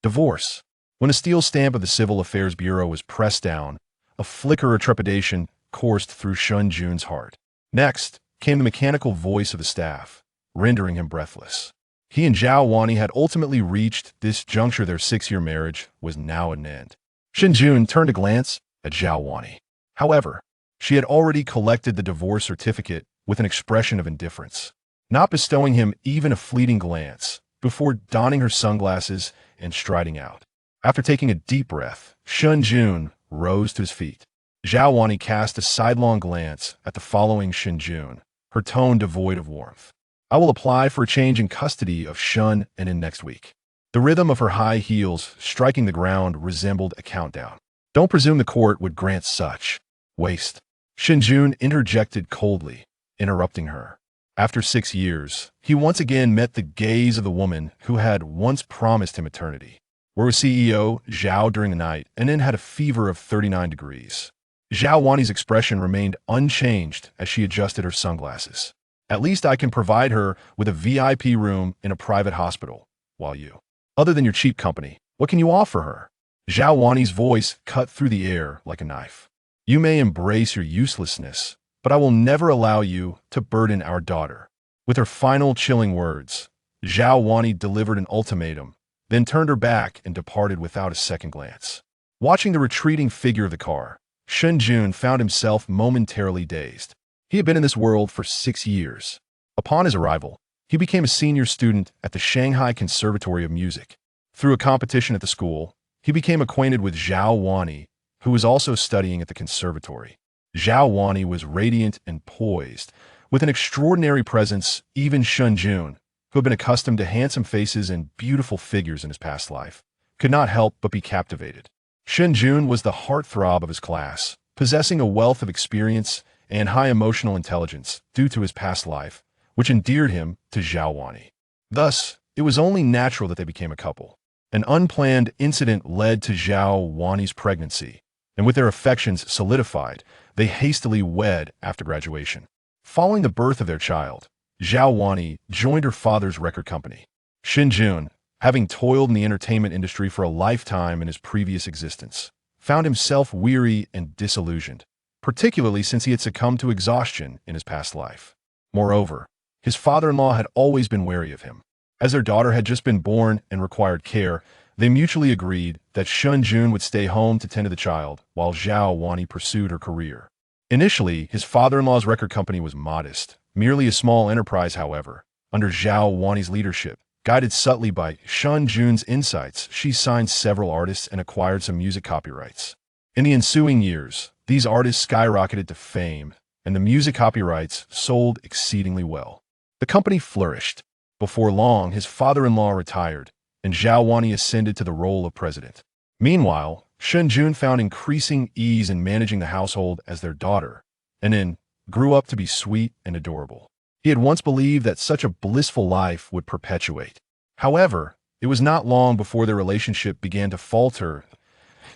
Divorce. When a steel stamp of the Civil Affairs Bureau was pressed down, a flicker of trepidation coursed through Shen Jun's heart. Next came the mechanical voice of the staff, rendering him breathless. He and Zhao Wani had ultimately reached this juncture. Their 6-year marriage was now at an end. Shen Jun turned to glance at Zhao Wani. However, she had already collected the divorce certificate with an expression of indifference, not bestowing him even a fleeting glance before donning her sunglasses and striding out. After taking a deep breath, Shen Jun rose to his feet. Zhao Wani cast a sidelong glance at the following Shen Jun, her tone devoid of warmth. I will apply for a change in custody of Shun and in next week. The rhythm of her high heels striking the ground resembled a countdown. Don't presume the court would grant such. Waste. Shen Jun interjected coldly, interrupting her. After 6 years, he once again met the gaze of the woman who had once promised him eternity. Where was CEO Zhao during the night and then had a fever of 39 degrees. Zhao Wani's expression remained unchanged as she adjusted her sunglasses. At least I can provide her with a VIP room in a private hospital, while you. Other than your cheap company, what can you offer her? Zhao Wani's voice cut through the air like a knife. You may embrace your uselessness, but I will never allow you to burden our daughter. With her final chilling words, Zhao Wani delivered an ultimatum, then turned her back and departed without a second glance. Watching the retreating figure of the car, Shen Jun found himself momentarily dazed. He had been in this world for 6 years. Upon his arrival, he became a senior student at the Shanghai Conservatory of Music. Through a competition at the school, he became acquainted with Zhao Wani, who was also studying at the conservatory. Zhao Wani was radiant and poised, with an extraordinary presence. Even Shen Jun, who had been accustomed to handsome faces and beautiful figures in his past life, could not help but be captivated. Shen Jun was the heartthrob of his class, possessing a wealth of experience and high emotional intelligence due to his past life, which endeared him to Zhao Wani. Thus, it was only natural that they became a couple. An unplanned incident led to Zhao Wani's pregnancy, and with their affections solidified, they hastily wed after graduation. Following the birth of their child, Zhao Wani joined her father's record company. Shen Jun, having toiled in the entertainment industry for a lifetime in his previous existence, found himself weary and disillusioned, particularly since he had succumbed to exhaustion in his past life. Moreover, his father-in-law had always been wary of him. As their daughter had just been born and required care, they mutually agreed that Shen Jun would stay home to tend to the child, while Zhao Wani pursued her career. Initially, his father-in-law's record company was modest, merely a small enterprise. However, under Zhao Wani's leadership, guided subtly by Shen Jun's insights, she signed several artists and acquired some music copyrights. In the ensuing years, these artists skyrocketed to fame, and the music copyrights sold exceedingly well. The company flourished. Before long, his father-in-law retired, and Zhao Wani ascended to the role of president. Meanwhile, Shen Jun found increasing ease in managing the household as their daughter, and then grew up to be sweet and adorable. He had once believed that such a blissful life would perpetuate. However, it was not long before their relationship began to falter.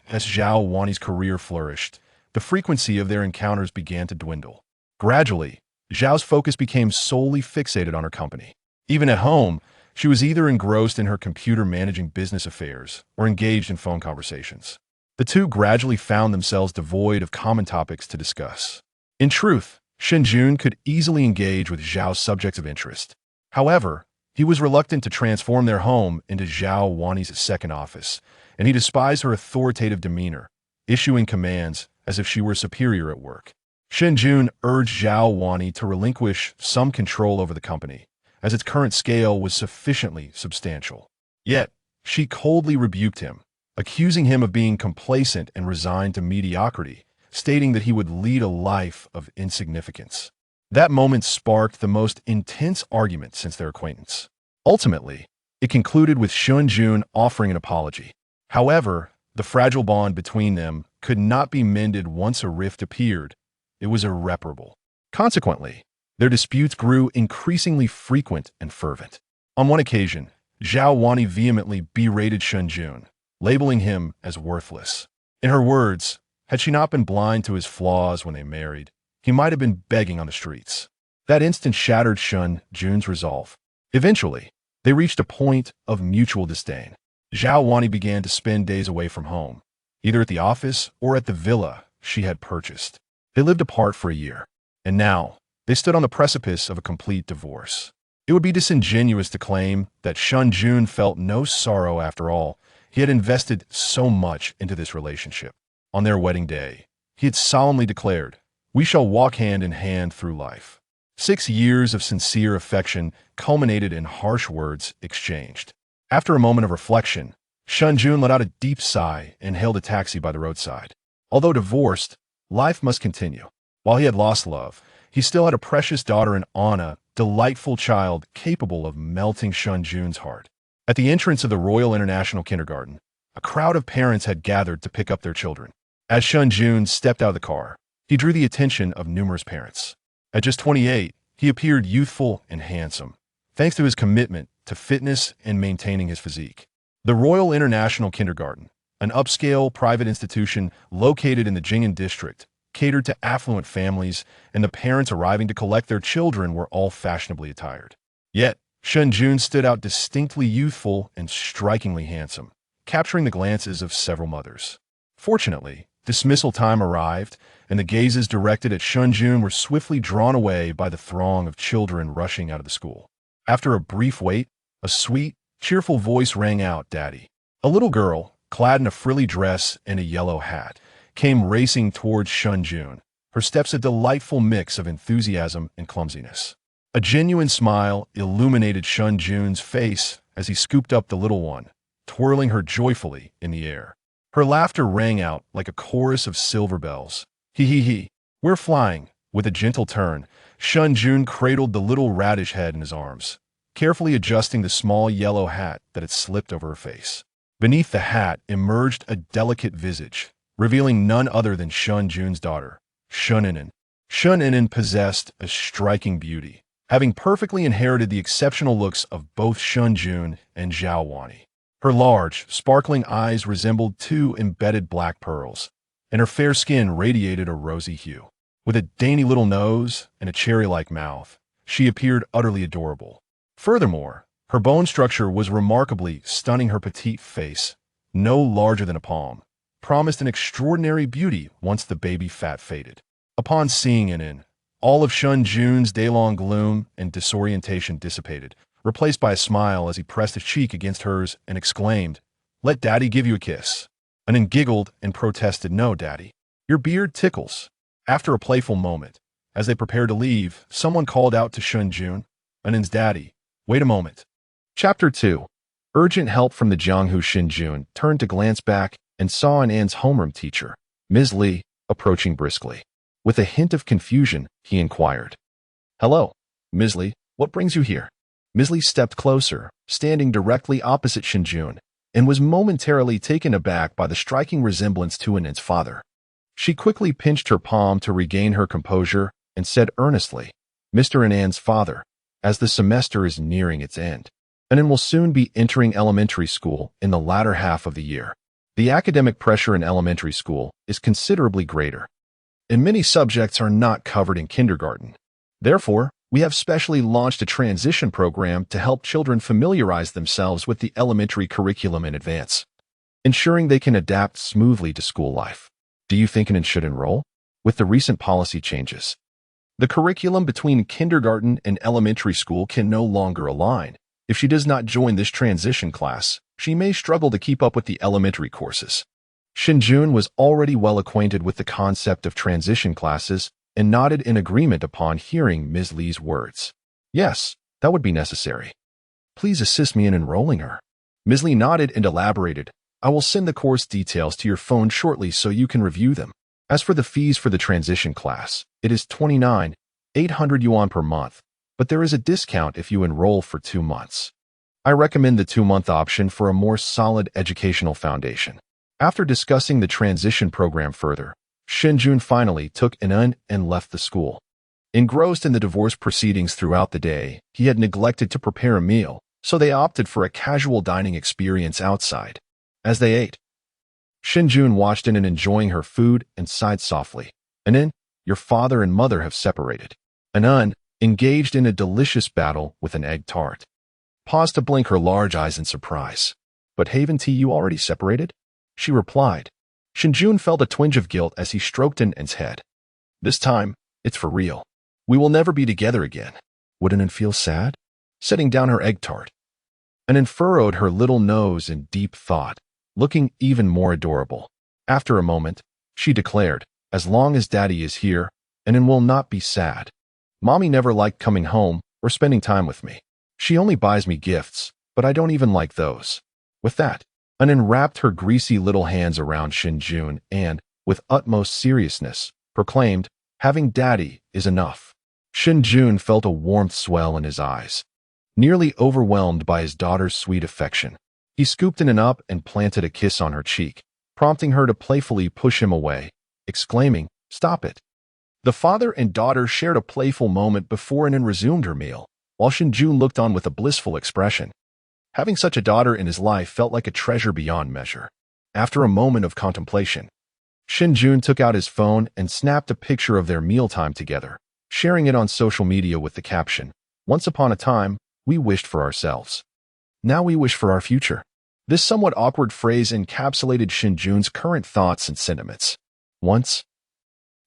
As Zhao Wani's career flourished, the frequency of their encounters began to dwindle. Gradually, Zhao's focus became solely fixated on her company. Even at home, she was either engrossed in her computer managing business affairs or engaged in phone conversations. The two gradually found themselves devoid of common topics to discuss. In truth, Shen Jun could easily engage with Zhao's subjects of interest. However, he was reluctant to transform their home into Zhao Wani's second office, and he despised her authoritative demeanor, issuing commands as if she were superior at work. Shen Jun urged Zhao Wani to relinquish some control over the company, as its current scale was sufficiently substantial. Yet, she coldly rebuked him, accusing him of being complacent and resigned to mediocrity, stating that he would lead a life of insignificance. That moment sparked the most intense argument since their acquaintance. Ultimately, it concluded with Shen Jun offering an apology. However, the fragile bond between them could not be mended once a rift appeared. It was irreparable. Consequently, their disputes grew increasingly frequent and fervent. On one occasion, Zhao Wani vehemently berated Shen Jun, labeling him as worthless. In her words, had she not been blind to his flaws when they married, he might have been begging on the streets. That instant shattered Shen Jun's resolve. Eventually, they reached a point of mutual disdain. Zhao Wani began to spend days away from home, either at the office or at the villa she had purchased. They lived apart for a year, and now they stood on the precipice of a complete divorce. It would be disingenuous to claim that Shen Jun felt no sorrow after all. He had invested so much into this relationship. On their wedding day, he had solemnly declared, "We shall walk hand in hand through life." 6 years of sincere affection culminated in harsh words exchanged. After a moment of reflection, Shen Jun let out a deep sigh and hailed a taxi by the roadside. Although divorced, life must continue. While he had lost love, he still had a precious daughter in Anna, delightful child capable of melting Shen Jun's heart. At the entrance of the Royal International Kindergarten, a crowd of parents had gathered to pick up their children. As Shen Jun stepped out of the car, he drew the attention of numerous parents. At just 28, he appeared youthful and handsome, thanks to his commitment to fitness and maintaining his physique. The Royal International Kindergarten, an upscale private institution located in the Jing'an district, catered to affluent families, and the parents arriving to collect their children were all fashionably attired. Yet, Shen Jun stood out distinctly youthful and strikingly handsome, capturing the glances of several mothers. Fortunately, dismissal time arrived, and the gazes directed at Shen Jun were swiftly drawn away by the throng of children rushing out of the school. After a brief wait, a sweet, cheerful voice rang out, "Daddy." A little girl, clad in a frilly dress and a yellow hat, came racing towards Shen Jun, her steps a delightful mix of enthusiasm and clumsiness. A genuine smile illuminated Shen Jun's face as he scooped up the little one, twirling her joyfully in the air. Her laughter rang out like a chorus of silver bells. He. We're flying." With a gentle turn, Shen Jun cradled the little radish head in his arms, carefully adjusting the small yellow hat that had slipped over her face. Beneath the hat emerged a delicate visage, revealing none other than Shen Jun's daughter, Shen Inan. Shen Inan possessed a striking beauty, having perfectly inherited the exceptional looks of both Shen Jun and Zhao Wani. Her large, sparkling eyes resembled two embedded black pearls, and her fair skin radiated a rosy hue. With a dainty little nose and a cherry-like mouth, she appeared utterly adorable. Furthermore, her bone structure was remarkably stunning. Her petite face, no larger than a palm, promised an extraordinary beauty once the baby fat faded. Upon seeing Inan, all of Shen Jun's day-long gloom and disorientation dissipated, replaced by a smile as he pressed his cheek against hers and exclaimed, "Let Daddy give you a kiss." Inan giggled and protested, "No, Daddy. Your beard tickles." After a playful moment, as they prepared to leave, someone called out to Shen Jun, Inan's daddy, "Wait a moment." Chapter 2. Urgent help from the Jianghu. Shen Jun turned to glance back and saw An's homeroom teacher, Ms. Li, approaching briskly. With a hint of confusion, he inquired, "Hello, Ms. Li, what brings you here?" Ms. Li stepped closer, standing directly opposite Shen Jun, and was momentarily taken aback by the striking resemblance to Anan's father. She quickly pinched her palm to regain her composure and said earnestly, "Mr. Anan's father, as the semester is nearing its end, Anan will soon be entering elementary school in the latter half of the year. The academic pressure in elementary school is considerably greater, and many subjects are not covered in kindergarten. Therefore, we have specially launched a transition program to help children familiarize themselves with the elementary curriculum in advance, ensuring they can adapt smoothly to school life. Do you think Anan should enroll?" With the recent policy changes, the curriculum between kindergarten and elementary school can no longer align. If she does not join this transition class, she may struggle to keep up with the elementary courses. Shen Jun was already well acquainted with the concept of transition classes and nodded in agreement upon hearing Ms. Li's words. "Yes, that would be necessary. Please assist me in enrolling her." Ms. Li nodded and elaborated, "I will send the course details to your phone shortly so you can review them. As for the fees for the transition class, it is 29,800 yuan per month, but there is a discount if you enroll for 2 months. I recommend the 2-month option for a more solid educational foundation." After discussing the transition program further, Shen Jun finally took Inan and left the school. Engrossed in the divorce proceedings throughout the day, he had neglected to prepare a meal, so they opted for a casual dining experience outside. As they ate, Shen Jun watched Inan enjoying her food and sighed softly. "Inan, your father and mother have separated." Inan, engaged in a delicious battle with an egg tart, paused to blink her large eyes in surprise. But haven't you already separated? She replied. Shen Jun felt a twinge of guilt as he stroked An's head. This time, it's for real. We will never be together again. Wouldn't An feel sad? Setting down her egg tart. An furrowed her little nose in deep thought, looking even more adorable. After a moment, she declared, as long as Daddy is here, An will not be sad. Mommy never liked coming home or spending time with me. She only buys me gifts, but I don't even like those. With that, An wrapped her greasy little hands around Shen Jun and, with utmost seriousness, proclaimed, having Daddy is enough. Shen Jun felt a warmth swell in his eyes, nearly overwhelmed by his daughter's sweet affection. He scooped An up and planted a kiss on her cheek, prompting her to playfully push him away, exclaiming, "Stop it." The father and daughter shared a playful moment before An resumed her meal, while Shen Jun looked on with a blissful expression. Having such a daughter in his life felt like a treasure beyond measure. After a moment of contemplation, Shen Jun took out his phone and snapped a picture of their mealtime together, sharing it on social media with the caption, "Once upon a time, we wished for ourselves. Now we wish for our future." This somewhat awkward phrase encapsulated Shen Jun's current thoughts and sentiments. Once,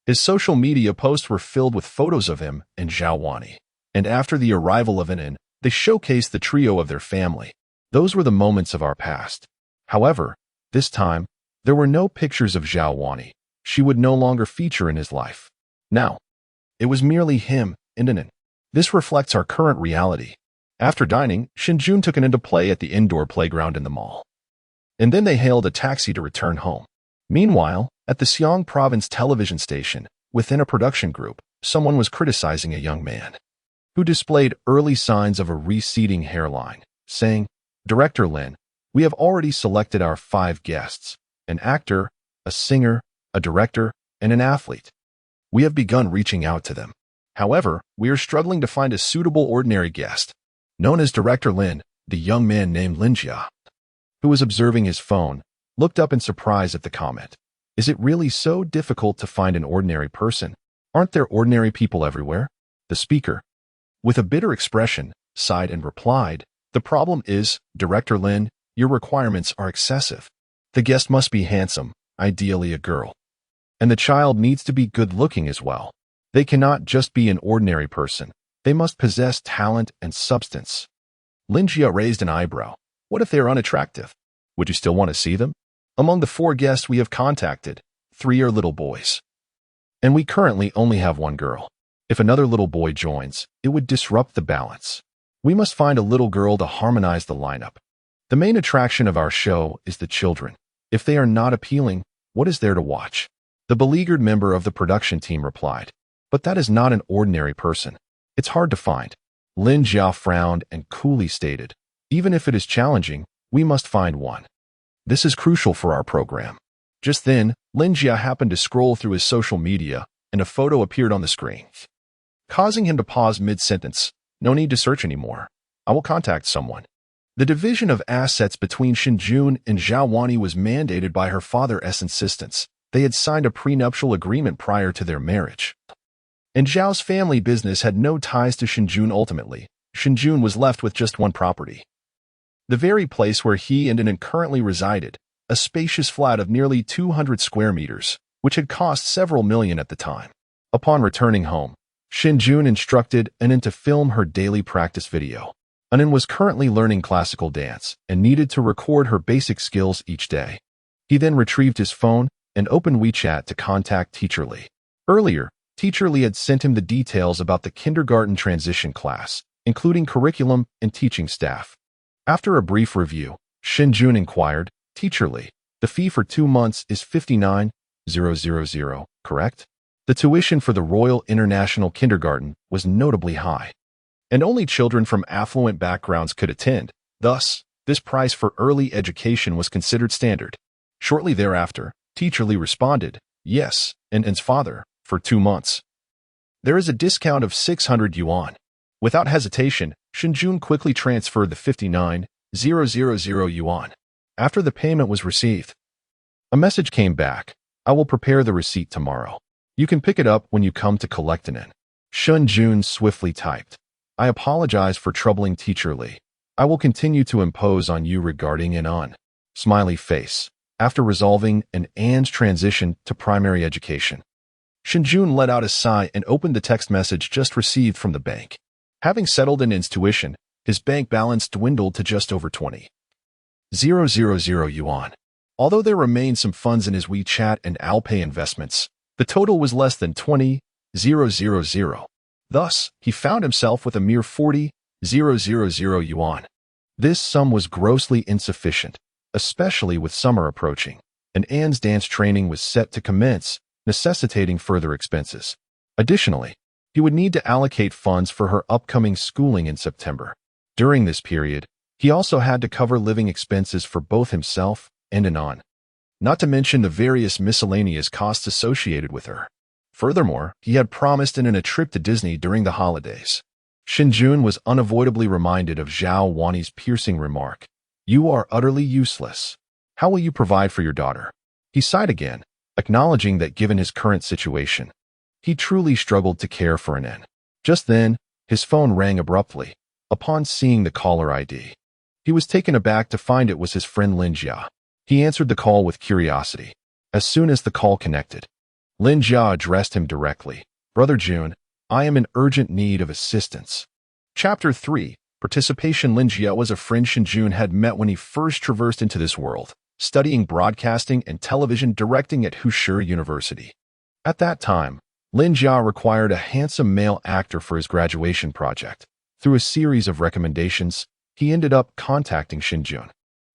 his social media posts were filled with photos of him and Zhao Wani, and after the arrival of An, they showcased the trio of their family. Those were the moments of our past. However, this time, there were no pictures of Zhao Wani. She would no longer feature in his life. Now, it was merely him and An. This reflects our current reality. After dining, Shen Jun took An to play at the indoor playground in the mall. And then they hailed a taxi to return home. Meanwhile, at the Xiang province television station, within a production group, someone was criticizing a young man who displayed early signs of a receding hairline, saying, "Director Lin, we have already selected our 5 guests, an actor, a singer, a director, and an athlete. We have begun reaching out to them. However, we are struggling to find a suitable ordinary guest." Known as Director Lin, the young man named Lin Jia, who was observing his phone, looked up in surprise at the comment. Is it really so difficult to find an ordinary person? Aren't there ordinary people everywhere? The speaker, with a bitter expression, sighed and replied, "The problem is, Director Lin, your requirements are excessive. The guest must be handsome, ideally a girl. And the child needs to be good-looking as well. They cannot just be an ordinary person. They must possess talent and substance." Lin Jia raised an eyebrow. What if they are unattractive? Would you still want to see them? Among the 4 guests we have contacted, 3 are little boys. And we currently only have 1 girl. If another little boy joins, it would disrupt the balance. We must find a little girl to harmonize the lineup. The main attraction of our show is the children. If they are not appealing, what is there to watch? The beleaguered member of the production team replied. But that is not an ordinary person. It's hard to find. Lin Jia frowned and coolly stated, "Even if it is challenging, we must find one. This is crucial for our program." Just then, Lin Jia happened to scroll through his social media, and a photo appeared on the screen, causing him to pause mid-sentence. "No need to search anymore. I will contact someone." The division of assets between Shen Jun and Zhao Wani was mandated by her father's insistence. They had signed a prenuptial agreement prior to their marriage. And Zhao's family business had no ties to Shen Jun ultimately. Shen Jun was left with just one property. The very place where he and An currently resided, a spacious flat of nearly 200 square meters, which had cost several million at the time. Upon returning home, Shen Jun instructed An to film her daily practice video. An was currently learning classical dance and needed to record her basic skills each day. He then retrieved his phone and opened WeChat to contact Teacher Li. Earlier, Teacher Li had sent him the details about the kindergarten transition class, including curriculum and teaching staff. After a brief review, Shen Jun inquired, "Teacher Li, the fee for 2 months is 59,000, correct?" The tuition for the Royal International Kindergarten was notably high, and only children from affluent backgrounds could attend. Thus, this price for early education was considered standard. Shortly thereafter, Teacher Li responded, "Yes, and An's father, for 2 months. There is a discount of 600 yuan. Without hesitation, Shen Jun quickly transferred the 59,000 yuan. After the payment was received, a message came back. "I will prepare the receipt tomorrow. You can pick it up when you come to collect An." Shen Jun swiftly typed, "I apologize for troubling Teacher Li. I will continue to impose on you regarding an on. Smiley face. After resolving an An's transition to primary education, Shen Jun let out a sigh and opened the text message just received from the bank. Having settled in his tuition, his bank balance dwindled to just over 20,000 yuan. Although there remained some funds in his WeChat and Alipay investments, the total was less than 20,000. Thus, he found himself with a mere 40,000 yuan. This sum was grossly insufficient, especially with summer approaching, and Anne's dance training was set to commence, necessitating further expenses. Additionally, he would need to allocate funds for her upcoming schooling in September. During this period, he also had to cover living expenses for both himself and Anon, not to mention the various miscellaneous costs associated with her. Furthermore, he had promised Anon a trip to Disney during the holidays. Shen Jun was unavoidably reminded of Zhao Wani's piercing remark, "You are utterly useless. How will you provide for your daughter?" He sighed again, acknowledging that given his current situation, he truly struggled to care for Anon. Just then, his phone rang abruptly. Upon seeing the caller ID, he was taken aback to find it was his friend Lin Jia. He answered the call with curiosity. As soon as the call connected, Lin Jia addressed him directly. "Brother Jun, I am in urgent need of assistance." Chapter 3. Participation. Lin Jia was a friend Shen Jun had met when he first traversed into this world, studying broadcasting and television directing at Husher University. At that time, Lin Jia required a handsome male actor for his graduation project. Through a series of recommendations, he ended up contacting Shen Jun.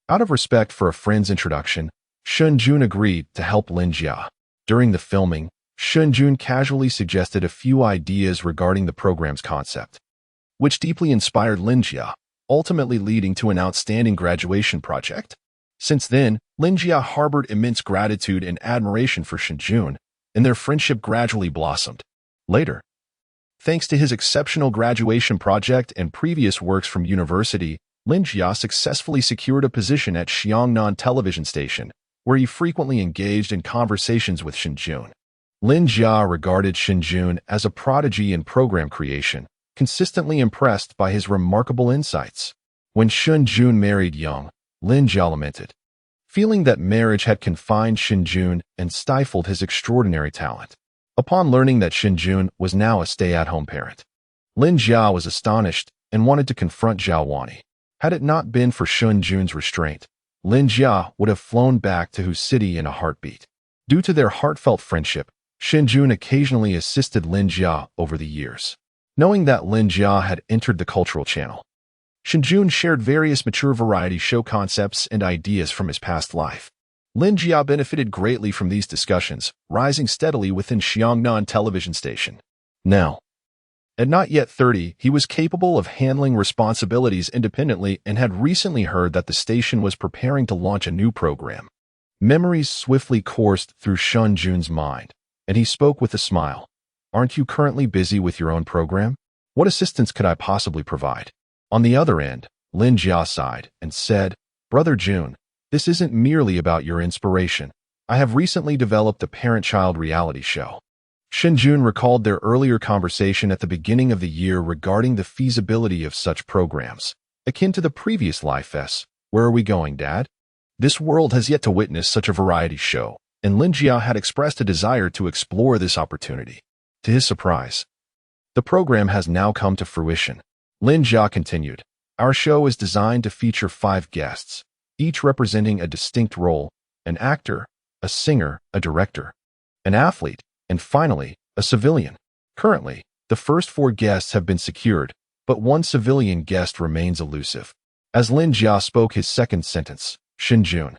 Out of respect for a friend's introduction, Shen Jun agreed to help Lin Jia. During the filming, Shen Jun casually suggested a few ideas regarding the program's concept, which deeply inspired Lin Jia, ultimately leading to an outstanding graduation project. Since then, Lin Jia harbored immense gratitude and admiration for Shen Jun, and their friendship gradually blossomed. Later, thanks to his exceptional graduation project and previous works from university, Lin Jia successfully secured a position at Xiangnan television station, where he frequently engaged in conversations with Shen Jun. Lin Jia regarded Shen Jun as a prodigy in program creation, consistently impressed by his remarkable insights. When Shen Jun married young, Lin Jia lamented, feeling that marriage had confined Shen Jun and stifled his extraordinary talent. Upon learning that Shen Jun was now a stay-at-home parent, Lin Jia was astonished and wanted to confront Zhao Wani. Had it not been for Shen Jun's restraint, Lin Jia would have flown back to Hu City in a heartbeat. Due to their heartfelt friendship, Shen Jun occasionally assisted Lin Jia over the years. Knowing that Lin Jia had entered the cultural channel, Shen Jun shared various mature variety show concepts and ideas from his past life. Lin Jia benefited greatly from these discussions, rising steadily within Xiangnan television station. Now, at not yet 30, he was capable of handling responsibilities independently and had recently heard that the station was preparing to launch a new program. Memories swiftly coursed through Shen Jun's mind, and he spoke with a smile. "Aren't you currently busy with your own program? What assistance could I possibly provide?" On the other end, Lin Jia sighed and said, "Brother Jun, this isn't merely about your inspiration. I have recently developed a parent-child reality show." Shen Jun recalled their earlier conversation at the beginning of the year regarding the feasibility of such programs. Akin to the previous Life Fest, "Where are we going, Dad?" This world has yet to witness such a variety show, and Lin Jia had expressed a desire to explore this opportunity. To his surprise, the program has now come to fruition. Lin Jia continued, "Our show is designed to feature 5 guests, each representing a distinct role: an actor, a singer, a director, an athlete, and finally, a civilian. Currently, the first 4 guests have been secured, but one civilian guest remains elusive." As Lin Jia spoke his second sentence, Shen Jun,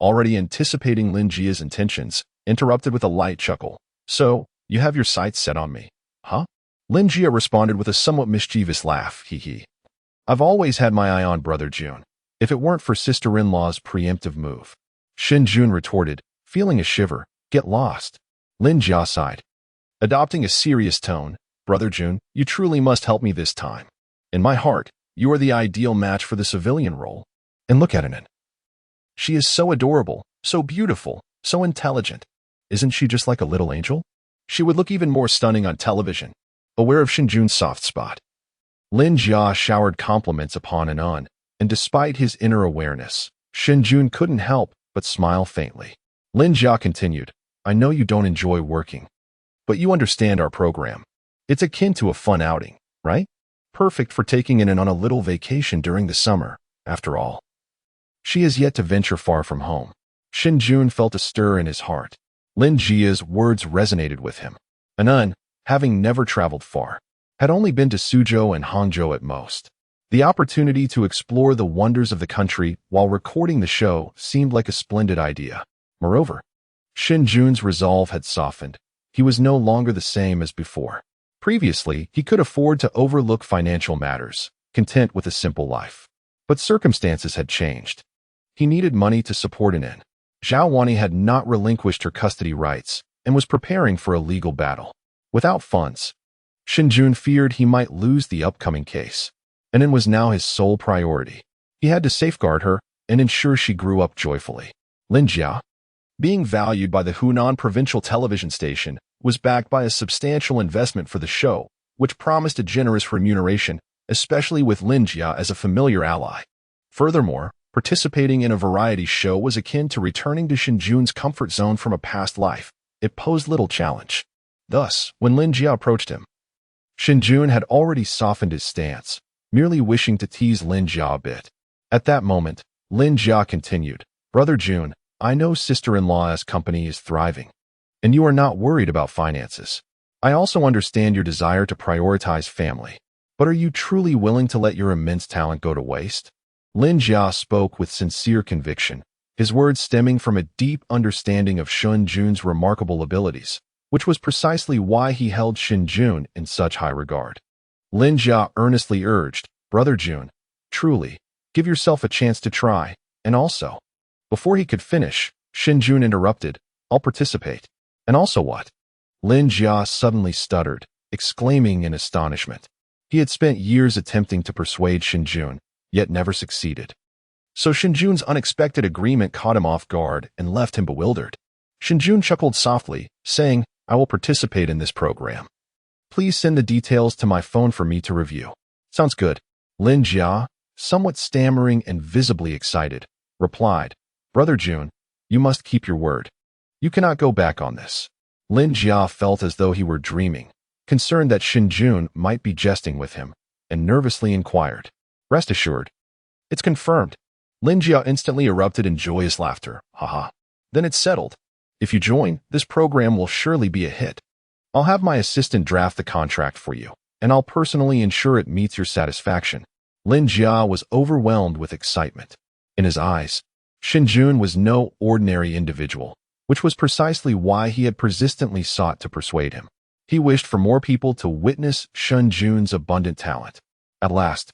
already anticipating Lin Jia's intentions, interrupted with a light chuckle. "So, you have your sights set on me, huh?" Lin Jia responded with a somewhat mischievous laugh, "Hee. I've always had my eye on Brother Jun, if it weren't for sister-in-law's preemptive move." Shen Jun retorted, feeling a shiver. "Get lost." Lin Jia sighed, adopting a serious tone. "Brother Jun, you truly must help me this time. In my heart, you are the ideal match for the civilian role. And look at Anon. She is so adorable, so beautiful, so intelligent. Isn't she just like a little angel? She would look even more stunning on television." Aware of Shen Jun's soft spot, Lin Jia showered compliments upon Anon, and despite his inner awareness, Shen Jun couldn't help but smile faintly. Lin Jia continued, I know you don't enjoy working, but you understand our program. It's akin to a fun outing, right? Perfect for taking in and on a little vacation during the summer, after all. She has yet to venture far from home. Shen Jun felt a stir in his heart. Lin Jia's words resonated with him. Anan, having never traveled far, had only been to Suzhou and Hangzhou at most. The opportunity to explore the wonders of the country while recording the show seemed like a splendid idea. Moreover, Shen Jun's resolve had softened. He was no longer the same as before. Previously, he could afford to overlook financial matters, content with a simple life. But circumstances had changed. He needed money to support an inn. Zhao Wani had not relinquished her custody rights and was preparing for a legal battle. Without funds, Shen Jun feared he might lose the upcoming case. An inn was now his sole priority. He had to safeguard her and ensure she grew up joyfully. Lin Jia, being valued by the Hunan provincial television station, was backed by a substantial investment for the show, which promised a generous remuneration, especially with Lin Jia as a familiar ally. Furthermore, participating in a variety show was akin to returning to Shen Jun's comfort zone from a past life. It posed little challenge. Thus, when Lin Jia approached him, Shen Jun had already softened his stance, merely wishing to tease Lin Jia a bit. At that moment, Lin Jia continued, Brother Jun, I know sister-in-law's company is thriving, and you are not worried about finances. I also understand your desire to prioritize family. But are you truly willing to let your immense talent go to waste? Lin Jia spoke with sincere conviction, his words stemming from a deep understanding of Shen Jun's remarkable abilities, which was precisely why he held Shen Jun in such high regard. Lin Jia earnestly urged, Brother Jun, truly, give yourself a chance to try, and also. Before he could finish, Shen Jun interrupted, I'll participate. And also what? Lin Jia suddenly stuttered, exclaiming in astonishment. He had spent years attempting to persuade Shen Jun, yet never succeeded. So Shen Jun's unexpected agreement caught him off guard and left him bewildered. Shen Jun chuckled softly, saying, I will participate in this program. Please send the details to my phone for me to review. Sounds good. Lin Jia, somewhat stammering and visibly excited, replied, Brother Jun, you must keep your word. You cannot go back on this. Lin Jia felt as though he were dreaming, concerned that Shen Jun might be jesting with him, and nervously inquired, Rest assured. It's confirmed. Lin Jia instantly erupted in joyous laughter. Haha. Then it's settled. If you join, this program will surely be a hit. I'll have my assistant draft the contract for you, and I'll personally ensure it meets your satisfaction. Lin Jia was overwhelmed with excitement. In his eyes, Shen Jun was no ordinary individual, which was precisely why he had persistently sought to persuade him. He wished for more people to witness Shen Jun's abundant talent. At last,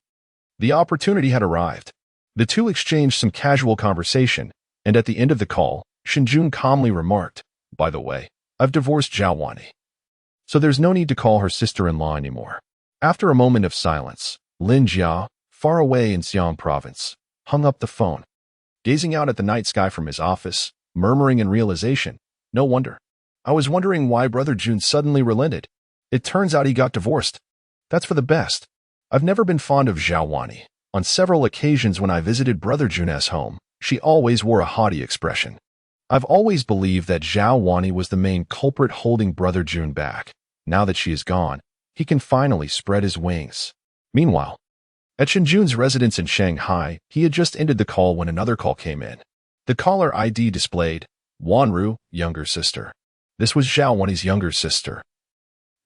the opportunity had arrived. The two exchanged some casual conversation, and at the end of the call, Shen Jun calmly remarked, By the way, I've divorced Zhao Wani, so there's no need to call her sister-in-law anymore. After a moment of silence, Lin Jia, far away in Xi'an province, hung up the phone. Gazing out at the night sky from his office, murmuring in realization, no wonder. I was wondering why Brother Jun suddenly relented. It turns out he got divorced. That's for the best. I've never been fond of Zhao Wani. On several occasions when I visited Brother Jun's home, she always wore a haughty expression. I've always believed that Zhao Wani was the main culprit holding Brother Jun back. Now that she is gone, he can finally spread his wings. Meanwhile, at Shen Jun's residence in Shanghai, he had just ended the call when another call came in. The caller ID displayed, Wanru, younger sister. This was Zhao Wani's younger sister,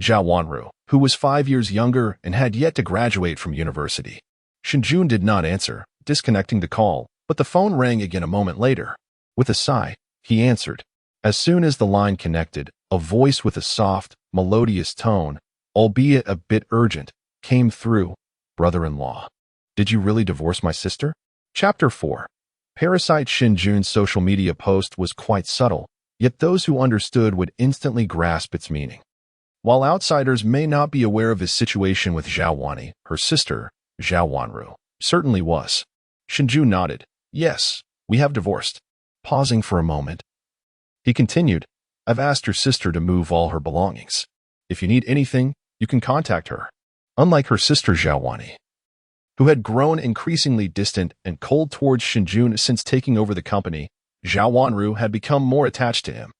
Zhao Wanru, who was 5 years younger and had yet to graduate from university. Shen Jun did not answer, disconnecting the call, but the phone rang again a moment later. With a sigh, he answered. As soon as the line connected, a voice with a soft, melodious tone, albeit a bit urgent, came through. Brother-in-law, did you really divorce my sister? Chapter 4. Parasite Shen Jun's social media post was quite subtle, yet those who understood would instantly grasp its meaning. While outsiders may not be aware of his situation with Zhao Wani, her sister, Zhao Wanru, certainly was. Shen Jun nodded. Yes, we have divorced. Pausing for a moment, he continued, I've asked your sister to move all her belongings. If you need anything, you can contact her. Unlike her sister Zhao Wani, who had grown increasingly distant and cold towards Shen Jun since taking over the company. Zhao Wanru had become more attached to him.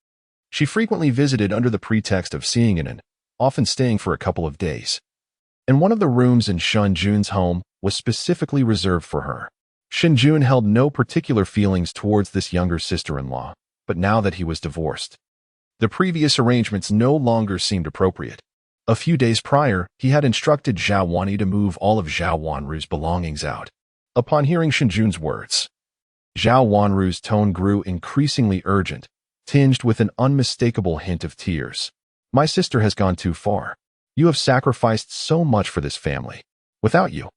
She frequently visited under the pretext of seeing him, often staying for a couple of days. And one of the rooms in Shen Jun's home was specifically reserved for her. Shen Jun held no particular feelings towards this younger sister-in-law, but now that he was divorced, the previous arrangements no longer seemed appropriate. A few days prior, he had instructed Zhao Wani to move all of Zhao Wanru's belongings out. Upon hearing Shen Jun's words, Zhao Wanru's tone grew increasingly urgent, tinged with an unmistakable hint of tears. My sister has gone too far. You have sacrificed so much for this family. Without you,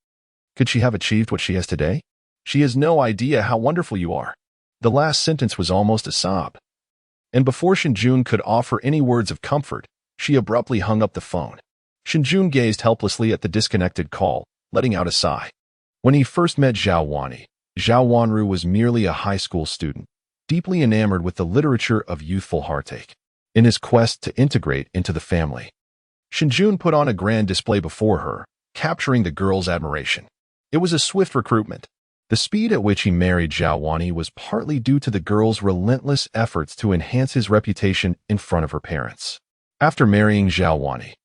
could she have achieved what she has today? She has no idea how wonderful you are. The last sentence was almost a sob. And before Shen Jun could offer any words of comfort, she abruptly hung up the phone. Shen Jun gazed helplessly at the disconnected call, letting out a sigh. When he first met Zhao Wani, Zhao Wanru was merely a high school student, deeply enamored with the literature of youthful heartache. In his quest to integrate into the family, Shen Jun put on a grand display before her, capturing the girl's admiration. It was a swift recruitment. The speed at which he married Zhao Wani was partly due to the girl's relentless efforts to enhance his reputation in front of her parents. After marrying Zhao Wani,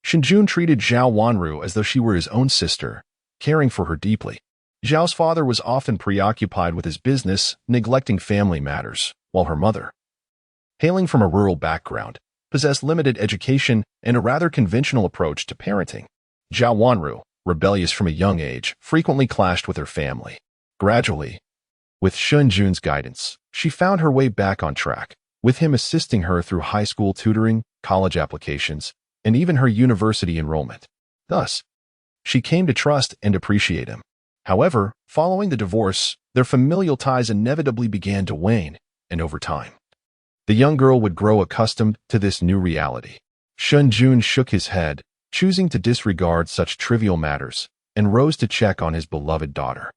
Shen Jun treated Zhao Wanru as though she were his own sister, caring for her deeply. Zhao's father was often preoccupied with his business, neglecting family matters, while her mother, hailing from a rural background, possessed limited education and a rather conventional approach to parenting. Zhao Wanru, rebellious from a young age, frequently clashed with her family. Gradually, with Shen Jun's guidance, she found her way back on track, with him assisting her through high school tutoring, college applications, and even her university enrollment. Thus, she came to trust and appreciate him. However, following the divorce, their familial ties inevitably began to wane, and over time, the young girl would grow accustomed to this new reality. Shen Jun shook his head, choosing to disregard such trivial matters, and rose to check on his beloved daughter.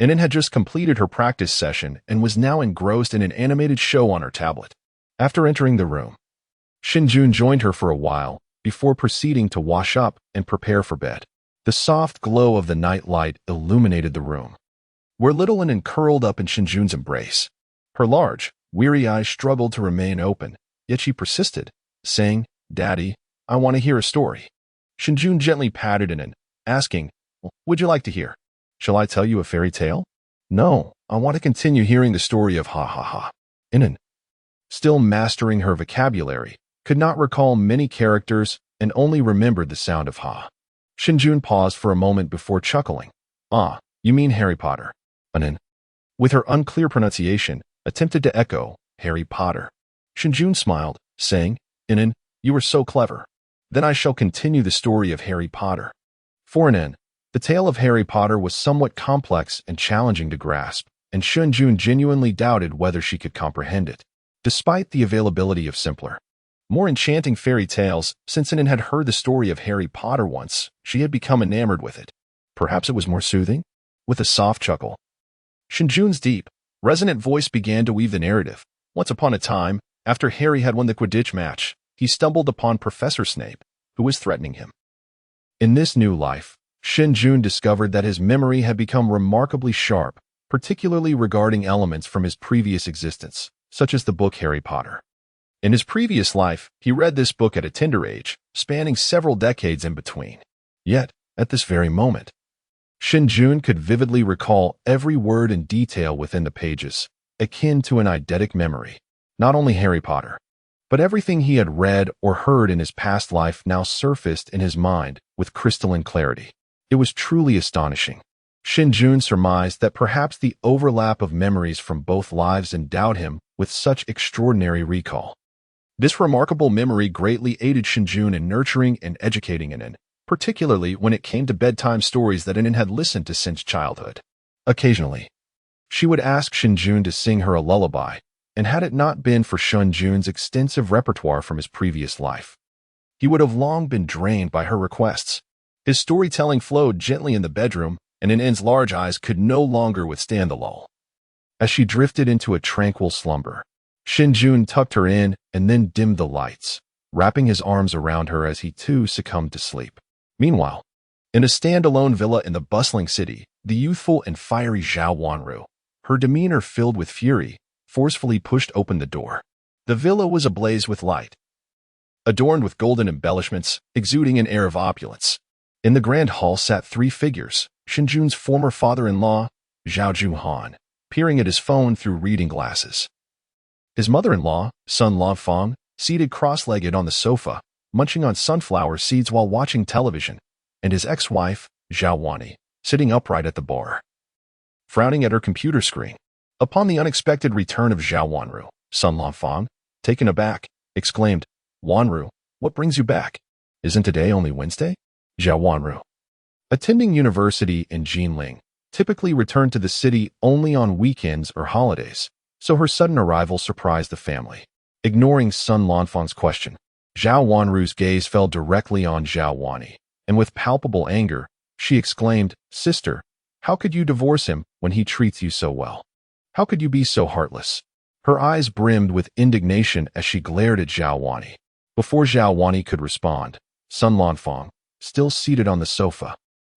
Inen had just completed her practice session and was now engrossed in an animated show on her tablet. After entering the room, Shen Jun joined her for a while, before proceeding to wash up and prepare for bed. The soft glow of the night light illuminated the room, where little Inen curled up in Shen Jun's embrace. Her large, weary eyes struggled to remain open, yet she persisted, saying, "Daddy, I want to hear a story." Shen Jun gently patted Inen, asking, "Would you like to hear? Shall I tell you a fairy tale?" "No, I want to continue hearing the story of ha ha ha." Inen, still mastering her vocabulary, could not recall many characters and only remembered the sound of ha. Shen Jun paused for a moment before chuckling. "Ah, you mean Harry Potter." Inen, with her unclear pronunciation, attempted to echo Harry Potter. Shen Jun smiled, saying, "Inen, you are so clever. Then I shall continue the story of Harry Potter." For Inen, the tale of Harry Potter was somewhat complex and challenging to grasp, and Shen Jun genuinely doubted whether she could comprehend it. Despite the availability of simpler, more enchanting fairy tales, since Inen had heard the story of Harry Potter once, she had become enamored with it. Perhaps it was more soothing? With a soft chuckle, Shen Jun's deep, resonant voice began to weave the narrative. Once upon a time, after Harry had won the Quidditch match, he stumbled upon Professor Snape, who was threatening him. In this new life, Shen Jun discovered that his memory had become remarkably sharp, particularly regarding elements from his previous existence, such as the book Harry Potter. In his previous life, he read this book at a tender age, spanning several decades in between. Yet, at this very moment, Shen Jun could vividly recall every word and detail within the pages, akin to an eidetic memory. Not only Harry Potter, but everything he had read or heard in his past life now surfaced in his mind with crystalline clarity. It was truly astonishing. Shen Jun surmised that perhaps the overlap of memories from both lives endowed him with such extraordinary recall. This remarkable memory greatly aided Shen Jun in nurturing and educating Inen, particularly when it came to bedtime stories that Inen had listened to since childhood. Occasionally, she would ask Shen Jun to sing her a lullaby, and had it not been for Shen Jun's extensive repertoire from his previous life, he would have long been drained by her requests. His storytelling flowed gently in the bedroom, and Inen's large eyes could no longer withstand the lull. As she drifted into a tranquil slumber, Shen Jun tucked her in and then dimmed the lights, wrapping his arms around her as he too succumbed to sleep. Meanwhile, In a standalone villa in the bustling city, the youthful and fiery Zhao Wanru, her demeanor filled with fury, forcefully pushed open the door. The villa was ablaze with light, adorned with golden embellishments, exuding an air of opulence. In the grand hall sat three figures: Shen Jun's former father-in-law, Zhao Juhan, peering at his phone through reading glasses. His mother-in-law, Sun Lanfang, seated cross-legged on the sofa, munching on sunflower seeds while watching television, and his ex-wife, Zhao Wani, sitting upright at the bar, frowning at her computer screen. Upon the unexpected return of Zhao Wanru, Sun Lanfang, taken aback, exclaimed, "Wanru, what brings you back? Isn't today only Wednesday?" Zhao Wanru, attending university in Jinling, typically returned to the city only on weekends or holidays, so her sudden arrival surprised the family. Ignoring Sun Lanfang's question, Zhao Wanru's gaze fell directly on Zhao Wani, and with palpable anger, she exclaimed, "Sister, how could you divorce him when he treats you so well? How could you be so heartless?" Her eyes brimmed with indignation as she glared at Zhao Wani. Before Zhao Wani could respond, Sun Lanfang, still seated on the sofa,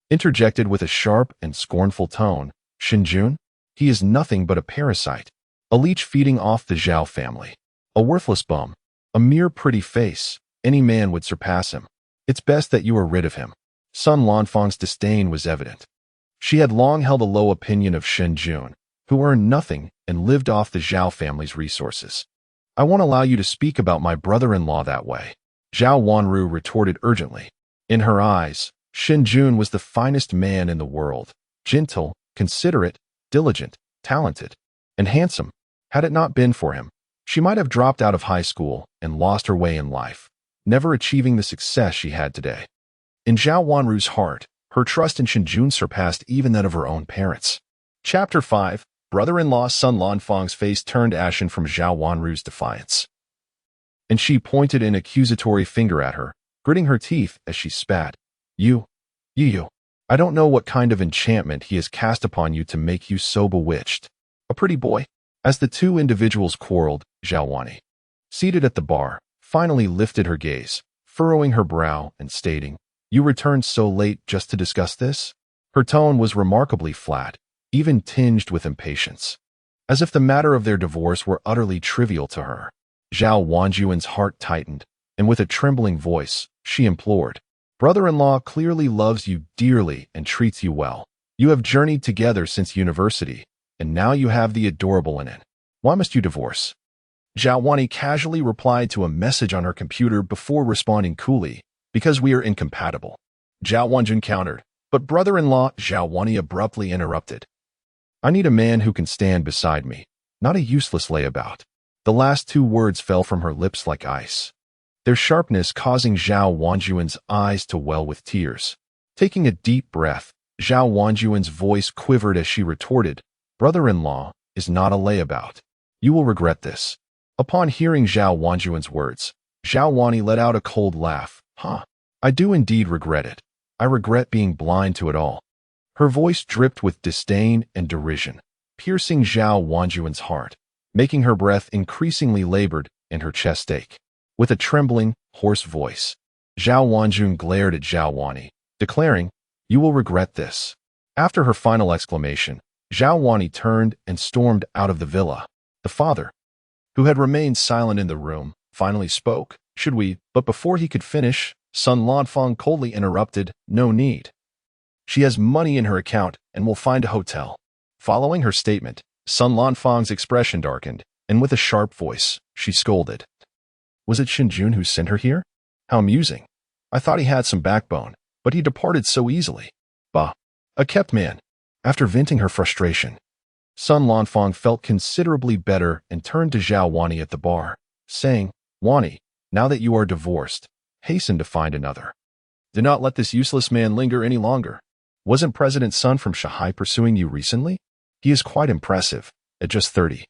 interjected with a sharp and scornful tone, "Shen Jun? He is nothing but a parasite, a leech feeding off the Zhao family. A worthless bum, a mere pretty face. Any man would surpass him. It's best that you are rid of him." Sun Lanfang's disdain was evident. She had long held a low opinion of Shen Jun, who earned nothing and lived off the Zhao family's resources. "I won't allow you to speak about my brother-in-law that way," Zhao Wanru retorted urgently. In her eyes, Shen Jun was the finest man in the world, gentle, considerate, diligent, talented, and handsome. Had it not been for him, she might have dropped out of high school and lost her way in life, never achieving the success she had today. In Zhao Wanru's heart, her trust in Shen Jun surpassed even that of her own parents. Chapter 5. Brother-in-law Sun Lanfang's face turned ashen from Zhao Wanru's defiance, and she pointed an accusatory finger at her, gritting her teeth as she spat. You. I don't know what kind of enchantment he has cast upon you to make you so bewitched. A pretty boy." As the two individuals quarreled, Zhao Wani, seated at the bar, finally lifted her gaze, furrowing her brow and stating, "You returned so late just to discuss this?" Her tone was remarkably flat, even tinged with impatience, as if the matter of their divorce were utterly trivial to her. Zhao Wanjuan's heart tightened, and with a trembling voice, she implored, "Brother-in-law clearly loves you dearly and treats you well. You have journeyed together since university, and now you have the adorable in it. Why must you divorce?" Zhao Wani casually replied to a message on her computer before responding coolly, "Because we are incompatible." Zhao Wanjun countered, but brother-in-law Zhao Wani abruptly interrupted. "I need a man who can stand beside me, not a useless layabout." The last two words fell from her lips like ice, their sharpness causing Zhao Wanjuan's eyes to well with tears. Taking a deep breath, Zhao Wanjuan's voice quivered as she retorted, "Brother-in-law is not a layabout. You will regret this." Upon hearing Zhao Wanjuan's words, Zhao Wani let out a cold laugh. "Huh. I do indeed regret it. I regret being blind to it all." Her voice dripped with disdain and derision, piercing Zhao Wanjuan's heart, making her breath increasingly labored and her chest ache. With a trembling, hoarse voice, Zhao Wanjun glared at Zhao Wani, declaring, "You will regret this." After her final exclamation, Zhao Wani turned and stormed out of the villa. The father, who had remained silent in the room, finally spoke. "Should we?" But before he could finish, Sun Lanfang coldly interrupted, "No need. She has money in her account and will find a hotel." Following her statement, Sun Lanfang's expression darkened, and with a sharp voice, she scolded, "Was it Shen Jun who sent her here? How amusing. I thought he had some backbone, but he departed so easily. Bah, a kept man." After venting her frustration, Sun Lanfang felt considerably better and turned to Zhao Wani at the bar, saying, "Wani, now that you are divorced, hasten to find another. Do not let this useless man linger any longer. Wasn't President Sun from Shanghai pursuing you recently? He is quite impressive, at just 30.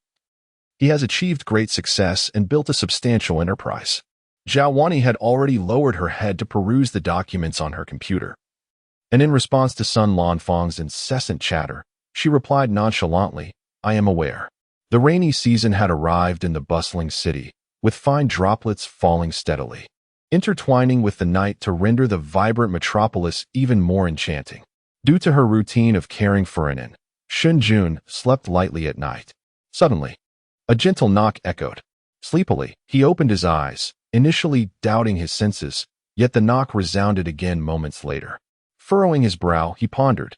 He has achieved great success and built a substantial enterprise." Zhao Wani had already lowered her head to peruse the documents on her computer, and in response to Sun Lanfang's incessant chatter, she replied nonchalantly, "I am aware." The rainy season had arrived in the bustling city, with fine droplets falling steadily. intertwining with the night to render the vibrant metropolis even more enchanting. Due to her routine of caring for Anin, Shen Jun slept lightly at night. Suddenly, a gentle knock echoed. Sleepily, he opened his eyes, initially doubting his senses, yet the knock resounded again moments later. Furrowing his brow, he pondered.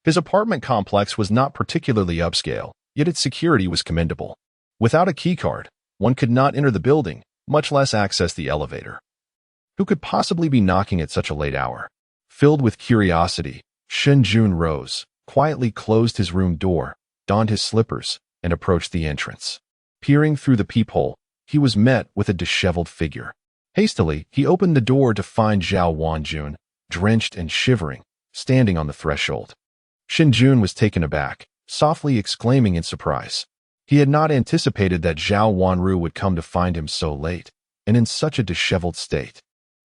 His apartment complex was not particularly upscale, yet its security was commendable. Without a keycard, one could not enter the building, much less access the elevator. Who could possibly be knocking at such a late hour? Filled with curiosity, Shen Jun rose, quietly closed his room door, donned his slippers, and approached the entrance. Peering through the peephole, he was met with a disheveled figure. Hastily, he opened the door to find Zhao Wanjun, drenched and shivering, standing on the threshold. Shen Jun was taken aback, softly exclaiming in surprise. He had not anticipated that Zhao Wanru would come to find him so late, and in such a disheveled state.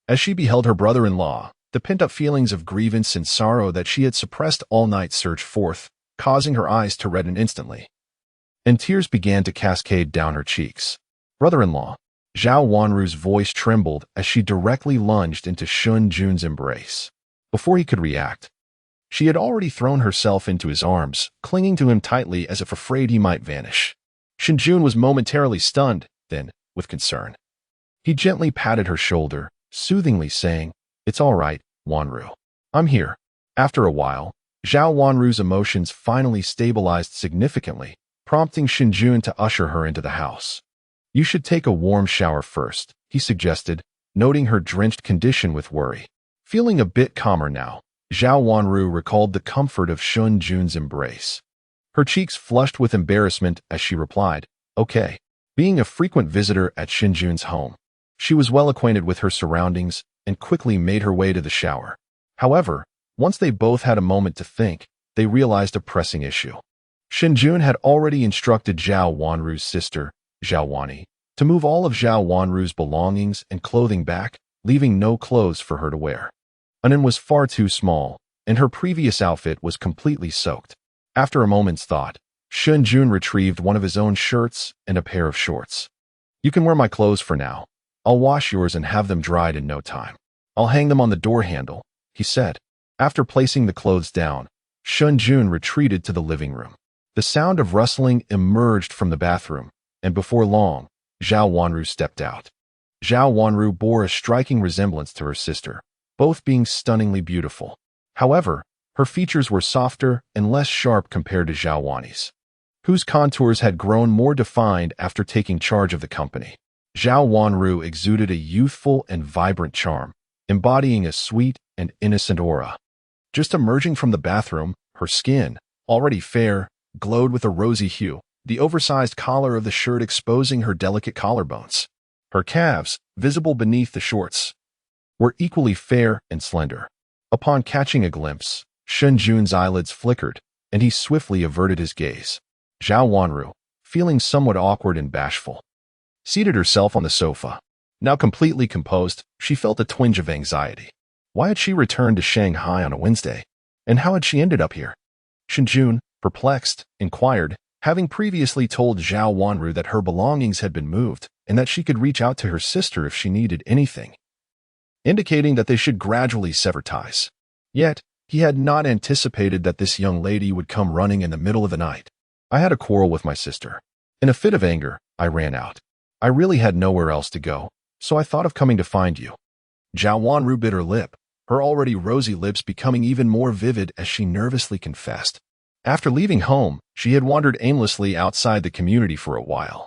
As she beheld her brother-in-law, the pent-up feelings of grievance and sorrow that she had suppressed all night surged forth, causing her eyes to redden instantly. And tears began to cascade down her cheeks. Brother-in-law, Zhao Wanru's voice trembled as she directly lunged into Shen Jun's embrace. Before he could react, she had already thrown herself into his arms, clinging to him tightly as if afraid he might vanish. Shen Jun was momentarily stunned, then, with concern, he gently patted her shoulder, soothingly saying, "It's all right, Wanru. I'm here." After a while, Zhao Wanru's emotions finally stabilized significantly, prompting Shen Jun to usher her into the house. "You should take a warm shower first," he suggested, noting her drenched condition with worry. Feeling a bit calmer now, Zhao Wanru recalled the comfort of Shen Jun's embrace. Her cheeks flushed with embarrassment as she replied, "Okay." Being a frequent visitor at Shen Jun's home, she was well acquainted with her surroundings and quickly made her way to the shower. However, once they both had a moment to think, they realized a pressing issue. Shen Jun had already instructed Zhao Wanru's sister, Zhao Wani, to move all of Zhao Wanru's belongings and clothing back, leaving no clothes for her to wear. Anin was far too small, and her previous outfit was completely soaked. After a moment's thought, Shen Jun retrieved one of his own shirts and a pair of shorts. "You can wear my clothes for now. I'll wash yours and have them dried in no time. I'll hang them on the door handle," he said. After placing the clothes down, Shen Jun retreated to the living room. The sound of rustling emerged from the bathroom, and before long, Zhao Wanru stepped out. Zhao Wanru bore a striking resemblance to her sister, both being stunningly beautiful. However, her features were softer and less sharp compared to Zhao Wani's, whose contours had grown more defined after taking charge of the company. Zhao Wanru exuded a youthful and vibrant charm, embodying a sweet and innocent aura. Just emerging from the bathroom, her skin, already fair, glowed with a rosy hue, the oversized collar of the shirt exposing her delicate collarbones. Her calves, visible beneath the shorts, were equally fair and slender. Upon catching a glimpse, Shen Jun's eyelids flickered, and he swiftly averted his gaze. Zhao Wanru, feeling somewhat awkward and bashful, seated herself on the sofa. Now completely composed, she felt a twinge of anxiety. Why had she returned to Shanghai on a Wednesday? And how had she ended up here? Shen Jun, perplexed, inquired, having previously told Zhao Wanru that her belongings had been moved and that she could reach out to her sister if she needed anything, indicating that they should gradually sever ties. Yet, he had not anticipated that this young lady would come running in the middle of the night. "I had a quarrel with my sister. In a fit of anger, I ran out. I really had nowhere else to go, so I thought of coming to find you." Zhao Wanru bit her lip, her already rosy lips becoming even more vivid as she nervously confessed. After leaving home, she had wandered aimlessly outside the community for a while.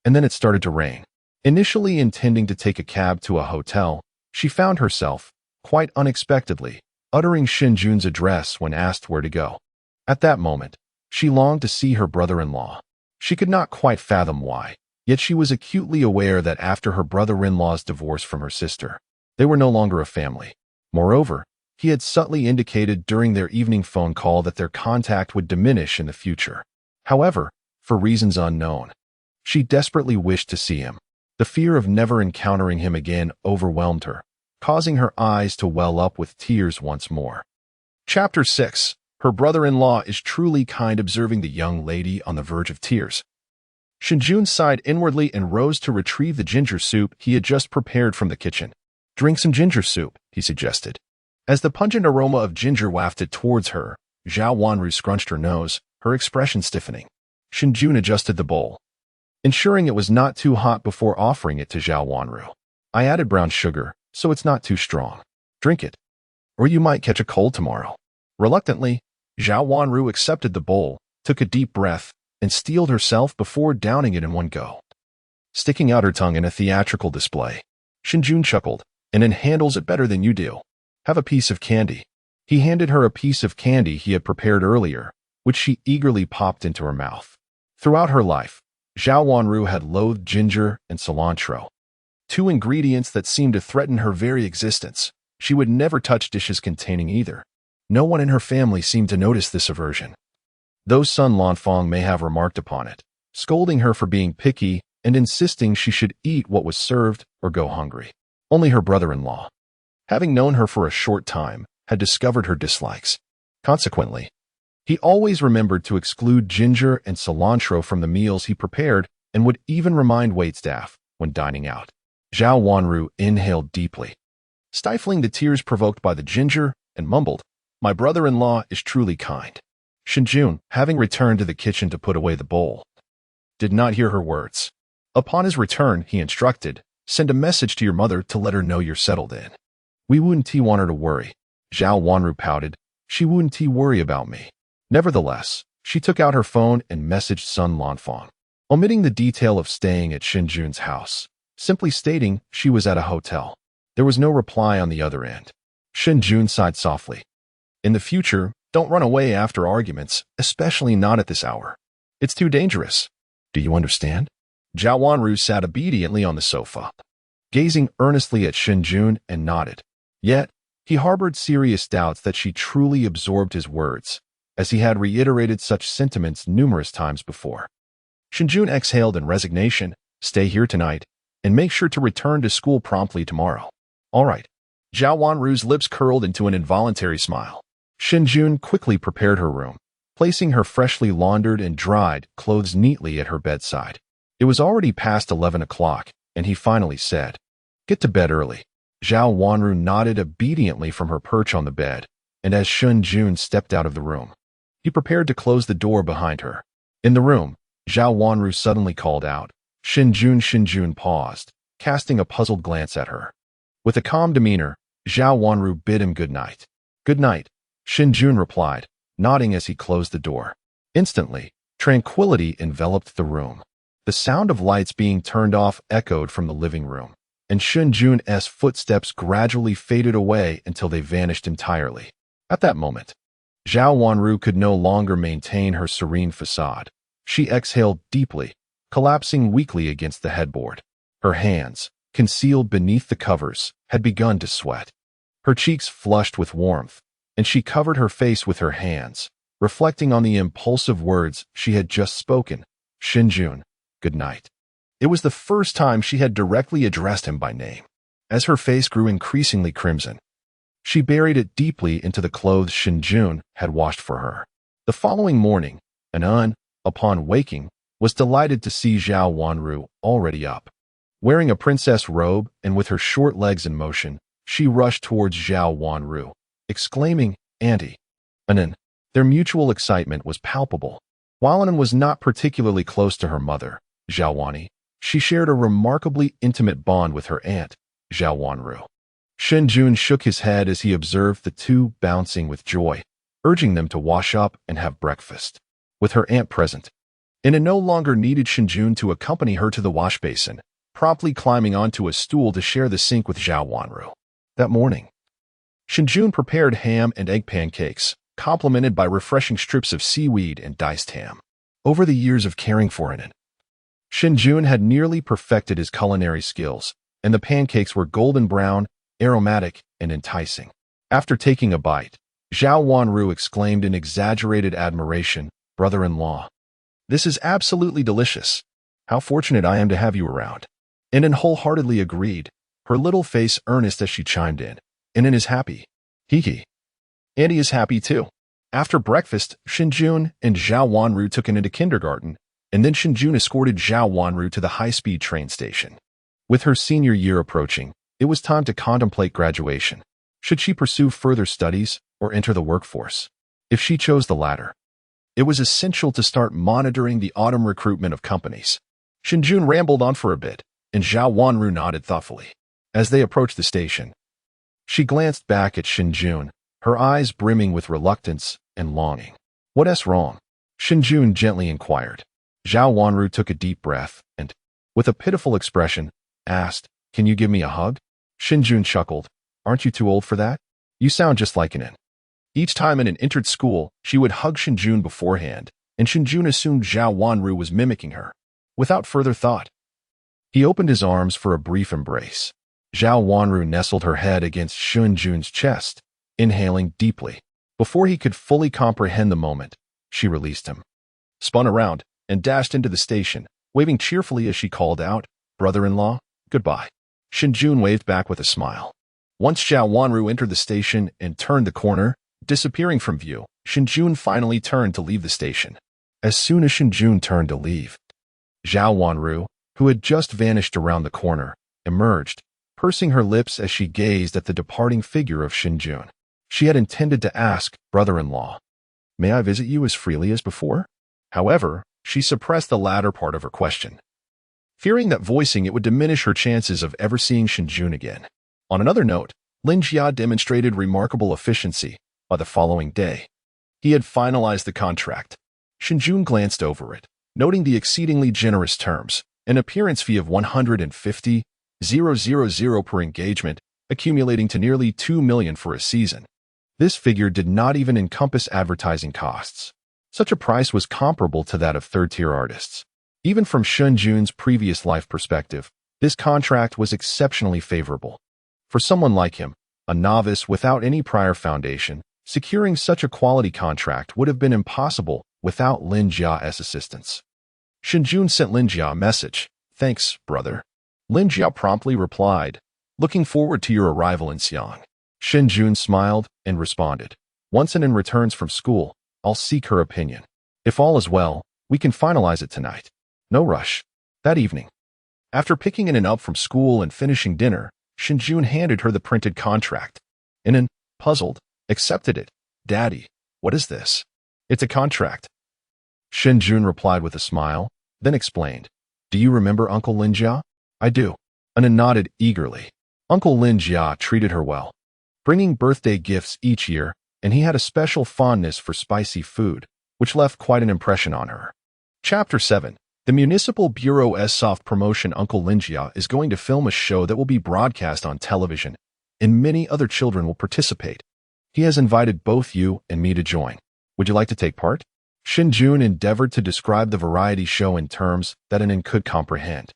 And then it started to rain. Initially intending to take a cab to a hotel, she found herself, quite unexpectedly, uttering Shen Jun's address when asked where to go. At that moment, she longed to see her brother-in-law. She could not quite fathom why, yet she was acutely aware that after her brother-in-law's divorce from her sister, they were no longer a family. Moreover, he had subtly indicated during their evening phone call that their contact would diminish in the future. However, for reasons unknown, she desperately wished to see him. The fear of never encountering him again overwhelmed her, causing her eyes to well up with tears once more. Chapter 6. Her brother-in-law is truly kind. Observing the young lady on the verge of tears, Shen Jun sighed inwardly and rose to retrieve the ginger soup he had just prepared from the kitchen. Drink some ginger soup, he suggested. As the pungent aroma of ginger wafted towards her, Zhao Wanru scrunched her nose, her expression stiffening. Shen Jun adjusted the bowl, ensuring it was not too hot before offering it to Zhao Wanru. I added brown sugar, so it's not too strong. Drink it, or you might catch a cold tomorrow. Reluctantly, Zhao Wanru accepted the bowl, took a deep breath, and steeled herself before downing it in one go, sticking out her tongue in a theatrical display. Shen Jun chuckled, and then handles it better than you do. Have a piece of candy. He handed her a piece of candy he had prepared earlier, which she eagerly popped into her mouth. Throughout her life, Zhao Wanru had loathed ginger and cilantro, two ingredients that seemed to threaten her very existence. She would never touch dishes containing either. No one in her family seemed to notice this aversion, though Sun Lanfang may have remarked upon it, scolding her for being picky and insisting she should eat what was served or go hungry. Only her brother-in-law, having known her for a short time, had discovered her dislikes. Consequently, he always remembered to exclude ginger and cilantro from the meals he prepared and would even remind waitstaff when dining out. Zhao Wanru inhaled deeply, stifling the tears provoked by the ginger, and mumbled, "My brother-in-law is truly kind." Shen Jun, having returned to the kitchen to put away the bowl, did not hear her words. Upon his return, he instructed, "Send a message to your mother to let her know you're settled in. We wouldn't want her to worry." Zhao Wanru pouted, "She wouldn't worry about me." Nevertheless, she took out her phone and messaged Sun Lanfang, omitting the detail of staying at Shen Jun's house, simply stating she was at a hotel. There was no reply on the other end. Shen Jun sighed softly. "In the future, don't run away after arguments, especially not at this hour. It's too dangerous. Do you understand?" Zhao Wanru sat obediently on the sofa, gazing earnestly at Shen Jun, and nodded. Yet, he harbored serious doubts that she truly absorbed his words, as he had reiterated such sentiments numerous times before. Shen Jun exhaled in resignation, "Stay here tonight, and make sure to return to school promptly tomorrow." "All right." Zhao Wanru's lips curled into an involuntary smile. Shen Jun quickly prepared her room, placing her freshly laundered and dried clothes neatly at her bedside. It was already past 11 o'clock, and he finally said, "Get to bed early." Zhao Wanru nodded obediently from her perch on the bed, and as Shen Jun stepped out of the room, he prepared to close the door behind her. In the room, Zhao Wanru suddenly called out, "Shen Jun." Shen Jun paused, casting a puzzled glance at her. With a calm demeanor, Zhao Wanru bid him good night. "Good night," Shen Jun replied, nodding as he closed the door. Instantly, tranquility enveloped the room. The sound of lights being turned off echoed from the living room, and Shen Jun's footsteps gradually faded away until they vanished entirely. At that moment, Zhao Wanru could no longer maintain her serene facade. She exhaled deeply, collapsing weakly against the headboard. Her hands, concealed beneath the covers, had begun to sweat. Her cheeks flushed with warmth, and she covered her face with her hands, reflecting on the impulsive words she had just spoken. "Shen Jun, good night." It was the first time she had directly addressed him by name. As her face grew increasingly crimson, she buried it deeply into the clothes Shen Jun had washed for her. The following morning, Anan, upon waking, was delighted to see Zhao Wanru already up. Wearing a princess robe and with her short legs in motion, she rushed towards Zhao Wanru, exclaiming, "Auntie." Anan. Their mutual excitement was palpable. While Anan was not particularly close to her mother, Zhao Wani, she shared a remarkably intimate bond with her aunt, Zhao Wanru. Shen Jun shook his head as he observed the two bouncing with joy, urging them to wash up and have breakfast. With her aunt present, Anan no longer needed Shen Jun to accompany her to the wash basin, promptly climbing onto a stool to share the sink with Zhao Wanru. That morning, Shen Jun prepared ham and egg pancakes, complemented by refreshing strips of seaweed and diced ham. Over the years of caring for Anan, Shen Jun had nearly perfected his culinary skills, and the pancakes were golden brown, aromatic, and enticing. After taking a bite, Zhao Wanru exclaimed in exaggerated admiration, "Brother-in-law, this is absolutely delicious. How fortunate I am to have you around." Anan wholeheartedly agreed, her little face earnest as she chimed in. "Anan is happy. Hee. Auntie is happy too." After breakfast, Shen Jun and Zhao Wanru took Anan to kindergarten, and then Shen Jun escorted Zhao Wanru to the high-speed train station. With her senior year approaching, It was time to contemplate graduation. Should she pursue further studies or enter the workforce? If she chose the latter, it was essential to start monitoring the autumn recruitment of companies. Shen Jun rambled on for a bit, and Zhao Wanru nodded thoughtfully. As they approached the station, she glanced back at Shen Jun, her eyes brimming with reluctance and longing. "What's wrong?" Shen Jun gently inquired. Zhao Wanru took a deep breath and, with a pitiful expression, asked, "Can you give me a hug?" Shen Jun chuckled. "Aren't you too old for that? You sound just like an in." Each time an entered school, she would hug Shen Jun beforehand, and Shen Jun assumed Zhao Wanru was mimicking her. Without further thought, he opened his arms for a brief embrace. Zhao Wanru nestled her head against Shen Jun's chest, inhaling deeply. Before he could fully comprehend the moment, she released him, spun around, and dashed into the station, waving cheerfully as she called out, "Brother-in-law, goodbye." Shen Jun waved back with a smile. Once Zhao Wanru entered the station and turned the corner, disappearing from view, Shen Jun finally turned to leave the station. As soon as Shen Jun turned to leave, Zhao Wanru, who had just vanished around the corner, emerged, pursing her lips as she gazed at the departing figure of Shen Jun. She had intended to ask, "Brother-in-law, may I visit you as freely as before?" However, she suppressed the latter part of her question, fearing that voicing it would diminish her chances of ever seeing Shen Jun again. On another note, Lin Jia demonstrated remarkable efficiency. By the following day, he had finalized the contract. Shen Jun glanced over it, noting the exceedingly generous terms, an appearance fee of 150,000 per engagement, accumulating to nearly 2 million for a season. This figure did not even encompass advertising costs. Such a price was comparable to that of third-tier artists. Even from Shen Jun's previous life perspective, this contract was exceptionally favorable. For someone like him, a novice without any prior foundation, securing such a quality contract would have been impossible without Lin Jia's assistance. Shen Jun sent Lin Jia a message. "Thanks, brother." Lin Jia promptly replied, "Looking forward to your arrival in Xi'an." Shen Jun smiled and responded, "Once An returns from school, I'll seek her opinion. If all is well, we can finalize it tonight. No rush." That evening, after picking An up from school and finishing dinner, Shen Jun handed her the printed contract. An, puzzled, accepted it. "Daddy, what is this?" "It's a contract." Shen Jun replied with a smile, then explained, "Do you remember Uncle Lin Jia?" "I do." An nodded eagerly. Uncle Lin Jia treated her well, bringing birthday gifts each year, and he had a special fondness for spicy food, which left quite an impression on her. Chapter 7. The Municipal Bureau's soft promotion. Uncle Lin Jia is going to film a show that will be broadcast on television, and many other children will participate. He has invited both you and me to join. Would you like to take part? Shen Jun endeavored to describe the variety show in terms that An could comprehend.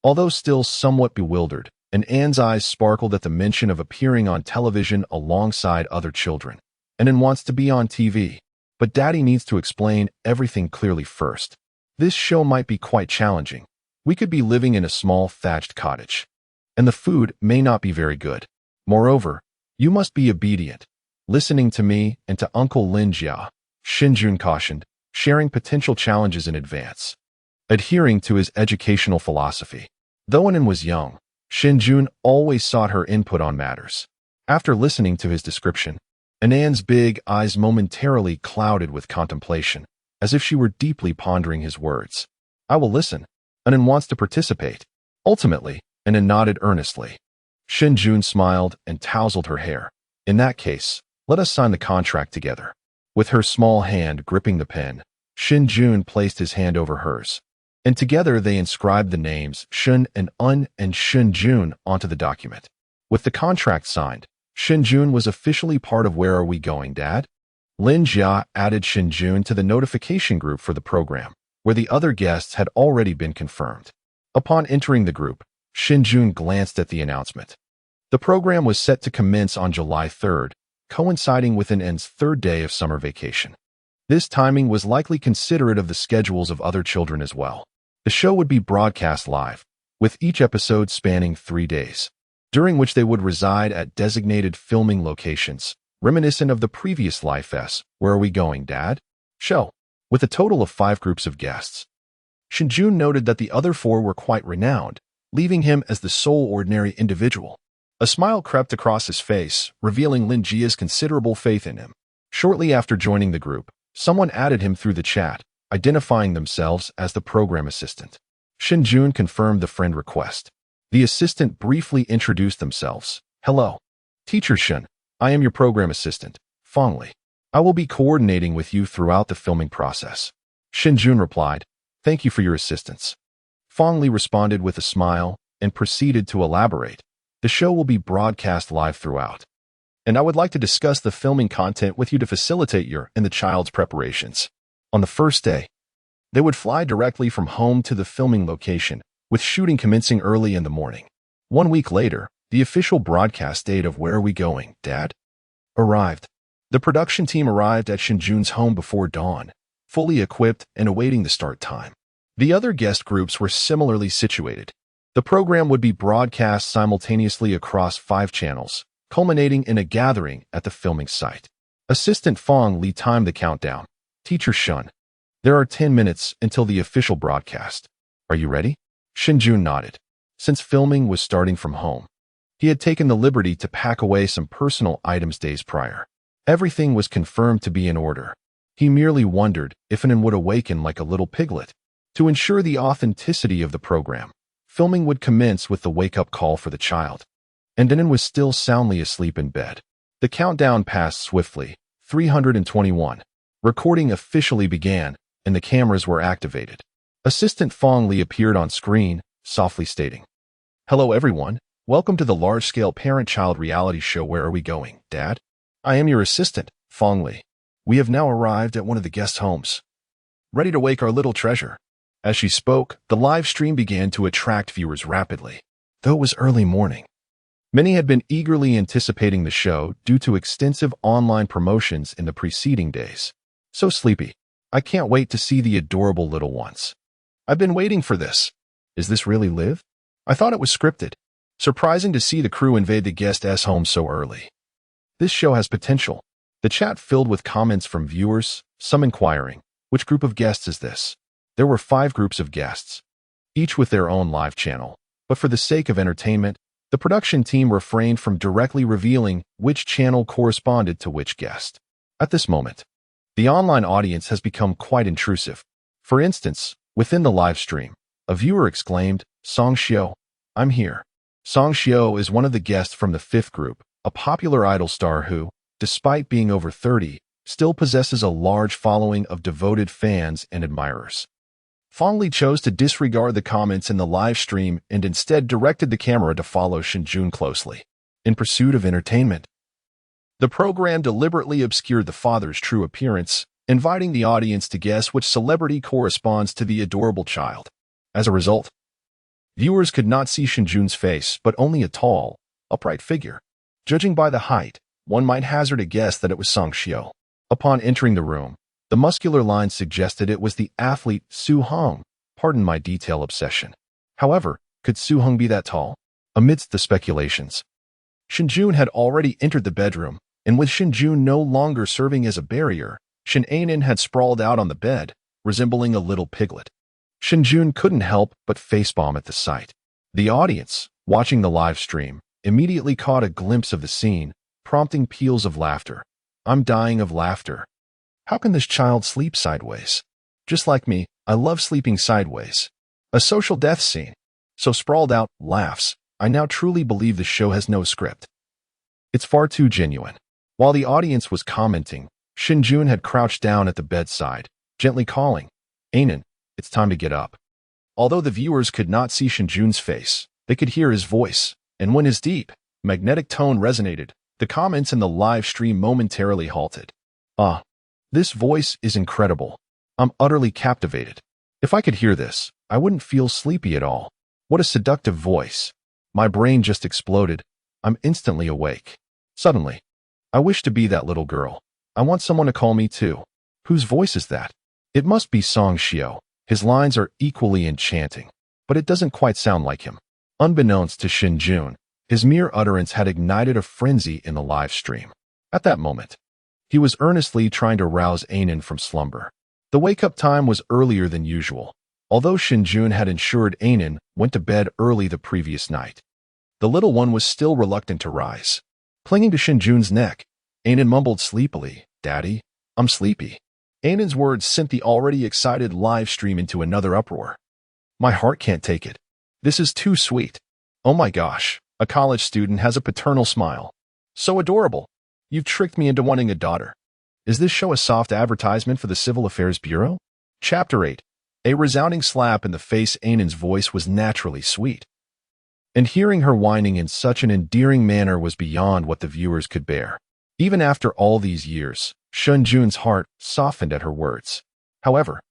Although still somewhat bewildered, An's eyes sparkled at the mention of appearing on television alongside other children. An wants to be on TV, but Daddy needs to explain everything clearly first. This show might be quite challenging. We could be living in a small thatched cottage, and the food may not be very good. Moreover, you must be obedient, listening to me and to Uncle Lin Jia, Shen Jun cautioned, sharing potential challenges in advance, adhering to his educational philosophy. Though An was young, Shen Jun always sought her input on matters. After listening to his description, An's big eyes momentarily clouded with contemplation, as if she were deeply pondering his words. "I will listen. An wants to participate." Ultimately, An nodded earnestly. Shen Jun smiled and tousled her hair. "In that case, let us sign the contract together." With her small hand gripping the pen, Shen Jun placed his hand over hers, and together they inscribed the names Shen and Un and Shen Jun onto the document. With the contract signed, Shen Jun was officially part of Where Are We Going, Dad? Lin Jia added Shen Jun to the notification group for the program, where the other guests had already been confirmed. Upon entering the group, Shen Jun glanced at the announcement. The program was set to commence on July 3rd, coinciding with An's third day of summer vacation. This timing was likely considerate of the schedules of other children as well. The show would be broadcast live, with each episode spanning 3 days, during which they would reside at designated filming locations, reminiscent of the previous Life S, Where Are We Going, Dad? Show, with a total of 5 groups of guests. Shen Jun noted that the other 4 were quite renowned, leaving him as the sole ordinary individual. A smile crept across his face, revealing Lin Jia's considerable faith in him. Shortly after joining the group, someone added him through the chat, identifying themselves as the program assistant. Shen Jun confirmed the friend request. The assistant briefly introduced themselves. Hello. Teacher Shen, I am your program assistant, Feng Li. I will be coordinating with you throughout the filming process. Shen Jun replied, Thank you for your assistance. Feng Li responded with a smile and proceeded to elaborate. The show will be broadcast live throughout, and I would like to discuss the filming content with you to facilitate your and the child's preparations. On the first day, they would fly directly from home to the filming location, with shooting commencing early in the morning. 1 week later, the official broadcast date of Where Are We Going, Dad? Arrived. The production team arrived at Shen Jun's home before dawn, fully equipped and awaiting the start time. The other guest groups were similarly situated. The program would be broadcast simultaneously across 5 channels, culminating in a gathering at the filming site. Assistant Feng Li timed the countdown. Teacher Shen, there are 10 minutes until the official broadcast. Are you ready? Shen Jun nodded. Since filming was starting from home, he had taken the liberty to pack away some personal items days prior. Everything was confirmed to be in order. He merely wondered if Anan would awaken like a little piglet. To ensure the authenticity of the program, filming would commence with the wake-up call for the child. And Anan was still soundly asleep in bed. The countdown passed swiftly. 321. Recording officially began, and the cameras were activated. Assistant Feng Li appeared on screen, softly stating, Hello everyone, welcome to the large-scale parent-child reality show Where Are We Going, Dad? I am your assistant, Feng Li. We have now arrived at one of the guest homes, ready to wake our little treasure. As she spoke, the live stream began to attract viewers rapidly. Though it was early morning, many had been eagerly anticipating the show due to extensive online promotions in the preceding days. So sleepy. I can't wait to see the adorable little ones. I've been waiting for this. Is this really live? I thought it was scripted. Surprising to see the crew invade the guest's home so early. This show has potential. The chat filled with comments from viewers, some inquiring, which group of guests is this? There were 5 groups of guests, each with their own live channel, but for the sake of entertainment, the production team refrained from directly revealing which channel corresponded to which guest. At this moment, the online audience has become quite intrusive. For instance, within the live stream, a viewer exclaimed, Song Xiao, I'm here. Song Xiao is one of the guests from the 5th group, a popular idol star who, despite being over 30, still possesses a large following of devoted fans and admirers. Feng Li chose to disregard the comments in the live stream and instead directed the camera to follow Shen Jun closely. In pursuit of entertainment, the program deliberately obscured the father's true appearance, inviting the audience to guess which celebrity corresponds to the adorable child. As a result, viewers could not see Shen Jun's face, but only a tall, upright figure. Judging by the height, one might hazard a guess that it was Song Xiao. Upon entering the room, the muscular line suggested it was the athlete Su Hong. Pardon my detail obsession. However, could Su Hong be that tall? Amidst the speculations, Shen Jun had already entered the bedroom, and with Shen Jun no longer serving as a barrier, Shen Anan had sprawled out on the bed, resembling a little piglet. Shen Jun couldn't help but facepalm at the sight. The audience, watching the live stream, immediately caught a glimpse of the scene, prompting peals of laughter. I'm dying of laughter. How can this child sleep sideways? Just like me, I love sleeping sideways. A social death scene. So sprawled out, laughs. I now truly believe the show has no script. It's far too genuine. While the audience was commenting, Shen Jun had crouched down at the bedside, gently calling, Anan, it's time to get up. Although the viewers could not see Shen Jun's face, they could hear his voice, and when his deep, magnetic tone resonated, the comments in the live stream momentarily halted. This voice is incredible. I'm utterly captivated. If I could hear this, I wouldn't feel sleepy at all. What a seductive voice. My brain just exploded. I'm instantly awake. Suddenly, I wish to be that little girl. I want someone to call me too. Whose voice is that? It must be Song Xiao. His lines are equally enchanting, but it doesn't quite sound like him. Unbeknownst to Shen Jun, his mere utterance had ignited a frenzy in the live stream. At that moment, he was earnestly trying to rouse Anan from slumber. The wake-up time was earlier than usual, although Shen Jun had ensured Anan went to bed early the previous night. The little one was still reluctant to rise. Clinging to Shen Jun's neck, Anan mumbled sleepily, "Daddy, I'm sleepy." Anan's words sent the already excited live stream into another uproar. "My heart can't take it. This is too sweet. Oh my gosh, a college student has a paternal smile. So adorable. You've tricked me into wanting a daughter. Is this show a soft advertisement for the Civil Affairs Bureau?" Chapter 8. A resounding slap in the face. Anan's voice was naturally sweet, and hearing her whining in such an endearing manner was beyond what the viewers could bear. Even after all these years, Shen Jun's heart softened at her words. However,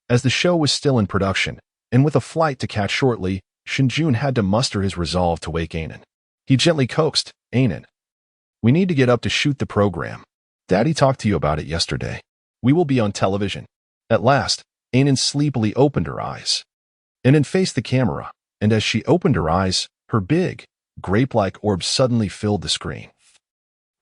as the show was still in production, and with a flight to catch shortly, Shen Jun had to muster his resolve to wake Anan. He gently coaxed, "Anan, we need to get up to shoot the program. Daddy talked to you about it yesterday. We will be on television." At last, Anan sleepily opened her eyes. Anan faced the camera, and as she opened her eyes, her big, grape-like orbs suddenly filled the screen,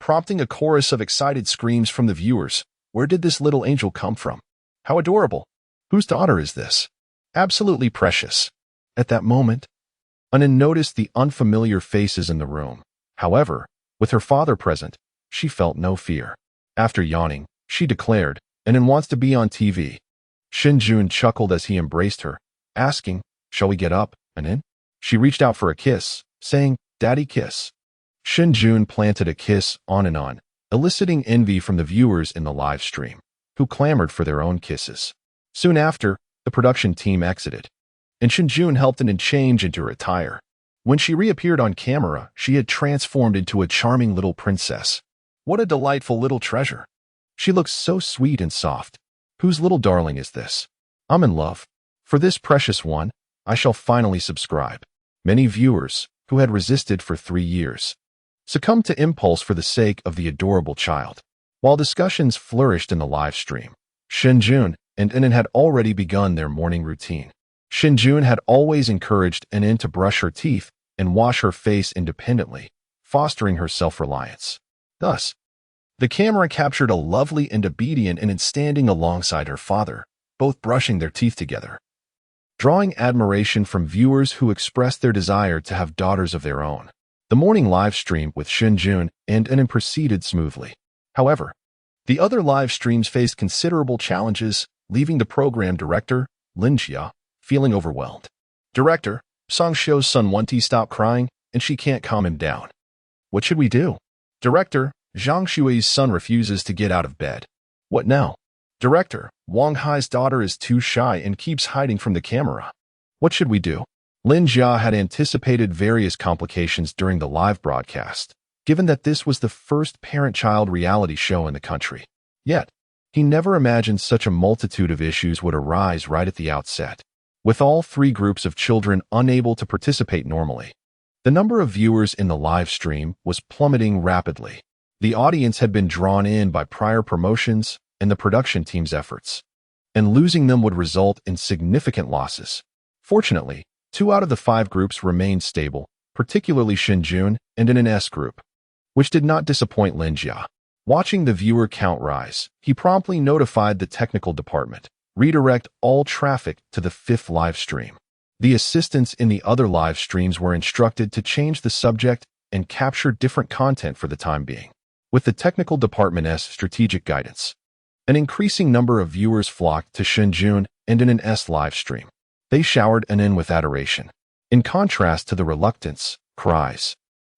prompting a chorus of excited screams from the viewers. Where did this little angel come from? How adorable! Whose daughter is this? Absolutely precious. At that moment, Anan noticed the unfamiliar faces in the room. However, with her father present, she felt no fear. After yawning, she declared, "Anan wants to be on TV." Shen Jun chuckled as he embraced her, asking, "Shall we get up, Anan?" She reached out for a kiss, saying, "Daddy, kiss." Shen Jun planted a kiss on Anan, eliciting envy from the viewers in the live stream, who clamored for their own kisses. Soon after, the production team exited, and Shen Jun helped Anan change into her attire. When she reappeared on camera, she had transformed into a charming little princess. What a delightful little treasure. She looks so sweet and soft. Whose little darling is this? I'm in love. For this precious one, I shall finally subscribe. Many viewers, who had resisted for 3 years, succumbed to impulse for the sake of the adorable child. While discussions flourished in the live stream, Shen Jun and Anan had already begun their morning routine. Shen Jun had always encouraged Anan to brush her teeth and wash her face independently, fostering her self-reliance. Thus, the camera captured a lovely and obedient Anan standing alongside her father, both brushing their teeth together, drawing admiration from viewers who expressed their desire to have daughters of their own. The morning live stream with Shen Jun and Anan proceeded smoothly. However, the other live streams faced considerable challenges, leaving the program director, Lin Jia, feeling overwhelmed. "Director, Song Shou's son Wenti stopped crying, and she can't calm him down. What should we do?" "Director, Zhang Shui's son refuses to get out of bed. What now?" "Director, Wang Hai's daughter is too shy and keeps hiding from the camera. What should we do?" Lin Jia had anticipated various complications during the live broadcast, given that this was the first parent-child reality show in the country. Yet, he never imagined such a multitude of issues would arise right at the outset, with all 3 groups of children unable to participate normally. The number of viewers in the live stream was plummeting rapidly. The audience had been drawn in by prior promotions and the production team's efforts, and losing them would result in significant losses. Fortunately, 2 out of the 5 groups remained stable, particularly Shen Jun and an S group, which did not disappoint Lin Jia. Watching the viewer count rise, he promptly notified the technical department, redirect all traffic to the 5th live stream. The assistants in the other live streams were instructed to change the subject and capture different content for the time being. With the technical department's strategic guidance, an increasing number of viewers flocked to Shen Jun and an S live stream. They showered Anan with adoration, in contrast to the reluctance, cries,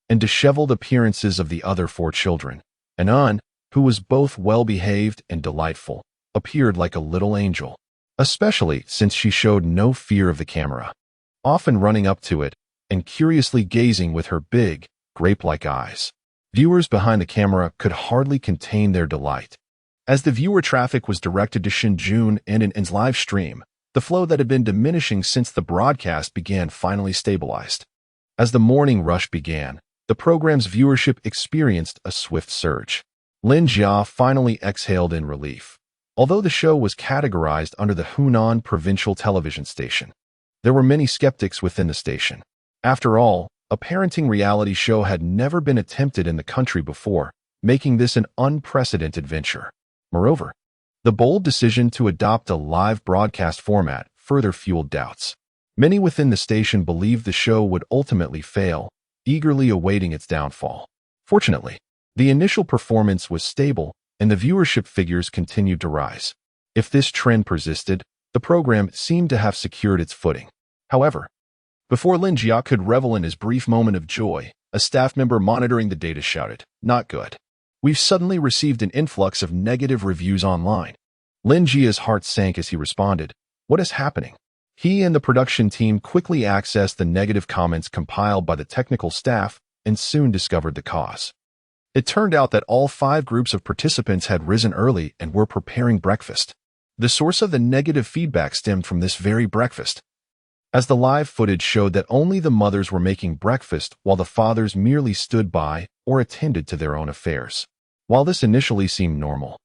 and disheveled appearances of the other 4 children. Anan, who was both well-behaved and delightful, appeared like a little angel, especially since she showed no fear of the camera, often running up to it and curiously gazing with her big, grape-like eyes. Viewers behind the camera could hardly contain their delight. As the viewer traffic was directed to Shen Jun and Anan's live stream, the flow that had been diminishing since the broadcast began finally stabilized. As the morning rush began, the program's viewership experienced a swift surge. Lin Jia finally exhaled in relief. Although the show was categorized under the Hunan Provincial Television Station, there were many skeptics within the station. After all, a parenting reality show had never been attempted in the country before, making this an unprecedented venture. Moreover, the bold decision to adopt a live broadcast format further fueled doubts. Many within the station believed the show would ultimately fail, eagerly awaiting its downfall. Fortunately, the initial performance was stable, and the viewership figures continued to rise. If this trend persisted, the program seemed to have secured its footing. However, before Lin Jia could revel in his brief moment of joy, a staff member monitoring the data shouted, "Not good. We've suddenly received an influx of negative reviews online." Lin Jia's heart sank as he responded, "What is happening?" He and the production team quickly accessed the negative comments compiled by the technical staff and soon discovered the cause. It turned out that all 5 groups of participants had risen early and were preparing breakfast. The source of the negative feedback stemmed from this very breakfast, as the live footage showed that only the mothers were making breakfast while the fathers merely stood by or attended to their own affairs. While this initially seemed normal,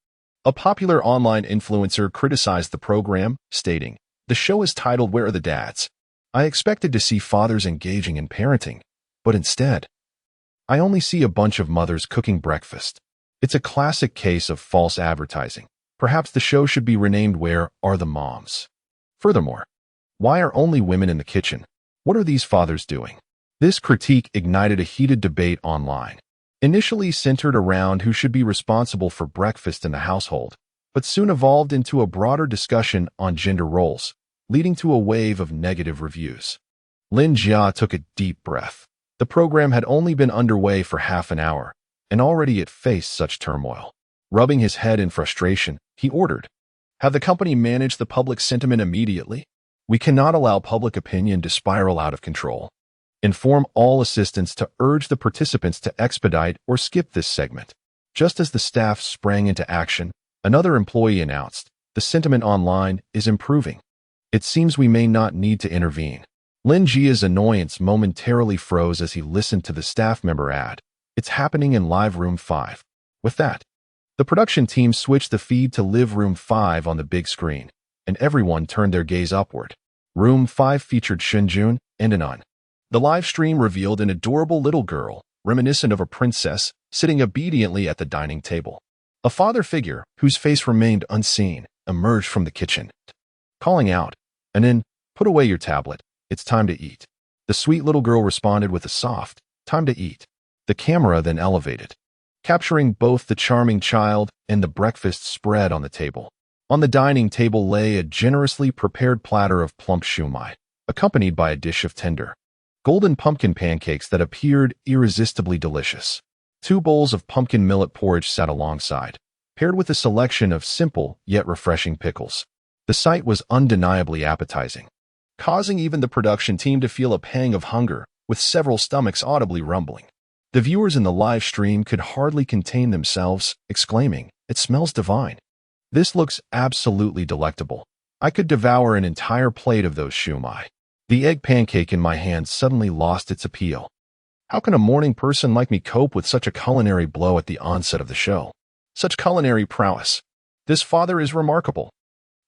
a popular online influencer criticized the program, stating, "The show is titled 'Where Are the Dads?' I expected to see fathers engaging in parenting, but instead, I only see a bunch of mothers cooking breakfast." It's a classic case of false advertising. Perhaps the show should be renamed 'Where Are the Moms?' Furthermore, why are only women in the kitchen? What are these fathers doing? This critique ignited a heated debate online, initially centered around who should be responsible for breakfast in the household, but soon evolved into a broader discussion on gender roles, leading to a wave of negative reviews. Lin Jia took a deep breath. The program had only been underway for half an hour, and already it faced such turmoil. Rubbing his head in frustration, he ordered, "Have the company managed the public sentiment immediately? We cannot allow public opinion to spiral out of control. Inform all assistants to urge the participants to expedite or skip this segment." Just as the staff sprang into action, another employee announced, "The sentiment online is improving. It seems we may not need to intervene." Lin Jia's annoyance momentarily froze as he listened to the staff member add, "It's happening in Live Room 5. With that, the production team switched the feed to Live Room 5 on the big screen, and everyone turned their gaze upward. Room 5 featured Shen Jun and an un. The live stream revealed an adorable little girl, reminiscent of a princess, sitting obediently at the dining table. A father figure, whose face remained unseen, emerged from the kitchen, calling out, "Anin, put away your tablet. It's time to eat." The sweet little girl responded with a soft, "Time to eat." The camera then elevated, capturing both the charming child and the breakfast spread on the table. On the dining table lay a generously prepared platter of plump shumai, accompanied by a dish of tender, golden pumpkin pancakes that appeared irresistibly delicious. 2 bowls of pumpkin millet porridge sat alongside, paired with a selection of simple yet refreshing pickles. The sight was undeniably appetizing, causing even the production team to feel a pang of hunger, with several stomachs audibly rumbling. The viewers in the live stream could hardly contain themselves, exclaiming, "It smells divine. This looks absolutely delectable. I could devour an entire plate of those shumai." The egg pancake in my hand suddenly lost its appeal. How can a morning person like me cope with such a culinary blow at the onset of the show? Such culinary prowess. This father is remarkable.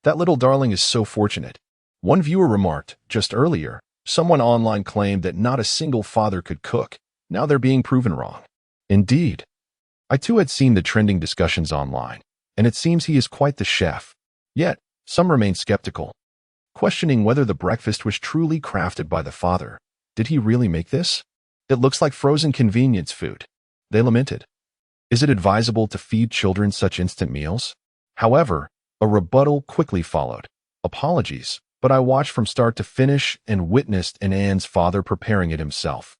That little darling is so fortunate. One viewer remarked, just earlier, someone online claimed that not a single father could cook. Now they're being proven wrong. Indeed. I too had seen the trending discussions online, and it seems he is quite the chef. Yet, some remain skeptical, questioning whether the breakfast was truly crafted by the father. Did he really make this? It looks like frozen convenience food. They lamented. Is it advisable to feed children such instant meals? However, a rebuttal quickly followed. Apologies, but I watched from start to finish and witnessed An's father preparing it himself.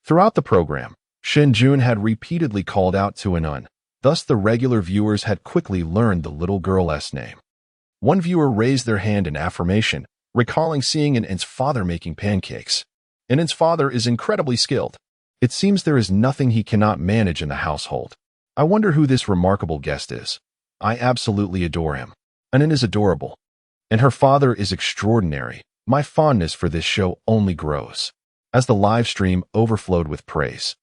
Throughout the program, Shen Jun had repeatedly called out to An. Thus, the regular viewers had quickly learned the little girl's name. One viewer raised their hand in affirmation, recalling seeing An's father making pancakes. An's father is incredibly skilled. It seems there is nothing he cannot manage in the household. I wonder who this remarkable guest is. I absolutely adore him. An is adorable. And her father is extraordinary. My fondness for this show only grows. As the live stream overflowed with praise,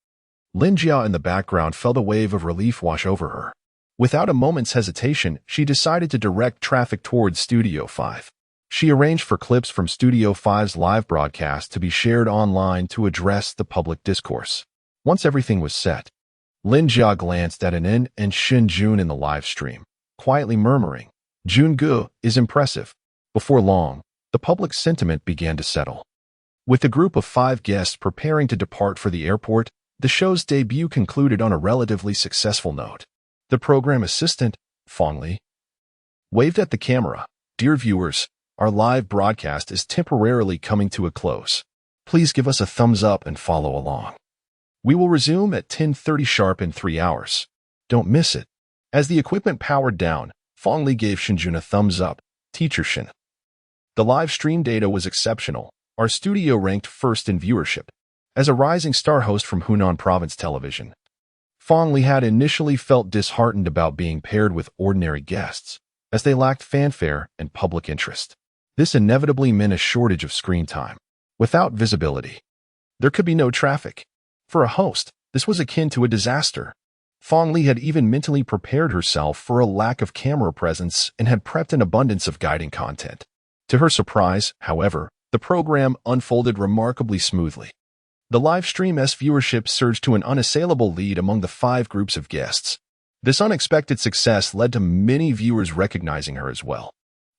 Lin Jia in the background felt a wave of relief wash over her. Without a moment's hesitation, she decided to direct traffic towards Studio 5. She arranged for clips from Studio 5's live broadcast to be shared online to address the public discourse. Once everything was set, Lin Jia glanced at An and Shen Jun in the live stream, quietly murmuring, "Jun Gu is impressive." Before long, the public sentiment began to settle. With the group of 5 guests preparing to depart for the airport, the show's debut concluded on a relatively successful note. The program assistant, Fong Li, waved at the camera. "Dear viewers, our live broadcast is temporarily coming to a close. Please give us a thumbs up and follow along. We will resume at 10:30 sharp in 3 hours. Don't miss it." As the equipment powered down, Fong Li gave Shen Jun a thumbs up. "Teacher Shen. The live stream data was exceptional. Our studio ranked first in viewership." As a rising star host from Hunan Province Television, Fong Li had initially felt disheartened about being paired with ordinary guests, as they lacked fanfare and public interest. This inevitably meant a shortage of screen time. Without visibility, there could be no traffic. For a host, this was akin to a disaster. Fong Li had even mentally prepared herself for a lack of camera presence and had prepped an abundance of guiding content. To her surprise, however, the program unfolded remarkably smoothly. The live stream's viewership surged to an unassailable lead among the 5 groups of guests. This unexpected success led to many viewers recognizing her as well.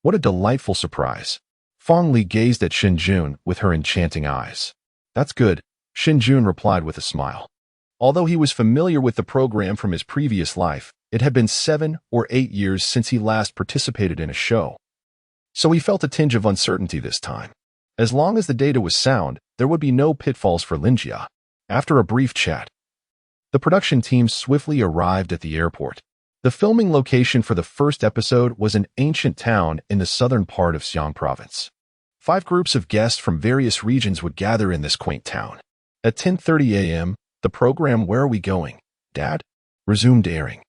What a delightful surprise. Fong Li gazed at Shen Jun with her enchanting eyes. "That's good," Shen Jun replied with a smile. Although he was familiar with the program from his previous life, it had been 7 or 8 years since he last participated in a show. So he felt a tinge of uncertainty this time. As long as the data was sound, there would be no pitfalls for Linjia. After a brief chat, the production team swiftly arrived at the airport. The filming location for the first episode was an ancient town in the southern part of Xiang Province. 5 groups of guests from various regions would gather in this quaint town. At 10:30 a.m., the program Where Are We Going, Dad? Resumed airing,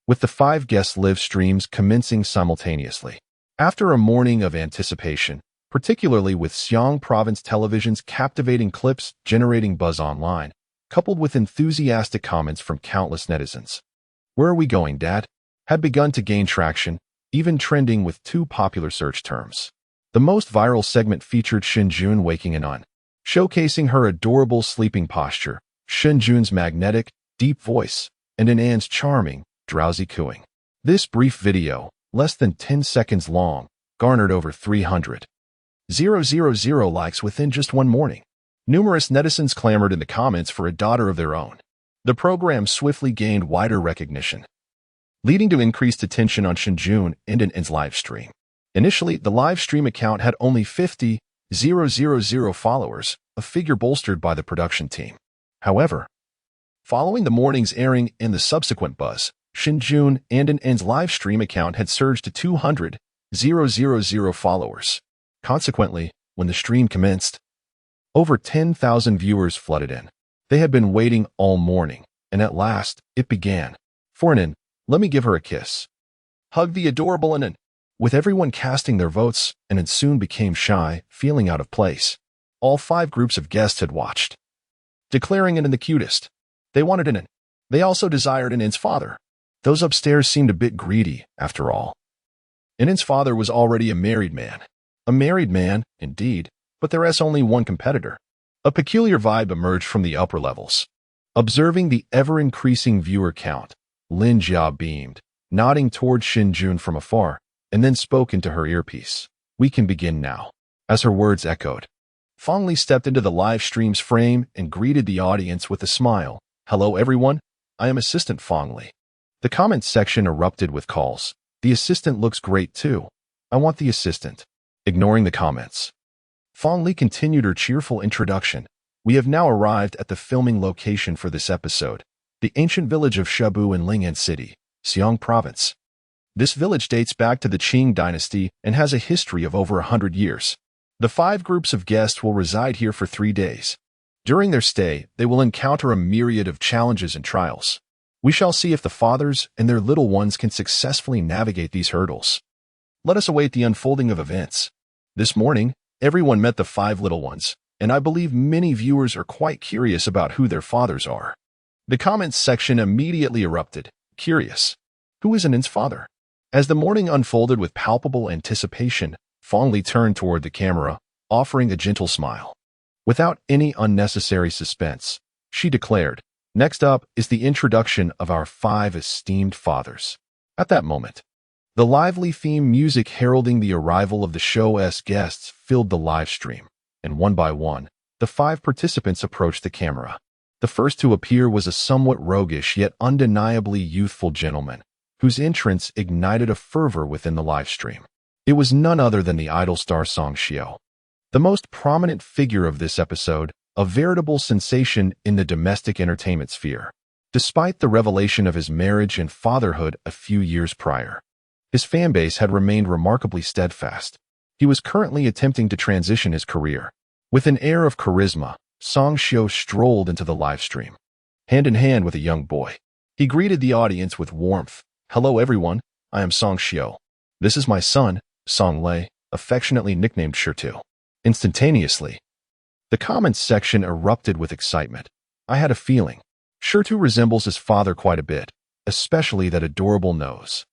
with the 5 guest live streams commencing simultaneously. After a morning of anticipation, particularly with Xiang Province Television's captivating clips generating buzz online, coupled with enthusiastic comments from countless netizens, "Where Are We Going, Dad?" had begun to gain traction, even trending with 2 popular search terms. The most viral segment featured Shen Jun waking in, showcasing her adorable sleeping posture, Shen Jun's magnetic, deep voice, and An's charming, drowsy cooing. This brief video, less than 10 seconds long, garnered over 300,000 likes within just one morning. Numerous netizens clamored in the comments for a daughter of their own. The program swiftly gained wider recognition, leading to increased attention on Shen Jun and An's live stream. Initially, the live stream account had only 50,000 followers, a figure bolstered by the production team. However, following the morning's airing and the subsequent buzz, Shen Jun and An's live stream account had surged to 200,000 followers. Consequently, when the stream commenced, over 10,000 viewers flooded in. They had been waiting all morning, and at last, it began. "For An, let me give her a kiss. Hug the adorable An." With everyone casting their votes, An soon became shy, feeling out of place. All 5 groups of guests had watched, declaring An the cutest. They wanted An. They also desired An's father. Those upstairs seemed a bit greedy, after all. An's father was already a married man. A married man, indeed, but there's only one competitor. A peculiar vibe emerged from the upper levels. Observing the ever-increasing viewer count, Lin Jia beamed, nodding toward Shen Jun from afar, and then spoke into her earpiece. "We can begin now." As her words echoed, Fong Li stepped into the live stream's frame and greeted the audience with a smile. "Hello everyone, I am Assistant Fong Li." The comments section erupted with calls. "The assistant looks great too. I want the assistant." Ignoring the comments, Fong Li continued her cheerful introduction. "We have now arrived at the filming location for this episode, the ancient village of Shabu in Ling'an City, Xiang Province. This village dates back to the Qing dynasty and has a history of over 100 years. The 5 groups of guests will reside here for 3 days. During their stay, they will encounter a myriad of challenges and trials. We shall see if the fathers and their little ones can successfully navigate these hurdles. Let us await the unfolding of events." This morning, everyone met the 5 little ones, and I believe many viewers are quite curious about who their fathers are. The comments section immediately erupted. "Curious. Who is An's father?" As the morning unfolded with palpable anticipation, Fong Li turned toward the camera, offering a gentle smile. Without any unnecessary suspense, she declared, "Next up is the introduction of our 5 esteemed fathers." At that moment, the lively theme music heralding the arrival of the show's guests filled the live stream, and one by one, the 5 participants approached the camera. The first to appear was a somewhat roguish yet undeniably youthful gentleman, whose entrance ignited a fervor within the live stream. It was none other than the idol star Song Xiao, the most prominent figure of this episode, a veritable sensation in the domestic entertainment sphere. Despite the revelation of his marriage and fatherhood a few years prior, his fanbase had remained remarkably steadfast. He was currently attempting to transition his career. With an air of charisma, Song Xiao strolled into the live stream, hand in hand with a young boy. He greeted the audience with warmth. "Hello everyone, I am Song Xiao. This is my son, Song Lei, affectionately nicknamed Shirtu." Instantaneously, the comments section erupted with excitement. I had a feeling. Shirtu resembles his father quite a bit, especially that adorable nose.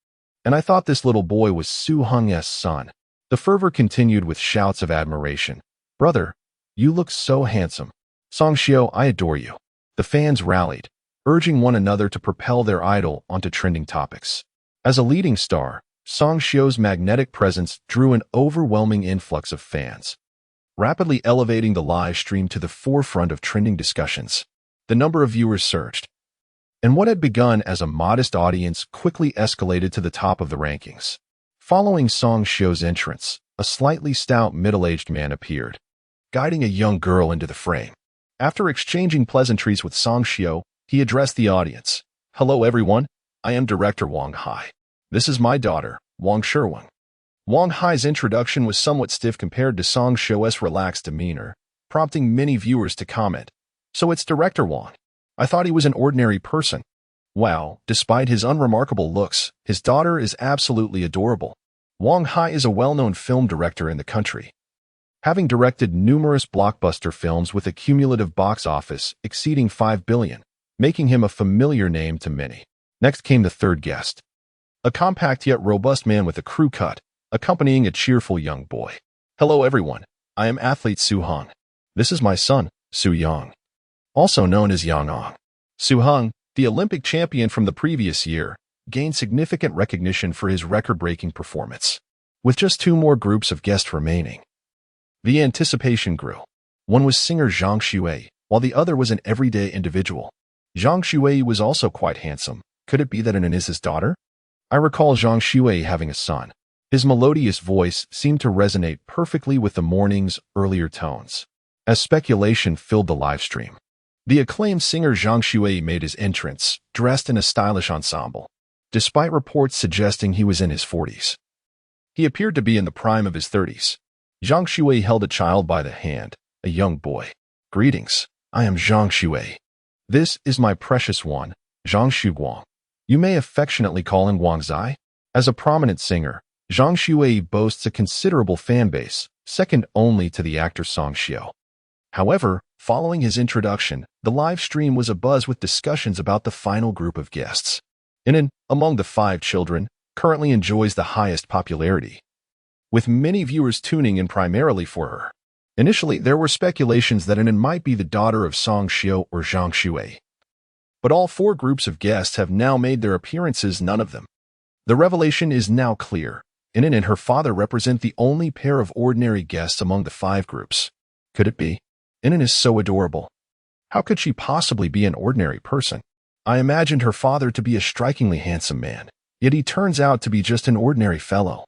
And I thought this little boy was Su Heng's son. The fervor continued with shouts of admiration. "Brother, you look so handsome. Song Xiao, I adore you." The fans rallied, urging one another to propel their idol onto trending topics. As a leading star, Song Xiao's magnetic presence drew an overwhelming influx of fans, rapidly elevating the live stream to the forefront of trending discussions. The number of viewers surged, and what had begun as a modest audience quickly escalated to the top of the rankings. Following Song Xiao's entrance, a slightly stout middle-aged man appeared, guiding a young girl into the frame. After exchanging pleasantries with Song Xiao, he addressed the audience. "Hello everyone, I am director Wang Hai. This is my daughter, Wang Sherwang." Wang Hai's introduction was somewhat stiff compared to Song Xiao's relaxed demeanor, prompting many viewers to comment, "So it's Director Wang. I thought he was an ordinary person." Wow, despite his unremarkable looks, his daughter is absolutely adorable. Wang Hai is a well-known film director in the country, having directed numerous blockbuster films with a cumulative box office exceeding 5 billion, making him a familiar name to many. Next came the third guest, a compact yet robust man with a crew cut, accompanying a cheerful young boy. "Hello everyone, I am athlete Su Heng. This is my son, Su Yang, also known as Yang Ong." Su Heng, the Olympic champion from the previous year, gained significant recognition for his record-breaking performance. With just 2 more groups of guests remaining, the anticipation grew. One was singer Zhang Shuai, while the other was an everyday individual. Zhang Shuai was also quite handsome. Could it be that Anan is his daughter? I recall Zhang Shuai having a son. His melodious voice seemed to resonate perfectly with the morning's earlier tones. As speculation filled the live stream, the acclaimed singer Zhang Shuai made his entrance, dressed in a stylish ensemble. Despite reports suggesting he was in his 40s, he appeared to be in the prime of his 30s. Zhang Shuai held a child by the hand, a young boy. "Greetings, I am Zhang Shuai. This is my precious one, Zhang Shuguang. You may affectionately call him Wang Zai." As a prominent singer, Zhang Shuai boasts a considerable fan base, second only to the actor Song Xiao. However, following his introduction, the live stream was abuzz with discussions about the final group of guests. Inan, among the 5 children, currently enjoys the highest popularity, with many viewers tuning in primarily for her. Initially, there were speculations that Inan might be the daughter of Song Xiao or Zhang Shuai, but all 4 groups of guests have now made their appearances, none of them. The revelation is now clear. Inan and her father represent the only pair of ordinary guests among the 5 groups. Could it be? Inan is so adorable. How could she possibly be an ordinary person? I imagined her father to be a strikingly handsome man, yet he turns out to be just an ordinary fellow.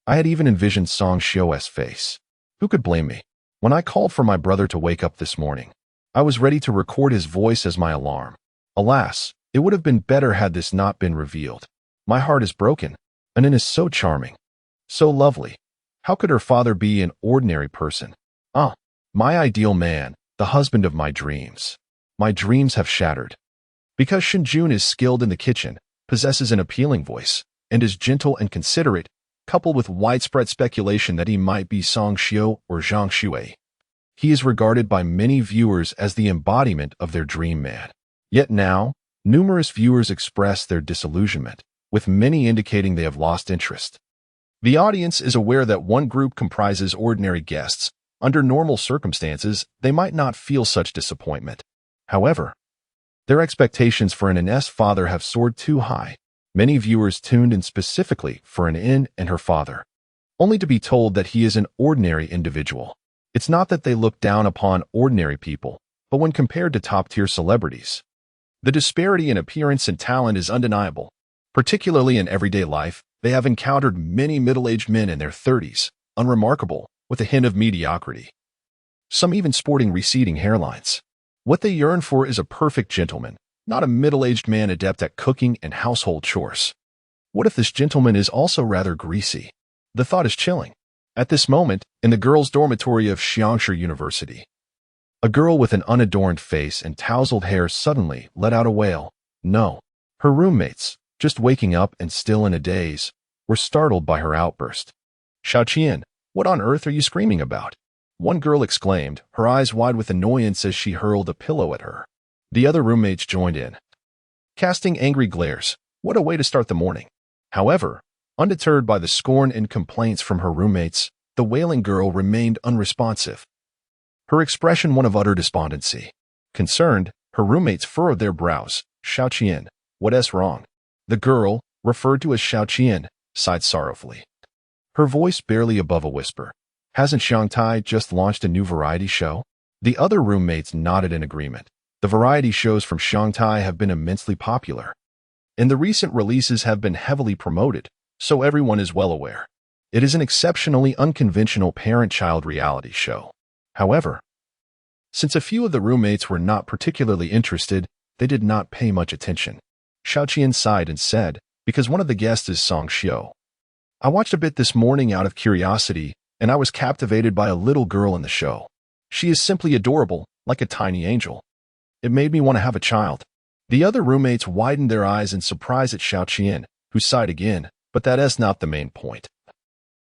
I had even envisioned Song Xiao's face. Who could blame me? When I called for my brother to wake up this morning, I was ready to record his voice as my alarm. Alas, it would have been better had this not been revealed. My heart is broken. Inan is so charming, so lovely. How could her father be an ordinary person? My ideal man, the husband of my dreams. My dreams have shattered. Because Shen Jun is skilled in the kitchen, possesses an appealing voice, and is gentle and considerate, coupled with widespread speculation that he might be Song Xiao or Zhang Shuai, he is regarded by many viewers as the embodiment of their dream man. Yet now, numerous viewers express their disillusionment, with many indicating they have lost interest. The audience is aware that one group comprises ordinary guests. Under normal circumstances, they might not feel such disappointment. However, their expectations for Inan's father have soared too high. Many viewers tuned in specifically for Inan and her father, only to be told that he is an ordinary individual. It's not that they look down upon ordinary people, but when compared to top-tier celebrities, the disparity in appearance and talent is undeniable. Particularly in everyday life, they have encountered many middle-aged men in their 30s, unremarkable, with a hint of mediocrity. Some even sporting receding hairlines. What they yearn for is a perfect gentleman, not a middle-aged man adept at cooking and household chores. What if this gentleman is also rather greasy? The thought is chilling. At this moment, in the girls' dormitory of Xiangshu University, a girl with an unadorned face and tousled hair suddenly let out a wail. No. Her roommates, just waking up and still in a daze, were startled by her outburst. Xiaoqian, what on earth are you screaming about? One girl exclaimed, her eyes wide with annoyance as she hurled a pillow at her. The other roommates joined in, casting angry glares. What a way to start the morning. However, undeterred by the scorn and complaints from her roommates, the wailing girl remained unresponsive, her expression one of utter despondency. Concerned, her roommates furrowed their brows. Xiaoqian, what's wrong? The girl, referred to as Xiaoqian, sighed sorrowfully, her voice barely above a whisper. Hasn't Shanghai just launched a new variety show? The other roommates nodded in agreement. The variety shows from Shanghai have been immensely popular, and the recent releases have been heavily promoted, so everyone is well aware. It is an exceptionally unconventional parent-child reality show. However, since a few of the roommates were not particularly interested, they did not pay much attention. Xiaoqian sighed and said, because one of the guests is Song Xiu. I watched a bit this morning out of curiosity, and I was captivated by a little girl in the show. She is simply adorable, like a tiny angel. It made me want to have a child. The other roommates widened their eyes in surprise at Xiaoqian, who sighed again, but that is not the main point.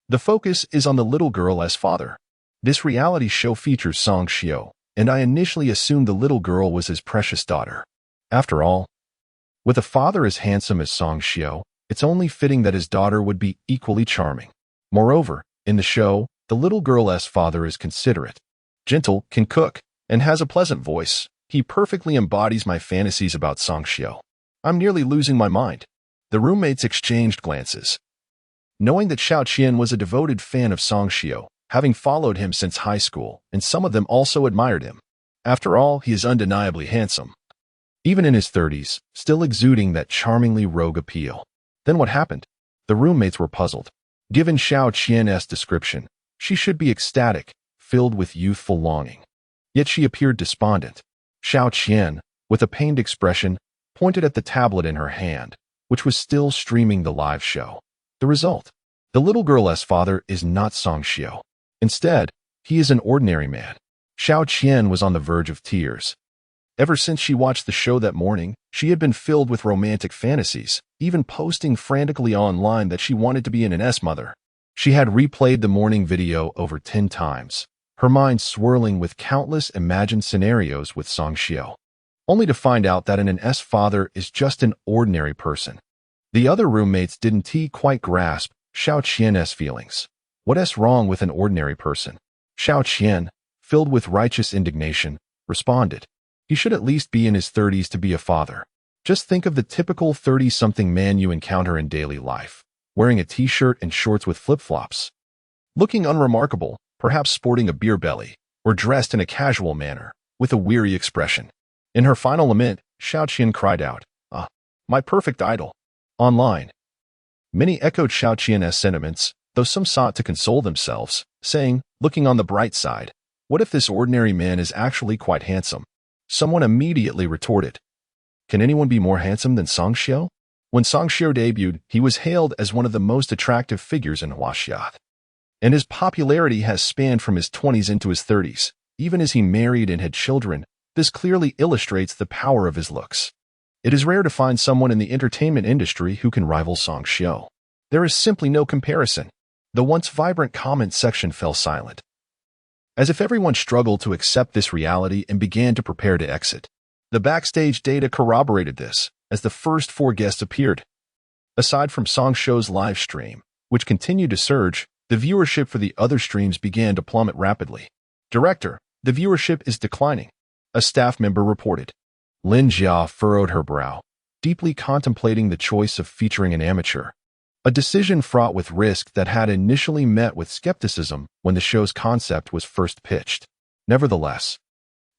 The focus is on the little girl as father. This reality show features Song Xiu, and I initially assumed the little girl was his precious daughter. After all, with a father as handsome as Song Xiu, it's only fitting that his daughter would be equally charming. Moreover, in the show, the little girl's father is considerate, gentle, can cook, and has a pleasant voice. He perfectly embodies my fantasies about Song Xiu. I'm nearly losing my mind. The roommates exchanged glances, knowing that Xiaoqian was a devoted fan of Song Xiu, having followed him since high school, and some of them also admired him. After all, he is undeniably handsome, even in his 30s, still exuding that charmingly rogue appeal. Then what happened? The roommates were puzzled. Given Xiaoqian's description, she should be ecstatic, filled with youthful longing. Yet she appeared despondent. Xiaoqian, with a pained expression, pointed at the tablet in her hand, which was still streaming the live show. The result? The little girl's father is not Song Xiu. Instead, he is an ordinary man. Xiaoqian was on the verge of tears. Ever since she watched the show that morning, she had been filled with romantic fantasies, even posting frantically online that she wanted to be an NS mother. She had replayed the morning video over 10 times, her mind swirling with countless imagined scenarios with Song Xiu, only to find out that an NS father is just an ordinary person. The other roommates didn't quite grasp Xiaoqian's feelings. What's wrong with an ordinary person? Xiaoqian, filled with righteous indignation, responded, he should at least be in his 30s to be a father. Just think of the typical 30-something man you encounter in daily life, wearing a t-shirt and shorts with flip-flops, looking unremarkable, perhaps sporting a beer belly, or dressed in a casual manner, with a weary expression. In her final lament, Xiaoqian cried out, my perfect idol. Online, many echoed Xiaoqian's sentiments, though some sought to console themselves, saying, looking on the bright side, what if this ordinary man is actually quite handsome? Someone immediately retorted, can anyone be more handsome than Song Xiu? When Song Xiu debuted, he was hailed as one of the most attractive figures in Huaxia, and his popularity has spanned from his 20s into his 30s. Even as he married and had children, this clearly illustrates the power of his looks. It is rare to find someone in the entertainment industry who can rival Song Xiu. There is simply no comparison. The once vibrant comment section fell silent, as if everyone struggled to accept this reality and began to prepare to exit. The backstage data corroborated this, as the first 4 guests appeared. Aside from Song Xiu's live stream, which continued to surge, the viewership for the other streams began to plummet rapidly. Director, the viewership is declining, a staff member reported. Lin Jia furrowed her brow, deeply contemplating the choice of featuring an amateur. a decision fraught with risk that had initially met with skepticism when the show's concept was first pitched. Nevertheless,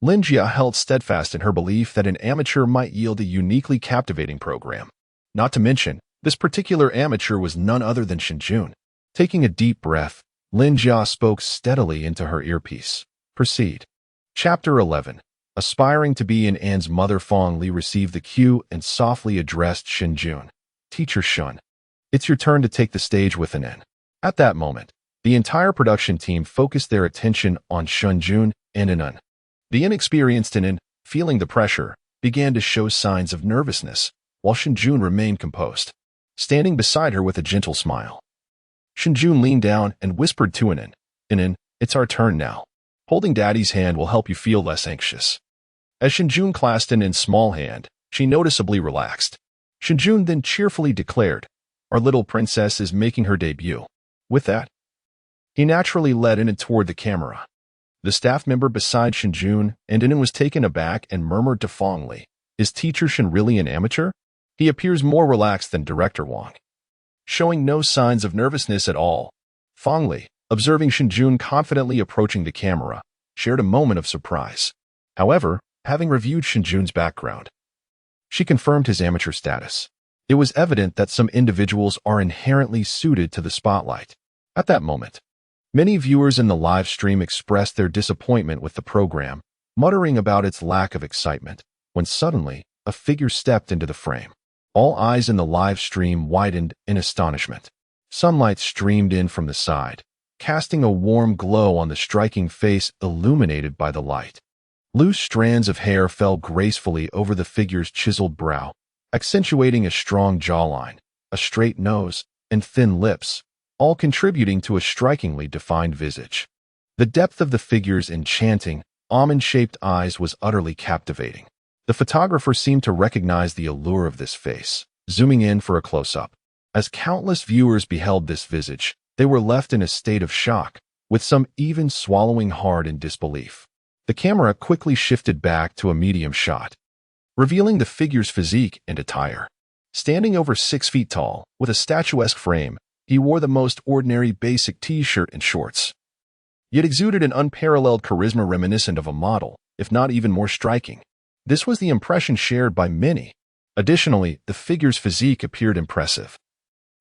Lin Jia held steadfast in her belief that an amateur might yield a uniquely captivating program. Not to mention, this particular amateur was none other than Shen Jun. Taking a deep breath, Lin Jia spoke steadily into her earpiece. Proceed. Chapter 11. Aspiring to be An's mother, Fong Li received the cue and softly addressed Shen Jun. Teacher Shun, it's your turn to take the stage with An. At that moment, the entire production team focused their attention on Shen Jun and An. The inexperienced An, feeling the pressure, began to show signs of nervousness, while Shen Jun remained composed, standing beside her with a gentle smile. Shen Jun leaned down and whispered to An, it's our turn now. Holding Daddy's hand will help you feel less anxious. As Shen Jun clasped An's small hand, she noticeably relaxed. Shen Jun then cheerfully declared, our little princess is making her debut. With that, he naturally led An toward the camera. The staff member beside Shen Jun and An was taken aback and murmured to Fong Li, is Teacher Shen really an amateur? He appears more relaxed than Director Wang. Showing no signs of nervousness at all, Fong Li, observing Shen Jun confidently approaching the camera, shared a moment of surprise. However, having reviewed Shen Jun's background, she confirmed his amateur status. It was evident that some individuals are inherently suited to the spotlight. At that moment, many viewers in the live stream expressed their disappointment with the program, muttering about its lack of excitement, when suddenly, a figure stepped into the frame. All eyes in the live stream widened in astonishment. Sunlight streamed in from the side, casting a warm glow on the striking face illuminated by the light. Loose strands of hair fell gracefully over the figure's chiseled brow, accentuating a strong jawline, a straight nose, and thin lips, all contributing to a strikingly defined visage. The depth of the figure's enchanting, almond-shaped eyes was utterly captivating. The photographer seemed to recognize the allure of this face, zooming in for a close-up. As countless viewers beheld this visage, they were left in a state of shock, with some even swallowing hard in disbelief. The camera quickly shifted back to a medium shot, revealing the figure's physique and attire. Standing over 6 feet tall, with a statuesque frame, he wore the most ordinary basic t-shirt and shorts, yet exuded an unparalleled charisma reminiscent of a model, if not even more striking. This was the impression shared by many. Additionally, the figure's physique appeared impressive.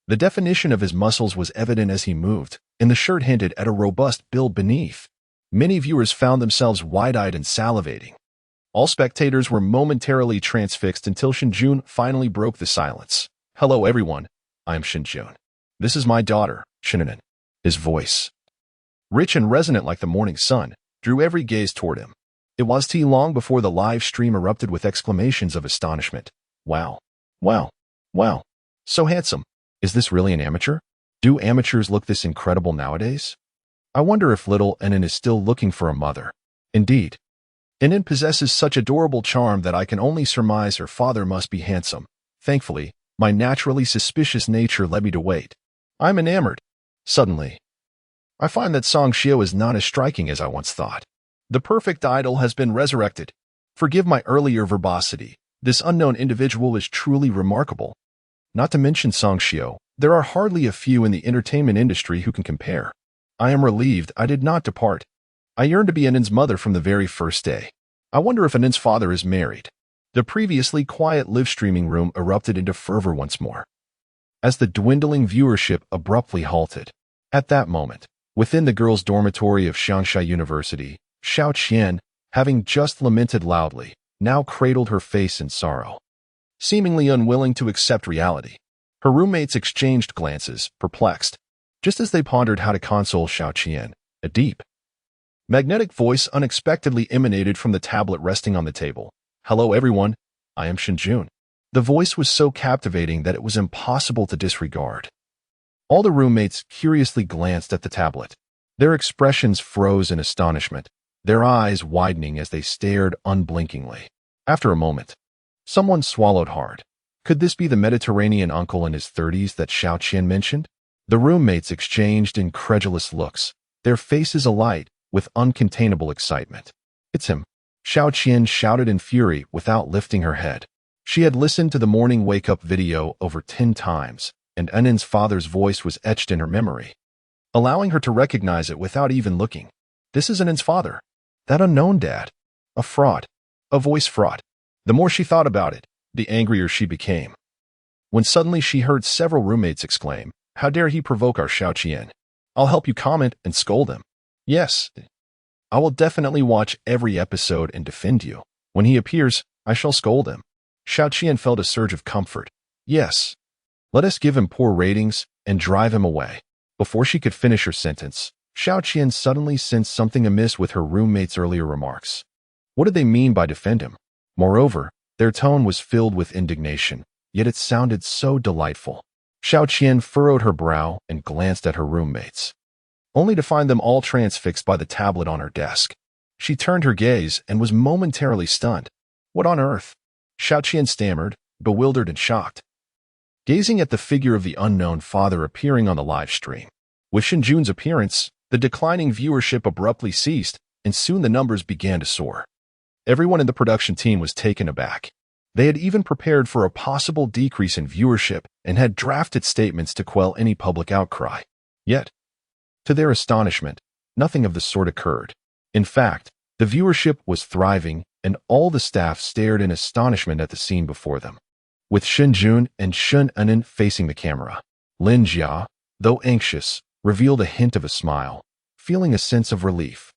The definition of his muscles was evident as he moved, and the shirt hinted at a robust build beneath. Many viewers found themselves wide-eyed and salivating. All spectators were momentarily transfixed until Shen Jun finally broke the silence. Hello everyone, I am Shen Jun. This is my daughter, Shen. His voice, rich and resonant like the morning sun, drew every gaze toward him. It was too long before the live stream erupted with exclamations of astonishment. Wow. Wow. Wow. So handsome. Is this really an amateur? Do amateurs look this incredible nowadays? I wonder if little An is still looking for a mother. Indeed, An possesses such adorable charm that I can only surmise her father must be handsome. Thankfully, my naturally suspicious nature led me to wait. I'm enamored. Suddenly, I find that Song Xiao is not as striking as I once thought. The perfect idol has been resurrected. Forgive my earlier verbosity. This unknown individual is truly remarkable. Not to mention Song Xiao, there are hardly a few in the entertainment industry who can compare. I am relieved I did not depart. I yearned to be An's mother from the very first day. I wonder if An's father is married. The previously quiet live streaming room erupted into fervor once more, as the dwindling viewership abruptly halted. At that moment, within the girls' dormitory of Shangsha University, Xiao Qian, having just lamented loudly, now cradled her face in sorrow, seemingly unwilling to accept reality. Her roommates exchanged glances, perplexed, just as they pondered how to console Xiao Qian. A deep, magnetic voice unexpectedly emanated from the tablet resting on the table. Hello everyone, I am Shen Jun. The voice was so captivating that it was impossible to disregard. All the roommates curiously glanced at the tablet. Their expressions froze in astonishment, their eyes widening as they stared unblinkingly. After a moment, someone swallowed hard. Could this be the Mediterranean uncle in his 30s that Xiao Qian mentioned? The roommates exchanged incredulous looks, their faces alight with uncontainable excitement. It's him, Xiao Qian shouted in fury without lifting her head. She had listened to the morning wake-up video over 10 times, and Annen's father's voice was etched in her memory, allowing her to recognize it without even looking. This is Annen's father. That unknown dad. A fraud. A voice fraud. The more she thought about it, the angrier she became. When suddenly she heard several roommates exclaim, "How dare he provoke our Xiao Qian? I'll help you comment and scold him." "Yes, I will definitely watch every episode and defend you. When he appears, I shall scold him." Xiao Qian felt a surge of comfort. "Yes, let us give him poor ratings and drive him away." Before she could finish her sentence, Xiao Qian suddenly sensed something amiss with her roommate's earlier remarks. What did they mean by defend him? Moreover, their tone was filled with indignation, yet it sounded so delightful. Xiao Qian furrowed her brow and glanced at her roommates, only to find them all transfixed by the tablet on her desk. She turned her gaze and was momentarily stunned. "What on earth?" Xiao Qian stammered, bewildered and shocked, gazing at the figure of the unknown father appearing on the live stream. With Shen Jun's appearance, the declining viewership abruptly ceased, and soon the numbers began to soar. Everyone in the production team was taken aback. They had even prepared for a possible decrease in viewership and had drafted statements to quell any public outcry. Yet, to their astonishment, nothing of the sort occurred. In fact, the viewership was thriving, and all the staff stared in astonishment at the scene before them. With Shen Jun and Shen Annen facing the camera, Lin Jia, though anxious, revealed a hint of a smile, feeling a sense of relief.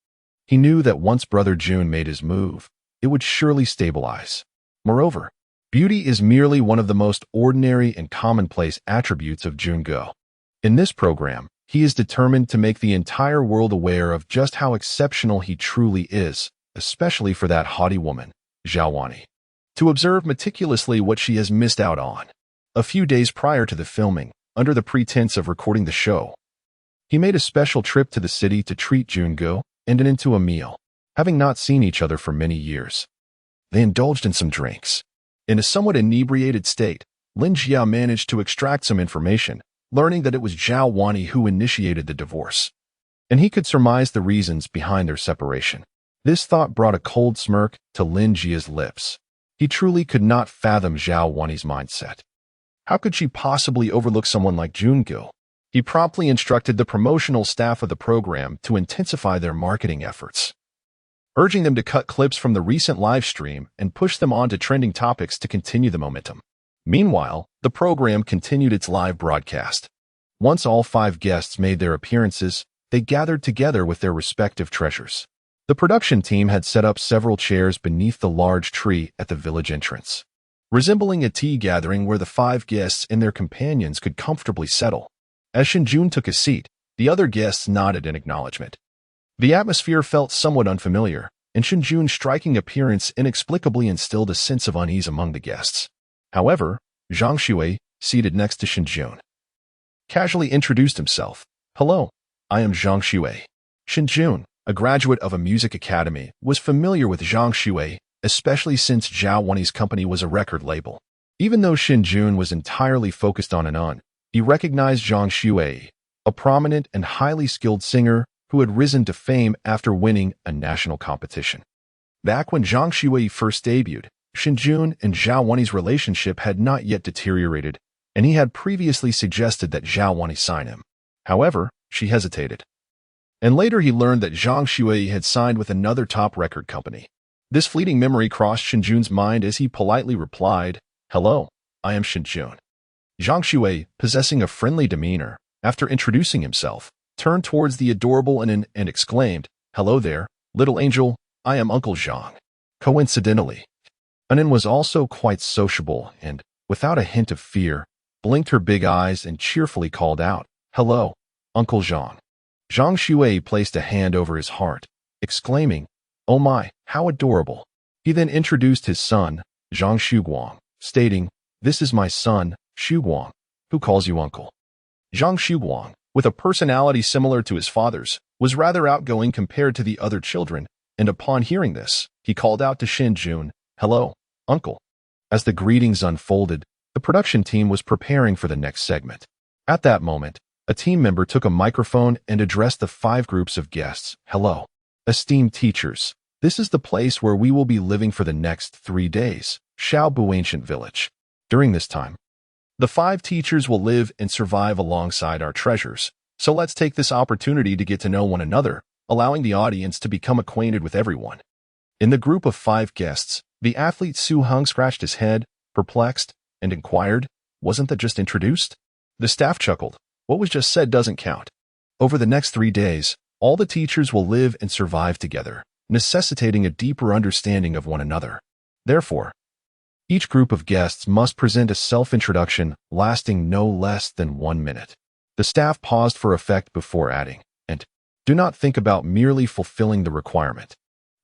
He knew that once Brother Jun made his move, it would surely stabilize. Moreover, beauty is merely one of the most ordinary and commonplace attributes of Jungo. In this program, he is determined to make the entire world aware of just how exceptional he truly is, especially for that haughty woman, Zhao Wani, to observe meticulously what she has missed out on. A few days prior to the filming, under the pretense of recording the show, he made a special trip to the city to treat Jungo and into a meal. Having not seen each other for many years, they indulged in some drinks. In a somewhat inebriated state, Lin Jia managed to extract some information, learning that it was Zhao Wani who initiated the divorce, and he could surmise the reasons behind their separation. This thought brought a cold smirk to Lin Jia's lips. He truly could not fathom Zhao Wani's mindset. How could she possibly overlook someone like Jungo? He promptly instructed the promotional staff of the program to intensify their marketing efforts, urging them to cut clips from the recent live stream and push them onto trending topics to continue the momentum. Meanwhile, the program continued its live broadcast. Once all 5 guests made their appearances, they gathered together with their respective treasures. The production team had set up several chairs beneath the large tree at the village entrance, resembling a tea gathering where the 5 guests and their companions could comfortably settle. As Shen Jun took a seat, the other guests nodded in acknowledgement. The atmosphere felt somewhat unfamiliar, and Shen Jun's striking appearance inexplicably instilled a sense of unease among the guests. However, Zhang Shui, seated next to Shen Jun, casually introduced himself. "Hello, I am Zhang Shui." Shen Jun, a graduate of a music academy, was familiar with Zhang Shui, especially since Zhao Wani's company was a record label. Even though Shen Jun was entirely focused on Anan, he recognized Zhang Shui, a prominent and highly skilled singer who had risen to fame after winning a national competition. Back when Zhang Shui first debuted, Shen Jun and Zhao Wani's relationship had not yet deteriorated, and he had previously suggested that Zhao Wani sign him. However, she hesitated. And later he learned that Zhang Shui had signed with another top record company. This fleeting memory crossed Shen Jun's mind as he politely replied, "Hello, I am Shen Jun." Zhang Shui, possessing a friendly demeanor, after introducing himself, turned towards the adorable Anan and exclaimed, "Hello there, little angel, I am Uncle Zhang." Coincidentally, Anan was also quite sociable and, without a hint of fear, blinked her big eyes and cheerfully called out, "Hello, Uncle Zhang." Zhang Shui placed a hand over his heart, exclaiming, "Oh my, how adorable." He then introduced his son, Zhang Shuguang, stating, "This is my son, Shuguang, who calls you uncle." Zhang Shuguang, with a personality similar to his father's, was rather outgoing compared to the other children, and upon hearing this, he called out to Shen Jun, "Hello, uncle." As the greetings unfolded, the production team was preparing for the next segment. At that moment, a team member took a microphone and addressed the 5 groups of guests. "Hello, esteemed teachers. This is the place where we will be living for the next 3 days, Shaobu Ancient Village. During this time, The 5 teachers will live and survive alongside our treasures, so let's take this opportunity to get to know one another, allowing the audience to become acquainted with everyone. In the group of 5 guests, the athlete Su Hung scratched his head, perplexed, and inquired, "Wasn't that just introduced?" The staff chuckled. "What was just said doesn't count." Over the next 3 days, all the teachers will live and survive together, necessitating a deeper understanding of one another. Therefore, each group of guests must present a self-introduction lasting no less than 1 minute. The staff paused for effect before adding, and do not think about merely fulfilling the requirement.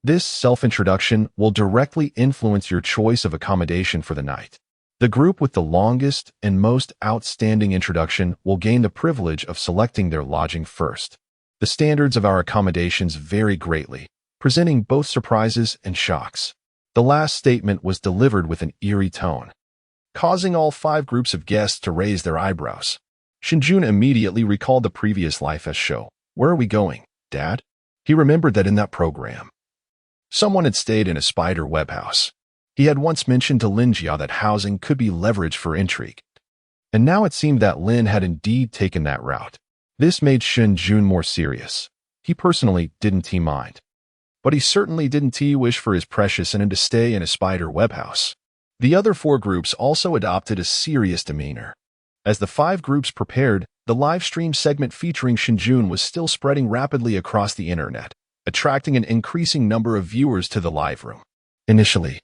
This self-introduction will directly influence your choice of accommodation for the night. The group with the longest and most outstanding introduction will gain the privilege of selecting their lodging first. The standards of our accommodations vary greatly, presenting both surprises and shocks. The last statement was delivered with an eerie tone, causing all 5 groups of guests to raise their eyebrows. Shen Jun immediately recalled the previous life as show. "Where are we going, Dad?" He remembered that in that program, someone had stayed in a spider web house. He had once mentioned to Lin Jia that housing could be leveraged for intrigue. And now it seemed that Lin had indeed taken that route. This made Shen Jun more serious. He personally didn't mind, but he certainly didn't wish for his precious Anin to stay in a spider web house. The other 4 groups also adopted a serious demeanor. As the 5 groups prepared, the live stream segment featuring Shen Jun was still spreading rapidly across the internet, attracting an increasing number of viewers to the live room. Initially,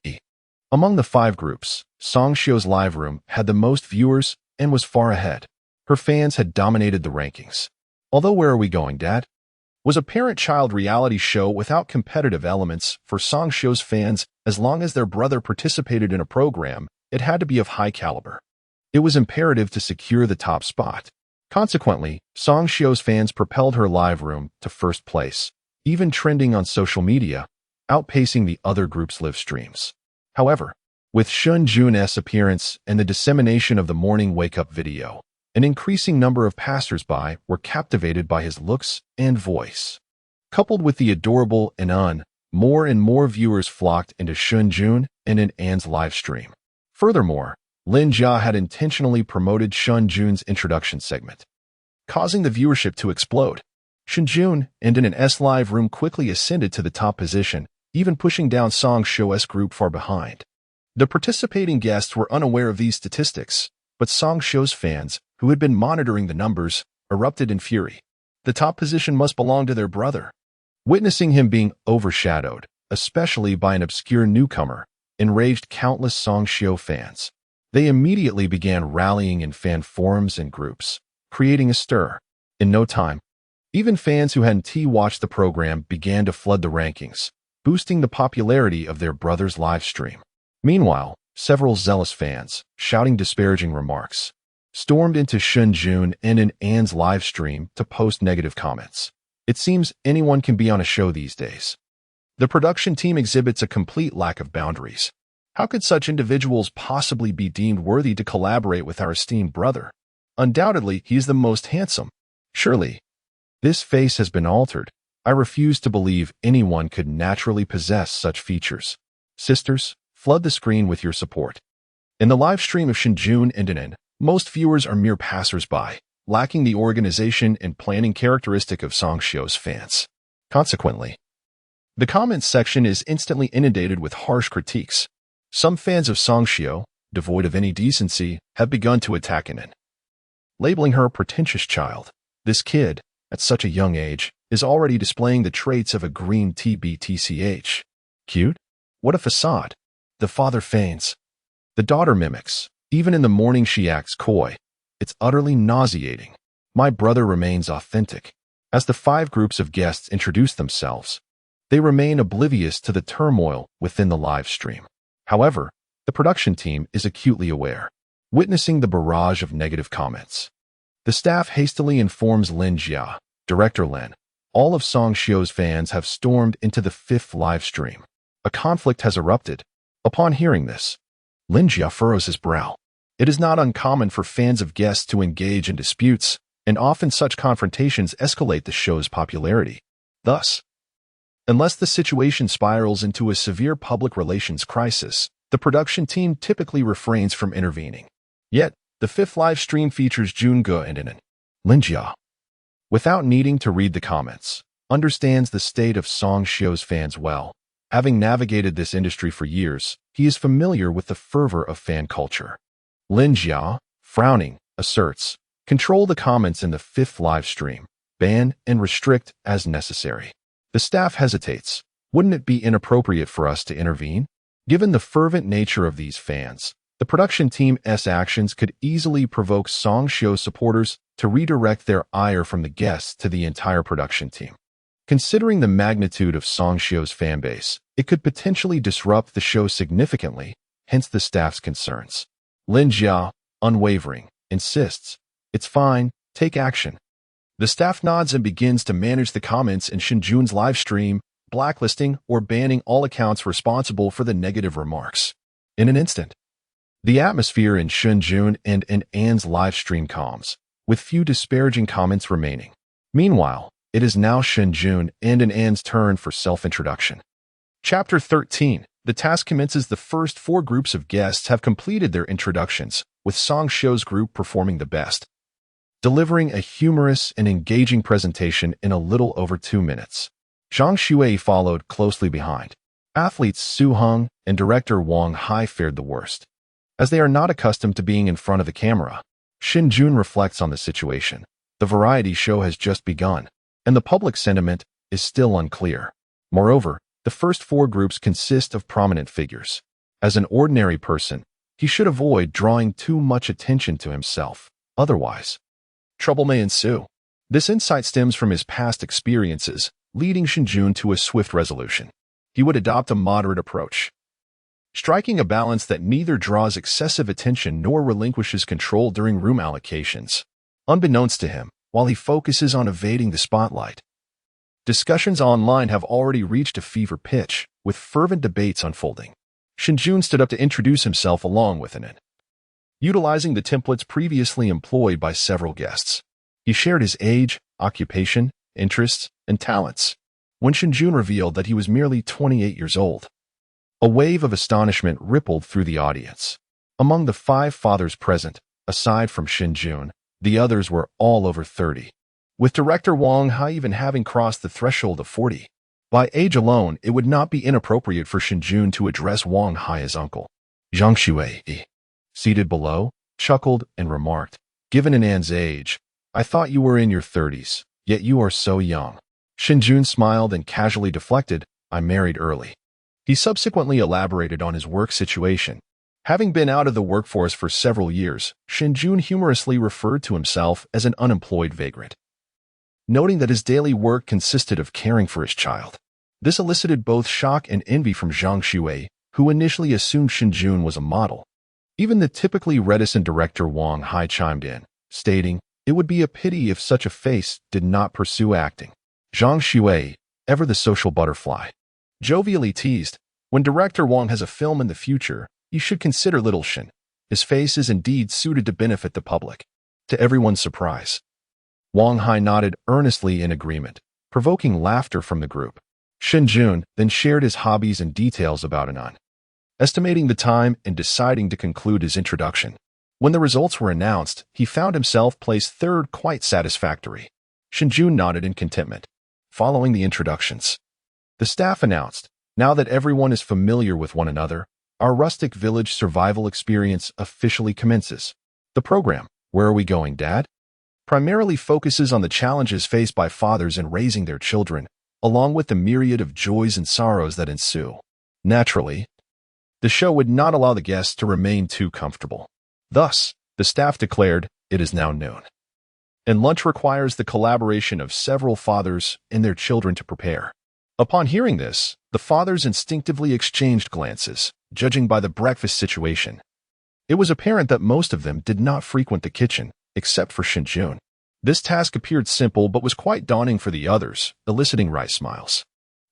among the 5 groups, Song Xiu's live room had the most viewers and was far ahead. Her fans had dominated the rankings. Although Where Are We Going, Dad? Was a parent-child reality show without competitive elements for Song Xiu's fans. As long as their brother participated in a program, it had to be of high caliber. It was imperative to secure the top spot. Consequently, Song Xiu's fans propelled her live room to first place, even trending on social media, outpacing the other group's live streams. However, with Shen Jun's appearance and the dissemination of the morning wake-up video, an increasing number of passers-by were captivated by his looks and voice. Coupled with the adorable Anan, more and more viewers flocked into Shen Jun and An's live stream. Furthermore, Lin Jia had intentionally promoted Shen Jun's introduction segment, causing the viewership to explode. Shen Jun and An's live room quickly ascended to the top position, even pushing down Song Xiu's group far behind. The participating guests were unaware of these statistics, but Song Xiu's fans, who had been monitoring the numbers, erupted in fury. The top position must belong to their brother. Witnessing him being overshadowed, especially by an obscure newcomer, enraged countless Song Xiu fans. They immediately began rallying in fan forums and groups, creating a stir. In no time, even fans who hadn't watched the program began to flood the rankings, boosting the popularity of their brother's live stream. Meanwhile, several zealous fans, shouting disparaging remarks, stormed into Shen Jun and An's live stream to post negative comments. It seems anyone can be on a show these days. The production team exhibits a complete lack of boundaries. How could such individuals possibly be deemed worthy to collaborate with our esteemed brother? Undoubtedly, he is the most handsome. Surely, this face has been altered. I refuse to believe anyone could naturally possess such features. Sisters, flood the screen with your support. In the live stream of Shen Jun and An, most viewers are mere passers-by, lacking the organization and planning characteristic of Song Xiu's fans. Consequently, the comments section is instantly inundated with harsh critiques. Some fans of Song Xiu, devoid of any decency, have begun to attack An, labeling her a pretentious child. This kid, at such a young age, is already displaying the traits of a green TBTCH. Cute? What a facade. The father feigns. The daughter mimics. Even in the morning she acts coy. It's utterly nauseating. My brother remains authentic. As the 5 groups of guests introduce themselves, they remain oblivious to the turmoil within the live stream. However, the production team is acutely aware, witnessing the barrage of negative comments. The staff hastily informs Lin Jia, Director Lin. All of Song Xiu's fans have stormed into the 5th live stream. A conflict has erupted. Upon hearing this, Lin Jia furrows his brow. It is not uncommon for fans of guests to engage in disputes, and often such confrontations escalate the show's popularity. Thus, unless the situation spirals into a severe public relations crisis, the production team typically refrains from intervening. Yet, The fifth live stream features Junge and Inan. Linjia, without needing to read the comments, understands the state of Song Shio's fans well. Having navigated this industry for years, he is familiar with the fervor of fan culture. Linjia, frowning, asserts, control the comments in the fifth live stream, ban and restrict as necessary. The staff hesitates. Wouldn't it be inappropriate for us to intervene? Given the fervent nature of these fans, the production team's actions could easily provoke Song Shio supporters to redirect their ire from the guests to the entire production team. Considering the magnitude of Song Shio's fanbase, it could potentially disrupt the show significantly, hence the staff's concerns. Lin Jia, unwavering, insists, "It's fine, take action." The staff nods and begins to manage the comments in Shen Jun's live stream, blacklisting or banning all accounts responsible for the negative remarks. In an instant, the atmosphere in Shen Jun and in Anne's live stream calms, with few disparaging comments remaining. Meanwhile, it is now Shen Jun and in Anne's turn for self-introduction. Chapter 13. The task commences. The first 4 groups of guests have completed their introductions, with Song Shio's group performing the best, delivering a humorous and engaging presentation in a little over 2 minutes. Zhang Shui followed closely behind. Athletes Su Heng and director Wang Hai fared the worst. As they are not accustomed to being in front of the camera, Shen Jun reflects on the situation. The variety show has just begun, and the public sentiment is still unclear. Moreover, the first 4 groups consist of prominent figures. As an ordinary person, he should avoid drawing too much attention to himself. Otherwise, trouble may ensue. This insight stems from his past experiences, leading Shen Jun to a swift resolution. He would adopt a moderate approach, striking a balance that neither draws excessive attention nor relinquishes control during room allocations. Unbeknownst to him, while he focuses on evading the spotlight, discussions online have already reached a fever pitch, with fervent debates unfolding. Shen Jun stood up to introduce himself along with Inan, utilizing the templates previously employed by several guests. He shared his age, occupation, interests, and talents. When Shen Jun revealed that he was merely 28 years old, a wave of astonishment rippled through the audience. Among the 5 fathers present, aside from Shen Jun, the others were all over 30, with director Wang Hai even having crossed the threshold of 40. By age alone, it would not be inappropriate for Shen Jun to address Wang Hai as uncle. Zhang Shui, seated below, chuckled and remarked, "Given Anan's age, I thought you were in your 30s, yet you are so young." Shen Jun smiled and casually deflected, "I married early." He subsequently elaborated on his work situation. Having been out of the workforce for several years, Shen Jun humorously referred to himself as an unemployed vagrant, noting that his daily work consisted of caring for his child. This elicited both shock and envy from Zhang Shui, who initially assumed Shen Jun was a model. Even the typically reticent director Wang Hai chimed in, stating, "It would be a pity if such a face did not pursue acting." Zhang Shui, ever the social butterfly, jovially teased, "When director Wang has a film in the future, you should consider Little Shen. His face is indeed suited to benefit the public." To everyone's surprise, Wang Hai nodded earnestly in agreement, provoking laughter from the group. Shen Jun then shared his hobbies and details about Anan, estimating the time and deciding to conclude his introduction. When the results were announced, he found himself placed 3rd, quite satisfactory. Shen Jun nodded in contentment. Following the introductions, the staff announced, "Now that everyone is familiar with one another, our rustic village survival experience officially commences." The program, "Where Are We Going, Dad?" primarily focuses on the challenges faced by fathers in raising their children, along with the myriad of joys and sorrows that ensue. Naturally, the show would not allow the guests to remain too comfortable. Thus, the staff declared, "It is now noon, and lunch requires the collaboration of several fathers and their children to prepare." Upon hearing this, the fathers instinctively exchanged glances, judging by the breakfast situation. It was apparent that most of them did not frequent the kitchen, except for Shen Jun. This task appeared simple but was quite daunting for the others, eliciting wry smiles.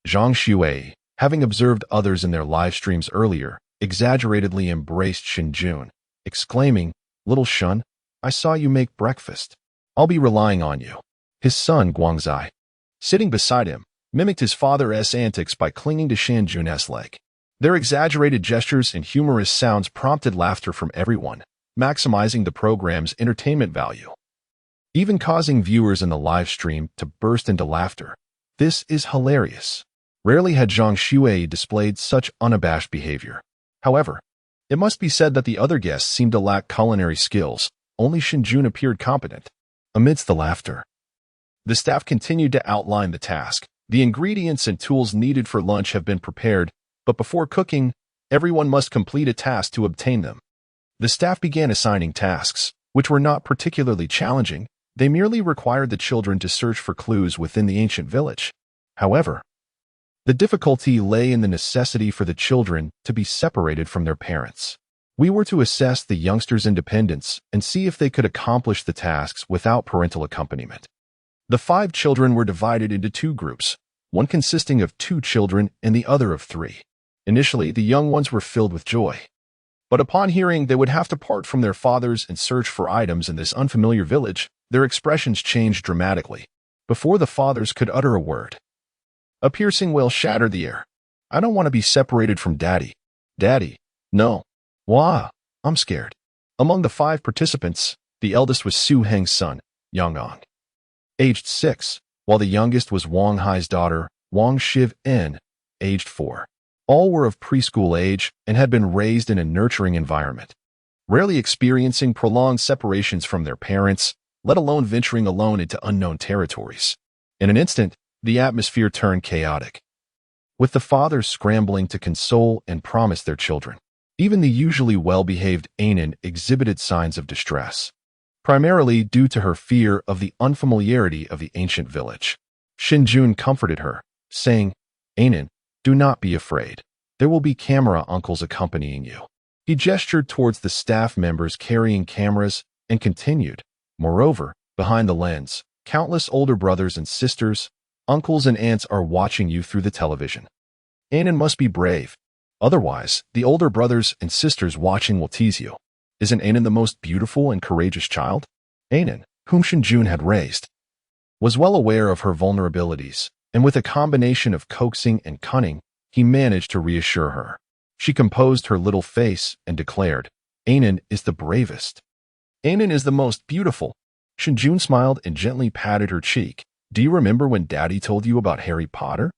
Zhang Shui, having observed others in their live streams earlier, exaggeratedly embraced Shen Jun, exclaiming, "Little Shen, I saw you make breakfast. I'll be relying on you." His son, Guangzai, sitting beside him, mimicked his father's antics by clinging to Shen Jun's leg. Their exaggerated gestures and humorous sounds prompted laughter from everyone. maximizing the program's entertainment value, even causing viewers in the live stream to burst into laughter. This is hilarious. Rarely had Zhang Shuai displayed such unabashed behavior. However, it must be said that the other guests seemed to lack culinary skills. Only Shen Jun appeared competent. Amidst the laughter, the staff continued to outline the task. The ingredients and tools needed for lunch have been prepared, but before cooking, everyone must complete a task to obtain them. The staff began assigning tasks, which were not particularly challenging. They merely required the children to search for clues within the ancient village. However, the difficulty lay in the necessity for the children to be separated from their parents. We were to assess the youngsters' independence and see if they could accomplish the tasks without parental accompaniment. The 5 children were divided into 2 groups, one consisting of 2 children and the other of 3. Initially, the young ones were filled with joy. But upon hearing they would have to part from their fathers and search for items in this unfamiliar village, their expressions changed dramatically. Before the fathers could utter a word, a piercing wail shattered the air. "I don't want to be separated from Daddy. Daddy, no. Wah, I'm scared." Among the 5 participants, the eldest was Su Heng's son, Yang Ang, aged 6, while the youngest was Wang Hai's daughter, Wang Shiv-en, aged 4. All were of preschool age and had been raised in a nurturing environment, rarely experiencing prolonged separations from their parents, let alone venturing alone into unknown territories. In an instant, the atmosphere turned chaotic, with the fathers scrambling to console and promise their children. Even the usually well-behaved Anan exhibited signs of distress, primarily due to her fear of the unfamiliarity of the ancient village. Shen Jun comforted her, saying, "Anan, do not be afraid. There will be camera uncles accompanying you." He gestured towards the staff members carrying cameras and continued, "Moreover, behind the lens, countless older brothers and sisters, uncles and aunts are watching you through the television. Anan must be brave. Otherwise, the older brothers and sisters watching will tease you. Isn't Anan the most beautiful and courageous child?" Anan, whom Shen Jun had raised, was well aware of her vulnerabilities, and with a combination of coaxing and cunning, he managed to reassure her. She composed her little face and declared, "Anan is the bravest. Anan is the most beautiful." Shen Jun smiled and gently patted her cheek. "Do you remember when Daddy told you about Harry Potter?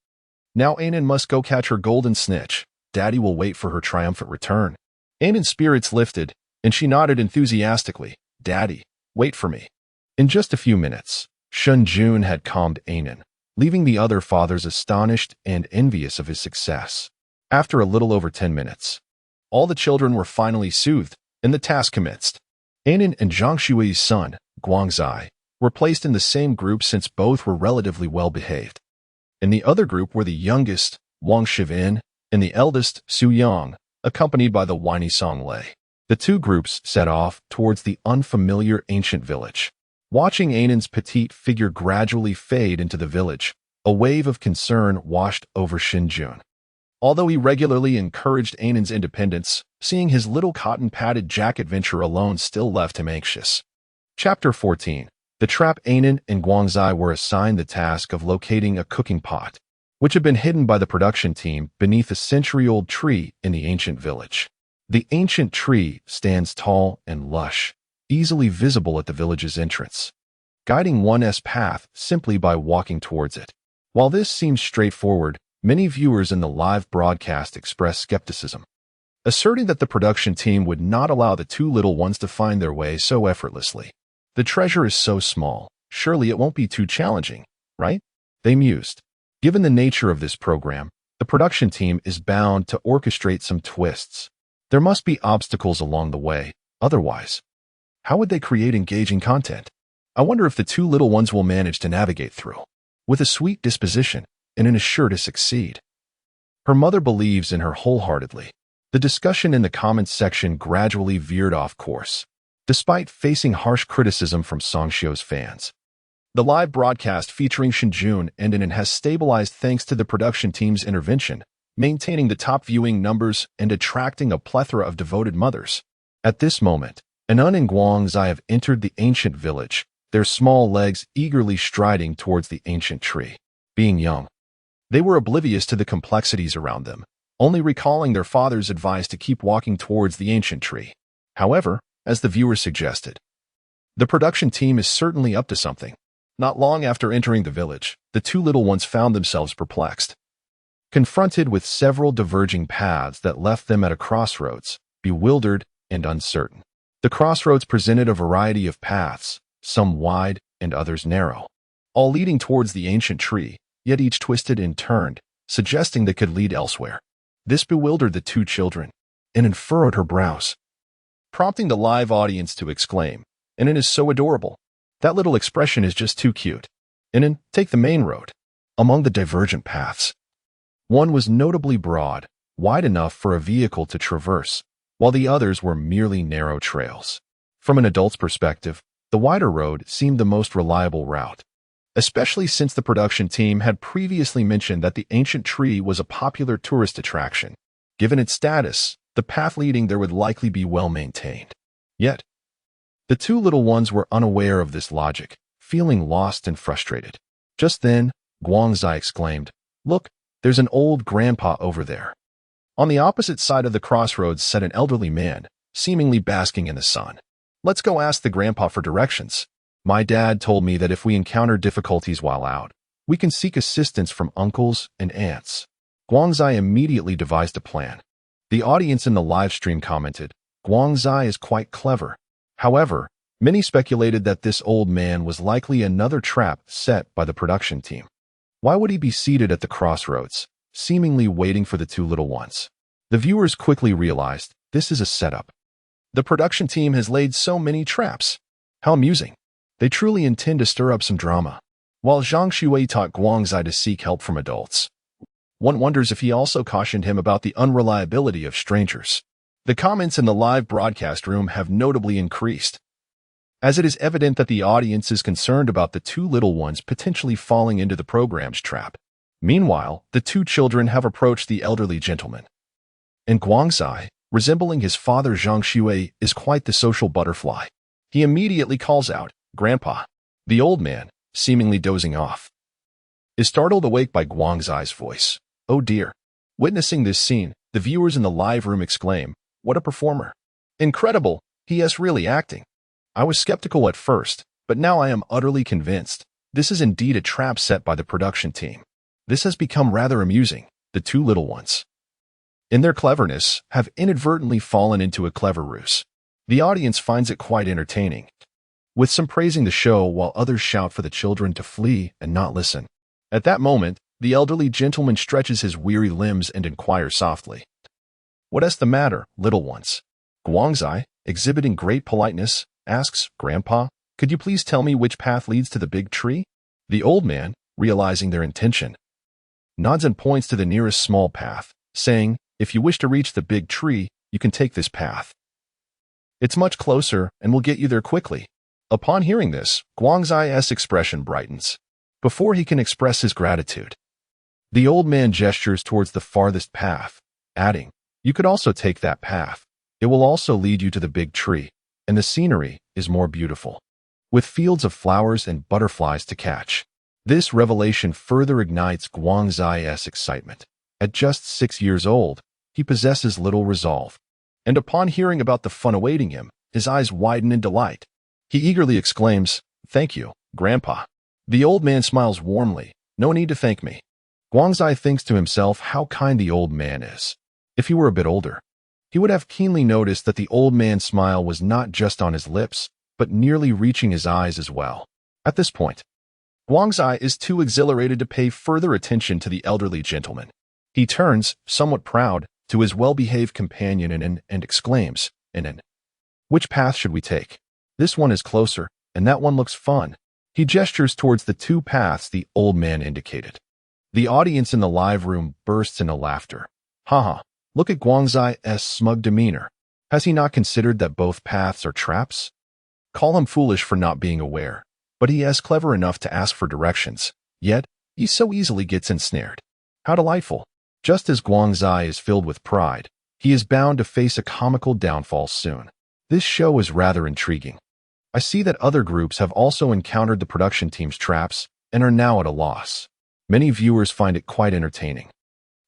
Now Anan must go catch her golden snitch. Daddy will wait for her triumphant return." Anan's spirits lifted, and she nodded enthusiastically. "Daddy, wait for me." In just a few minutes, Shen Jun had calmed Anan, leaving the other fathers astonished and envious of his success. After a little over 10 minutes, all the children were finally soothed, and the task commenced. Anan and Zhang Shui's son, Guangzai, were placed in the same group since both were relatively well-behaved. In the other group were the youngest, Wang Shiven, and the eldest, Su Yang, accompanied by the whiny Song Lei. The 2 groups set off towards the unfamiliar ancient village. Watching Anan's petite figure gradually fade into the village, a wave of concern washed over Shen Jun. Although he regularly encouraged Anan's independence, seeing his little cotton-padded jacket venture alone still left him anxious. Chapter 14. The trap. Anan and Guangzai were assigned the task of locating a cooking pot, which had been hidden by the production team beneath a century-old tree in the ancient village. The ancient tree stands tall and lush, easily visible at the village's entrance, guiding one's path simply by walking towards it. While this seems straightforward, many viewers in the live broadcast expressed skepticism, asserting that the production team would not allow the 2 little ones to find their way so effortlessly. "The treasure is so small, surely it won't be too challenging, right?" they mused. Given the nature of this program, the production team is bound to orchestrate some twists. There must be obstacles along the way, otherwise, how would they create engaging content? I wonder if the 2 little ones will manage to navigate through, with a sweet disposition and an assure to succeed. Her mother believes in her wholeheartedly. The discussion in the comments section gradually veered off course, despite facing harsh criticism from Songshio's fans. The live broadcast featuring Shen Jun and Anan has stabilized thanks to the production team's intervention, maintaining the top viewing numbers and attracting a plethora of devoted mothers. At this moment, Anan and Guangzai have entered the ancient village, their small legs eagerly striding towards the ancient tree. Being young, they were oblivious to the complexities around them, only recalling their father's advice to keep walking towards the ancient tree. However, as the viewers suggested. The production team is certainly up to something. Not long after entering the village, the two little ones found themselves perplexed. Confronted with several diverging paths that left them at a crossroads, bewildered and uncertain. The crossroads presented a variety of paths, some wide and others narrow, all leading towards the ancient tree, yet each twisted and turned, suggesting they could lead elsewhere. This bewildered the two children, and furrowed her brows, prompting the live audience to exclaim, "And it is so adorable. That little expression is just too cute. And take the main road." Among the divergent paths, one was notably broad, wide enough for a vehicle to traverse, while the others were merely narrow trails. From an adult's perspective, the wider road seemed the most reliable route, especially since the production team had previously mentioned that the ancient tree was a popular tourist attraction. Given its status, the path leading there would likely be well maintained. Yet, the two little ones were unaware of this logic, feeling lost and frustrated. Just then, Guangzai exclaimed, "Look, there's an old grandpa over there." On the opposite side of the crossroads sat an elderly man, seemingly basking in the sun. "Let's go ask the grandpa for directions. My dad told me that if we encounter difficulties while out, we can seek assistance from uncles and aunts." Guangzai immediately devised a plan. The audience in the live stream commented, "Guangzai is quite clever." However, many speculated that this old man was likely another trap set by the production team. Why would he be seated at the crossroads, seemingly waiting for the two little ones? The viewers quickly realized this is a setup. The production team has laid so many traps. How amusing. They truly intend to stir up some drama. While Zhang Shuai taught Guangzai to seek help from adults, one wonders if he also cautioned him about the unreliability of strangers. The comments in the live broadcast room have notably increased, as it is evident that the audience is concerned about the two little ones potentially falling into the program's trap. Meanwhile, the two children have approached the elderly gentleman. And Guangzai, resembling his father Zhang Shuai, is quite the social butterfly. He immediately calls out, "Grandpa." The old man, seemingly dozing off, is startled awake by Guangzai's voice. Oh dear. Witnessing this scene, the viewers in the live room exclaim, "What a performer. Incredible, he is really acting." I was skeptical at first, but now I am utterly convinced. This is indeed a trap set by the production team. This has become rather amusing. The two little ones, in their cleverness, have inadvertently fallen into a clever ruse. The audience finds it quite entertaining, with some praising the show while others shout for the children to flee and not listen. At that moment, the elderly gentleman stretches his weary limbs and inquires softly, "What is the matter, little ones?" Guangzai, exhibiting great politeness, asks, "Grandpa, could you please tell me which path leads to the big tree?" The old man, realizing their intention, nods and points to the nearest small path, saying, "If you wish to reach the big tree, you can take this path. It's much closer and will get you there quickly." Upon hearing this, Guangzai's expression brightens. Before he can express his gratitude, the old man gestures towards the farthest path, adding, "You could also take that path. It will also lead you to the big tree, and the scenery is more beautiful, with fields of flowers and butterflies to catch." This revelation further ignites Guangzai's excitement. At just 6 years old, he possesses little resolve, and upon hearing about the fun awaiting him, his eyes widen in delight. He eagerly exclaims, "Thank you, Grandpa." The old man smiles warmly, "No need to thank me." Guangzai thinks to himself how kind the old man is. If he were a bit older, he would have keenly noticed that the old man's smile was not just on his lips, but nearly reaching his eyes as well. At this point, Guangzai is too exhilarated to pay further attention to the elderly gentleman. He turns, somewhat proud, to his well-behaved companion and exclaims, "Which path should we take? This one is closer, and that one looks fun." He gestures towards the two paths the old man indicated. The audience in the live room bursts into laughter. Haha, look at Guangzai's smug demeanor. Has he not considered that both paths are traps? Call him foolish for not being aware, but he is clever enough to ask for directions, yet he so easily gets ensnared. How delightful. Just as Guangzai is filled with pride, he is bound to face a comical downfall soon. This show is rather intriguing. I see that other groups have also encountered the production team's traps and are now at a loss. Many viewers find it quite entertaining,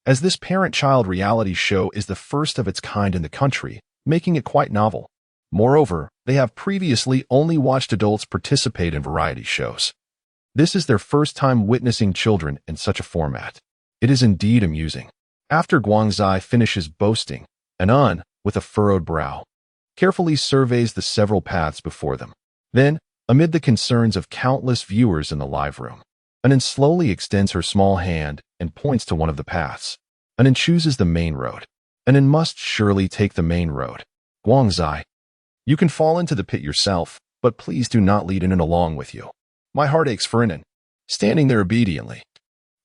as this parent-child reality show is the first of its kind in the country, making it quite novel. Moreover, they have previously only watched adults participate in variety shows. This is their first time witnessing children in such a format. It is indeed amusing. After Guangzai finishes boasting, Anan, with a furrowed brow, carefully surveys the several paths before them. Then, amid the concerns of countless viewers in the live room, Anan slowly extends her small hand and points to one of the paths. Anan chooses the main road. Anan must surely take the main road. Guangzai, you can fall into the pit yourself, but please do not lead Anan along with you. My heart aches for Anan, standing there obediently.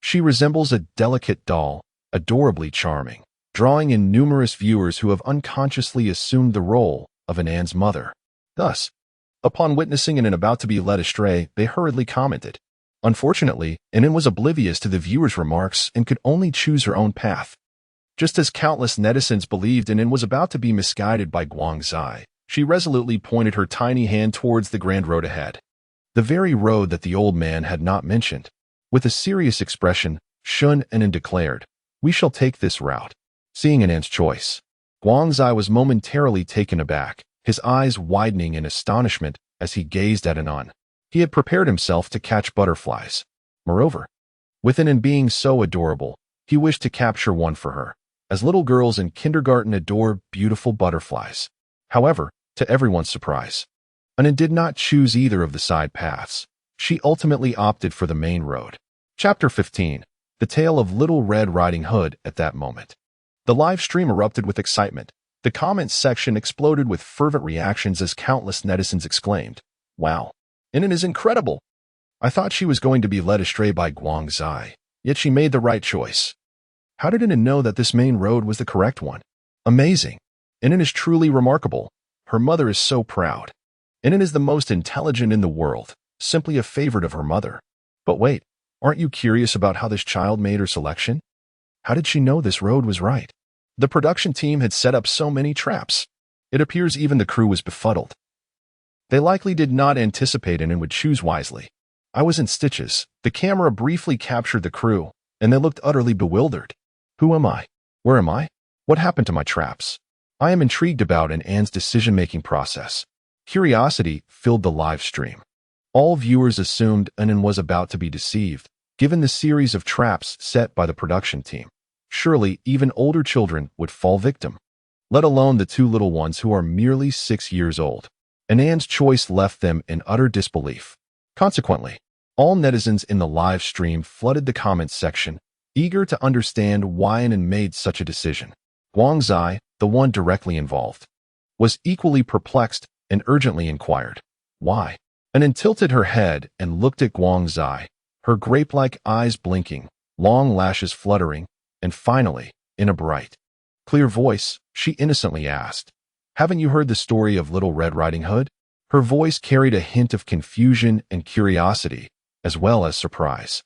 She resembles a delicate doll, adorably charming, drawing in numerous viewers who have unconsciously assumed the role of Anan's mother. Thus, upon witnessing Anan about to be led astray, they hurriedly commented. Unfortunately, Anan was oblivious to the viewers' remarks and could only choose her own path. Just as countless netizens believed Anan was about to be misguided by Guangzai, she resolutely pointed her tiny hand towards the grand road ahead. The very road that the old man had not mentioned. With a serious expression, Shun Anan declared, "We shall take this route." Seeing Anan's choice, Guangzai was momentarily taken aback, his eyes widening in astonishment as he gazed at Anan. He had prepared himself to catch butterflies. Moreover, with Anan being so adorable, he wished to capture one for her, as little girls in kindergarten adore beautiful butterflies. However, to everyone's surprise, Anan did not choose either of the side paths. She ultimately opted for the main road. Chapter 15. The Tale of Little Red Riding Hood. At that moment, the live stream erupted with excitement. The comments section exploded with fervent reactions as countless netizens exclaimed, "Wow, Anan is incredible! I thought she was going to be led astray by Guangzai, yet she made the right choice. How did Anan know that this main road was the correct one? Amazing! Anan is truly remarkable. Her mother is so proud. Anan is the most intelligent in the world, simply a favorite of her mother. But wait, aren't you curious about how this child made her selection? How did she know this road was right? The production team had set up so many traps. It appears even the crew was befuddled. They likely did not anticipate Anan would choose wisely. I was in stitches. The camera briefly captured the crew, and they looked utterly bewildered. Who am I? Where am I? What happened to my traps? I am intrigued about Anan's decision-making process. Curiosity filled the live stream. All viewers assumed Anan was about to be deceived, given the series of traps set by the production team. Surely, even older children would fall victim, let alone the two little ones who are merely 6 years old. Anan's choice left them in utter disbelief. Consequently, all netizens in the live stream flooded the comments section, eager to understand why Anan made such a decision. Guangzai, the one directly involved, was equally perplexed and urgently inquired, "Why?" Anan tilted her head and looked at Guangzai, her grape-like eyes blinking, long lashes fluttering, and finally, in a bright, clear voice, she innocently asked, "Haven't you heard the story of Little Red Riding Hood?" Her voice carried a hint of confusion and curiosity, as well as surprise.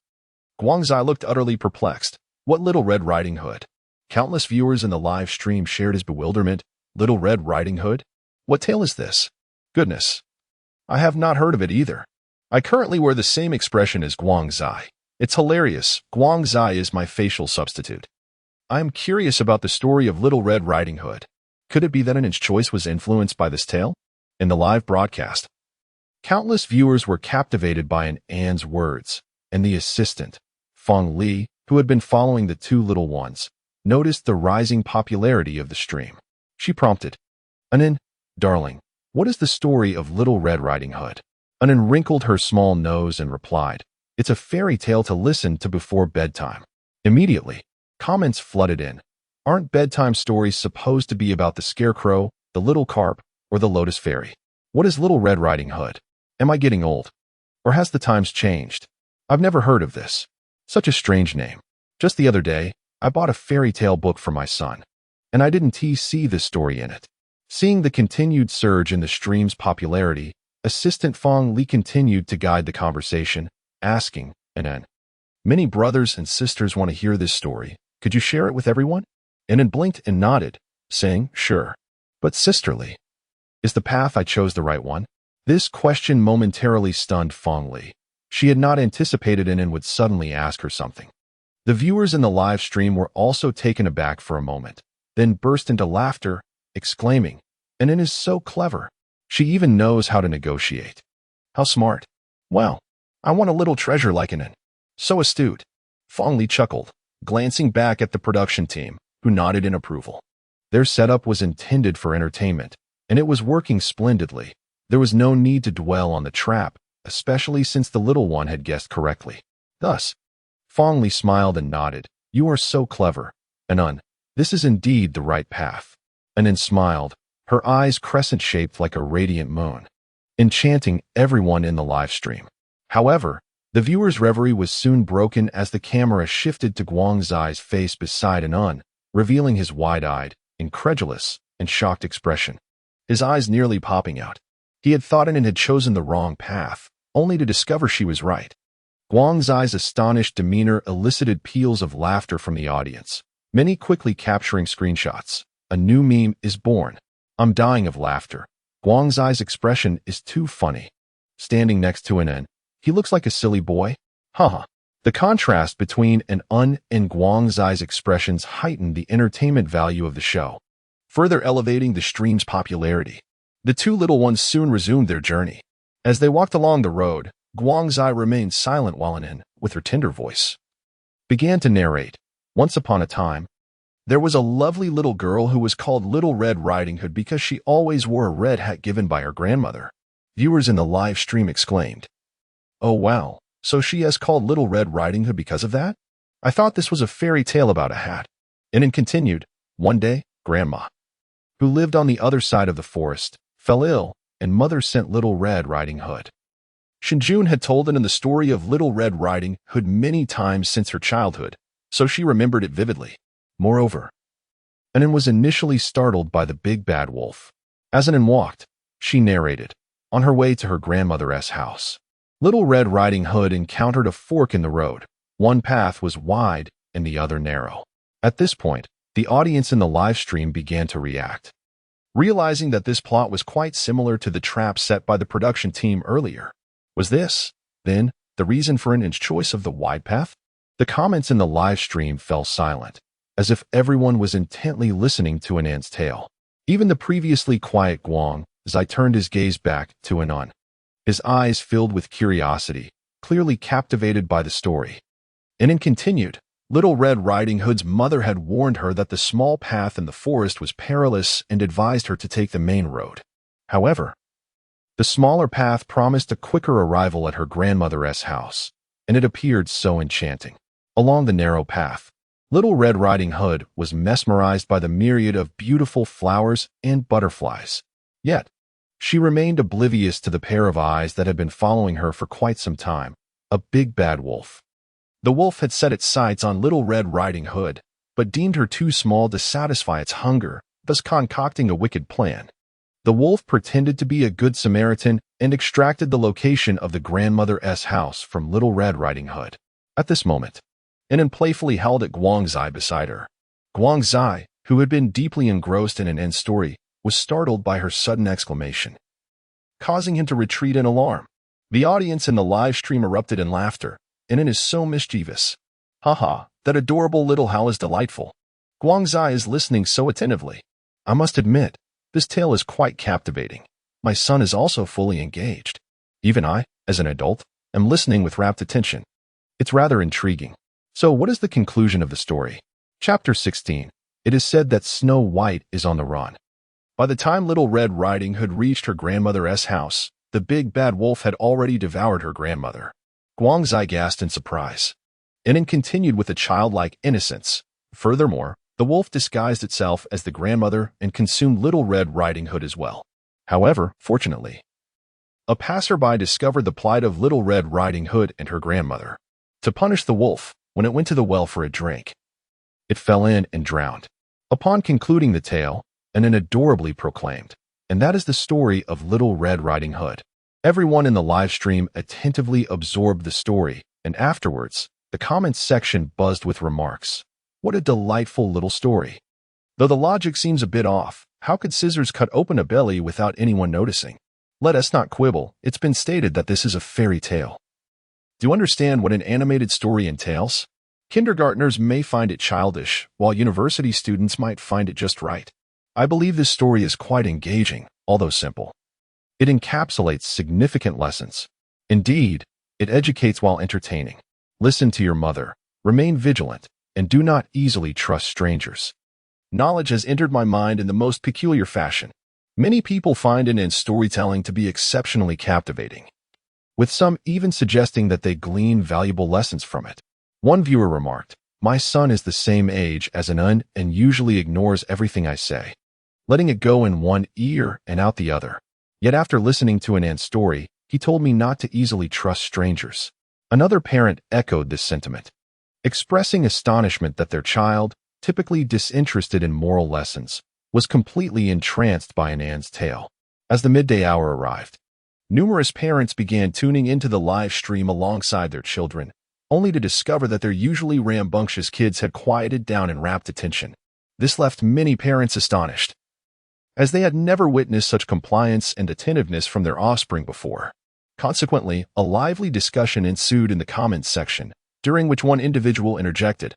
Guangzai looked utterly perplexed. What Little Red Riding Hood? Countless viewers in the live stream shared his bewilderment. Little Red Riding Hood? What tale is this? Goodness, I have not heard of it either. I currently wear the same expression as Guangzai. It's hilarious. Guangzai is my facial substitute. I am curious about the story of Little Red Riding Hood. Could it be that Anan's choice was influenced by this tale? In the live broadcast, countless viewers were captivated by Anan's words, and the assistant, Feng Li, who had been following the two little ones, noticed the rising popularity of the stream. She prompted, "Anan, darling, what is the story of Little Red Riding Hood?" Anan wrinkled her small nose and replied, "It's a fairy tale to listen to before bedtime." Immediately, comments flooded in. Aren't bedtime stories supposed to be about the scarecrow, the little carp, or the lotus fairy? What is Little Red Riding Hood? Am I getting old? Or has the times changed? I've never heard of this. Such a strange name. Just the other day, I bought a fairy tale book for my son, and I didn't see this story in it. Seeing the continued surge in the stream's popularity, Assistant Feng Li continued to guide the conversation, asking, "Anan, many brothers and sisters want to hear this story. Could you share it with everyone?" Anan blinked and nodded, saying, "Sure. But sisterly, is the path I chose the right one?" This question momentarily stunned Feng Li. She had not anticipated Anan would suddenly ask her something. The viewers in the live stream were also taken aback for a moment, then burst into laughter, exclaiming, And it is so clever. She even knows how to negotiate. How smart. Well, I want a little treasure like an. So astute. Fong Li chuckled, glancing back at the production team, who nodded in approval. Their setup was intended for entertainment, and it was working splendidly. There was no need to dwell on the trap, especially since the little one had guessed correctly. Thus, Fong Li smiled and nodded. You are so clever. Anon, this is indeed the right path. Anon smiled, her eyes crescent-shaped like a radiant moon, enchanting everyone in the live stream. However, the viewer's reverie was soon broken as the camera shifted to Guangzai's face beside Anon, revealing his wide-eyed, incredulous, and shocked expression, his eyes nearly popping out. He had thought Anon had chosen the wrong path, only to discover she was right. Guangzai's astonished demeanor elicited peals of laughter from the audience, many quickly capturing screenshots. A new meme is born. I'm dying of laughter. Guangzai's expression is too funny. Standing next to Anon, he looks like a silly boy. Haha. The contrast between Anon and Guangzai's expressions heightened the entertainment value of the show, further elevating the stream's popularity. The two little ones soon resumed their journey. As they walked along the road, Guangzai remained silent while Anon, with her tender voice, began to narrate. Once upon a time, there was a lovely little girl who was called Little Red Riding Hood because she always wore a red hat given by her grandmother. Viewers in the live stream exclaimed, "Oh wow, so she is called Little Red Riding Hood because of that? I thought this was a fairy tale about a hat." Anon continued, one day, Grandma, who lived on the other side of the forest, fell ill, and Mother sent Little Red Riding Hood. Shen Jun had told Anon the story of Little Red Riding Hood many times since her childhood, so she remembered it vividly. Moreover, Anon was initially startled by the big bad wolf. As Anon walked, she narrated, on her way to her grandmother's house, Little Red Riding Hood encountered a fork in the road. One path was wide and the other narrow. At this point, the audience in the live stream began to react. Realizing that this plot was quite similar to the trap set by the production team earlier. Was this, then, the reason for Anon's choice of the wide path? The comments in the live stream fell silent, as if everyone was intently listening to Anon's tale. Even the previously quiet Guangzai turned his gaze back to Anon, his eyes filled with curiosity, clearly captivated by the story. Anon continued, Little Red Riding Hood's mother had warned her that the small path in the forest was perilous and advised her to take the main road. However, the smaller path promised a quicker arrival at her grandmother's house, and it appeared so enchanting. Along the narrow path, Little Red Riding Hood was mesmerized by the myriad of beautiful flowers and butterflies. Yet, she remained oblivious to the pair of eyes that had been following her for quite some time, a big bad wolf. The wolf had set its sights on Little Red Riding Hood, but deemed her too small to satisfy its hunger, thus concocting a wicked plan. The wolf pretended to be a good Samaritan and extracted the location of the grandmother's house from Little Red Riding Hood. At this moment, Anon playfully held at Guangzai beside her. Guangzai, who had been deeply engrossed in Anon's story, was startled by her sudden exclamation, causing him to retreat in alarm. The audience in the live stream erupted in laughter. Anon is so mischievous. Haha, that adorable little howl is delightful. Guangzai is listening so attentively. I must admit, this tale is quite captivating. My son is also fully engaged. Even I, as an adult, am listening with rapt attention. It's rather intriguing. So what is the conclusion of the story? Chapter 16. It is said that Snow White is on the run. By the time Little Red Riding Hood reached her grandmother's house, the big bad wolf had already devoured her grandmother. Guangzai gasped in surprise. Anon continued with a childlike innocence. Furthermore, the wolf disguised itself as the grandmother and consumed Little Red Riding Hood as well. However, fortunately, a passerby discovered the plight of Little Red Riding Hood and her grandmother. To punish the wolf, when it went to the well for a drink, it fell in and drowned. Upon concluding the tale, Anon adorably proclaimed, and that is the story of Little Red Riding Hood. Everyone in the live stream attentively absorbed the story, and afterwards, the comments section buzzed with remarks. What a delightful little story. Though the logic seems a bit off, how could scissors cut open a belly without anyone noticing? Let us not quibble, it's been stated that this is a fairy tale. Do you understand what an animated story entails? Kindergartners may find it childish, while university students might find it just right. I believe this story is quite engaging, although simple. It encapsulates significant lessons. Indeed, it educates while entertaining. Listen to your mother, remain vigilant, and do not easily trust strangers. Knowledge has entered my mind in the most peculiar fashion. Many people find Anand's storytelling to be exceptionally captivating, with some even suggesting that they glean valuable lessons from it. One viewer remarked, "My son is the same age as Anand and usually ignores everything I say, letting it go in one ear and out the other. Yet after listening to Anand's story, he told me not to easily trust strangers." Another parent echoed this sentiment, expressing astonishment that their child, typically disinterested in moral lessons, was completely entranced by Anand's tale. As the midday hour arrived, numerous parents began tuning into the live stream alongside their children, only to discover that their usually rambunctious kids had quieted down in rapt attention. This left many parents astonished, as they had never witnessed such compliance and attentiveness from their offspring before. Consequently, a lively discussion ensued in the comments section, during which one individual interjected,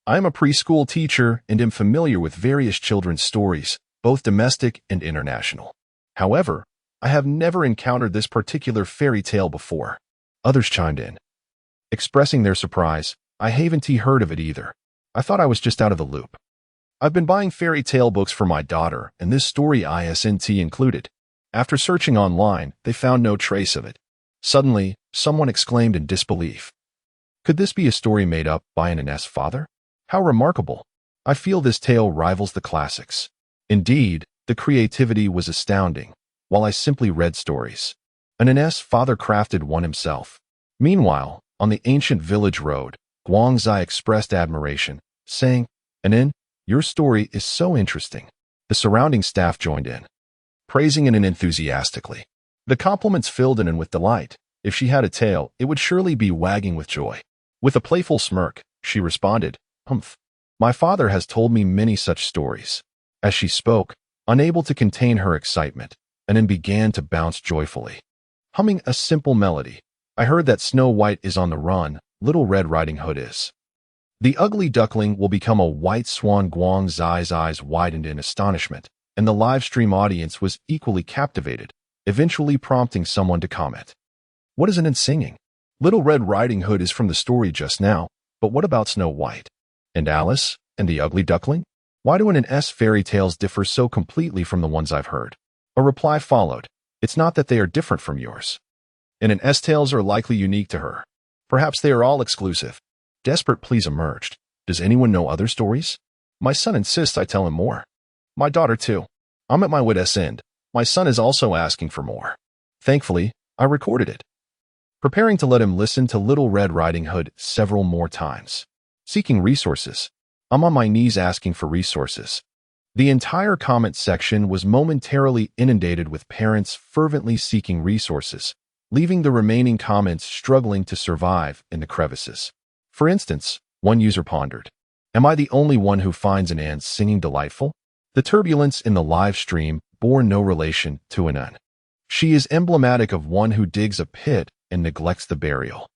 "I am a preschool teacher and am familiar with various children's stories, both domestic and international. However, I have never encountered this particular fairy tale before." Others chimed in, expressing their surprise, "I haven't heard of it either. I thought I was just out of the loop. I've been buying fairy tale books for my daughter, and this story isn't included." After searching online, they found no trace of it. Suddenly, someone exclaimed in disbelief, "Could this be a story made up by Anand's father? How remarkable! I feel this tale rivals the classics." Indeed, the creativity was astounding. While I simply read stories, Anand's father crafted one himself. Meanwhile, on the ancient village road, Guangzai expressed admiration, saying, "Anand, your story is so interesting." The surrounding staff joined in, praising Anand enthusiastically. The compliments filled Anand with delight. If she had a tail, it would surely be wagging with joy. With a playful smirk, she responded, "Humph. My father has told me many such stories." As she spoke, unable to contain her excitement, Anand began to bounce joyfully, humming a simple melody. "I heard that Snow White is on the run, Little Red Riding Hood is. The ugly duckling will become a white swan." Guangzai's eyes widened in astonishment, and the live stream audience was equally captivated, eventually prompting someone to comment, "What is Anand singing? Little Red Riding Hood is from the story just now, but what about Snow White? And Alice? And the ugly duckling? Why do Anand's fairy tales differ so completely from the ones I've heard?" A reply followed, "It's not that they are different from yours. Anand's tales are likely unique to her. Perhaps they are all exclusive." Desperate pleas emerged. "Does anyone know other stories? My son insists I tell him more. My daughter too. I'm at my wit's end. My son is also asking for more." Thankfully, I recorded it, preparing to let him listen to Little Red Riding Hood several more times. Seeking resources. I'm on my knees asking for resources. The entire comment section was momentarily inundated with parents fervently seeking resources, leaving the remaining comments struggling to survive in the crevices. For instance, one user pondered, "Am I the only one who finds Anand's singing delightful?" The turbulence in the live stream bore no relation to Anand. She is emblematic of one who digs a pit and neglects the burial,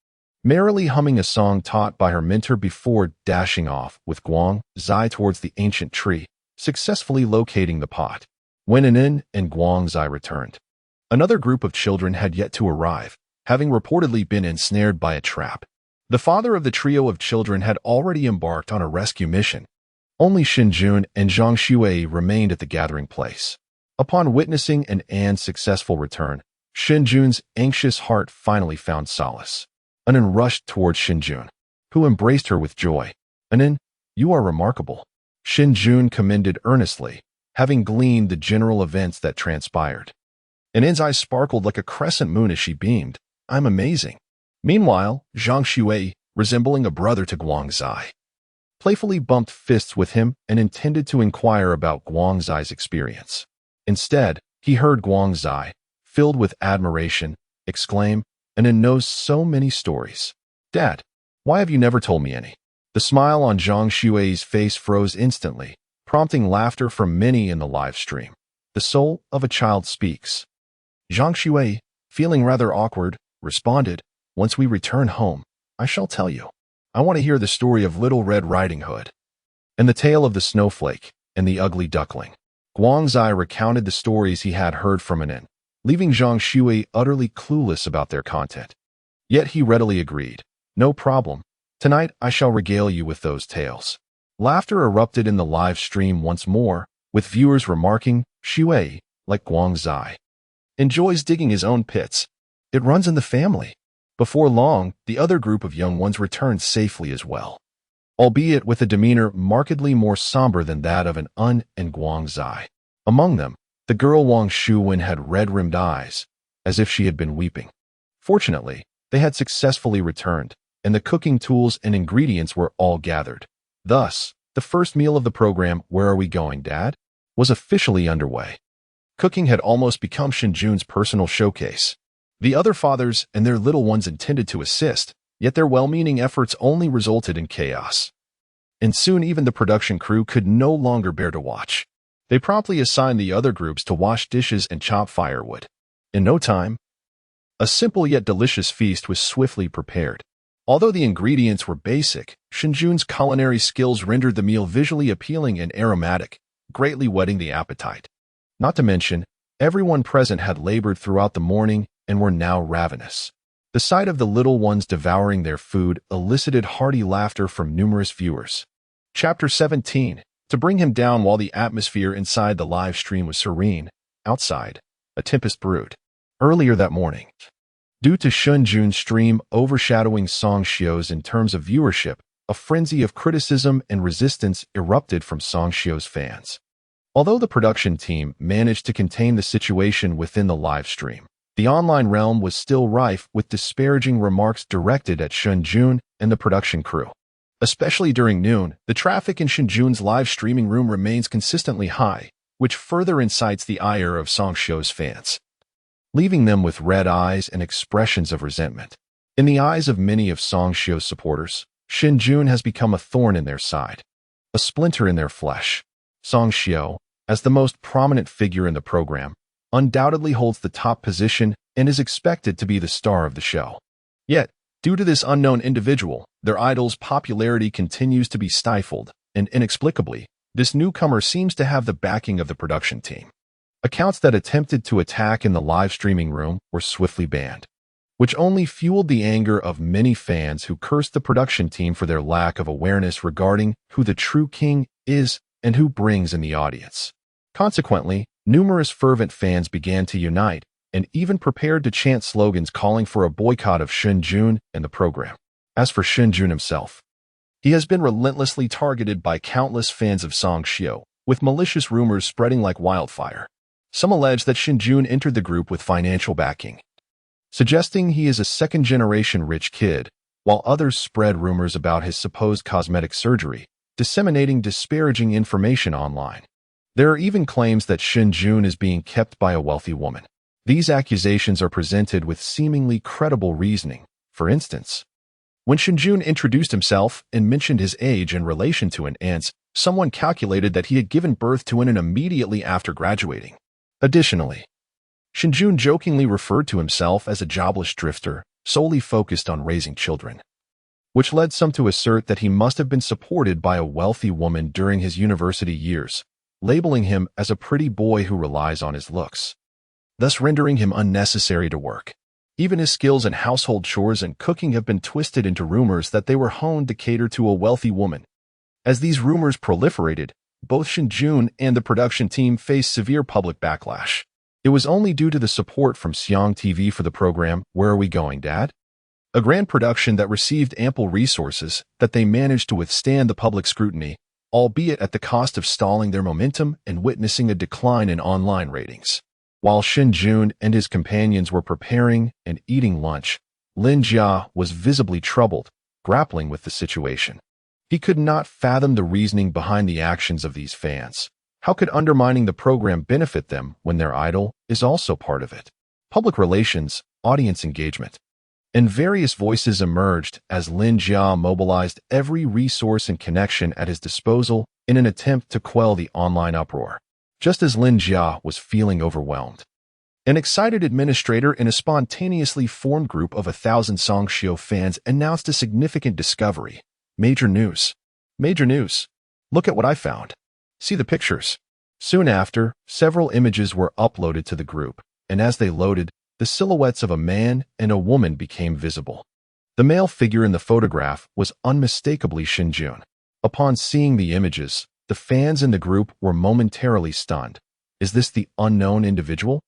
merrily humming a song taught by her mentor before dashing off with Guangzai towards the ancient tree, successfully locating the pot. When Anand and Guangzai returned, another group of children had yet to arrive, having reportedly been ensnared by a trap. The father of the trio of children had already embarked on a rescue mission. Only Shen Jun and Zhang Shui remained at the gathering place. Upon witnessing Anand's successful return, Shen Jun's anxious heart finally found solace. Anand rushed towards Shen Jun, who embraced her with joy. "Anand, you are remarkable." Shen Jun commended earnestly, having gleaned the general events that transpired. Anand's eyes sparkled like a crescent moon as she beamed. "I'm amazing." Meanwhile, Zhang Shui, resembling a brother to Guangzai, playfully bumped fists with him and intended to inquire about Guangzai's experience. Instead, he heard Guangzai, filled with admiration, exclaim, "Anand knows so many stories. Dad, why have you never told me any?" The smile on Zhang Shui's face froze instantly, prompting laughter from many in the live stream. The soul of a child speaks. Zhang Shui, feeling rather awkward, responded, "Once we return home, I shall tell you. I want to hear the story of Little Red Riding Hood, and the tale of the snowflake and the ugly duckling." Guangzai recounted the stories he had heard from Anin, leaving Zhang Shui utterly clueless about their content. Yet he readily agreed. No problem. Tonight I shall regale you with those tales. Laughter erupted in the live stream once more, with viewers remarking, Shui, like Guangzai, enjoys digging his own pits. It runs in the family. Before long, the other group of young ones returned safely as well, albeit with a demeanor markedly more somber than that of an Un and Guangzai. Among them, the girl Wang Shuwen had red-rimmed eyes, as if she had been weeping. Fortunately, they had successfully returned, and the cooking tools and ingredients were all gathered. Thus, the first meal of the program, Where Are We Going, Dad?, was officially underway. Cooking had almost become Shen Jun's personal showcase. The other fathers and their little ones intended to assist, yet their well-meaning efforts only resulted in chaos. And soon even the production crew could no longer bear to watch. They promptly assigned the other groups to wash dishes and chop firewood. In no time, a simple yet delicious feast was swiftly prepared. Although the ingredients were basic, Shen Jun's culinary skills rendered the meal visually appealing and aromatic, greatly whetting the appetite. Not to mention, everyone present had labored throughout the morning and were now ravenous. The sight of the little ones devouring their food elicited hearty laughter from numerous viewers. Chapter 17. To bring him down while the atmosphere inside the live stream was serene, outside, a tempest brewed. Earlier that morning, due to Shen Jun's stream overshadowing Song Xiu's in terms of viewership, a frenzy of criticism and resistance erupted from Song Xiu's fans. Although the production team managed to contain the situation within the live stream, the online realm was still rife with disparaging remarks directed at Shen Jun and the production crew. Especially during noon, the traffic in Shen Jun's live streaming room remains consistently high, which further incites the ire of Song Xiu's fans, leaving them with red eyes and expressions of resentment. In the eyes of many of Song Xiu's supporters, Shen Jun has become a thorn in their side, a splinter in their flesh. Song Xiu, as the most prominent figure in the program, undoubtedly holds the top position and is expected to be the star of the show. Yet, due to this unknown individual, their idol's popularity continues to be stifled, and inexplicably, this newcomer seems to have the backing of the production team. Accounts that attempted to attack in the live streaming room were swiftly banned, which only fueled the anger of many fans who cursed the production team for their lack of awareness regarding who the true king is and who brings in the audience. Consequently, numerous fervent fans began to unite and even prepared to chant slogans calling for a boycott of Shen Jun and the program. As for Shen Jun himself, he has been relentlessly targeted by countless fans of Song Xiu, with malicious rumors spreading like wildfire. Some allege that Shen Jun entered the group with financial backing, suggesting he is a second-generation rich kid, while others spread rumors about his supposed cosmetic surgery, disseminating disparaging information online. There are even claims that Shen Jun is being kept by a wealthy woman. These accusations are presented with seemingly credible reasoning. For instance, when Shen Jun introduced himself and mentioned his age in relation to an aunt, someone calculated that he had given birth to an immediately after graduating. Additionally, Shen Jun jokingly referred to himself as a jobless drifter, solely focused on raising children, which led some to assert that he must have been supported by a wealthy woman during his university years, labeling him as a pretty boy who relies on his looks, thus rendering him unnecessary to work. Even his skills in household chores and cooking have been twisted into rumors that they were honed to cater to a wealthy woman. As these rumors proliferated, both Shen Jun and the production team faced severe public backlash. It was only due to the support from Xiang TV for the program Where Are We Going, Dad?, a grand production that received ample resources, that they managed to withstand the public scrutiny, albeit at the cost of stalling their momentum and witnessing a decline in online ratings. While Shen Jun and his companions were preparing and eating lunch, Lin Jia was visibly troubled, grappling with the situation. He could not fathom the reasoning behind the actions of these fans. How could undermining the program benefit them when their idol is also part of it? Public relations, audience engagement, and various voices emerged as Lin Jia mobilized every resource and connection at his disposal in an attempt to quell the online uproar. Just as Lin Jia was feeling overwhelmed, an excited administrator in a spontaneously formed group of 1,000 Song Xiu fans announced a significant discovery. Major news. Major news. Look at what I found. See the pictures. Soon after, several images were uploaded to the group, and as they loaded, the silhouettes of a man and a woman became visible. The male figure in the photograph was unmistakably Shen Jun. Upon seeing the images, the fans in the group were momentarily stunned. Is this the unknown individual?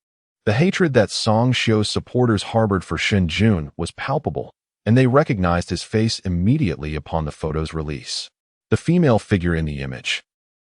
The hatred that Song Xiu's supporters harbored for Shen Jun was palpable, and they recognized his face immediately upon the photo's release. The female figure in the image,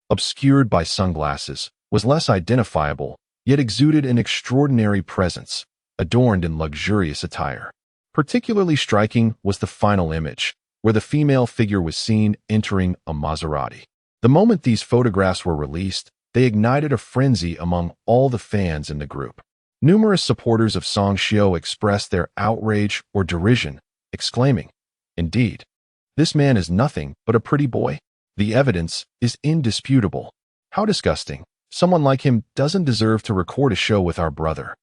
obscured by sunglasses, was less identifiable, yet exuded an extraordinary presence, adorned in luxurious attire. Particularly striking was the final image, where the female figure was seen entering a Maserati. The moment these photographs were released, they ignited a frenzy among all the fans in the group. Numerous supporters of Song Xiu expressed their outrage or derision, exclaiming, "Indeed, this man is nothing but a pretty boy. The evidence is indisputable. How disgusting. Someone like him doesn't deserve to record a show with our brother."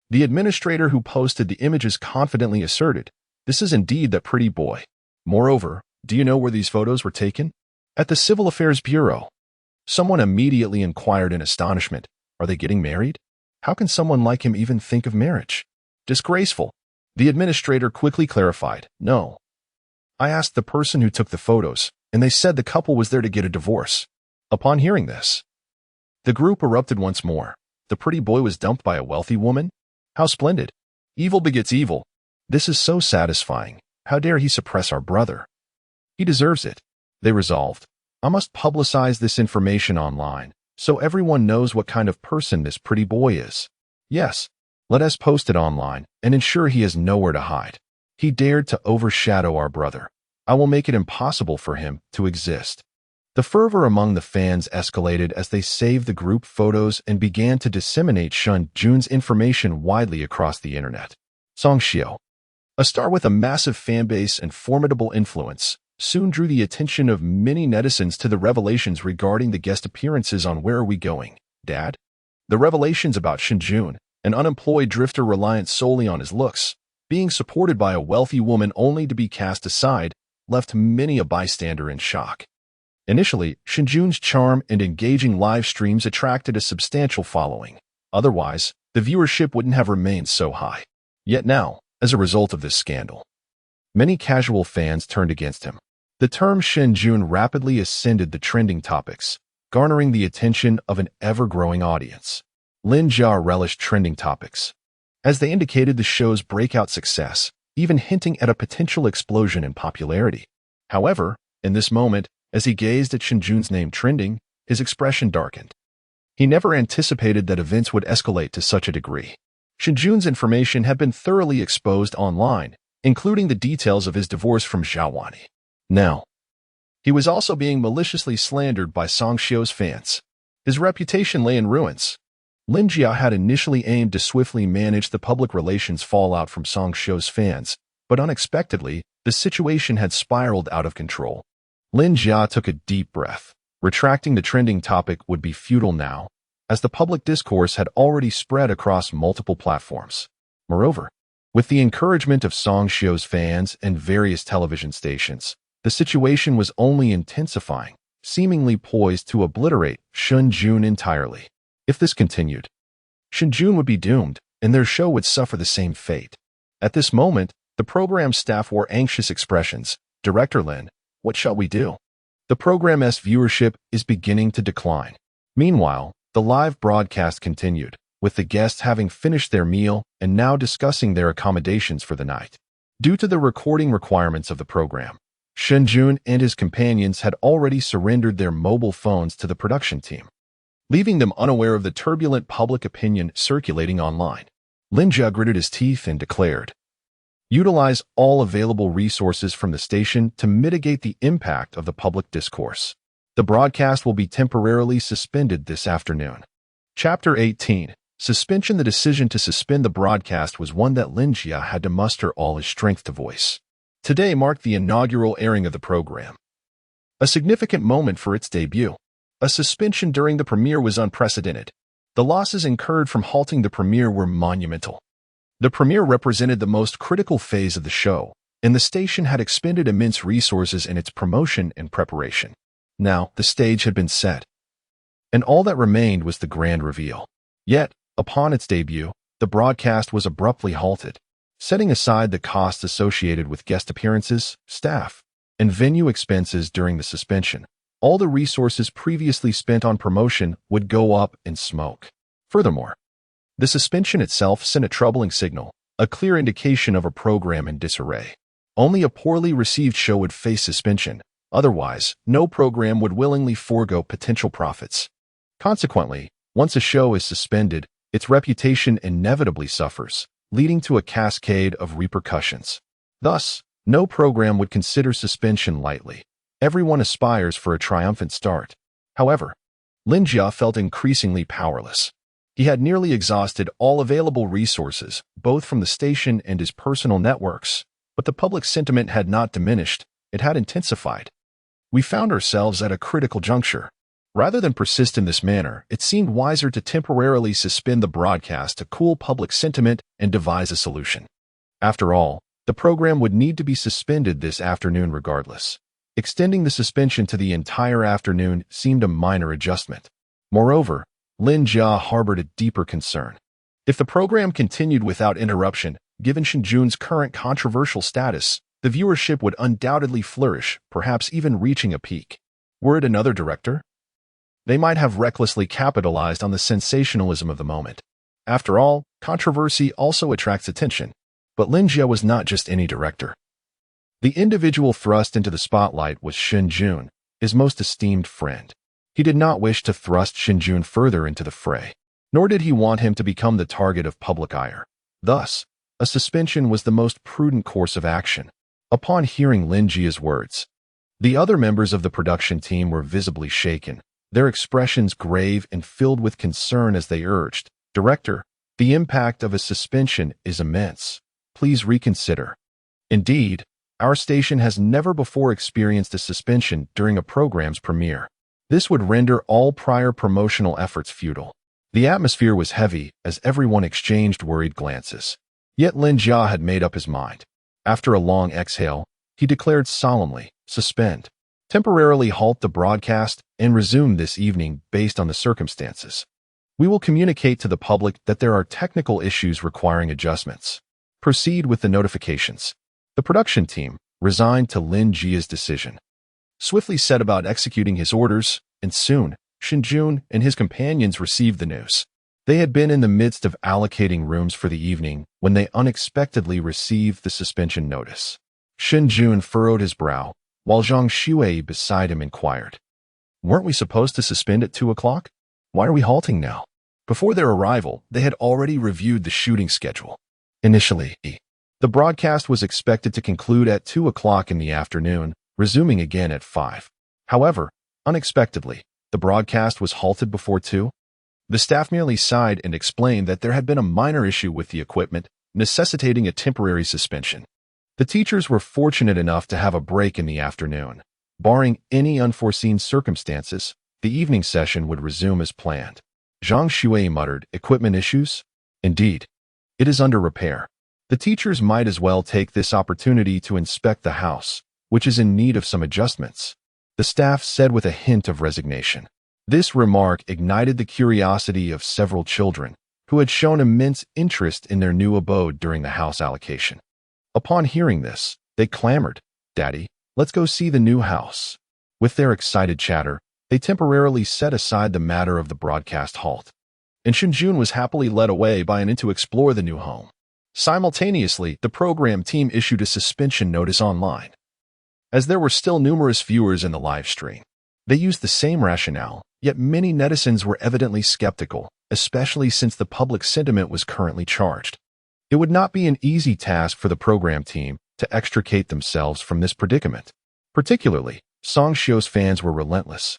The administrator who posted the images confidently asserted, "This is indeed that pretty boy. Moreover, do you know where these photos were taken? At the Civil Affairs Bureau." Someone immediately inquired in astonishment, "Are they getting married? How can someone like him even think of marriage? Disgraceful." The administrator quickly clarified, "No. I asked the person who took the photos, and they said the couple was there to get a divorce." Upon hearing this, the group erupted once more. The pretty boy was dumped by a wealthy woman? How splendid. Evil begets evil. This is so satisfying. How dare he suppress our brother? He deserves it. They resolved, "I must publicize this information online, so everyone knows what kind of person this pretty boy is. Yes, let us post it online and ensure he has nowhere to hide. He dared to overshadow our brother. I will make it impossible for him to exist." The fervor among the fans escalated as they saved the group photos and began to disseminate Shen Jun's information widely across the internet. Song Xiu, a star with a massive fanbase and formidable influence, soon drew the attention of many netizens to the revelations regarding the guest appearances on Where Are We Going, Dad? The revelations about Shen Jun, an unemployed drifter reliant solely on his looks, being supported by a wealthy woman only to be cast aside, left many a bystander in shock. Initially, Shen Jun's charm and engaging live streams attracted a substantial following. Otherwise, the viewership wouldn't have remained so high. Yet now, as a result of this scandal, many casual fans turned against him. The term Shen Jun rapidly ascended the trending topics, garnering the attention of an ever-growing audience. Lin Jia relished trending topics, as they indicated the show's breakout success, even hinting at a potential explosion in popularity. However, in this moment, as he gazed at Shen Jun's name trending, his expression darkened. He never anticipated that events would escalate to such a degree. Shen Jun's information had been thoroughly exposed online, including the details of his divorce from Xiaowani. Now, he was also being maliciously slandered by Song Xiu's fans. His reputation lay in ruins. Lin Jia had initially aimed to swiftly manage the public relations fallout from Song Xiu's fans, but unexpectedly, the situation had spiraled out of control. Lin Jia took a deep breath. Retracting the trending topic would be futile now, as the public discourse had already spread across multiple platforms. Moreover, with the encouragement of Song Xiu's fans and various television stations, the situation was only intensifying, seemingly poised to obliterate Shen Jun entirely. If this continued, Shen Jun would be doomed, and their show would suffer the same fate. At this moment, the program staff wore anxious expressions. "Director Lin, what shall we do? The program's viewership is beginning to decline." Meanwhile, the live broadcast continued, with the guests having finished their meal and now discussing their accommodations for the night. Due to the recording requirements of the program, Shen Jun and his companions had already surrendered their mobile phones to the production team, leaving them unaware of the turbulent public opinion circulating online. Lin Jia gritted his teeth and declared, "Utilize all available resources from the station to mitigate the impact of the public discourse. The broadcast will be temporarily suspended this afternoon." Chapter 18. Suspension. The decision to suspend the broadcast was one that Lin Jia had to muster all his strength to voice. Today marked the inaugural airing of the program, a significant moment for its debut. A suspension during the premiere was unprecedented. The losses incurred from halting the premiere were monumental. The premiere represented the most critical phase of the show, and the station had expended immense resources in its promotion and preparation. Now, the stage had been set, and all that remained was the grand reveal. Yet, upon its debut, the broadcast was abruptly halted. Setting aside the costs associated with guest appearances, staff, and venue expenses during the suspension, all the resources previously spent on promotion would go up in smoke. Furthermore, the suspension itself sent a troubling signal, a clear indication of a program in disarray. Only a poorly received show would face suspension. Otherwise, no program would willingly forego potential profits. Consequently, once a show is suspended, its reputation inevitably suffers, leading to a cascade of repercussions. Thus, no program would consider suspension lightly. Everyone aspires for a triumphant start. However, Lin Jia felt increasingly powerless. He had nearly exhausted all available resources, both from the station and his personal networks, but the public sentiment had not diminished, it had intensified. We found ourselves at a critical juncture. Rather than persist in this manner, it seemed wiser to temporarily suspend the broadcast to cool public sentiment and devise a solution. After all, the program would need to be suspended this afternoon regardless. Extending the suspension to the entire afternoon seemed a minor adjustment. Moreover, Lin Jia harbored a deeper concern. If the program continued without interruption, given Shen Jun's current controversial status, the viewership would undoubtedly flourish, perhaps even reaching a peak. Were it another director, they might have recklessly capitalized on the sensationalism of the moment. After all, controversy also attracts attention. But Lin Jia was not just any director. The individual thrust into the spotlight was Shen Jun, his most esteemed friend. He did not wish to thrust Shen Jun further into the fray, nor did he want him to become the target of public ire. Thus, a suspension was the most prudent course of action. Upon hearing Lin Jia's words, the other members of the production team were visibly shaken, their expressions grave and filled with concern as they urged, "Director, the impact of a suspension is immense. Please reconsider. Indeed, our station has never before experienced a suspension during a program's premiere. This would render all prior promotional efforts futile." The atmosphere was heavy as everyone exchanged worried glances. Yet Lin Jia had made up his mind. After a long exhale, he declared solemnly, "Suspend. Temporarily halt the broadcast and resume this evening based on the circumstances. We will communicate to the public that there are technical issues requiring adjustments. Proceed with the notifications." The production team, resigned to Lin Jia's decision, swiftly set about executing his orders, and soon, Shen Jun and his companions received the news. They had been in the midst of allocating rooms for the evening when they unexpectedly received the suspension notice. Shen Jun furrowed his brow, while Zhang Shuai beside him inquired, "Weren't we supposed to suspend at 2 o'clock? Why are we halting now?" Before their arrival, they had already reviewed the shooting schedule. Initially, the broadcast was expected to conclude at 2 o'clock in the afternoon, resuming again at 5. However, unexpectedly, the broadcast was halted before 2. The staff merely sighed and explained that there had been a minor issue with the equipment, necessitating a temporary suspension. The teachers were fortunate enough to have a break in the afternoon. Barring any unforeseen circumstances, the evening session would resume as planned. Zhang Shuai muttered, "Equipment issues? Indeed. It is under repair. The teachers might as well take this opportunity to inspect the house, which is in need of some adjustments," the staff said with a hint of resignation. This remark ignited the curiosity of several children, who had shown immense interest in their new abode during the house allocation. Upon hearing this, they clamored, "Daddy, let's go see the new house." With their excited chatter, they temporarily set aside the matter of the broadcast halt, and Shen Jun was happily led away by an to explore the new home. Simultaneously, the program team issued a suspension notice online. As there were still numerous viewers in the live stream, they used the same rationale, yet many netizens were evidently skeptical, especially since the public sentiment was currently charged. It would not be an easy task for the program team to extricate themselves from this predicament. Particularly, Song Xiu's fans were relentless,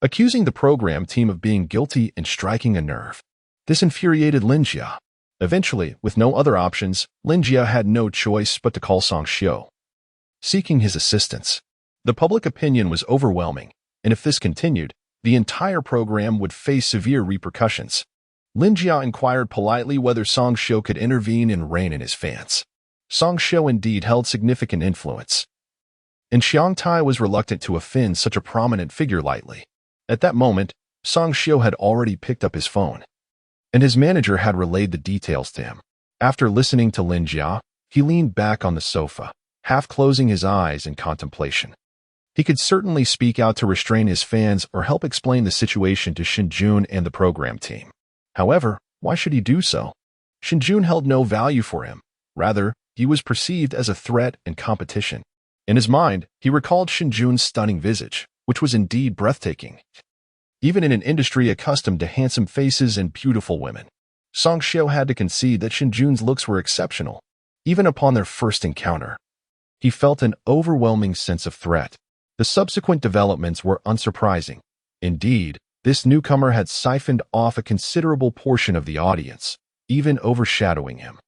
accusing the program team of being guilty and striking a nerve. This infuriated Lin Jia. Eventually, with no other options, Lin Jia had no choice but to call Song Xiu, seeking his assistance. The public opinion was overwhelming, and if this continued, the entire program would face severe repercussions. Lin Jia inquired politely whether Song Xiu could intervene and rein in his fans. Song Xiu indeed held significant influence, and Xiang Tai was reluctant to offend such a prominent figure lightly. At that moment, Song Xiao had already picked up his phone, and his manager had relayed the details to him. After listening to Lin Jia, he leaned back on the sofa, half closing his eyes in contemplation. He could certainly speak out to restrain his fans or help explain the situation to Shen Jun and the program team. However, why should he do so? Shen Jun held no value for him. Rather, he was perceived as a threat and competition. In his mind, he recalled Shen Jun's stunning visage, which was indeed breathtaking. Even in an industry accustomed to handsome faces and beautiful women, Song Xiao had to concede that Shen Jun's looks were exceptional, even upon their first encounter. He felt an overwhelming sense of threat. The subsequent developments were unsurprising. Indeed, this newcomer had siphoned off a considerable portion of the audience, even overshadowing him.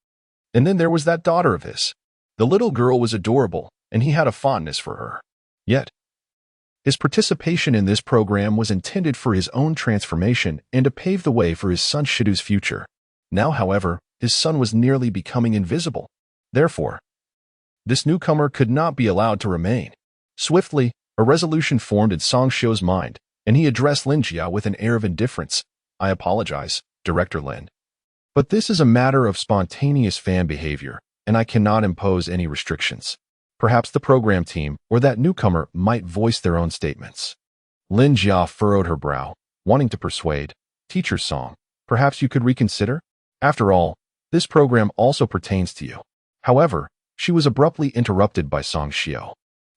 And then there was that daughter of his. The little girl was adorable, and he had a fondness for her. Yet, his participation in this program was intended for his own transformation and to pave the way for his son Shidu's future. Now, however, his son was nearly becoming invisible. Therefore, this newcomer could not be allowed to remain. Swiftly, a resolution formed in Song Xiao's mind, and he addressed Lin Jia with an air of indifference. "I apologize, Director Lin. But this is a matter of spontaneous fan behavior, and I cannot impose any restrictions. Perhaps the program team or that newcomer might voice their own statements." Lin Jia furrowed her brow, wanting to persuade. "Teacher Song, perhaps you could reconsider? After all, this program also pertains to you." However, she was abruptly interrupted by Song Xiao,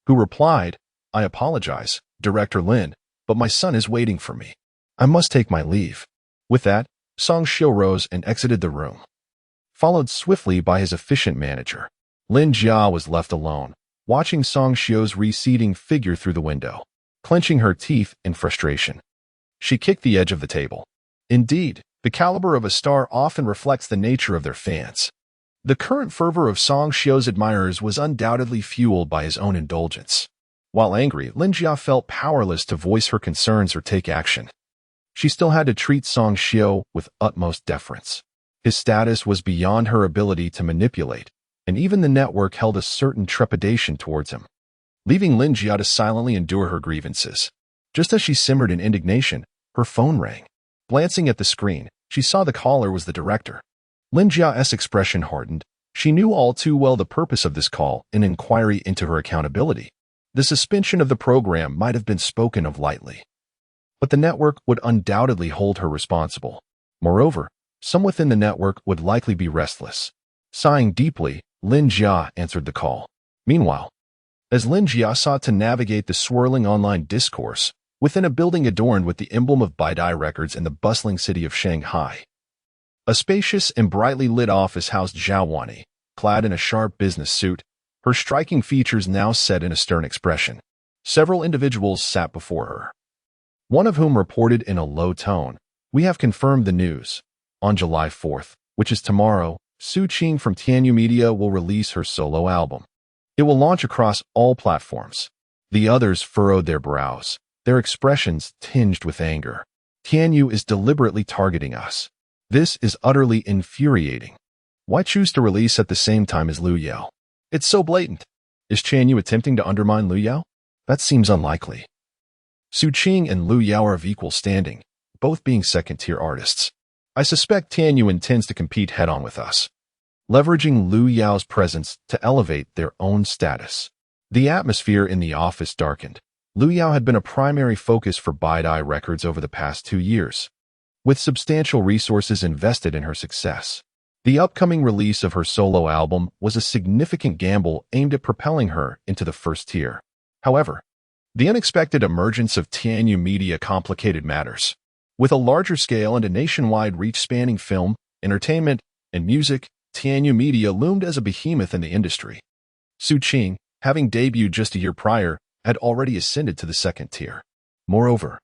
who replied, "I apologize, Director Lin, but my son is waiting for me. I must take my leave." With that, Song Xiao rose and exited the room, followed swiftly by his efficient manager. Lin Jia was left alone, watching Song Xiao's receding figure through the window, clenching her teeth in frustration. She kicked the edge of the table. Indeed, the caliber of a star often reflects the nature of their fans. The current fervor of Song Xiao's admirers was undoubtedly fueled by his own indulgence. While angry, Lin Jia felt powerless to voice her concerns or take action. She still had to treat Song Xiao with utmost deference. His status was beyond her ability to manipulate, and even the network held a certain trepidation towards him, leaving Lin Jia to silently endure her grievances. Just as she simmered in indignation, her phone rang. Glancing at the screen, she saw the caller was the director. Lin Jia's expression hardened. She knew all too well the purpose of this call, an inquiry into her accountability. The suspension of the program might have been spoken of lightly, but the network would undoubtedly hold her responsible. Moreover, some within the network would likely be restless. Sighing deeply, Lin Jia answered the call. Meanwhile, as Lin Jia sought to navigate the swirling online discourse within a building adorned with the emblem of Bedtime Records in the bustling city of Shanghai, a spacious and brightly lit office housed Zhao Wani, clad in a sharp business suit, her striking features now set in a stern expression. Several individuals sat before her, one of whom reported in a low tone, "We have confirmed the news. On July 4th, which is tomorrow, Su Qing from Tianyu Media will release her solo album. It will launch across all platforms." The others furrowed their brows, their expressions tinged with anger. "Tianyu is deliberately targeting us. This is utterly infuriating. Why choose to release at the same time as Liu Yao? It's so blatant. Is Tianyu attempting to undermine Liu Yao? That seems unlikely. Su Qing and Liu Yao are of equal standing, both being second-tier artists. I suspect Tianyu intends to compete head-on with us, leveraging Liu Yao's presence to elevate their own status." The atmosphere in the office darkened. Liu Yao had been a primary focus for Bedtime Records over the past 2 years, with substantial resources invested in her success. The upcoming release of her solo album was a significant gamble aimed at propelling her into the first tier. However, the unexpected emergence of Tianyu Media complicated matters. With a larger scale and a nationwide reach spanning film, entertainment, and music, Tianyu Media loomed as a behemoth in the industry. Su Qing, having debuted just a year prior, had already ascended to the second tier. Moreover,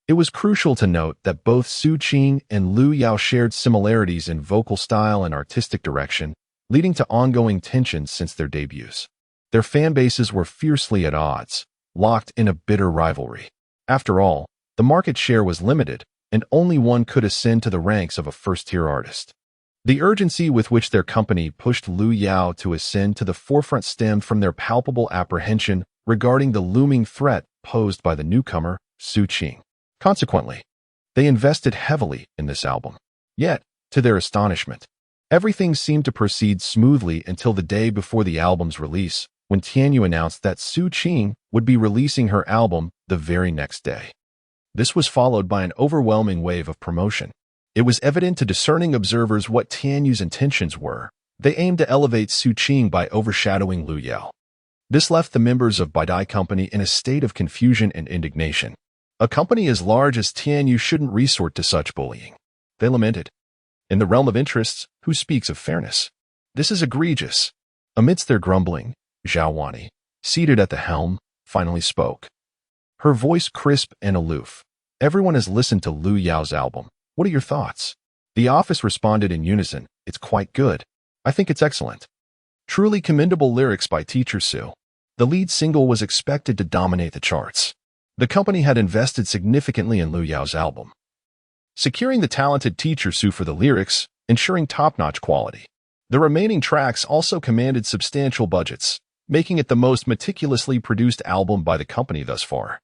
it was crucial to note that both Su Qing and Liu Yao shared similarities in vocal style and artistic direction, leading to ongoing tensions since their debuts. Their fan bases were fiercely at odds, locked in a bitter rivalry. After all, the market share was limited, and only one could ascend to the ranks of a first-tier artist. The urgency with which their company pushed Liu Yao to ascend to the forefront stemmed from their palpable apprehension regarding the looming threat posed by the newcomer, Su Qing. Consequently, They invested heavily in this album. Yet, to their astonishment, everything seemed to proceed smoothly until the day before the album's release, when Tianyu announced that Su Qing would be releasing her album the very next day. This was followed by an overwhelming wave of promotion. It was evident to discerning observers what Tianyu's intentions were. They aimed to elevate Su Qing by overshadowing Lu Yao. This left the members of Bedtime Company in a state of confusion and indignation. A company as large as Tianyu shouldn't resort to such bullying. They lamented. In the realm of interests, who speaks of fairness? This is egregious. Amidst their grumbling, Zhao Wani, seated at the helm, finally spoke. Her voice crisp and aloof. Everyone has listened to Lu Yao's album. What are your thoughts? The office responded in unison. It's quite good. I think it's excellent. Truly commendable lyrics by Teacher Su. The lead single was expected to dominate the charts. The company had invested significantly in Lu Yao's album, securing the talented Teacher Su for the lyrics, ensuring top-notch quality. The remaining tracks also commanded substantial budgets, making it the most meticulously produced album by the company thus far.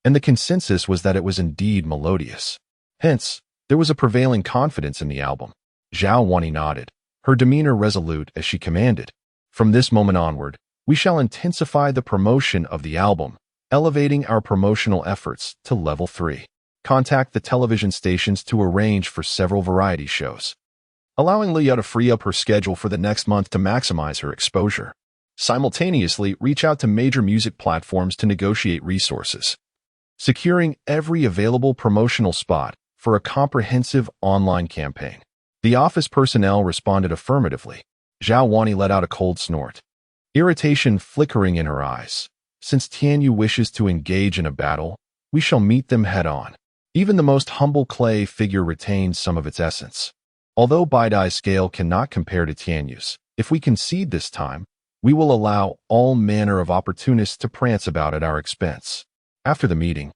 And the consensus was that it was indeed melodious. Hence, there was a prevailing confidence in the album. Zhao Wani nodded, her demeanor resolute as she commanded. From this moment onward, we shall intensify the promotion of the album, elevating our promotional efforts to level 3. Contact the television stations to arrange for several variety shows, allowing Leah to free up her schedule for the next month to maximize her exposure. Simultaneously, reach out to major music platforms to negotiate resources, securing every available promotional spot for a comprehensive online campaign. The office personnel responded affirmatively. Zhao Wani let out a cold snort, irritation flickering in her eyes. Since Tianyu wishes to engage in a battle, we shall meet them head-on. Even the most humble clay figure retains some of its essence. Although Baidai's scale cannot compare to Tianyu's, if we concede this time, we will allow all manner of opportunists to prance about at our expense. After the meeting,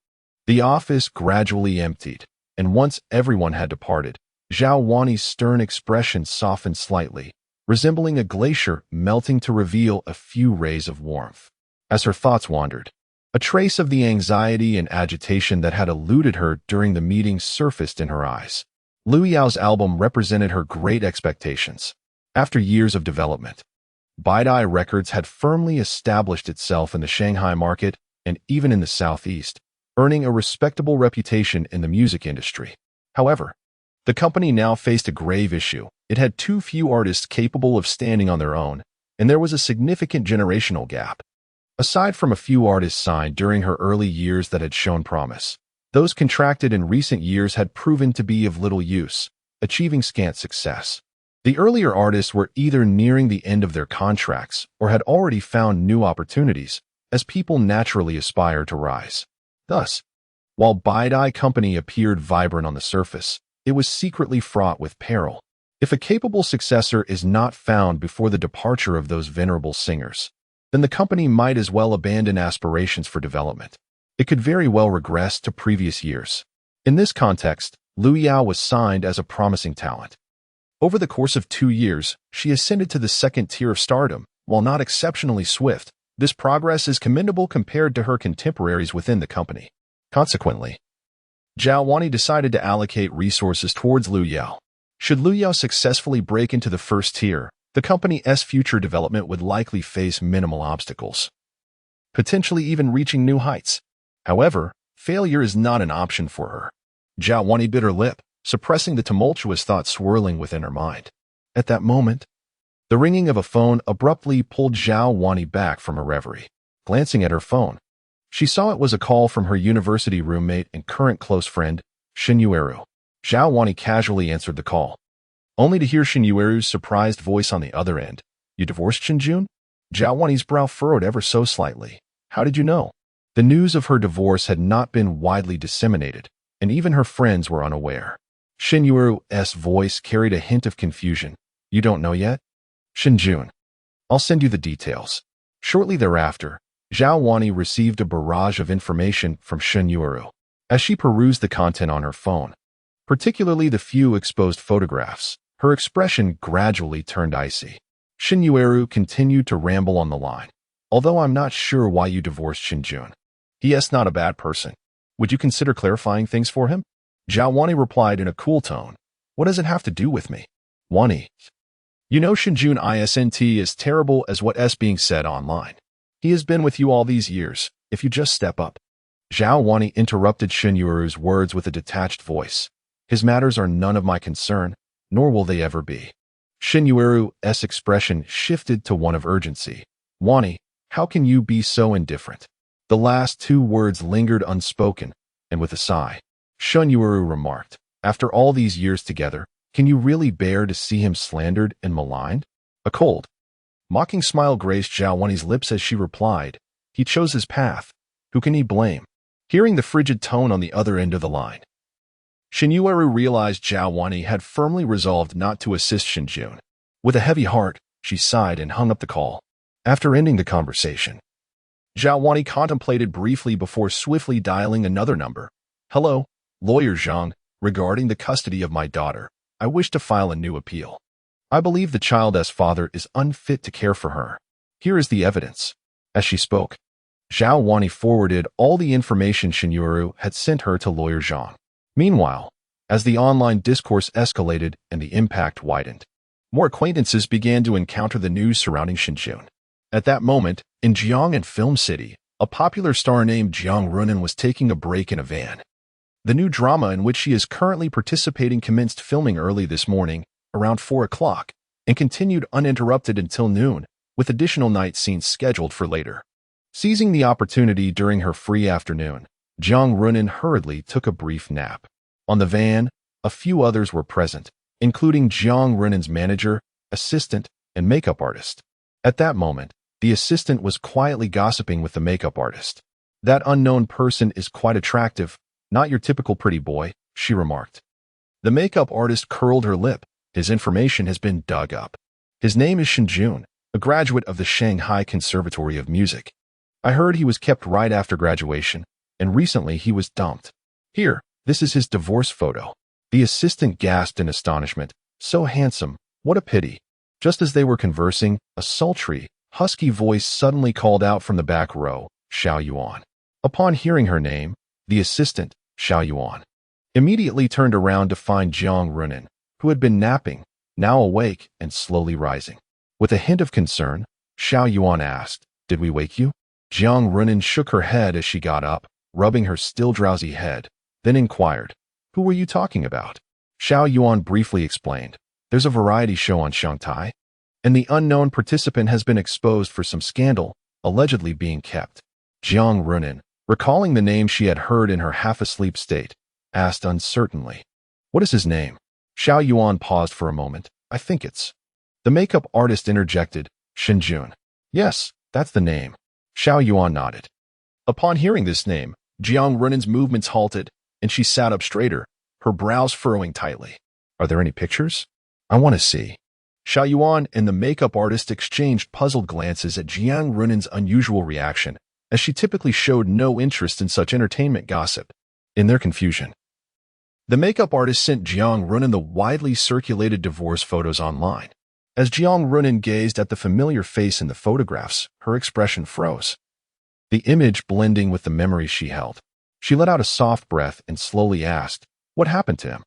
the office gradually emptied, and once everyone had departed, Zhao Wani's stern expression softened slightly, resembling a glacier melting to reveal a few rays of warmth. As her thoughts wandered, a trace of the anxiety and agitation that had eluded her during the meeting surfaced in her eyes. Lu Yao's album represented her great expectations. After years of development, Baidai Records had firmly established itself in the Shanghai market and even in the Southeast, earning a respectable reputation in the music industry. However, the company now faced a grave issue. It had too few artists capable of standing on their own, and there was a significant generational gap. Aside from a few artists signed during her early years that had shown promise, those contracted in recent years had proven to be of little use, achieving scant success. The earlier artists were either nearing the end of their contracts or had already found new opportunities, as people naturally aspire to rise. Thus, while Baidai Company appeared vibrant on the surface, it was secretly fraught with peril. If a capable successor is not found before the departure of those venerable singers, then the company might as well abandon aspirations for development. It could very well regress to previous years. In this context, Lu Yao was signed as a promising talent. Over the course of 2 years, she ascended to the second tier of stardom. While not exceptionally swift, this progress is commendable compared to her contemporaries within the company. Consequently, Zhao Wani decided to allocate resources towards Lu Yao. Should Lu Yao successfully break into the first tier, the company's future development would likely face minimal obstacles, potentially even reaching new heights. However, failure is not an option for her. Zhao Wani bit her lip, suppressing the tumultuous thoughts swirling within her mind. At that moment, the ringing of a phone abruptly pulled Zhao Wani back from her reverie. Glancing at her phone, she saw it was a call from her university roommate and current close friend, Shen Jun. Zhao Wani casually answered the call, only to hear Shen Jun's surprised voice on the other end. You divorced, Shen Jun? Zhao Wani's brow furrowed ever so slightly. How did you know? The news of her divorce had not been widely disseminated, and even her friends were unaware. Shen Jun's voice carried a hint of confusion. You don't know yet? Shen Jun. I'll send you the details. Shortly thereafter, Zhao Wani received a barrage of information from Shen Jun. As she perused the content on her phone, particularly the few exposed photographs, her expression gradually turned icy. Shen Jun continued to ramble on the line. Although I'm not sure why you divorced Shen Jun. He is not a bad person. Would you consider clarifying things for him? Zhao Wani replied in a cool tone. What does it have to do with me? Wani. You know Shen Jun isn't as terrible as what is being said online. He has been with you all these years, if you just step up. Zhao Wani interrupted Shen Yuru's words with a detached voice. His matters are none of my concern, nor will they ever be. Shen Yuru's expression shifted to one of urgency. Wani, how can you be so indifferent? The last two words lingered unspoken, and with a sigh, Shen Yuru remarked, after all these years together, can you really bear to see him slandered and maligned? A cold, mocking smile graced Zhao Wani's lips as she replied, he chose his path. Who can he blame? Hearing the frigid tone on the other end of the line, Shen Yuru realized Zhao Wani had firmly resolved not to assist Shen Jun. With a heavy heart, she sighed and hung up the call. After ending the conversation, Zhao Wani contemplated briefly before swiftly dialing another number. Hello, Lawyer Zhang, regarding the custody of my daughter, I wish to file a new appeal. I believe the child's father is unfit to care for her. Here is the evidence. As she spoke, Zhao Wani forwarded all the information Shen Yuru had sent her to Lawyer Zhang. Meanwhile, as the online discourse escalated and the impact widened, more acquaintances began to encounter the news surrounding Shen Jun. At that moment, in Jiang and Film City, a popular star named Jiang Runan was taking a break in a van. The new drama in which she is currently participating commenced filming early this morning, around 4 o'clock, and continued uninterrupted until noon, with additional night scenes scheduled for later. Seizing the opportunity during her free afternoon, Jiang Runan hurriedly took a brief nap. On the van, a few others were present, including Jiang Runan's manager, assistant, and makeup artist. At that moment, the assistant was quietly gossiping with the makeup artist. That unknown person is quite attractive, not your typical pretty boy, she remarked. The makeup artist curled her lip. His information has been dug up. His name is Shen Jun, a graduate of the Shanghai Conservatory of Music. I heard he was kept right after graduation, and recently he was dumped. Here, this is his divorce photo. The assistant gasped in astonishment. So handsome, what a pity. Just as they were conversing, a sultry, husky voice suddenly called out from the back row, Xiao Yuan. Upon hearing her name, the assistant, Xiao Yuan, immediately turned around to find Jiang Runan, who had been napping, now awake and slowly rising. With a hint of concern, Xiao Yuan asked, Did we wake you? Jiang Runan shook her head as she got up, rubbing her still drowsy head, then inquired, Who were you talking about? Xiao Yuan briefly explained, There's a variety show on Shanghai, and the unknown participant has been exposed for some scandal, allegedly being kept. Jiang Runan, recalling the name she had heard in her half-asleep state, asked uncertainly, What is his name? Xiao Yuan paused for a moment. I think it's... The makeup artist interjected, Shen Jun. Yes, that's the name. Xiao Yuan nodded. Upon hearing this name, Jiang Runan's movements halted, and she sat up straighter, her brows furrowing tightly. Are there any pictures? I want to see. Xiao Yuan and the makeup artist exchanged puzzled glances at Jiang Runan's unusual reaction, as she typically showed no interest in such entertainment gossip. In their confusion, the makeup artist sent Jiang Runan the widely circulated divorce photos online. As Jiang Runan gazed at the familiar face in the photographs, her expression froze. The image blending with the memories she held. She let out a soft breath and slowly asked, What happened to him?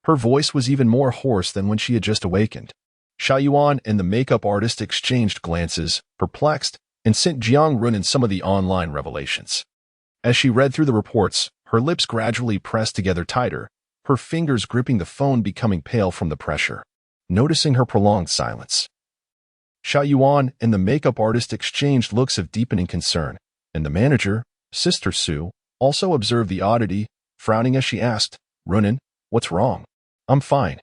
Her voice was even more hoarse than when she had just awakened. Xiao Yuan and the makeup artist exchanged glances, perplexed, and sent Jiang Runan some of the online revelations. As she read through the reports, her lips gradually pressed together tighter, her fingers gripping the phone becoming pale from the pressure. Noticing her prolonged silence, Xiao Yuan and the makeup artist exchanged looks of deepening concern, and the manager, Sister Su, also observed the oddity, frowning as she asked, Runan, what's wrong? I'm fine.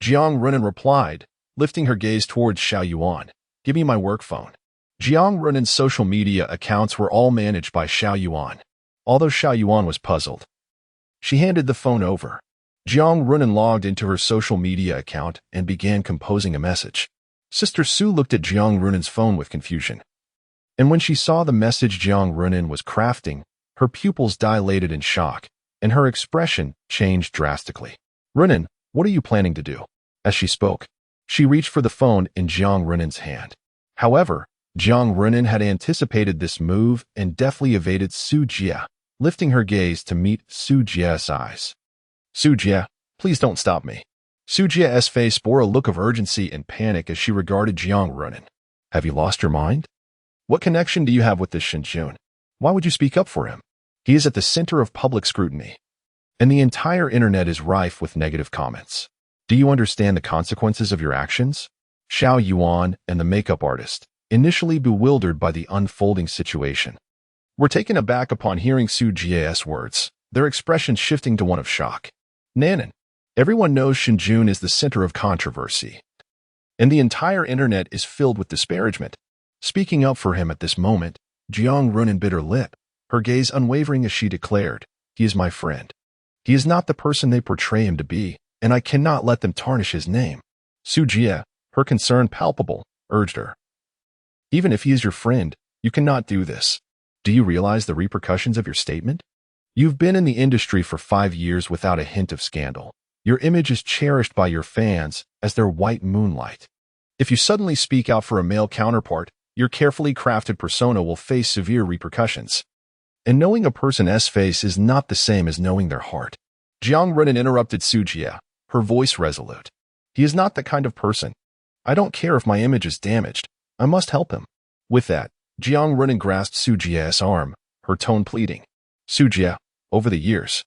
Jiang Runan replied, lifting her gaze towards Xiao Yuan. Give me my work phone. Jiang Runan's social media accounts were all managed by Xiao Yuan. Although Xiao Yuan was puzzled, she handed the phone over. Jiang Runan logged into her social media account and began composing a message. Sister Su looked at Jiang Runan's phone with confusion. And when she saw the message Jiang Runan was crafting, her pupils dilated in shock, and her expression changed drastically. Runan, what are you planning to do? As she spoke, she reached for the phone in Jiang Runan's hand. However, Jiang Runan had anticipated this move and deftly evaded Su Jia, lifting her gaze to meet Su Jia's eyes. Sujie, please don't stop me. Sujie's face bore a look of urgency and panic as she regarded Jiang Runin. Have you lost your mind? What connection do you have with this Shen Jun? Why would you speak up for him? He is at the center of public scrutiny, and the entire internet is rife with negative comments. Do you understand the consequences of your actions? Xiao Yuan and the makeup artist, initially bewildered by the unfolding situation, were taken aback upon hearing Su Jie's words, their expression shifting to one of shock. Nanan, everyone knows Shen Jun is the center of controversy, and the entire internet is filled with disparagement. Speaking up for him at this moment, Jiang Runin bit her lip, her gaze unwavering as she declared, "He is my friend. He is not the person they portray him to be, and I cannot let them tarnish his name." Su Jie, her concern palpable, urged her. "Even if he is your friend, you cannot do this. Do you realize the repercussions of your statement? You've been in the industry for 5 years without a hint of scandal. Your image is cherished by your fans as their white moonlight. If you suddenly speak out for a male counterpart, your carefully crafted persona will face severe repercussions. And knowing a person's face is not the same as knowing their heart." Jiang Runin interrupted Su Jie, her voice resolute. "He is not that kind of person. I don't care if my image is damaged. I must help him." With that, Jiang Runin grasped Su Jie's arm, her tone pleading. "Su Jie, over the years,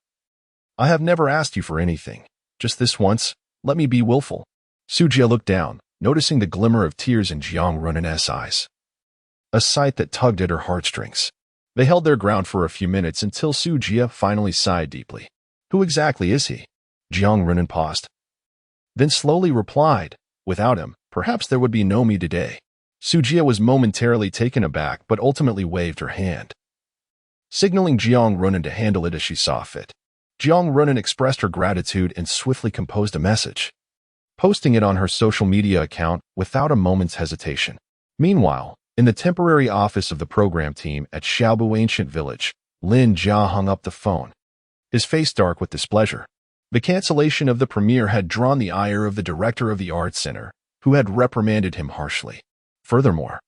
I have never asked you for anything. Just this once, let me be willful." Su Jie looked down, noticing the glimmer of tears in Jiang Runin's eyes, a sight that tugged at her heartstrings. They held their ground for a few minutes until Su Jie finally sighed deeply. "Who exactly is he?" Jiang Runin paused, then slowly replied, "Without him, perhaps there would be no me today." Su Jie was momentarily taken aback but ultimately waved her hand, signaling Jiang Runin to handle it as she saw fit. Jiang Runin expressed her gratitude and swiftly composed a message, posting it on her social media account without a moment's hesitation. Meanwhile, in the temporary office of the program team at Xiaobu Ancient Village, Lin Jia hung up the phone, his face dark with displeasure. The cancellation of the premiere had drawn the ire of the director of the art center, who had reprimanded him harshly. Furthermore,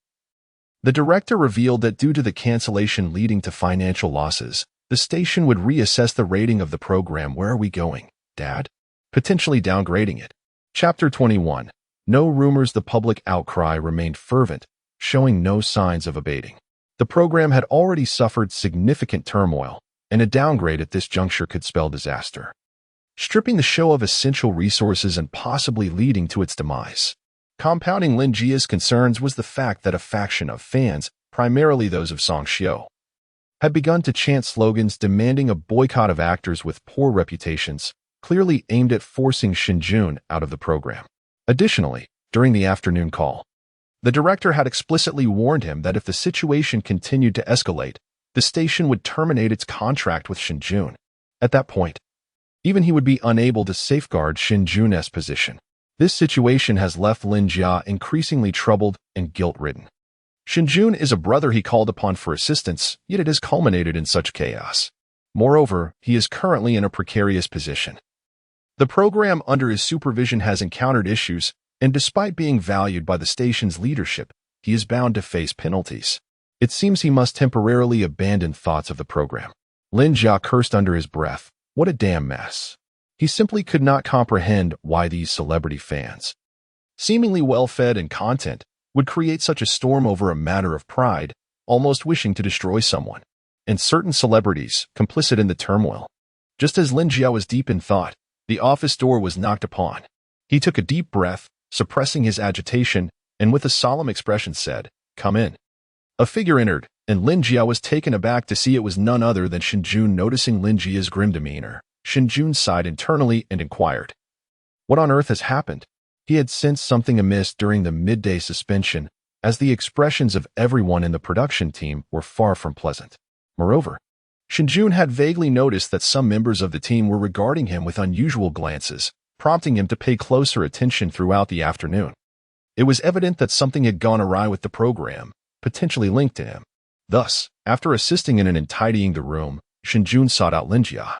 the director revealed that due to the cancellation leading to financial losses, the station would reassess the rating of the program. Where are we going, Dad? Potentially downgrading it. Chapter 21. No rumors. The public outcry remained fervent, showing no signs of abating. The program had already suffered significant turmoil, and a downgrade at this juncture could spell disaster, stripping the show of essential resources and possibly leading to its demise. Compounding Lin Jia's concerns was the fact that a faction of fans, primarily those of Song Xiu, had begun to chant slogans demanding a boycott of actors with poor reputations, clearly aimed at forcing Shen Jun out of the program. Additionally, during the afternoon call, the director had explicitly warned him that if the situation continued to escalate, the station would terminate its contract with Shen Jun. At that point, even he would be unable to safeguard Shen Jun's position. This situation has left Lin Jia increasingly troubled and guilt-ridden. Shen Jun is a brother he called upon for assistance, yet it has culminated in such chaos. Moreover, he is currently in a precarious position. The program under his supervision has encountered issues, and despite being valued by the station's leadership, he is bound to face penalties. It seems he must temporarily abandon thoughts of the program. Lin Jia cursed under his breath. What a damn mess. He simply could not comprehend why these celebrity fans, seemingly well-fed and content, would create such a storm over a matter of pride, almost wishing to destroy someone, and certain celebrities complicit in the turmoil. Just as Lin Jia was deep in thought, the office door was knocked upon. He took a deep breath, suppressing his agitation, and with a solemn expression said, "Come in." A figure entered, and Lin Jia was taken aback to see it was none other than Shen Jun. Noticing Lin Jia's grim demeanor, Shen Jun sighed internally and inquired, "What on earth has happened?" He had sensed something amiss during the midday suspension, as the expressions of everyone in the production team were far from pleasant. Moreover, Shen Jun had vaguely noticed that some members of the team were regarding him with unusual glances, prompting him to pay closer attention throughout the afternoon. It was evident that something had gone awry with the program, potentially linked to him. Thus, after assisting in tidying the room, Shen Jun sought out Lin Jia,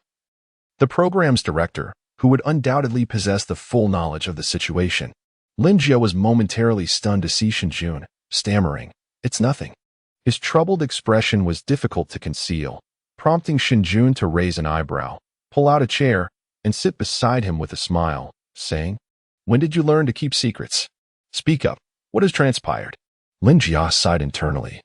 the program's director, who would undoubtedly possess the full knowledge of the situation. Lin Jia was momentarily stunned to see Shen Jun, stammering, "It's nothing." His troubled expression was difficult to conceal, prompting Shen Jun to raise an eyebrow, pull out a chair, and sit beside him with a smile, saying, "When did you learn to keep secrets? Speak up. What has transpired?" Lin Jia sighed internally,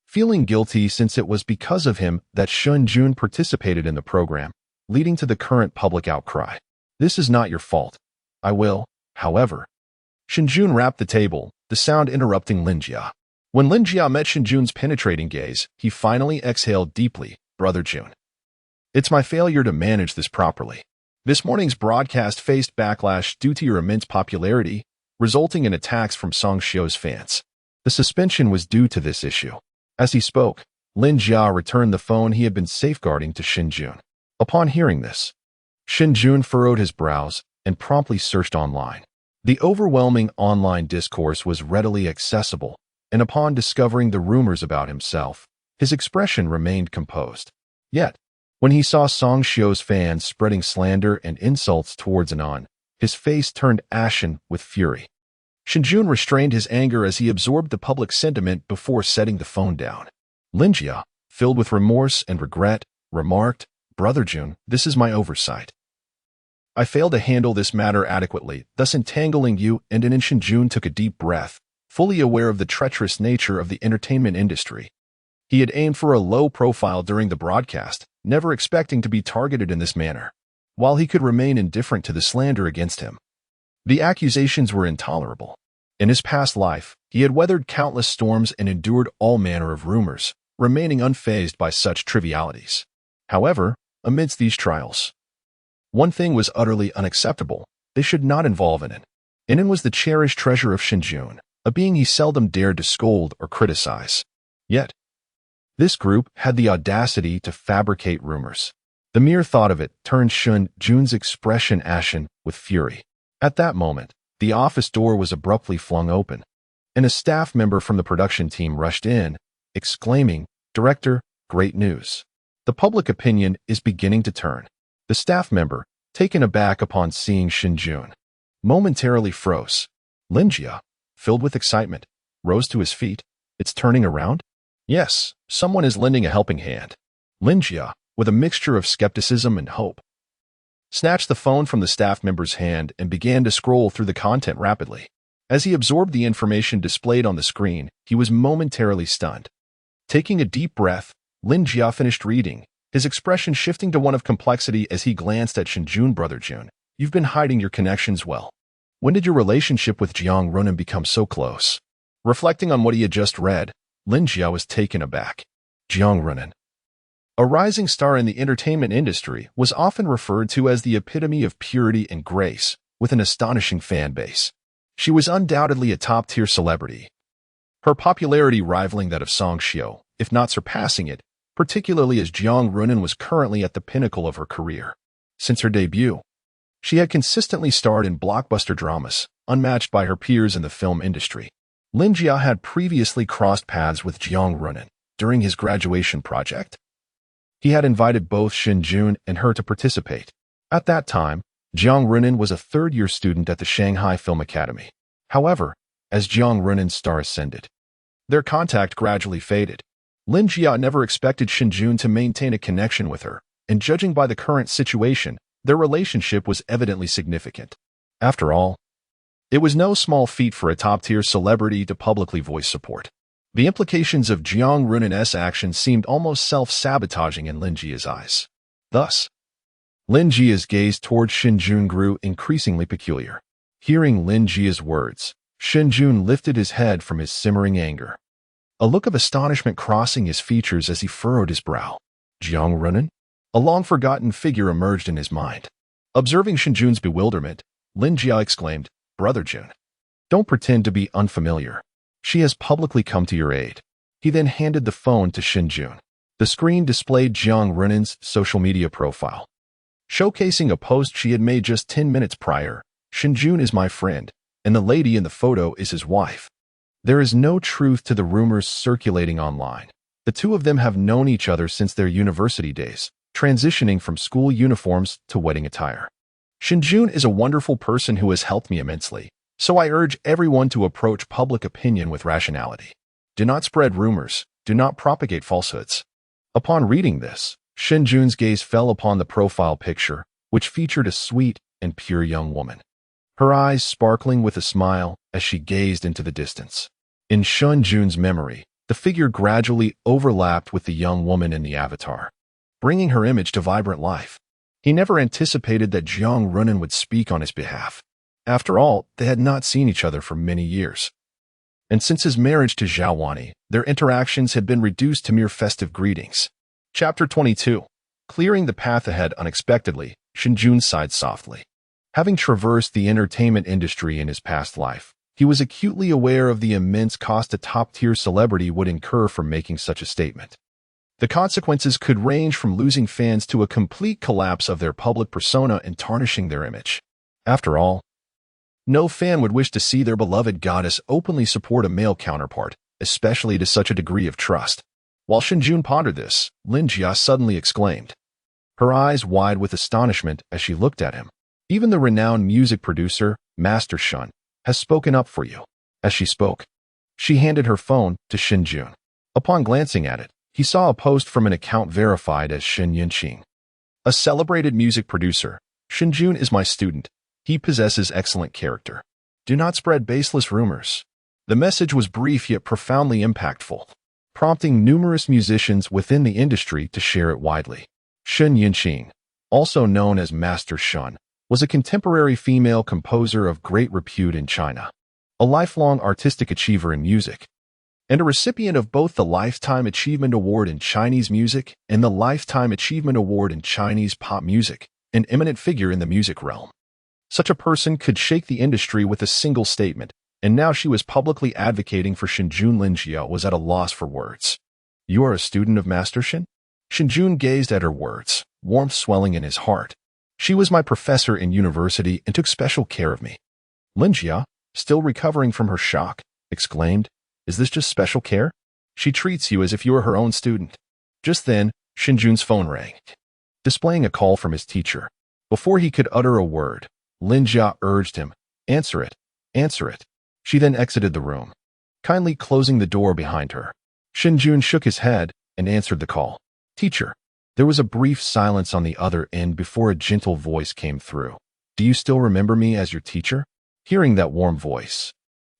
feeling guilty since it was because of him that Shen Jun participated in the program, leading to the current public outcry. "This is not your fault. I will, however." Shen Jun rapped the table, the sound interrupting Lin Jia. When Lin Jia met Shen Jun's penetrating gaze, he finally exhaled deeply. "Brother Jun, it's my failure to manage this properly. This morning's broadcast faced backlash due to your immense popularity, resulting in attacks from Song Xiu's fans. The suspension was due to this issue." As he spoke, Lin Jia returned the phone he had been safeguarding to Shen Jun. Upon hearing this, Shen Jun furrowed his brows and promptly searched online. The overwhelming online discourse was readily accessible, and upon discovering the rumors about himself, his expression remained composed. Yet, when he saw Song Xiu's fans spreading slander and insults towards Anon, his face turned ashen with fury. Shen Jun restrained his anger as he absorbed the public sentiment before setting the phone down. Lin Jia, filled with remorse and regret, remarked, "Brother Jun, this is my oversight. I failed to handle this matter adequately, thus entangling you," and then Shen Jun took a deep breath, fully aware of the treacherous nature of the entertainment industry. He had aimed for a low profile during the broadcast, never expecting to be targeted in this manner. While he could remain indifferent to the slander against him, the accusations were intolerable. In his past life, he had weathered countless storms and endured all manner of rumors, remaining unfazed by such trivialities. However, amidst these trials, one thing was utterly unacceptable: they should not involve Inan. Inan was the cherished treasure of Shen Jun, a being he seldom dared to scold or criticize. Yet, this group had the audacity to fabricate rumors. The mere thought of it turned Shen Jun's expression ashen with fury. At that moment, the office door was abruptly flung open, and a staff member from the production team rushed in, exclaiming, "Director, great news. The public opinion is beginning to turn." The staff member, taken aback upon seeing Shen Jun, momentarily froze. Lin Jia, filled with excitement, rose to his feet. "It's turning around?" "Yes, someone is lending a helping hand." Lin Jia, with a mixture of skepticism and hope, snatched the phone from the staff member's hand and began to scroll through the content rapidly. As he absorbed the information displayed on the screen, he was momentarily stunned. Taking a deep breath, Lin Jia finished reading, his expression shifting to one of complexity as he glanced at Shen Jun. "Brother Jun, you've been hiding your connections well. When did your relationship with Jiang Runan become so close?" Reflecting on what he had just read, Lin Jia was taken aback. Jiang Runan, a rising star in the entertainment industry, was often referred to as the epitome of purity and grace, with an astonishing fan base. She was undoubtedly a top-tier celebrity, her popularity rivaling that of Song Xiu, if not surpassing it, particularly as Jiang Runan was currently at the pinnacle of her career. Since her debut, she had consistently starred in blockbuster dramas, unmatched by her peers in the film industry. Lin Jia had previously crossed paths with Jiang Runan during his graduation project. He had invited both Shen Jun and her to participate. At that time, Jiang Runan was a third-year student at the Shanghai Film Academy. However, as Jiang Runan's star ascended, their contact gradually faded. Lin Jia never expected Shen Jun to maintain a connection with her, and judging by the current situation, their relationship was evidently significant. After all, it was no small feat for a top-tier celebrity to publicly voice support. The implications of Jiang Runan's actions seemed almost self-sabotaging in Lin Jia's eyes. Thus, Lin Jia's gaze towards Shen Jun grew increasingly peculiar. Hearing Lin Jia's words, Shen Jun lifted his head from his simmering anger, a look of astonishment crossing his features as he furrowed his brow. Jiang Runan? A long-forgotten figure emerged in his mind. Observing Shen Jun's bewilderment, Lin Jia exclaimed, "Brother Jun, don't pretend to be unfamiliar. She has publicly come to your aid." He then handed the phone to Shen Jun. The screen displayed Jiang Runan's social media profile, showcasing a post she had made just 10 minutes prior. "Shen Jun is my friend, and the lady in the photo is his wife. There is no truth to the rumors circulating online. The two of them have known each other since their university days, transitioning from school uniforms to wedding attire. Shen Jun is a wonderful person who has helped me immensely, so I urge everyone to approach public opinion with rationality. Do not spread rumors, do not propagate falsehoods." Upon reading this, Shen Jun's gaze fell upon the profile picture, which featured a sweet and pure young woman, her eyes sparkling with a smile as she gazed into the distance. In Shen Jun's memory, the figure gradually overlapped with the young woman in the avatar, bringing her image to vibrant life. He never anticipated that Jiang Runan would speak on his behalf. After all, they had not seen each other for many years. And since his marriage to Zhao Wani, their interactions had been reduced to mere festive greetings. Chapter 22. Clearing the path ahead unexpectedly, Shen Jun sighed softly. Having traversed the entertainment industry in his past life, he was acutely aware of the immense cost a top-tier celebrity would incur from making such a statement. The consequences could range from losing fans to a complete collapse of their public persona and tarnishing their image. After all, no fan would wish to see their beloved goddess openly support a male counterpart, especially to such a degree of trust. While Shen Jun pondered this, Lin Jia suddenly exclaimed, her eyes wide with astonishment as she looked at him. Even the renowned music producer, Master Shen, has spoken up for you. As she spoke, she handed her phone to Shen Jun. Upon glancing at it, he saw a post from an account verified as Shen Yunqing. A celebrated music producer, Shen Jun is my student. He possesses excellent character. Do not spread baseless rumors. The message was brief yet profoundly impactful, prompting numerous musicians within the industry to share it widely. Shen Yunqing, also known as Master Shen, was a contemporary female composer of great repute in China, a lifelong artistic achiever in music, and a recipient of both the Lifetime Achievement Award in Chinese Music and the Lifetime Achievement Award in Chinese Pop Music, an eminent figure in the music realm. Such a person could shake the industry with a single statement, and now she was publicly advocating for Shen Jun. Lin Jia was at a loss for words. You are a student of Master Shen? Shen Jun gazed at her words, warmth swelling in his heart. She was my professor in university and took special care of me. Lin Jia, still recovering from her shock, exclaimed, is this just special care? She treats you as if you were her own student. Just then, Shen Jun's phone rang, displaying a call from his teacher. Before he could utter a word, Lin Jia urged him, answer it, answer it. She then exited the room, kindly closing the door behind her. Shen Jun shook his head and answered the call. Teacher. There was a brief silence on the other end before a gentle voice came through. Do you still remember me as your teacher? Hearing that warm voice,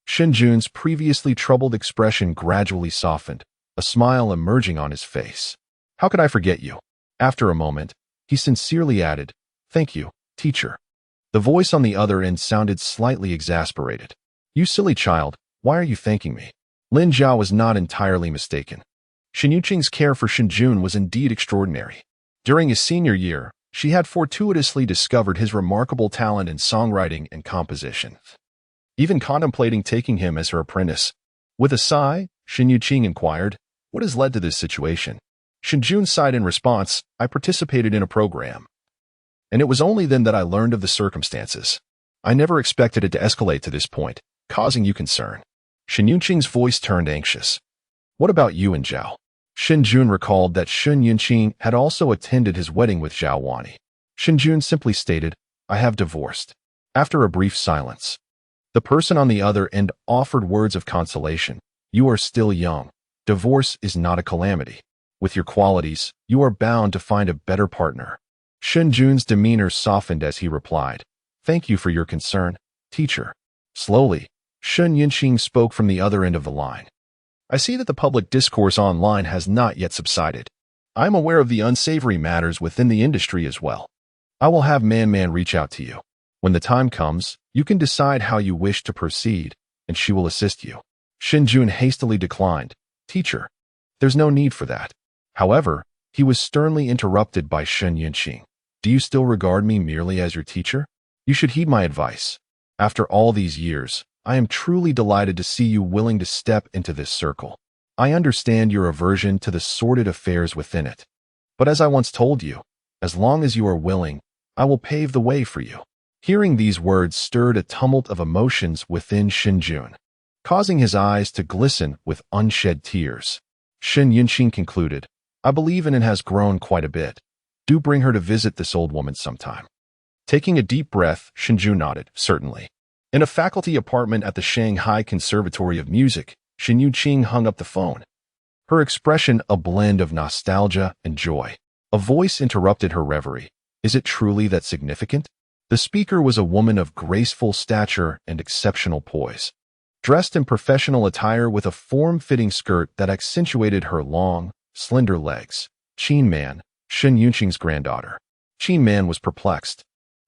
Shen Jun's previously troubled expression gradually softened, a smile emerging on his face. How could I forget you? After a moment, he sincerely added, thank you, teacher. The voice on the other end sounded slightly exasperated. You silly child, why are you thanking me? Lin Jia was not entirely mistaken. Shen Yunqing's care for Shen Jun was indeed extraordinary. During his senior year, she had fortuitously discovered his remarkable talent in songwriting and composition, even contemplating taking him as her apprentice. With a sigh, Shen Yunqing inquired, what has led to this situation? Shen Jun sighed in response, I participated in a program, and it was only then that I learned of the circumstances. I never expected it to escalate to this point, causing you concern. Shen Yunqing's voice turned anxious. What about you and Zhao? Shen Jun recalled that Shen Yunqing had also attended his wedding with Zhao Wani. Shen Jun simply stated, I have divorced. After a brief silence, the person on the other end offered words of consolation. You are still young. Divorce is not a calamity. With your qualities, you are bound to find a better partner. Shen Jun's demeanor softened as he replied, thank you for your concern, teacher. Slowly, Shen Yunqing spoke from the other end of the line. I see that the public discourse online has not yet subsided. I am aware of the unsavory matters within the industry as well. I will have Man reach out to you. When the time comes, you can decide how you wish to proceed, and she will assist you. Shen Jun hastily declined. Teacher, there's no need for that. However, he was sternly interrupted by Shen Yunqing. Do you still regard me merely as your teacher? You should heed my advice. After all these years, I am truly delighted to see you willing to step into this circle. I understand your aversion to the sordid affairs within it. But as I once told you, as long as you are willing, I will pave the way for you. Hearing these words stirred a tumult of emotions within Shen Jun, causing his eyes to glisten with unshed tears. Shen Yunqing concluded, I believe in and has grown quite a bit. Do bring her to visit this old woman sometime. Taking a deep breath, Shen Jun nodded, certainly. In a faculty apartment at the Shanghai Conservatory of Music, Shen Yunqing hung up the phone, her expression a blend of nostalgia and joy. A voice interrupted her reverie. Is it truly that significant? The speaker was a woman of graceful stature and exceptional poise. Dressed in professional attire with a form-fitting skirt that accentuated her long, slender legs. Qin Man, Shen Yunqing's granddaughter. Qin Man was perplexed.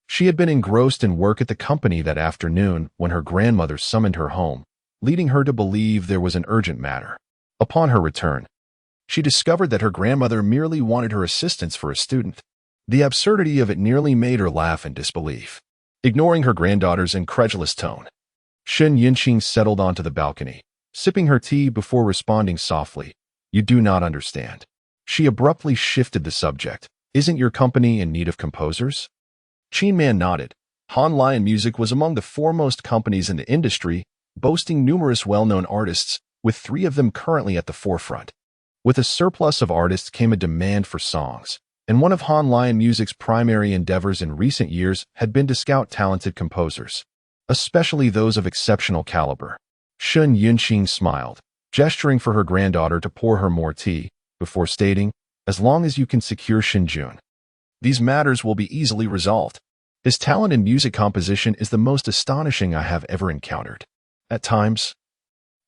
She had been engrossed in work at the company that afternoon when her grandmother summoned her home, leading her to believe there was an urgent matter. Upon her return, she discovered that her grandmother merely wanted her assistance for a student. The absurdity of it nearly made her laugh in disbelief. Ignoring her granddaughter's incredulous tone, Shen Yunqing settled onto the balcony, sipping her tea before responding softly, "You do not understand." She abruptly shifted the subject. "Isn't your company in need of composers?" Qin Man nodded. Han Lion Music was among the foremost companies in the industry, boasting numerous well-known artists, with 3 of them currently at the forefront. With a surplus of artists came a demand for songs, and one of Han Lion Music's primary endeavors in recent years had been to scout talented composers, especially those of exceptional caliber. Shen Yunqing smiled, gesturing for her granddaughter to pour her more tea, before stating, "As long as you can secure Shen Jun, these matters will be easily resolved. His talent in music composition is the most astonishing I have ever encountered. At times,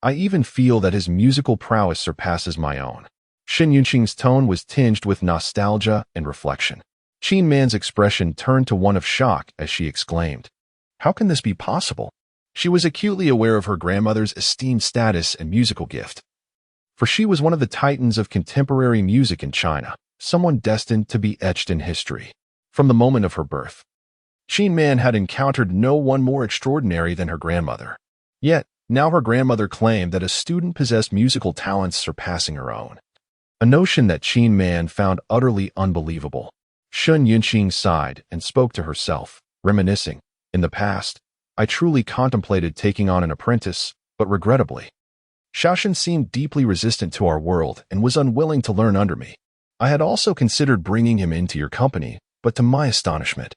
I even feel that his musical prowess surpasses my own." Shen Yunqing's tone was tinged with nostalgia and reflection. Qin Man's expression turned to one of shock as she exclaimed, "How can this be possible?" She was acutely aware of her grandmother's esteemed status and musical gift, for she was one of the titans of contemporary music in China, someone destined to be etched in history. From the moment of her birth, Qin Man had encountered no one more extraordinary than her grandmother. Yet, now her grandmother claimed that a student possessed musical talents surpassing her own. A notion that Qin Man found utterly unbelievable. Shen Yunqing sighed and spoke to herself, reminiscing, "In the past, I truly contemplated taking on an apprentice, but regrettably, Xiaoshen seemed deeply resistant to our world and was unwilling to learn under me. I had also considered bringing him into your company, but to my astonishment,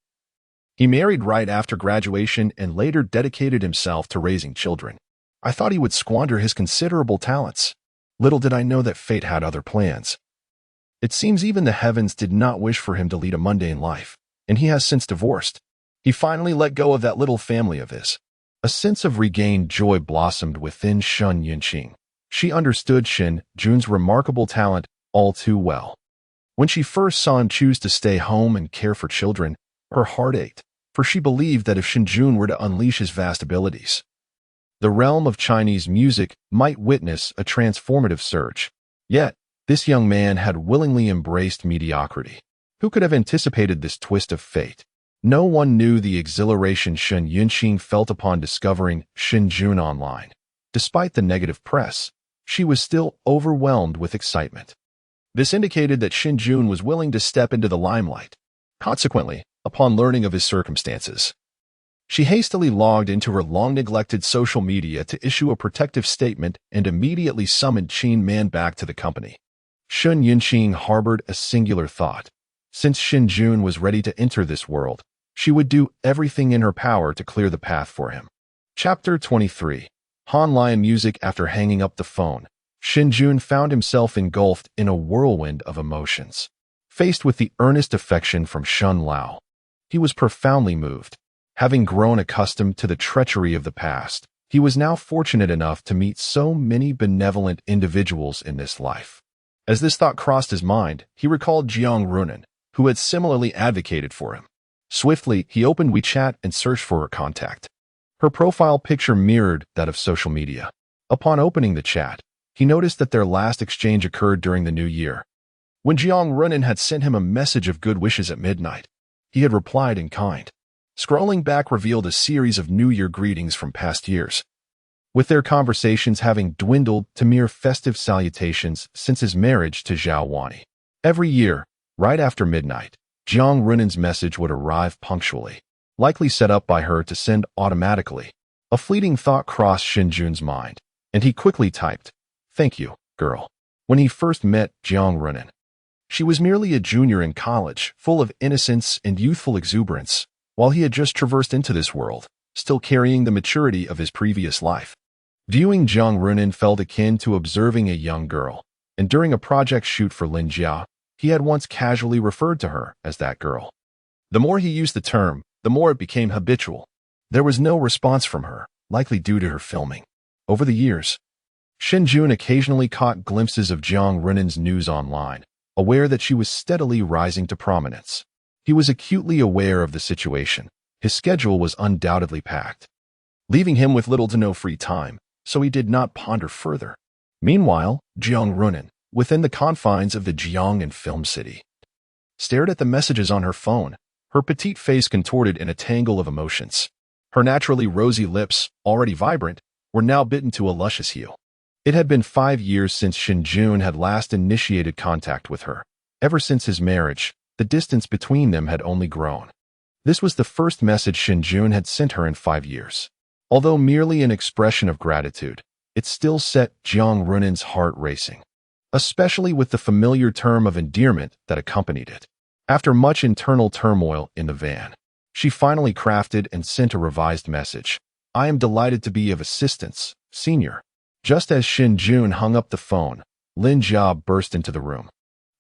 he married right after graduation and later dedicated himself to raising children. I thought he would squander his considerable talents. Little did I know that fate had other plans. It seems even the heavens did not wish for him to lead a mundane life, and he has since divorced. He finally let go of that little family of his." A sense of regained joy blossomed within Shen Yunqing. She understood Shen Jun's remarkable talent all too well. When she first saw him choose to stay home and care for children, her heart ached, for she believed that if Shen Jun were to unleash his vast abilities, the realm of Chinese music might witness a transformative surge. Yet, this young man had willingly embraced mediocrity. Who could have anticipated this twist of fate? No one knew the exhilaration Shen Yunqing felt upon discovering Shen Jun online. Despite the negative press, she was still overwhelmed with excitement. This indicated that Shen Jun was willing to step into the limelight. Consequently, upon learning of his circumstances, she hastily logged into her long-neglected social media to issue a protective statement and immediately summoned Qin Man back to the company. Shen Yunqing harbored a singular thought. Since Shen Jun was ready to enter this world, she would do everything in her power to clear the path for him. Chapter 23. Han Lion Music. After hanging up the phone, Shen Jun found himself engulfed in a whirlwind of emotions. Faced with the earnest affection from Shun Lao, he was profoundly moved. Having grown accustomed to the treachery of the past, he was now fortunate enough to meet so many benevolent individuals in this life. As this thought crossed his mind, he recalled Jiang Runan, who had similarly advocated for him. Swiftly, he opened WeChat and searched for her contact. Her profile picture mirrored that of social media. Upon opening the chat, he noticed that their last exchange occurred during the new year. When Jiang Runan had sent him a message of good wishes at midnight, he had replied in kind. Scrolling back revealed a series of New Year greetings from past years, with their conversations having dwindled to mere festive salutations since his marriage to Zhao Wani. Every year, right after midnight, Jiang Runan's message would arrive punctually, likely set up by her to send automatically. A fleeting thought crossed Shen Jun's mind, and he quickly typed, "Thank you, girl." When he first met Jiang Runan, she was merely a junior in college, full of innocence and youthful exuberance, while he had just traversed into this world, still carrying the maturity of his previous life. Viewing Jiang Runan felt akin to observing a young girl, and during a project shoot for Lin Jia, he had once casually referred to her as that girl. The more he used the term, the more it became habitual. There was no response from her, likely due to her filming. Over the years, Shen Jun occasionally caught glimpses of Jiang Runin's news online, aware that she was steadily rising to prominence. He was acutely aware of the situation. His schedule was undoubtedly packed, leaving him with little to no free time, so he did not ponder further. Meanwhile, Jiang Runin, within the confines of the Jiang and Film City, stared at the messages on her phone, her petite face contorted in a tangle of emotions. Her naturally rosy lips, already vibrant, were now bitten to a luscious hue. It had been 5 years since Shen Jun had last initiated contact with her. Ever since his marriage, the distance between them had only grown. This was the first message Shen Jun had sent her in 5 years. Although merely an expression of gratitude, it still set Jiang Runin's heart racing, especially with the familiar term of endearment that accompanied it. After much internal turmoil in the van, she finally crafted and sent a revised message. I am delighted to be of assistance, Senior. Just as Shen Jun hung up the phone, Lin Jia burst into the room,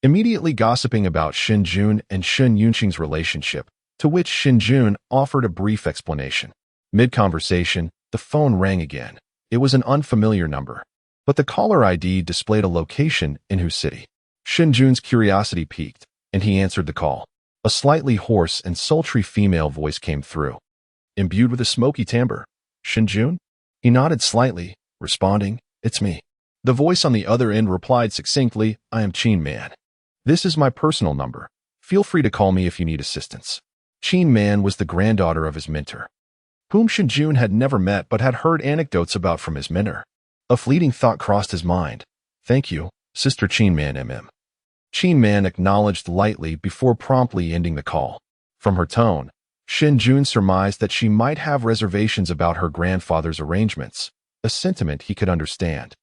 immediately gossiping about Shen Jun and Shen Yunqing's relationship, to which Shen Jun offered a brief explanation. Mid-conversation, the phone rang again. It was an unfamiliar number, but the caller ID displayed a location in whose city. Shen Jun's curiosity piqued, and he answered the call. A slightly hoarse and sultry female voice came through, imbued with a smoky timbre. Shen Jun? He nodded slightly, responding, It's me. The voice on the other end replied succinctly, I am Qin Man. This is my personal number. Feel free to call me if you need assistance. Qin Man was the granddaughter of his mentor, whom Shen Jun had never met but had heard anecdotes about from his mentor. A fleeting thought crossed his mind. Thank you, Sister Qin Man MM. Qin Man acknowledged lightly before promptly ending the call. From her tone, Shen Jun surmised that she might have reservations about her grandfather's arrangements, a sentiment he could understand,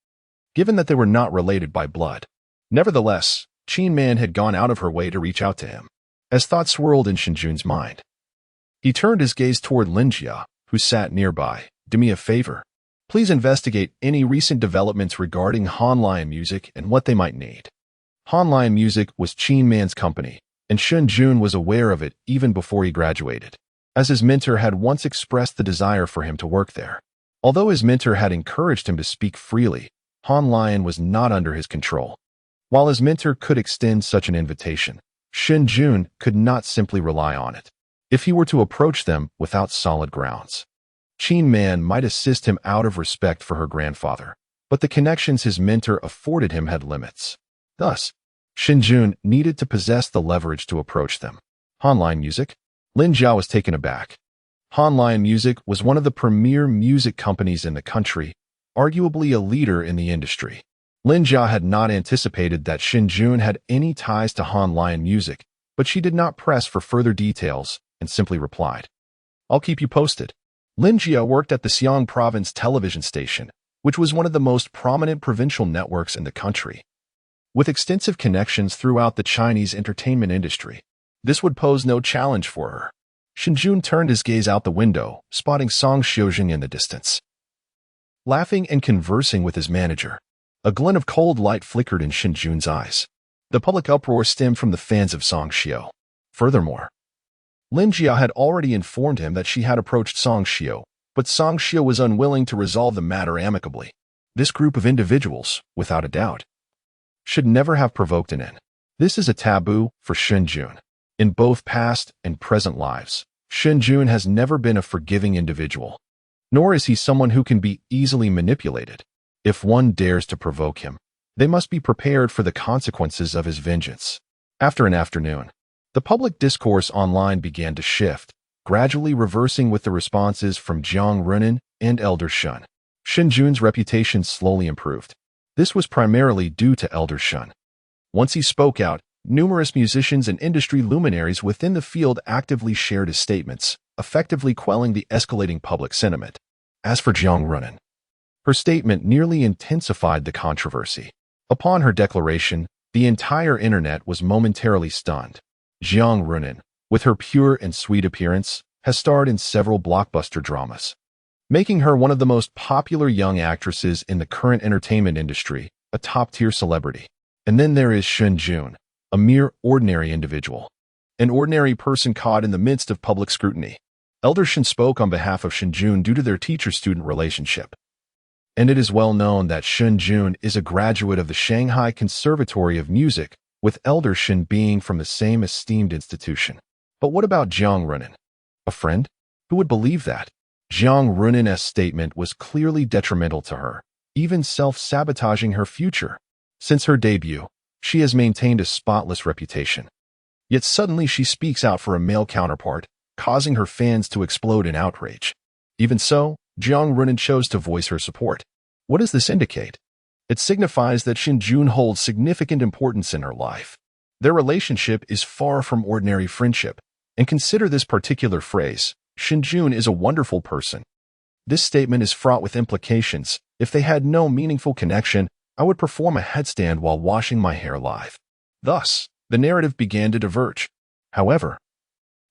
given that they were not related by blood. Nevertheless, Qin Man had gone out of her way to reach out to him. As thoughts swirled in Shen Jun's mind, he turned his gaze toward Lin Jia, who sat nearby. Do me a favor. Please investigate any recent developments regarding Honline Music and what they might need. Honline Music was Qin Man's company, and Shen Jun was aware of it even before he graduated, as his mentor had once expressed the desire for him to work there. Although his mentor had encouraged him to speak freely, Honline was not under his control. While his mentor could extend such an invitation, Shen Jun could not simply rely on it. If he were to approach them without solid grounds, Qin Man might assist him out of respect for her grandfather, but the connections his mentor afforded him had limits. Thus, Shen Jun needed to possess the leverage to approach them. Honline Music? Lin Jia was taken aback. Honline Music was one of the premier music companies in the country, arguably a leader in the industry. Lin Jia had not anticipated that Shen Jun had any ties to Honline Music, but she did not press for further details and simply replied, I'll keep you posted. Lin Jia worked at the Xiang Province television station, which was one of the most prominent provincial networks in the country, with extensive connections throughout the Chinese entertainment industry. This would pose no challenge for her. Shen Jun turned his gaze out the window, spotting Song Xiujing in the distance, laughing and conversing with his manager. A glint of cold light flickered in Shen Jun's eyes. The public uproar stemmed from the fans of Song Xiu. Furthermore, Lin Jia had already informed him that she had approached Song Xiu, but Song Xiu was unwilling to resolve the matter amicably. This group of individuals, without a doubt, should never have provoked an end. This is a taboo for Shen Jun. In both past and present lives, Shen Jun has never been a forgiving individual, nor is he someone who can be easily manipulated. If one dares to provoke him, they must be prepared for the consequences of his vengeance. After an afternoon, the public discourse online began to shift, gradually reversing with the responses from Jiang Runin and Elder Shen. Shen Jun's reputation slowly improved. This was primarily due to Elder Shen. Once he spoke out, numerous musicians and industry luminaries within the field actively shared his statements, effectively quelling the escalating public sentiment. As for Jiang Runin, her statement nearly intensified the controversy. Upon her declaration, the entire internet was momentarily stunned. Jiang Runin, with her pure and sweet appearance, has starred in several blockbuster dramas, making her one of the most popular young actresses in the current entertainment industry, a top-tier celebrity. And then there is Shen Jun, a mere ordinary individual. an ordinary person caught in the midst of public scrutiny. Elder Shen spoke on behalf of Shen Jun due to their teacher-student relationship. And it is well known that Shen Jun is a graduate of the Shanghai Conservatory of Music, with Elder Shen being from the same esteemed institution. But what about Jiang Runin? A friend? Who would believe that? Jiang Runin's statement was clearly detrimental to her, even self-sabotaging her future. Since her debut, she has maintained a spotless reputation. Yet suddenly she speaks out for a male counterpart, causing her fans to explode in outrage. Even so, Jiang Runin chose to voice her support. What does this indicate? It signifies that Shen Jun holds significant importance in her life. Their relationship is far from ordinary friendship, and consider this particular phrase, Shen Jun is a wonderful person. This statement is fraught with implications. If they had no meaningful connection, I would perform a headstand while washing my hair live. Thus, the narrative began to diverge. However,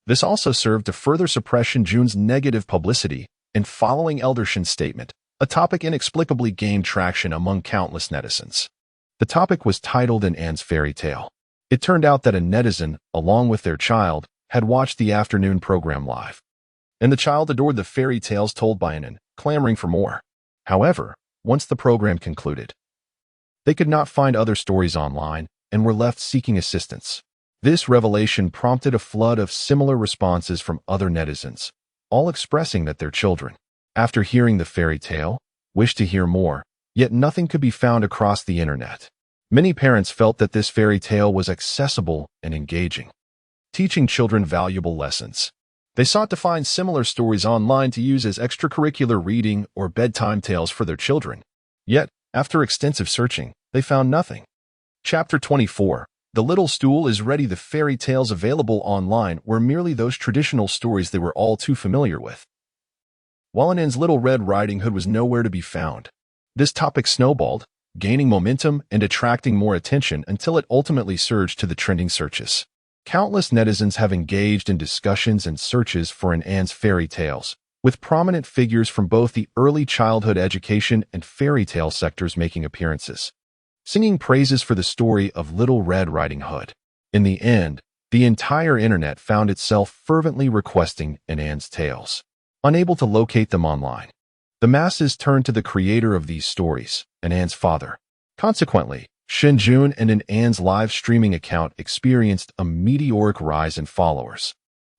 this also served to further suppress Shen Jun's negative publicity, and following Elder Shen's statement, a topic inexplicably gained traction among countless netizens. The topic was titled An Anne's Fairy Tale. It turned out that a netizen, along with their child, had watched the afternoon program live. And the child adored the fairy tales told by Anne, clamoring for more. However, once the program concluded, they could not find other stories online and were left seeking assistance. This revelation prompted a flood of similar responses from other netizens, all expressing that their children, after hearing the fairy tale, wished to hear more, yet nothing could be found across the internet. Many parents felt that this fairy tale was accessible and engaging, teaching children valuable lessons. They sought to find similar stories online to use as extracurricular reading or bedtime tales for their children. Yet, after extensive searching, they found nothing. Chapter 24. The Little Stool is Ready. The fairy tales available online were merely those traditional stories they were all too familiar with. While Anne's Little Red Riding Hood was nowhere to be found, this topic snowballed, gaining momentum and attracting more attention until it ultimately surged to the trending searches. Countless netizens have engaged in discussions and searches for An Anne's fairy tales, with prominent figures from both the early childhood education and fairy tale sectors making appearances, singing praises for the story of Little Red Riding Hood. In the end, the entire internet found itself fervently requesting An Anne's tales. Unable to locate them online, the masses turned to the creator of these stories, An Anne's father. Consequently, Shen Jun and An Anne's live streaming account experienced a meteoric rise in followers,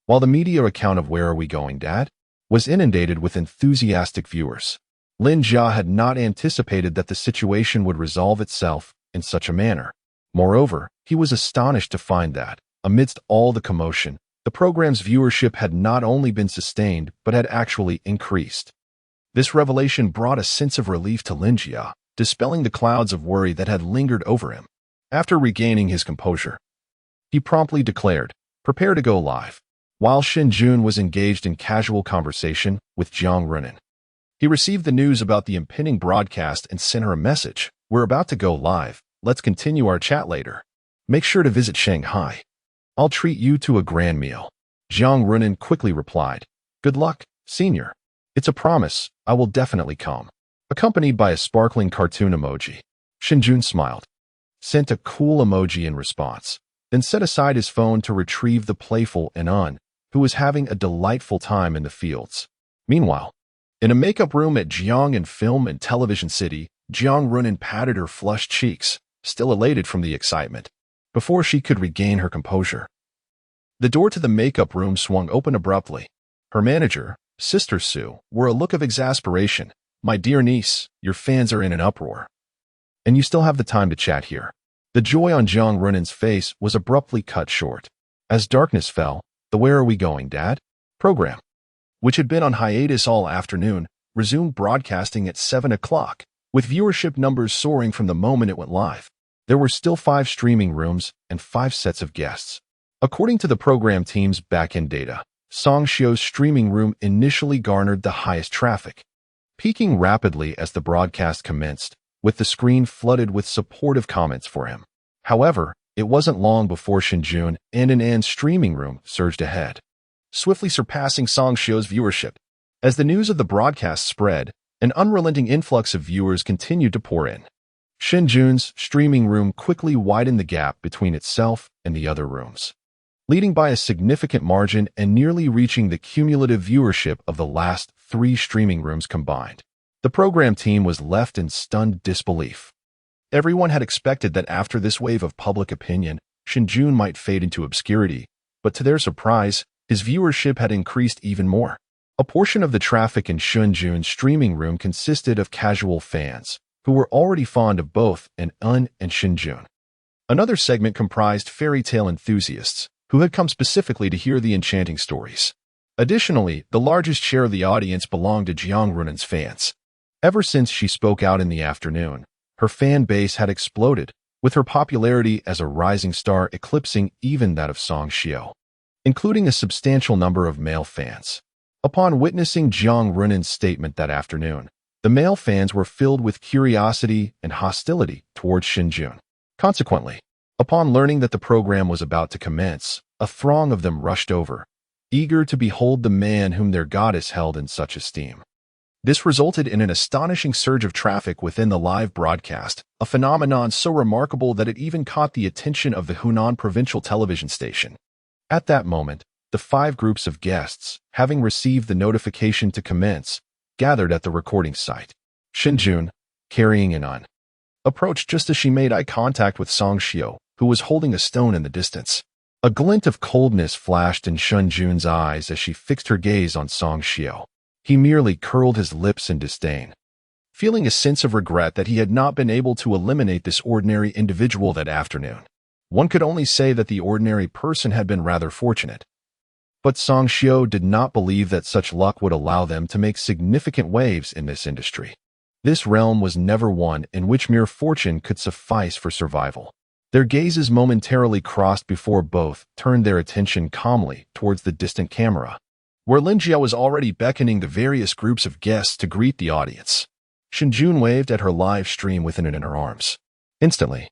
while the media account of Where Are We Going, Dad? Was inundated with enthusiastic viewers. Lin Jia had not anticipated that the situation would resolve itself in such a manner. Moreover, he was astonished to find that, amidst all the commotion, the program's viewership had not only been sustained but had actually increased. This revelation brought a sense of relief to Lin Jia, dispelling the clouds of worry that had lingered over him. After regaining his composure, he promptly declared, "Prepare to go live." While Shen Jun was engaged in casual conversation with Jiang Runin, he received the news about the impending broadcast and sent her a message. "We're about to go live. Let's continue our chat later. Make sure to visit Shanghai. I'll treat you to a grand meal." Jiang Runin quickly replied, "Good luck, senior. It's a promise. I will definitely come," accompanied by a sparkling cartoon emoji. Shen Jun smiled, sent a cool emoji in response, then set aside his phone to retrieve the playful Anne, who was having a delightful time in the fields. Meanwhile, in a makeup room at Jiang and Film and Television City, Jiang Runin patted her flushed cheeks, still elated from the excitement, before she could regain her composure. The door to the makeup room swung open abruptly. Her manager, Sister Sue, wore a look of exasperation. "My dear niece, your fans are in an uproar. And you still have the time to chat here." The joy on Jiang Runin's face was abruptly cut short. As darkness fell, the Where Are We Going, Dad? Program, which had been on hiatus all afternoon, resumed broadcasting at 7 o'clock, with viewership numbers soaring from the moment it went live. There were still 5 streaming rooms and 5 sets of guests. According to the program team's back-end data, Songshio's streaming room initially garnered the highest traffic, peaking rapidly as the broadcast commenced, with the screen flooded with supportive comments for him. However, it wasn't long before Shen Jun and An Anne's streaming room surged ahead, swiftly surpassing Songshio's viewership. As the news of the broadcast spread, an unrelenting influx of viewers continued to pour in. Shen Jun's streaming room quickly widened the gap between itself and the other rooms. leading by a significant margin and nearly reaching the cumulative viewership of the last 3 streaming rooms combined. The program team was left in stunned disbelief. Everyone had expected that after this wave of public opinion, Shen Jun might fade into obscurity, but to their surprise, his viewership had increased even more. A portion of the traffic in Shen Jun's streaming room consisted of casual fans, who were already fond of both and Shen Jun. Another segment comprised fairy tale enthusiasts, who had come specifically to hear the enchanting stories. Additionally, the largest share of the audience belonged to Jiang Runen's fans. Ever since she spoke out in the afternoon, her fan base had exploded, with her popularity as a rising star eclipsing even that of Song Xiao, including a substantial number of male fans. Upon witnessing Jiang Runen's statement that afternoon, the male fans were filled with curiosity and hostility towards Shen Jun. Consequently, upon learning that the program was about to commence, a throng of them rushed over, eager to behold the man whom their goddess held in such esteem. This resulted in an astonishing surge of traffic within the live broadcast, a phenomenon so remarkable that it even caught the attention of the Hunan provincial television station. At that moment, the 5 groups of guests, having received the notification to commence, gathered at the recording site. Shen Jun, carrying an un, approached just as she made eye contact with Song Xiao, who was holding a stone in the distance. A glint of coldness flashed in Shen Jun's eyes as she fixed her gaze on Song Xiao. He merely curled his lips in disdain, feeling a sense of regret that he had not been able to eliminate this ordinary individual that afternoon. One could only say that the ordinary person had been rather fortunate. But Song Xiao did not believe that such luck would allow them to make significant waves in this industry. This realm was never one in which mere fortune could suffice for survival. Their gazes momentarily crossed before both turned their attention calmly towards the distant camera, where Lin Jiao was already beckoning the various groups of guests to greet the audience. Shen Jun waved at her live stream with it in her arms. Instantly,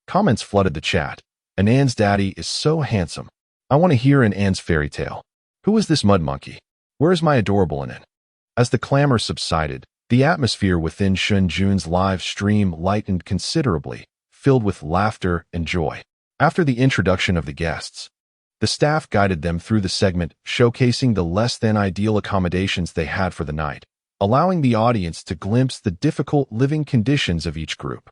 comments flooded the chat. An's daddy is so handsome. I want to hear An's fairy tale. Who is this mud monkey? Where is my adorable An? As the clamor subsided, the atmosphere within Shen Jun's live stream lightened considerably, filled with laughter and joy. After the introduction of the guests, the staff guided them through the segment, showcasing the less-than-ideal accommodations they had for the night, allowing the audience to glimpse the difficult living conditions of each group.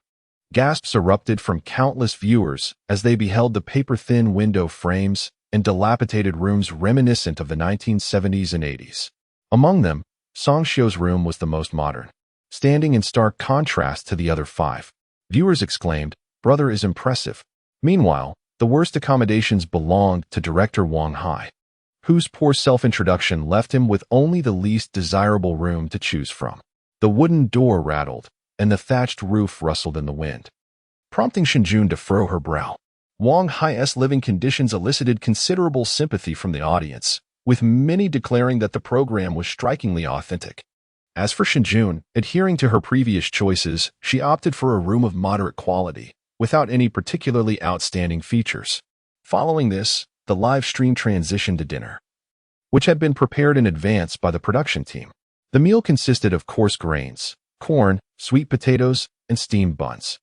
Gasps erupted from countless viewers as they beheld the paper-thin window frames and dilapidated rooms reminiscent of the 1970s and 80s. Among them, Song Xiao's room was the most modern, standing in stark contrast to the other 5. Viewers exclaimed, "Brother is impressive." Meanwhile, the worst accommodations belonged to director Wang Hai, whose poor self-introduction left him with only the least desirable room to choose from. The wooden door rattled, and the thatched roof rustled in the wind, prompting Shen Jun to furrow her brow. Wang Hai's living conditions elicited considerable sympathy from the audience, with many declaring that the program was strikingly authentic. As for Shen Jun, adhering to her previous choices, she opted for a room of moderate quality, without any particularly outstanding features. Following this, the live stream transitioned to dinner, which had been prepared in advance by the production team. The meal consisted of coarse grains, corn, sweet potatoes, and steamed buns.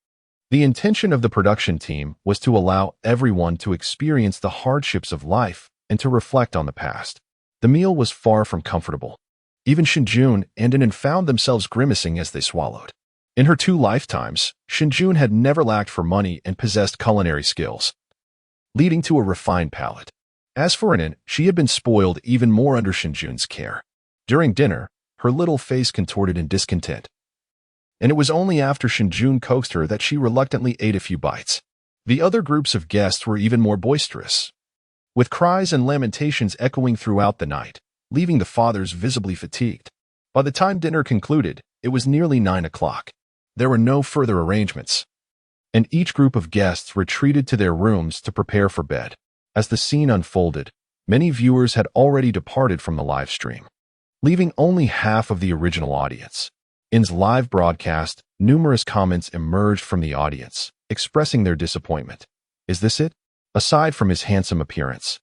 The intention of the production team was to allow everyone to experience the hardships of life and to reflect on the past. The meal was far from comfortable. Even Shen Jun and An found themselves grimacing as they swallowed. In her 2 lifetimes, Shen Jun had never lacked for money and possessed culinary skills, leading to a refined palate. As for An, she had been spoiled even more under Shen Jun's care. During dinner, her little face contorted in discontent, and it was only after Shen Jun coaxed her that she reluctantly ate a few bites. The other groups of guests were even more boisterous, with cries and lamentations echoing throughout the night, leaving the fathers visibly fatigued. By the time dinner concluded, it was nearly 9 o'clock. There were no further arrangements, and each group of guests retreated to their rooms to prepare for bed. As the scene unfolded, many viewers had already departed from the live stream, leaving only half of the original audience. In's live broadcast, numerous comments emerged from the audience, expressing their disappointment. Is this it? Aside from his handsome appearance,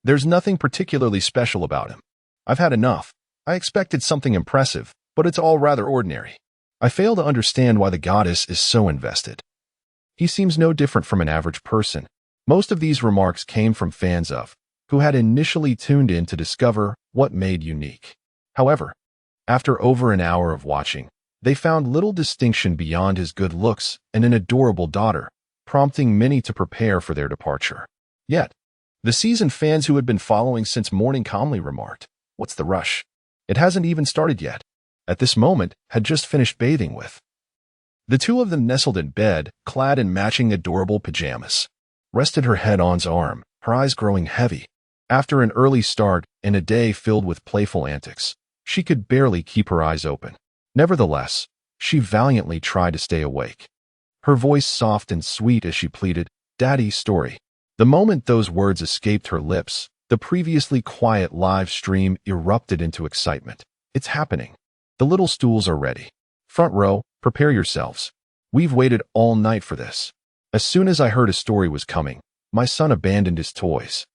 there's nothing particularly special about him. I've had enough. I expected something impressive, but it's all rather ordinary. I fail to understand why the goddess is so invested. He seems no different from an average person. Most of these remarks came from fans of who had initially tuned in to discover what made unique. However, after over an hour of watching, they found little distinction beyond his good looks and an adorable daughter, prompting many to prepare for their departure. Yet, the seasoned fans who had been following since morning calmly remarked, "What's the rush? It hasn't even started yet." At this moment, had just finished bathing with. The two of them nestled in bed, clad in matching adorable pajamas. Rested her head on his arm, her eyes growing heavy. After an early start and a day filled with playful antics, she could barely keep her eyes open. Nevertheless, she valiantly tried to stay awake. Her voice soft and sweet as she pleaded, "Daddy's story." The moment those words escaped her lips, the previously quiet live stream erupted into excitement. "It's happening. The little stools are ready. Front row, prepare yourselves. We've waited all night for this." As soon as I heard a story was coming, my son abandoned his toys.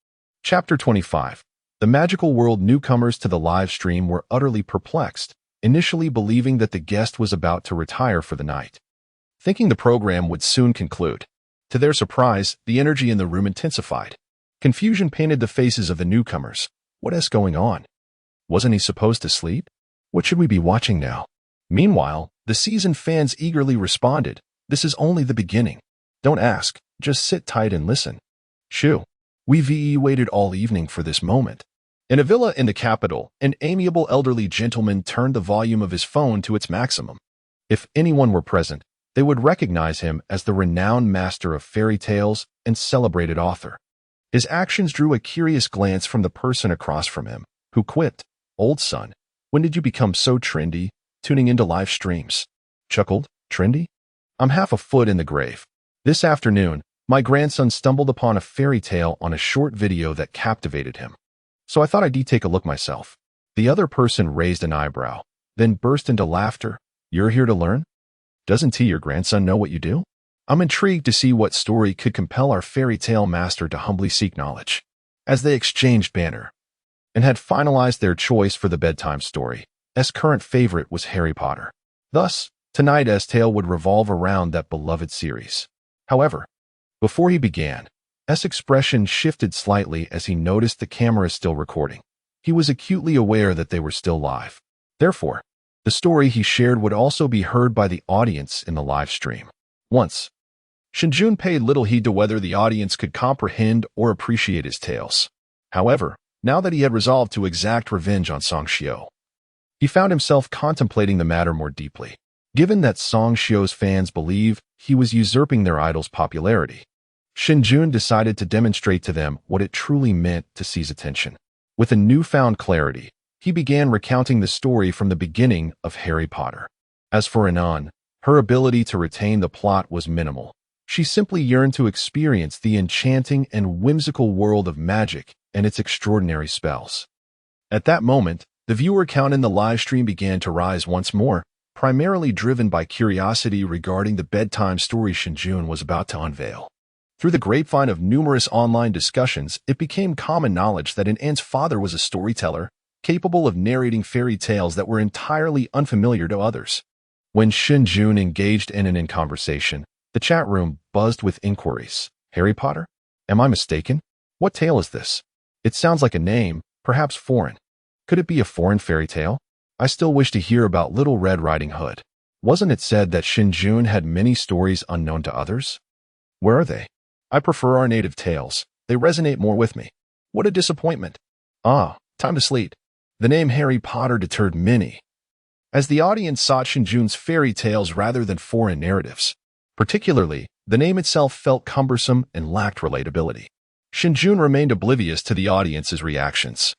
Chapter 25. The magical world. Newcomers to the live stream were utterly perplexed, initially believing that the guest was about to retire for the night, thinking the program would soon conclude. To their surprise, the energy in the room intensified. Confusion painted the faces of the newcomers. What is going on? Wasn't he supposed to sleep? What should we be watching now? Meanwhile, the seasoned fans eagerly responded, "This is only the beginning. Don't ask, just sit tight and listen." Shoo. We've waited all evening for this moment. In a villa in the capital, an amiable elderly gentleman turned the volume of his phone to its maximum. If anyone were present, they would recognize him as the renowned master of fairy tales and celebrated author. His actions drew a curious glance from the person across from him, who quipped, "Old son, when did you become so trendy, tuning into live streams?" Chuckled, "Trendy? I'm half a foot in the grave. This afternoon, my grandson stumbled upon a fairy tale on a short video that captivated him. So I thought I'd take a look myself." The other person raised an eyebrow, then burst into laughter. "You're here to learn? Doesn't your grandson know what you do?" I'm intrigued to see what story could compel our fairy tale master to humbly seek knowledge. As they exchanged banter and had finalized their choice for the bedtime story, S' current favorite was Harry Potter. Thus, tonight's tale would revolve around that beloved series. However, before he began, S' expression shifted slightly as he noticed the camera still recording. He was acutely aware that they were still live. Therefore, the story he shared would also be heard by the audience in the live stream. Once, Shen Jun paid little heed to whether the audience could comprehend or appreciate his tales. However, now that he had resolved to exact revenge on Song Xiao, he found himself contemplating the matter more deeply. Given that Song Xiao's fans believe he was usurping their idol's popularity, Shen Jun decided to demonstrate to them what it truly meant to seize attention. With a newfound clarity, he began recounting the story from the beginning of Harry Potter. As for Anon, her ability to retain the plot was minimal. She simply yearned to experience the enchanting and whimsical world of magic and its extraordinary spells. At that moment, the viewer count in the live stream began to rise once more, primarily driven by curiosity regarding the bedtime story Shen Jun was about to unveil. Through the grapevine of numerous online discussions, it became common knowledge that An's father was a storyteller, capable of narrating fairy tales that were entirely unfamiliar to others. When Shen Jun engaged in conversation, the chat room buzzed with inquiries. "Harry Potter? Am I mistaken? What tale is this? It sounds like a name, perhaps foreign. Could it be a foreign fairy tale? I still wish to hear about Little Red Riding Hood. Wasn't it said that Shen Jun had many stories unknown to others? Where are they? I prefer our native tales. They resonate more with me. What a disappointment. Ah, time to sleep." The name Harry Potter deterred many, as the audience sought Shen Jun's fairy tales rather than foreign narratives. Particularly, the name itself felt cumbersome and lacked relatability. Shen Jun remained oblivious to the audience's reactions.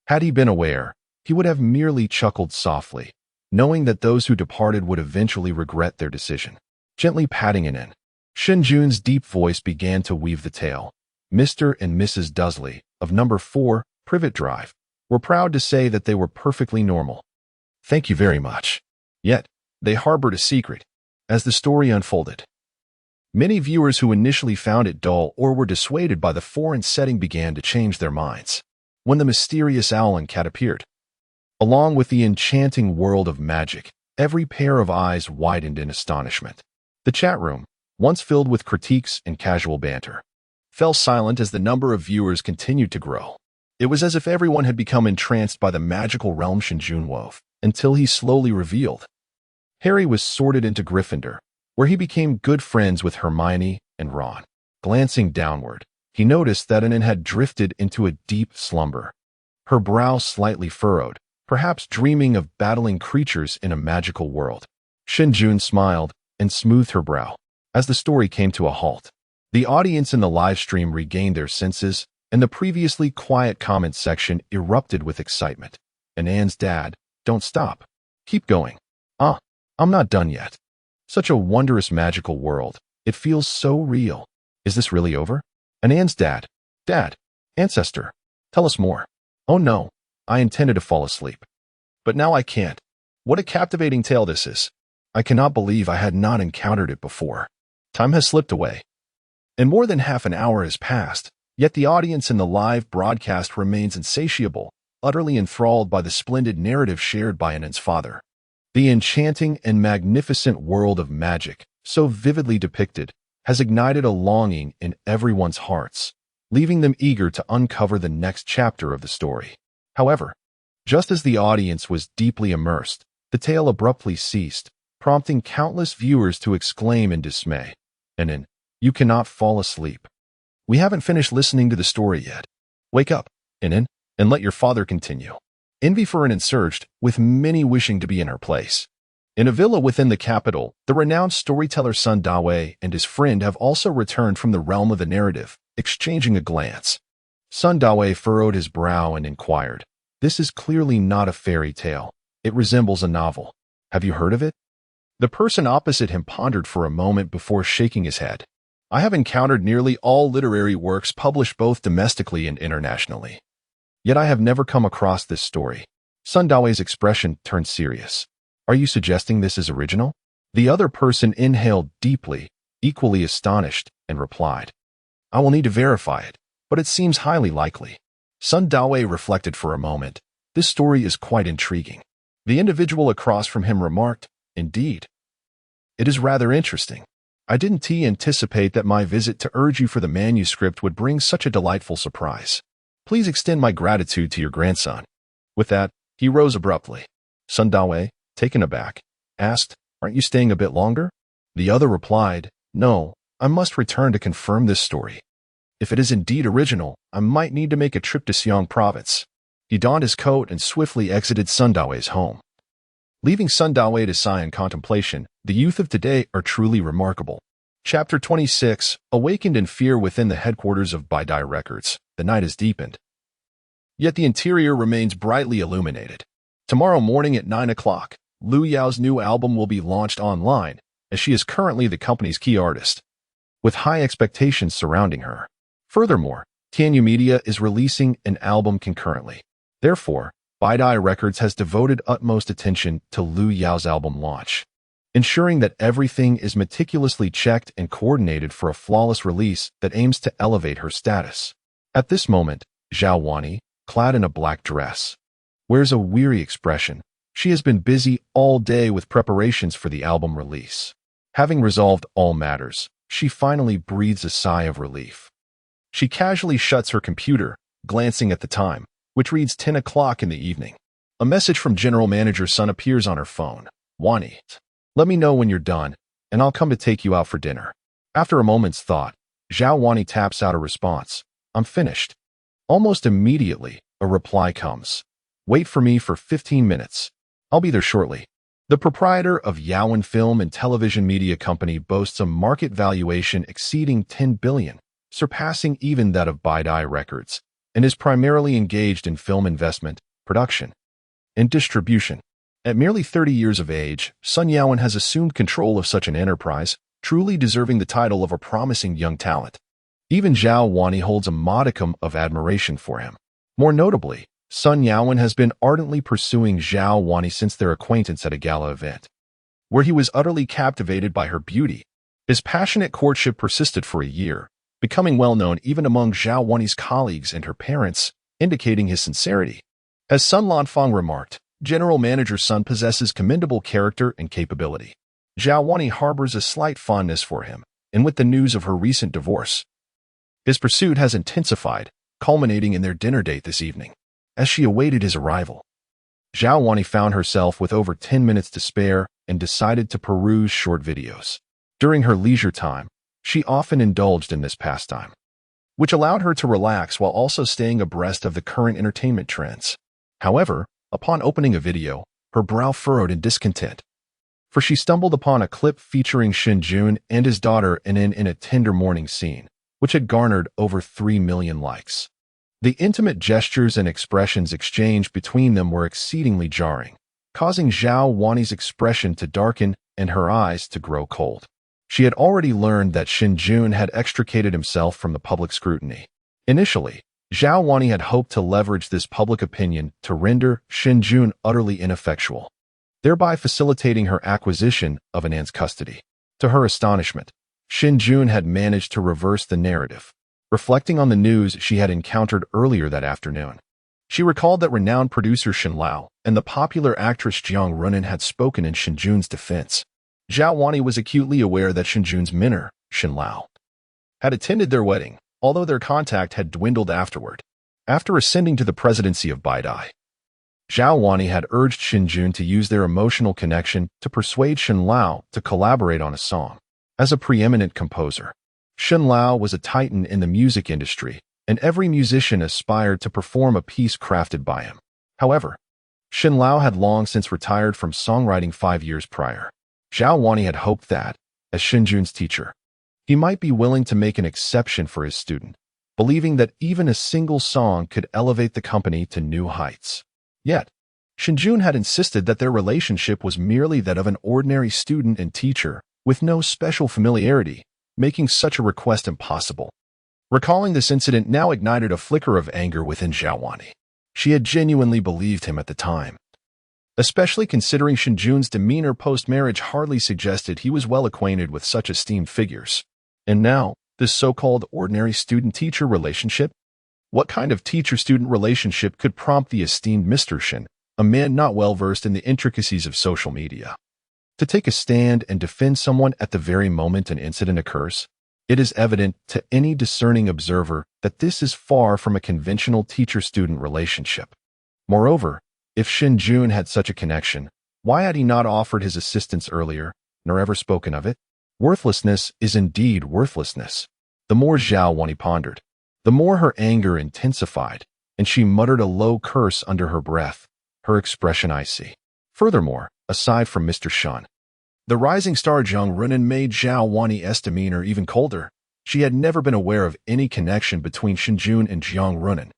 Had he been aware, he would have merely chuckled softly, knowing that those who departed would eventually regret their decision. Gently patting it in, Shen Jun's deep voice began to weave the tale. Mr. and Mrs. Dudley, of number 4, Privet Drive, were proud to say that they were perfectly normal. Thank you very much. Yet, they harbored a secret. As the story unfolded, many viewers who initially found it dull or were dissuaded by the foreign setting began to change their minds. When the mysterious owl and cat appeared, along with the enchanting world of magic, every pair of eyes widened in astonishment. The chat room, once filled with critiques and casual banter, fell silent as the number of viewers continued to grow. It was as if everyone had become entranced by the magical realm Shen Jun wove, until he slowly revealed. Harry was sorted into Gryffindor, where he became good friends with Hermione and Ron. Glancing downward, he noticed that Anne had drifted into a deep slumber, her brow slightly furrowed, perhaps dreaming of battling creatures in a magical world. Shen Jun smiled and smoothed her brow. As the story came to a halt, the audience in the live stream regained their senses, and the previously quiet comment section erupted with excitement. And Anne's dad, "Don't stop. Keep going. I'm not done yet. Such a wondrous magical world. It feels so real. Is this really over?" And Anne's dad, Ancestor, tell us more. "Oh no, I intended to fall asleep. But now I can't. What a captivating tale this is. I cannot believe I had not encountered it before." Time has slipped away, and more than half an hour has passed, yet the audience in the live broadcast remains insatiable, utterly enthralled by the splendid narrative shared by Anne's father. The enchanting and magnificent world of magic, so vividly depicted, has ignited a longing in everyone's hearts, leaving them eager to uncover the next chapter of the story. However, just as the audience was deeply immersed, the tale abruptly ceased, prompting countless viewers to exclaim in dismay, "Anne, you cannot fall asleep. We haven't finished listening to the story yet. Wake up, Anne, and let your father continue." Envy for Anne surged, with many wishing to be in her place. In a villa within the capital, the renowned storyteller Sun Dawei and his friend have also returned from the realm of the narrative, exchanging a glance. Sun Dawei furrowed his brow and inquired, "This is clearly not a fairy tale. It resembles a novel. Have you heard of it?" The person opposite him pondered for a moment before shaking his head. "I have encountered nearly all literary works published both domestically and internationally. Yet I have never come across this story." Sun Dawei's expression turned serious. "Are you suggesting this is original?" The other person inhaled deeply, equally astonished, and replied, "I will need to verify it, but it seems highly likely." Sun Dawei reflected for a moment. This story is quite intriguing. The individual across from him remarked, "Indeed. It is rather interesting. I didn't anticipate that my visit to urge you for the manuscript would bring such a delightful surprise. Please extend my gratitude to your grandson." With that, he rose abruptly. Sun Dawei, taken aback, asked, "Aren't you staying a bit longer?" The other replied, "No, I must return to confirm this story. If it is indeed original, I might need to make a trip to Xiong province." He donned his coat and swiftly exited Sun Dawei's home. Leaving Sun Dawei to sigh in contemplation, the youth of today are truly remarkable. Chapter 26, Awakened in Fear within the headquarters of Baidai Records. The night has deepened, yet the interior remains brightly illuminated. Tomorrow morning at 9 o'clock, Lu Yao's new album will be launched online, as she is currently the company's key artist, with high expectations surrounding her. Furthermore, Tianyu Media is releasing an album concurrently. Therefore, Baidai Records has devoted utmost attention to Lu Yao's album launch, ensuring that everything is meticulously checked and coordinated for a flawless release that aims to elevate her status. At this moment, Zhao Wani, clad in a black dress, wears a weary expression. She has been busy all day with preparations for the album release. Having resolved all matters, she finally breathes a sigh of relief. She casually shuts her computer, glancing at the time, which reads 10 o'clock in the evening. A message from General Manager Sun appears on her phone. "Wani, let me know when you're done, and I'll come to take you out for dinner." After a moment's thought, Zhao Wani taps out a response. "I'm finished." Almost immediately, a reply comes. "Wait for me for 15 minutes. I'll be there shortly." The proprietor of Yaowen Film and Television Media Company boasts a market valuation exceeding 10 billion, surpassing even that of Baidai Records, and is primarily engaged in film investment, production, and distribution. At merely 30 years of age, Sun Yaowen has assumed control of such an enterprise, truly deserving the title of a promising young talent. Even Zhao Wani holds a modicum of admiration for him. More notably, Sun Yaowen has been ardently pursuing Zhao Wani since their acquaintance at a gala event, where he was utterly captivated by her beauty. His passionate courtship persisted for a year, becoming well known even among Zhao Wani's colleagues and her parents, indicating his sincerity. As Sun Lanfang remarked, General Manager Sun possesses commendable character and capability. Zhao Wani harbors a slight fondness for him, and with the news of her recent divorce, His pursuit has intensified, culminating in their dinner date this evening. As she awaited his arrival, Zhao Wani found herself with over 10 minutes to spare and decided to peruse short videos. During her leisure time, she often indulged in this pastime, which allowed her to relax while also staying abreast of the current entertainment trends. However, upon opening a video, her brow furrowed in discontent, for she stumbled upon a clip featuring Shen Jun and his daughter in a tender morning scene, which had garnered over 3 million likes. The intimate gestures and expressions exchanged between them were exceedingly jarring, causing Zhao Wani's expression to darken and her eyes to grow cold. She had already learned that Shen Jun had extricated himself from the public scrutiny. Initially, Zhao Wani had hoped to leverage this public opinion to render Shen Jun utterly ineffectual, thereby facilitating her acquisition of Anan's custody. To her astonishment, Shen Jun had managed to reverse the narrative. Reflecting on the news she had encountered earlier that afternoon, she recalled that renowned producer Shen Lao and the popular actress Jiang Runan had spoken in Shen Jun's defense. Zhao Wani was acutely aware that Shen Jun's mentor, Shen Lao, had attended their wedding, although their contact had dwindled afterward. After ascending to the presidency of Baidai, Zhao Wani had urged Shen Jun to use their emotional connection to persuade Shen Lao to collaborate on a song. As a preeminent composer, Shen Lao was a titan in the music industry, and every musician aspired to perform a piece crafted by him. However, Shen Lao had long since retired from songwriting 5 years prior. Zhao Wani had hoped that, as Shen Jun's teacher, he might be willing to make an exception for his student, believing that even a single song could elevate the company to new heights. Yet, Shen Jun had insisted that their relationship was merely that of an ordinary student and teacher, with no special familiarity, making such a request impossible. Recalling this incident now ignited a flicker of anger within Zhao Wani. She had genuinely believed him at the time, especially considering Shen Jun's demeanor post-marriage hardly suggested he was well acquainted with such esteemed figures. And now, this so-called ordinary student-teacher relationship? What kind of teacher-student relationship could prompt the esteemed Mr. Shen, a man not well versed in the intricacies of social media, to take a stand and defend someone at the very moment an incident occurs? It is evident to any discerning observer that this is far from a conventional teacher-student relationship. Moreover, if Shen Jun had such a connection, why had he not offered his assistance earlier, nor ever spoken of it? Worthlessness is indeed worthlessness. The more Zhao Wani pondered, the more her anger intensified, and she muttered a low curse under her breath, her expression icy. Furthermore, aside from Mr. Shen, the rising star Jiang Runan made Zhao Wani's demeanor even colder. She had never been aware of any connection between Shen Jun and Jiang Runan.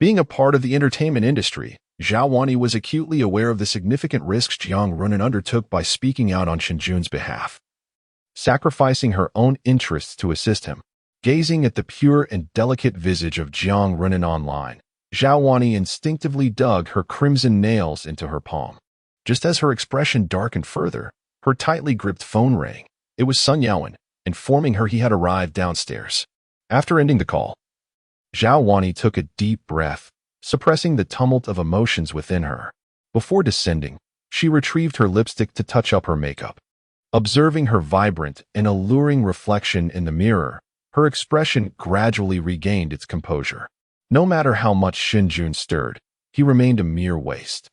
Being a part of the entertainment industry, Zhao Wani was acutely aware of the significant risks Jiang Runan undertook by speaking out on Shen Jun's behalf, sacrificing her own interests to assist him. Gazing at the pure and delicate visage of Jiang Runan online, Zhao Wani instinctively dug her crimson nails into her palm. Just as her expression darkened further, her tightly gripped phone rang. It was Sun Yaowen, informing her he had arrived downstairs. After ending the call, Zhao Wani took a deep breath, suppressing the tumult of emotions within her. Before descending, she retrieved her lipstick to touch up her makeup. Observing her vibrant and alluring reflection in the mirror, her expression gradually regained its composure. No matter how much Shen Jun stirred, he remained a mere waste.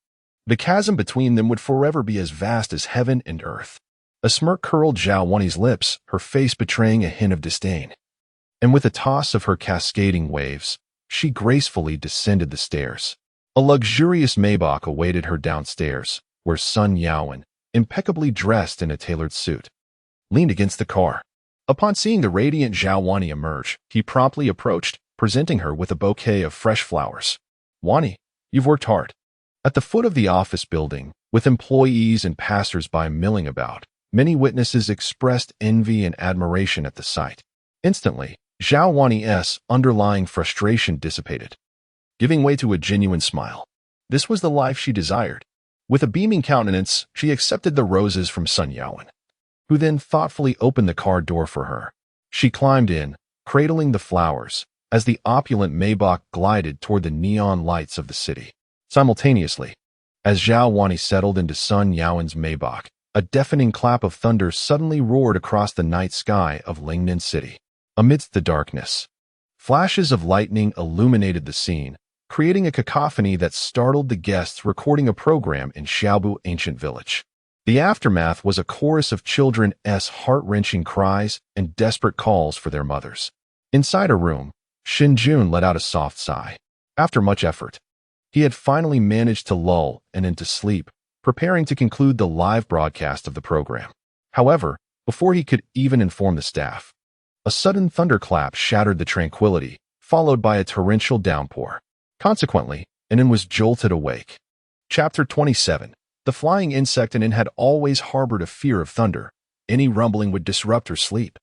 The chasm between them would forever be as vast as heaven and earth. A smirk curled Zhao Wani's lips, her face betraying a hint of disdain. And with a toss of her cascading waves, she gracefully descended the stairs. A luxurious Maybach awaited her downstairs, where Sun Yaowen, impeccably dressed in a tailored suit, leaned against the car. Upon seeing the radiant Zhao Wani emerge, he promptly approached, presenting her with a bouquet of fresh flowers. "Wani, you've worked hard." At the foot of the office building, with employees and passers-by milling about, many witnesses expressed envy and admiration at the sight. Instantly, Zhao Wani's underlying frustration dissipated, giving way to a genuine smile. This was the life she desired. With a beaming countenance, she accepted the roses from Sun Yaowen, who then thoughtfully opened the car door for her. She climbed in, cradling the flowers, as the opulent Maybach glided toward the neon lights of the city. Simultaneously, as Zhao Wani settled into Sun Yaowen's Maybach, a deafening clap of thunder suddenly roared across the night sky of Lingnan City. Amidst the darkness, Flashes of lightning illuminated the scene, creating a cacophony that startled the guests recording a program in Xiaobu ancient village. The aftermath was a chorus of children's heart-wrenching cries and desperate calls for their mothers. Inside a room, Shen Jun let out a soft sigh. After much effort, he had finally managed to lull and into sleep, preparing to conclude the live broadcast of the program. However, before he could even inform the staff, a sudden thunderclap shattered the tranquility, followed by a torrential downpour. Consequently, Anin was jolted awake. Chapter 27. The flying insect Anin had always harbored a fear of thunder. Any rumbling would disrupt her sleep,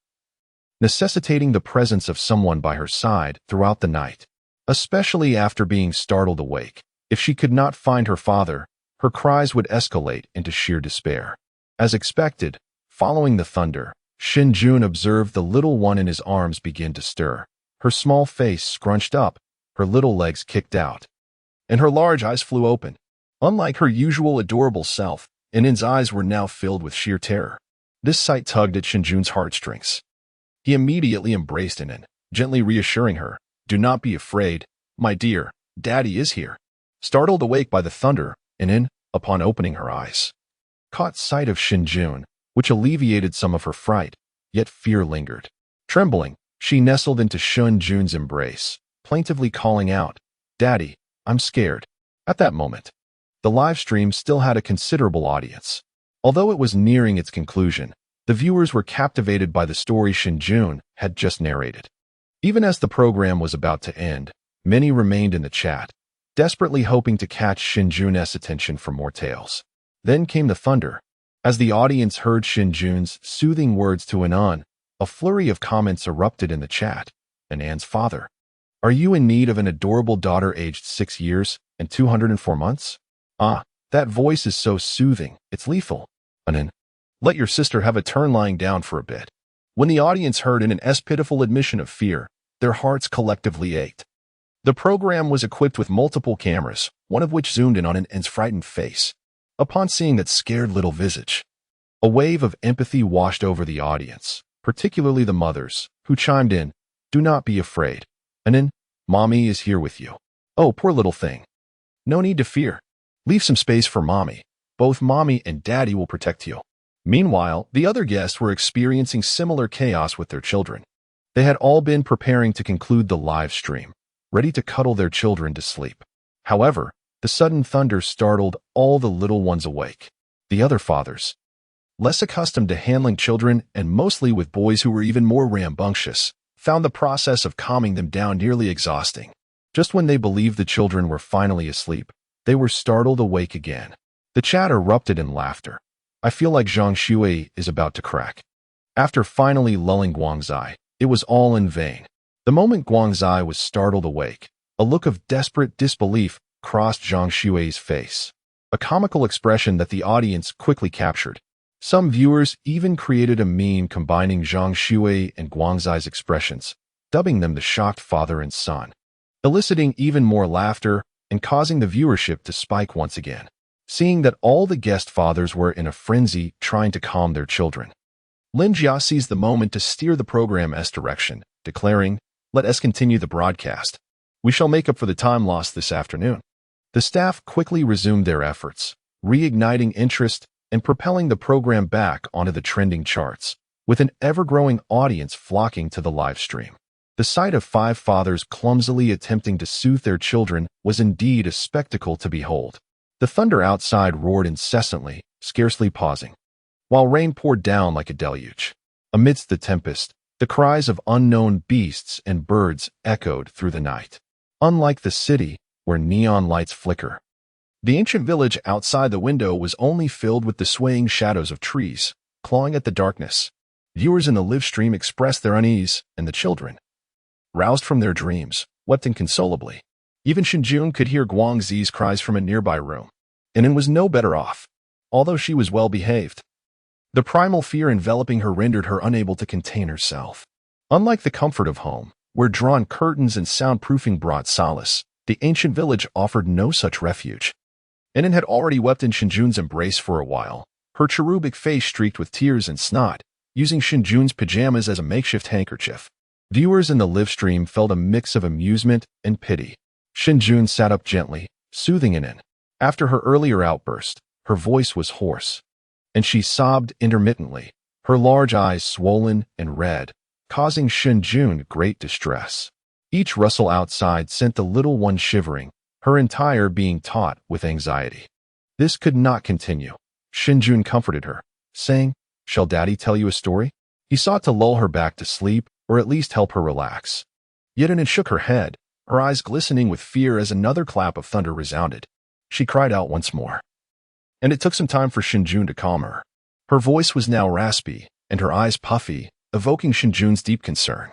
necessitating the presence of someone by her side throughout the night, especially after being startled awake. If she could not find her father, her cries would escalate into sheer despair. As expected, following the thunder, Shen Jun observed the little one in his arms begin to stir. Her small face scrunched up, her little legs kicked out, and her large eyes flew open. Unlike her usual adorable self, Anin's eyes were now filled with sheer terror. This sight tugged at Shen Jun's heartstrings. He immediately embraced Anin, gently reassuring her, "Do not be afraid, my dear, Daddy is here." Startled awake by the thunder, Anin, upon opening her eyes, caught sight of Shen Jun, which alleviated some of her fright, yet fear lingered. Trembling, she nestled into Shen Jun's embrace, plaintively calling out, "Daddy, I'm scared." At that moment, the live stream still had a considerable audience. Although it was nearing its conclusion, the viewers were captivated by the story Shen Jun had just narrated. Even as the program was about to end, many remained in the chat, desperately hoping to catch Shen Jun's attention for more tales. Then came the thunder. As the audience heard Shen Jun's soothing words to Anan, a flurry of comments erupted in the chat. Anan's father. Are you in need of an adorable daughter aged 6 years and 204 months? Ah, that voice is so soothing, it's lethal. Anan, let your sister have a turn lying down for a bit. When the audience heard Anan's pitiful admission of fear, their hearts collectively ached. The program was equipped with multiple cameras, one of which zoomed in on Anan's frightened face. Upon seeing that scared little visage, a wave of empathy washed over the audience, particularly the mothers, who chimed in, "Do not be afraid. Anan, Mommy is here with you. Oh, poor little thing. No need to fear. Leave some space for Mommy. Both Mommy and Daddy will protect you." Meanwhile, the other guests were experiencing similar chaos with their children. They had all been preparing to conclude the live stream, ready to cuddle their children to sleep. However, the sudden thunder startled all the little ones awake. The other fathers, less accustomed to handling children and mostly with boys who were even more rambunctious, found the process of calming them down nearly exhausting. Just when they believed the children were finally asleep, they were startled awake again. The chat erupted in laughter. I feel like Zhang Shui is about to crack. After finally lulling Guangzai, it was all in vain. The moment Guangzai was startled awake, a look of desperate disbelief crossed Zhang Shui's face, a comical expression that the audience quickly captured. Some viewers even created a meme combining Zhang Shui and Guangzai's expressions, dubbing them the shocked father and son, eliciting even more laughter and causing the viewership to spike once again. Seeing that all the guest fathers were in a frenzy trying to calm their children, Lin Jia seized the moment to steer the program's direction, declaring, "Let us continue the broadcast. We shall make up for the time lost this afternoon." The staff quickly resumed their efforts, reigniting interest and propelling the program back onto the trending charts, with an ever-growing audience flocking to the live stream. The sight of 5 fathers clumsily attempting to soothe their children was indeed a spectacle to behold. The thunder outside roared incessantly, scarcely pausing, while rain poured down like a deluge. Amidst the tempest, the cries of unknown beasts and birds echoed through the night. Unlike the city, where neon lights flicker, the ancient village outside the window was only filled with the swaying shadows of trees, clawing at the darkness. Viewers in the live stream expressed their unease, and the children, roused from their dreams, wept inconsolably. Even Shen Jun could hear Guangzi's cries from a nearby room, and Anan was no better off, although she was well behaved. The primal fear enveloping her rendered her unable to contain herself. Unlike the comfort of home, where drawn curtains and soundproofing brought solace, the ancient village offered no such refuge. Anan had already wept in Shen Jun's embrace for a while, her cherubic face streaked with tears and snot, using Shen Jun's pajamas as a makeshift handkerchief. Viewers in the live stream felt a mix of amusement and pity. Shen Jun sat up gently, soothing Inen. After her earlier outburst, her voice was hoarse, and she sobbed intermittently, her large eyes swollen and red, causing Shen Jun great distress. Each rustle outside sent the little one shivering, her entire being taut with anxiety. This could not continue. Shen Jun comforted her, saying, "Shall Daddy tell you a story?" He sought to lull her back to sleep, or at least help her relax. Yet Inen shook her head, her eyes glistening with fear as another clap of thunder resounded. She cried out once more. And it took some time for Shen Jun to calm her. Her voice was now raspy, and her eyes puffy, evoking Shen Jun's deep concern.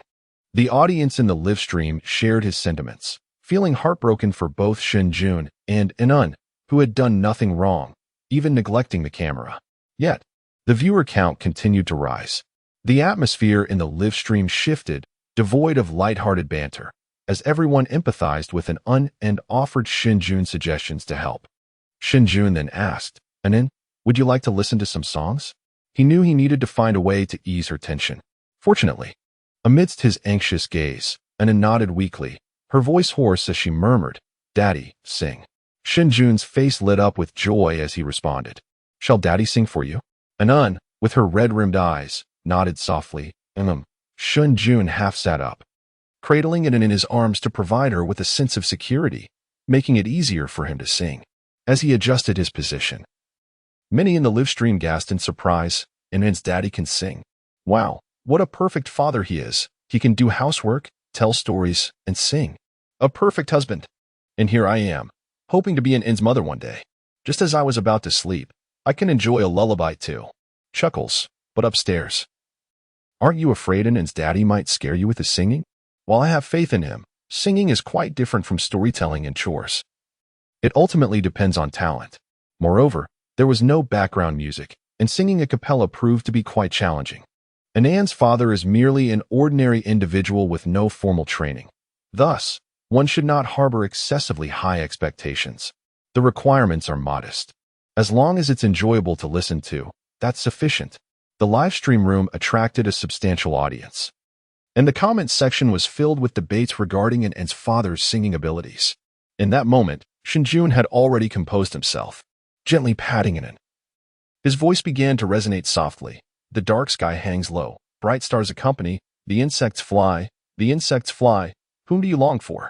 The audience in the live stream shared his sentiments, feeling heartbroken for both Shen Jun and Inen, who had done nothing wrong, even neglecting the camera. Yet, the viewer count continued to rise. The atmosphere in the live stream shifted, devoid of lighthearted banter, as everyone empathized with Inen and offered Shen Jun suggestions to help. Shen Jun then asked, "Inen, would you like to listen to some songs?" He knew he needed to find a way to ease her tension. Fortunately, amidst his anxious gaze, Inen nodded weakly, her voice hoarse as she murmured, "Daddy, sing." Shen Jun's face lit up with joy as he responded, "Shall Daddy sing for you?" Inen, with her red-rimmed eyes, nodded softly, Shen Jun half sat up, cradling Inen in his arms to provide her with a sense of security, making it easier for him to sing. As he adjusted his position, many in the live stream gasped in surprise. Inen's daddy can sing. Wow, what a perfect father he is. He can do housework, tell stories, and sing. A perfect husband. And here I am, hoping to be Inen's mother one day. Just as I was about to sleep, I can enjoy a lullaby too. Chuckles, but upstairs. Aren't you afraid Inen's daddy might scare you with his singing? While I have faith in him, singing is quite different from storytelling and chores. It ultimately depends on talent. Moreover, there was no background music, and singing a cappella proved to be quite challenging. Inen's father is merely an ordinary individual with no formal training. Thus, one should not harbor excessively high expectations. The requirements are modest. As long as it's enjoyable to listen to, that's sufficient. The live stream room attracted a substantial audience, and the comment section was filled with debates regarding Inen's father's singing abilities. In that moment, Shen Jun had already composed himself, gently patting Inen. His voice began to resonate softly. The dark sky hangs low, bright stars accompany, the insects fly, whom do you long for?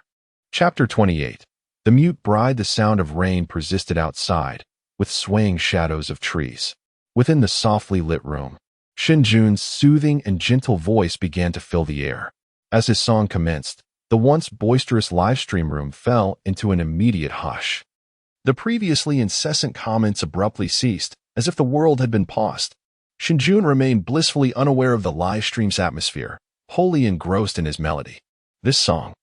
Chapter 28. The mute bride. The sound of rain persisted outside, with swaying shadows of trees. Within the softly lit room, Shen Jun's soothing and gentle voice began to fill the air. As his song commenced, the once boisterous livestream room fell into an immediate hush. The previously incessant comments abruptly ceased, as if the world had been paused. Shen Jun remained blissfully unaware of the livestream's atmosphere, wholly engrossed in his melody. This song,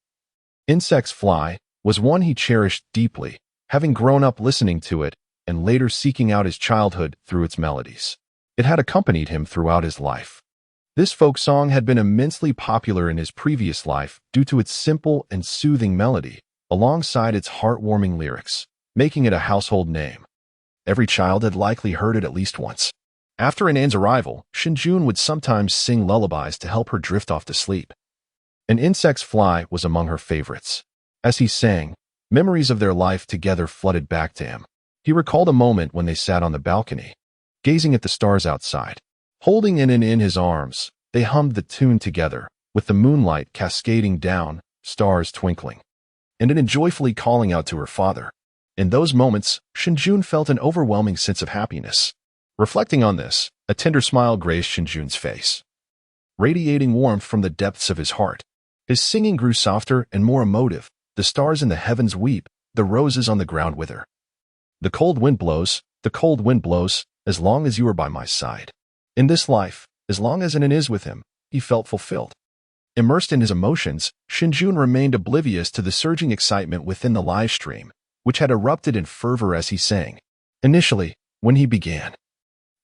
Insects Fly, was one he cherished deeply, having grown up listening to it and later seeking out his childhood through its melodies. It had accompanied him throughout his life. This folk song had been immensely popular in his previous life due to its simple and soothing melody, alongside its heartwarming lyrics, making it a household name. Every child had likely heard it at least once. After Inen's arrival, Shen Jun would sometimes sing lullabies to help her drift off to sleep. An Insect's Fly was among her favorites. As he sang, memories of their life together flooded back to him. He recalled a moment when they sat on the balcony, gazing at the stars outside. Holding Inen in his arms, they hummed the tune together, with the moonlight cascading down, stars twinkling, and Inen joyfully calling out to her father. In those moments, Shen Jun felt an overwhelming sense of happiness. Reflecting on this, a tender smile graced Shen Jun's face, radiating warmth from the depths of his heart. His singing grew softer and more emotive. The stars in the heavens weep, the roses on the ground wither. The cold wind blows, as long as you are by my side. In this life, as long as Inen is with him, he felt fulfilled. Immersed in his emotions, Shen Jun remained oblivious to the surging excitement within the live stream, which had erupted in fervor as he sang. Initially, when he began,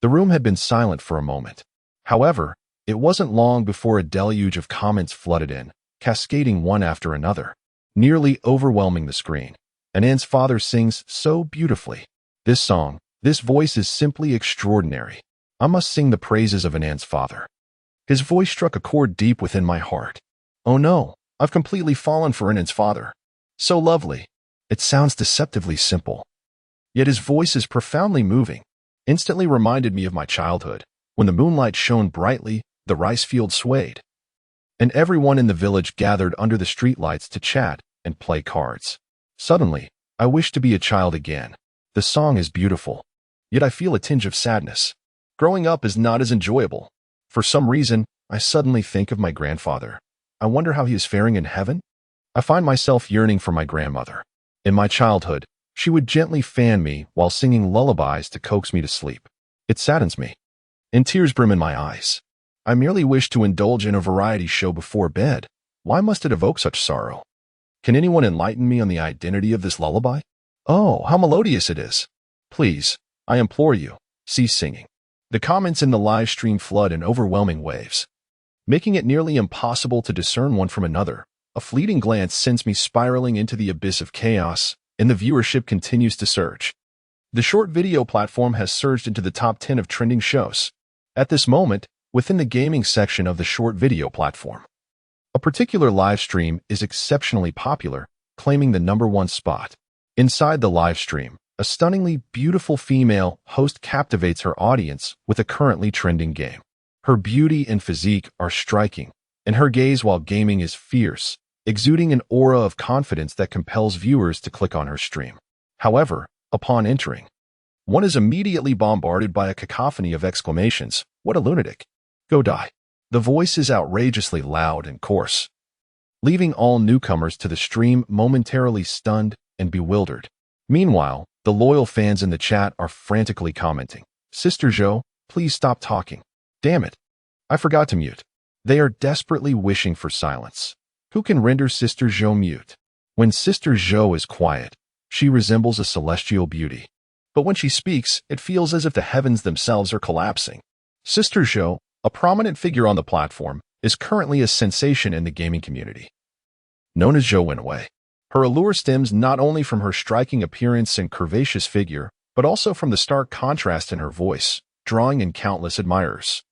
the room had been silent for a moment. However, it wasn't long before a deluge of comments flooded in, cascading one after another, nearly overwhelming the screen. Inen's father sings so beautifully. This song, this voice is simply extraordinary. I must sing the praises of Inen's father. His voice struck a chord deep within my heart. Oh no, I've completely fallen for Inan's father. So lovely. It sounds deceptively simple. Yet his voice is profoundly moving. Instantly reminded me of my childhood, when the moonlight shone brightly, the rice field swayed, and everyone in the village gathered under the streetlights to chat and play cards. Suddenly, I wish to be a child again. The song is beautiful, yet I feel a tinge of sadness. Growing up is not as enjoyable. For some reason, I suddenly think of my grandfather. I wonder how he is faring in heaven? I find myself yearning for my grandmother. In my childhood, she would gently fan me while singing lullabies to coax me to sleep. It saddens me, and tears brim in my eyes. I merely wish to indulge in a variety show before bed. Why must it evoke such sorrow? Can anyone enlighten me on the identity of this lullaby? Oh, how melodious it is. Please, I implore you, cease singing. The comments in the live stream flood in overwhelming waves, making it nearly impossible to discern one from another. A fleeting glance sends me spiraling into the abyss of chaos, and the viewership continues to surge. The short video platform has surged into the top 10 of trending shows. At this moment, within the gaming section of the short video platform, a particular live stream is exceptionally popular, claiming the #1 spot. Inside the live stream, a stunningly beautiful female host captivates her audience with a currently trending game. Her beauty and physique are striking, and her gaze while gaming is fierce, exuding an aura of confidence that compels viewers to click on her stream. However, upon entering, one is immediately bombarded by a cacophony of exclamations. What a lunatic! Go die. The voice is outrageously loud and coarse, leaving all newcomers to the stream momentarily stunned and bewildered. Meanwhile, the loyal fans in the chat are frantically commenting, "Sister Jo, please stop talking. Damn it. I forgot to mute." They are desperately wishing for silence. Who can render Sister Jo mute? When Sister Jo is quiet, she resembles a celestial beauty. But when she speaks, it feels as if the heavens themselves are collapsing. Sister Jo, a prominent figure on the platform, is currently a sensation in the gaming community. Known as Jo Winaway, her allure stems not only from her striking appearance and curvaceous figure, but also from the stark contrast in her voice, drawing in countless admirers.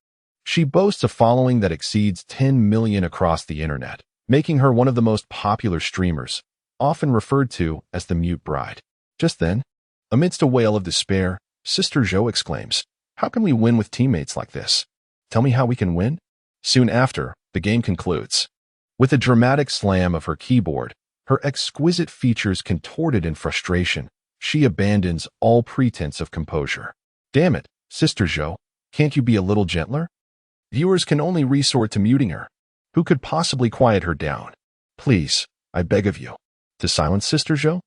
She boasts a following that exceeds 10 million across the internet, making her one of the most popular streamers, often referred to as the Mute Bride. Just then, amidst a wail of despair, Sister Jo exclaims, "How can we win with teammates like this? Tell me how we can win?" Soon after, the game concludes. With a dramatic slam of her keyboard, her exquisite features contorted in frustration, she abandons all pretense of composure. Damn it, Sister Jo, can't you be a little gentler? Viewers can only resort to muting her. Who could possibly quiet her down? Please, I beg of you. To silence Sister Jo?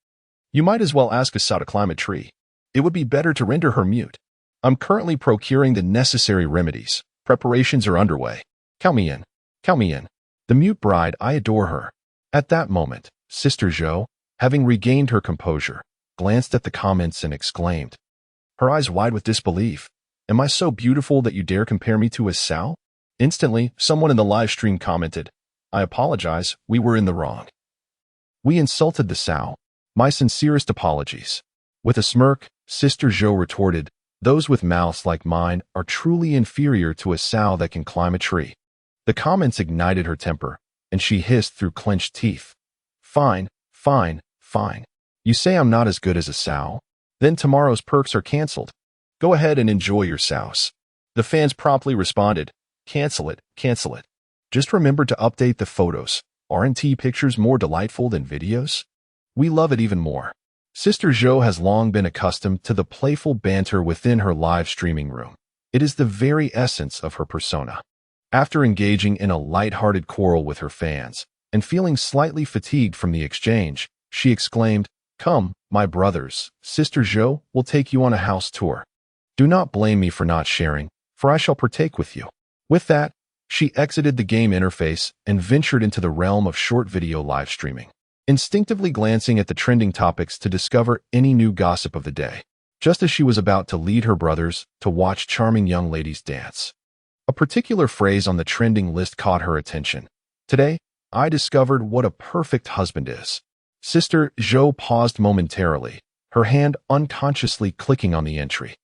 You might as well ask Asao to climb a tree. It would be better to render her mute. I'm currently procuring the necessary remedies. Preparations are underway. Count me in. Count me in. The Mute Bride, I adore her. At that moment, Sister Jo, having regained her composure, glanced at the comments and exclaimed, her eyes wide with disbelief, "Am I so beautiful that you dare compare me to Asao?" Instantly, someone in the live stream commented, "I apologize, we were in the wrong. We insulted the Sao. My sincerest apologies." With a smirk, Sister Jo retorted, "Those with mouths like mine are truly inferior to a sow that can climb a tree." The comments ignited her temper, and she hissed through clenched teeth, Fine, fine, fine. You say I'm not as good as a sow? Then tomorrow's perks are canceled. Go ahead and enjoy your sows." The fans promptly responded, Cancel it, cancel it. Just remember to update the photos. Aren't pictures more delightful than videos? We love it even more." Sister Jo has long been accustomed to the playful banter within her live streaming room. It is the very essence of her persona. After engaging in a light-hearted quarrel with her fans, and feeling slightly fatigued from the exchange, she exclaimed, "Come, my brothers, Sister Jo will take you on a house tour. Do not blame me for not sharing, for I shall partake with you." With that, she exited the game interface and ventured into the realm of short video live streaming, instinctively glancing at the trending topics to discover any new gossip of the day, just as she was about to lead her brothers to watch charming young ladies dance. A particular phrase on the trending list caught her attention. "Today, I discovered what a perfect husband is." Sister Jo paused momentarily, her hand unconsciously clicking on the entry.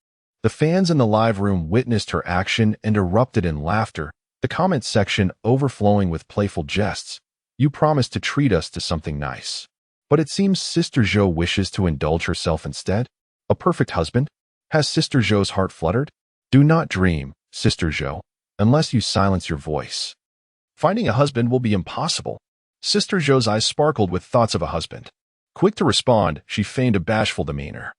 The fans in the live room witnessed her action and erupted in laughter, the comment section overflowing with playful jests. You promised to treat us to something nice. But it seems Sister Zhou wishes to indulge herself instead. A perfect husband? Has Sister Zhou's heart fluttered? Do not dream, Sister Zhou, unless you silence your voice. Finding a husband will be impossible. Sister Zhou's eyes sparkled with thoughts of a husband. Quick to respond, she feigned a bashful demeanor,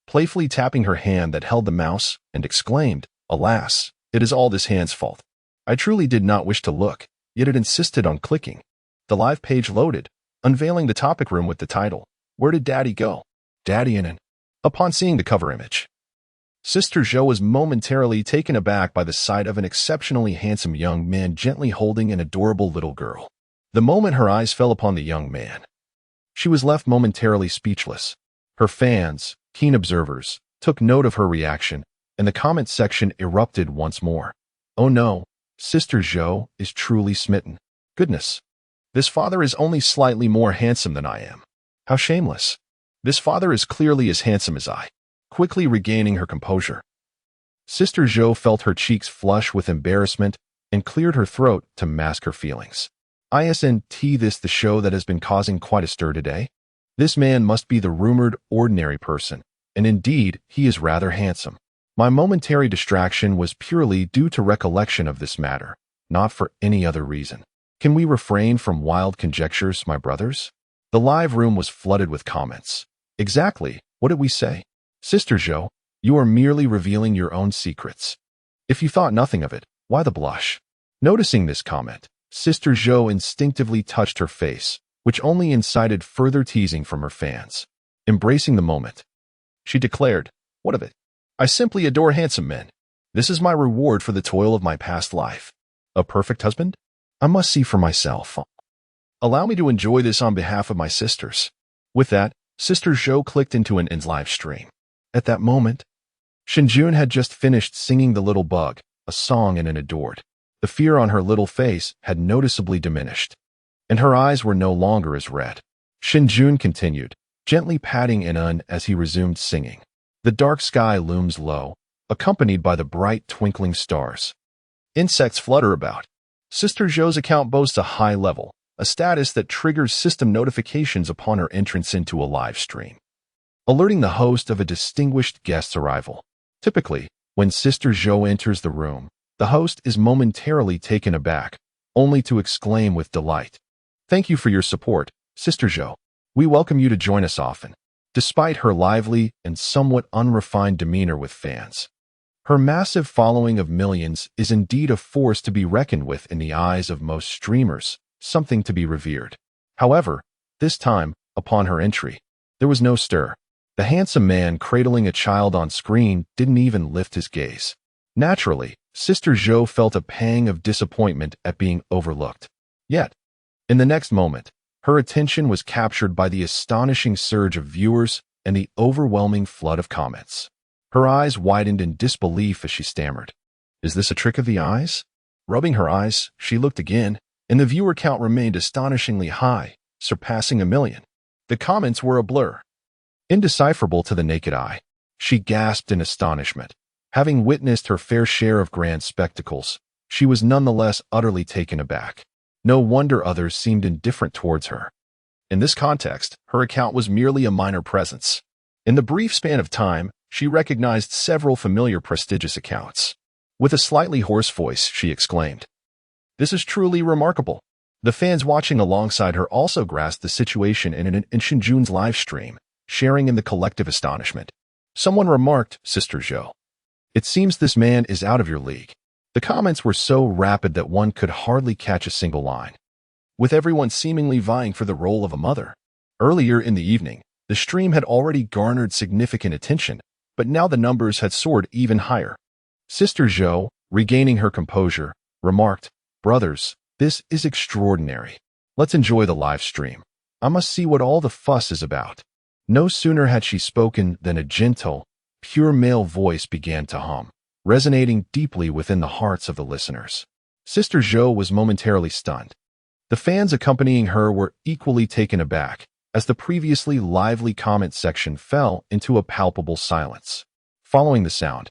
playfully tapping her hand that held the mouse, and exclaimed, "Alas, it is all this hand's fault. I truly did not wish to look, yet it insisted on clicking." The live page loaded, unveiling the topic room with the title, "Where did Daddy go? Daddy in an." Upon seeing the cover image, Sister Zhou was momentarily taken aback by the sight of an exceptionally handsome young man gently holding an adorable little girl. The moment her eyes fell upon the young man, she was left momentarily speechless. Her fans, keen observers, took note of her reaction, and the comment section erupted once more. "Oh no, Sister Zhou is truly smitten. Goodness, this father is only slightly more handsome than I am. How shameless. This father is clearly as handsome as I." Quickly regaining her composure, Sister Zhou felt her cheeks flush with embarrassment and cleared her throat to mask her feelings. "Isn't this the show that has been causing quite a stir today? This man must be the rumored ordinary person, and indeed, he is rather handsome. My momentary distraction was purely due to recollection of this matter, not for any other reason. Can we refrain from wild conjectures, my brothers?" The live room was flooded with comments. "Exactly, what did we say? Sister Zhou, you are merely revealing your own secrets. If you thought nothing of it, why the blush?" Noticing this comment, Sister Zhou instinctively touched her face, which only incited further teasing from her fans. Embracing the moment, she declared, "What of it? I simply adore handsome men. This is my reward for the toil of my past life. A perfect husband? I must see for myself. Allow me to enjoy this on behalf of my sisters." With that, Sister Zhou clicked into an live stream. At that moment, Shen Jun had just finished singing The Little Bug, a song and adored. The fear on her little face had noticeably diminished, and her eyes were no longer as red. Shen Jun continued, gently patting Inan as he resumed singing. The dark sky looms low, accompanied by the bright twinkling stars. Insects flutter about. Sister Zhou's account boasts a high level, a status that triggers system notifications upon her entrance into a live stream, alerting the host of a distinguished guest's arrival. Typically, when Sister Zhou enters the room, the host is momentarily taken aback, only to exclaim with delight, "Thank you for your support, Sister Zhou. We welcome you to join us often." Despite her lively and somewhat unrefined demeanor with fans, her massive following of millions is indeed a force to be reckoned with in the eyes of most streamers, something to be revered. However, this time, upon her entry, there was no stir. The handsome man cradling a child on screen didn't even lift his gaze. Naturally, Sister Zhou felt a pang of disappointment at being overlooked. Yet, in the next moment, her attention was captured by the astonishing surge of viewers and the overwhelming flood of comments. Her eyes widened in disbelief as she stammered, "Is this a trick of the eyes?" Rubbing her eyes, she looked again, and the viewer count remained astonishingly high, surpassing 1,000,000. The comments were a blur, indecipherable to the naked eye. She gasped in astonishment. Having witnessed her fair share of grand spectacles, she was nonetheless utterly taken aback. No wonder others seemed indifferent towards her. In this context, her account was merely a minor presence. In the brief span of time, she recognized several familiar prestigious accounts. With a slightly hoarse voice, she exclaimed, "This is truly remarkable." The fans watching alongside her also grasped the situation in Shen Jun's live stream, sharing in the collective astonishment. Someone remarked, "Sister Zhou, it seems this man is out of your league." The comments were so rapid that one could hardly catch a single line, with everyone seemingly vying for the role of a mother. Earlier in the evening, the stream had already garnered significant attention, but now the numbers had soared even higher. Sister Zhou, regaining her composure, remarked, "Brothers, this is extraordinary. Let's enjoy the live stream. I must see what all the fuss is about." No sooner had she spoken than a gentle, pure male voice began to hum, resonating deeply within the hearts of the listeners. Sister Zhou was momentarily stunned. The fans accompanying her were equally taken aback, as the previously lively comment section fell into a palpable silence. Following the sound,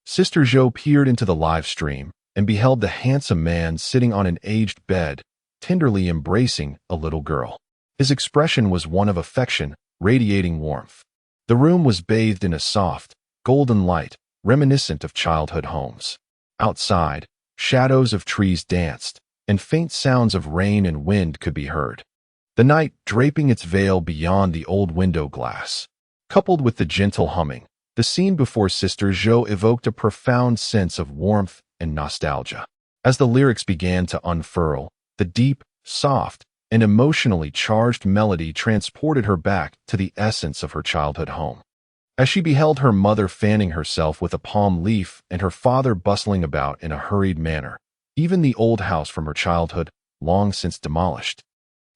Sister Zhou peered into the live stream and beheld the handsome man sitting on an aged bed, tenderly embracing a little girl. His expression was one of affection, radiating warmth. The room was bathed in a soft, golden light, reminiscent of childhood homes. Outside, shadows of trees danced, and faint sounds of rain and wind could be heard. The night draping its veil beyond the old window glass. Coupled with the gentle humming, the scene before Sister Zhou evoked a profound sense of warmth and nostalgia. As the lyrics began to unfurl, the deep, soft, and emotionally charged melody transported her back to the essence of her childhood home. As she beheld her mother fanning herself with a palm leaf and her father bustling about in a hurried manner, even the old house from her childhood, long since demolished,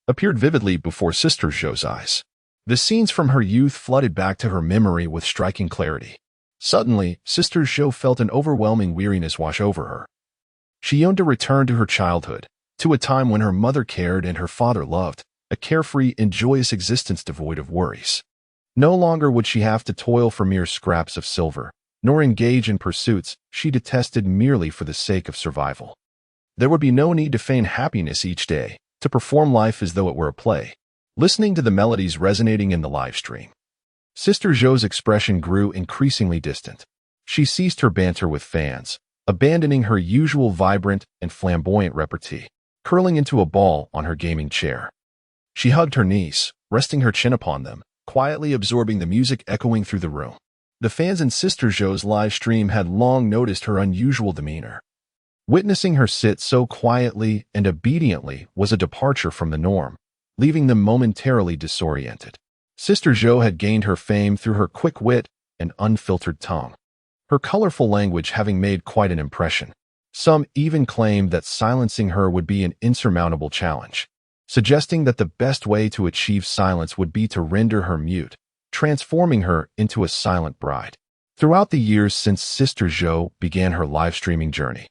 appeared vividly before Sister Zhou's eyes. The scenes from her youth flooded back to her memory with striking clarity. Suddenly, Sister Zhou felt an overwhelming weariness wash over her. She yearned to return to her childhood, to a time when her mother cared and her father loved, a carefree and joyous existence devoid of worries. No longer would she have to toil for mere scraps of silver, nor engage in pursuits she detested merely for the sake of survival. There would be no need to feign happiness each day, to perform life as though it were a play. Listening to the melodies resonating in the live stream, Sister Zhou's expression grew increasingly distant. She ceased her banter with fans, abandoning her usual vibrant and flamboyant repartee, curling into a ball on her gaming chair. She hugged her knees, resting her chin upon them, quietly absorbing the music echoing through the room. The fans in Sister Zhou's live stream had long noticed her unusual demeanor. Witnessing her sit so quietly and obediently was a departure from the norm, leaving them momentarily disoriented. Sister Zhou had gained her fame through her quick wit and unfiltered tongue, her colorful language having made quite an impression. Some even claimed that silencing her would be an insurmountable challenge, suggesting that the best way to achieve silence would be to render her mute, transforming her into a silent bride. Throughout the years since Sister Zhou began her live streaming journey,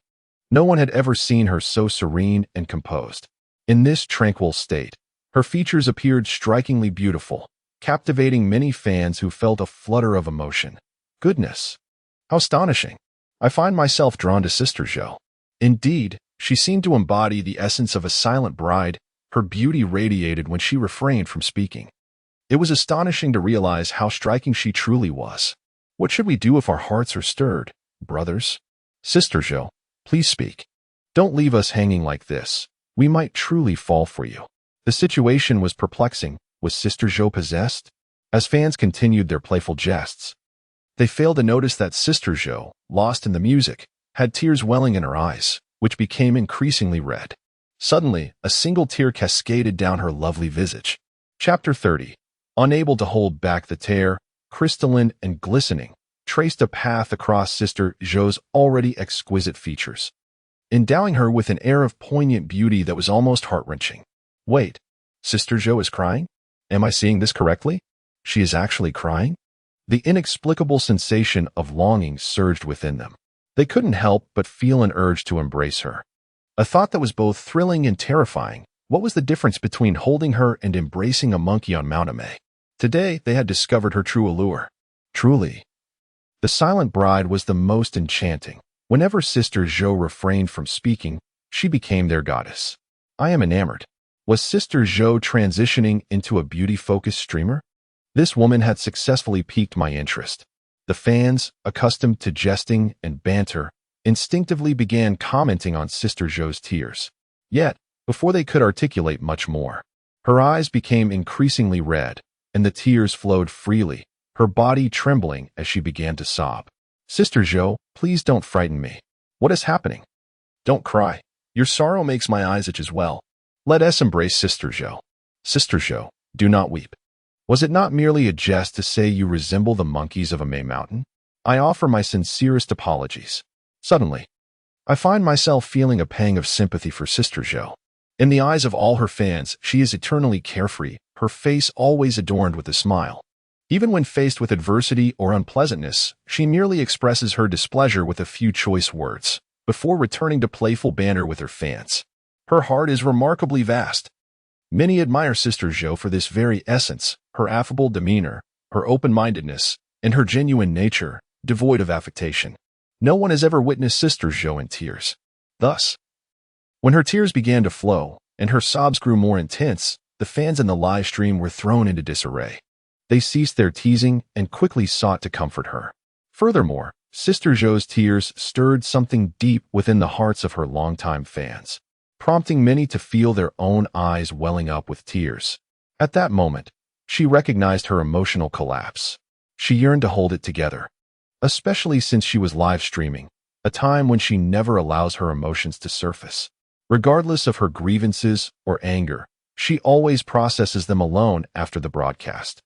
no one had ever seen her so serene and composed. In this tranquil state, her features appeared strikingly beautiful, captivating many fans who felt a flutter of emotion. Goodness! How astonishing! I find myself drawn to Sister Zhou. Indeed, she seemed to embody the essence of a silent bride. Her beauty radiated when she refrained from speaking. It was astonishing to realize how striking she truly was. What should we do if our hearts are stirred, brothers? Sister Zhou, please speak. Don't leave us hanging like this. We might truly fall for you. The situation was perplexing. Was Sister Zhou possessed? As fans continued their playful jests, they failed to notice that Sister Zhou, lost in the music, had tears welling in her eyes, which became increasingly red. Suddenly, a single tear cascaded down her lovely visage. Chapter 30. Unable to hold back the tear, crystalline and glistening, traced a path across Sister Zhou's already exquisite features, endowing her with an air of poignant beauty that was almost heart-wrenching. Wait, Sister Zhou is crying? Am I seeing this correctly? She is actually crying? The inexplicable sensation of longing surged within them. They couldn't help but feel an urge to embrace her. A thought that was both thrilling and terrifying. What was the difference between holding her and embracing a monkey on Mount Amei? Today, they had discovered her true allure. Truly, the silent bride was the most enchanting. Whenever Sister Zhou refrained from speaking, she became their goddess. I am enamored. Was Sister Zhou transitioning into a beauty-focused streamer? This woman had successfully piqued my interest. The fans, accustomed to jesting and banter, instinctively began commenting on Sister Zhou's tears. Yet, before they could articulate much more, her eyes became increasingly red, and the tears flowed freely, her body trembling as she began to sob. Sister Zhou, please don't frighten me. What is happening? Don't cry. Your sorrow makes my eyes itch as well. Let us embrace Sister Zhou. Sister Zhou, do not weep. Was it not merely a jest to say you resemble the monkeys of a May mountain? I offer my sincerest apologies. Suddenly, I find myself feeling a pang of sympathy for Sister Zhou. In the eyes of all her fans, she is eternally carefree, her face always adorned with a smile. Even when faced with adversity or unpleasantness, she merely expresses her displeasure with a few choice words, before returning to playful banter with her fans. Her heart is remarkably vast. Many admire Sister Zhou for this very essence, her affable demeanor, her open-mindedness, and her genuine nature, devoid of affectation. No one has ever witnessed Sister Zhou in tears. Thus, when her tears began to flow, and her sobs grew more intense. The fans in the live stream were thrown into disarray. They ceased their teasing and quickly sought to comfort her. Furthermore, Sister Zhou's tears stirred something deep within the hearts of her longtime fans, prompting many to feel their own eyes welling up with tears. At that moment, she recognized her emotional collapse. She yearned to hold it together, especially since she was live streaming, a time when she never allows her emotions to surface. Regardless of her grievances or anger, she always processes them alone after the broadcast.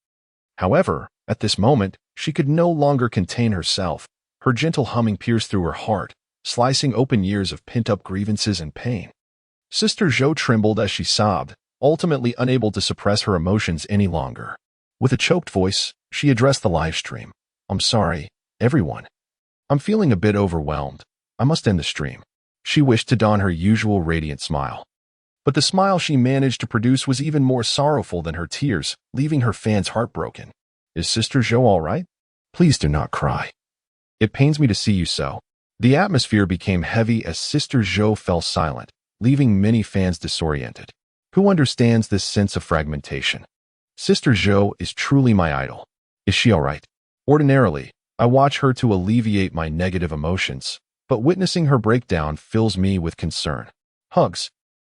However, at this moment, she could no longer contain herself. Her gentle humming pierced through her heart, slicing open years of pent-up grievances and pain. Sister Zhou trembled as she sobbed, ultimately unable to suppress her emotions any longer. With a choked voice, she addressed the live stream. "I'm sorry, everyone. I'm feeling a bit overwhelmed. I must end the stream." She wished to don her usual radiant smile. But the smile she managed to produce was even more sorrowful than her tears, leaving her fans heartbroken. "Is Sister Zhou all right? Please do not cry. It pains me to see you so." The atmosphere became heavy as Sister Zhou fell silent, leaving many fans disoriented. Who understands this sense of fragmentation? Sister Zhou is truly my idol. Is she all right? Ordinarily, I watch her to alleviate my negative emotions, but witnessing her breakdown fills me with concern. Hugs.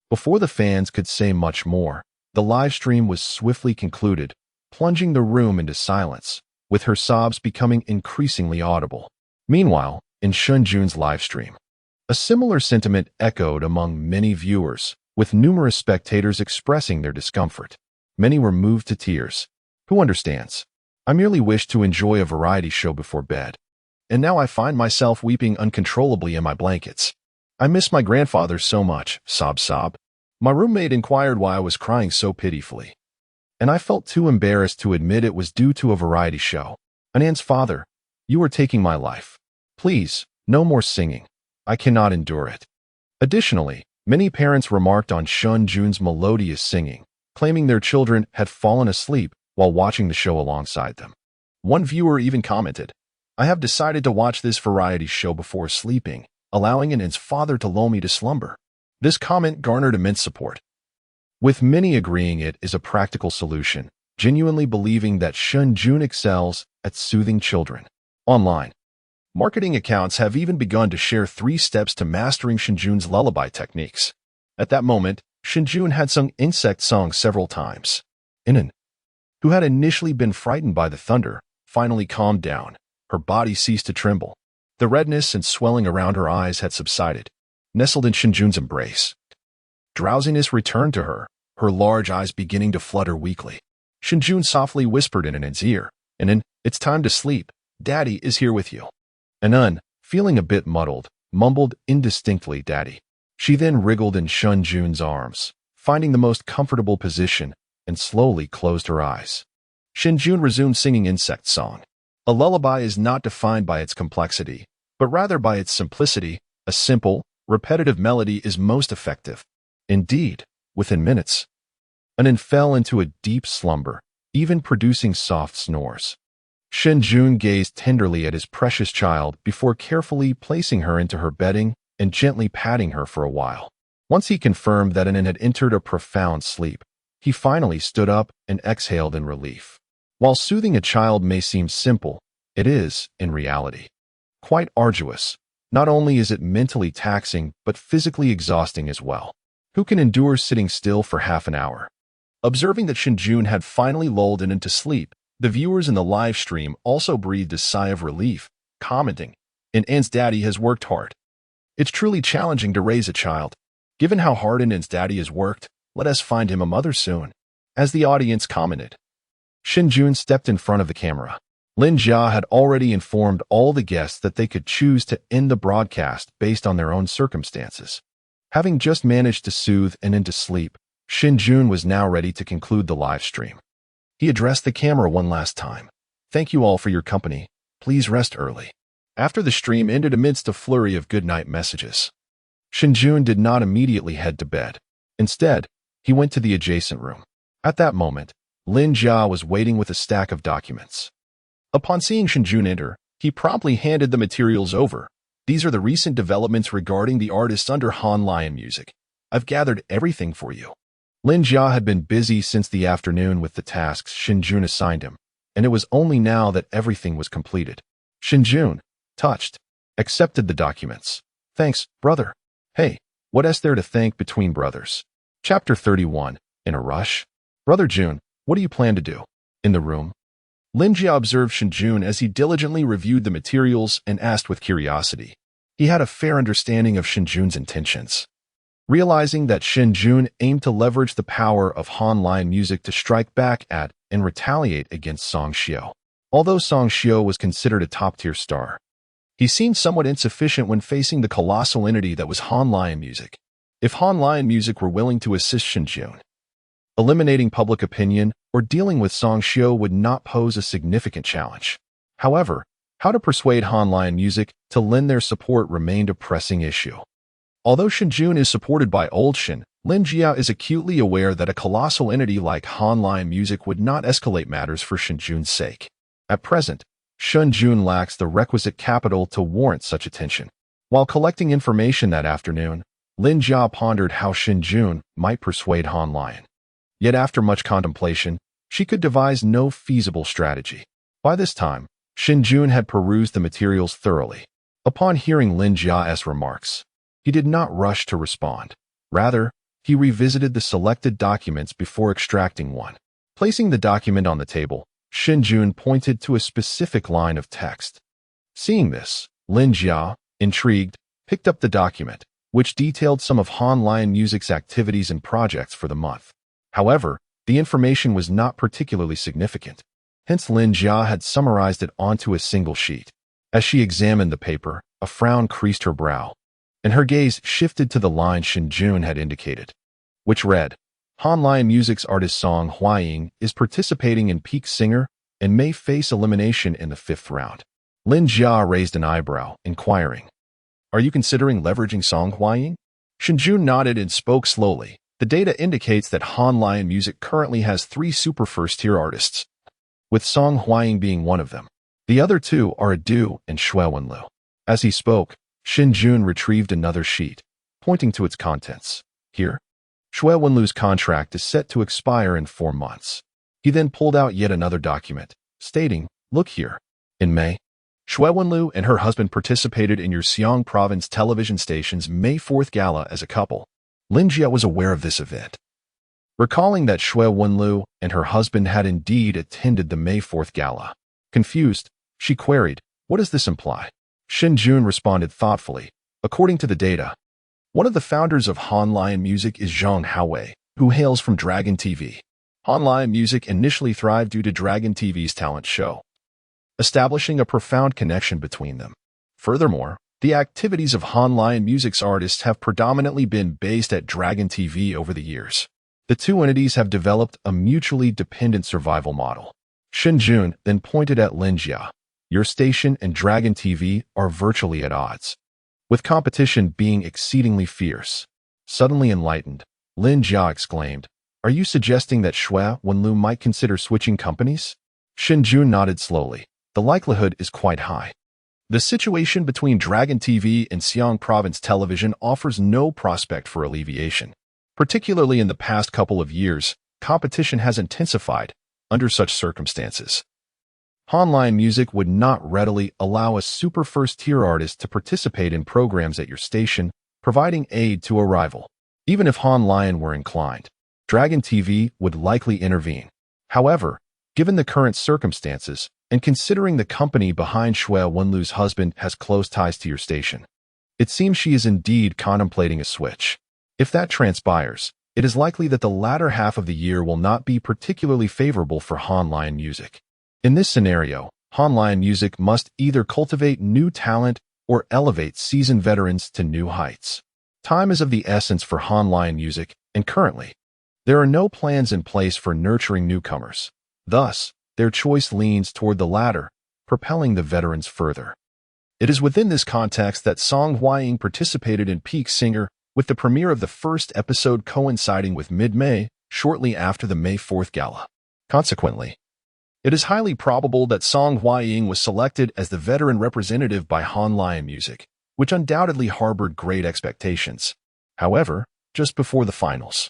Before the fans could say much more, the live stream was swiftly concluded, plunging the room into silence, with her sobs becoming increasingly audible. Meanwhile, in Shen Jun's live stream, a similar sentiment echoed among many viewers, with numerous spectators expressing their discomfort. Many were moved to tears. Who understands? I merely wished to enjoy a variety show before bed. And now I find myself weeping uncontrollably in my blankets. I miss my grandfather so much, sob sob. My roommate inquired why I was crying so pitifully, and I felt too embarrassed to admit it was due to a variety show. Anan's father, you are taking my life. Please, no more singing. I cannot endure it. Additionally, many parents remarked on Shen Jun's melodious singing, claiming their children had fallen asleep while watching the show alongside them. One viewer even commented, "I have decided to watch this variety show before sleeping, allowing Anan's father to lull me to slumber." This comment garnered immense support, with many agreeing it is a practical solution, genuinely believing that Shen Jun excels at soothing children. Online, marketing accounts have even begun to share 3 steps to mastering Shen Jun's lullaby techniques. At that moment, Shen Jun had sung insect songs several times. Inan, who had initially been frightened by the thunder, finally calmed down. Her body ceased to tremble. The redness and swelling around her eyes had subsided, nestled in Shen Jun's embrace. Drowsiness returned to her, her large eyes beginning to flutter weakly. Shen Jun softly whispered in Anan's ear, "Anan, it's time to sleep. Daddy is here with you." Anan, feeling a bit muddled, mumbled indistinctly, "Daddy." She then wriggled in Shen Jun's arms, finding the most comfortable position, and slowly closed her eyes. Shen Jun resumed singing insect song. A lullaby is not defined by its complexity, but rather by its simplicity. A simple, repetitive melody is most effective. Indeed, within minutes, Anan fell into a deep slumber, even producing soft snores. Shen Jun gazed tenderly at his precious child before carefully placing her into her bedding and gently patting her for a while. Once he confirmed that Anan had entered a profound sleep, he finally stood up and exhaled in relief. While soothing a child may seem simple, it is, in reality, quite arduous. Not only is it mentally taxing, but physically exhausting as well. Who can endure sitting still for half an hour? Observing that Shen Jun had finally lulled Anan to sleep, the viewers in the live stream also breathed a sigh of relief, commenting, "Anan's daddy has worked hard. It's truly challenging to raise a child. Given how hard Anan's daddy has worked, let us find him a mother soon." As the audience commented, Shen Jun stepped in front of the camera. Lin Jia had already informed all the guests that they could choose to end the broadcast based on their own circumstances. Having just managed to soothe Anan to sleep, Shen Jun was now ready to conclude the live stream. He addressed the camera one last time. "Thank you all for your company. Please rest early." After the stream ended amidst a flurry of goodnight messages, Shen Jun did not immediately head to bed. Instead, he went to the adjacent room. At that moment, Lin Jia was waiting with a stack of documents. Upon seeing Shen Jun enter, he promptly handed the materials over. "These are the recent developments regarding the artists under Han Lion Music. I've gathered everything for you. Lin Jia had been busy since the afternoon with the tasks Shen Jun assigned him, and it was only now that everything was completed. Shen Jun, touched, accepted the documents. Thanks, brother. Hey, what is there to thank between brothers? Chapter 31. In a rush? Brother Jun, what do you plan to do? In the room, Lin Jia observed Shen Jun as he diligently reviewed the materials and asked with curiosity. He had a fair understanding of Shen Jun's intentions. Realizing that Shen Jun aimed to leverage the power of online music to strike back at and retaliate against Song Xiao. Although Song Xiao was considered a top-tier star, he seemed somewhat insufficient when facing the colossal entity that was online music. If online music were willing to assist Shen Jun, eliminating public opinion or dealing with Song Xiao would not pose a significant challenge. However, how to persuade online music to lend their support remained a pressing issue. Although Shen Jun is supported by old Shen, Lin Jia is acutely aware that a colossal entity like online music would not escalate matters for Shen Jun's sake. At present, Shen Jun lacks the requisite capital to warrant such attention. While collecting information that afternoon, Lin Jia pondered how Shen Jun might persuade Han Lion. Yet after much contemplation, she could devise no feasible strategy. By this time, Shen Jun had perused the materials thoroughly. Upon hearing Lin Jia's remarks, he did not rush to respond. Rather, he revisited the selected documents before extracting one. Placing the document on the table, Shen Jun pointed to a specific line of text. Seeing this, Lin Jia, intrigued, picked up the document, which detailed some of Han Lion Music's activities and projects for the month. However, the information was not particularly significant. Hence, Lin Jia had summarized it onto a single sheet. As she examined the paper, a frown creased her brow, and her gaze shifted to the line Shen Jun had indicated, which read, Han Lion Music's artist Song Huaying is participating in Peak Singer and may face elimination in the 5th round. Lin Jia raised an eyebrow, inquiring, Are you considering leveraging Song Huaying? Shen Jun nodded and spoke slowly. The data indicates that Han Lion Music currently has 3 super first-tier artists, with Song Huaying being one of them. The other 2 are Adu and Xue Wenlu. As he spoke, Shen Jun retrieved another sheet, pointing to its contents. Here, Xue Wenlu's contract is set to expire in 4 months. He then pulled out yet another document, stating, Look here. In May, Xue Wenlu and her husband participated in your Xiang province television station's May 4th gala as a couple. Lin Jia was aware of this event. Recalling that Xue Wenlu and her husband had indeed attended the May 4th gala. Confused, she queried, What does this imply? Shen Jun responded thoughtfully. According to the data, one of the founders of Han Lion Music is Zhang Haowei, who hails from Dragon TV. Han Lion Music initially thrived due to Dragon TV's talent show, establishing a profound connection between them. Furthermore, the activities of Han Lion Music's artists have predominantly been based at Dragon TV over the years. The 2 entities have developed a mutually dependent survival model. Shen Jun then pointed at Lin Jia. Your station and Dragon TV are virtually at odds, with competition being exceedingly fierce. Suddenly enlightened, Lin Jia exclaimed, Are you suggesting that Xue Wenlu might consider switching companies? Shen Jun nodded slowly. The likelihood is quite high. The situation between Dragon TV and Xiang Province Television offers no prospect for alleviation. Particularly in the past couple of years, competition has intensified. Under such circumstances, Han Lion Music would not readily allow a super first-tier artist to participate in programs at your station, providing aid to a rival. Even if Han Lion were inclined, Dragon TV would likely intervene. However, given the current circumstances, and considering the company behind Xue Wenlu's husband has close ties to your station, it seems she is indeed contemplating a switch. If that transpires, it is likely that the latter half of the year will not be particularly favorable for Han Lion Music. In this scenario, Han Lion Music must either cultivate new talent or elevate seasoned veterans to new heights. Time is of the essence for Han Lion Music, and currently, there are no plans in place for nurturing newcomers. Thus, their choice leans toward the latter, propelling the veterans further. It is within this context that Song Huaying participated in Peak Singer, with the premiere of the first episode coinciding with mid-May, shortly after the May 4th gala. Consequently, it is highly probable that Song Huaying was selected as the veteran representative by Han Lion Music, which undoubtedly harbored great expectations. However, just before the finals.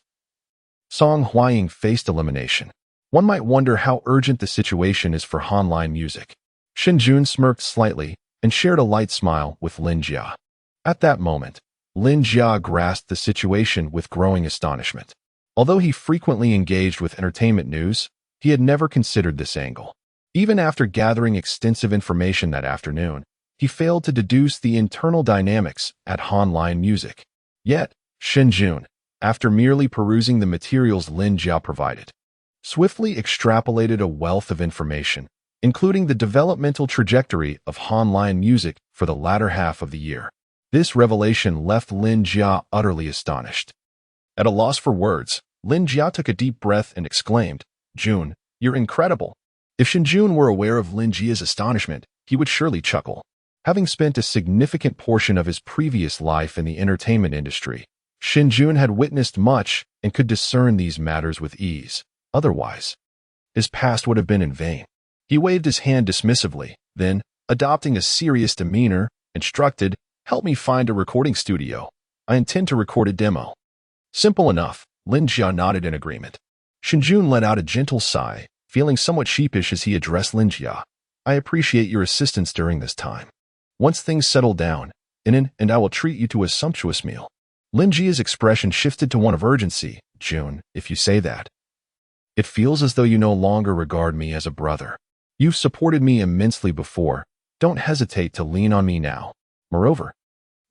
Song Huaying faced elimination. One might wonder how urgent the situation is for online music. Shen Jun smirked slightly and shared a light smile with Lin Jia. At that moment, Lin Jia grasped the situation with growing astonishment. Although he frequently engaged with entertainment news, he had never considered this angle. Even after gathering extensive information that afternoon, he failed to deduce the internal dynamics at online music. Yet, Shen Jun, after merely perusing the materials Lin Jia provided, swiftly extrapolated a wealth of information, including the developmental trajectory of online music for the latter half of the year. This revelation left Lin Jia utterly astonished. At a loss for words, Lin Jia took a deep breath and exclaimed, "Jun, you're incredible." If Shen Jun were aware of Lin Jia's astonishment, he would surely chuckle. Having spent a significant portion of his previous life in the entertainment industry, Shen Jun had witnessed much and could discern these matters with ease. Otherwise, his past would have been in vain. He waved his hand dismissively, then, adopting a serious demeanor, instructed, "Help me find a recording studio. I intend to record a demo." Simple enough, Lin Jia nodded in agreement. Shen Jun let out a gentle sigh, feeling somewhat sheepish as he addressed Lin Jia. "I appreciate your assistance during this time. Once things settle down, and I will treat you to a sumptuous meal." Lin Jia's expression shifted to one of urgency. "Jun, if you say that. It feels as though you no longer regard me as a brother. You've supported me immensely before. Don't hesitate to lean on me now. Moreover,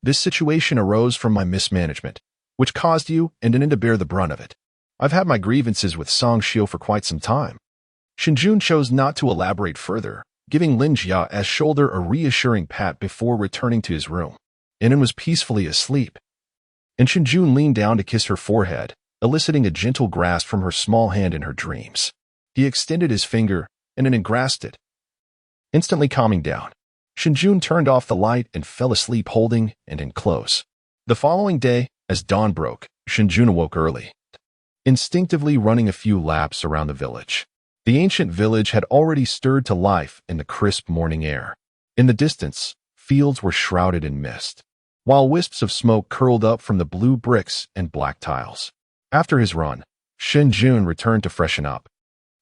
this situation arose from my mismanagement, which caused you and Nin to bear the brunt of it. I've had my grievances with Song Xiu for quite some time." Shen Jun chose not to elaborate further, giving Lin Jia's shoulder a reassuring pat before returning to his room. Nin was peacefully asleep, and Shen Jun leaned down to kiss her forehead, eliciting a gentle grasp from her small hand in her dreams. He extended his finger, and Nin grasped it, instantly calming down. Shen Jun turned off the light and fell asleep holding Nin close. The following day, as dawn broke, Shen Jun awoke early, instinctively running a few laps around the village. The ancient village had already stirred to life in the crisp morning air. In the distance, fields were shrouded in mist, while wisps of smoke curled up from the blue bricks and black tiles. After his run, Shen Jun returned to freshen up.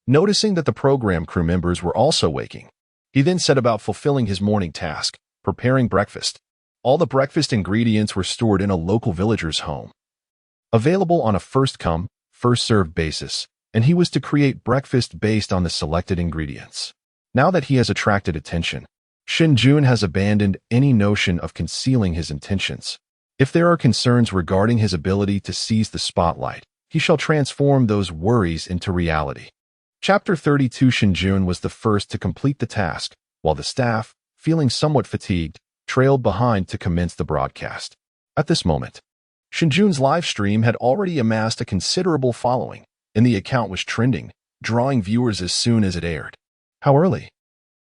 Noticing that the program crew members were also waking, he then set about fulfilling his morning task, preparing breakfast. All the breakfast ingredients were stored in a local villager's home, available on a first-come, first-served basis, and he was to create breakfast based on the selected ingredients. Now that he has attracted attention, Shen Jun has abandoned any notion of concealing his intentions. If there are concerns regarding his ability to seize the spotlight, he shall transform those worries into reality. Chapter 32. Shen Jun was the first to complete the task, while the staff, feeling somewhat fatigued, trailed behind to commence the broadcast. At this moment, Shen Jun's live stream had already amassed a considerable following, and the account was trending, drawing viewers as soon as it aired. How early?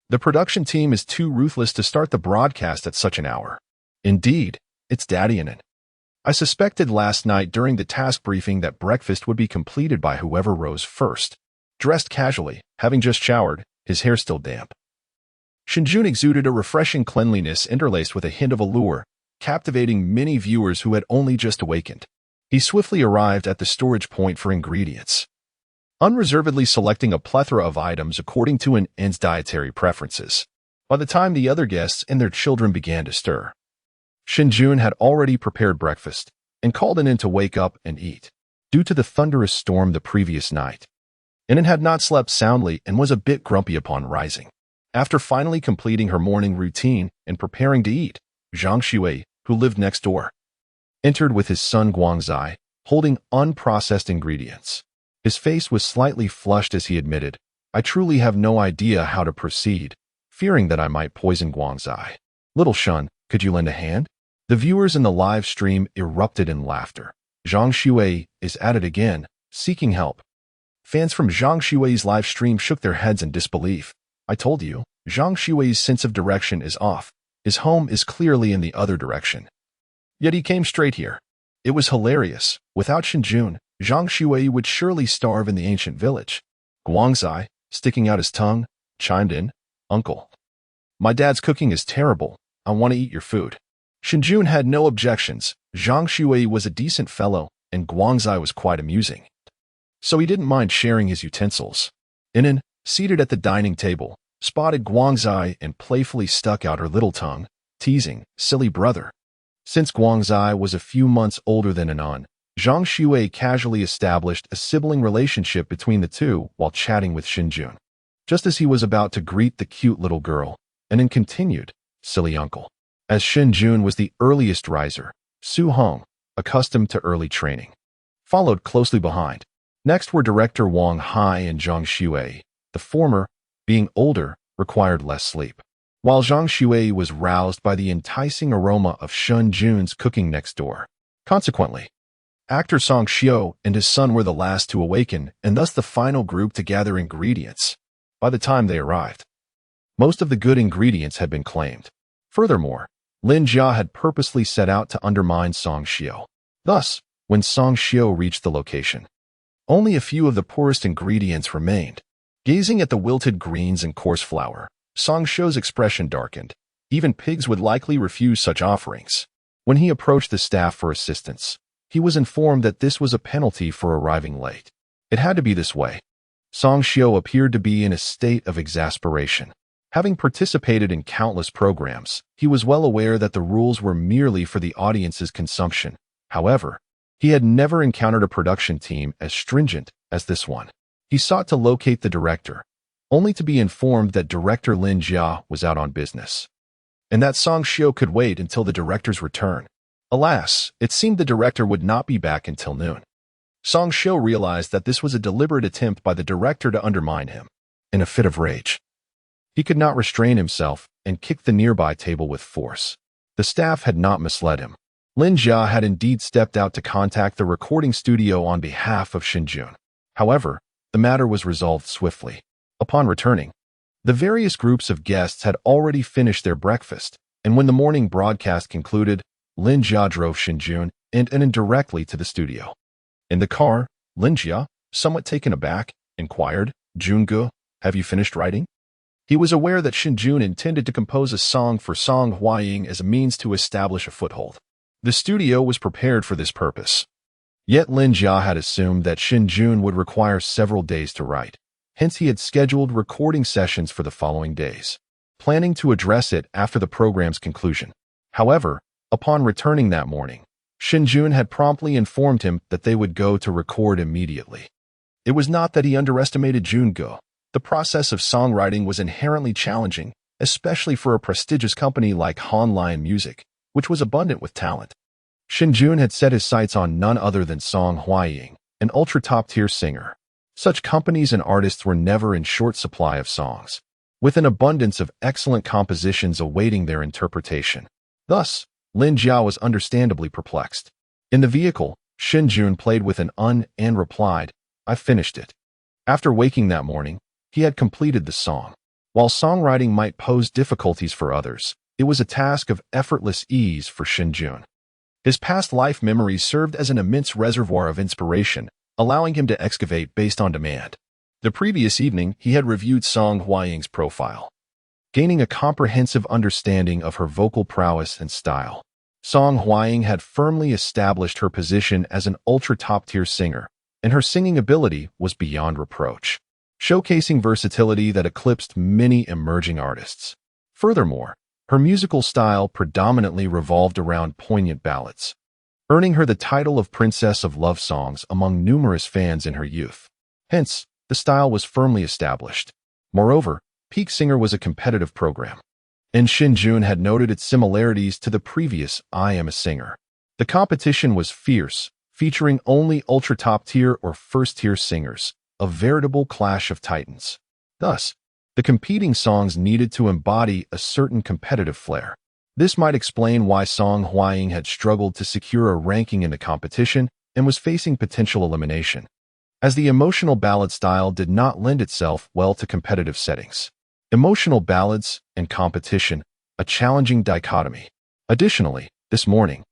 The production team is too ruthless to start the broadcast at such an hour. Indeed, it's Daddy and Nin. I suspected last night during the task briefing that breakfast would be completed by whoever rose first. Dressed casually, having just showered, his hair still damp. Shen Jun exuded a refreshing cleanliness interlaced with a hint of allure, captivating many viewers who had only just awakened. He swiftly arrived at the storage point for ingredients, unreservedly selecting a plethora of items according to Nin's dietary preferences. By the time the other guests and their children began to stir, Shen Jun had already prepared breakfast and called Nin to wake up and eat. Due to the thunderous storm the previous night, Nin had not slept soundly and was a bit grumpy upon rising. After finally completing her morning routine and preparing to eat, Zhang Shui, who lived next door, entered with his son Guangzai, holding unprocessed ingredients. His face was slightly flushed as he admitted, "I truly have no idea how to proceed," fearing that I might poison Guangzai. "Little Shun, could you lend a hand?" The viewers in the live stream erupted in laughter. Zhang Shui is at it again, seeking help. Fans from Zhang Shui's live stream shook their heads in disbelief. "I told you, Zhang Shui's sense of direction is off. His home is clearly in the other direction. Yet he came straight here." It was hilarious. Without Shen Jun, Zhang Shui would surely starve in the ancient village. Guangzai, sticking out his tongue, chimed in, "Uncle, my dad's cooking is terrible. I want to eat your food." Shen Jun had no objections. Zhang Shui was a decent fellow, and Guangzai was quite amusing, so he didn't mind sharing his utensils. Inan, seated at the dining table, spotted Guangzai and playfully stuck out her little tongue, teasing, "Silly brother." Since Guangzai was a few months older than Inan, Zhang Xue casually established a sibling relationship between the two while chatting with Shen Jun. Just as he was about to greet the cute little girl, Inan continued, "Silly uncle." As Shen Jun was the earliest riser, Su Hong, accustomed to early training, followed closely behind. Next were director Wang Hai and Zhang Xue. The former, being older, required less sleep, while Zhang Xue was roused by the enticing aroma of Shen Jun's cooking next door. Consequently, actor Song Xiu and his son were the last to awaken and thus the final group to gather ingredients. By the time they arrived, most of the good ingredients had been claimed. Furthermore, Lin Jia had purposely set out to undermine Song Xiu. Thus, when Song Xiu reached the location, only a few of the poorest ingredients remained. Gazing at the wilted greens and coarse flour, Song Xiu's expression darkened. Even pigs would likely refuse such offerings. When he approached the staff for assistance, he was informed that this was a penalty for arriving late. It had to be this way. Song Xiu appeared to be in a state of exasperation. Having participated in countless programs, he was well aware that the rules were merely for the audience's consumption. However, he had never encountered a production team as stringent as this one. He sought to locate the director, only to be informed that director Lin Jia was out on business, and that Song Xiu could wait until the director's return. Alas, it seemed the director would not be back until noon. Song Xiu realized that this was a deliberate attempt by the director to undermine him. In a fit of rage, he could not restrain himself and kicked the nearby table with force. The staff had not misled him. Lin Jia had indeed stepped out to contact the recording studio on behalf of Shen Jun. However, the matter was resolved swiftly. Upon returning, the various groups of guests had already finished their breakfast, and when the morning broadcast concluded, Lin Jia drove Shen Jun and Inan directly to the studio. In the car, Lin Jia, somewhat taken aback, inquired, "Junge, have you finished writing?" He was aware that Shen Jun intended to compose a song for Song Huaying as a means to establish a foothold. The studio was prepared for this purpose. Yet Lin Jia had assumed that Shen Jun would require several days to write. Hence he had scheduled recording sessions for the following days, planning to address it after the program's conclusion. However, upon returning that morning, Shen Jun had promptly informed him that they would go to record immediately. It was not that he underestimated Junge. The process of songwriting was inherently challenging, especially for a prestigious company like Han Lion Music, which was abundant with talent. Shen Jun had set his sights on none other than Song Huaying, an ultra-top-tier singer. Such companies and artists were never in short supply of songs, with an abundance of excellent compositions awaiting their interpretation. Thus, Lin Jia was understandably perplexed. In the vehicle, Shen Jun played with an and replied, "I finished it." After waking that morning, he had completed the song. While songwriting might pose difficulties for others, it was a task of effortless ease for Shen Jun. His past life memories served as an immense reservoir of inspiration, allowing him to excavate based on demand. The previous evening, he had reviewed Song Huaying's profile, gaining a comprehensive understanding of her vocal prowess and style. Song Huaying had firmly established her position as an ultra-top-tier singer, and her singing ability was beyond reproach, showcasing versatility that eclipsed many emerging artists. Furthermore, her musical style predominantly revolved around poignant ballads, earning her the title of Princess of Love Songs among numerous fans in her youth. Hence, the style was firmly established. Moreover, Peak Singer was a competitive program, and Shen Jun had noted its similarities to the previous I Am a Singer. The competition was fierce, featuring only ultra-top-tier or first-tier singers, a veritable clash of titans. Thus, the competing songs needed to embody a certain competitive flair. This might explain why Song Huaying had struggled to secure a ranking in the competition and was facing potential elimination, as the emotional ballad style did not lend itself well to competitive settings. Emotional ballads and competition, a challenging dichotomy. Additionally, this morning,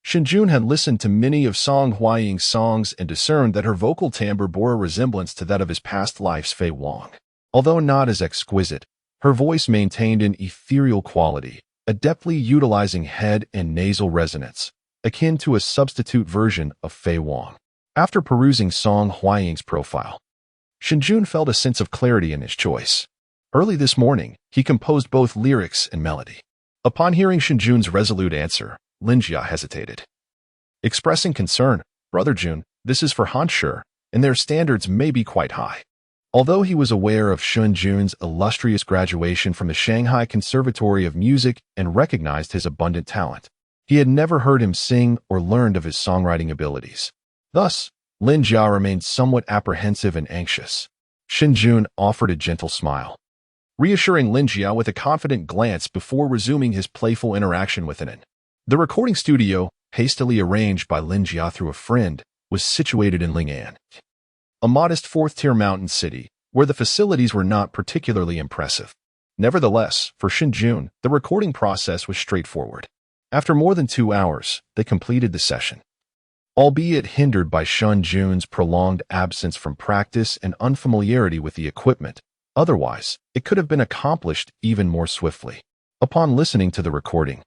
Shen Jun had listened to many of Song Huaying's songs and discerned that her vocal timbre bore a resemblance to that of his past life's Fei Wang. Although not as exquisite, her voice maintained an ethereal quality, adeptly utilizing head and nasal resonance, akin to a substitute version of Fei Wang. After perusing Song Huaying's profile, Shen Jun felt a sense of clarity in his choice. Early this morning, he composed both lyrics and melody. Upon hearing Shen Jun's resolute answer, Lin Jia hesitated. Expressing concern, "Brother Jun, this is for Hanshi, and their standards may be quite high." Although he was aware of Shen Jun's illustrious graduation from the Shanghai Conservatory of Music and recognized his abundant talent, he had never heard him sing or learned of his songwriting abilities. Thus, Lin Jia remained somewhat apprehensive and anxious. Shen Jun offered a gentle smile, reassuring Lin Jia with a confident glance before resuming his playful interaction with Inen. The recording studio, hastily arranged by Lin Jia through a friend, was situated in Ling'an, a modest fourth-tier mountain city where the facilities were not particularly impressive. Nevertheless, for Shen Jun, the recording process was straightforward. After more than 2 hours, they completed the session. Albeit hindered by Shen Jun's prolonged absence from practice and unfamiliarity with the equipment, otherwise, it could have been accomplished even more swiftly. Upon listening to the recording,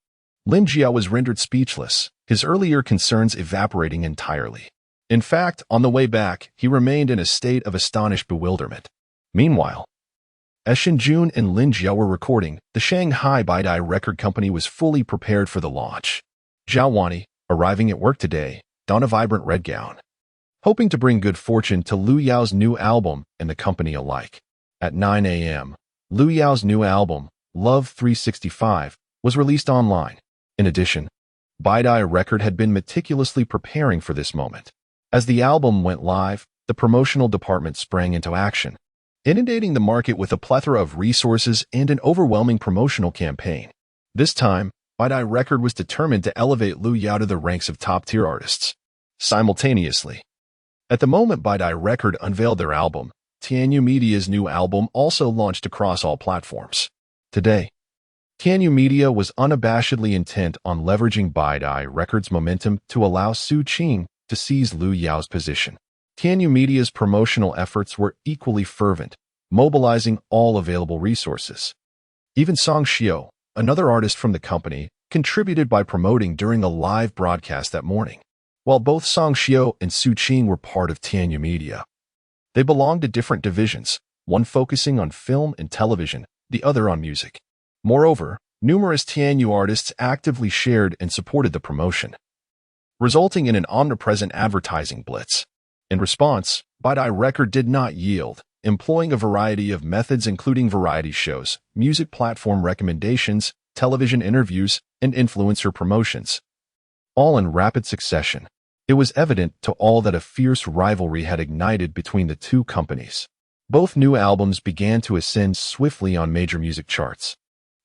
Lin Jia was rendered speechless, his earlier concerns evaporating entirely. In fact, on the way back, he remained in a state of astonished bewilderment. Meanwhile, as Shen Jun and Lin Jia were recording, the Shanghai Bedtime record company was fully prepared for the launch. Zhao Wani, arriving at work today, donned a vibrant red gown, hoping to bring good fortune to Lu Yao's new album and the company alike. At 9 a.m., Lu Yao's new album, Love 365, was released online. In addition, Bedtime Record had been meticulously preparing for this moment. As the album went live, the promotional department sprang into action, inundating the market with a plethora of resources and an overwhelming promotional campaign. This time, Bedtime Record was determined to elevate Lu Yao to the ranks of top-tier artists. Simultaneously, at the moment Bedtime Record unveiled their album, Tianyu Media's new album also launched across all platforms. Today, Tianyu Media was unabashedly intent on leveraging Bedtime Record's momentum to allow Su Qing to seize Lu Yao's position. Tianyu Media's promotional efforts were equally fervent, mobilizing all available resources. Even Song Xiao, another artist from the company, contributed by promoting during a live broadcast that morning. While both Song Xiao and Su Qing were part of Tianyu Media, they belonged to different divisions, one focusing on film and television, the other on music. Moreover, numerous Tianyu artists actively shared and supported the promotion, resulting in an omnipresent advertising blitz. In response, Bedtime Record did not yield, employing a variety of methods including variety shows, music platform recommendations, television interviews, and influencer promotions, all in rapid succession. It was evident to all that a fierce rivalry had ignited between the two companies. Both new albums began to ascend swiftly on major music charts,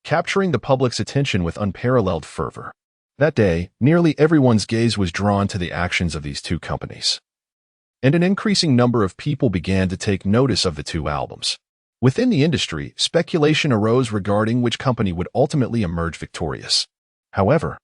capturing the public's attention with unparalleled fervor. That day, nearly everyone's gaze was drawn to the actions of these two companies, and an increasing number of people began to take notice of the two albums. Within the industry, speculation arose regarding which company would ultimately emerge victorious. However,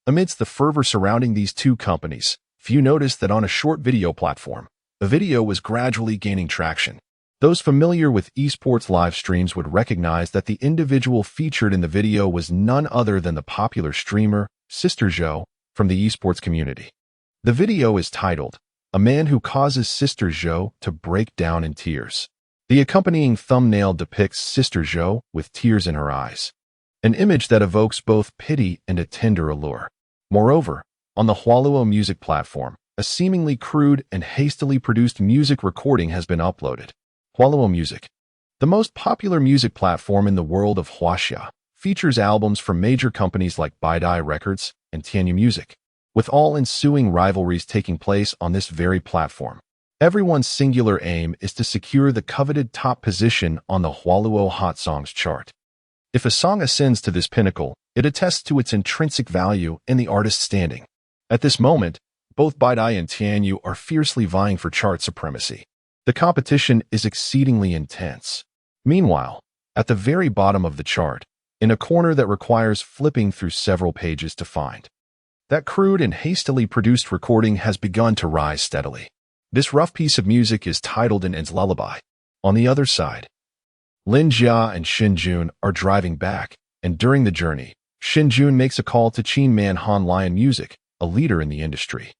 amidst the fervor surrounding these two companies, few noticed that on a short video platform, a video was gradually gaining traction. Those familiar with esports live streams would recognize that the individual featured in the video was none other than the popular streamer, Sister Zhou, from the esports community. The video is titled, "A Man Who Causes Sister Zhou to Break Down in Tears." The accompanying thumbnail depicts Sister Zhou with tears in her eyes, an image that evokes both pity and a tender allure. Moreover, on the Hualuo music platform, a seemingly crude and hastily produced music recording has been uploaded. Hualuo Music, the most popular music platform in the world of Huaxia, features albums from major companies like Bedtime Records and Tianyu Music, with all ensuing rivalries taking place on this very platform. Everyone's singular aim is to secure the coveted top position on the Hualuo Hot Songs chart. If a song ascends to this pinnacle, it attests to its intrinsic value and the artist's standing. At this moment, both Bedtime and Tianyu are fiercely vying for chart supremacy. The competition is exceedingly intense. Meanwhile, at the very bottom of the chart, in a corner that requires flipping through several pages to find, that crude and hastily produced recording has begun to rise steadily. This rough piece of music is titled En's Lullaby. On the other side, Lin Jia and Shen Jun are driving back, and during the journey, Shen Jun makes a call to Qin Man Han Lion Music, a leader in the industry,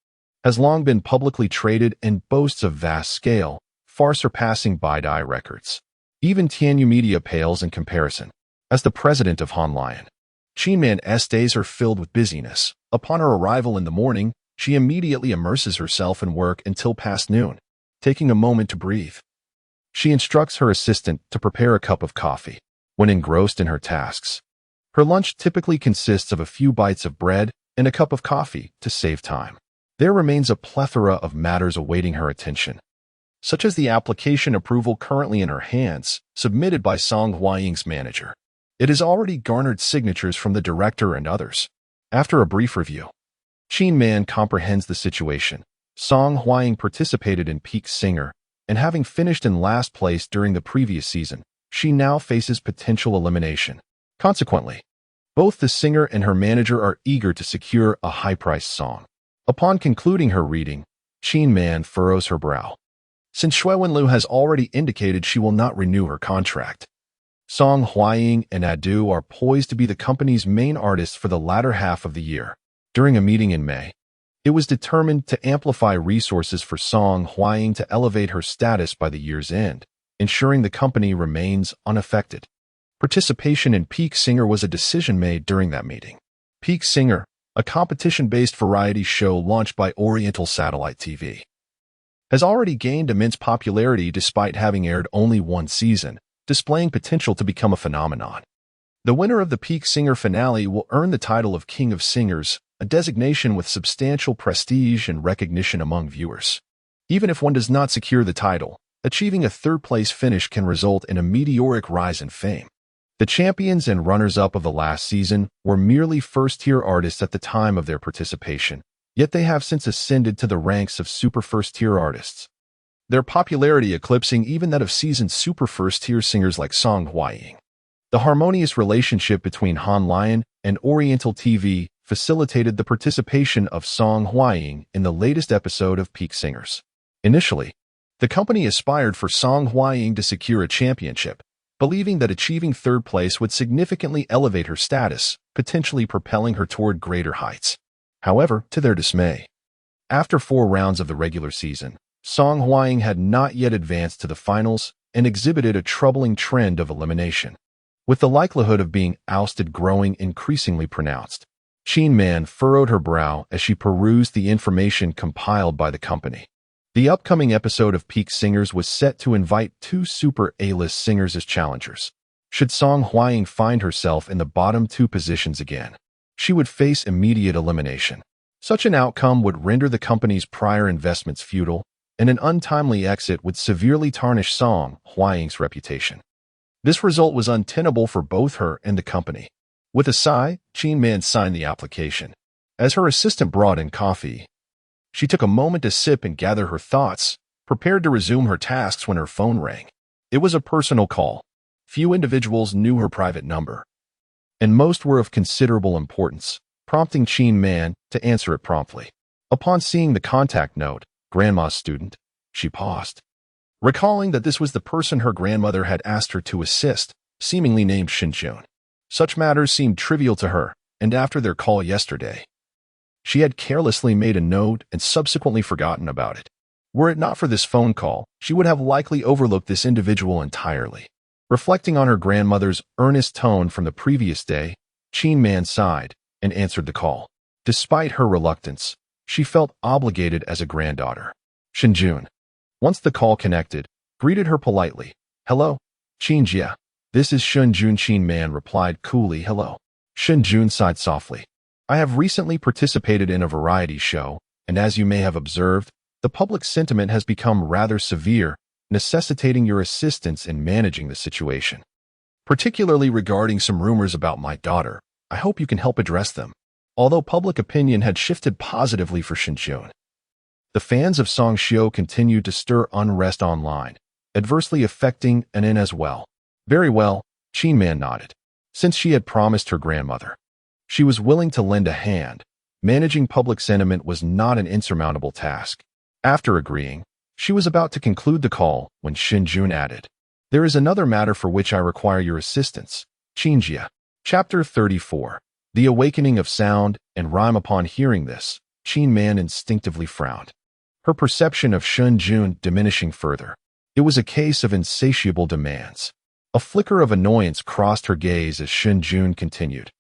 has long been publicly traded and boasts a vast scale, far surpassing Bidai records. Even Tianyu Media pales in comparison. As the president of Han Lion, Qin Man's days are filled with busyness. Upon her arrival in the morning, she immediately immerses herself in work until past noon, taking a moment to breathe. She instructs her assistant to prepare a cup of coffee. When engrossed in her tasks, her lunch typically consists of a few bites of bread and a cup of coffee to save time. There remains a plethora of matters awaiting her attention, such as the application approval currently in her hands, submitted by Song Huaying's manager. It has already garnered signatures from the director and others. After a brief review, Qin Man comprehends the situation. Song Huaying participated in Peak Singer, and having finished in last place during the previous season, she now faces potential elimination. Consequently, both the singer and her manager are eager to secure a high-priced song. Upon concluding her reading, Qin Man furrows her brow, since Shui Wenlu has already indicated she will not renew her contract. Song Huaying and Adu are poised to be the company's main artists for the latter half of the year. During a meeting in May, it was determined to amplify resources for Song Huaying to elevate her status by the year's end, ensuring the company remains unaffected. Participation in Peak Singer was a decision made during that meeting. Peak Singer, a competition-based variety show launched by Oriental Satellite TV, has already gained immense popularity despite having aired only one season, displaying potential to become a phenomenon. The winner of the Peak Singer finale will earn the title of King of Singers, a designation with substantial prestige and recognition among viewers. Even if one does not secure the title, achieving a third-place finish can result in a meteoric rise in fame. The champions and runners-up of the last season were merely first-tier artists at the time of their participation, yet they have since ascended to the ranks of super first-tier artists, their popularity eclipsing even that of seasoned super first-tier singers like Song Huaying. The harmonious relationship between Han Lion and Oriental TV facilitated the participation of Song Huaying in the latest episode of Peak Singers. Initially, the company aspired for Song Huaying to secure a championship, believing that achieving third place would significantly elevate her status, potentially propelling her toward greater heights. However, to their dismay, after 4 rounds of the regular season, Song Huaying had not yet advanced to the finals and exhibited a troubling trend of elimination. With the likelihood of being ousted growing increasingly pronounced, Qin Man furrowed her brow as she perused the information compiled by the company. The upcoming episode of Peak Singers was set to invite 2 super A-list singers as challengers. Should Song Huaying find herself in the bottom 2 positions again, she would face immediate elimination. Such an outcome would render the company's prior investments futile, and an untimely exit would severely tarnish Song Huaying's reputation. This result was untenable for both her and the company. With a sigh, Qin Man signed the application. As her assistant brought in coffee, she took a moment to sip and gather her thoughts, prepared to resume her tasks when her phone rang. It was a personal call. Few individuals knew her private number, and most were of considerable importance, prompting Qin Man to answer it promptly. Upon seeing the contact note, "Grandma's student," she paused, recalling that this was the person her grandmother had asked her to assist, seemingly named Shen Jun. Such matters seemed trivial to her, and after their call yesterday, she had carelessly made a note and subsequently forgotten about it. Were it not for this phone call, she would have likely overlooked this individual entirely. Reflecting on her grandmother's earnest tone from the previous day, Qin Man sighed and answered the call. Despite her reluctance, she felt obligated as a granddaughter. Shen Jun, once the call connected, greeted her politely. "Hello, Qin Jia. This is Shen Jun." Qin Man replied coolly, "Hello." Shen Jun sighed softly. "I have recently participated in a variety show, and as you may have observed, the public sentiment has become rather severe, necessitating your assistance in managing the situation. Particularly regarding some rumors about my daughter, I hope you can help address them." Although public opinion had shifted positively for Shen Jun, the fans of Song Xiu continued to stir unrest online, adversely affecting Anin as well. "Very well," Qin Man nodded. Since she had promised her grandmother she was willing to lend a hand, managing public sentiment was not an insurmountable task. After agreeing, she was about to conclude the call when Shen Jun added, "There is another matter for which I require your assistance." Qinjia. Chapter 34. The Awakening of Sound and Rhyme. Upon hearing this, Qin Man instinctively frowned, her perception of Shen Jun diminishing further. It was a case of insatiable demands. A flicker of annoyance crossed her gaze as Shen Jun continued.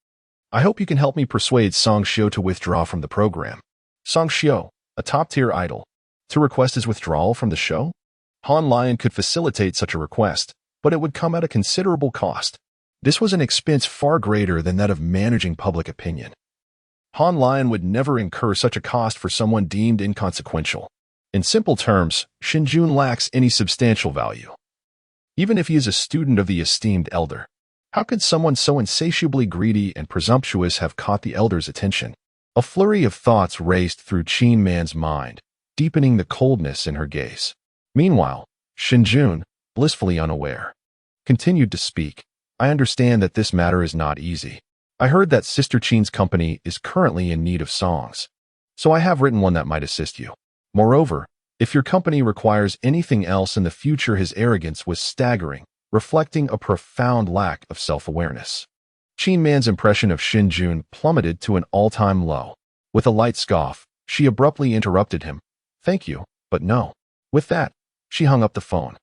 I hope you can help me persuade Song Xiu to withdraw from the program. Song Xiu, a top-tier idol, to request his withdrawal from the show? Han Lion could facilitate such a request, but it would come at a considerable cost. This was an expense far greater than that of managing public opinion. Han Lion would never incur such a cost for someone deemed inconsequential. In simple terms, Shen Jun lacks any substantial value. Even if he is a student of the esteemed elder, how could someone so insatiably greedy and presumptuous have caught the elder's attention? A flurry of thoughts raced through Qin Man's mind, deepening the coldness in her gaze. Meanwhile, Shen Jun, blissfully unaware, continued to speak. I understand that this matter is not easy. I heard that Sister Qin's company is currently in need of songs, so I have written one that might assist you. Moreover, if your company requires anything else in the future, his arrogance was staggering, reflecting a profound lack of self-awareness. Qin Man's impression of Shen Jun plummeted to an all-time low. With a light scoff, she abruptly interrupted him. Thank you, but no. With that, she hung up the phone.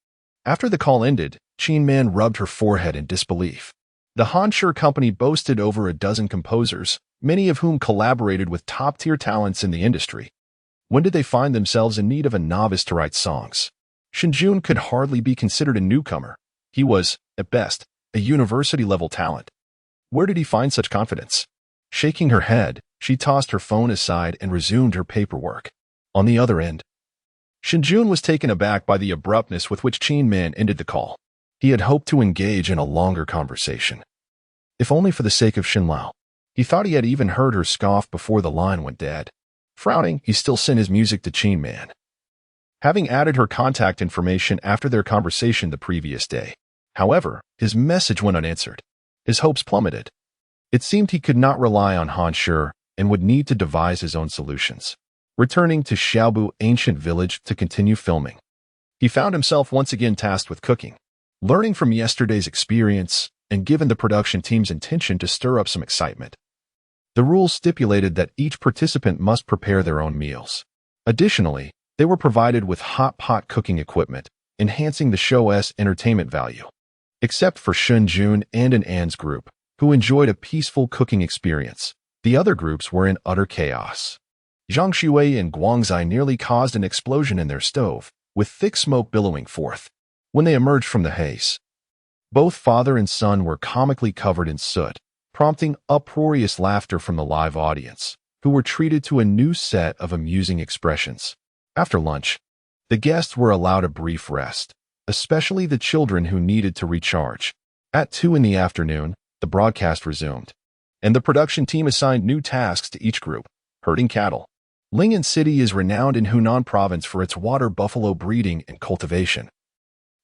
After the call ended, Qin Man rubbed her forehead in disbelief. The Hansher company boasted over a dozen composers, many of whom collaborated with top-tier talents in the industry. When did they find themselves in need of a novice to write songs? Shen Jun could hardly be considered a newcomer. He was, at best, a university-level talent. Where did he find such confidence? Shaking her head, she tossed her phone aside and resumed her paperwork. On the other end, Shen Jun was taken aback by the abruptness with which Qin Man ended the call. He had hoped to engage in a longer conversation. If only for the sake of Shen Lao. He thought he had even heard her scoff before the line went dead. Frowning, he still sent his music to Qin Man. Having added her contact information after their conversation the previous day. However, his message went unanswered. His hopes plummeted. It seemed he could not rely on Han Shi and would need to devise his own solutions. Returning to Xiaobu ancient village to continue filming, he found himself once again tasked with cooking. Learning from yesterday's experience, and given the production team's intention to stir up some excitement, the rules stipulated that each participant must prepare their own meals. Additionally, they were provided with hot pot cooking equipment, enhancing the show's entertainment value. Except for Shen Jun and an An's group, who enjoyed a peaceful cooking experience, the other groups were in utter chaos. Zhang Shui and Guangzai nearly caused an explosion in their stove, with thick smoke billowing forth. When they emerged from the haze, both father and son were comically covered in soot, prompting uproarious laughter from the live audience, who were treated to a new set of amusing expressions. After lunch, the guests were allowed a brief rest, especially the children who needed to recharge. At 2 in the afternoon, the broadcast resumed, and the production team assigned new tasks to each group. Herding cattle. Ling'an City is renowned in Hunan province for its water buffalo breeding and cultivation.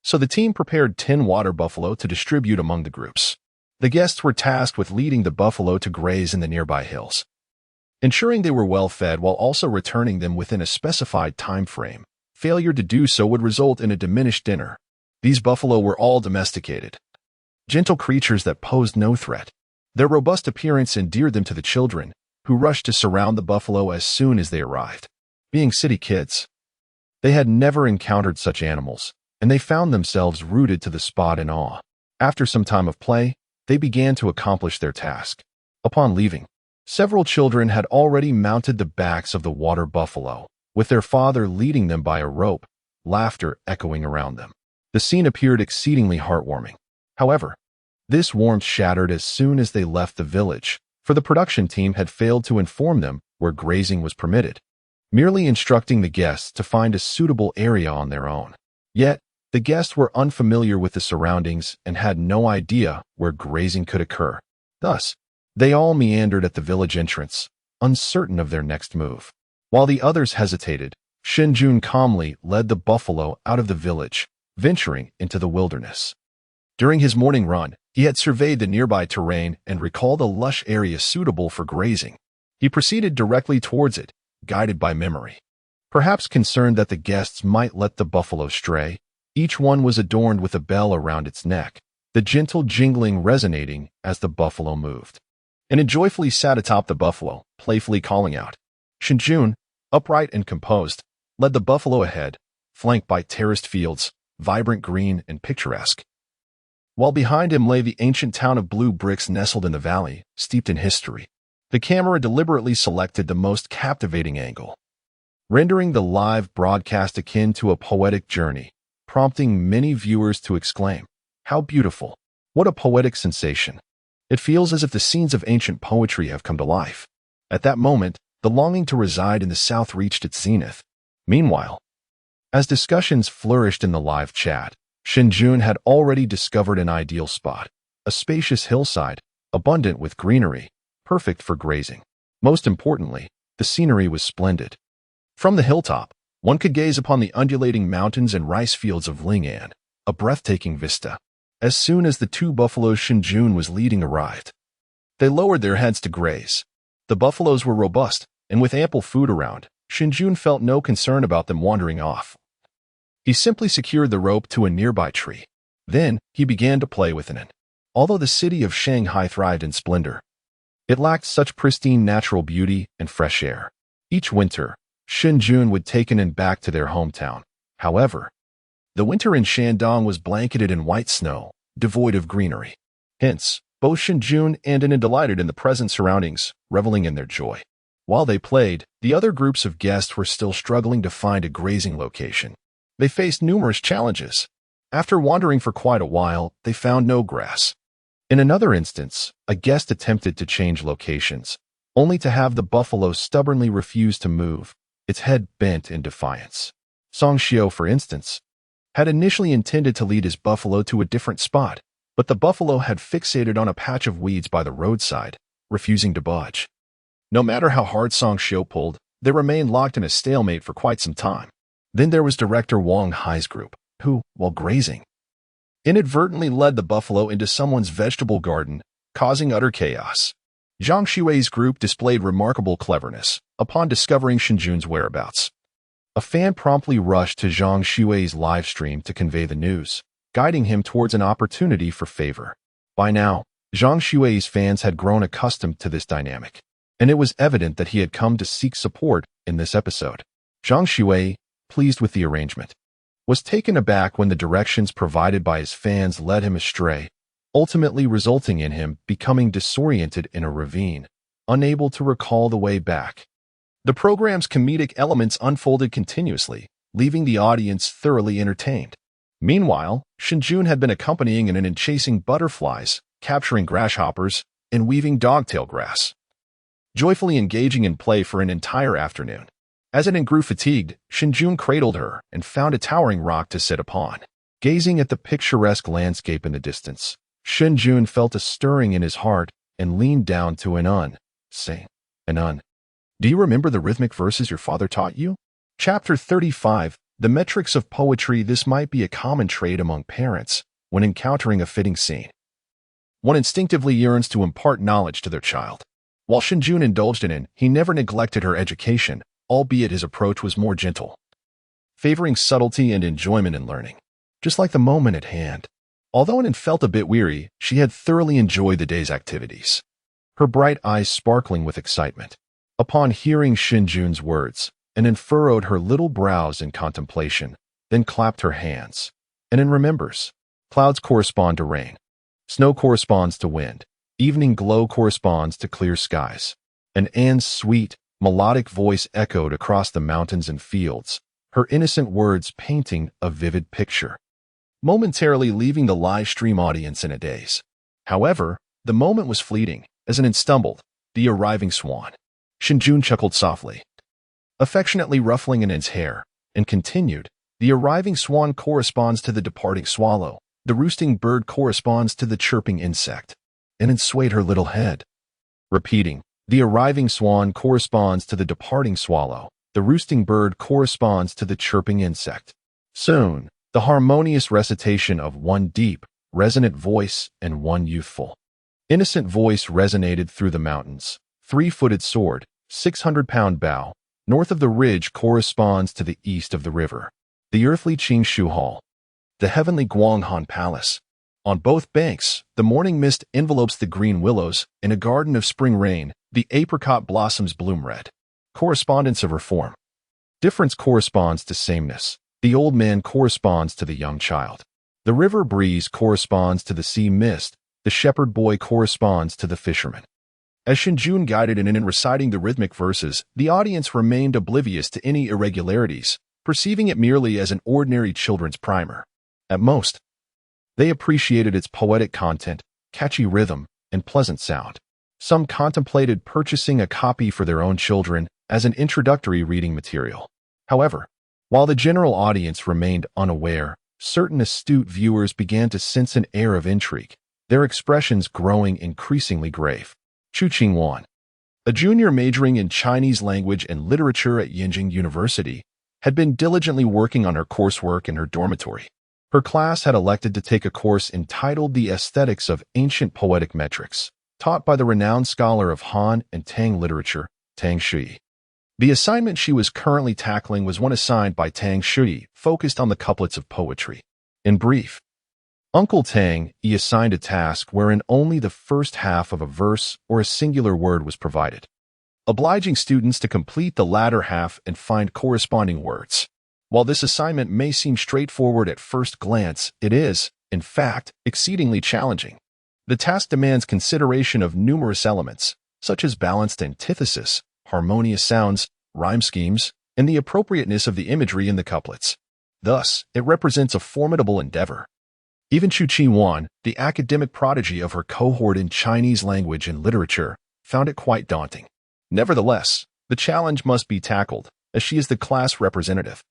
So the team prepared 10 water buffalo to distribute among the groups. The guests were tasked with leading the buffalo to graze in the nearby hills, ensuring they were well fed while also returning them within a specified time frame. Failure to do so would result in a diminished dinner. These buffalo were all domesticated, gentle creatures that posed no threat. Their robust appearance endeared them to the children, who rushed to surround the buffalo as soon as they arrived. Being city kids, they had never encountered such animals, and they found themselves rooted to the spot in awe. After some time of play, they began to accomplish their task. Upon leaving, several children had already mounted the backs of the water buffalo, with their father leading them by a rope, laughter echoing around them. The scene appeared exceedingly heartwarming. However, this warmth shattered as soon as they left the village, for the production team had failed to inform them where grazing was permitted, merely instructing the guests to find a suitable area on their own. Yet, the guests were unfamiliar with the surroundings and had no idea where grazing could occur. Thus, they all meandered at the village entrance, uncertain of their next move. While the others hesitated, Shen Jun calmly led the buffalo out of the village, venturing into the wilderness. During his morning run, he had surveyed the nearby terrain and recalled a lush area suitable for grazing. He proceeded directly towards it, guided by memory. Perhaps concerned that the guests might let the buffalo stray, each one was adorned with a bell around its neck, the gentle jingling resonating as the buffalo moved. And it joyfully sat atop the buffalo, playfully calling out, Shen Jun, upright and composed, led the buffalo ahead, flanked by terraced fields, vibrant green and picturesque. While behind him lay the ancient town of blue bricks nestled in the valley, steeped in history. The camera deliberately selected the most captivating angle, rendering the live broadcast akin to a poetic journey, prompting many viewers to exclaim, "How beautiful! What a poetic sensation!" It feels as if the scenes of ancient poetry have come to life. At that moment, the longing to reside in the South reached its zenith. Meanwhile, as discussions flourished in the live chat, Shen Jun had already discovered an ideal spot, a spacious hillside, abundant with greenery, perfect for grazing. Most importantly, the scenery was splendid. From the hilltop, one could gaze upon the undulating mountains and rice fields of Ling'an, a breathtaking vista. As soon as the two buffaloes Shen Jun was leading arrived, they lowered their heads to graze. The buffaloes were robust, and with ample food around, Shen Jun felt no concern about them wandering off. He simply secured the rope to a nearby tree. Then, he began to play within it. Although the city of Shanghai thrived in splendor, it lacked such pristine natural beauty and fresh air. Each winter, Shen Jun would take an back to their hometown. However, the winter in Shandong was blanketed in white snow, devoid of greenery. Hence, both Shen Jun and Anan delighted in the present surroundings, reveling in their joy. While they played, the other groups of guests were still struggling to find a grazing location. They faced numerous challenges. After wandering for quite a while, they found no grass. In another instance, a guest attempted to change locations, only to have the buffalo stubbornly refuse to move, its head bent in defiance. Song Xiao, for instance, had initially intended to lead his buffalo to a different spot, but the buffalo had fixated on a patch of weeds by the roadside, refusing to budge. No matter how hard Song Xiao pulled, they remained locked in a stalemate for quite some time. Then there was director Wang Hai's group, who, while grazing, inadvertently led the buffalo into someone's vegetable garden, causing utter chaos. Zhang Xue's group displayed remarkable cleverness upon discovering Shen Jun's whereabouts. A fan promptly rushed to Zhang Xue's live stream to convey the news, guiding him towards an opportunity for favor. By now, Zhang Xue's fans had grown accustomed to this dynamic, and it was evident that he had come to seek support in this episode. Zhang Xue, pleased with the arrangement, was taken aback when the directions provided by his fans led him astray, ultimately resulting in him becoming disoriented in a ravine, unable to recall the way back. The program's comedic elements unfolded continuously, leaving the audience thoroughly entertained. Meanwhile, Shen Jun had been accompanying Anan in chasing butterflies, capturing grasshoppers, and weaving dogtail grass, joyfully engaging in play for an entire afternoon. As Anan grew fatigued, Shen Jun cradled her and found a towering rock to sit upon. Gazing at the picturesque landscape in the distance, Shen Jun felt a stirring in his heart and leaned down to Anan, saying, "Anan, do you remember the rhythmic verses your father taught you?" Chapter 35, The Metrics of Poetry. This might be a common trait among parents when encountering a fitting scene. One instinctively yearns to impart knowledge to their child. While Shen Jun indulged in it, he never neglected her education, albeit his approach was more gentle, favoring subtlety and enjoyment in learning, just like the moment at hand. Although Anan felt a bit weary, she had thoroughly enjoyed the day's activities, her bright eyes sparkling with excitement. Upon hearing Shen Jun's words, Anan furrowed her little brows in contemplation, then clapped her hands. Anan remembers. Clouds correspond to rain. Snow corresponds to wind. Evening glow corresponds to clear skies. And Anne's sweet, melodic voice echoed across the mountains and fields, her innocent words painting a vivid picture, momentarily leaving the live stream audience in a daze. However, the moment was fleeting, as Anan stumbled, the arriving swan. Shen Jun chuckled softly, affectionately ruffling Anan's hair, and continued, "The arriving swan corresponds to the departing swallow. The roosting bird corresponds to the chirping insect." Anan swayed her little head, repeating, "The arriving swan corresponds to the departing swallow. The roosting bird corresponds to the chirping insect." Soon, the harmonious recitation of one deep, resonant voice and one youthful, innocent voice resonated through the mountains. 3-footed sword, 600-pound bow, north of the ridge corresponds to the east of the river, the earthly Qingshu Hall, the heavenly Guanghan Palace. On both banks, the morning mist envelopes the green willows. In a garden of spring rain, the apricot blossoms bloom red. Correspondence of reform. Difference corresponds to sameness. The old man corresponds to the young child. The river breeze corresponds to the sea mist. The shepherd boy corresponds to the fisherman. As Shen Jun guided in reciting the rhythmic verses, the audience remained oblivious to any irregularities, perceiving it merely as an ordinary children's primer. At most, they appreciated its poetic content, catchy rhythm, and pleasant sound. Some contemplated purchasing a copy for their own children as an introductory reading material. However, while the general audience remained unaware, certain astute viewers began to sense an air of intrigue, their expressions growing increasingly grave. Chu Qingwan, a junior majoring in Chinese language and literature at Yinjing University, had been diligently working on her coursework in her dormitory. Her class had elected to take a course entitled The Aesthetics of Ancient Poetic Metrics, taught by the renowned scholar of Han and Tang literature, Tang Shui. The assignment she was currently tackling was one assigned by Tang Shui, focused on the couplets of poetry. In brief, Uncle Tang assigned a task wherein only the first half of a verse or a singular word was provided, obliging students to complete the latter half and find corresponding words. While this assignment may seem straightforward at first glance, it is, in fact, exceedingly challenging. The task demands consideration of numerous elements, such as balanced antithesis, harmonious sounds, rhyme schemes, and the appropriateness of the imagery in the couplets. Thus, it represents a formidable endeavor. Even Chu Qingwan, the academic prodigy of her cohort in Chinese language and literature, found it quite daunting. Nevertheless, the challenge must be tackled, as she is the class representative.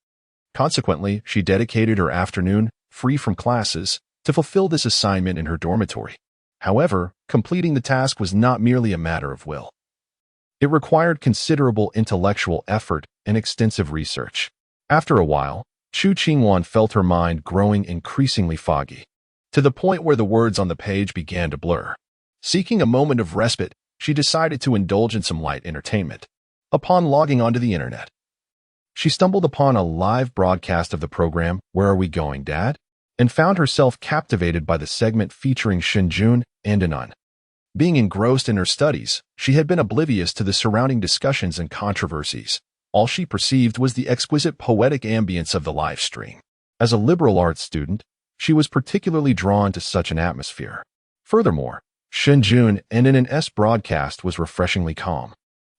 Consequently, she dedicated her afternoon, free from classes, to fulfill this assignment in her dormitory. However, completing the task was not merely a matter of will. It required considerable intellectual effort and extensive research. After a while, Chu Qingwan felt her mind growing increasingly foggy, to the point where the words on the page began to blur. Seeking a moment of respite, she decided to indulge in some light entertainment. Upon logging onto the internet, she stumbled upon a live broadcast of the program Where Are We Going, Dad? And found herself captivated by the segment featuring Shen Jun and Anon. Being engrossed in her studies, she had been oblivious to the surrounding discussions and controversies. All she perceived was the exquisite poetic ambience of the live stream. As a liberal arts student, she was particularly drawn to such an atmosphere. Furthermore, Shen Jun and Ann's broadcast was refreshingly calm,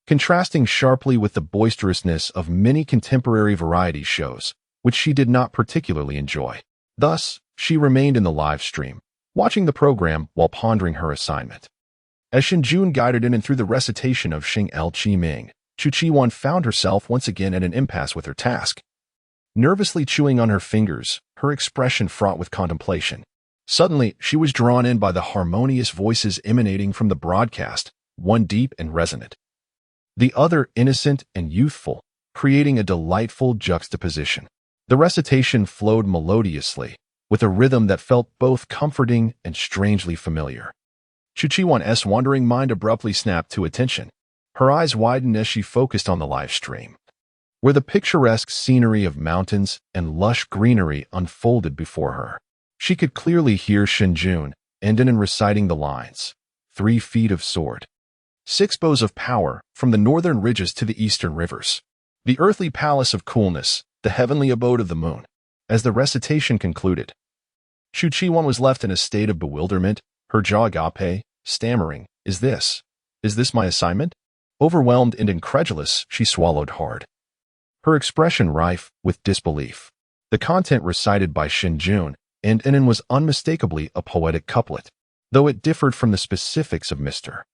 contrasting sharply with the boisterousness of many contemporary variety shows, which she did not particularly enjoy. Thus, she remained in the live stream, watching the program while pondering her assignment. As Shen Jun guided in and through the recitation of Xing El Qi Ming, Chu Qingwan found herself once again at an impasse with her task. Nervously chewing on her fingers, her expression fraught with contemplation. Suddenly, she was drawn in by the harmonious voices emanating from the broadcast, one deep and resonant, the other innocent and youthful, creating a delightful juxtaposition. The recitation flowed melodiously, with a rhythm that felt both comforting and strangely familiar. Chu Qingwan's wandering mind abruptly snapped to attention. Her eyes widened as she focused on the live stream, where the picturesque scenery of mountains and lush greenery unfolded before her. She could clearly hear Shen Jun and in reciting the lines, 3 feet of sword, 6 bows of power from the northern ridges to the eastern rivers, the earthly palace of coolness, the heavenly abode of the moon. As the recitation concluded, Chu Qingwan was left in a state of bewilderment, her jaw agape, stammering, Is this my assignment? Overwhelmed and incredulous, she swallowed hard, her expression rife with disbelief. The content recited by Shen Jun and Anon was unmistakably a poetic couplet, though it differed from the specifics of Mr.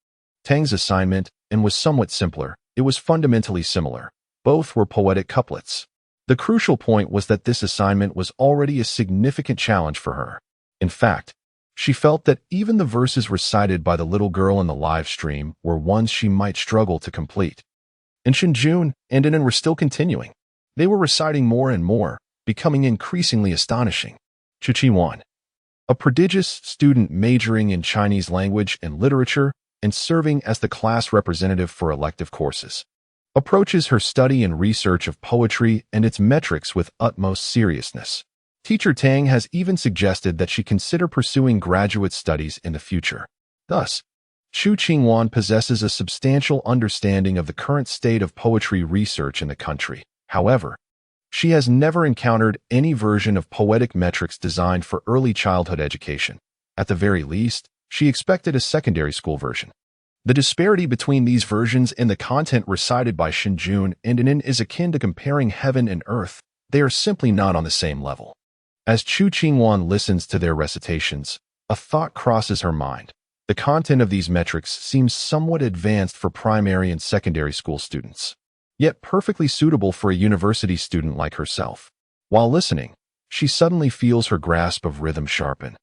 Tang's assignment and was somewhat simpler. It was fundamentally similar. Both were poetic couplets. The crucial point was that this assignment was already a significant challenge for her. In fact, she felt that even the verses recited by the little girl in the live stream were ones she might struggle to complete. And Shen Jun and Anon were still continuing. They were reciting more and more, becoming increasingly astonishing. Chu Qingwan, a prodigious student majoring in Chinese language and literature and serving as the class representative for elective courses, approaches her study and research of poetry and its metrics with utmost seriousness. Teacher Tang has even suggested that she consider pursuing graduate studies in the future. Thus, Chu Qingwan possesses a substantial understanding of the current state of poetry research in the country. However, she has never encountered any version of poetic metrics designed for early childhood education. At the very least, she expected a secondary school version. The disparity between these versions and the content recited by Shen Jun and Nin is akin to comparing heaven and earth. They are simply not on the same level. As Chu Qingwan listens to their recitations, a thought crosses her mind. The content of these metrics seems somewhat advanced for primary and secondary school students, yet perfectly suitable for a university student like herself. While listening, she suddenly feels her grasp of rhythm sharpen,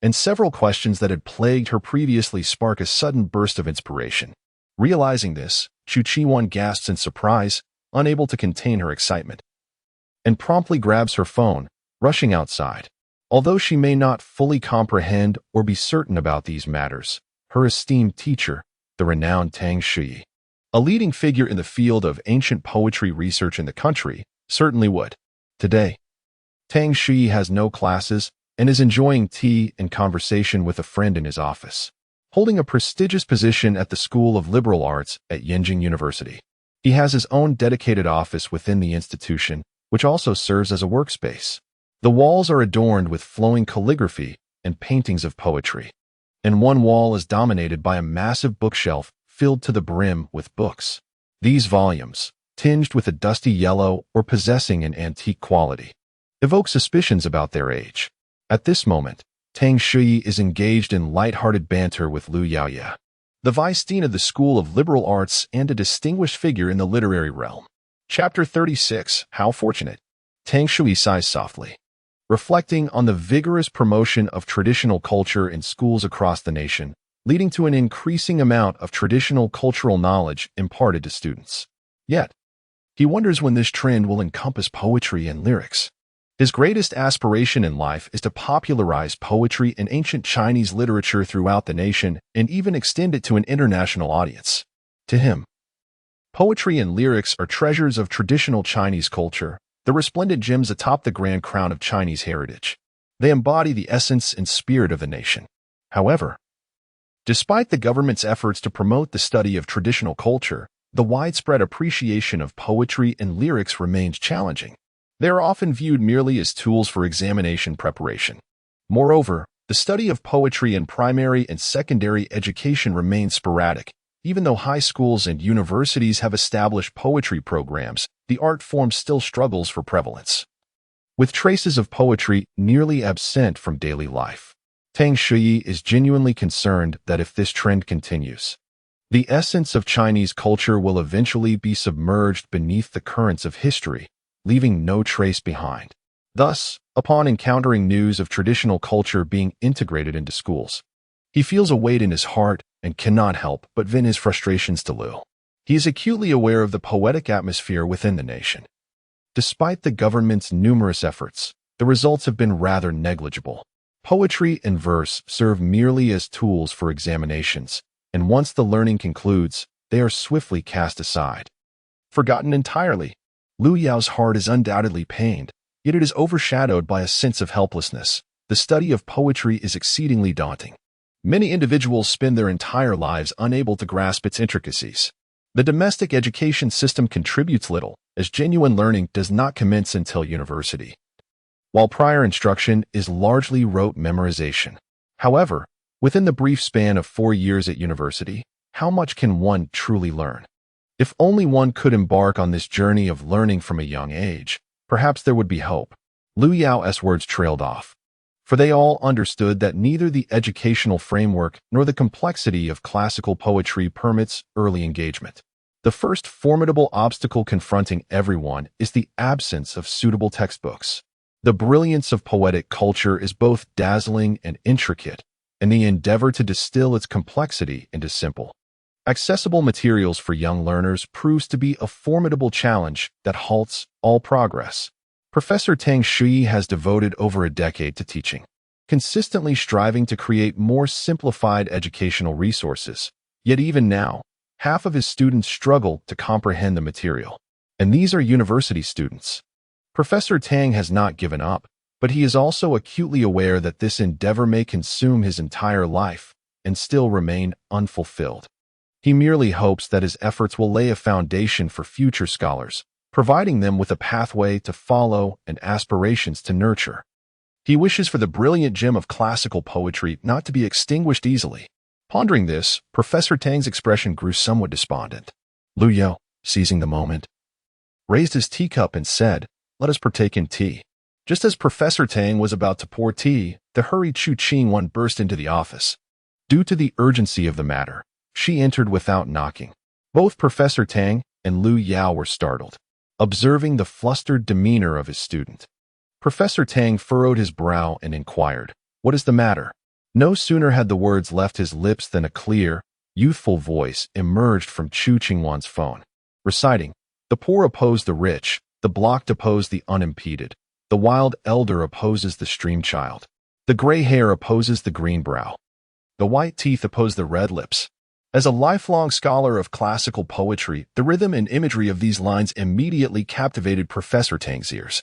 and several questions that had plagued her previously spark a sudden burst of inspiration. Realizing this, Chu Qingwan gasps in surprise, unable to contain her excitement, and promptly grabs her phone, rushing outside. Although she may not fully comprehend or be certain about these matters, her esteemed teacher, the renowned Tang Shui, a leading figure in the field of ancient poetry research in the country, certainly would. Today, Tang Shui has no classes and is enjoying tea and conversation with a friend in his office, holding a prestigious position at the School of Liberal Arts at Yenjing University. He has his own dedicated office within the institution, which also serves as a workspace. The walls are adorned with flowing calligraphy and paintings of poetry, and one wall is dominated by a massive bookshelf filled to the brim with books. These volumes, tinged with a dusty yellow or possessing an antique quality, evoke suspicions about their age. At this moment, Tang Shui is engaged in light-hearted banter with Lu Yaoye, the vice dean of the School of Liberal Arts and a distinguished figure in the literary realm. Chapter 36. How fortunate. Tang Shui sighs softly, reflecting on the vigorous promotion of traditional culture in schools across the nation, leading to an increasing amount of traditional cultural knowledge imparted to students. Yet, he wonders when this trend will encompass poetry and lyrics. His greatest aspiration in life is to popularize poetry and ancient Chinese literature throughout the nation and even extend it to an international audience. To him, poetry and lyrics are treasures of traditional Chinese culture, the resplendent gems atop the grand crown of Chinese heritage. They embody the essence and spirit of the nation. However, despite the government's efforts to promote the study of traditional culture, the widespread appreciation of poetry and lyrics remains challenging. They are often viewed merely as tools for examination preparation. Moreover, the study of poetry in primary and secondary education remains sporadic. Even though high schools and universities have established poetry programs, the art form still struggles for prevalence, with traces of poetry nearly absent from daily life. Tang Shui is genuinely concerned that if this trend continues, the essence of Chinese culture will eventually be submerged beneath the currents of history, leaving no trace behind. Thus, upon encountering news of traditional culture being integrated into schools, he feels a weight in his heart and cannot help but vent his frustrations to Lu. He is acutely aware of the poetic atmosphere within the nation. Despite the government's numerous efforts, the results have been rather negligible. Poetry and verse serve merely as tools for examinations, and once the learning concludes, they are swiftly cast aside, forgotten entirely. Lu Yao's heart is undoubtedly pained, yet it is overshadowed by a sense of helplessness. The study of poetry is exceedingly daunting. Many individuals spend their entire lives unable to grasp its intricacies. The domestic education system contributes little, as genuine learning does not commence until university, while prior instruction is largely rote memorization. However, within the brief span of 4 years at university, how much can one truly learn? If only one could embark on this journey of learning from a young age, perhaps there would be hope. Lu Yao's words trailed off, for they all understood that neither the educational framework nor the complexity of classical poetry permits early engagement. The first formidable obstacle confronting everyone is the absence of suitable textbooks. The brilliance of poetic culture is both dazzling and intricate, and the endeavor to distill its complexity into simple, accessible materials for young learners proves to be a formidable challenge that halts all progress. Professor Tang Shui has devoted over a decade to teaching, consistently striving to create more simplified educational resources. Yet even now, half of his students struggle to comprehend the material, and these are university students. Professor Tang has not given up, but he is also acutely aware that this endeavor may consume his entire life, and still remain unfulfilled. He merely hopes that his efforts will lay a foundation for future scholars, providing them with a pathway to follow and aspirations to nurture. He wishes for the brilliant gem of classical poetry not to be extinguished easily. Pondering this, Professor Tang's expression grew somewhat despondent. Lu Yao, seizing the moment, raised his teacup and said, "Let us partake in tea." Just as Professor Tang was about to pour tea, the hurried Chu Qingwan burst into the office. Due to the urgency of the matter, she entered without knocking. Both Professor Tang and Lu Yao were startled, observing the flustered demeanor of his student. Professor Tang furrowed his brow and inquired, "What is the matter?" No sooner had the words left his lips than a clear, youthful voice emerged from Chu Qingwan's phone, reciting, "The poor oppose the rich, the blocked oppose the unimpeded, the wild elder opposes the stream child, the gray hair opposes the green brow, the white teeth oppose the red lips." As a lifelong scholar of classical poetry, the rhythm and imagery of these lines immediately captivated Professor Tang's ears,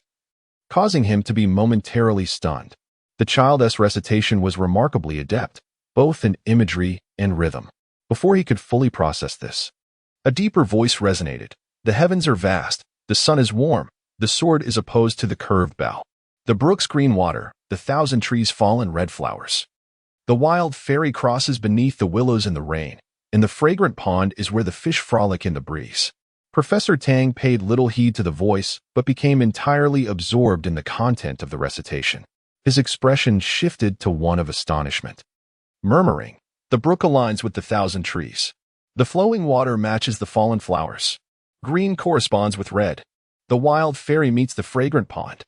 causing him to be momentarily stunned. The child's recitation was remarkably adept, both in imagery and rhythm. Before he could fully process this, a deeper voice resonated. "The heavens are vast, the sun is warm, the sword is opposed to the curved bow. The brook's green water, the thousand trees fall in red flowers. The wild fairy crosses beneath the willows in the rain. In the fragrant pond is where the fish frolic in the breeze." Professor Tang paid little heed to the voice, but became entirely absorbed in the content of the recitation. His expression shifted to one of astonishment. Murmuring, "The brook aligns with the thousand trees. The flowing water matches the fallen flowers. Green corresponds with red. The wild fairy meets the fragrant pond.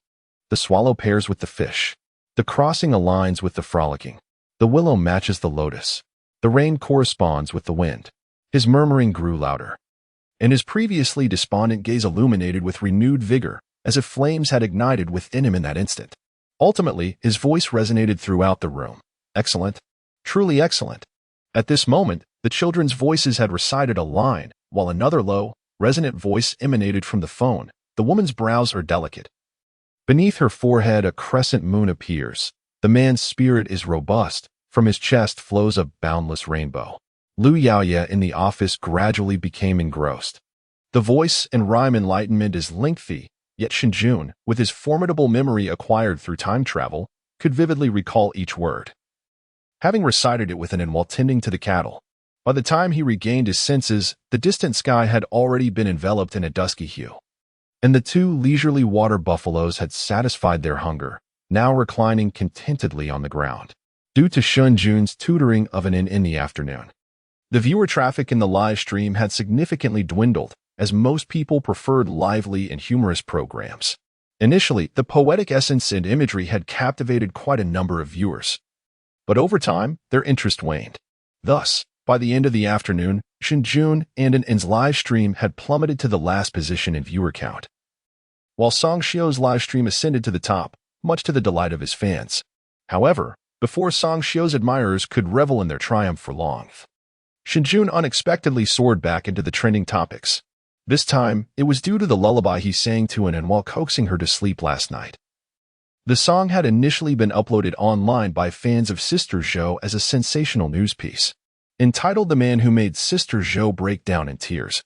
The swallow pairs with the fish. The crossing aligns with the frolicking. The willow matches the lotus. The rain corresponds with the wind." His murmuring grew louder, and his previously despondent gaze illuminated with renewed vigor, as if flames had ignited within him in that instant. Ultimately, his voice resonated throughout the room. "Excellent. Truly excellent." At this moment, the children's voices had recited a line, while another low, resonant voice emanated from the phone. "The woman's brows are delicate. Beneath her forehead a crescent moon appears. The man's spirit is robust. From his chest flows a boundless rainbow." Lu Yaoye in the office gradually became engrossed. The voice and rhyme enlightenment is lengthy, yet Shen Jun, with his formidable memory acquired through time travel, could vividly recall each word. Having recited it within and while tending to the cattle, by the time he regained his senses, the distant sky had already been enveloped in a dusky hue, and the two leisurely water buffaloes had satisfied their hunger, now reclining contentedly on the ground. Due to Shen Jun's tutoring of an inn in the afternoon, the viewer traffic in the live stream had significantly dwindled, as most people preferred lively and humorous programs. Initially, the poetic essence and imagery had captivated quite a number of viewers, but over time, their interest waned. Thus, by the end of the afternoon, Shen Jun and an inn's live stream had plummeted to the last position in viewer count, while Song Xiu's live stream ascended to the top, much to the delight of his fans. However, before Song Xiu's admirers could revel in their triumph for long, Shen Jun unexpectedly soared back into the trending topics. This time, it was due to the lullaby he sang to An while coaxing her to sleep last night. The song had initially been uploaded online by fans of Sister Zhou as a sensational news piece, entitled "The Man Who Made Sister Zhou Break Down in Tears."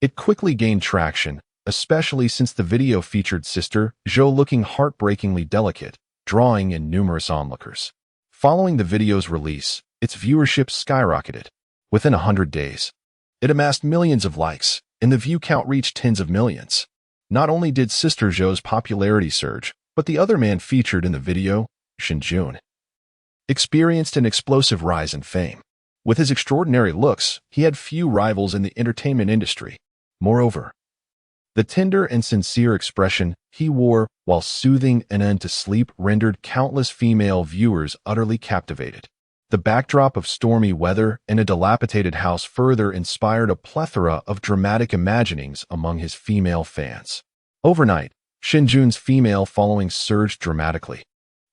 It quickly gained traction, especially since the video featured Sister Zhou looking heartbreakingly delicate, drawing in numerous onlookers. Following the video's release, its viewership skyrocketed. Within 100 days, it amassed millions of likes, and the view count reached tens of millions. Not only did Sister Zhou's popularity surge, but the other man featured in the video, Shen Jun, experienced an explosive rise in fame. With his extraordinary looks, he had few rivals in the entertainment industry. Moreover, the tender and sincere expression he wore while soothing An to sleep rendered countless female viewers utterly captivated. The backdrop of stormy weather and a dilapidated house further inspired a plethora of dramatic imaginings among his female fans. Overnight, Shen Jun's female following surged dramatically.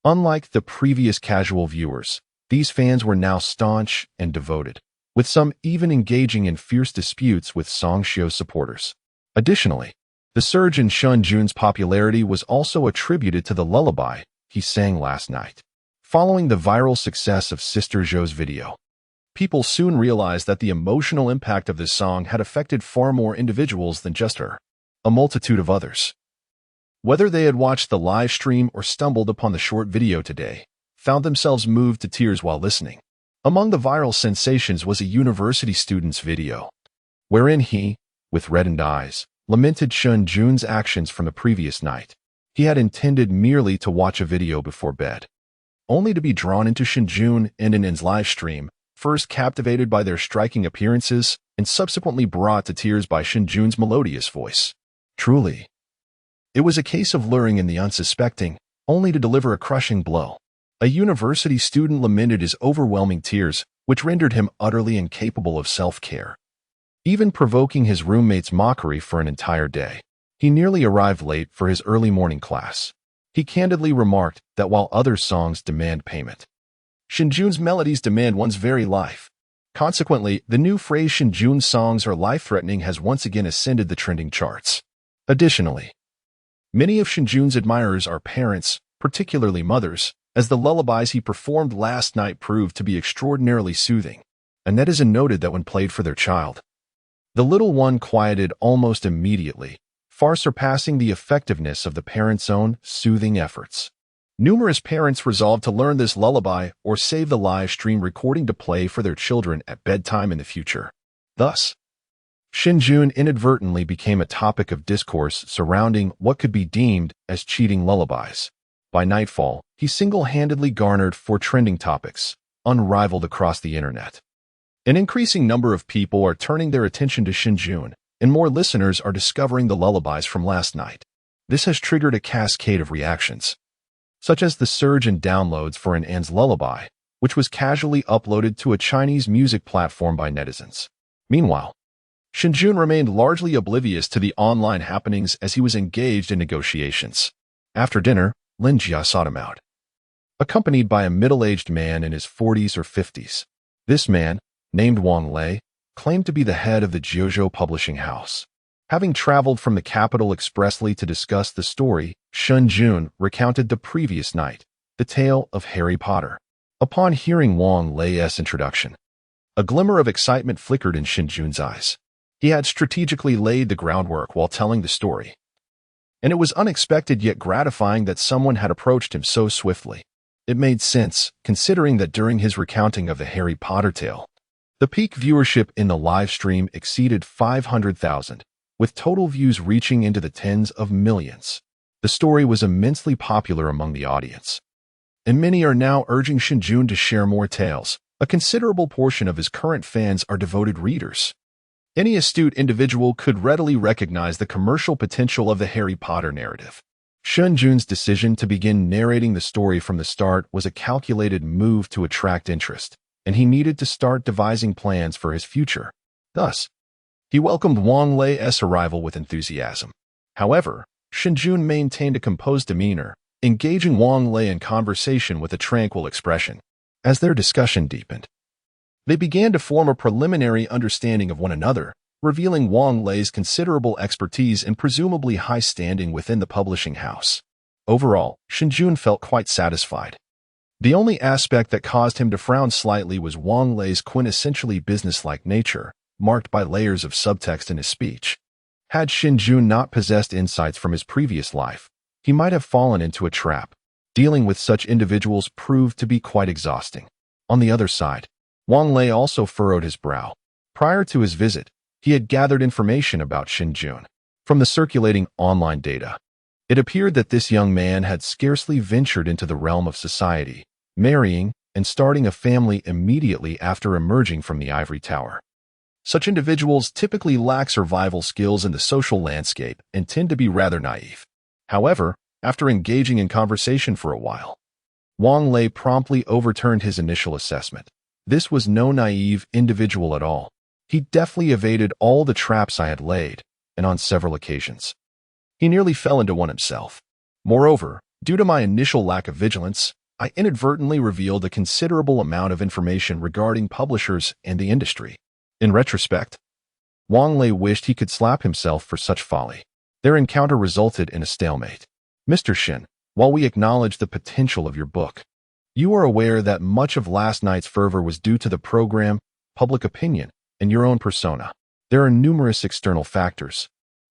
Unlike the previous casual viewers, these fans were now staunch and devoted, with some even engaging in fierce disputes with Song Xiu's supporters. Additionally, the surge in Shen Jun's popularity was also attributed to the lullaby he sang last night. Following the viral success of Sister Zhou's video, People soon realized that the emotional impact of this song had affected far more individuals than just her, a multitude of others. Whether they had watched the live stream or stumbled upon the short video today, found themselves moved to tears while listening. Among the viral sensations was a university student's video, wherein he, with reddened eyes, lamented Shen Jun's actions from the previous night. He had intended merely to watch a video before bed, only to be drawn into Shen Jun and N's live stream, first captivated by their striking appearances and subsequently brought to tears by Shen Jun's melodious voice. Truly, it was a case of luring in the unsuspecting, only to deliver a crushing blow. A university student lamented his overwhelming tears, which rendered him utterly incapable of self-care, even provoking his roommate's mockery for an entire day. He nearly arrived late for his early morning class. He candidly remarked that while other songs demand payment, Shen Jun's melodies demand one's very life. Consequently, the new phrase Shen Jun's songs are life-threatening has once again ascended the trending charts. Additionally, many of Shen Jun's admirers are parents, particularly mothers, as the lullabies he performed last night proved to be extraordinarily soothing. A netizen noted that when played for their child, the little one quieted almost immediately, far surpassing the effectiveness of the parent's own soothing efforts. Numerous parents resolved to learn this lullaby or save the live stream recording to play for their children at bedtime in the future. Thus, Shen Jun inadvertently became a topic of discourse surrounding what could be deemed as cheating lullabies. By nightfall, he single-handedly garnered 4 trending topics, unrivaled across the internet. An increasing number of people are turning their attention to Shen Jun, and more listeners are discovering the lullabies from last night. This has triggered a cascade of reactions, such as the surge in downloads for An's lullaby, which was casually uploaded to a Chinese music platform by netizens. Meanwhile, Shen Jun remained largely oblivious to the online happenings as he was engaged in negotiations. After dinner, Lin Jia sought him out, accompanied by a middle-aged man in his 40s or 50s. This man, named Wang Lei, claimed to be the head of the Jiuzhou publishing house. Having traveled from the capital expressly to discuss the story, Shen Jun recounted the previous night, the tale of Harry Potter. Upon hearing Wang Lei's introduction, a glimmer of excitement flickered in Shen Jun's eyes. He had strategically laid the groundwork while telling the story, and it was unexpected yet gratifying that someone had approached him so swiftly. It made sense, considering that during his recounting of the Harry Potter tale, the peak viewership in the live stream exceeded 500,000, with total views reaching into the tens of millions. The story was immensely popular among the audience, and many are now urging Shen Jun to share more tales. A considerable portion of his current fans are devoted readers. Any astute individual could readily recognize the commercial potential of the Harry Potter narrative. Shen Jun's decision to begin narrating the story from the start was a calculated move to attract interest, and he needed to start devising plans for his future. Thus, he welcomed Wang Lei's arrival with enthusiasm. However, Shen Jun maintained a composed demeanor, engaging Wang Lei in conversation with a tranquil expression. As their discussion deepened, they began to form a preliminary understanding of one another, revealing Wang Lei's considerable expertise and presumably high standing within the publishing house. Overall, Shen Jun felt quite satisfied. The only aspect that caused him to frown slightly was Wang Lei's quintessentially businesslike nature, marked by layers of subtext in his speech. Had Shen Jun not possessed insights from his previous life, he might have fallen into a trap. Dealing with such individuals proved to be quite exhausting. On the other side, Wang Lei also furrowed his brow. Prior to his visit, he had gathered information about Shen Jun from the circulating online data. It appeared that this young man had scarcely ventured into the realm of society, marrying and starting a family immediately after emerging from the ivory tower. Such individuals typically lack survival skills in the social landscape and tend to be rather naive. However, after engaging in conversation for a while, Wang Lei promptly overturned his initial assessment. This was no naive individual at all. He deftly evaded all the traps I had laid, and on several occasions, he nearly fell into one himself. Moreover, due to my initial lack of vigilance, I inadvertently revealed a considerable amount of information regarding publishers and the industry. In retrospect, Wang Lei wished he could slap himself for such folly. Their encounter resulted in a stalemate. Mr. Shen, while we acknowledge the potential of your book, you are aware that much of last night's fervor was due to the program public opinion, and your own persona. There are numerous external factors,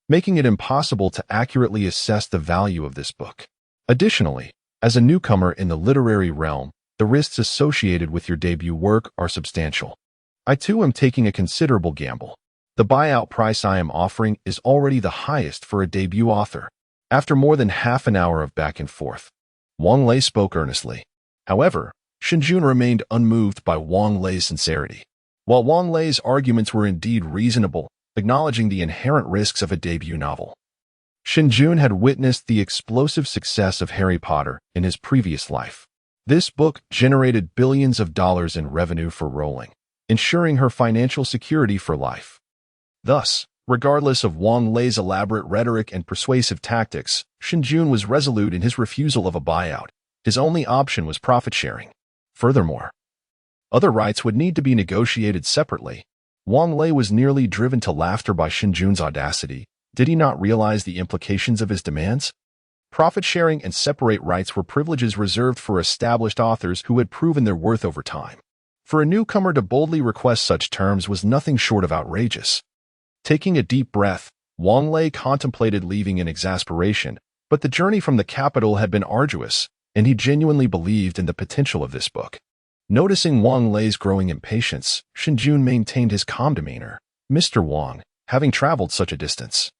making it impossible to accurately assess the value of this book. Additionally, as a newcomer in the literary realm, the risks associated with your debut work are substantial. I too am taking a considerable gamble. The buyout price I am offering is already the highest for a debut author. After more than half an hour of back and forth, Wang Lei spoke earnestly. However, Shen Jun remained unmoved by Wang Lei's sincerity. While Wang Lei's arguments were indeed reasonable, acknowledging the inherent risks of a debut novel, Shen Jun had witnessed the explosive success of Harry Potter in his previous life. This book generated billions of dollars in revenue for Rowling, ensuring her financial security for life. Thus, regardless of Wang Lei's elaborate rhetoric and persuasive tactics, Shen Jun was resolute in his refusal of a buyout. His only option was profit sharing. Furthermore, other rights would need to be negotiated separately. Wang Lei was nearly driven to laughter by Shen Jun's audacity. Did he not realize the implications of his demands? Profit sharing and separate rights were privileges reserved for established authors who had proven their worth over time. For a newcomer to boldly request such terms was nothing short of outrageous. Taking a deep breath, Wang Lei contemplated leaving in exasperation, but the journey from the capital had been arduous, and he genuinely believed in the potential of this book. Noticing Wang Lei's growing impatience, Shen Jun maintained his calm demeanor. Mr. Wang, having traveled such a distance,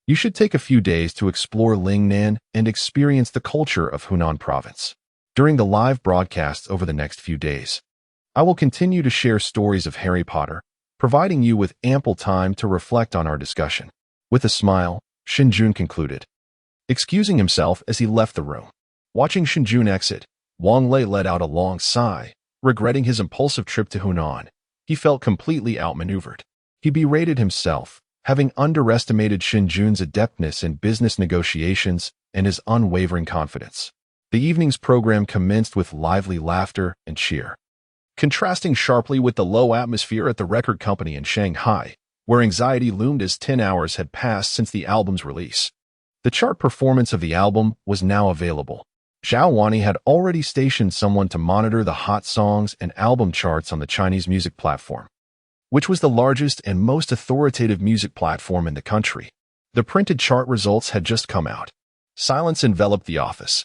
you should take a few days to explore Lingnan and experience the culture of Hunan province. During the live broadcasts over the next few days, I will continue to share stories of Harry Potter, providing you with ample time to reflect on our discussion. With a smile, Shen Jun concluded, excusing himself as he left the room. Watching Shen Jun exit, Wang Lei let out a long sigh, regretting his impulsive trip to Hunan. He felt completely outmaneuvered. He berated himself, having underestimated Shen Jun's adeptness in business negotiations and his unwavering confidence. The evening's program commenced with lively laughter and cheer, contrasting sharply with the low atmosphere at the record company in Shanghai, where anxiety loomed as 10 hours had passed since the album's release. The chart performance of the album was now available. Zhao Wani had already stationed someone to monitor the hot songs and album charts on the Chinese music platform, which was the largest and most authoritative music platform in the country. The printed chart results had just come out. Silence enveloped the office.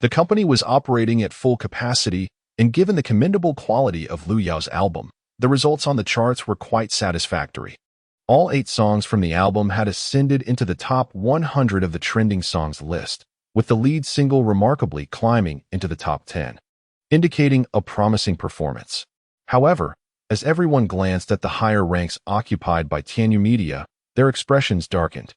The company was operating at full capacity, and given the commendable quality of Lu Yao's album, the results on the charts were quite satisfactory. All 8 songs from the album had ascended into the top 100 of the trending songs list, with the lead single remarkably climbing into the top 10, indicating a promising performance. However, as everyone glanced at the higher ranks occupied by Tianyu Media, their expressions darkened.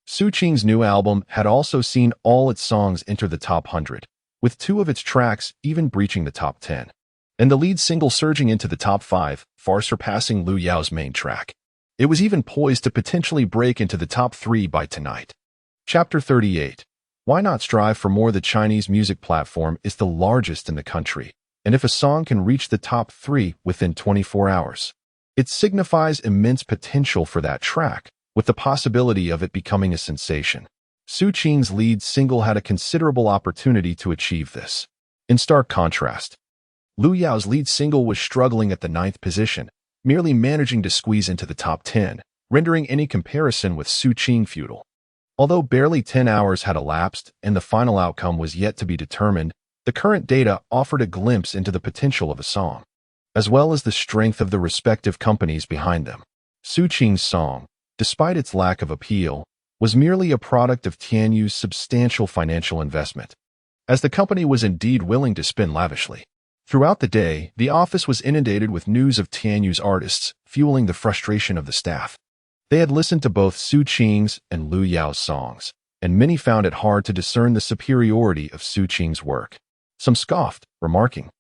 Su Qing's new album had also seen all its songs enter the top 100, with 2 of its tracks even breaching the top 10, and the lead single surging into the top 5, far surpassing Lu Yao's main track. It was even poised to potentially break into the top 3 by tonight. Chapter 38. Why not strive for more? The Chinese music platform is the largest in the country, and if a song can reach the top 3 within 24 hours, it signifies immense potential for that track, with the possibility of it becoming a sensation. Su Qing's lead single had a considerable opportunity to achieve this. In stark contrast, Lu Yao's lead single was struggling at the 9th position, merely managing to squeeze into the top 10, rendering any comparison with Su Qing futile. Although barely 10 hours had elapsed and the final outcome was yet to be determined, the current data offered a glimpse into the potential of a song, as well as the strength of the respective companies behind them. Su Qing's song, despite its lack of appeal, was merely a product of Tianyu's substantial financial investment, as the company was indeed willing to spend lavishly. Throughout the day, the office was inundated with news of Tianyu's artists, fueling the frustration of the staff. They had listened to both Su Qing's and Lu Yao's songs, and many found it hard to discern the superiority of Su Qing's work. Some scoffed, remarking,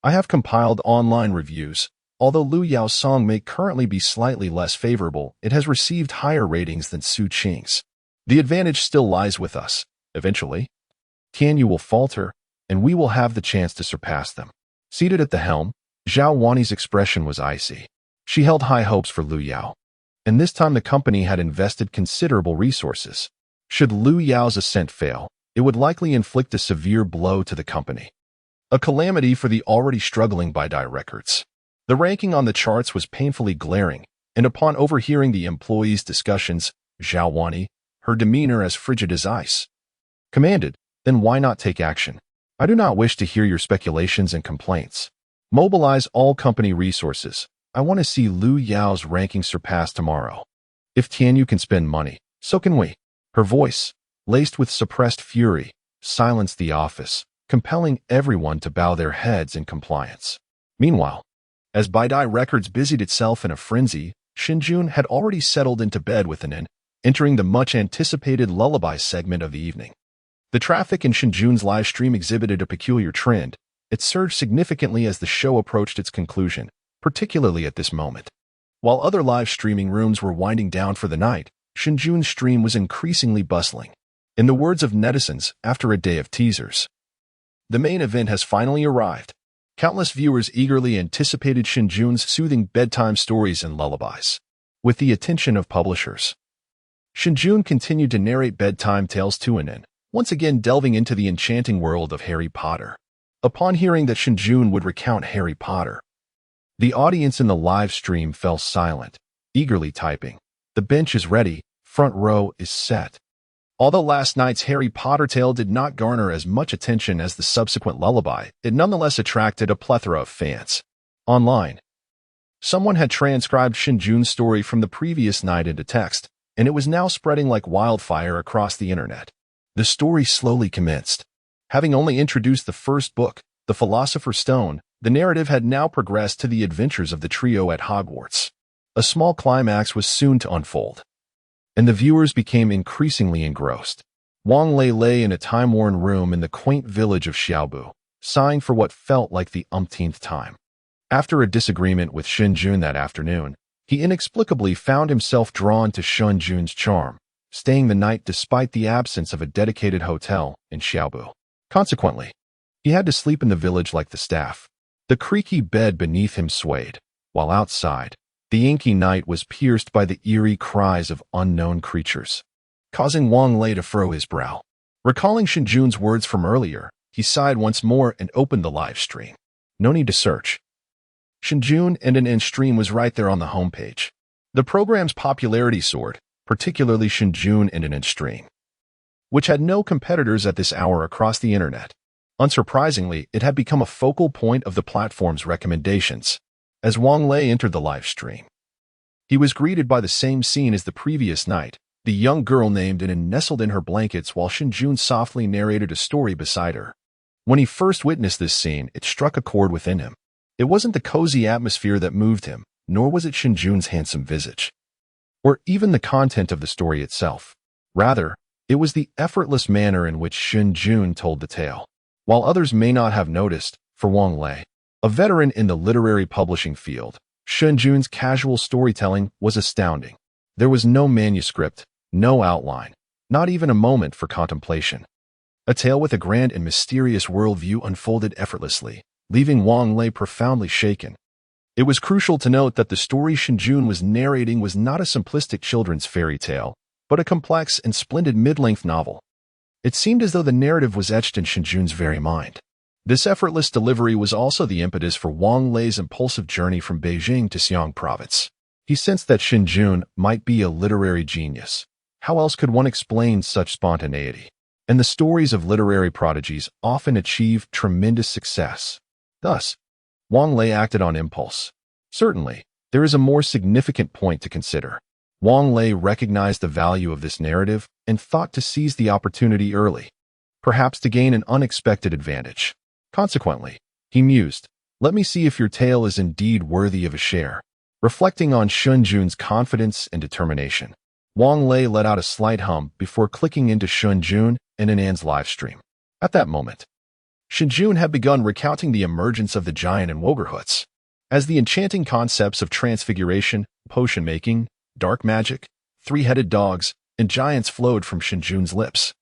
"I have compiled online reviews. Although Lu Yao's song may currently be slightly less favorable, it has received higher ratings than Su Qing's. The advantage still lies with us. Eventually, Tianyu will falter, and we will have the chance to surpass them." Seated at the helm, Zhao Wani's expression was icy. She held high hopes for Lu Yao, and this time the company had invested considerable resources. Should Lu Yao's ascent fail, it would likely inflict a severe blow to the company, a calamity for the already struggling Baidai Records. The ranking on the charts was painfully glaring, and upon overhearing the employees' discussions, Zhao Wani, her demeanor as frigid as ice, commanded, "Then why not take action? I do not wish to hear your speculations and complaints. Mobilize all company resources. I want to see Lu Yao's ranking surpassed tomorrow. If Tianyu can spend money, so can we." Her voice, laced with suppressed fury, silenced the office, compelling everyone to bow their heads in compliance. Meanwhile, as Baidai Records busied itself in a frenzy, Shen Jun had already settled into bed with an entering the much-anticipated lullaby segment of the evening. The traffic in Shen Jun's live stream exhibited a peculiar trend. It surged significantly as the show approached its conclusion, particularly at this moment. While other live streaming rooms were winding down for the night, Shen Jun's stream was increasingly bustling. In the words of netizens, after a day of teasers, "The main event has finally arrived." Countless viewers eagerly anticipated Shen Jun's soothing bedtime stories and lullabies. With the attention of publishers, Shen Jun continued to narrate bedtime tales to an once again delving into the enchanting world of Harry Potter. Upon hearing that Shen Jun would recount Harry Potter, the audience in the live stream fell silent, eagerly typing, "The bench is ready, front row is set." Although last night's Harry Potter tale did not garner as much attention as the subsequent lullaby, it nonetheless attracted a plethora of fans. Online, someone had transcribed Shen Jun's story from the previous night into text, and it was now spreading like wildfire across the internet. The story slowly commenced. Having only introduced the first book, The Philosopher's Stone, the narrative had now progressed to the adventures of the trio at Hogwarts. A small climax was soon to unfold, and the viewers became increasingly engrossed. Wang Lei lay in a time-worn room in the quaint village of Xiaobu, sighing for what felt like the umpteenth time. After a disagreement with Shen Jun that afternoon, he inexplicably found himself drawn to Shen Jun's charm, staying the night despite the absence of a dedicated hotel in Xiaobu. Consequently, he had to sleep in the village like the staff. The creaky bed beneath him swayed, while outside, the inky night was pierced by the eerie cries of unknown creatures, causing Wang Lei to furrow his brow. Recalling Shen Jun's words from earlier, he sighed once more and opened the live stream. No need to search. Shen Jun and an end stream was right there on the homepage. The program's popularity soared, particularly Shen Jun and an end stream, which had no competitors at this hour across the internet. Unsurprisingly, it had become a focal point of the platform's recommendations. As Wang Lei entered the live stream, he was greeted by the same scene as the previous night. The young girl named and nestled in her blankets while Shen Jun softly narrated a story beside her. When he first witnessed this scene, it struck a chord within him. It wasn't the cozy atmosphere that moved him, nor was it Shen Jun's handsome visage, or even the content of the story itself. Rather, it was the effortless manner in which Shen Jun told the tale. While others may not have noticed, for Wang Lei, a veteran in the literary publishing field, Shen Jun's casual storytelling was astounding. There was no manuscript, no outline, not even a moment for contemplation. A tale with a grand and mysterious worldview unfolded effortlessly, leaving Wang Lei profoundly shaken. It was crucial to note that the story Shen Jun was narrating was not a simplistic children's fairy tale, but a complex and splendid mid-length novel. It seemed as though the narrative was etched in Shen Jun's very mind. This effortless delivery was also the impetus for Wang Lei's impulsive journey from Beijing to Xiang province. He sensed that Shen Jun might be a literary genius. How else could one explain such spontaneity? And the stories of literary prodigies often achieve tremendous success. Thus, Wang Lei acted on impulse. Certainly, there is a more significant point to consider. Wang Lei recognized the value of this narrative and thought to seize the opportunity early, perhaps to gain an unexpected advantage. Consequently, he mused, "Let me see if your tale is indeed worthy of a share." Reflecting on Shen Jun's confidence and determination, Wang Lei let out a slight hum before clicking into Shen Jun and Anan's live stream. At that moment, Shen Jun had begun recounting the emergence of the giant and Wogerhuts. As the enchanting concepts of transfiguration, potion-making, dark magic, three-headed dogs, and giants flowed from Shen Jun's lips,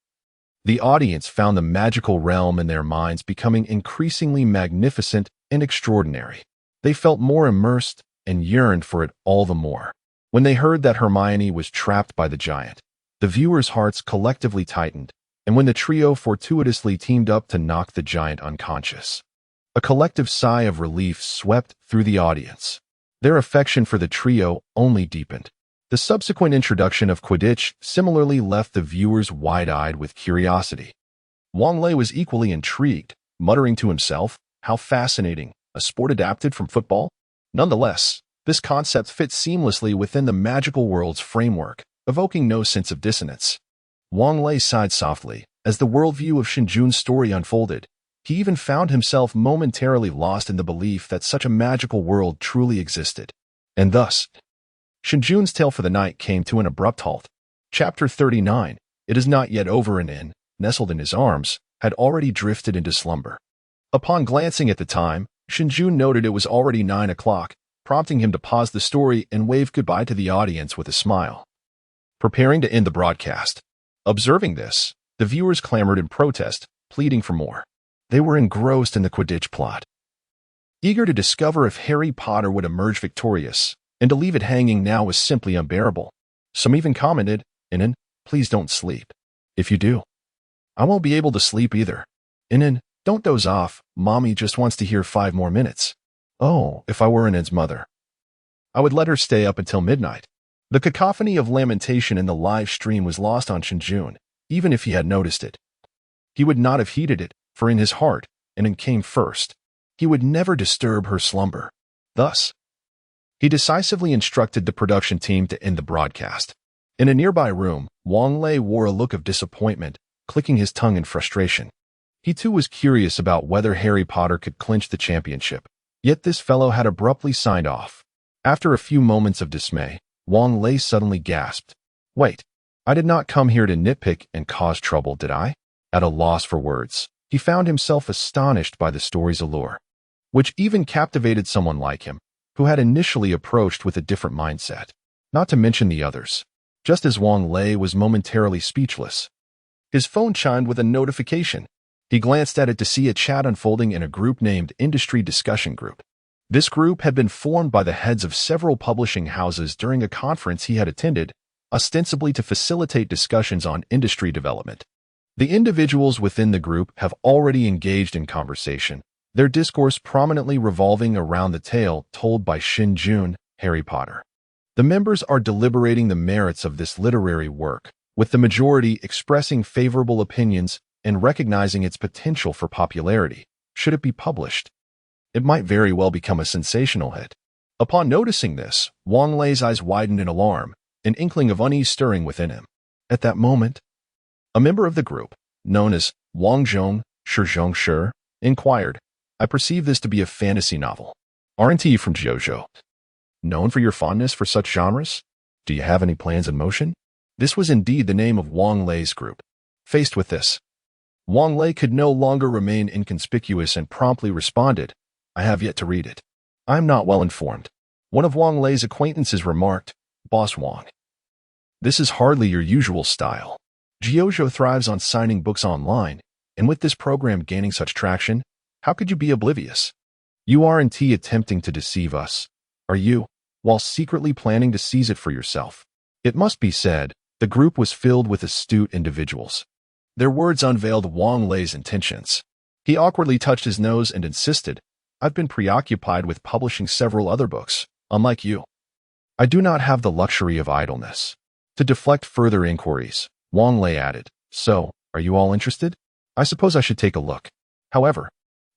the audience found the magical realm in their minds becoming increasingly magnificent and extraordinary. They felt more immersed and yearned for it all the more. When they heard that Hermione was trapped by the giant, the viewers' hearts collectively tightened, and when the trio fortuitously teamed up to knock the giant unconscious, A collective sigh of relief swept through the audience. Their affection for the trio only deepened. The subsequent introduction of Quidditch similarly left the viewers wide-eyed with curiosity. Wang Lei was equally intrigued, muttering to himself, "How fascinating, a sport adapted from football?" Nonetheless, this concept fits seamlessly within the magical world's framework, evoking no sense of dissonance. Wang Lei sighed softly as the worldview of Shen Jun's story unfolded. He even found himself momentarily lost in the belief that such a magical world truly existed. And thus, Shen Jun's tale for the night came to an abrupt halt. Chapter 39, It is not yet over, and in, nestled in his arms, had already drifted into slumber. Upon glancing at the time, Shen Jun noted it was already 9 o'clock, prompting him to pause the story and wave goodbye to the audience with a smile. Preparing to end the broadcast. Observing this, the viewers clamored in protest, pleading for more. They were engrossed in the Quidditch plot, eager to discover if Harry Potter would emerge victorious, and to leave it hanging now was simply unbearable. Some even commented, "Inan, please don't sleep. If you do, I won't be able to sleep either. Inan, don't doze off, Mommy just wants to hear 5 more minutes. Oh, if I were Inan's mother, I would let her stay up until midnight." The cacophony of lamentation in the live stream was lost on Shen Jun, even if he had noticed it. He would not have heeded it, for in his heart, Inan came first. He would never disturb her slumber. Thus, he decisively instructed the production team to end the broadcast. In a nearby room, Wang Lei wore a look of disappointment, clicking his tongue in frustration. He too was curious about whether Harry Potter could clinch the championship, yet this fellow had abruptly signed off. After a few moments of dismay, Wang Lei suddenly gasped. "Wait, I did not come here to nitpick and cause trouble, did I?" At a loss for words, he found himself astonished by the story's allure, which even captivated someone like him, who had initially approached with a different mindset, not to mention the others. Just as Wang Lei was momentarily speechless, his phone chimed with a notification. He glanced at it to see a chat unfolding in a group named Industry Discussion Group. This group had been formed by the heads of several publishing houses during a conference he had attended, ostensibly to facilitate discussions on industry development. The individuals within the group have already engaged in conversation, their discourse prominently revolving around the tale told by Shen Jun, Harry Potter. The members are deliberating the merits of this literary work, with the majority expressing favorable opinions and recognizing its potential for popularity. Should it be published, it might very well become a sensational hit. Upon noticing this, Wang Lei's eyes widened in alarm, an inkling of unease stirring within him. At that moment, a member of the group, known as Wang Zhong, Shizhong Shi, inquired, "I perceive this to be a fantasy novel. Aren't you from JoJo? Known for your fondness for such genres? Do you have any plans in motion?" This was indeed the name of Wang Lei's group. Faced with this, Wang Lei could no longer remain inconspicuous and promptly responded, "I have yet to read it. I'm not well informed." One of Wang Lei's acquaintances remarked, "Boss Wang, this is hardly your usual style. JoJo thrives on signing books online, and with this program gaining such traction, how could you be oblivious? You aren't attempting to deceive us, are you, while secretly planning to seize it for yourself?" It must be said, the group was filled with astute individuals. Their words unveiled Wang Lei's intentions. He awkwardly touched his nose and insisted, "I've been preoccupied with publishing several other books, unlike you. I do not have the luxury of idleness." To deflect further inquiries, Wang Lei added, "So, are you all interested? I suppose I should take a look." However,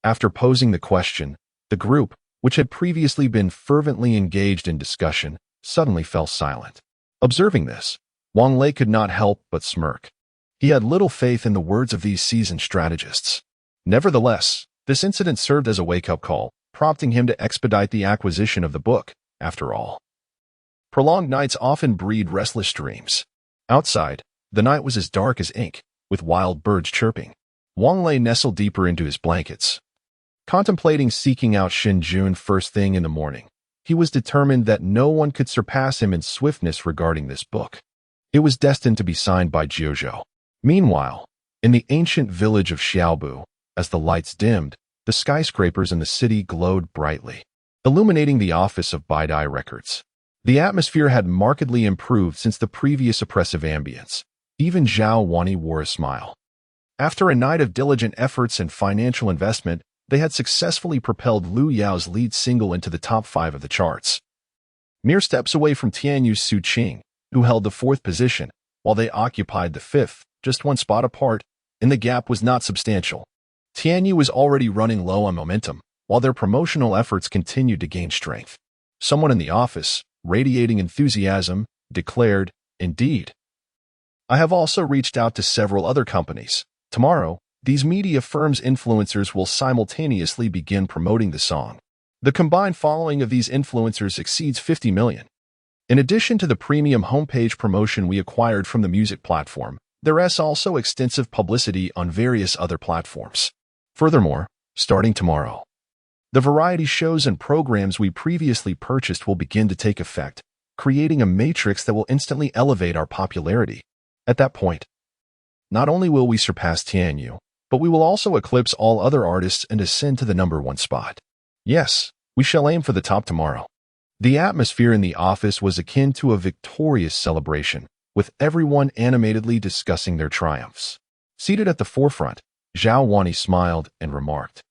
after posing the question, the group, which had previously been fervently engaged in discussion, suddenly fell silent. Observing this, Wang Lei could not help but smirk. He had little faith in the words of these seasoned strategists. Nevertheless, this incident served as a wake-up call, prompting him to expedite the acquisition of the book. After all, prolonged nights often breed restless dreams. Outside, the night was as dark as ink, with wild birds chirping. Wang Lei nestled deeper into his blankets, contemplating seeking out Shen Jun first thing in the morning. He was determined that no one could surpass him in swiftness regarding this book. It was destined to be signed by JoJo. Meanwhile, in the ancient village of Xiaobu, as the lights dimmed, the skyscrapers in the city glowed brightly, illuminating the office of Baidai Records. The atmosphere had markedly improved since the previous oppressive ambience. Even Zhao Wani wore a smile. After a night of diligent efforts and financial investment, They had successfully propelled Liu Yao's lead single into the top 5 of the charts. Mere steps away from Tianyu's Su Qing, who held the 4th position, while they occupied the 5th, just 1 spot apart, and the gap was not substantial. Tianyu was already running low on momentum, while their promotional efforts continued to gain strength. Someone in the office, radiating enthusiasm, declared, "Indeed. I have also reached out to several other companies. Tomorrow, these media firms' influencers will simultaneously begin promoting the song. The combined following of these influencers exceeds 50 million. In addition to the premium homepage promotion we acquired from the music platform, there is also extensive publicity on various other platforms. Furthermore, starting tomorrow, the variety shows and programs we previously purchased will begin to take effect, creating a matrix that will instantly elevate our popularity. At that point, not only will we surpass Tianyu, but we will also eclipse all other artists and ascend to the #1 spot. Yes, we shall aim for the top tomorrow." The atmosphere in the office was akin to a victorious celebration, with everyone animatedly discussing their triumphs. Seated at the forefront, Zhao Wani smiled and remarked,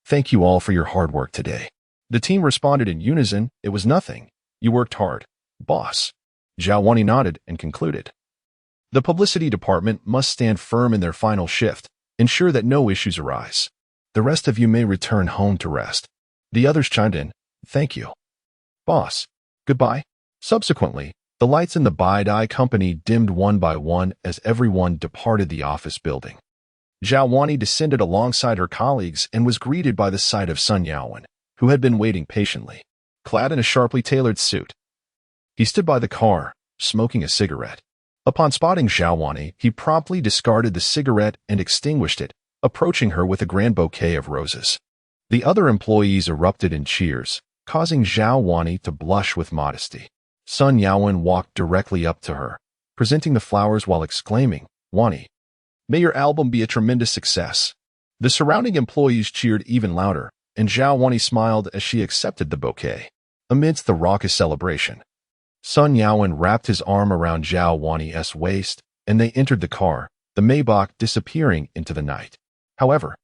"Thank you all for your hard work today." The team responded in unison, "It was nothing. You worked hard, boss." Zhao Wani nodded and concluded, "The publicity department must stand firm in their final shift, ensure that no issues arise. The rest of you may return home to rest." The others chimed in, "Thank you, boss. Goodbye." Subsequently, the lights in the Baidai company dimmed one by one as everyone departed the office building. Zhao Wani descended alongside her colleagues and was greeted by the sight of Sun Yaowen, who had been waiting patiently, clad in a sharply tailored suit. He stood by the car, smoking a cigarette. Upon spotting Zhao Wani, he promptly discarded the cigarette and extinguished it, approaching her with a grand bouquet of roses. The other employees erupted in cheers, causing Zhao Wani to blush with modesty. Sun Yaowen walked directly up to her, presenting the flowers while exclaiming, "Wani, may your album be a tremendous success." The surrounding employees cheered even louder, and Zhao Wani smiled as she accepted the bouquet. Amidst the raucous celebration, Sun Yaowen wrapped his arm around Zhao Wani's waist, and they entered the car, the Maybach disappearing into the night. However,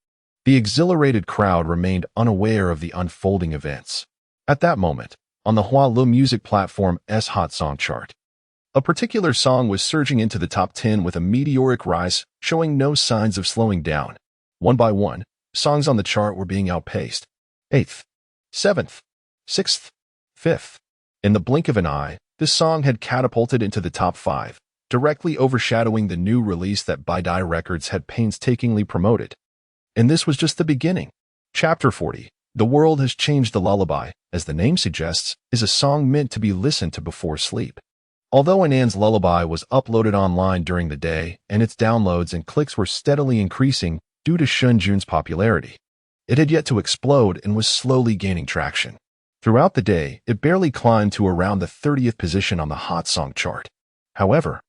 the exhilarated crowd remained unaware of the unfolding events. At that moment, on the Hualu music platform's Hot Song chart, a particular song was surging into the top 10 with a meteoric rise, showing no signs of slowing down. One by one, songs on the chart were being outpaced. 8th, 7th, 6th, 5th. In the blink of an eye, this song had catapulted into the top 5, directly overshadowing the new release that Baidai Records had painstakingly promoted. And this was just the beginning. Chapter 40, The World Has Changed. The Lullaby, as the name suggests, is a song meant to be listened to before sleep. Although Anan's lullaby was uploaded online during the day and its downloads and clicks were steadily increasing due to Shen Jun's popularity, it had yet to explode and was slowly gaining traction. Throughout the day, it barely climbed to around the 30th position on the Hot Song chart. However,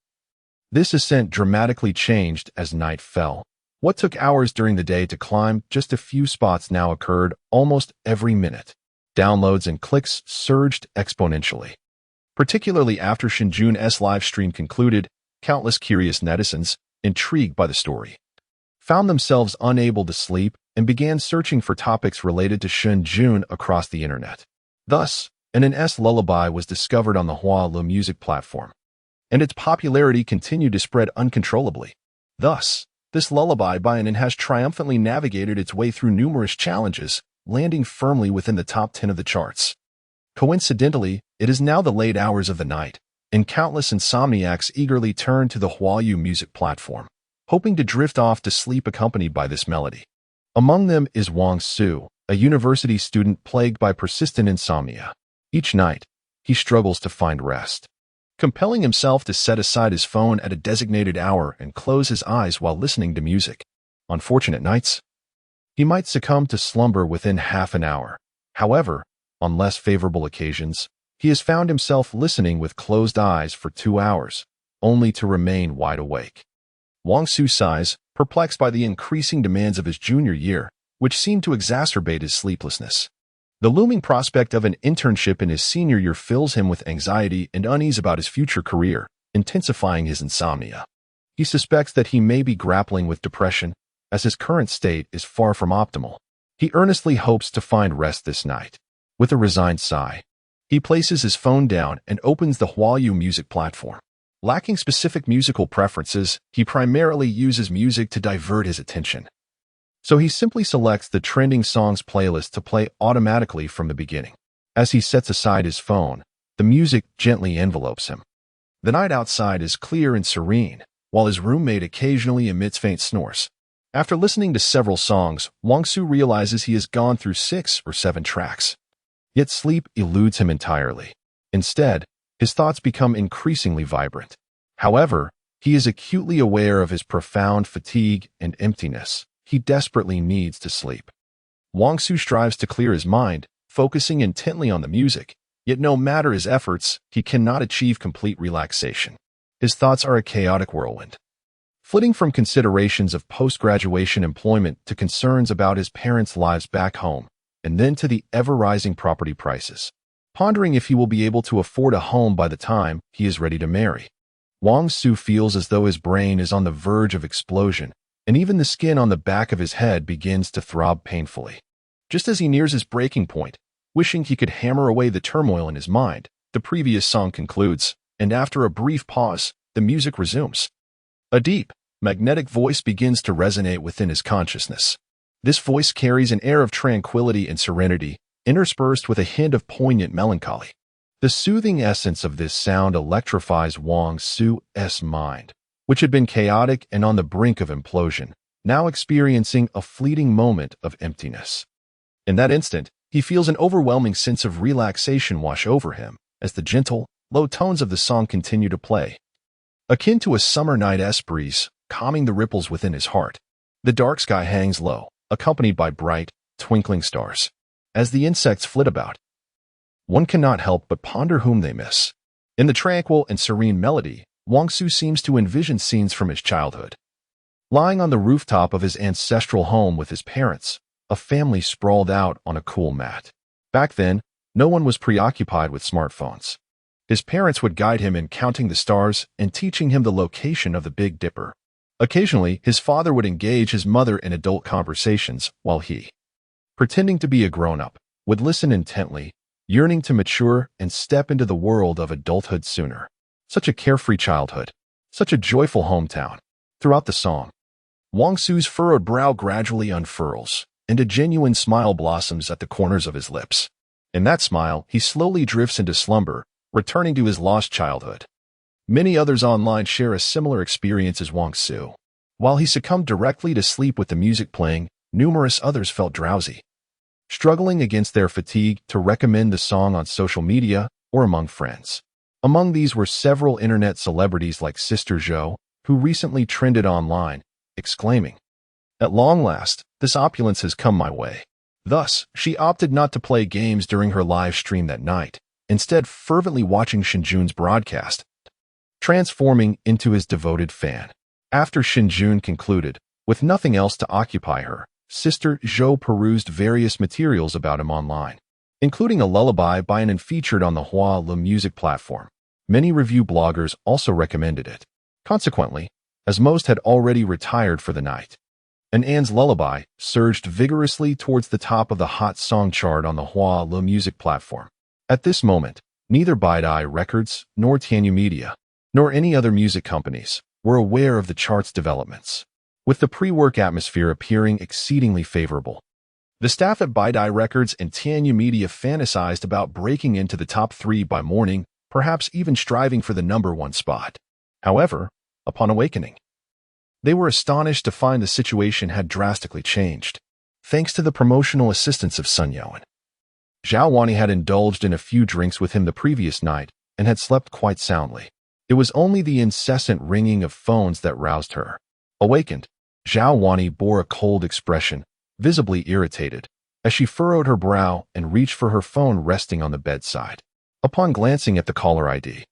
this ascent dramatically changed as night fell. What took hours during the day to climb just a few spots now occurred almost every minute. Downloads and clicks surged exponentially. Particularly after Shen Jun's live stream concluded, countless curious netizens, intrigued by the story, found themselves unable to sleep and began searching for topics related to Shen Jun across the internet. Thus, Anan's lullaby was discovered on the Hualu music platform, and its popularity continued to spread uncontrollably. Thus, this lullaby by Anan has triumphantly navigated its way through numerous challenges, landing firmly within the top 10 of the charts. Coincidentally, it is now the late hours of the night, and countless insomniacs eagerly turn to the Huayu music platform, hoping to drift off to sleep accompanied by this melody. Among them is Wang Su, a university student plagued by persistent insomnia. Each night, he struggles to find rest, compelling himself to set aside his phone at a designated hour and close his eyes while listening to music. On fortunate nights, he might succumb to slumber within half an hour. However, on less favorable occasions, he has found himself listening with closed eyes for 2 hours, only to remain wide awake. Wang Su sighs, perplexed by the increasing demands of his junior year, which seemed to exacerbate his sleeplessness. The looming prospect of an internship in his senior year fills him with anxiety and unease about his future career, intensifying his insomnia. He suspects that he may be grappling with depression, as his current state is far from optimal. He earnestly hopes to find rest this night. With a resigned sigh, he places his phone down and opens the Huayu music platform. Lacking specific musical preferences, he primarily uses music to divert his attention. So he simply selects the trending songs playlist to play automatically from the beginning. As he sets aside his phone, the music gently envelopes him. The night outside is clear and serene, while his roommate occasionally emits faint snores. After listening to several songs, Wang-Su realizes he has gone through 6 or 7 tracks. Yet sleep eludes him entirely. Instead, his thoughts become increasingly vibrant. However, he is acutely aware of his profound fatigue and emptiness. He desperately needs to sleep. Wang-Su strives to clear his mind, focusing intently on the music, yet no matter his efforts, he cannot achieve complete relaxation. His thoughts are a chaotic whirlwind. Flitting from considerations of post-graduation employment to concerns about his parents' lives back home, and then to the ever-rising property prices. Pondering if he will be able to afford a home by the time he is ready to marry. Wang-Su feels as though his brain is on the verge of explosion, and even the skin on the back of his head begins to throb painfully. Just as he nears his breaking point, wishing he could hammer away the turmoil in his mind, the previous song concludes, and after a brief pause, the music resumes. A deep, magnetic voice begins to resonate within his consciousness. This voice carries an air of tranquility and serenity, interspersed with a hint of poignant melancholy. The soothing essence of this sound electrifies Wang-Su's mind, which had been chaotic and on the brink of implosion, now experiencing a fleeting moment of emptiness. In that instant, he feels an overwhelming sense of relaxation wash over him as the gentle, low tones of the song continue to play. Akin to a summer night's breeze, calming the ripples within his heart, the dark sky hangs low, accompanied by bright, twinkling stars. As the insects flit about, one cannot help but ponder whom they miss. In the tranquil and serene melody, Wang-Su seems to envision scenes from his childhood. Lying on the rooftop of his ancestral home with his parents, a family sprawled out on a cool mat. Back then, no one was preoccupied with smartphones. His parents would guide him in counting the stars and teaching him the location of the Big Dipper. Occasionally, his father would engage his mother in adult conversations while he, pretending to be a grown-up, would listen intently, yearning to mature and step into the world of adulthood sooner. Such a carefree childhood. Such a joyful hometown. Throughout the song, Wang-Su's furrowed brow gradually unfurls, and a genuine smile blossoms at the corners of his lips. In that smile, he slowly drifts into slumber, returning to his lost childhood. Many others online share a similar experience as Wang-Su. While he succumbed directly to sleep with the music playing, numerous others felt drowsy, struggling against their fatigue to recommend the song on social media or among friends. Among these were several internet celebrities like Sister Zhou, who recently trended online, exclaiming, "At long last, this opulence has come my way." Thus, she opted not to play games during her live stream that night, instead fervently watching Shen Jun's broadcast, transforming into his devoted fan. After Shen Jun concluded, with nothing else to occupy her, Sister Zhou perused various materials about him online, including a lullaby by and featured on the Huayu music platform. Many review bloggers also recommended it. Consequently, as most had already retired for the night, An's lullaby surged vigorously towards the top of the hot song chart on the Huayu music platform. At this moment, neither Bedtime Records nor Tianyu Media, nor any other music companies, were aware of the chart's developments, with the pre-work atmosphere appearing exceedingly favorable. The staff at Bedtime Records and Tianyu Media fantasized about breaking into the top 3 by morning, perhaps even striving for the #1 spot. However, upon awakening, they were astonished to find the situation had drastically changed, thanks to the promotional assistance of Sun Yuan. Zhao Wani had indulged in a few drinks with him the previous night and had slept quite soundly. It was only the incessant ringing of phones that roused her. Awakened, Zhao Wani bore a cold expression, visibly irritated, as she furrowed her brow and reached for her phone resting on the bedside. Upon glancing at the caller ID,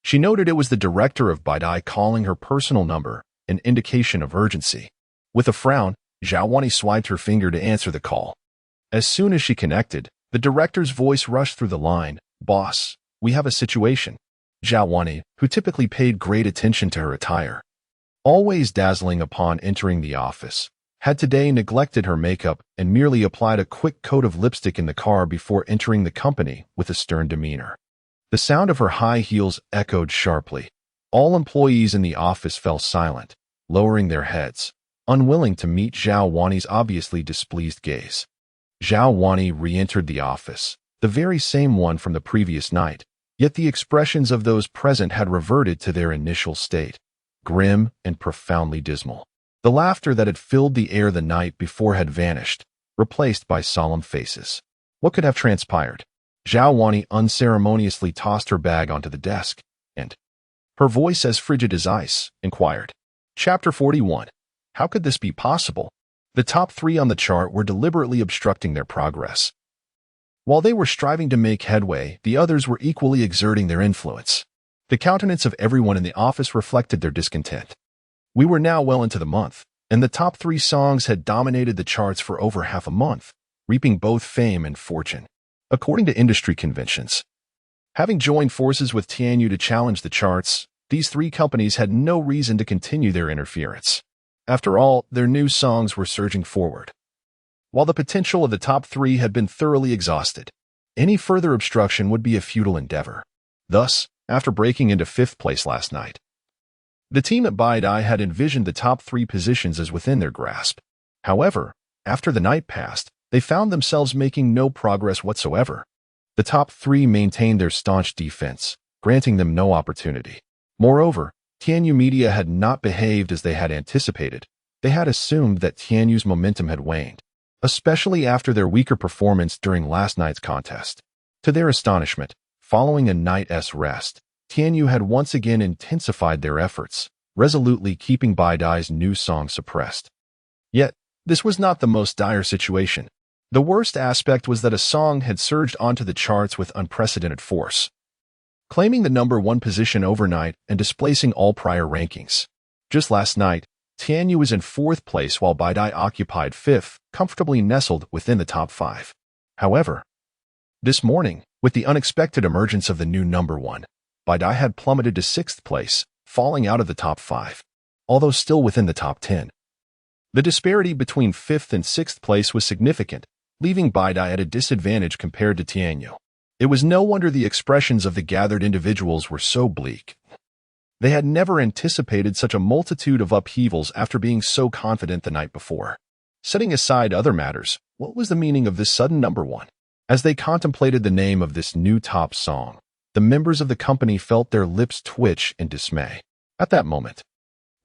she noted it was the director of Bedtime calling her personal number, an indication of urgency. With a frown, Zhao Wani swiped her finger to answer the call. As soon as she connected, the director's voice rushed through the line, "Boss, we have a situation." Zhao Wani, who typically paid great attention to her attire, always dazzling upon entering the office, had today neglected her makeup and merely applied a quick coat of lipstick in the car before entering the company with a stern demeanor. The sound of her high heels echoed sharply. All employees in the office fell silent, lowering their heads, unwilling to meet Zhao Wani's obviously displeased gaze. Zhao Wani re-entered the office, the very same one from the previous night, yet the expressions of those present had reverted to their initial state, grim and profoundly dismal. The laughter that had filled the air the night before had vanished, replaced by solemn faces. What could have transpired? Zhao Wani unceremoniously tossed her bag onto the desk, and, her voice as frigid as ice, inquired. Chapter 41. How could this be possible? The top 3 on the chart were deliberately obstructing their progress. While they were striving to make headway, the others were equally exerting their influence. The countenance of everyone in the office reflected their discontent. We were now well into the month, and the top 3 songs had dominated the charts for over half a month, reaping both fame and fortune. According to industry conventions, having joined forces with Tianyu to challenge the charts, these 3 companies had no reason to continue their interference. After all, their new songs were surging forward. While the potential of the top 3 had been thoroughly exhausted, any further obstruction would be a futile endeavor. Thus, after breaking into 5th place last night, the team at Bedtime had envisioned the top 3 positions as within their grasp. However, after the night passed, they found themselves making no progress whatsoever. The top 3 maintained their staunch defense, granting them no opportunity. Moreover, Tianyu Media had not behaved as they had anticipated. They had assumed that Tianyu's momentum had waned, especially after their weaker performance during last night's contest. To their astonishment, following a night's rest, Tianyu had once again intensified their efforts, resolutely keeping Bedtime's new song suppressed. Yet, this was not the most dire situation. The worst aspect was that a song had surged onto the charts with unprecedented force, claiming the number 1 position overnight and displacing all prior rankings. Just last night, Tianyu was in 4th place while Bedtime occupied 5th, comfortably nestled within the top 5. However, this morning, with the unexpected emergence of the new number 1, Bedtime had plummeted to 6th place, falling out of the top 5, although still within the top 10. The disparity between 5th and 6th place was significant, leaving Bedtime at a disadvantage compared to Tianyu. It was no wonder the expressions of the gathered individuals were so bleak. They had never anticipated such a multitude of upheavals after being so confident the night before. Setting aside other matters, what was the meaning of this sudden number 1? As they contemplated the name of this new top song, the members of the company felt their lips twitch in dismay. At that moment,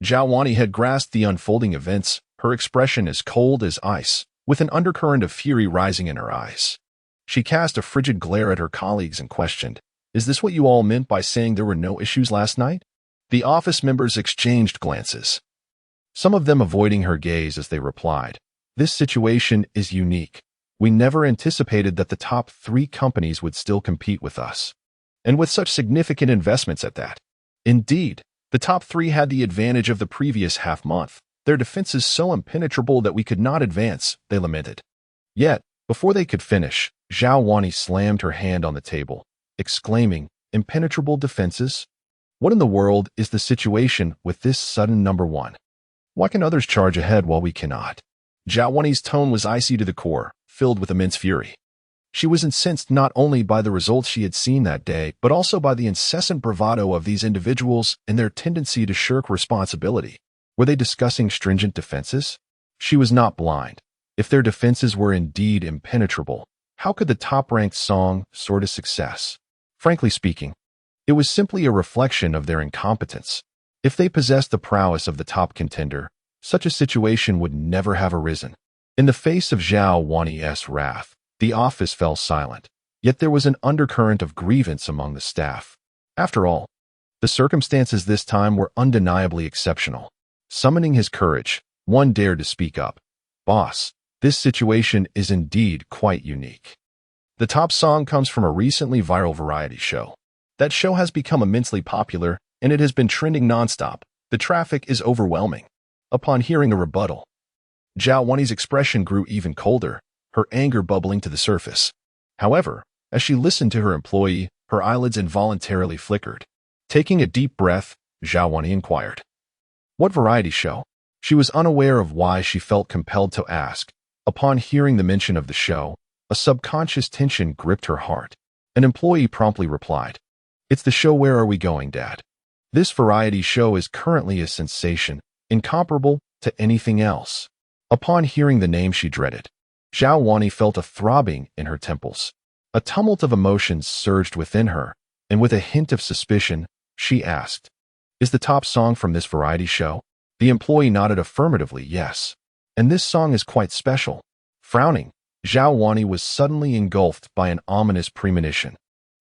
Zhao Wani had grasped the unfolding events, her expression as cold as ice, with an undercurrent of fury rising in her eyes. She cast a frigid glare at her colleagues and questioned, "Is this what you all meant by saying there were no issues last night?" The office members exchanged glances, some of them avoiding her gaze as they replied, "This situation is unique. We never anticipated that the top 3 companies would still compete with us, and with such significant investments at that. Indeed, the top 3 had the advantage of the previous half-month. Their defenses so impenetrable that we could not advance," they lamented. Yet, before they could finish, Zhao Wani slammed her hand on the table, exclaiming, "Impenetrable defenses? What in the world is the situation with this sudden number 1? Why can others charge ahead while we cannot?" Zhao Wani's tone was icy to the core, filled with immense fury. She was incensed not only by the results she had seen that day, but also by the incessant bravado of these individuals and their tendency to shirk responsibility. Were they discussing stringent defenses? She was not blind. If their defenses were indeed impenetrable, how could the top-ranked song soar to success? Frankly speaking, it was simply a reflection of their incompetence. If they possessed the prowess of the top contender, such a situation would never have arisen. In the face of Zhao Wani's wrath, the office fell silent, yet there was an undercurrent of grievance among the staff. After all, the circumstances this time were undeniably exceptional. Summoning his courage, one dared to speak up. "Boss, this situation is indeed quite unique. The top song comes from a recently viral variety show. That show has become immensely popular, and it has been trending nonstop. The traffic is overwhelming." Upon hearing a rebuttal, Zhao Wani's expression grew even colder, her anger bubbling to the surface. However, as she listened to her employee, her eyelids involuntarily flickered. Taking a deep breath, Zhao Wani inquired, "What variety show?" She was unaware of why she felt compelled to ask. Upon hearing the mention of the show, a subconscious tension gripped her heart. An employee promptly replied, "It's the show Where Are We Going, Dad? This variety show is currently a sensation, incomparable to anything else." Upon hearing the name she dreaded, Zhao Wani felt a throbbing in her temples. A tumult of emotions surged within her, and with a hint of suspicion, she asked, "Is the top song from this variety show?" The employee nodded affirmatively, "Yes. And this song is quite special." Frowning, Zhao Wani was suddenly engulfed by an ominous premonition,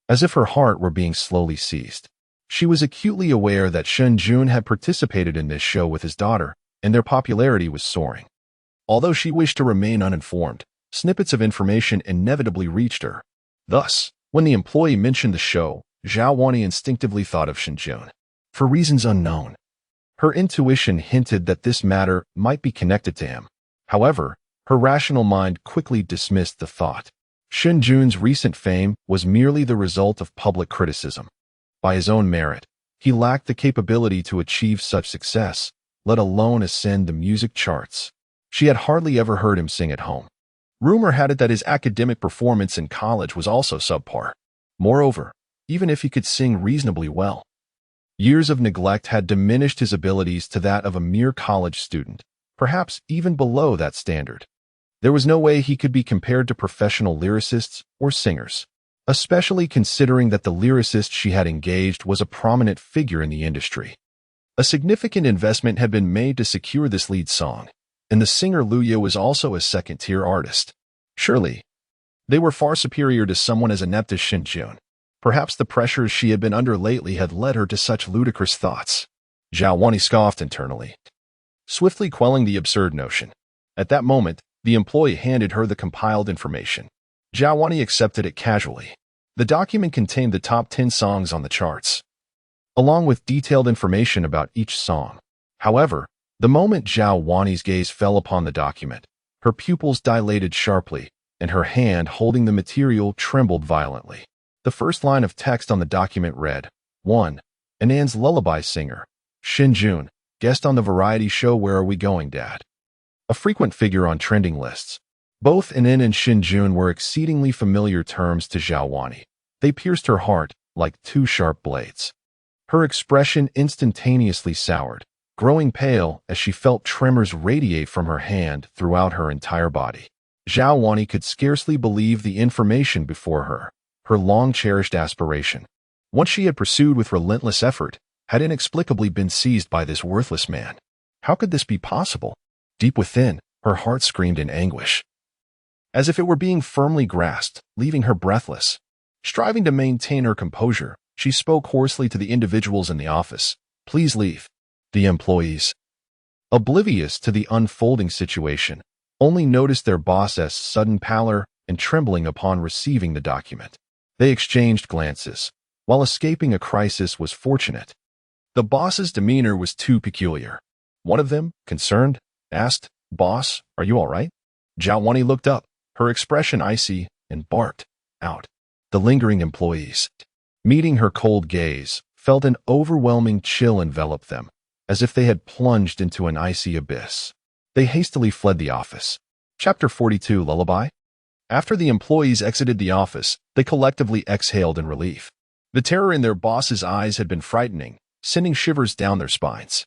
as if her heart were being slowly seized. She was acutely aware that Shen Jun had participated in this show with his daughter, and their popularity was soaring. Although she wished to remain uninformed, snippets of information inevitably reached her. Thus, when the employee mentioned the show, Zhao Wani instinctively thought of Shen Jun. For reasons unknown, her intuition hinted that this matter might be connected to him. However, her rational mind quickly dismissed the thought. Shen Jun's recent fame was merely the result of public criticism. By his own merit, he lacked the capability to achieve such success, let alone ascend the music charts. She had hardly ever heard him sing at home. Rumor had it that his academic performance in college was also subpar. Moreover, even if he could sing reasonably well, years of neglect had diminished his abilities to that of a mere college student, perhaps even below that standard. There was no way he could be compared to professional lyricists or singers, especially considering that the lyricist she had engaged was a prominent figure in the industry. A significant investment had been made to secure this lead song, and the singer Luya was also a second-tier artist. Surely, they were far superior to someone as inept as Shen Jun. Perhaps the pressures she had been under lately had led her to such ludicrous thoughts. Zhao Wani scoffed internally, swiftly quelling the absurd notion. At that moment, the employee handed her the compiled information. Zhao Wani accepted it casually. The document contained the top 10 songs on the charts, along with detailed information about each song. However, the moment Zhao Wani's gaze fell upon the document, her pupils dilated sharply, and her hand holding the material trembled violently. The first line of text on the document read, 1. Anand's lullaby singer, Shen Jun, guest on the variety show Where Are We Going, Dad? A frequent figure on trending lists. Both Anan and Shen Jun were exceedingly familiar terms to Zhao Wani. They pierced her heart like two sharp blades. Her expression instantaneously soured, growing pale as she felt tremors radiate from her hand throughout her entire body. Zhao Wani could scarcely believe the information before her. Her long-cherished aspiration, once she had pursued with relentless effort, had inexplicably been seized by this worthless man. How could this be possible? Deep within, her heart screamed in anguish, as if it were being firmly grasped, leaving her breathless. Striving to maintain her composure, she spoke hoarsely to the individuals in the office. "Please leave." The employees, oblivious to the unfolding situation, only noticed their boss's sudden pallor and trembling upon receiving the document. They exchanged glances. While escaping a crisis was fortunate, the boss's demeanor was too peculiar. One of them, concerned, asked, "Boss, are you all right?" Zhao Wani looked up, her expression icy, and barked, "Out." The lingering employees, meeting her cold gaze, felt an overwhelming chill envelop them, as if they had plunged into an icy abyss. They hastily fled the office. Chapter 42, Lullaby. After the employees exited the office, they collectively exhaled in relief. The terror in their boss's eyes had been frightening, sending shivers down their spines.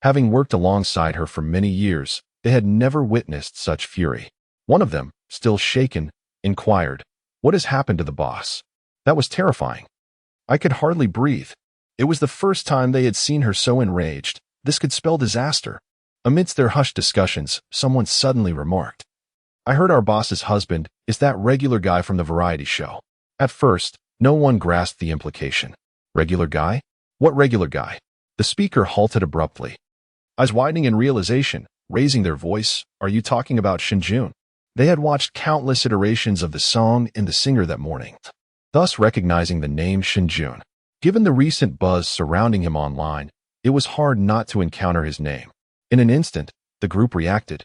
Having worked alongside her for many years, they had never witnessed such fury. One of them, still shaken, inquired, "What has happened to the boss?" That was terrifying. I could hardly breathe. It was the first time they had seen her so enraged. This could spell disaster. Amidst their hushed discussions, someone suddenly remarked, "I heard our boss's husband is that regular guy from the variety show." At first, no one grasped the implication. Regular guy? What regular guy? The speaker halted abruptly, eyes widening in realization, raising their voice. "Are you talking about Shen Jun?" They had watched countless iterations of the song and the singer that morning, thus recognizing the name Shen Jun. Given the recent buzz surrounding him online, it was hard not to encounter his name. In an instant, the group reacted,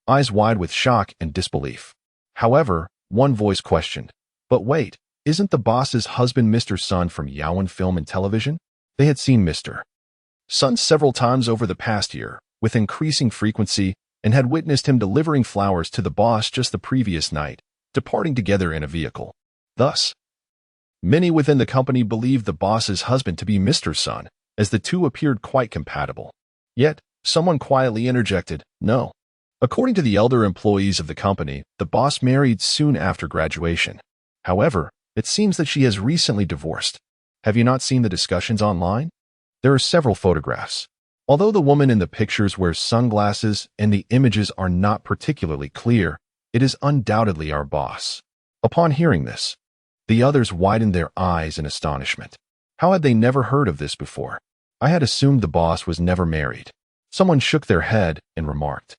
eyes wide with shock and disbelief. However, one voice questioned, "But wait, isn't the boss's husband Mr. Sun from Yaoan Film and Television?" They had seen Mr. Sun several times over the past year, with increasing frequency and had witnessed him delivering flowers to the boss just the previous night, departing together in a vehicle. Thus, many within the company believed the boss's husband to be Mr. Sun, as the two appeared quite compatible. Yet, someone quietly interjected, "No." According to the elder employees of the company, the boss married soon after graduation. However, it seems that she has recently divorced. Have you not seen the discussions online? There are several photographs. Although the woman in the pictures wears sunglasses and the images are not particularly clear, it is undoubtedly our boss. Upon hearing this, the others widened their eyes in astonishment. How had they never heard of this before? I had assumed the boss was never married. Someone shook their head and remarked,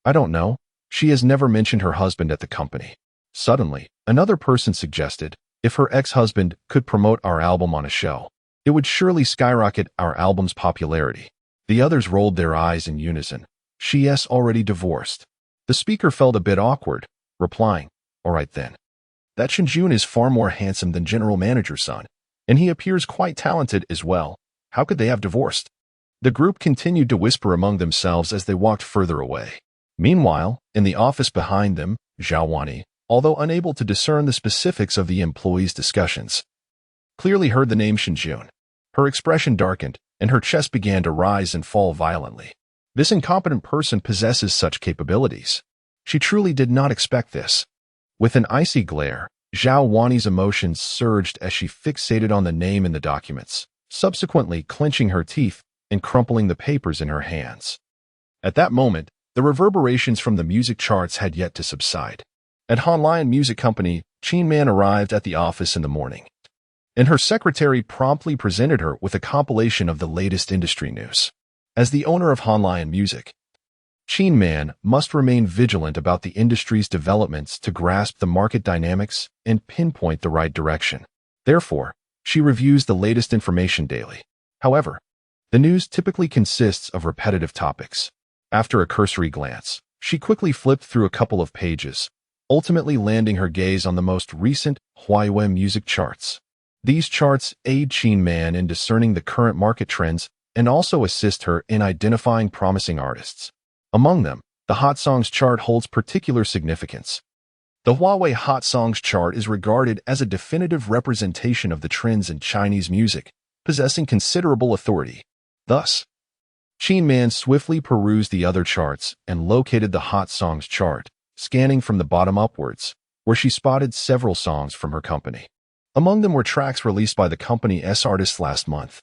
"I don't know. She has never mentioned her husband at the company." Suddenly, another person suggested, "If her ex-husband could promote our album on a show, it would surely skyrocket our album's popularity." The others rolled their eyes in unison. "She's already divorced." The speaker felt a bit awkward, replying, "All right then. That Shen Jun is far more handsome than General Manager Sun, and he appears quite talented as well. How could they have divorced?" The group continued to whisper among themselves as they walked further away. Meanwhile, in the office behind them, Zhao Wani, although unable to discern the specifics of the employees' discussions, clearly heard the name Shen Jun. Her expression darkened, and her chest began to rise and fall violently. This incompetent person possesses such capabilities. She truly did not expect this. With an icy glare, Zhao Wani's emotions surged as she fixated on the name in the documents, subsequently clenching her teeth and crumpling the papers in her hands. At that moment, the reverberations from the music charts had yet to subside. At Honlian Music Company, Qin Man arrived at the office in the morning, and her secretary promptly presented her with a compilation of the latest industry news. As the owner of Honlian Music, Qin Man must remain vigilant about the industry's developments to grasp the market dynamics and pinpoint the right direction. Therefore, she reviews the latest information daily. However, the news typically consists of repetitive topics. After a cursory glance, she quickly flipped through a couple of pages, ultimately landing her gaze on the most recent Huawei music charts. These charts aid Qin Man in discerning the current market trends and also assist her in identifying promising artists. Among them, the Hot Songs chart holds particular significance. The Huawei Hot Songs chart is regarded as a definitive representation of the trends in Chinese music, possessing considerable authority. Thus, Qin Man swiftly perused the other charts and located the Hot Songs chart, scanning from the bottom upwards, where she spotted several songs from her company. Among them were tracks released by the company's artists last month,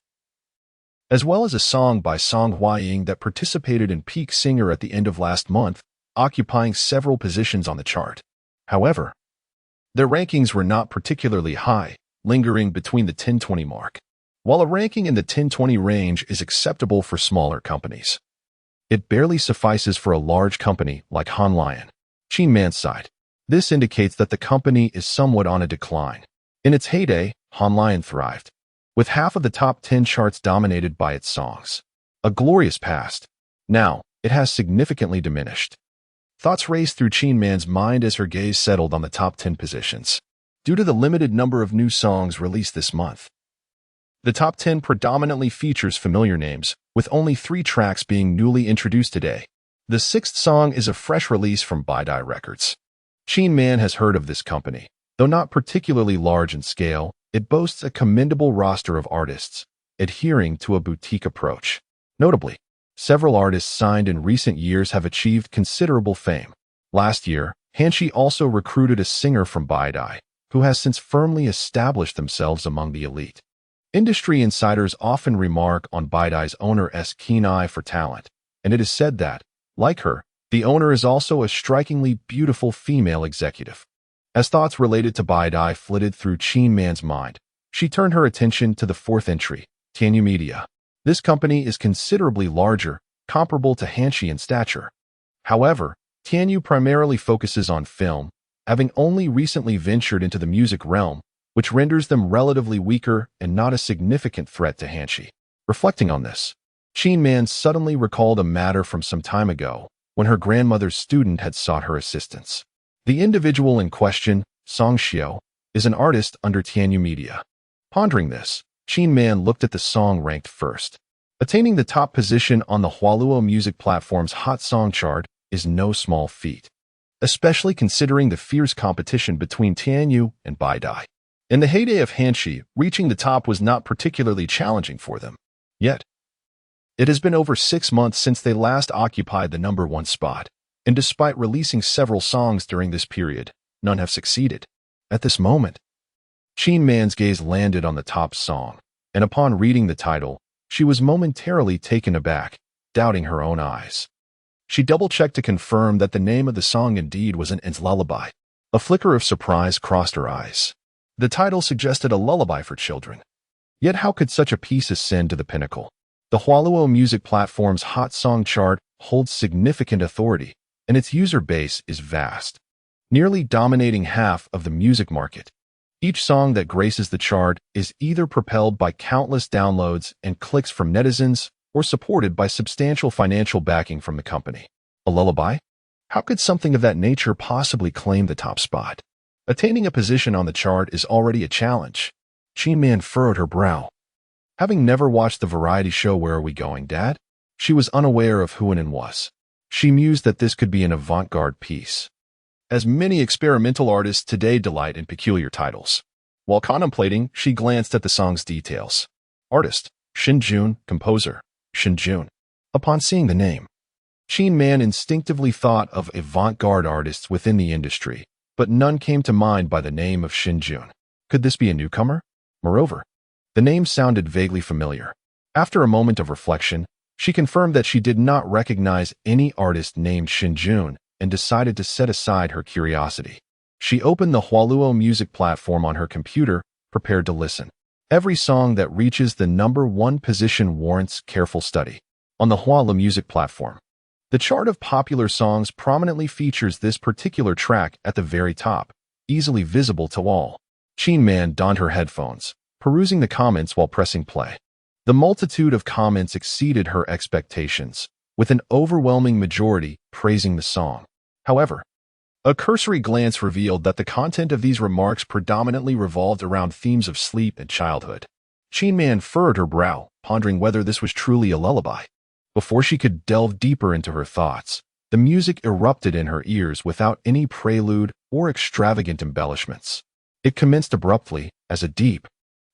as well as a song by Song Huaying that participated in Peak Singer at the end of last month, occupying several positions on the chart. However, their rankings were not particularly high, lingering between the 10-20 mark. While a ranking in the 10-20 range is acceptable for smaller companies, it barely suffices for a large company like Honlian. Qin Man's side. This indicates that the company is somewhat on a decline. In its heyday, Honlian thrived, with half of the top 10 charts dominated by its songs. A glorious past. Now, it has significantly diminished. Thoughts raced through Qin Man's mind as her gaze settled on the top 10 positions. Due to the limited number of new songs released this month, the top 10 predominantly features familiar names, with only 3 tracks being newly introduced today. The 6th song is a fresh release from Bedtime Records. Qin Man has heard of this company. Though not particularly large in scale, it boasts a commendable roster of artists, adhering to a boutique approach. Notably, several artists signed in recent years have achieved considerable fame. Last year, Hanshi also recruited a singer from Bedtime, who has since firmly established themselves among the elite. Industry insiders often remark on Bedtime's owner's keen eye for talent, and it is said that, like her, the owner is also a strikingly beautiful female executive. As thoughts related to Bedtime flitted through Qin Man's mind, she turned her attention to the 4th entry, Tianyu Media. This company is considerably larger, comparable to Hanshi in stature. However, Tianyu primarily focuses on film, having only recently ventured into the music realm, which renders them relatively weaker and not a significant threat to Hanshi. Reflecting on this, Qin Man suddenly recalled a matter from some time ago, when her grandmother's student had sought her assistance. The individual in question, Song Xiao, is an artist under Tianyu Media. Pondering this, Qin Man looked at the song ranked first. Attaining the top position on the Hualuo music platform's Hot Song chart is no small feat, especially considering the fierce competition between Tianyu and Baidai. In the heyday of Hanxi, reaching the top was not particularly challenging for them. Yet, it has been over 6 months since they last occupied the #1 spot, and despite releasing several songs during this period, none have succeeded. At this moment, Qin Man's gaze landed on the top song, and upon reading the title, she was momentarily taken aback, doubting her own eyes. She double-checked to confirm that the name of the song indeed was an lullaby. A flicker of surprise crossed her eyes. The title suggested a lullaby for children. Yet how could such a piece ascend to the pinnacle? The Hualuo music platform's Hot Song chart holds significant authority, and its user base is vast, nearly dominating half of the music market. Each song that graces the chart is either propelled by countless downloads and clicks from netizens or supported by substantial financial backing from the company. A lullaby? How could something of that nature possibly claim the top spot? Attaining a position on the chart is already a challenge. Qin Man furrowed her brow. Having never watched the variety show Where Are We Going, Dad? She was unaware of who Huanin was. She mused that this could be an avant-garde piece, as many experimental artists today delight in peculiar titles. While contemplating, she glanced at the song's details. Artist, Shen Jun. Composer, Shen Jun. Upon seeing the name, Qin Man instinctively thought of avant-garde artists within the industry, but none came to mind by the name of Shen Jun. Could this be a newcomer? Moreover, the name sounded vaguely familiar. After a moment of reflection, she confirmed that she did not recognize any artist named Shen Jun and decided to set aside her curiosity. She opened the Hualuo music platform on her computer, prepared to listen. Every song that reaches the #1 position warrants careful study. On the Hualuo music platform, the chart of popular songs prominently features this particular track at the very top, easily visible to all. Qin Man donned her headphones, perusing the comments while pressing play. The multitude of comments exceeded her expectations, with an overwhelming majority praising the song. However, a cursory glance revealed that the content of these remarks predominantly revolved around themes of sleep and childhood. Qin Man furrowed her brow, pondering whether this was truly a lullaby. Before she could delve deeper into her thoughts, the music erupted in her ears without any prelude or extravagant embellishments. It commenced abruptly, as a deep,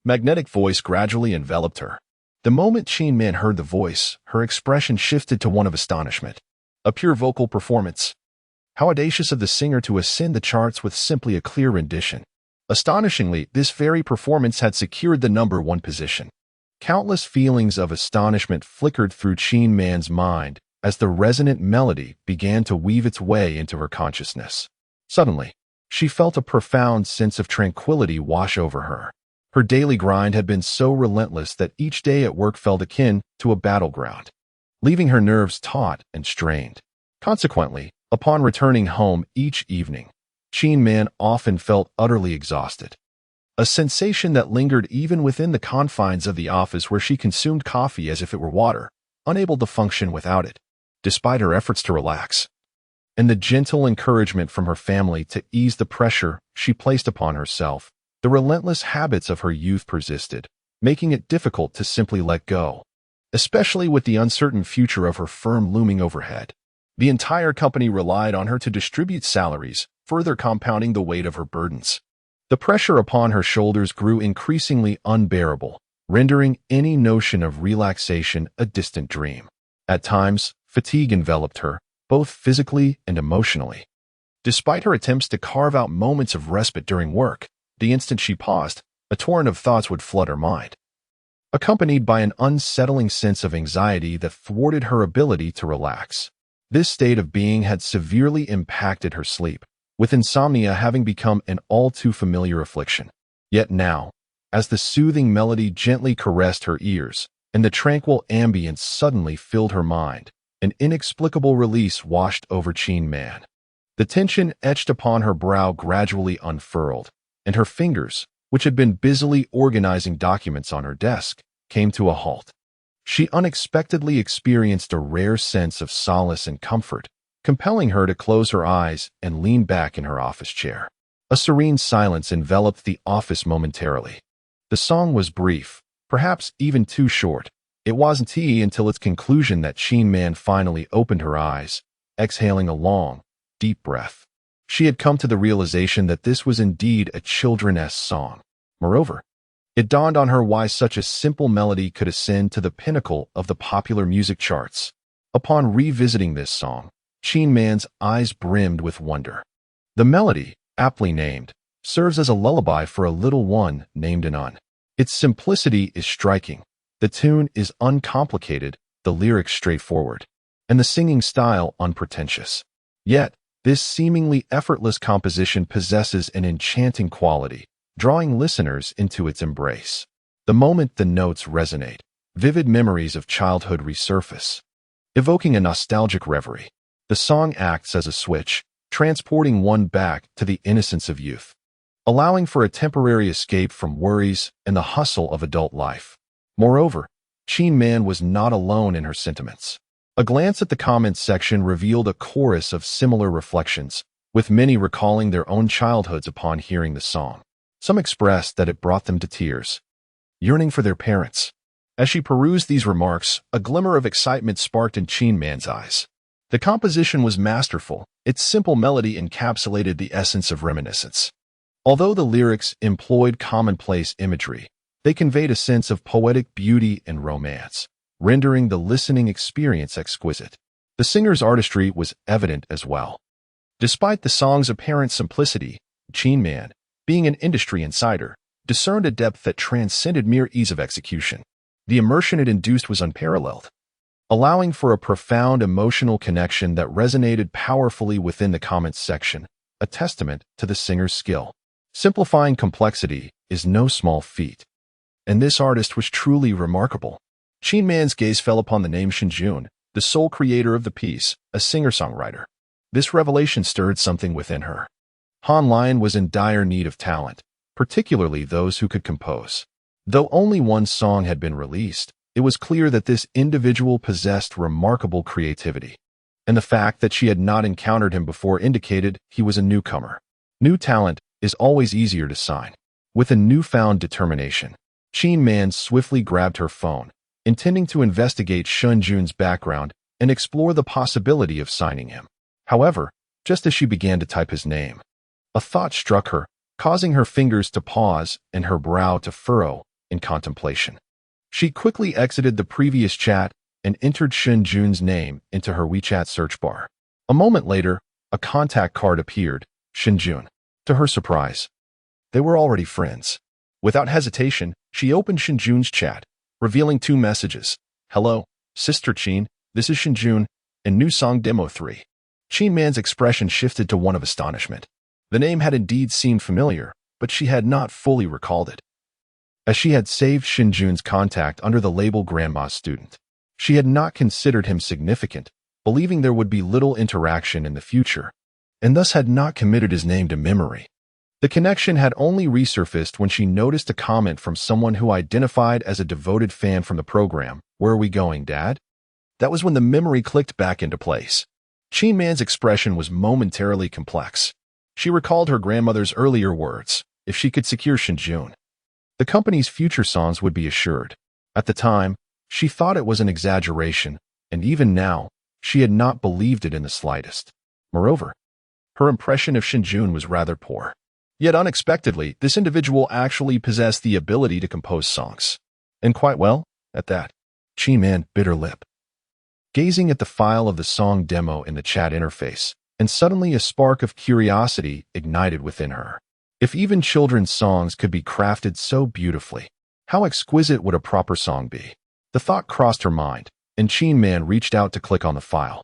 magnetic voice gradually enveloped her. The moment Qin Man heard the voice, her expression shifted to one of astonishment. A pure vocal performance. How audacious of the singer to ascend the charts with simply a clear rendition. Astonishingly, this very performance had secured the #1 position. Countless feelings of astonishment flickered through Qin Man's mind as the resonant melody began to weave its way into her consciousness. Suddenly, she felt a profound sense of tranquility wash over her. Her daily grind had been so relentless that each day at work felt akin to a battleground, leaving her nerves taut and strained. Consequently, upon returning home each evening, Qin Man often felt utterly exhausted, a sensation that lingered even within the confines of the office where she consumed coffee as if it were water, unable to function without it, despite her efforts to relax. And the gentle encouragement from her family to ease the pressure she placed upon herself, the relentless habits of her youth persisted, making it difficult to simply let go, especially with the uncertain future of her firm looming overhead. The entire company relied on her to distribute salaries, further compounding the weight of her burdens. The pressure upon her shoulders grew increasingly unbearable, rendering any notion of relaxation a distant dream. At times, fatigue enveloped her, both physically and emotionally. Despite her attempts to carve out moments of respite during work, the instant she paused, a torrent of thoughts would flood her mind, accompanied by an unsettling sense of anxiety that thwarted her ability to relax. This state of being had severely impacted her sleep, with insomnia having become an all-too-familiar affliction. Yet now, as the soothing melody gently caressed her ears, and the tranquil ambience suddenly filled her mind, an inexplicable release washed over Qin Man. The tension etched upon her brow gradually unfurled, and her fingers, which had been busily organizing documents on her desk, came to a halt. She unexpectedly experienced a rare sense of solace and comfort, compelling her to close her eyes and lean back in her office chair. A serene silence enveloped the office momentarily. The song was brief, perhaps even too short, It wasn't until its conclusion that Shen Man finally opened her eyes, exhaling a long, deep breath. She had come to the realization that this was indeed a children's song. Moreover, it dawned on her why such a simple melody could ascend to the pinnacle of the popular music charts. Upon revisiting this song, Shen Man's eyes brimmed with wonder. The melody, aptly named, serves as a lullaby for a little one named Anon. Its simplicity is striking. The tune is uncomplicated, the lyrics straightforward, and the singing style unpretentious. Yet, this seemingly effortless composition possesses an enchanting quality, drawing listeners into its embrace. The moment the notes resonate, vivid memories of childhood resurface, evoking a nostalgic reverie. The song acts as a switch, transporting one back to the innocence of youth, allowing for a temporary escape from worries and the hustle of adult life. Moreover, Shen Man was not alone in her sentiments. A glance at the comments section revealed a chorus of similar reflections, with many recalling their own childhoods upon hearing the song. Some expressed that it brought them to tears, yearning for their parents. As she perused these remarks, a glimmer of excitement sparked in Shen Man's eyes. The composition was masterful. Its simple melody encapsulated the essence of reminiscence. Although the lyrics employed commonplace imagery, they conveyed a sense of poetic beauty and romance, rendering the listening experience exquisite. The singer's artistry was evident as well. Despite the song's apparent simplicity, Shen Man, being an industry insider, discerned a depth that transcended mere ease of execution. The immersion it induced was unparalleled, allowing for a profound emotional connection that resonated powerfully within the comments section, a testament to the singer's skill. Simplifying complexity is no small feat, and this artist was truly remarkable. Shen Man's gaze fell upon the name Shen Jun, the sole creator of the piece, a singer-songwriter. This revelation stirred something within her. Han Lion was in dire need of talent, particularly those who could compose. Though only one song had been released, it was clear that this individual possessed remarkable creativity, and the fact that she had not encountered him before indicated he was a newcomer. New talent is always easier to sign. With a newfound determination, Shen Man swiftly grabbed her phone, intending to investigate Shen Jun's background and explore the possibility of signing him. However, just as she began to type his name, a thought struck her, causing her fingers to pause and her brow to furrow in contemplation. She quickly exited the previous chat and entered Shen Jun's name into her WeChat search bar. A moment later, a contact card appeared, Shen Jun. To her surprise, they were already friends. Without hesitation, she opened Shen Jun's chat, revealing two messages. Hello, Sister Shen, this is Shen Jun, and new song demo 3. Shen Man's expression shifted to one of astonishment. The name had indeed seemed familiar, but she had not fully recalled it, as she had saved Shen Jun's contact under the label Grandma's Student. She had not considered him significant, believing there would be little interaction in the future, and thus had not committed his name to memory. The connection had only resurfaced when she noticed a comment from someone who identified as a devoted fan from the program. Where are we going, Dad? That was when the memory clicked back into place. Shen Man's expression was momentarily complex. She recalled her grandmother's earlier words. If she could secure Shen Jun, the company's future songs would be assured. At the time, she thought it was an exaggeration, and even now, she had not believed it in the slightest. Moreover, her impression of Shen Jun was rather poor. Yet unexpectedly, this individual actually possessed the ability to compose songs. And quite well, at that. Shen Man bit her lip, gazing at the file of the song demo in the chat interface, and suddenly a spark of curiosity ignited within her. If even children's songs could be crafted so beautifully, how exquisite would a proper song be? The thought crossed her mind, and Shen Man reached out to click on the file.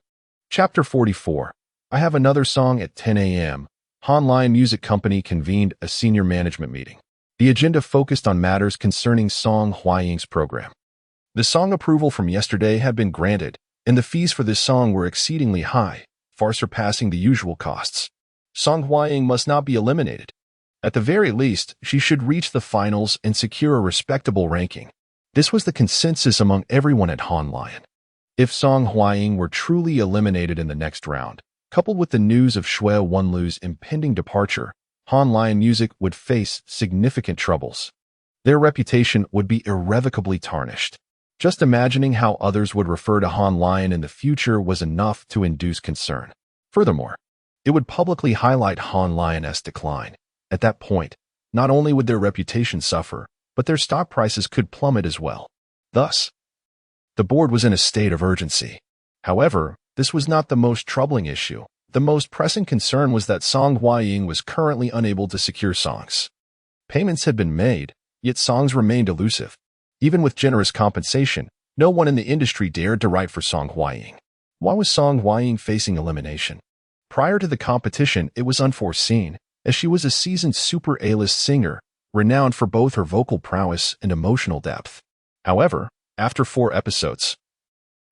Chapter 44. I have another song at 10 a.m. Han Lion Music Company convened a senior management meeting. The agenda focused on matters concerning Song Huaying's program. The song approval from yesterday had been granted, and the fees for this song were exceedingly high, far surpassing the usual costs. Song Huaying must not be eliminated. At the very least, she should reach the finals and secure a respectable ranking. This was the consensus among everyone at Han Lion. If Song Huaying were truly eliminated in the next round, coupled with the news of Shui Wenlu's impending departure, Han Lion Music would face significant troubles. Their reputation would be irrevocably tarnished. Just imagining how others would refer to Han Lion in the future was enough to induce concern. Furthermore, it would publicly highlight Han Lion's decline. At that point, not only would their reputation suffer, but their stock prices could plummet as well. Thus, the board was in a state of urgency. However, this was not the most troubling issue. The most pressing concern was that Song Huaying was currently unable to secure songs. Payments had been made, yet songs remained elusive. Even with generous compensation, no one in the industry dared to write for Song Huaying. Why was Song Huaying facing elimination? Prior to the competition, it was unforeseen, as she was a seasoned super A-list singer, renowned for both her vocal prowess and emotional depth. However, after 4 episodes,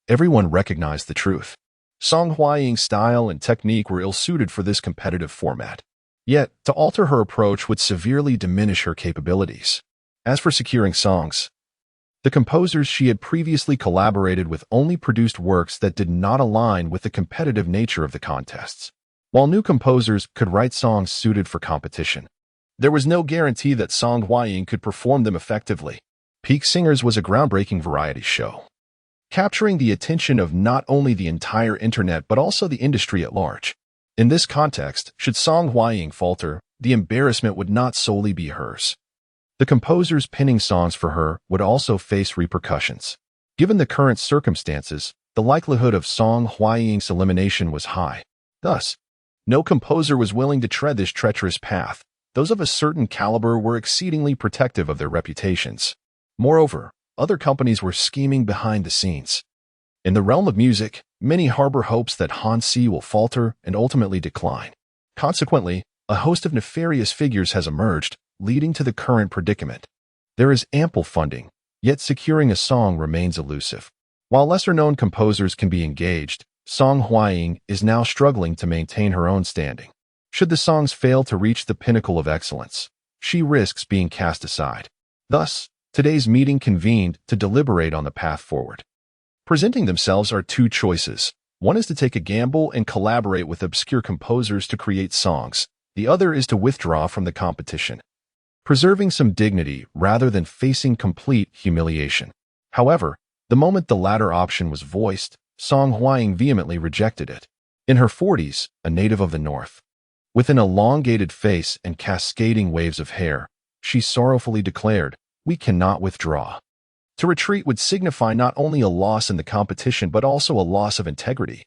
everyone recognized the truth. Song Huaying's style and technique were ill-suited for this competitive format. Yet, to alter her approach would severely diminish her capabilities. As for securing songs, the composers she had previously collaborated with only produced works that did not align with the competitive nature of the contests. While new composers could write songs suited for competition, there was no guarantee that Song Huaying could perform them effectively. Peak Singers was a groundbreaking variety show, capturing the attention of not only the entire internet but also the industry at large. In this context, should Song Huaying falter, the embarrassment would not solely be hers. The composers penning songs for her would also face repercussions. Given the current circumstances, the likelihood of Song Huaying's elimination was high. Thus, no composer was willing to tread this treacherous path. Those of a certain caliber were exceedingly protective of their reputations. Moreover, other companies were scheming behind the scenes. In the realm of music, many harbor hopes that Han Si will falter and ultimately decline. Consequently, a host of nefarious figures has emerged, leading to the current predicament. There is ample funding, yet securing a song remains elusive. While lesser-known composers can be engaged, Song Huaying is now struggling to maintain her own standing. Should the songs fail to reach the pinnacle of excellence, she risks being cast aside. Thus, today's meeting convened to deliberate on the path forward. Presenting themselves are 2 choices. One is to take a gamble and collaborate with obscure composers to create songs. The other is to withdraw from the competition, preserving some dignity rather than facing complete humiliation. However, the moment the latter option was voiced, Song Huaying vehemently rejected it. In her 40s, a native of the north, with an elongated face and cascading waves of hair, she sorrowfully declared, "We cannot withdraw." To retreat would signify not only a loss in the competition but also a loss of integrity.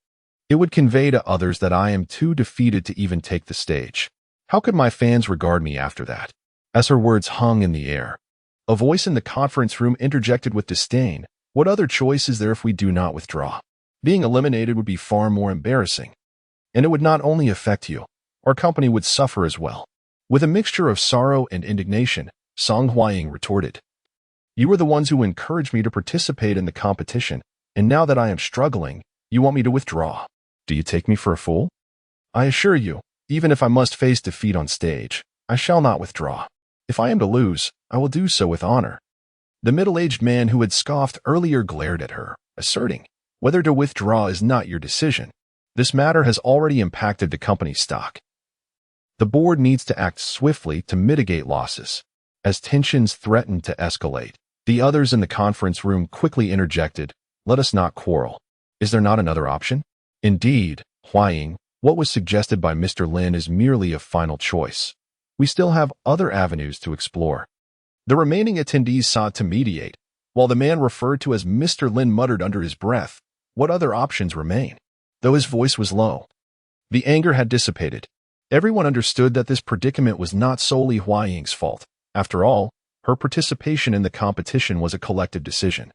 It would convey to others that I am too defeated to even take the stage. How could my fans regard me after that? As her words hung in the air, a voice in the conference room interjected with disdain, "What other choice is there if we do not withdraw? Being eliminated would be far more embarrassing. And it would not only affect you, our company would suffer as well." With a mixture of sorrow and indignation, Song Huaying retorted, "You were the ones who encouraged me to participate in the competition, and now that I am struggling, you want me to withdraw. Do you take me for a fool? I assure you, even if I must face defeat on stage, I shall not withdraw. If I am to lose, I will do so with honor." The middle-aged man who had scoffed earlier glared at her, asserting, "Whether to withdraw is not your decision. This matter has already impacted the company's stock. The board needs to act swiftly to mitigate losses." As tensions threatened to escalate, the others in the conference room quickly interjected, "Let us not quarrel. Is there not another option?" "Indeed, Huaying, what was suggested by Mr. Lin is merely a final choice. We still have other avenues to explore." The remaining attendees sought to mediate, while the man referred to as Mr. Lin muttered under his breath, "What other options remain?" Though his voice was low, the anger had dissipated. Everyone understood that this predicament was not solely Huaying's fault. After all, her participation in the competition was a collective decision,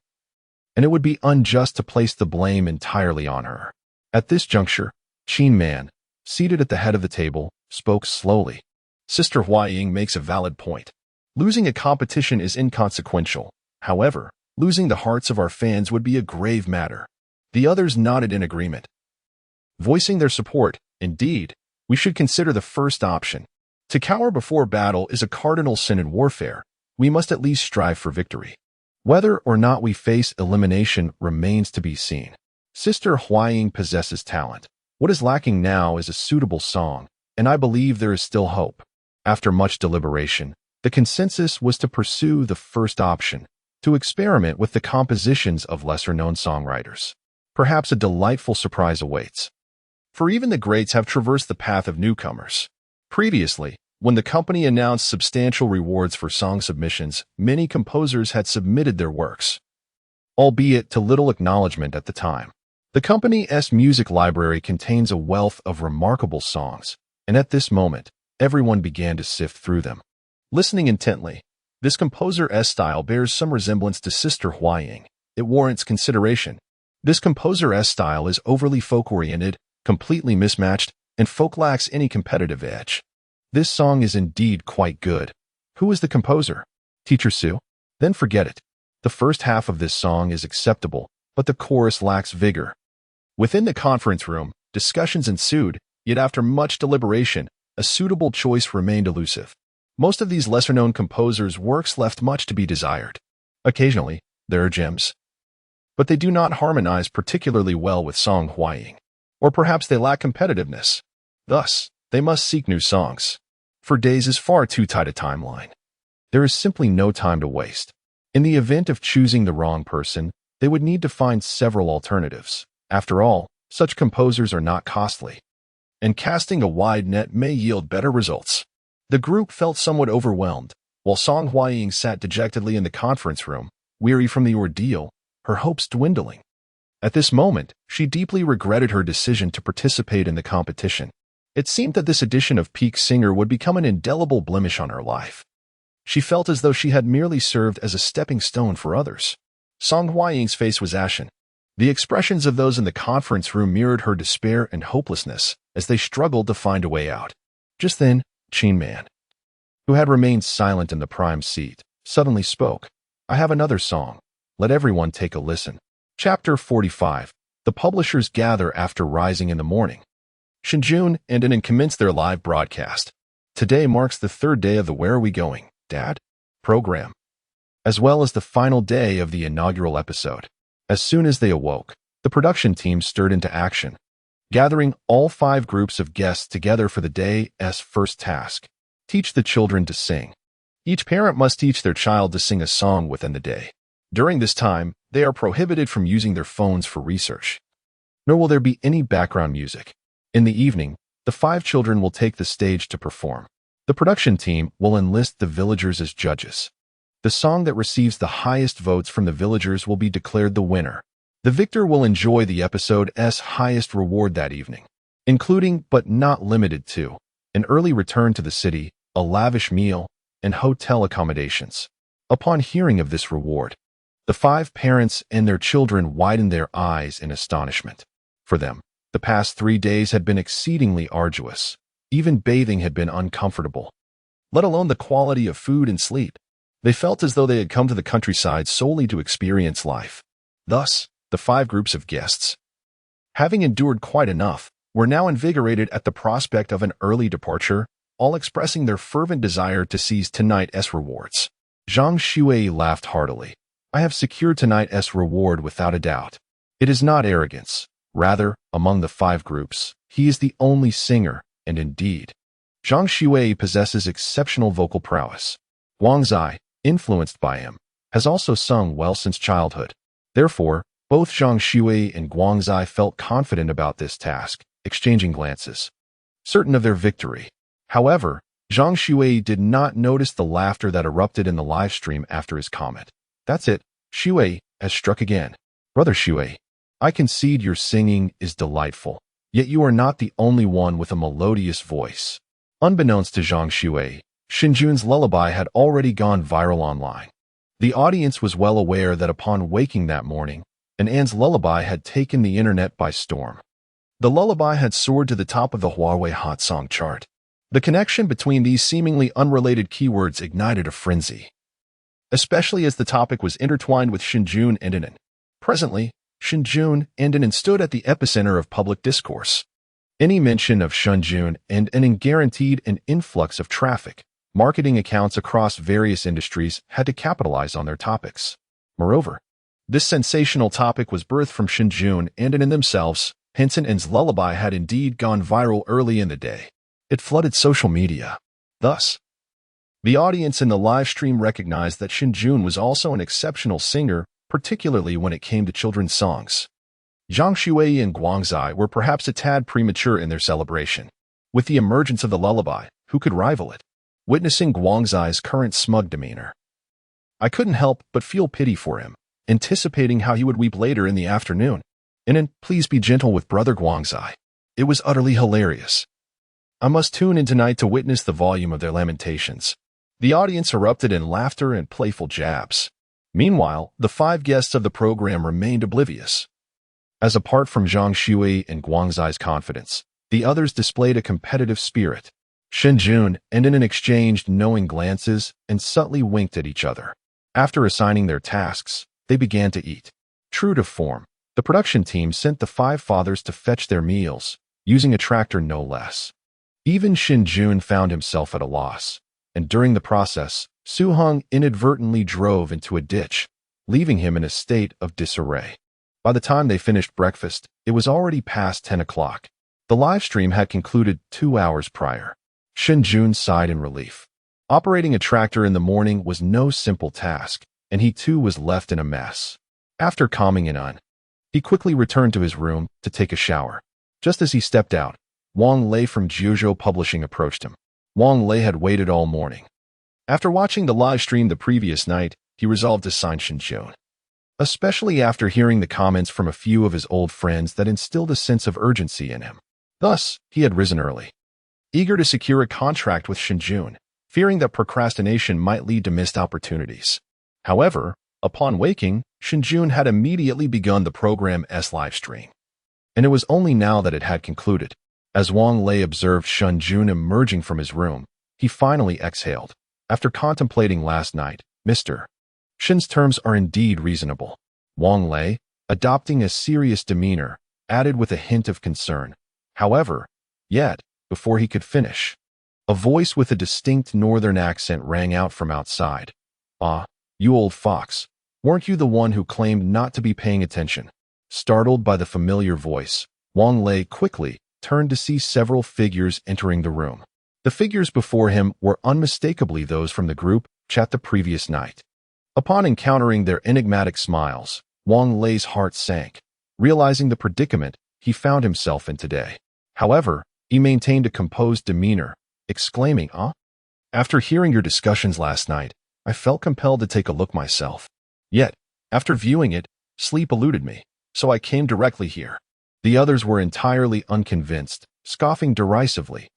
and it would be unjust to place the blame entirely on her. At this juncture, Qin Man, seated at the head of the table, spoke slowly. "Sister Huaying makes a valid point. Losing a competition is inconsequential. However, losing the hearts of our fans would be a grave matter." The others nodded in agreement, voicing their support. "Indeed, we should consider the first option. To cower before battle is a cardinal sin in warfare. We must at least strive for victory. Whether or not we face elimination remains to be seen. Sister Huaying possesses talent. What is lacking now is a suitable song, and I believe there is still hope." After much deliberation, the consensus was to pursue the first option, to experiment with the compositions of lesser-known songwriters. Perhaps a delightful surprise awaits. For even the greats have traversed the path of newcomers. Previously, when the company announced substantial rewards for song submissions, many composers had submitted their works, albeit to little acknowledgement at the time. The company's music library contains a wealth of remarkable songs, and at this moment, everyone began to sift through them. Listening intently, this composer's style bears some resemblance to Sister Huaying. It warrants consideration. This composer's style is overly folk-oriented, completely mismatched, and folk lacks any competitive edge. This song is indeed quite good. Who is the composer? Teacher Sue? Then forget it. The first half of this song is acceptable, but the chorus lacks vigor. Within the conference room, discussions ensued, yet after much deliberation, a suitable choice remained elusive. Most of these lesser-known composers' works left much to be desired. Occasionally, there are gems, but they do not harmonize particularly well with Song Huaying, or perhaps they lack competitiveness. Thus, they must seek new songs. For days is far too tight a timeline. There is simply no time to waste. In the event of choosing the wrong person, they would need to find several alternatives. After all, such composers are not costly, and casting a wide net may yield better results. The group felt somewhat overwhelmed, while Song Huaying sat dejectedly in the conference room, weary from the ordeal, her hopes dwindling. At this moment, she deeply regretted her decision to participate in the competition. It seemed that this edition of Peak Singer would become an indelible blemish on her life. She felt as though she had merely served as a stepping stone for others. Song Huaying's face was ashen. The expressions of those in the conference room mirrored her despair and hopelessness as they struggled to find a way out. Just then, Chin Man, who had remained silent in the prime seat, suddenly spoke. I have another song. Let everyone take a listen. Chapter 45. The publishers gather after rising in the morning. Shen Jun and Enlightenment commence their live broadcast. Today marks the third day of the Where Are We Going, Dad? Program, as well as the final day of the inaugural episode. As soon as they awoke, the production team stirred into action, gathering all 5 groups of guests together for the day's first task. Teach the children to sing. Each parent must teach their child to sing a song within the day. During this time, they are prohibited from using their phones for research, nor will there be any background music. In the evening, the 5 children will take the stage to perform. The production team will enlist the villagers as judges. The song that receives the highest votes from the villagers will be declared the winner. The victor will enjoy the episode's highest reward that evening, including but not limited to an early return to the city, a lavish meal, and hotel accommodations. Upon hearing of this reward, the 5 parents and their children widened their eyes in astonishment. For them, the past 3 days had been exceedingly arduous. Even bathing had been uncomfortable, let alone the quality of food and sleep. They felt as though they had come to the countryside solely to experience life. Thus, the 5 groups of guests, having endured quite enough, were now invigorated at the prospect of an early departure, all expressing their fervent desire to seize tonight's rewards. Zhang Shui laughed heartily. I have secured tonight's reward without a doubt. It is not arrogance. Rather, among the 5 groups, he is the only singer, and indeed, Zhang Shui possesses exceptional vocal prowess. Guangzai, influenced by him, has also sung well since childhood. Therefore, both Zhang Shui and Guangzai felt confident about this task, exchanging glances, certain of their victory. However, Zhang Shui did not notice the laughter that erupted in the live stream after his comment. That's it, Shui has struck again. Brother Shui, I concede your singing is delightful, yet you are not the only one with a melodious voice. Unbeknownst to Zhang Shui, Shen Jun's lullaby had already gone viral online. The audience was well aware that upon waking that morning, An's lullaby had taken the internet by storm. The lullaby had soared to the top of the Huawei Hot Song chart. The connection between these seemingly unrelated keywords ignited a frenzy, especially as the topic was intertwined with Shen Jun and Enlightenment. Presently, Shen Jun and Enlightenment stood at the epicenter of public discourse. Any mention of Shen Jun and Enlightenment guaranteed an influx of traffic. Marketing accounts across various industries had to capitalize on their topics. Moreover, this sensational topic was birthed from Shen Jun and Enlightenment themselves. Hence En's lullaby had indeed gone viral early in the day. It flooded social media. Thus, The audience in the live stream recognized that Shen Jun was also an exceptional singer, particularly when it came to children's songs. Zhang Shuai and Guangzai were perhaps a tad premature in their celebration. With the emergence of the lullaby, who could rival it? Witnessing Guangzai's current smug demeanor, I couldn't help but feel pity for him, anticipating how he would weep later in the afternoon. And please be gentle with Brother Guangzai. It was utterly hilarious. I must tune in tonight to witness the volume of their lamentations. The audience erupted in laughter and playful jabs. Meanwhile, the 5 guests of the program remained oblivious. As apart from Zhang Shui and Guangzai's confidence, the others displayed a competitive spirit. Shen Jun and in an exchanged knowing glances and subtly winked at each other. After assigning their tasks, they began to eat. True to form, the production team sent the 5 fathers to fetch their meals, using a tractor no less. Even Shen Jun found himself at a loss, and during the process, Su Hong inadvertently drove into a ditch, leaving him in a state of disarray. By the time they finished breakfast, it was already past 10 o'clock. The live stream had concluded 2 hours prior. Shen Jun sighed in relief. Operating a tractor in the morning was no simple task, and he too was left in a mess. After calming it on, he quickly returned to his room to take a shower. Just as he stepped out, Wang Lei from Jiuzhou Publishing approached him. Wang Lei had waited all morning. After watching the live stream the previous night, he resolved to sign Shen Jun, especially after hearing the comments from a few of his old friends that instilled a sense of urgency in him. Thus, he had risen early, eager to secure a contract with Shen Jun, fearing that procrastination might lead to missed opportunities. However, upon waking, Shen Jun had immediately begun the program's live stream. And it was only now that it had concluded. As Wang Lei observed Shen Jun emerging from his room, he finally exhaled. After contemplating last night, Mr. Shen's terms are indeed reasonable. Wang Lei, adopting a serious demeanor, added with a hint of concern. However, yet, before he could finish, a voice with a distinct northern accent rang out from outside. "Ah, you old fox, weren't you the one who claimed not to be paying attention?" Startled by the familiar voice, Wang Lei quickly turned to see several figures entering the room. The figures before him were unmistakably those from the group chat the previous night. Upon encountering their enigmatic smiles, Wang Lei's heart sank, realizing the predicament he found himself in today. However, he maintained a composed demeanor, exclaiming, After hearing your discussions last night, I felt compelled to take a look myself. Yet, after viewing it, sleep eluded me, so I came directly here." The others were entirely unconvinced, scoffing derisively.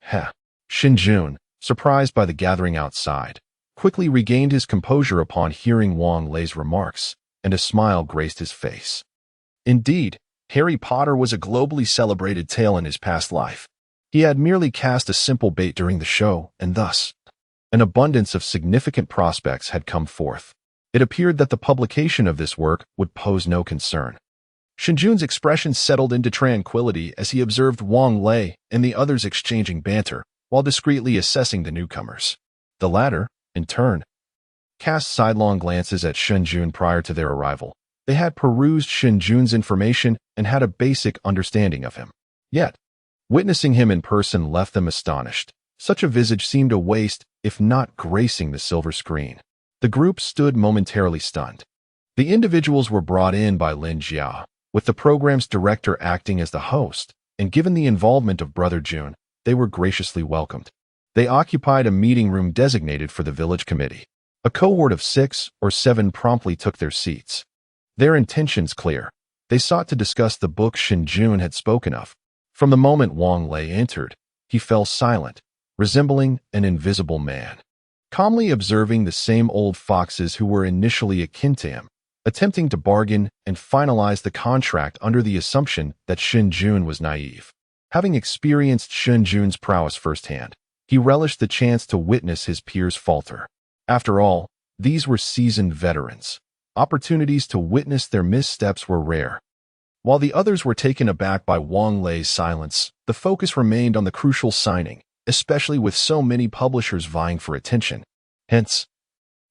Shen Jun, surprised by the gathering outside, quickly regained his composure upon hearing Wang Lei's remarks, and a smile graced his face. Indeed, Harry Potter was a globally celebrated tale in his past life. He had merely cast a simple bait during the show, and thus, an abundance of significant prospects had come forth. It appeared that the publication of this work would pose no concern. Shen Jun's expression settled into tranquility as he observed Wang Lei and the others exchanging banter, while discreetly assessing the newcomers. The latter, in turn, cast sidelong glances at Shen Jun prior to their arrival. They had perused Shen Jun's information and had a basic understanding of him. Yet, witnessing him in person left them astonished. Such a visage seemed a waste, if not gracing the silver screen. The group stood momentarily stunned. The individuals were brought in by Lin Jia, with the program's director acting as the host, and given the involvement of Brother Jun, they were graciously welcomed. They occupied a meeting room designated for the village committee. A cohort of 6 or 7 promptly took their seats. Their intentions clear. They sought to discuss the book Shen Jun had spoken of. From the moment Wang Lei entered, he fell silent, resembling an invisible man, calmly observing the same old foxes who were initially akin to him, attempting to bargain and finalize the contract under the assumption that Shen Jun was naive. Having experienced Shen Jun's prowess firsthand, he relished the chance to witness his peers falter. After all, these were seasoned veterans. Opportunities to witness their missteps were rare. While the others were taken aback by Wang Lei's silence, the focus remained on the crucial signing, especially with so many publishers vying for attention. Hence,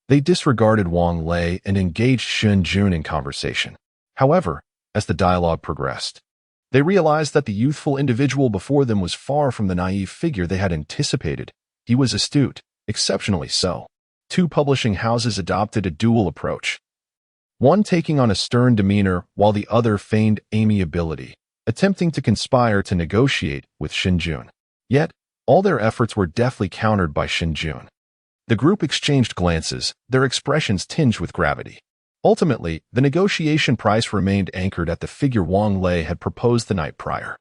they disregarded Wang Lei and engaged Shen Jun in conversation. However, as the dialogue progressed, they realized that the youthful individual before them was far from the naive figure they had anticipated. He was astute, Exceptionally so. Two publishing houses adopted a dual approach, one taking on a stern demeanor while the other feigned amiability, attempting to conspire to negotiate with Shen Jun. Yet, all their efforts were deftly countered by Shen Jun. The group exchanged glances, their expressions tinged with gravity. Ultimately, the negotiation price remained anchored at the figure Wang Lei had proposed the night prior.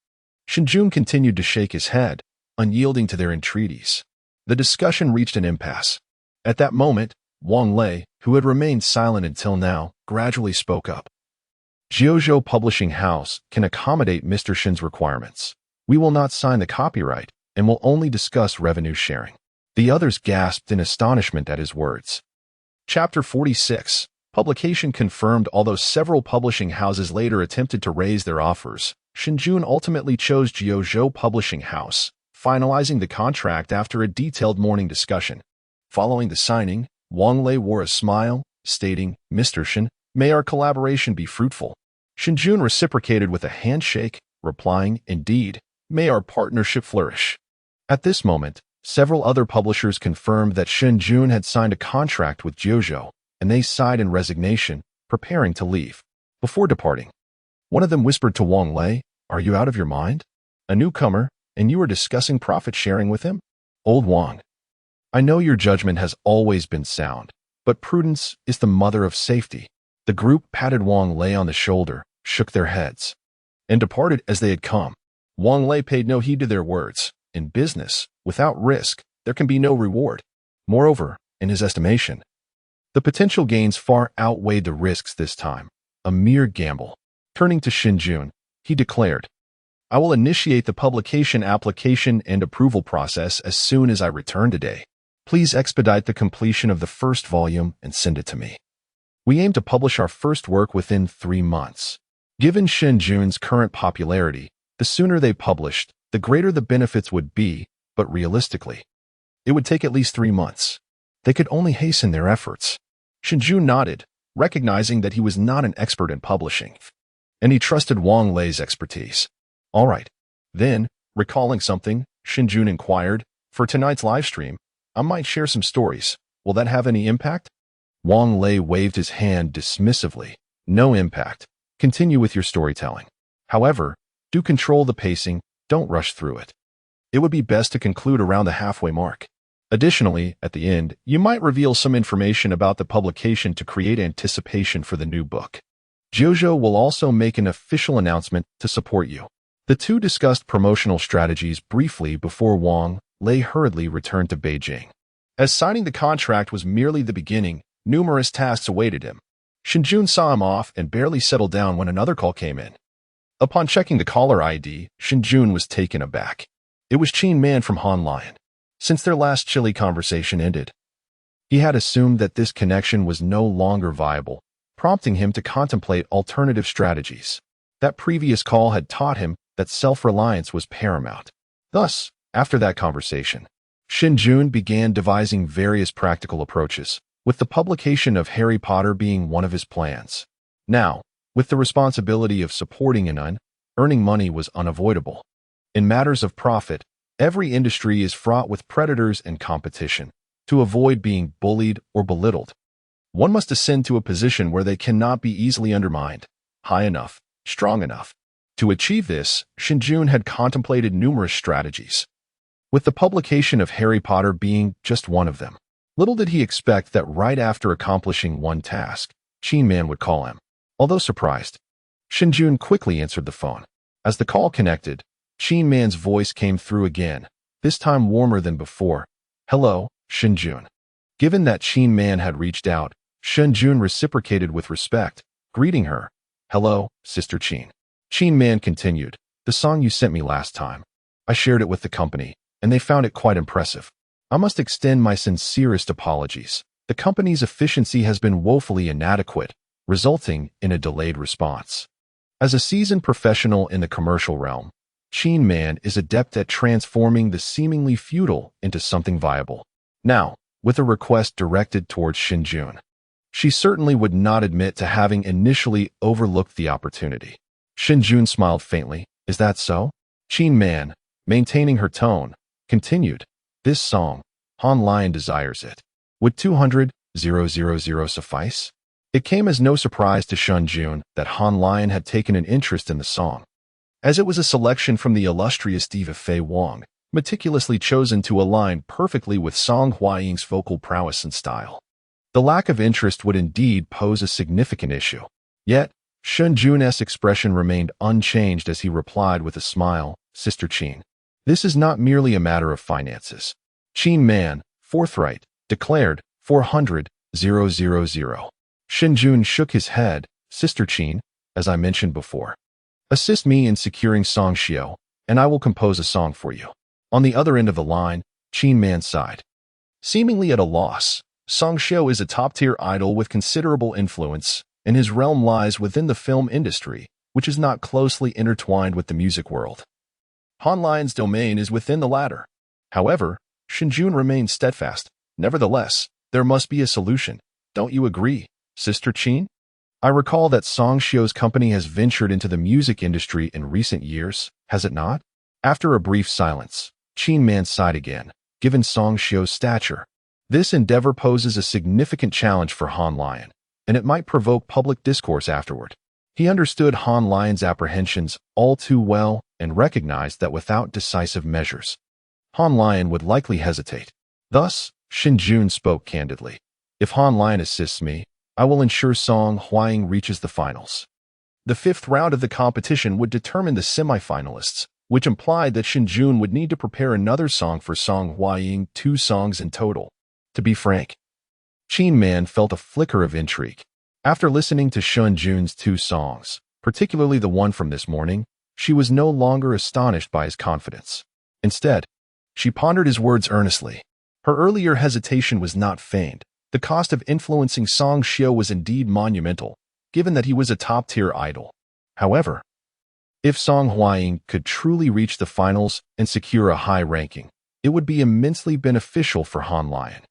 Shen Jun continued to shake his head, unyielding to their entreaties. The discussion reached an impasse. At that moment, Wang Lei, who had remained silent until now, gradually spoke up. Jiuzhou Publishing House can accommodate Mr. Shen's requirements. We will not sign the copyright and will only discuss revenue sharing. The others gasped in astonishment at his words. Chapter 46. Publication confirmed. Although several publishing houses later attempted to raise their offers, Shen Jun ultimately chose Jiuzhou Publishing House, finalizing the contract after a detailed morning discussion. Following the signing, Wang Lei wore a smile, stating, "Mr. Shen, may our collaboration be fruitful." Shen Jun reciprocated with a handshake, replying, "Indeed, may our partnership flourish." At this moment, several other publishers confirmed that Shen Jun had signed a contract with Jiuzhou, and they sighed in resignation, preparing to leave. Before departing, one of them whispered to Wang Lei, "Are you out of your mind? A newcomer, and you are discussing profit sharing with him? Old Wang, I know your judgment has always been sound, but prudence is the mother of safety." The group patted Wang Lei on the shoulder, shook their heads, and departed as they had come. Wang Lei paid no heed to their words. In business, without risk, there can be no reward. Moreover, in his estimation, the potential gains far outweighed the risks this time. A mere gamble. Turning to Shen Jun, he declared, "I will initiate the publication application and approval process as soon as I return today. Please expedite the completion of the first volume and send it to me. We aim to publish our first work within 3 months." Given Shen Jun's current popularity, the sooner they published, the greater the benefits would be, but realistically, it would take at least 3 months. They could only hasten their efforts. Shen Jun nodded, recognizing that he was not an expert in publishing, and he trusted Wang Lei's expertise. "All right. Then, recalling something, Shen Jun inquired, "For tonight's live stream, I might share some stories. Will that have any impact?" Wang Lei waved his hand dismissively. "No impact. Continue with your storytelling. However, do control the pacing, don't rush through it. It would be best to conclude around the halfway mark. Additionally, at the end, you might reveal some information about the publication to create anticipation for the new book. Jiuzhou will also make an official announcement to support you." The two discussed promotional strategies briefly before Wang Lei hurriedly returned to Beijing. As signing the contract was merely the beginning, numerous tasks awaited him. Shen Jun saw him off and barely settled down when another call came in. Upon checking the caller ID, Shen Jun was taken aback. It was Qin Man from Han Lion. Since their last chilly conversation ended, he had assumed that this connection was no longer viable, prompting him to contemplate alternative strategies. That previous call had taught him that self-reliance was paramount. Thus, after that conversation, Shen Jun began devising various practical approaches, with the publication of Harry Potter being one of his plans. Now, with the responsibility of supporting an earning money was unavoidable. In matters of profit, every industry is fraught with predators and competition. To avoid being bullied or belittled, one must ascend to a position where they cannot be easily undermined, high enough, strong enough. To achieve this, Shen Jun had contemplated numerous strategies, with the publication of Harry Potter being just one of them. Little did he expect that right after accomplishing one task, Qin Man would call him. Although surprised, Shen Jun quickly answered the phone. As the call connected, Qin Man's voice came through again, this time warmer than before. "Hello, Shen Jun." Given that Qin Man had reached out, Shen Jun reciprocated with respect, greeting her. "Hello, Sister Qin." Qin Man continued, "The song you sent me last time. I shared it with the company, and they found it quite impressive. I must extend my sincerest apologies. The company's efficiency has been woefully inadequate, resulting in a delayed response." As a seasoned professional in the commercial realm, Qin Man is adept at transforming the seemingly futile into something viable. Now, with a request directed towards Shen Jun, she certainly would not admit to having initially overlooked the opportunity. Shen Jun smiled faintly. "Is that so?" Qin Man, maintaining her tone, continued, "This song, Han Lion desires it. Would 200,000 suffice? It came as no surprise to Shen Jun that Han Lion had taken an interest in the song, as it was a selection from the illustrious diva Fei Wang, meticulously chosen to align perfectly with Song Huaying's vocal prowess and style. The lack of interest would indeed pose a significant issue. Yet, Shen Jun's expression remained unchanged as he replied with a smile, "Sister Qin, this is not merely a matter of finances." Qin Man, forthright, declared, 400,000. Shen Jun shook his head, "Sister Qin, as I mentioned before, assist me in securing Song Xiao, and I will compose a song for you." On the other end of the line, Qin Man sighed. Seemingly at a loss, Song Xiao is a top-tier idol with considerable influence, and his realm lies within the film industry, which is not closely intertwined with the music world. Han Lion's domain is within the latter. However, Shen Jun remained steadfast. "Nevertheless, there must be a solution. Don't you agree, Sister Qin? I recall that Song Xiao's company has ventured into the music industry in recent years, has it not?" After a brief silence, Qin Man sighed again. Given Song Xiao's stature, this endeavor poses a significant challenge for Han Lion, and it might provoke public discourse afterward. He understood Han Lion's apprehensions all too well and recognized that without decisive measures, Han Lion would likely hesitate. Thus, Shen Jun spoke candidly. "If Han Lion assists me, I will ensure Song Huaying reaches the finals." The fifth round of the competition would determine the semifinalists, which implied that Shen Jun would need to prepare another song for Song Huaying, 2 songs in total. To be frank, Qin Man felt a flicker of intrigue. After listening to Shen Jun's 2 songs, particularly the one from this morning, she was no longer astonished by his confidence. Instead, she pondered his words earnestly. Her earlier hesitation was not feigned. The cost of influencing Song Xiao was indeed monumental, given that he was a top-tier idol. However, if Song Huaying could truly reach the finals and secure a high ranking, it would be immensely beneficial for Han Lion,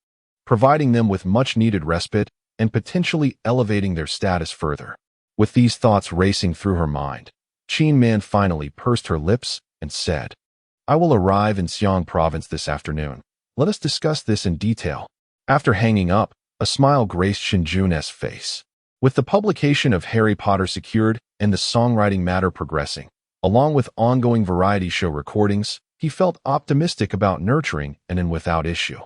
providing them with much-needed respite and potentially elevating their status further. With these thoughts racing through her mind, Qin Man finally pursed her lips and said, "I will arrive in Xiang province this afternoon. Let us discuss this in detail." After hanging up, a smile graced Shen Jun's face. With the publication of Harry Potter secured and the songwriting matter progressing, along with ongoing variety show recordings, he felt optimistic about nurturing and without issue.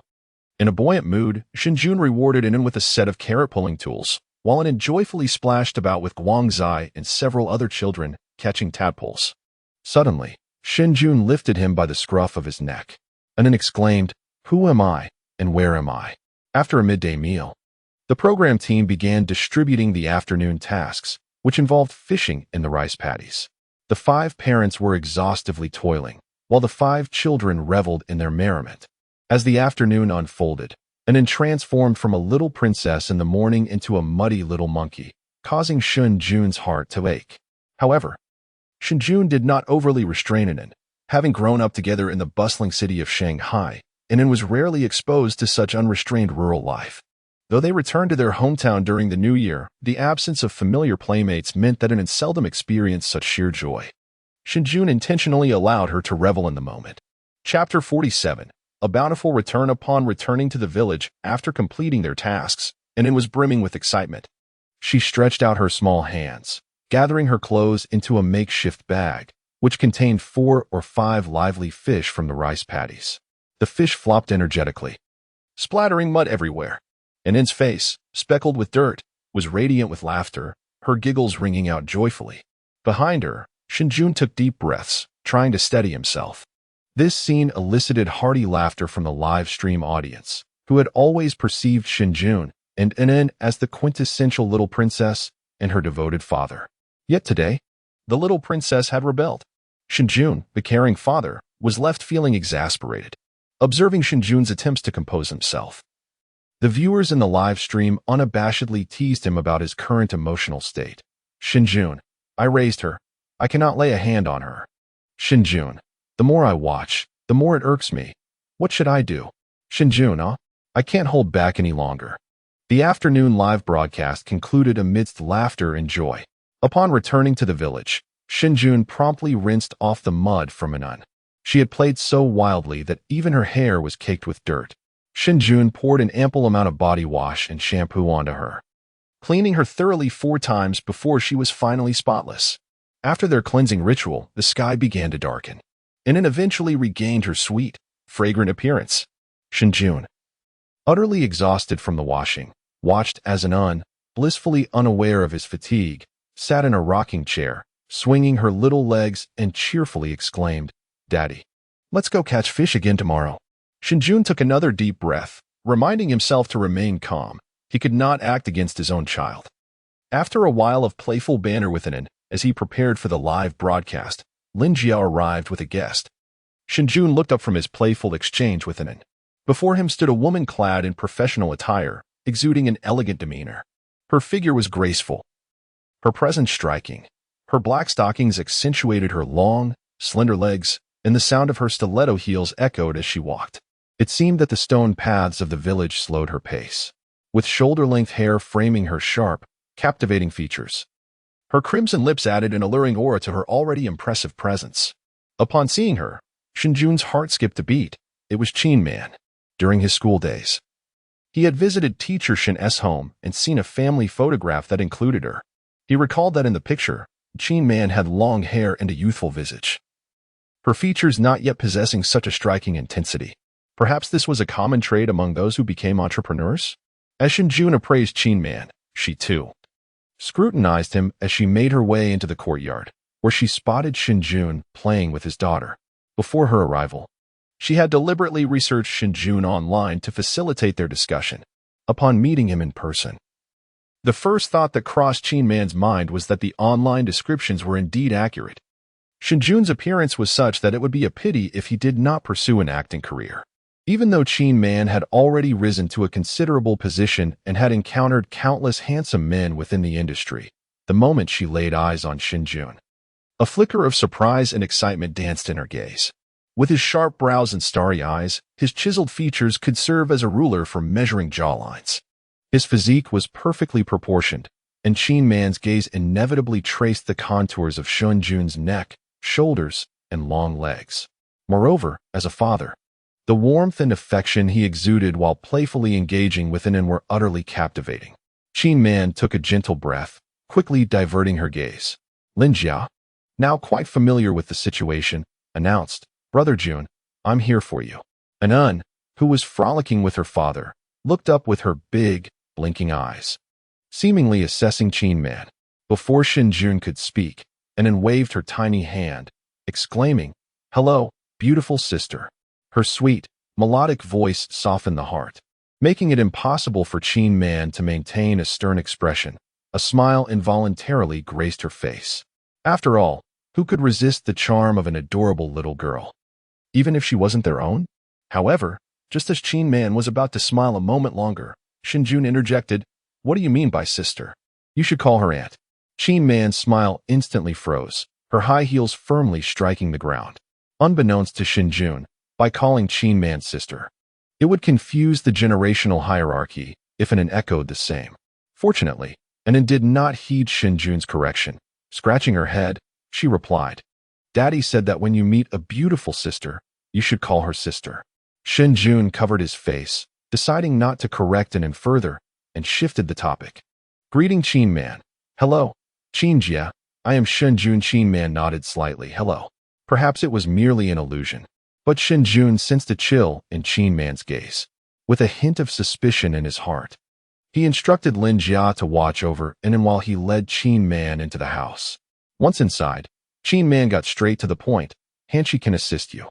In a buoyant mood, Shen Jun rewarded Inan with a set of carrot-pulling tools, while Inan joyfully splashed about with Guangzai and several other children, catching tadpoles. Suddenly, Shen Jun lifted him by the scruff of his neck. Inan exclaimed, "Who am I, and where am I?" After a midday meal, the program team began distributing the afternoon tasks, which involved fishing in the rice paddies. The 5 parents were exhaustively toiling, while the 5 children reveled in their merriment. As the afternoon unfolded, Inan transformed from a little princess in the morning into a muddy little monkey, causing Shen Jun's heart to ache. However, Shen Jun did not overly restrain Inan. Having grown up together in the bustling city of Shanghai, Inan was rarely exposed to such unrestrained rural life. Though they returned to their hometown during the new year, the absence of familiar playmates meant that Inan seldom experienced such sheer joy. Shen Jun intentionally allowed her to revel in the moment. Chapter 47. A bountiful return. Upon returning to the village after completing their tasks, Inan was brimming with excitement. She stretched out her small hands, gathering her clothes into a makeshift bag, which contained 4 or 5 lively fish from the rice paddies. The fish flopped energetically, splattering mud everywhere. Inan's face, speckled with dirt, was radiant with laughter, her giggles ringing out joyfully. Behind her, Shen Jun took deep breaths, trying to steady himself. This scene elicited hearty laughter from the live stream audience, who had always perceived Shen Jun and Inan as the quintessential little princess and her devoted father. Yet today, the little princess had rebelled. Shen Jun, the caring father, was left feeling exasperated, observing Shen Jun's attempts to compose himself. The viewers in the live stream unabashedly teased him about his current emotional state. "Shen Jun, I raised her. I cannot lay a hand on her." "Shen Jun, the more I watch, the more it irks me. What should I do?" "Shen Jun, I can't hold back any longer." The afternoon live broadcast concluded amidst laughter and joy. Upon returning to the village, Shen Jun promptly rinsed off the mud from Inan. She had played so wildly that even her hair was caked with dirt. Shen Jun poured an ample amount of body wash and shampoo onto her, cleaning her thoroughly 4 times before she was finally spotless. After their cleansing ritual, the sky began to darken, and it eventually regained her sweet, fragrant appearance. Shen Jun, utterly exhausted from the washing, watched as blissfully unaware of his fatigue, sat in a rocking chair, swinging her little legs and cheerfully exclaimed, "Daddy, let's go catch fish again tomorrow." Shen Jun took another deep breath, reminding himself to remain calm. He could not act against his own child. After a while of playful banter with Anan, as he prepared for the live broadcast, Lin Jia arrived with a guest. Shen Jun looked up from his playful exchange with Anan. Before him stood a woman clad in professional attire, exuding an elegant demeanor. Her figure was graceful, her presence striking. Her black stockings accentuated her long, slender legs, and the sound of her stiletto heels echoed as she walked. It seemed that the stone paths of the village slowed her pace, with shoulder-length hair framing her sharp, captivating features. Her crimson lips added an alluring aura to her already impressive presence. Upon seeing her, Shen Jun's heart skipped a beat. It was Qin Man. During his school days, he had visited teacher Shen S' home and seen a family photograph that included her. He recalled that in the picture, Qin Man had long hair and a youthful visage, her features not yet possessing such a striking intensity. Perhaps this was a common trait among those who became entrepreneurs? As Shen Jun appraised Qin Man, she too scrutinized him as she made her way into the courtyard, where she spotted Shen Jun playing with his daughter. Before her arrival, she had deliberately researched Shen Jun online to facilitate their discussion. Upon meeting him in person, the first thought that crossed Qin Man's mind was that the online descriptions were indeed accurate. Shen Jun's appearance was such that it would be a pity if he did not pursue an acting career. Even though Qin Man had already risen to a considerable position and had encountered countless handsome men within the industry, the moment she laid eyes on Shen Jun, a flicker of surprise and excitement danced in her gaze. With his sharp brows and starry eyes, his chiseled features could serve as a ruler for measuring jawlines. His physique was perfectly proportioned, and Qin Man's gaze inevitably traced the contours of Shen Jun's neck, shoulders, and long legs. Moreover, as a father, the warmth and affection he exuded while playfully engaging with Anan were utterly captivating. Qin Man took a gentle breath, quickly diverting her gaze. Lin Jia, now quite familiar with the situation, announced, "Brother Jun, I'm here for you." Anan, who was frolicking with her father, looked up with her big, blinking eyes, seemingly assessing Qin Man. Before Shen Jun could speak, Anan waved her tiny hand, exclaiming, "Hello, beautiful sister." Her sweet, melodic voice softened the heart, making it impossible for Qin Man to maintain a stern expression. A smile involuntarily graced her face. After all, who could resist the charm of an adorable little girl, even if she wasn't their own? However, just as Qin Man was about to smile a moment longer, Shen Jun interjected, "What do you mean by sister? You should call her aunt." Qin Man's smile instantly froze, her high heels firmly striking the ground. Unbeknownst to Shen Jun, by calling Qin Man sister, it would confuse the generational hierarchy if Anan echoed the same. Fortunately, Anan did not heed Shen Jun's correction. Scratching her head, she replied, "Daddy said that when you meet a beautiful sister, you should call her sister." Shen Jun covered his face, deciding not to correct Anan further, and shifted the topic. Greeting Qin Man. "Hello, Qin Jia. I am Shen Jun." Qin Man nodded slightly. "Hello." Perhaps it was merely an illusion, but Shen Jun sensed a chill in Qin Man's gaze, with a hint of suspicion in his heart. He instructed Lin Jia to watch over Anan while he led Qin Man into the house. Once inside, Qin Man got straight to the point. "Hanshi can assist you.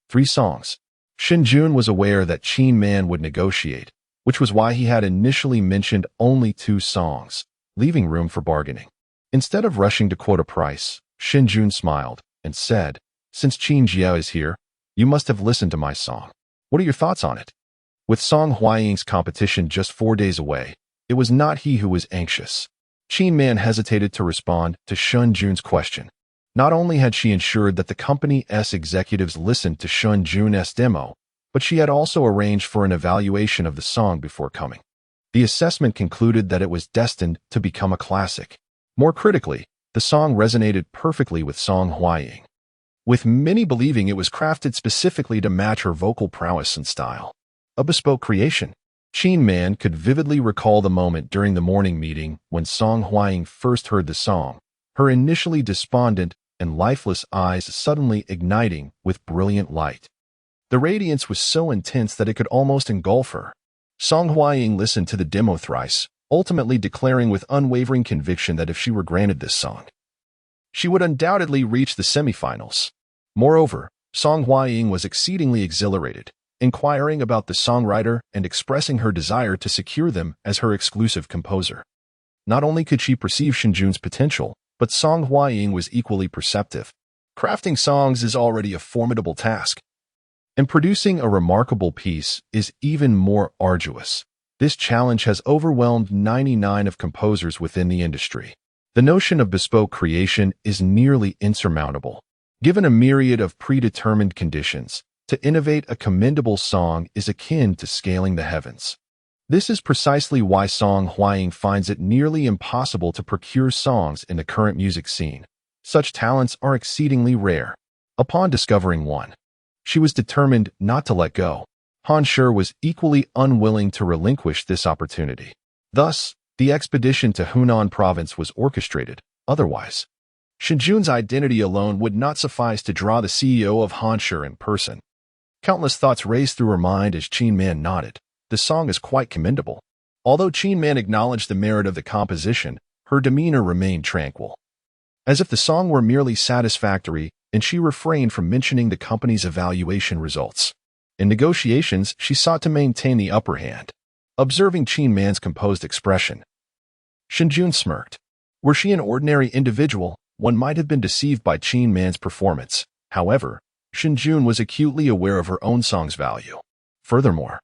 3 songs. Shen Jun was aware that Qin Man would negotiate, which was why he had initially mentioned only 2 songs, leaving room for bargaining. Instead of rushing to quote a price, Shen Jun smiled and said, "Since Qin Jia is here, you must have listened to my song. What are your thoughts on it?" With Song Huaying's competition just 4 days away, it was not he who was anxious. Qin Man hesitated to respond to Shen Jun's question. Not only had she ensured that the company's executives listened to Shen Jun's demo, but she had also arranged for an evaluation of the song before coming. The assessment concluded that it was destined to become a classic. More critically, the song resonated perfectly with Song Huaying, with many believing it was crafted specifically to match her vocal prowess and style. a bespoke creation. Qin Man could vividly recall the moment during the morning meeting when Song Huaying first heard the song, her initially despondent and lifeless eyes suddenly igniting with brilliant light. The radiance was so intense that it could almost engulf her. Song Huaying listened to the demo thrice, ultimately declaring with unwavering conviction that if she were granted this song, she would undoubtedly reach the semifinals. Moreover, Song Huaying was exceedingly exhilarated, inquiring about the songwriter and expressing her desire to secure them as her exclusive composer. Not only could she perceive Shen Jun's potential, but Song Huaying was equally perceptive. Crafting songs is already a formidable task, and producing a remarkable piece is even more arduous. This challenge has overwhelmed 99 of composers within the industry. The notion of bespoke creation is nearly insurmountable. Given a myriad of predetermined conditions, to innovate a commendable song is akin to scaling the heavens. This is precisely why Song Huaying finds it nearly impossible to procure songs in the current music scene. Such talents are exceedingly rare. Upon discovering one, she was determined not to let go. Han Shi was equally unwilling to relinquish this opportunity. Thus, the expedition to Hunan province was orchestrated. Otherwise, Shen Jun's identity alone would not suffice to draw the CEO of Han Shi in person. Countless thoughts raced through her mind as Qin Man nodded. The song is quite commendable. Although Qin Man acknowledged the merit of the composition, her demeanor remained tranquil, as if the song were merely satisfactory, and she refrained from mentioning the company's evaluation results. In negotiations, she sought to maintain the upper hand. Observing Qin Man's composed expression, Shen Jun smirked. Were she an ordinary individual, one might have been deceived by Qin Man's performance. However, Shen Jun was acutely aware of her own song's value. Furthermore,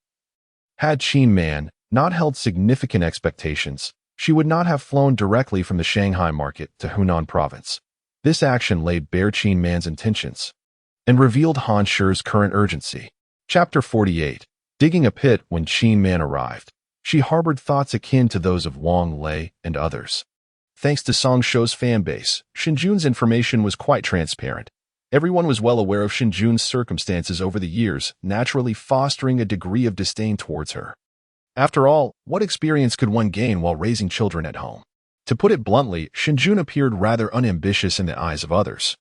had Qin Man not held significant expectations, she would not have flown directly from the Shanghai market to Hunan province. This action laid bare Qin Man's intentions and revealed Han Shi's current urgency. Chapter 48. Digging a pit. When Qin Man arrived, she harbored thoughts akin to those of Wang Lei and others. Thanks to Song Shou's fan base, Shen Jun's information was quite transparent. Everyone was well aware of Shen Jun's circumstances over the years, naturally fostering a degree of disdain towards her. After all, what experience could one gain while raising children at home? To put it bluntly, Shen Jun appeared rather unambitious in the eyes of others,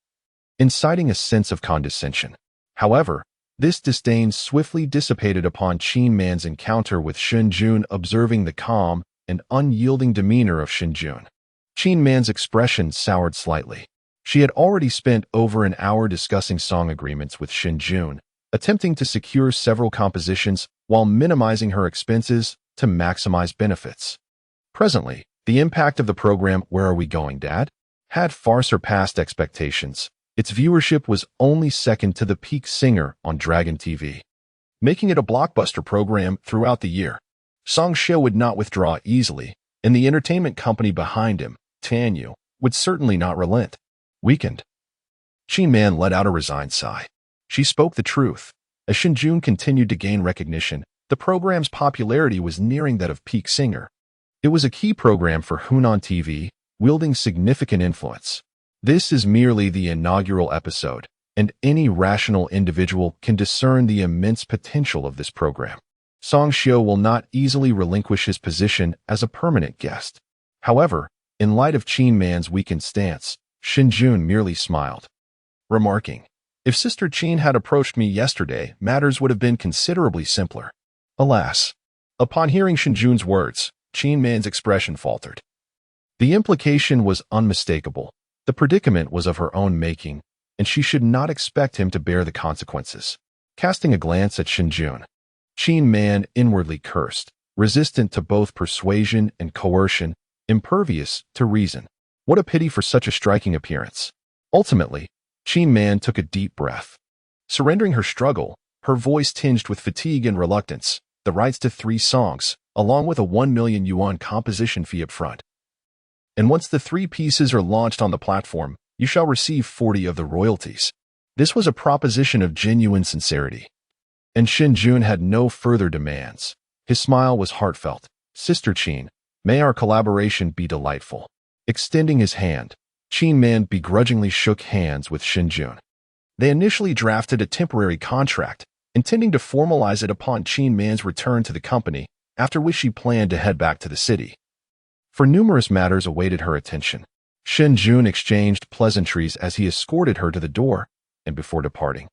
inciting a sense of condescension. However, this disdain swiftly dissipated upon Qin Man's encounter with Shen Jun, observing the calm and unyielding demeanor of Shen Jun. Qin Man's expression soured slightly. She had already spent over an hour discussing song agreements with Shen Jun, attempting to secure several compositions while minimizing her expenses to maximize benefits. Presently, the impact of the program Where Are We Going, Dad? Had far surpassed expectations. Its viewership was only second to The Peak Singer on Dragon TV, making it a blockbuster program throughout the year. Song Shi would not withdraw easily, and the entertainment company behind him, Tanyu, would certainly not relent. Weakened, Qin Man let out a resigned sigh. She spoke the truth. As Shen Jun continued to gain recognition, the program's popularity was nearing that of Peak Singer. It was a key program for Hunan TV, wielding significant influence. This is merely the inaugural episode, and any rational individual can discern the immense potential of this program. Song Shi will not easily relinquish his position as a permanent guest. However, in light of Qin Man's weakened stance, Shen Jun merely smiled, remarking, "If Sister Qin had approached me yesterday, matters would have been considerably simpler." Alas! Upon hearing Shen Jun's words, Qin Man's expression faltered. The implication was unmistakable. The predicament was of her own making, and she should not expect him to bear the consequences. Casting a glance at Shen Jun, Qin Man inwardly cursed, resistant to both persuasion and coercion, impervious to reason. What a pity for such a striking appearance. Ultimately, Qin Man took a deep breath. Surrendering her struggle, her voice tinged with fatigue and reluctance, the rights to 3 songs, along with a 1 million yuan composition fee up front. And once the 3 pieces are launched on the platform, you shall receive 40 of the royalties. This was a proposition of genuine sincerity. And Shen Jun had no further demands. His smile was heartfelt. "Sister Qin, may our collaboration be delightful." Extending his hand, Qin Man begrudgingly shook hands with Shen Jun. They initially drafted a temporary contract, intending to formalize it upon Qin Man's return to the company, after which she planned to head back to the city. For numerous matters awaited her attention. Shen Jun exchanged pleasantries as he escorted her to the door, and before departing,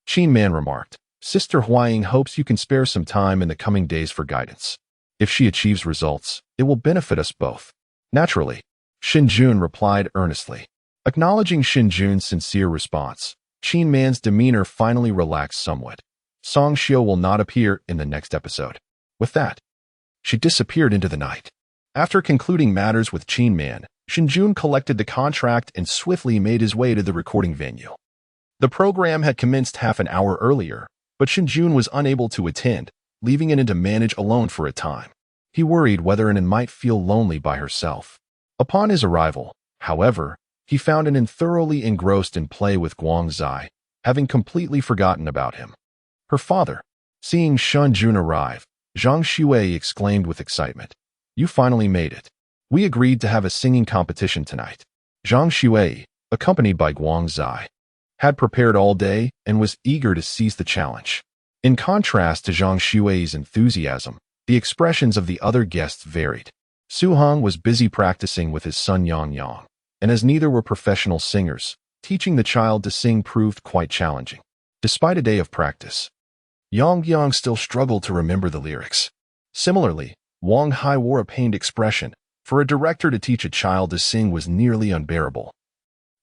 Qin Man remarked, "Sister Huaying hopes you can spare some time in the coming days for guidance. If she achieves results, it will benefit us both." "Naturally," Shen Jun replied earnestly. Acknowledging Shen Jun's sincere response, Qin Man's demeanor finally relaxed somewhat. Song Xiao will not appear in the next episode. With that, she disappeared into the night. After concluding matters with Qin Man, Shen Jun collected the contract and swiftly made his way to the recording venue. The program had commenced half an hour earlier, but Shen Jun was unable to attend, leaving Anin to manage alone for a time. He worried whether Anin might feel lonely by herself. Upon his arrival, however, he found Anin thoroughly engrossed in play with Guang Zai, having completely forgotten about him. Her father, seeing Shen Jun arrive, Zhang Shui exclaimed with excitement, "You finally made it. We agreed to have a singing competition tonight." Zhang Shui, accompanied by Guang Zai, had prepared all day and was eager to seize the challenge. In contrast to Zhang Shui's enthusiasm, the expressions of the other guests varied. Su Hong was busy practicing with his son Yang Yang, and as neither were professional singers, teaching the child to sing proved quite challenging. Despite a day of practice, Yang Yang still struggled to remember the lyrics. Similarly, Wang Hai wore a pained expression. For a director to teach a child to sing was nearly unbearable.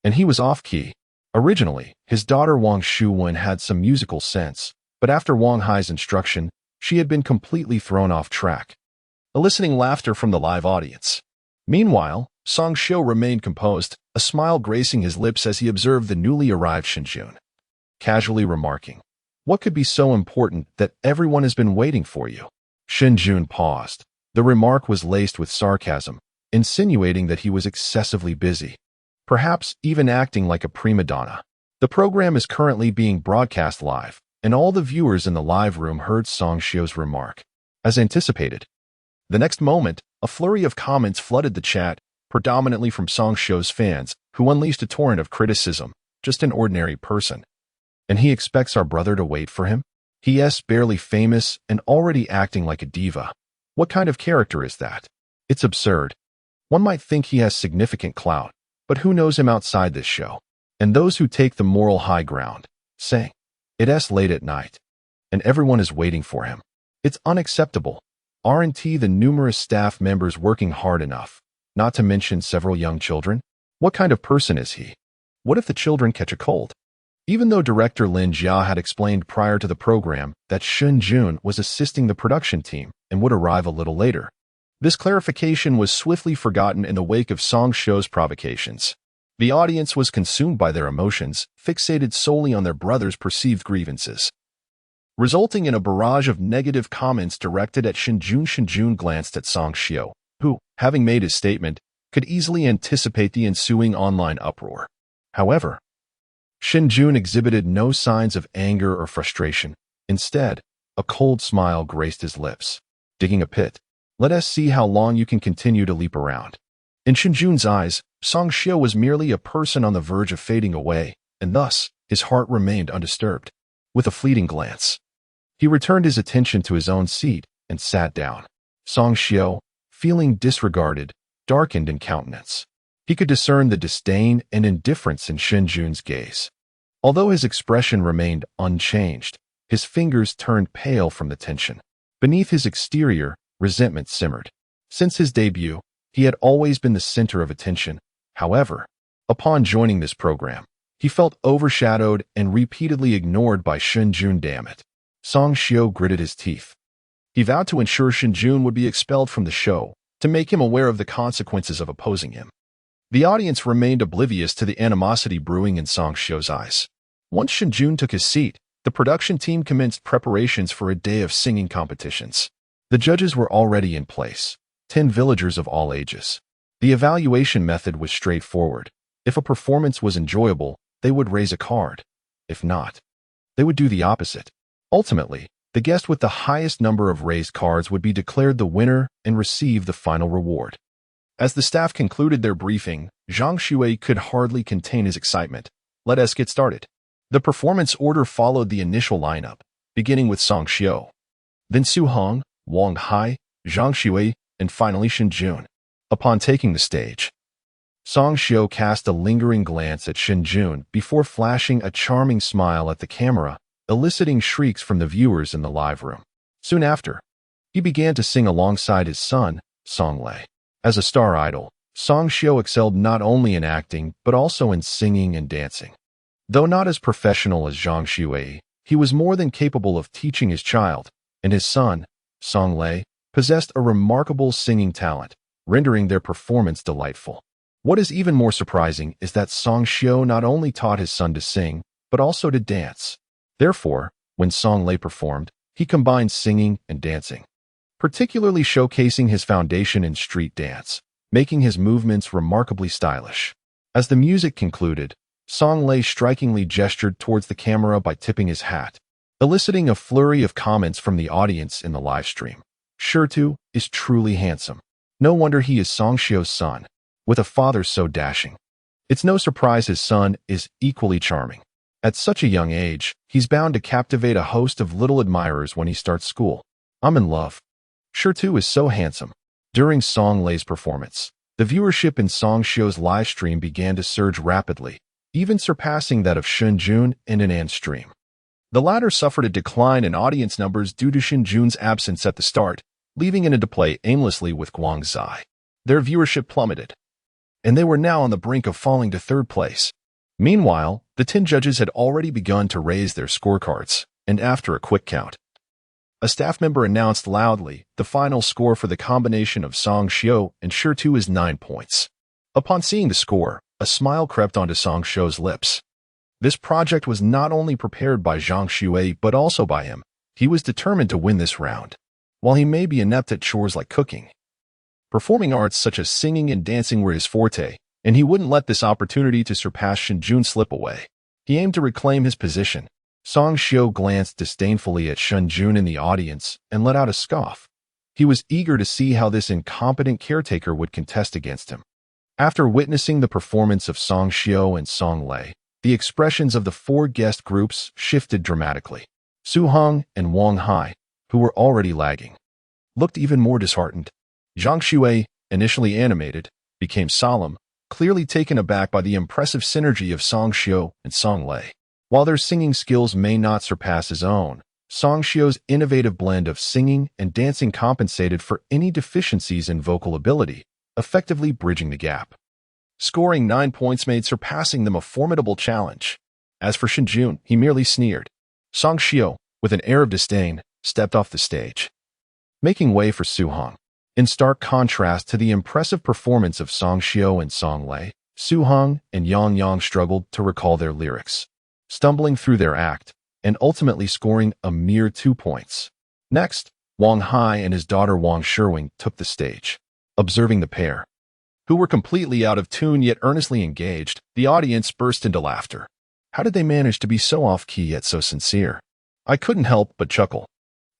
And he was off-key. Originally, his daughter Wang Shuwen had some musical sense, but after Wang Hai's instruction, she had been completely thrown off track, eliciting laughter from the live audience. Meanwhile, Song Xiao remained composed, a smile gracing his lips as he observed the newly arrived Shen Jun, casually remarking, "What could be so important that everyone has been waiting for you?" Shen Jun paused. The remark was laced with sarcasm, insinuating that he was excessively busy, perhaps even acting like a prima donna. The program is currently being broadcast live, and all the viewers in the live room heard Song Xiao's remark. As anticipated, the next moment, a flurry of comments flooded the chat, predominantly from Song Xiao's fans, who unleashed a torrent of criticism. "Just an ordinary person. And he expects our brother to wait for him? He's barely famous and already acting like a diva. What kind of character is that? It's absurd. One might think he has significant clout, but who knows him outside this show?" And those who take the moral high ground, saying, "It's late at night, and everyone is waiting for him. It's unacceptable. Aren't the numerous staff members working hard enough, not to mention several young children? What kind of person is he? What if the children catch a cold?" Even though director Lin Jia had explained prior to the program that Shen Jun was assisting the production team and would arrive a little later, this clarification was swiftly forgotten in the wake of Song Xiao's provocations. The audience was consumed by their emotions, fixated solely on their brother's perceived grievances, resulting in a barrage of negative comments directed at Shen Jun. Shen Jun glanced at Song Xiao, who, having made his statement, could easily anticipate the ensuing online uproar. However, Shen Jun exhibited no signs of anger or frustration. Instead, a cold smile graced his lips. "Digging a pit. Let us see how long you can continue to leap around." In Shen Jun's eyes, Song Xiao was merely a person on the verge of fading away, and thus, his heart remained undisturbed. With a fleeting glance, he returned his attention to his own seat and sat down. Song Xiao, feeling disregarded, darkened in countenance. He could discern the disdain and indifference in Shen Jun's gaze. Although his expression remained unchanged, his fingers turned pale from the tension. Beneath his exterior, resentment simmered. Since his debut, he had always been the center of attention. However, upon joining this program, he felt overshadowed and repeatedly ignored by Shen Jun. Damn it. Song Xiao gritted his teeth. He vowed to ensure Shen Jun would be expelled from the show, to make him aware of the consequences of opposing him. The audience remained oblivious to the animosity brewing in Song Xiao's eyes. Once Shen Jun took his seat, the production team commenced preparations for a day of singing competitions. The judges were already in place, 10 villagers of all ages. The evaluation method was straightforward. If a performance was enjoyable, they would raise a card. If not, they would do the opposite. Ultimately, the guest with the highest number of raised cards would be declared the winner and receive the final reward. As the staff concluded their briefing, Zhang Shui could hardly contain his excitement. "Let us get started." The performance order followed the initial lineup. beginning with Song Xiu, then Su Hong, Wang Hai, Zhang Xue, and finally Shen Jun. Upon taking the stage, Song Xiu cast a lingering glance at Shen Jun before flashing a charming smile at the camera, eliciting shrieks from the viewers in the live room. Soon after, he began to sing alongside his son, Song Lei. As a star idol, Song Xiu excelled not only in acting but also in singing and dancing. Though not as professional as Zhang Xue, he was more than capable of teaching his child, and his son, Song Lei, possessed a remarkable singing talent, rendering their performance delightful. What is even more surprising is that Song Xiu not only taught his son to sing, but also to dance. Therefore, when Song Lei performed, he combined singing and dancing, particularly showcasing his foundation in street dance, making his movements remarkably stylish. As the music concluded, Song Lei strikingly gestured towards the camera by tipping his hat, eliciting a flurry of comments from the audience in the live stream. Shirtu is truly handsome. No wonder he is Song Xiu's son, with a father so dashing. It's no surprise his son is equally charming. At such a young age, he's bound to captivate a host of little admirers when he starts school. I'm in love. Shirtu is so handsome. During Song Lei's performance, the viewership in Song Xiu's live stream began to surge rapidly, even surpassing that of Shen Jun and Anan's stream. The latter suffered a decline in audience numbers due to Shen Jun's absence at the start, leaving Anan to play aimlessly with Guang Zai. Their viewership plummeted, and they were now on the brink of falling to third place. Meanwhile, the 10 judges had already begun to raise their scorecards, and after a quick count, a staff member announced loudly the final score for the combination of Song Xiu and Shirtu is 9 points. Upon seeing the score, a smile crept onto Song Xiu's lips. This project was not only prepared by Zhang Xue but also by him. He was determined to win this round. While he may be inept at chores like cooking, performing arts such as singing and dancing were his forte, and he wouldn't let this opportunity to surpass Shen Jun slip away. He aimed to reclaim his position. Song Xiu glanced disdainfully at Shen Jun in the audience and let out a scoff. He was eager to see how this incompetent caretaker would contest against him. After witnessing the performance of Song Xiu and Song Lei, the expressions of the 4 guest groups shifted dramatically. Su Hong and Wang Hai, who were already lagging, looked even more disheartened. Zhang Xue, initially animated, became solemn, clearly taken aback by the impressive synergy of Song Xiu and Song Lei. While their singing skills may not surpass his own, Song Xiu's innovative blend of singing and dancing compensated for any deficiencies in vocal ability, effectively bridging the gap. Scoring 9 points made surpassing them a formidable challenge. As for Shen Jun, he merely sneered. Song Xiu, with an air of disdain, stepped off the stage, making way for Su Hong. In stark contrast to the impressive performance of Song Xiu and Song Lei, Su Hong and Yang struggled to recall their lyrics, stumbling through their act, and ultimately scoring a mere 2 points. Next, Wang Hai and his daughter Wang Sherwing took the stage. Observing the pair, who were completely out of tune yet earnestly engaged, the audience burst into laughter. How did they manage to be so off-key yet so sincere? I couldn't help but chuckle.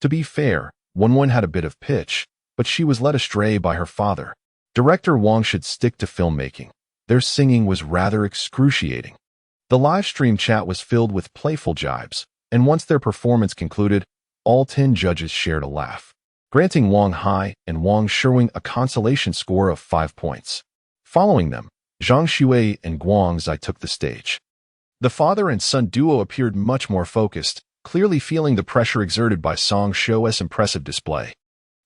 To be fair, Wen had a bit of pitch, but she was led astray by her father. Director Wang should stick to filmmaking. Their singing was rather excruciating. The live stream chat was filled with playful jibes, and once their performance concluded, all 10 judges shared a laugh, granting Wang Hai and Wang Sherwing a consolation score of 5 points. Following them, Zhang Xue and Guang Zai took the stage. The father and son duo appeared much more focused, clearly feeling the pressure exerted by Song Xiu's impressive display.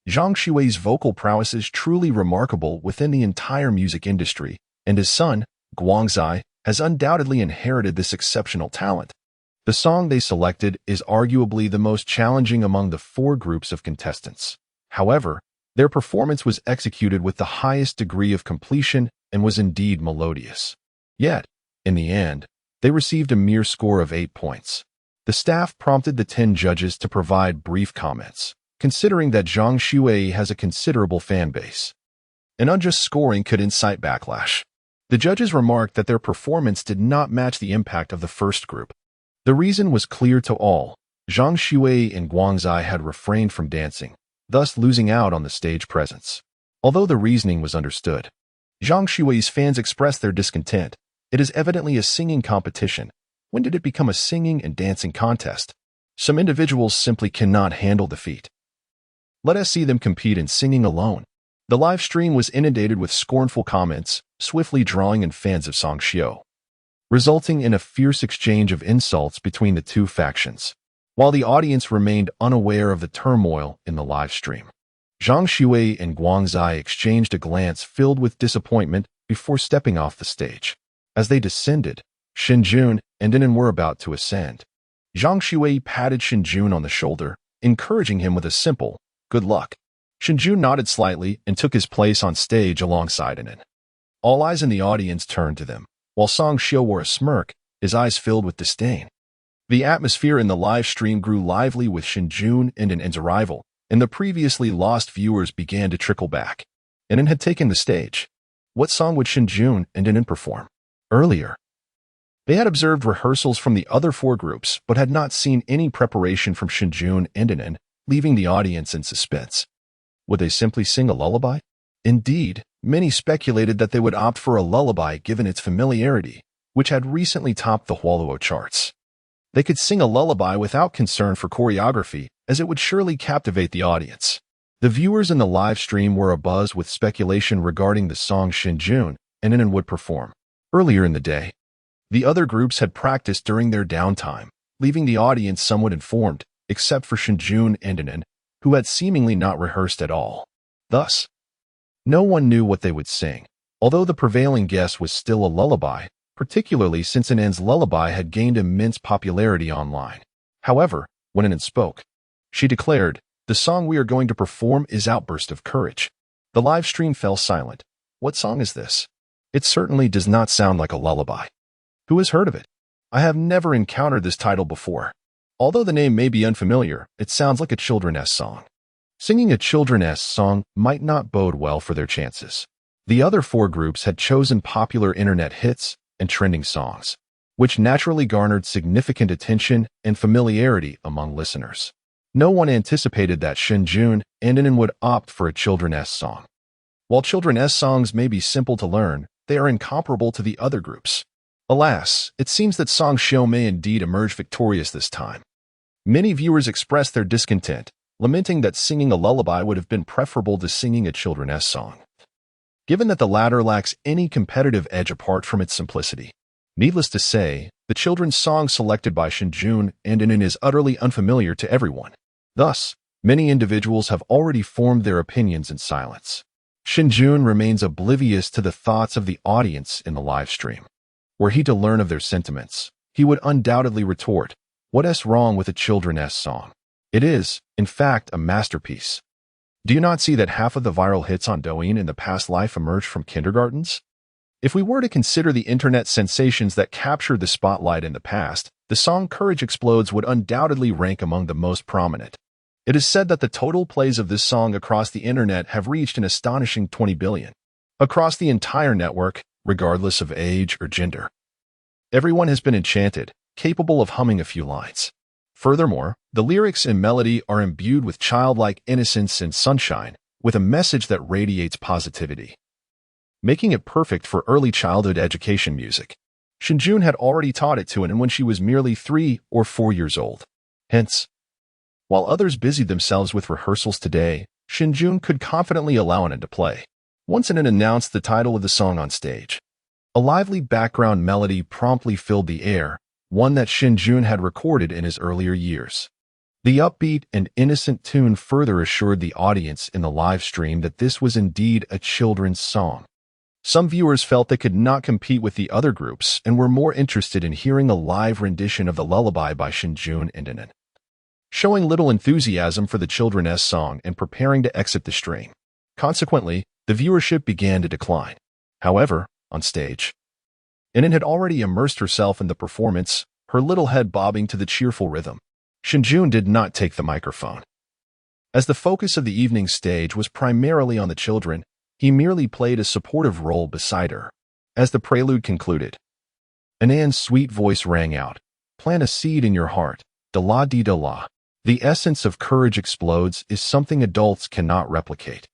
Zhang Xue's vocal prowess is truly remarkable within the entire music industry, and his son, Guang Zai, has undoubtedly inherited this exceptional talent. The song they selected is arguably the most challenging among the 4 groups of contestants. However, their performance was executed with the highest degree of completion and was indeed melodious. Yet, in the end, they received a mere score of 8 points. The staff prompted the 10 judges to provide brief comments, considering that Zhang Xue has a considerable fan base. An unjust scoring could incite backlash. The judges remarked that their performance did not match the impact of the first group. The reason was clear to all. Zhang Xue and Guang Zai had refrained from dancing, thus losing out on the stage presence. Although the reasoning was understood, Zhang Xue's fans expressed their discontent. It is evidently a singing competition. When did it become a singing and dancing contest? Some individuals simply cannot handle defeat. Let us see them compete in singing alone. The live stream was inundated with scornful comments, swiftly drawing in fans of Song Xiu, resulting in a fierce exchange of insults between the two factions. While the audience remained unaware of the turmoil in the live stream, Zhang Shui and Guangzai exchanged a glance filled with disappointment before stepping off the stage. As they descended, Shen Jun and Dinan were about to ascend. Zhang Shui patted Shen Jun on the shoulder, encouraging him with a simple, "Good luck." Shen Jun nodded slightly and took his place on stage alongside Dinan. All eyes in the audience turned to them, while Song Xiu wore a smirk, his eyes filled with disdain. The atmosphere in the live stream grew lively with Shen Jun and Dinan's arrival, and the previously lost viewers began to trickle back. Dinan had taken the stage. What song would Shen Jun and Dinan perform? Earlier, they had observed rehearsals from the other four groups, but had not seen any preparation from Shen Jun and Dinan, leaving the audience in suspense. Would they simply sing a lullaby? Indeed, many speculated that they would opt for a lullaby given its familiarity, which had recently topped the Huoluo charts. They could sing a lullaby without concern for choreography, as it would surely captivate the audience. The viewers in the live stream were abuzz with speculation regarding the song Shen Jun and Dinan would perform. Earlier in the day, the other groups had practiced during their downtime, leaving the audience somewhat informed, except for Shen Jun and Dinan, who had seemingly not rehearsed at all. Thus, no one knew what they would sing, although the prevailing guess was still a lullaby, particularly since Dinan's lullaby had gained immense popularity online. However, when Dinan spoke, she declared, "The song we are going to perform is Outburst of Courage." The live stream fell silent. What song is this? It certainly does not sound like a lullaby. Who has heard of it? I have never encountered this title before. Although the name may be unfamiliar, it sounds like a children's song. Singing a children's song might not bode well for their chances. The other four groups had chosen popular internet hits and trending songs, which naturally garnered significant attention and familiarity among listeners. No one anticipated that Shen Jun and Dinan would opt for a children's song. While children's songs may be simple to learn, they are incomparable to the other groups. Alas, it seems that Song Xiu may indeed emerge victorious this time. Many viewers expressed their discontent, lamenting that singing a lullaby would have been preferable to singing a children's song, given that the latter lacks any competitive edge apart from its simplicity. Needless to say, the children's song selected by Shen Jun and Dinan is utterly unfamiliar to everyone. Thus, many individuals have already formed their opinions in silence. Shen Jun remains oblivious to the thoughts of the audience in the live stream. Were he to learn of their sentiments, he would undoubtedly retort, "What's wrong with a children's song? It is, in fact, a masterpiece. Do you not see that half of the viral hits on Douyin in the past life emerged from kindergartens?" If we were to consider the internet sensations that captured the spotlight in the past, the song Courage Explodes would undoubtedly rank among the most prominent. It is said that the total plays of this song across the internet have reached an astonishing 20 billion. Across the entire network, regardless of age or gender, everyone has been enchanted, capable of humming a few lines. Furthermore, the lyrics and melody are imbued with childlike innocence and sunshine, with a message that radiates positivity, making it perfect for early childhood education music. Shen Jun had already taught it to Dinan when she was merely 3 or 4 years old. Hence, while others busied themselves with rehearsals today, Shen Jun could confidently allow Dinan to play. Once Dinan announced the title of the song on stage, a lively background melody promptly filled the air, one that Shen Jun had recorded in his earlier years. The upbeat and innocent tune further assured the audience in the live stream that this was indeed a children's song. Some viewers felt they could not compete with the other groups and were more interested in hearing a live rendition of the lullaby by Shen Jun and Dinan, showing little enthusiasm for the children's song and preparing to exit the stream. Consequently, the viewership began to decline. However, on stage, Dinan had already immersed herself in the performance, her little head bobbing to the cheerful rhythm. Shen Jun did not take the microphone. As the focus of the evening stage was primarily on the children, he merely played a supportive role beside her. As the prelude concluded, Dinan's sweet voice rang out, "Plant a seed in your heart, da-la-dee-da-la." The essence of Courage Explodes is something adults cannot replicate.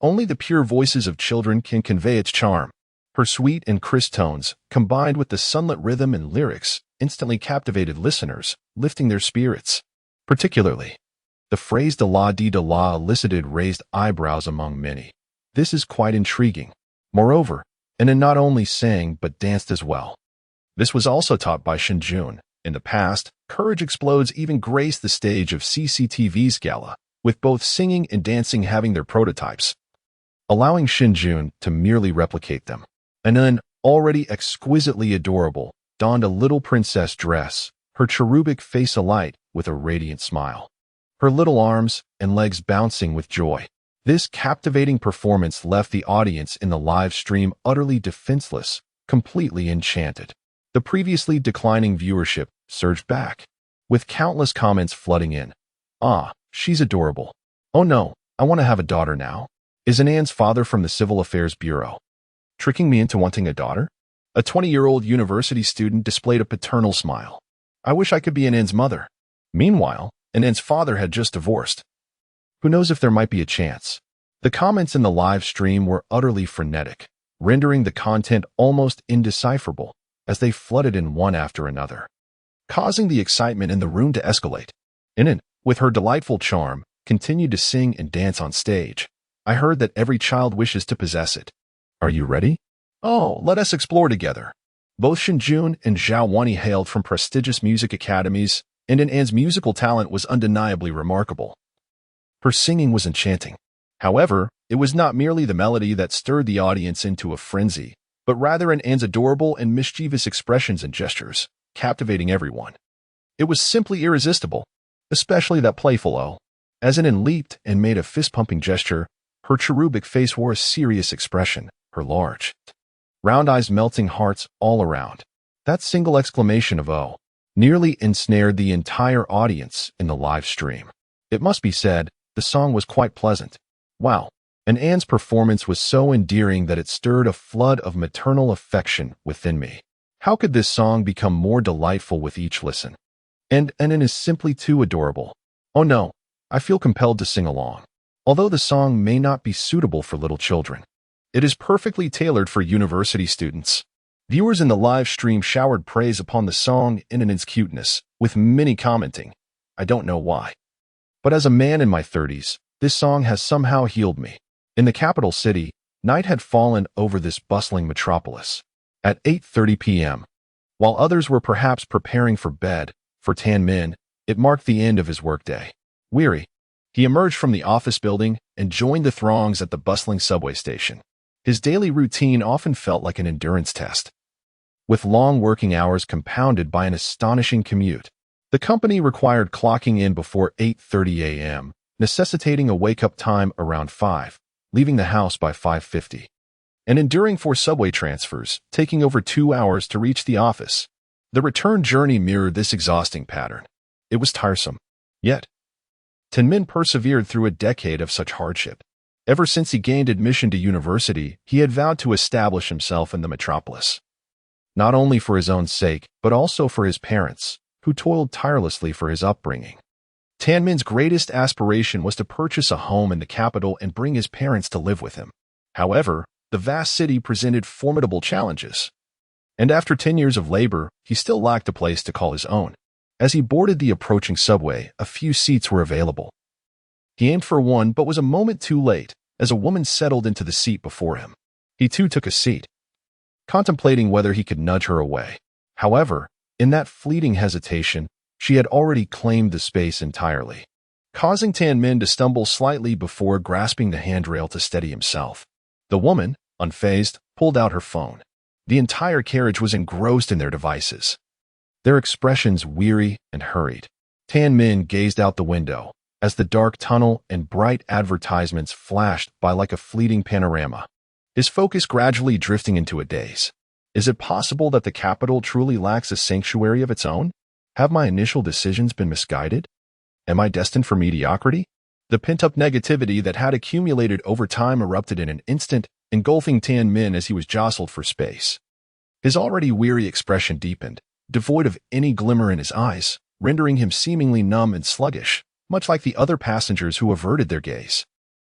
Only the pure voices of children can convey its charm. Her sweet and crisp tones, combined with the sunlit rhythm and lyrics, instantly captivated listeners, lifting their spirits. Particularly, the phrase de la di de la elicited raised eyebrows among many. This is quite intriguing. Moreover, and not only sang but danced as well. This was also taught by Shen Jun. In the past, Courage Explodes even graced the stage of CCTV's gala, with both singing and dancing having their prototypes, allowing Shen Jun to merely replicate them. Anan, already exquisitely adorable, donned a little princess dress, her cherubic face alight with a radiant smile, her little arms and legs bouncing with joy. This captivating performance left the audience in the live stream utterly defenseless, completely enchanted. The previously declining viewership surged back, with countless comments flooding in. "Ah, she's adorable. Oh no, I want to have a daughter now. Is Anand's father from the Civil Affairs Bureau tricking me into wanting a daughter?" A 20-year-old university student displayed a paternal smile. "I wish I could be Anand's mother." Meanwhile, Anand's father had just divorced. Who knows if there might be a chance? The comments in the live stream were utterly frenetic, rendering the content almost indecipherable as they flooded in one after another, causing the excitement in the room to escalate. Inan, with her delightful charm, continued to sing and dance on stage. "I heard that every child wishes to possess it. Are you ready? Oh, let us explore together." Both Shen Jun and Zhao Wani hailed from prestigious music academies, and Anand's musical talent was undeniably remarkable. Her singing was enchanting. However, it was not merely the melody that stirred the audience into a frenzy, but rather Anand's adorable and mischievous expressions and gestures, captivating everyone. It was simply irresistible, especially that playful "oh." As Anan leaped and made a fist-pumping gesture, her cherubic face wore a serious expression, her large, round eyes melting hearts all around. That single exclamation of "oh" nearly ensnared the entire audience in the live stream. It must be said, the song was quite pleasant. Wow, and Anne's performance was so endearing that it stirred a flood of maternal affection within me. How could this song become more delightful with each listen? And Anne is simply too adorable. Oh no, I feel compelled to sing along. Although the song may not be suitable for little children, it is perfectly tailored for university students. Viewers in the live stream showered praise upon the song and its cuteness, with many commenting, "I don't know why, but as a man in my 30s, this song has somehow healed me." In the capital city, night had fallen over this bustling metropolis. At 8:30 p.m., while others were perhaps preparing for bed, for Tan Min, it marked the end of his workday. Weary, he emerged from the office building and joined the throngs at the bustling subway station. His daily routine often felt like an endurance test, with long working hours compounded by an astonishing commute. The company required clocking in before 8:30 a.m., necessitating a wake-up time around 5, leaving the house by 5:50, and enduring 4 subway transfers, taking over 2 hours to reach the office. The return journey mirrored this exhausting pattern. It was tiresome. Yet, Tan Min persevered through a decade of such hardship. Ever since he gained admission to university, he had vowed to establish himself in the metropolis, not only for his own sake, but also for his parents, who toiled tirelessly for his upbringing. Tan Min's greatest aspiration was to purchase a home in the capital and bring his parents to live with him. However, the vast city presented formidable challenges, and after 10 years of labor, he still lacked a place to call his own. As he boarded the approaching subway, a few seats were available. He aimed for one but was a moment too late, as a woman settled into the seat before him. He too took a seat, contemplating whether he could nudge her away. However, in that fleeting hesitation, she had already claimed the space entirely, causing Tan Min to stumble slightly before grasping the handrail to steady himself. The woman, unfazed, pulled out her phone. The entire carriage was engrossed in their devices, their expressions weary and hurried. Tan Min gazed out the window as the dark tunnel and bright advertisements flashed by like a fleeting panorama, his focus gradually drifting into a daze. Is it possible that the capital truly lacks a sanctuary of its own? Have my initial decisions been misguided? Am I destined for mediocrity? The pent-up negativity that had accumulated over time erupted in an instant, engulfing Tan Min as he was jostled for space. His already weary expression deepened, devoid of any glimmer in his eyes, rendering him seemingly numb and sluggish, much like the other passengers who averted their gaze.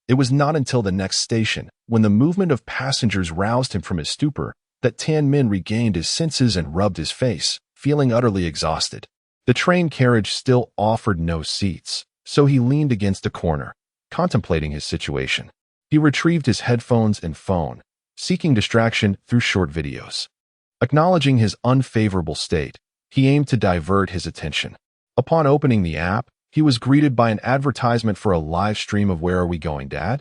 It was not until the next station, when the movement of passengers roused him from his stupor, that Tan Min regained his senses and rubbed his face, feeling utterly exhausted. The train carriage still offered no seats, so he leaned against a corner, contemplating his situation. He retrieved his headphones and phone, seeking distraction through short videos. Acknowledging his unfavorable state, he aimed to divert his attention. Upon opening the app, he was greeted by an advertisement for a live stream of Where Are We Going, Dad?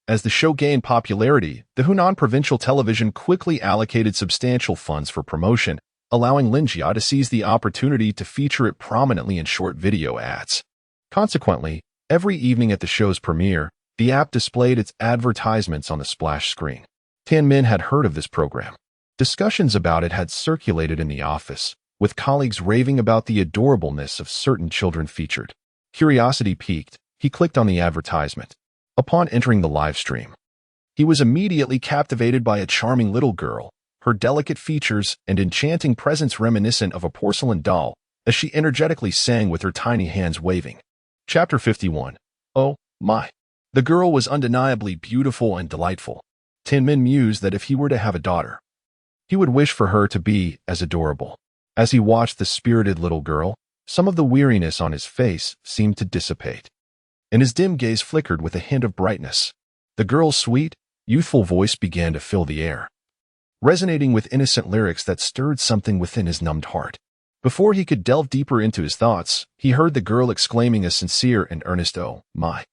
As the show gained popularity, the Hunan Provincial Television quickly allocated substantial funds for promotion, allowing Lin Jia to seize the opportunity to feature it prominently in short video ads. Consequently, every evening at the show's premiere, the app displayed its advertisements on the splash screen. Tan Min had heard of this program. Discussions about it had circulated in the office, with colleagues raving about the adorableness of certain children featured. Curiosity piqued, he clicked on the advertisement. Upon entering the live stream, he was immediately captivated by a charming little girl, her delicate features and enchanting presence reminiscent of a porcelain doll, as she energetically sang with her tiny hands waving. Chapter 51. Oh, my. The girl was undeniably beautiful and delightful. Tan Min mused that if he were to have a daughter, he would wish for her to be as adorable. As he watched the spirited little girl, some of the weariness on his face seemed to dissipate, and his dim gaze flickered with a hint of brightness. The girl's sweet, youthful voice began to fill the air, resonating with innocent lyrics that stirred something within his numbed heart. Before he could delve deeper into his thoughts, he heard the girl exclaiming a sincere and earnest "Oh, my."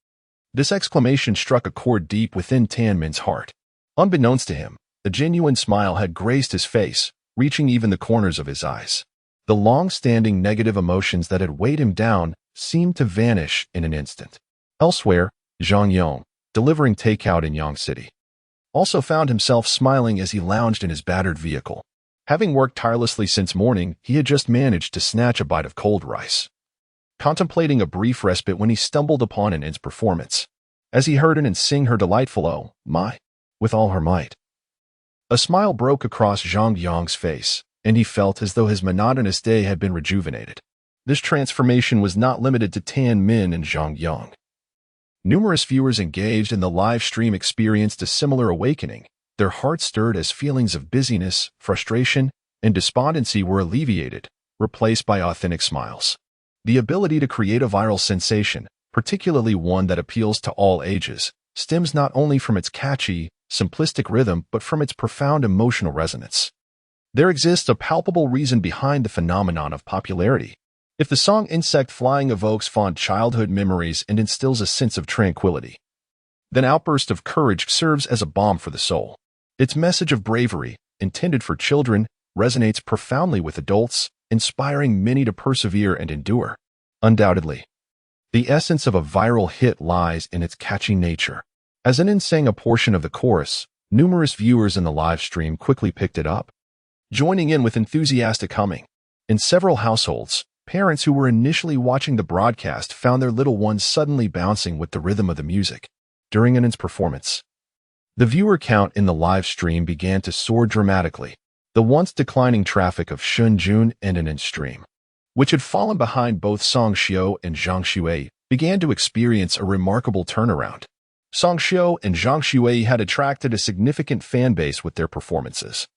This exclamation struck a chord deep within Tan Min's heart. Unbeknownst to him, a genuine smile had graced his face, reaching even the corners of his eyes. The long-standing negative emotions that had weighed him down seemed to vanish in an instant. Elsewhere, Zhang Yong, delivering takeout in Yang City, also found himself smiling as he lounged in his battered vehicle. Having worked tirelessly since morning, he had just managed to snatch a bite of cold rice, contemplating a brief respite when he stumbled upon An's performance. As he heard An sing her delightful "Oh, my" with all her might, a smile broke across Zhang Yong's face, and he felt as though his monotonous day had been rejuvenated. This transformation was not limited to Tan Min and Zhang Yong. Numerous viewers engaged in the live stream experienced a similar awakening. Their hearts stirred as feelings of busyness, frustration, and despondency were alleviated, replaced by authentic smiles. The ability to create a viral sensation, particularly one that appeals to all ages, stems not only from its catchy, simplistic rhythm but from its profound emotional resonance. There exists a palpable reason behind the phenomenon of popularity. If the song Insect Flying evokes fond childhood memories and instills a sense of tranquility, then Outburst of Courage serves as a balm for the soul. Its message of bravery, intended for children, resonates profoundly with adults, inspiring many to persevere and endure. Undoubtedly, the essence of a viral hit lies in its catchy nature. As An sang a portion of the chorus, numerous viewers in the live stream quickly picked it up, joining in with enthusiastic humming. In several households, parents who were initially watching the broadcast found their little ones suddenly bouncing with the rhythm of the music. During An's performance, the viewer count in the live stream began to soar dramatically. The once declining traffic of Shen Jun and An's stream, which had fallen behind both Song Xiu and Zhang Shui, began to experience a remarkable turnaround. Song Xiu and Zhang Shui had attracted a significant fan base with their performances,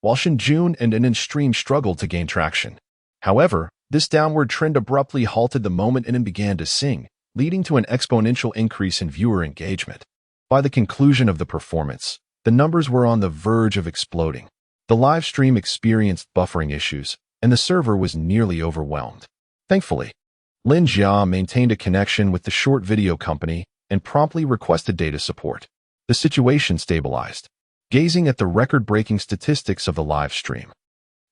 while Shen Jun and An's stream struggled to gain traction. However, this downward trend abruptly halted the moment An began to sing, leading to an exponential increase in viewer engagement. By the conclusion of the performance, the numbers were on the verge of exploding. The live stream experienced buffering issues, and the server was nearly overwhelmed. Thankfully, Lin Jia maintained a connection with the short video company and promptly requested data support. The situation stabilized. Gazing at the record-breaking statistics of the live stream,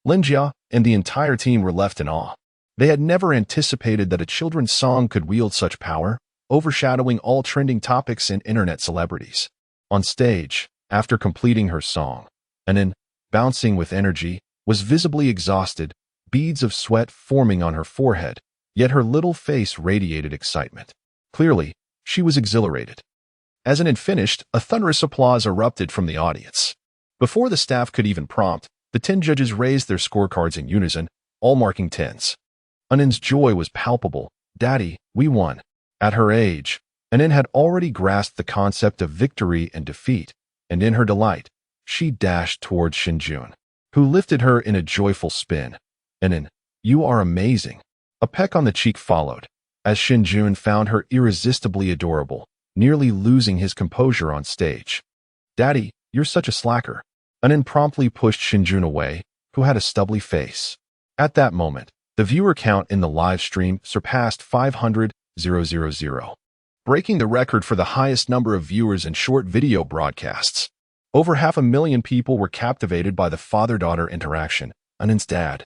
Lin Jia and the entire team were left in awe. They had never anticipated that a children's song could wield such power, overshadowing all trending topics and internet celebrities. On stage, after completing her song, An, bouncing with energy, was visibly exhausted, beads of sweat forming on her forehead, yet her little face radiated excitement. Clearly, she was exhilarated. As An finished, a thunderous applause erupted from the audience. Before the staff could even prompt, the 10 judges raised their scorecards in unison, all marking 10s. An's joy was palpable. "Daddy, we won." At her age, An had already grasped the concept of victory and defeat, and in her delight, she dashed towards Shen Jun, who lifted her in a joyful spin. "An, You are amazing. A peck on the cheek followed, as Shen Jun found her irresistibly adorable, nearly losing his composure on stage. Daddy, you're such a slacker. Anin promptly pushed Shen Jun away, who had a stubbly face. At that moment, the viewer count in the live stream surpassed 500,000, breaking the record for the highest number of viewers in short video broadcasts. Over 500,000 people were captivated by the father-daughter interaction. Anin's dad.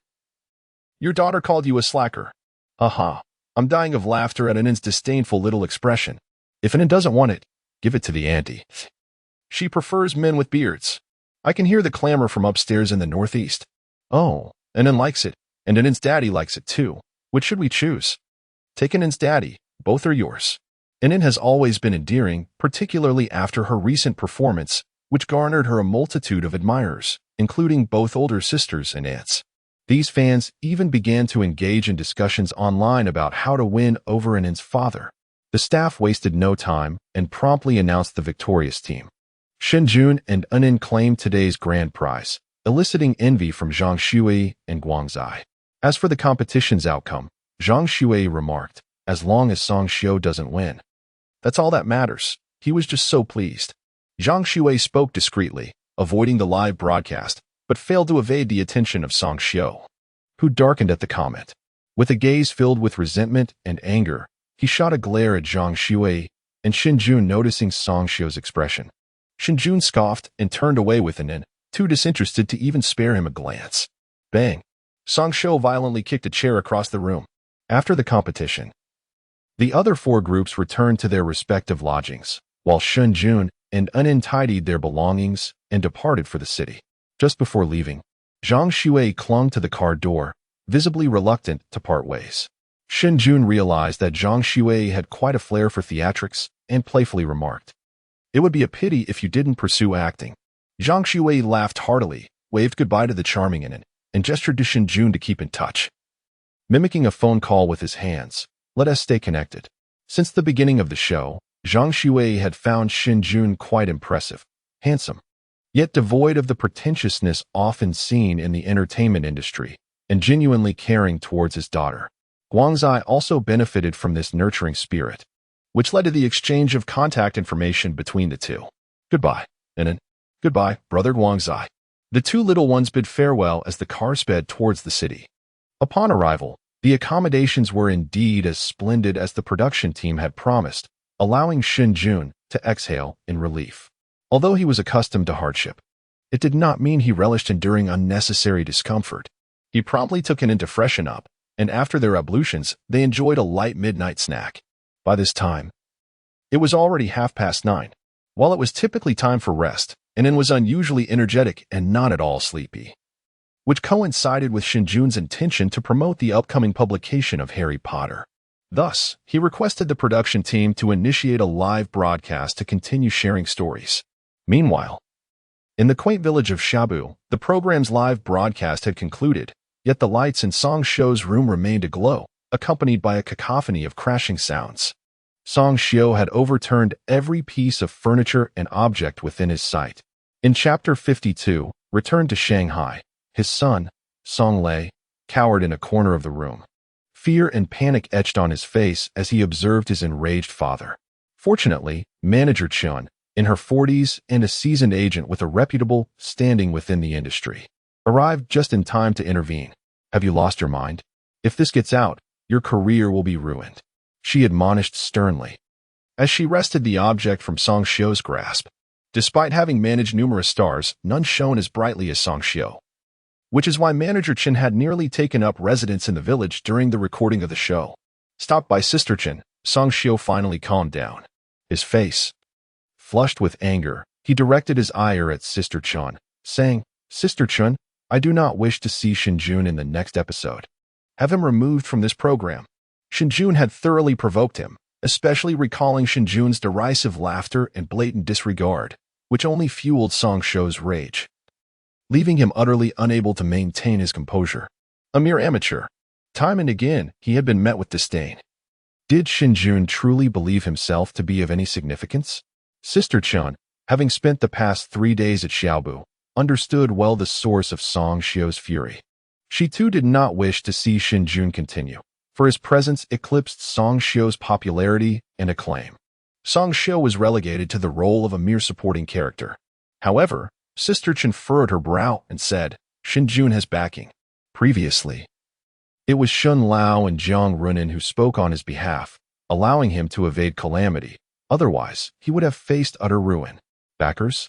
Your daughter called you a slacker. Haha. I'm dying of laughter at Anin's disdainful little expression. If Anin doesn't want it, give it to the auntie. She prefers men with beards. I can hear the clamor from upstairs in the northeast. Oh, Anin likes it, and Anin's daddy likes it too. Which should we choose? Take Anin's daddy. Both are yours. Anin has always been endearing, particularly after her recent performance, which garnered her a multitude of admirers, including both older sisters and aunts. These fans even began to engage in discussions online about how to win over Anin's father. The staff wasted no time and promptly announced the victorious team. Shen Jun and Anin claimed today's grand prize, eliciting envy from Zhang Shui and Guangzai. As for the competition's outcome, Zhang Shui remarked, as long as Song Xiu doesn't win. That's all that matters. He was just so pleased. Zhang Shui spoke discreetly, avoiding the live broadcast, but failed to evade the attention of Song Xiu, who darkened at the comment. With a gaze filled with resentment and anger, he shot a glare at Zhang Shui, and Shen Jun noticing Song Xiu's expression. Shen Jun scoffed and turned away with Anin, too disinterested to even spare him a glance. Bang! Song Xiu violently kicked a chair across the room. After the competition, the other four groups returned to their respective lodgings, while Shen Jun and Anin tidied their belongings and departed for the city. Just before leaving, Zhang Shui clung to the car door, visibly reluctant to part ways. Shen Jun realized that Zhang Shui had quite a flair for theatrics and playfully remarked, "It would be a pity if you didn't pursue acting." Zhang Shui laughed heartily, waved goodbye to the charming Anin, and gestured to Shen Jun to keep in touch. Mimicking a phone call with his hands, let us stay connected. Since the beginning of the show, Zhang Shui had found Shen Jun quite impressive, handsome, yet devoid of the pretentiousness often seen in the entertainment industry, and genuinely caring towards his daughter. Guangzai also benefited from this nurturing spirit, which led to the exchange of contact information between the two. Goodbye, Anin. Goodbye, brother Guangzai. The two little ones bid farewell as the car sped towards the city. Upon arrival, the accommodations were indeed as splendid as the production team had promised, allowing Shen Jun to exhale in relief. Although he was accustomed to hardship, it did not mean he relished enduring unnecessary discomfort. He promptly took Anin to freshen up, and after their ablutions, they enjoyed a light midnight snack. By this time, it was already 9:30. While it was typically time for rest, Anin was unusually energetic and not at all sleepy, which coincided with Shen Jun's intention to promote the upcoming publication of Harry Potter. Thus, he requested the production team to initiate a live broadcast to continue sharing stories. Meanwhile, in the quaint village of Shabu, the program's live broadcast had concluded, yet the lights in Song Xiu's room remained aglow, accompanied by a cacophony of crashing sounds. Song Xiu had overturned every piece of furniture and object within his sight. In Chapter 52, Return to Shanghai, his son, Song Lei, cowered in a corner of the room. Fear and panic etched on his face as he observed his enraged father. Fortunately, Manager Chun, in her 40s and a seasoned agent with a reputable standing within the industry, arrived just in time to intervene. Have you lost your mind? If this gets out, your career will be ruined, she admonished sternly, as she wrested the object from Song Xiu's grasp. Despite having managed numerous stars, none shone as brightly as Song Xiu, which is why Manager Chen had nearly taken up residence in the village during the recording of the show. Stopped by Sister Chen, Song Xiu finally calmed down. His face flushed with anger, he directed his ire at Sister Chen, saying, "Sister Chen, I do not wish to see Shen Jun in the next episode. Have him removed from this program." Shen Jun had thoroughly provoked him, especially recalling Shen Jun's derisive laughter and blatant disregard, which only fueled Song Xiu's rage, leaving him utterly unable to maintain his composure. A mere amateur. Time and again, he had been met with disdain. Did Shen Jun truly believe himself to be of any significance? Sister Chen, having spent the past 3 days at Xiaobu, understood well the source of Song Xiu's fury. She too did not wish to see Shen Jun continue, for his presence eclipsed Song Xiu's popularity and acclaim. Song Xiu was relegated to the role of a mere supporting character. However, Sister Chen furrowed her brow and said, Shen Jun has backing. Previously, it was Shun Lao and Jiang Runin who spoke on his behalf, allowing him to evade calamity. Otherwise, he would have faced utter ruin. Backers?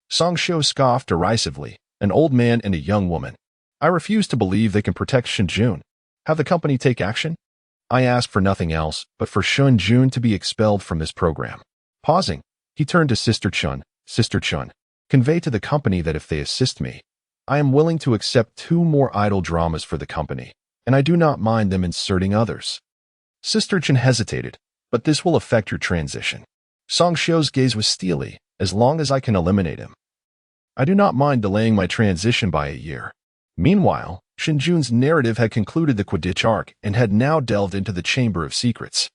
Song Xiu scoffed derisively, an old man and a young woman. I refuse to believe they can protect Shen Jun. Have the company take action? I ask for nothing else but for Shen Jun to be expelled from this program. Pausing, he turned to Sister Chun. Sister Chun, convey to the company that if they assist me, I am willing to accept 2 more idle dramas for the company, and I do not mind them inserting others. Sister Chen hesitated, but this will affect your transition. Song Xiu's gaze was steely, as long as I can eliminate him. I do not mind delaying my transition by a year. Meanwhile, Shen Jun's narrative had concluded the Quidditch arc and had now delved into the Chamber of Secrets.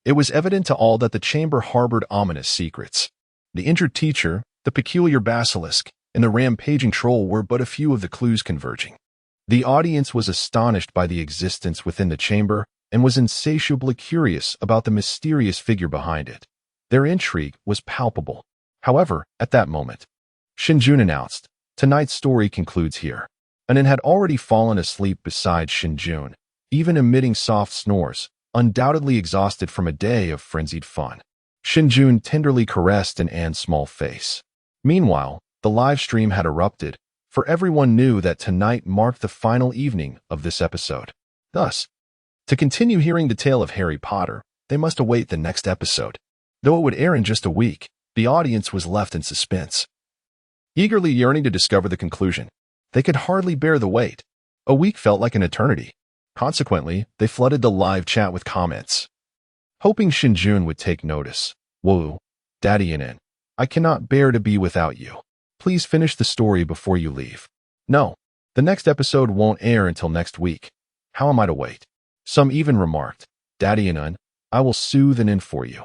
It was evident to all that the chamber harbored ominous secrets. The injured teacher, the peculiar basilisk, and the rampaging troll were but a few of the clues converging. The audience was astonished by the existence within the chamber and was insatiably curious about the mysterious figure behind it. Their intrigue was palpable. However, at that moment, Shen Jun announced, tonight's story concludes here. Anin had already fallen asleep beside Shen Jun, even emitting soft snores, undoubtedly exhausted from a day of frenzied fun. Shen Jun tenderly caressed An's small face. Meanwhile, the live stream had erupted, for everyone knew that tonight marked the final evening of this episode. Thus, to continue hearing the tale of Harry Potter, they must await the next episode. Though it would air in just a week, the audience was left in suspense, eagerly yearning to discover the conclusion. They could hardly bear the wait. A week felt like an eternity. Consequently, they flooded the live chat with comments, hoping Shen Jun would take notice. Whoa, Daddy Anin, I cannot bear to be without you. Please finish the story before you leave. No, the next episode won't air until next week. How am I to wait? Some even remarked, Daddy Anin, I will soothe Anin for you.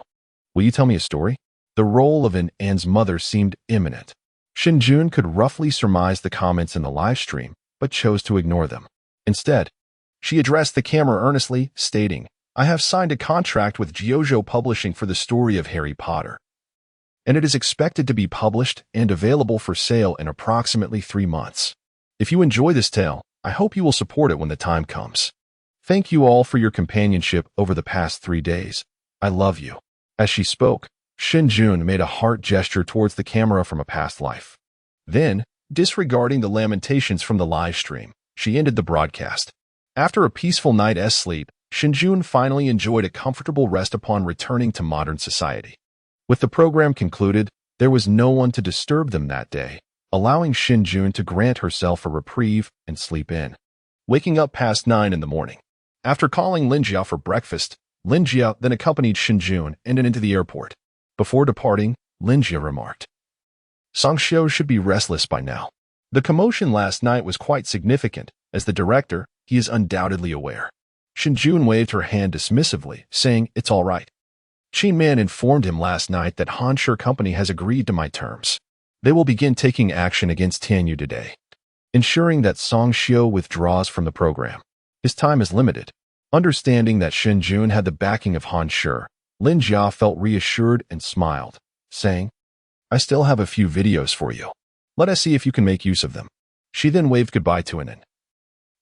Will you tell me a story? The role of An's mother seemed imminent. Shen Jun could roughly surmise the comments in the live stream, but chose to ignore them. Instead, she addressed the camera earnestly, stating, I have signed a contract with Jiuzhou Publishing for the story of Harry Potter, and it is expected to be published and available for sale in approximately 3 months. If you enjoy this tale, I hope you will support it when the time comes. Thank you all for your companionship over the past 3 days. I love you. As she spoke, Shen Jun made a heart gesture towards the camera from a past life. Then, disregarding the lamentations from the live stream, she ended the broadcast. After a peaceful night's sleep, Shen Jun finally enjoyed a comfortable rest upon returning to modern society. With the program concluded, there was no one to disturb them that day, allowing Shen Jun to grant herself a reprieve and sleep in. Waking up past 9 in the morning. After calling Lin Jia for breakfast, Lin Jia then accompanied Shen Jun and into the airport. Before departing, Lin Jia remarked, Song Xiu should be restless by now. The commotion last night was quite significant. As the director, he is undoubtedly aware. Shen Jun waved her hand dismissively, saying, it's all right. Qin Man informed him last night that Han Shi Company has agreed to my terms. They will begin taking action against Tianyu today, ensuring that Song Xiu withdraws from the program. His time is limited. Understanding that Shen Jun had the backing of Han Shi, Lin Jia felt reassured and smiled, saying, I still have a few videos for you. Let us see if you can make use of them. She then waved goodbye to Anin,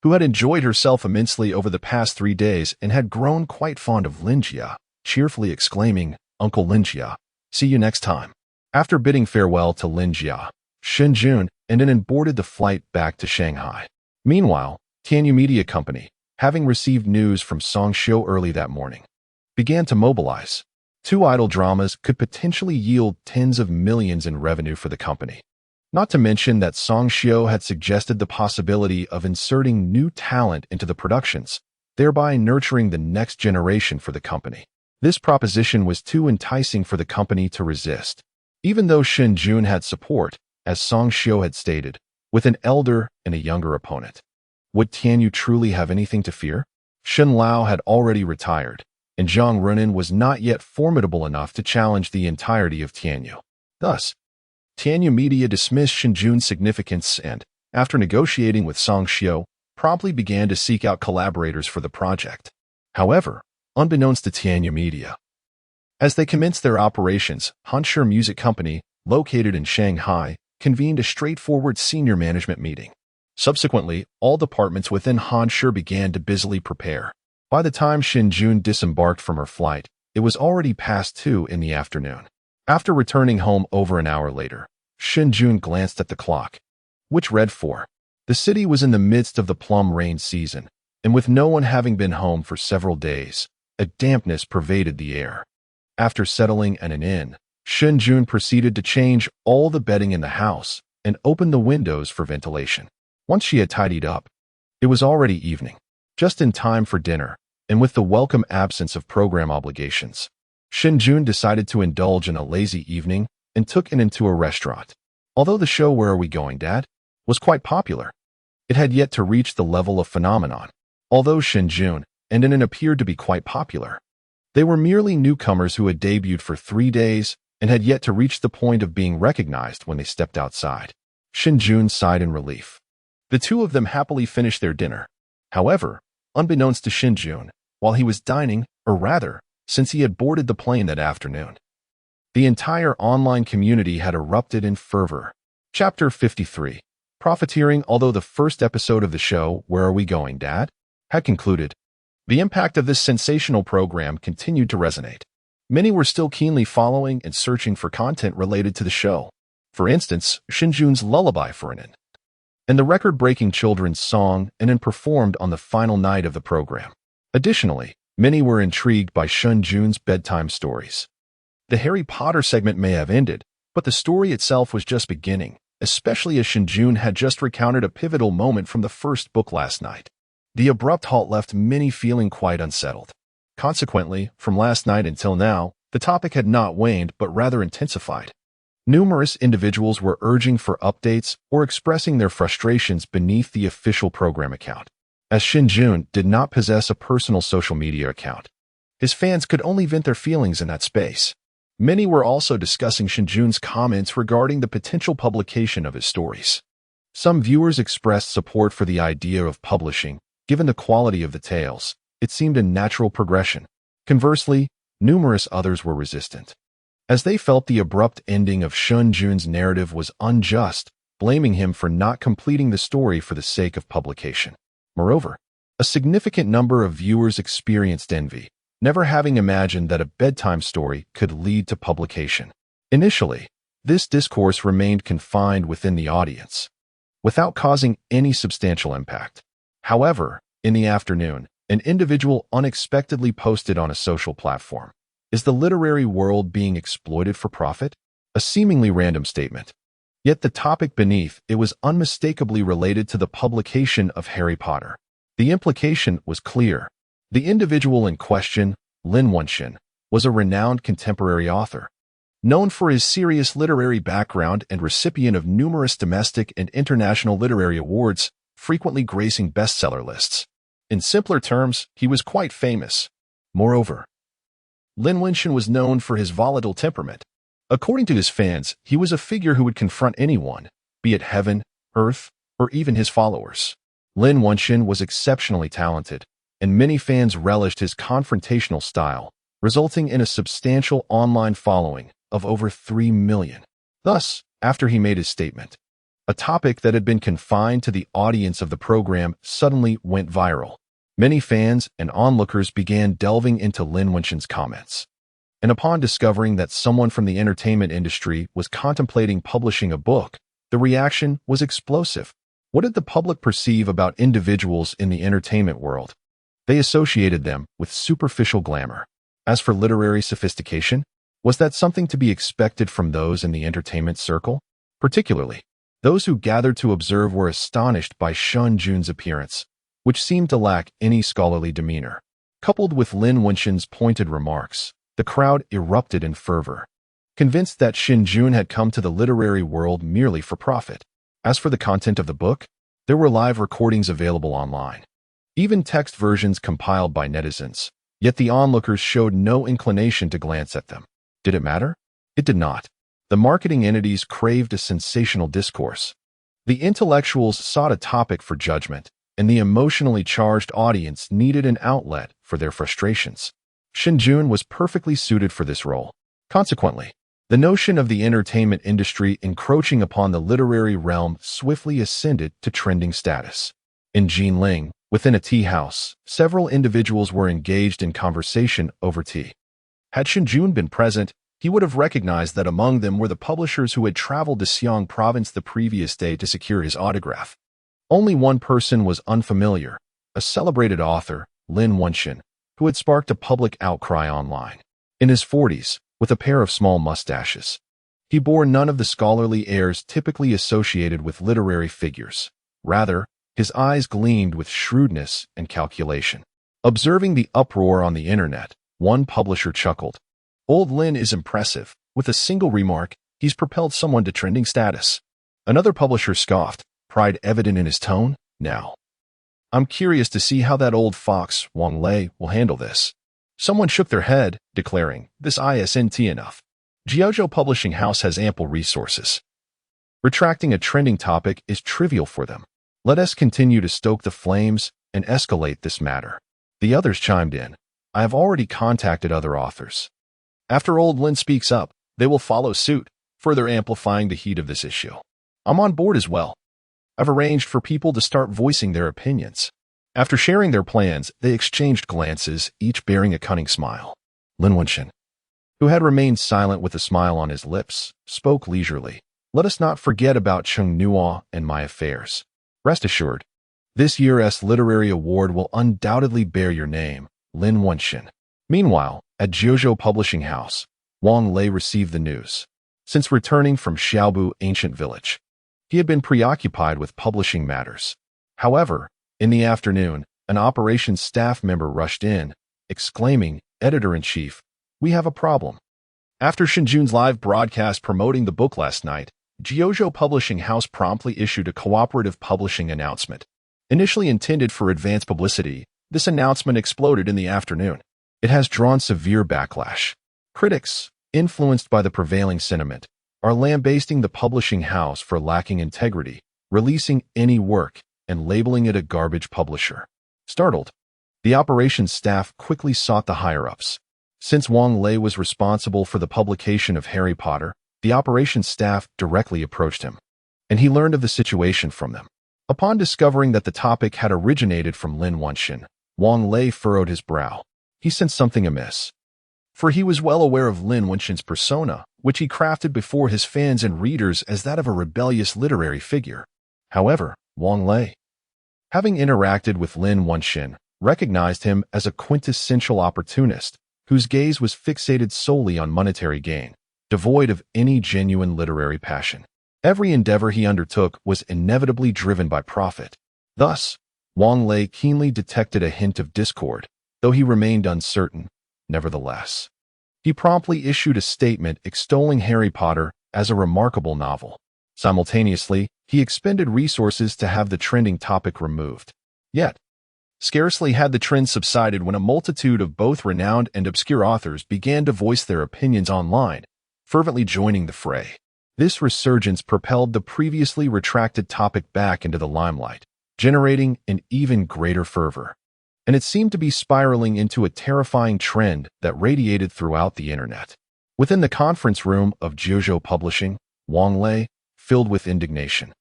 who had enjoyed herself immensely over the past 3 days and had grown quite fond of Lin Jia, cheerfully exclaiming, Uncle Lin Jia, see you next time. After bidding farewell to Lin Jia, Shen Jun and Anin boarded the flight back to Shanghai. Meanwhile, Tianyu Media Company, having received news from Song Xiu early that morning, began to mobilize. 2 idle dramas could potentially yield tens of millions in revenue for the company. Not to mention that Song Xiu had suggested the possibility of inserting new talent into the productions, thereby nurturing the next generation for the company. This proposition was too enticing for the company to resist. Even though Shen Jun had support, as Song Xiu had stated, with an elder and a younger opponent. Would Tianyu truly have anything to fear? Shen Lao had already retired, and Jiang Runin was not yet formidable enough to challenge the entirety of Tianyu. Thus, Tianyu Media dismissed Shen Jun's significance and, after negotiating with Song Xiu, promptly began to seek out collaborators for the project. However, unbeknownst to Tianya Media, as they commenced their operations, Hansher Music Company, located in Shanghai, convened a straightforward senior management meeting. Subsequently, all departments within Hansher began to busily prepare. By the time Shen Jun disembarked from her flight, it was already past 2 in the afternoon. After returning home over an hour later, Shen Jun glanced at the clock, which read 4. The city was in the midst of the plum rain season, and with no one having been home for several days, a dampness pervaded the air. After settling at an inn, Shen Jun proceeded to change all the bedding in the house and open the windows for ventilation. Once she had tidied up, it was already evening, just in time for dinner, and with the welcome absence of program obligations. Shen Jun decided to indulge in a lazy evening and took it into a restaurant. Although the show Where Are We Going, Dad? Was quite popular, it had yet to reach the level of phenomenon. Although Shen Jun and Inen appeared to be quite popular, they were merely newcomers who had debuted for 3 days and had yet to reach the point of being recognized when they stepped outside. Shen Jun sighed in relief. The two of them happily finished their dinner. However, unbeknownst to Shen Jun, while he was dining, or rather, since he had boarded the plane that afternoon, the entire online community had erupted in fervor. Chapter 53. Profiteering. Although the first episode of the show, Where Are We Going, Dad? Had concluded, the impact of this sensational program continued to resonate. Many were still keenly following and searching for content related to the show. For instance, Shen Jun's Lullaby for Inen, and the record-breaking children's song Inen performed on the final night of the program. Additionally, many were intrigued by Shen Jun's bedtime stories. The Harry Potter segment may have ended, but the story itself was just beginning, especially as Shen Jun had just recounted a pivotal moment from the first book last night. The abrupt halt left many feeling quite unsettled. Consequently, from last night until now, the topic had not waned but rather intensified. Numerous individuals were urging for updates or expressing their frustrations beneath the official program account. As Shen Jun did not possess a personal social media account, his fans could only vent their feelings in that space. Many were also discussing Shen Jun's comments regarding the potential publication of his stories. Some viewers expressed support for the idea of publishing. Given the quality of the tales, it seemed a natural progression. Conversely, numerous others were resistant, as they felt the abrupt ending of Shen Jun's narrative was unjust, blaming him for not completing the story for the sake of publication. Moreover, a significant number of viewers experienced envy, never having imagined that a bedtime story could lead to publication. Initially, this discourse remained confined within the audience, without causing any substantial impact. However, in the afternoon, an individual unexpectedly posted on a social platform, "Is the literary world being exploited for profit?" A seemingly random statement. Yet the topic beneath it was unmistakably related to the publication of Harry Potter. The implication was clear. The individual in question, Lin Wenxin, was a renowned contemporary author, known for his serious literary background and recipient of numerous domestic and international literary awards, frequently gracing bestseller lists. In simpler terms, he was quite famous. Moreover, Lin Wenxin was known for his volatile temperament. According to his fans, he was a figure who would confront anyone, be it heaven, earth, or even his followers. Lin Wenxin was exceptionally talented, and many fans relished his confrontational style, resulting in a substantial online following of over 3 million. Thus, after he made his statement, a topic that had been confined to the audience of the program suddenly went viral. Many fans and onlookers began delving into Lin Wenxin's comments. And upon discovering that someone from the entertainment industry was contemplating publishing a book, the reaction was explosive. What did the public perceive about individuals in the entertainment world? They associated them with superficial glamour. As for literary sophistication, was that something to be expected from those in the entertainment circle? Particularly, those who gathered to observe were astonished by Shen Jun's appearance, which seemed to lack any scholarly demeanor. Coupled with Lin Wenxin's pointed remarks, the crowd erupted in fervor, convinced that Shen Jun had come to the literary world merely for profit. As for the content of the book, there were live recordings available online, even text versions compiled by netizens, yet the onlookers showed no inclination to glance at them. Did it matter? It did not. The marketing entities craved a sensational discourse. The intellectuals sought a topic for judgment, and the emotionally charged audience needed an outlet for their frustrations. Shen Jun was perfectly suited for this role. Consequently, the notion of the entertainment industry encroaching upon the literary realm swiftly ascended to trending status. In Jinling, within a tea house, several individuals were engaged in conversation over tea. Had Shen Jun been present, he would have recognized that among them were the publishers who had traveled to Xiang province the previous day to secure his autograph. Only one person was unfamiliar, a celebrated author, Lin Wenxin, who had sparked a public outcry online. In his 40s, with a pair of small mustaches, he bore none of the scholarly airs typically associated with literary figures. Rather, his eyes gleamed with shrewdness and calculation. Observing the uproar on the internet, one publisher chuckled. "Old Lin is impressive. With a single remark, he's propelled someone to trending status." Another publisher scoffed, pride evident in his tone. "Now, I'm curious to see how that old fox, Wang Lei, will handle this." Someone shook their head, declaring, "This isn't enough. Jiuzhou Publishing House has ample resources. Retracting a trending topic is trivial for them. Let us continue to stoke the flames and escalate this matter." The others chimed in. "I have already contacted other authors. After old Lin speaks up, they will follow suit, further amplifying the heat of this issue. I'm on board as well. I've arranged for people to start voicing their opinions." After sharing their plans, they exchanged glances, each bearing a cunning smile. Lin Wenxin, who had remained silent with a smile on his lips, spoke leisurely. "Let us not forget about Cheng Nuo and my affairs. Rest assured, this year's literary award will undoubtedly bear your name, Lin Wenxin." Meanwhile, at Jiuzhou Publishing House, Wang Lei received the news. Since returning from Xiaobu Ancient Village, he had been preoccupied with publishing matters. However, in the afternoon, an operations staff member rushed in, exclaiming, "Editor-in-Chief, we have a problem." After Shen Jun's live broadcast promoting the book last night, Jiuzhou Publishing House promptly issued a cooperative publishing announcement. Initially intended for advance publicity, this announcement exploded in the afternoon. It has drawn severe backlash. Critics, influenced by the prevailing sentiment, are lambasting the publishing house for lacking integrity, releasing any work, and labeling it a garbage publisher. Startled, the operations staff quickly sought the higher-ups. Since Wang Lei was responsible for the publication of Harry Potter, the operations staff directly approached him, and he learned of the situation from them. Upon discovering that the topic had originated from Lin Wenxin, Wang Lei furrowed his brow. He sensed something amiss, for he was well aware of Lin Wenxin's persona, which he crafted before his fans and readers as that of a rebellious literary figure. However, Wang Lei, having interacted with Lin Wenxin, recognized him as a quintessential opportunist whose gaze was fixated solely on monetary gain, devoid of any genuine literary passion. Every endeavor he undertook was inevitably driven by profit. Thus, Wang Lei keenly detected a hint of discord, though he remained uncertain. Nevertheless, he promptly issued a statement extolling Harry Potter as a remarkable novel. Simultaneously, he expended resources to have the trending topic removed. Yet, scarcely had the trend subsided when a multitude of both renowned and obscure authors began to voice their opinions online, fervently joining the fray. This resurgence propelled the previously retracted topic back into the limelight, generating an even greater fervor. And it seemed to be spiraling into a terrifying trend that radiated throughout the internet. Within the conference room of Jiuzhou Publishing, Wang Lei, filled with indignation,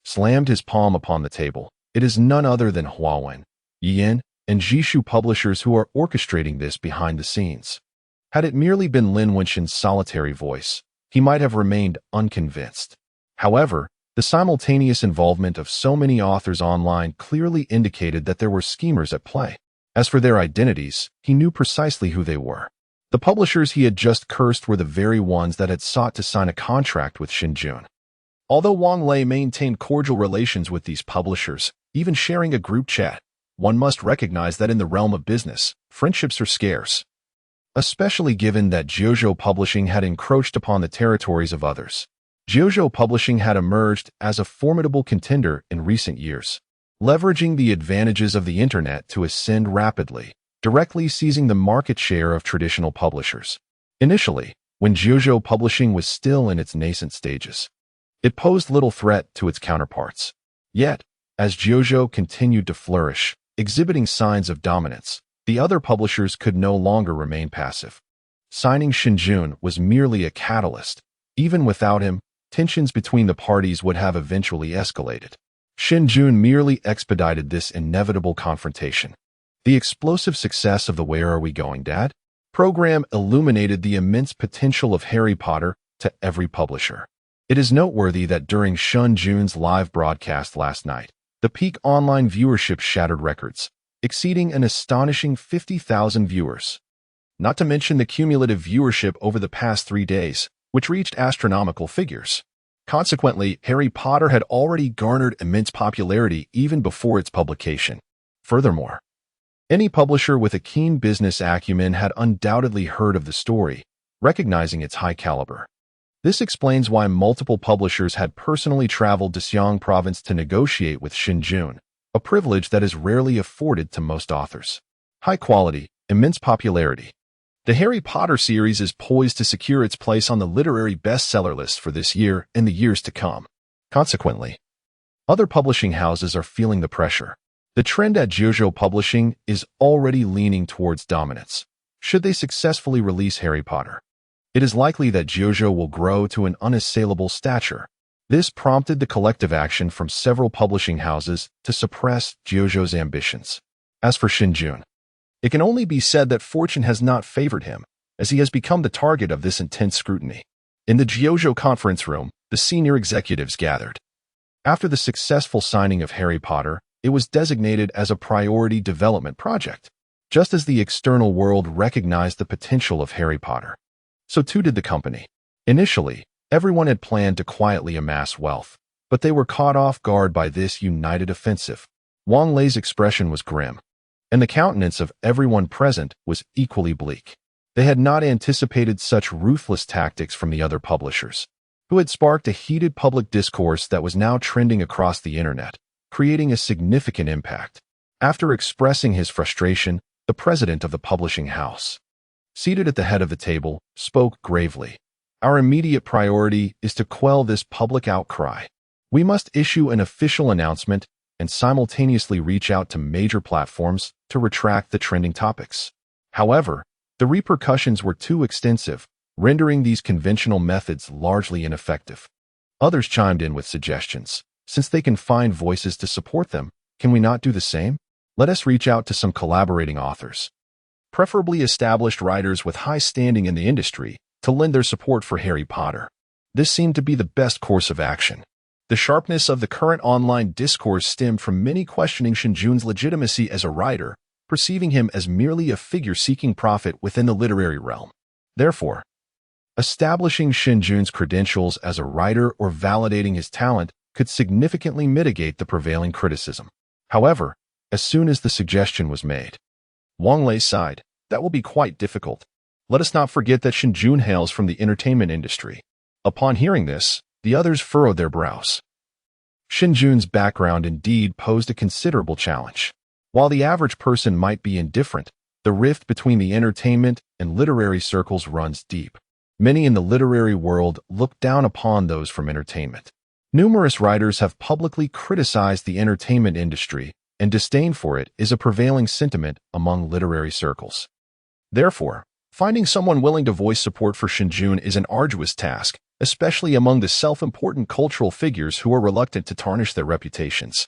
slammed his palm upon the table. It is none other than Huawen, Yin, and Jishu publishers who are orchestrating this behind the scenes. Had it merely been Lin Wenxin's solitary voice, he might have remained unconvinced. However, the simultaneous involvement of so many authors online clearly indicated that there were schemers at play. As for their identities, he knew precisely who they were. The publishers he had just cursed were the very ones that had sought to sign a contract with Shen Jun. Although Wang Lei maintained cordial relations with these publishers, even sharing a group chat, one must recognize that in the realm of business, friendships are scarce, especially given that Jiuzhou Publishing had encroached upon the territories of others. Jiuzhou Publishing had emerged as a formidable contender in recent years, leveraging the advantages of the internet to ascend rapidly, directly seizing the market share of traditional publishers. Initially, when Jiuzhou Publishing was still in its nascent stages, it posed little threat to its counterparts. Yet, As JoJo continued to flourish, exhibiting signs of dominance, the other publishers could no longer remain passive. Signing Shen Jun was merely a catalyst. Even without him, tensions between the parties would have eventually escalated. Shen Jun merely expedited this inevitable confrontation. The explosive success of the Where Are We Going, Dad? Program illuminated the immense potential of Harry Potter to every publisher. It is noteworthy that during Shen Jun's live broadcast last night, the peak online viewership shattered records, exceeding an astonishing 50,000 viewers. Not to mention the cumulative viewership over the past 3 days, which reached astronomical figures. Consequently, Harry Potter had already garnered immense popularity even before its publication. Furthermore, any publisher with a keen business acumen had undoubtedly heard of the story, recognizing its high caliber. This explains why multiple publishers had personally traveled to Xiang Province to negotiate with Shen Jun, a privilege that is rarely afforded to most authors. High quality, immense popularity. The Harry Potter series is poised to secure its place on the literary bestseller list for this year and the years to come. Consequently, other publishing houses are feeling the pressure. The trend at JoJo Publishing is already leaning towards dominance. Should they successfully release Harry Potter, it is likely that JoJo will grow to an unassailable stature. This prompted the collective action from several publishing houses to suppress JoJo's ambitions. As for Shen Jun, it can only be said that fortune has not favored him, as he has become the target of this intense scrutiny. In the JoJo conference room, the senior executives gathered. After the successful signing of Harry Potter, it was designated as a priority development project. Just as the external world recognized the potential of Harry Potter, so too did the company. Initially, everyone had planned to quietly amass wealth, but they were caught off guard by this united offensive. Wang Lei's expression was grim, and the countenance of everyone present was equally bleak. They had not anticipated such ruthless tactics from the other publishers, who had sparked a heated public discourse that was now trending across the internet, creating a significant impact. After expressing his frustration, the president of the publishing house, seated at the head of the table, spoke gravely. Our immediate priority is to quell this public outcry. We must issue an official announcement and simultaneously reach out to major platforms to retract the trending topics. However, the repercussions were too extensive, rendering these conventional methods largely ineffective. Others chimed in with suggestions. Since they can find voices to support them, can we not do the same? Let us reach out to some collaborating authors, preferably established writers with high standing in the industry, to lend their support for Harry Potter. This seemed to be the best course of action. The sharpness of the current online discourse stemmed from many questioning Shen Jun's legitimacy as a writer, perceiving him as merely a figure seeking profit within the literary realm. Therefore, establishing Shen Jun's credentials as a writer or validating his talent could significantly mitigate the prevailing criticism. However, as soon as the suggestion was made, Wang Lei sighed. That will be quite difficult. Let us not forget that Shen Jun hails from the entertainment industry. Upon hearing this, the others furrowed their brows. Shen Jun's background indeed posed a considerable challenge. While the average person might be indifferent, the rift between the entertainment and literary circles runs deep. Many in the literary world look down upon those from entertainment. Numerous writers have publicly criticized the entertainment industry, and disdain for it is a prevailing sentiment among literary circles. Therefore, finding someone willing to voice support for Shen Jun is an arduous task, especially among the self-important cultural figures who are reluctant to tarnish their reputations.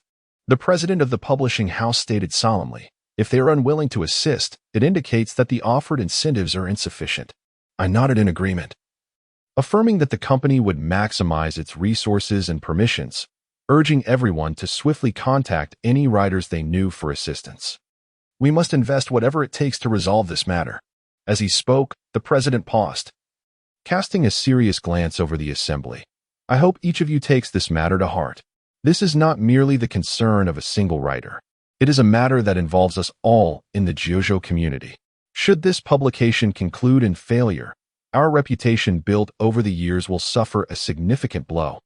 The president of the publishing house stated solemnly, if they are unwilling to assist, it indicates that the offered incentives are insufficient. I nodded in agreement, affirming that the company would maximize its resources and permissions, urging everyone to swiftly contact any writers they knew for assistance. We must invest whatever it takes to resolve this matter. As he spoke, the president paused, casting a serious glance over the assembly. I hope each of you takes this matter to heart. This is not merely the concern of a single writer. It is a matter that involves us all in the JoJo community. Should this publication conclude in failure, our reputation built over the years will suffer a significant blow,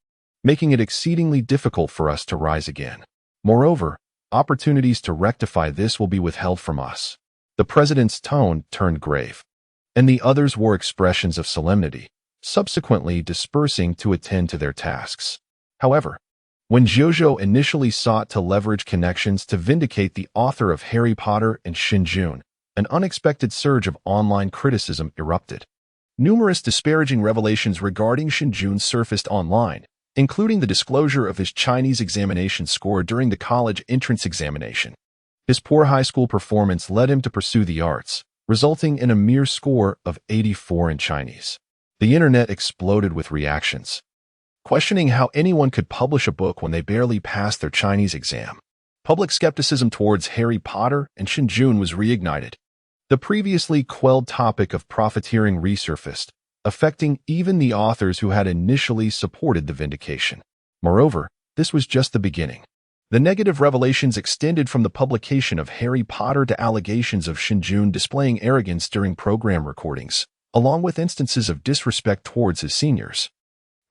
making it exceedingly difficult for us to rise again. Moreover, opportunities to rectify this will be withheld from us. The president's tone turned grave, and the others wore expressions of solemnity, subsequently dispersing to attend to their tasks. However, When Jojo initially sought to leverage connections to vindicate the author of Harry Potter and Shen Jun, an unexpected surge of online criticism erupted. Numerous disparaging revelations regarding Shen Jun surfaced online, including the disclosure of his Chinese examination score during the college entrance examination. His poor high school performance led him to pursue the arts, resulting in a mere score of 84 in Chinese. The internet exploded with reactions, questioning how anyone could publish a book when they barely passed their Chinese exam. Public skepticism towards Harry Potter and Shen Jun was reignited. The previously quelled topic of profiteering resurfaced, affecting even the authors who had initially supported the vindication. Moreover, this was just the beginning. The negative revelations extended from the publication of Harry Potter to allegations of Shen Jun displaying arrogance during program recordings, along with instances of disrespect towards his seniors.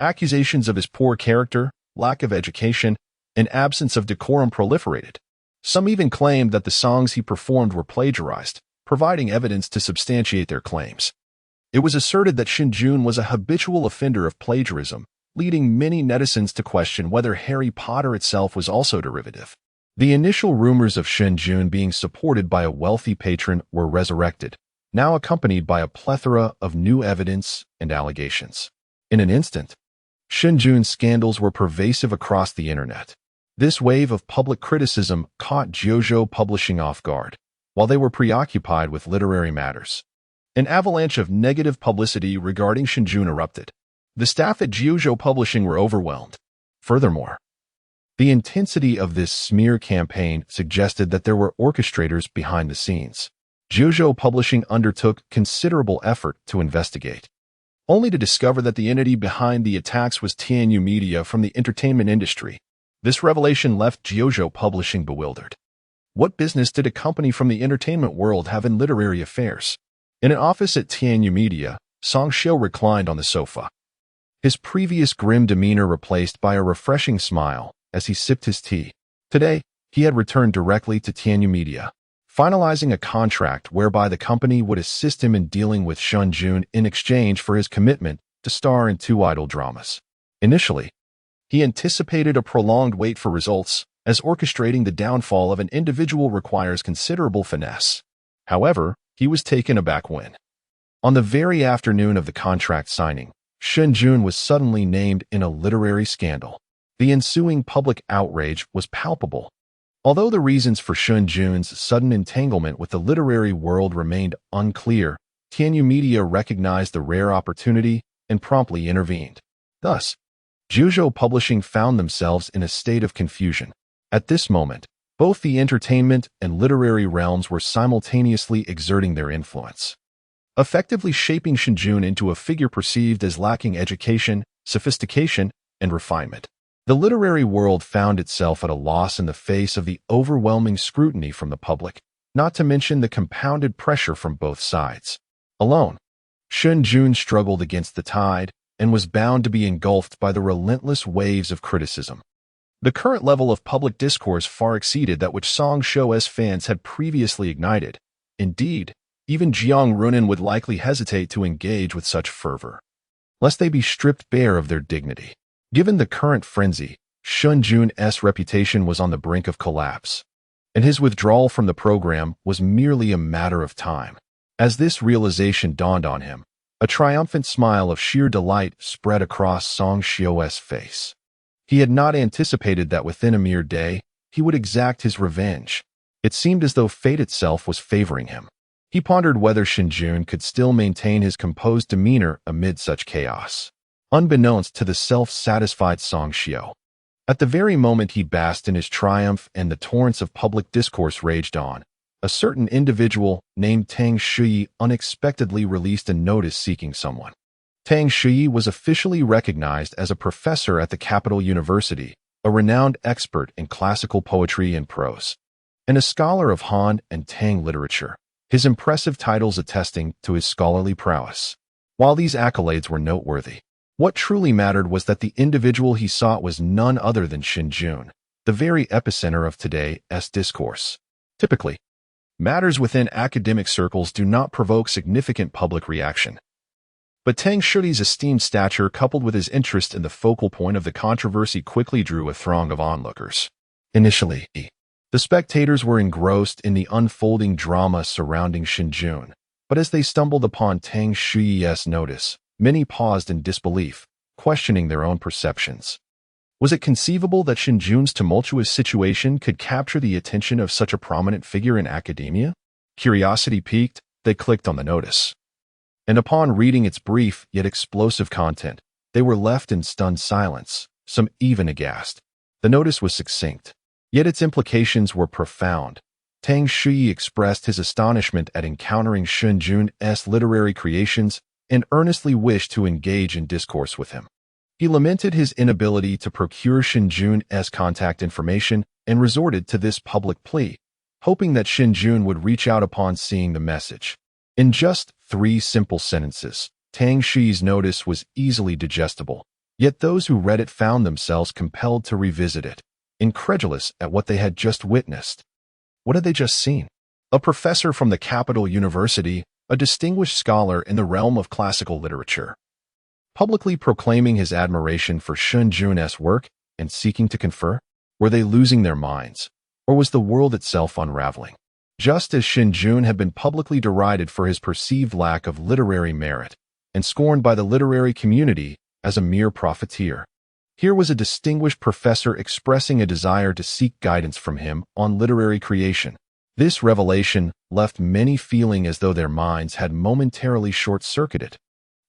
Accusations of his poor character, lack of education, and absence of decorum proliferated. Some even claimed that the songs he performed were plagiarized, providing evidence to substantiate their claims. It was asserted that Shen Jun was a habitual offender of plagiarism, leading many netizens to question whether Harry Potter itself was also derivative. The initial rumors of Shen Jun being supported by a wealthy patron were resurrected, now accompanied by a plethora of new evidence and allegations. In an instant, Shen Jun's scandals were pervasive across the internet. This wave of public criticism caught Jojo Publishing off guard, while they were preoccupied with literary matters. An avalanche of negative publicity regarding Shen Jun erupted. The staff at Jojo Publishing were overwhelmed. Furthermore, the intensity of this smear campaign suggested that there were orchestrators behind the scenes. Jojo Publishing undertook considerable effort to investigate, only to discover that the entity behind the attacks was Tianyu Media from the entertainment industry. This revelation left Jojo Publishing bewildered. What business did a company from the entertainment world have in literary affairs? In an office at Tianyu Media, Song Xiu reclined on the sofa, his previous grim demeanor replaced by a refreshing smile as he sipped his tea. Today, he had returned directly to Tianyu Media, finalizing a contract whereby the company would assist him in dealing with Shen Jun in exchange for his commitment to star in 2 idol dramas. Initially, he anticipated a prolonged wait for results, as orchestrating the downfall of an individual requires considerable finesse. However, he was taken aback when, on the very afternoon of the contract signing, Shen Jun was suddenly named in a literary scandal. The ensuing public outrage was palpable. Although the reasons for Shen Jun's sudden entanglement with the literary world remained unclear, Tianyu Media recognized the rare opportunity and promptly intervened. Thus, Jojo Publishing found themselves in a state of confusion. At this moment, both the entertainment and literary realms were simultaneously exerting their influence, effectively shaping Shen Jun into a figure perceived as lacking education, sophistication, and refinement. The literary world found itself at a loss in the face of the overwhelming scrutiny from the public, not to mention the compounded pressure from both sides. Alone, Shen Jun struggled against the tide and was bound to be engulfed by the relentless waves of criticism. The current level of public discourse far exceeded that which Song Xiu's fans had previously ignited. Indeed, even Jiang Runin would likely hesitate to engage with such fervor, lest they be stripped bare of their dignity. Given the current frenzy, Shen Jun's reputation was on the brink of collapse, and his withdrawal from the program was merely a matter of time. As this realization dawned on him, a triumphant smile of sheer delight spread across Song Xiu's face. He had not anticipated that within a mere day, he would exact his revenge. It seemed as though fate itself was favoring him. He pondered whether Shen Jun could still maintain his composed demeanor amid such chaos, unbeknownst to the self-satisfied Song Xiu. At the very moment he basked in his triumph and the torrents of public discourse raged on, a certain individual named Tang Shuyi unexpectedly released a notice seeking someone. Tang Shuyi was officially recognized as a professor at the Capital University, a renowned expert in classical poetry and prose, and a scholar of Han and Tang literature, his impressive titles attesting to his scholarly prowess. While these accolades were noteworthy, what truly mattered was that the individual he sought was none other than Shen Jun, the very epicenter of today's discourse. Typically, matters within academic circles do not provoke significant public reaction. But Tang Shui's esteemed stature coupled with his interest in the focal point of the controversy quickly drew a throng of onlookers. Initially, the spectators were engrossed in the unfolding drama surrounding Shen Jun, but as they stumbled upon Tang Shui's notice, many paused in disbelief, questioning their own perceptions. Was it conceivable that Shen Jun's tumultuous situation could capture the attention of such a prominent figure in academia? Curiosity piqued, they clicked on the notice. And upon reading its brief yet explosive content, they were left in stunned silence, some even aghast. The notice was succinct, yet its implications were profound. Tang Shui expressed his astonishment at encountering Shen Jun's literary creations and earnestly wished to engage in discourse with him. He lamented his inability to procure Shen Jun's contact information and resorted to this public plea, hoping that Shen Jun would reach out upon seeing the message. In just 3 simple sentences, Tang Shui's notice was easily digestible, yet those who read it found themselves compelled to revisit it, incredulous at what they had just witnessed. What had they just seen? A professor from the capital university, a distinguished scholar in the realm of classical literature, publicly proclaiming his admiration for Shen Jun's work and seeking to confer? Were they losing their minds, or was the world itself unraveling? Just as Shen Jun had been publicly derided for his perceived lack of literary merit and scorned by the literary community as a mere profiteer, here was a distinguished professor expressing a desire to seek guidance from him on literary creation. This revelation left many feeling as though their minds had momentarily short-circuited.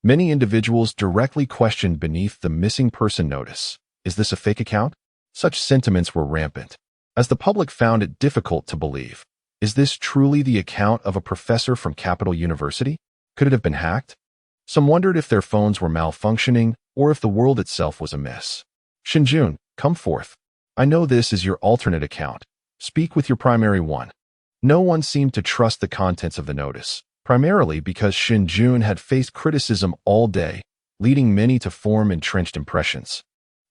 Many individuals directly questioned beneath the missing person notice. Is this a fake account? Such sentiments were rampant, as the public found it difficult to believe. Is this truly the account of a professor from Capital University? Could it have been hacked? Some wondered if their phones were malfunctioning or if the world itself was amiss. Shen Jun, come forth. I know this is your alternate account. Speak with your primary one. No one seemed to trust the contents of the notice, primarily because Shen Jun had faced criticism all day, leading many to form entrenched impressions.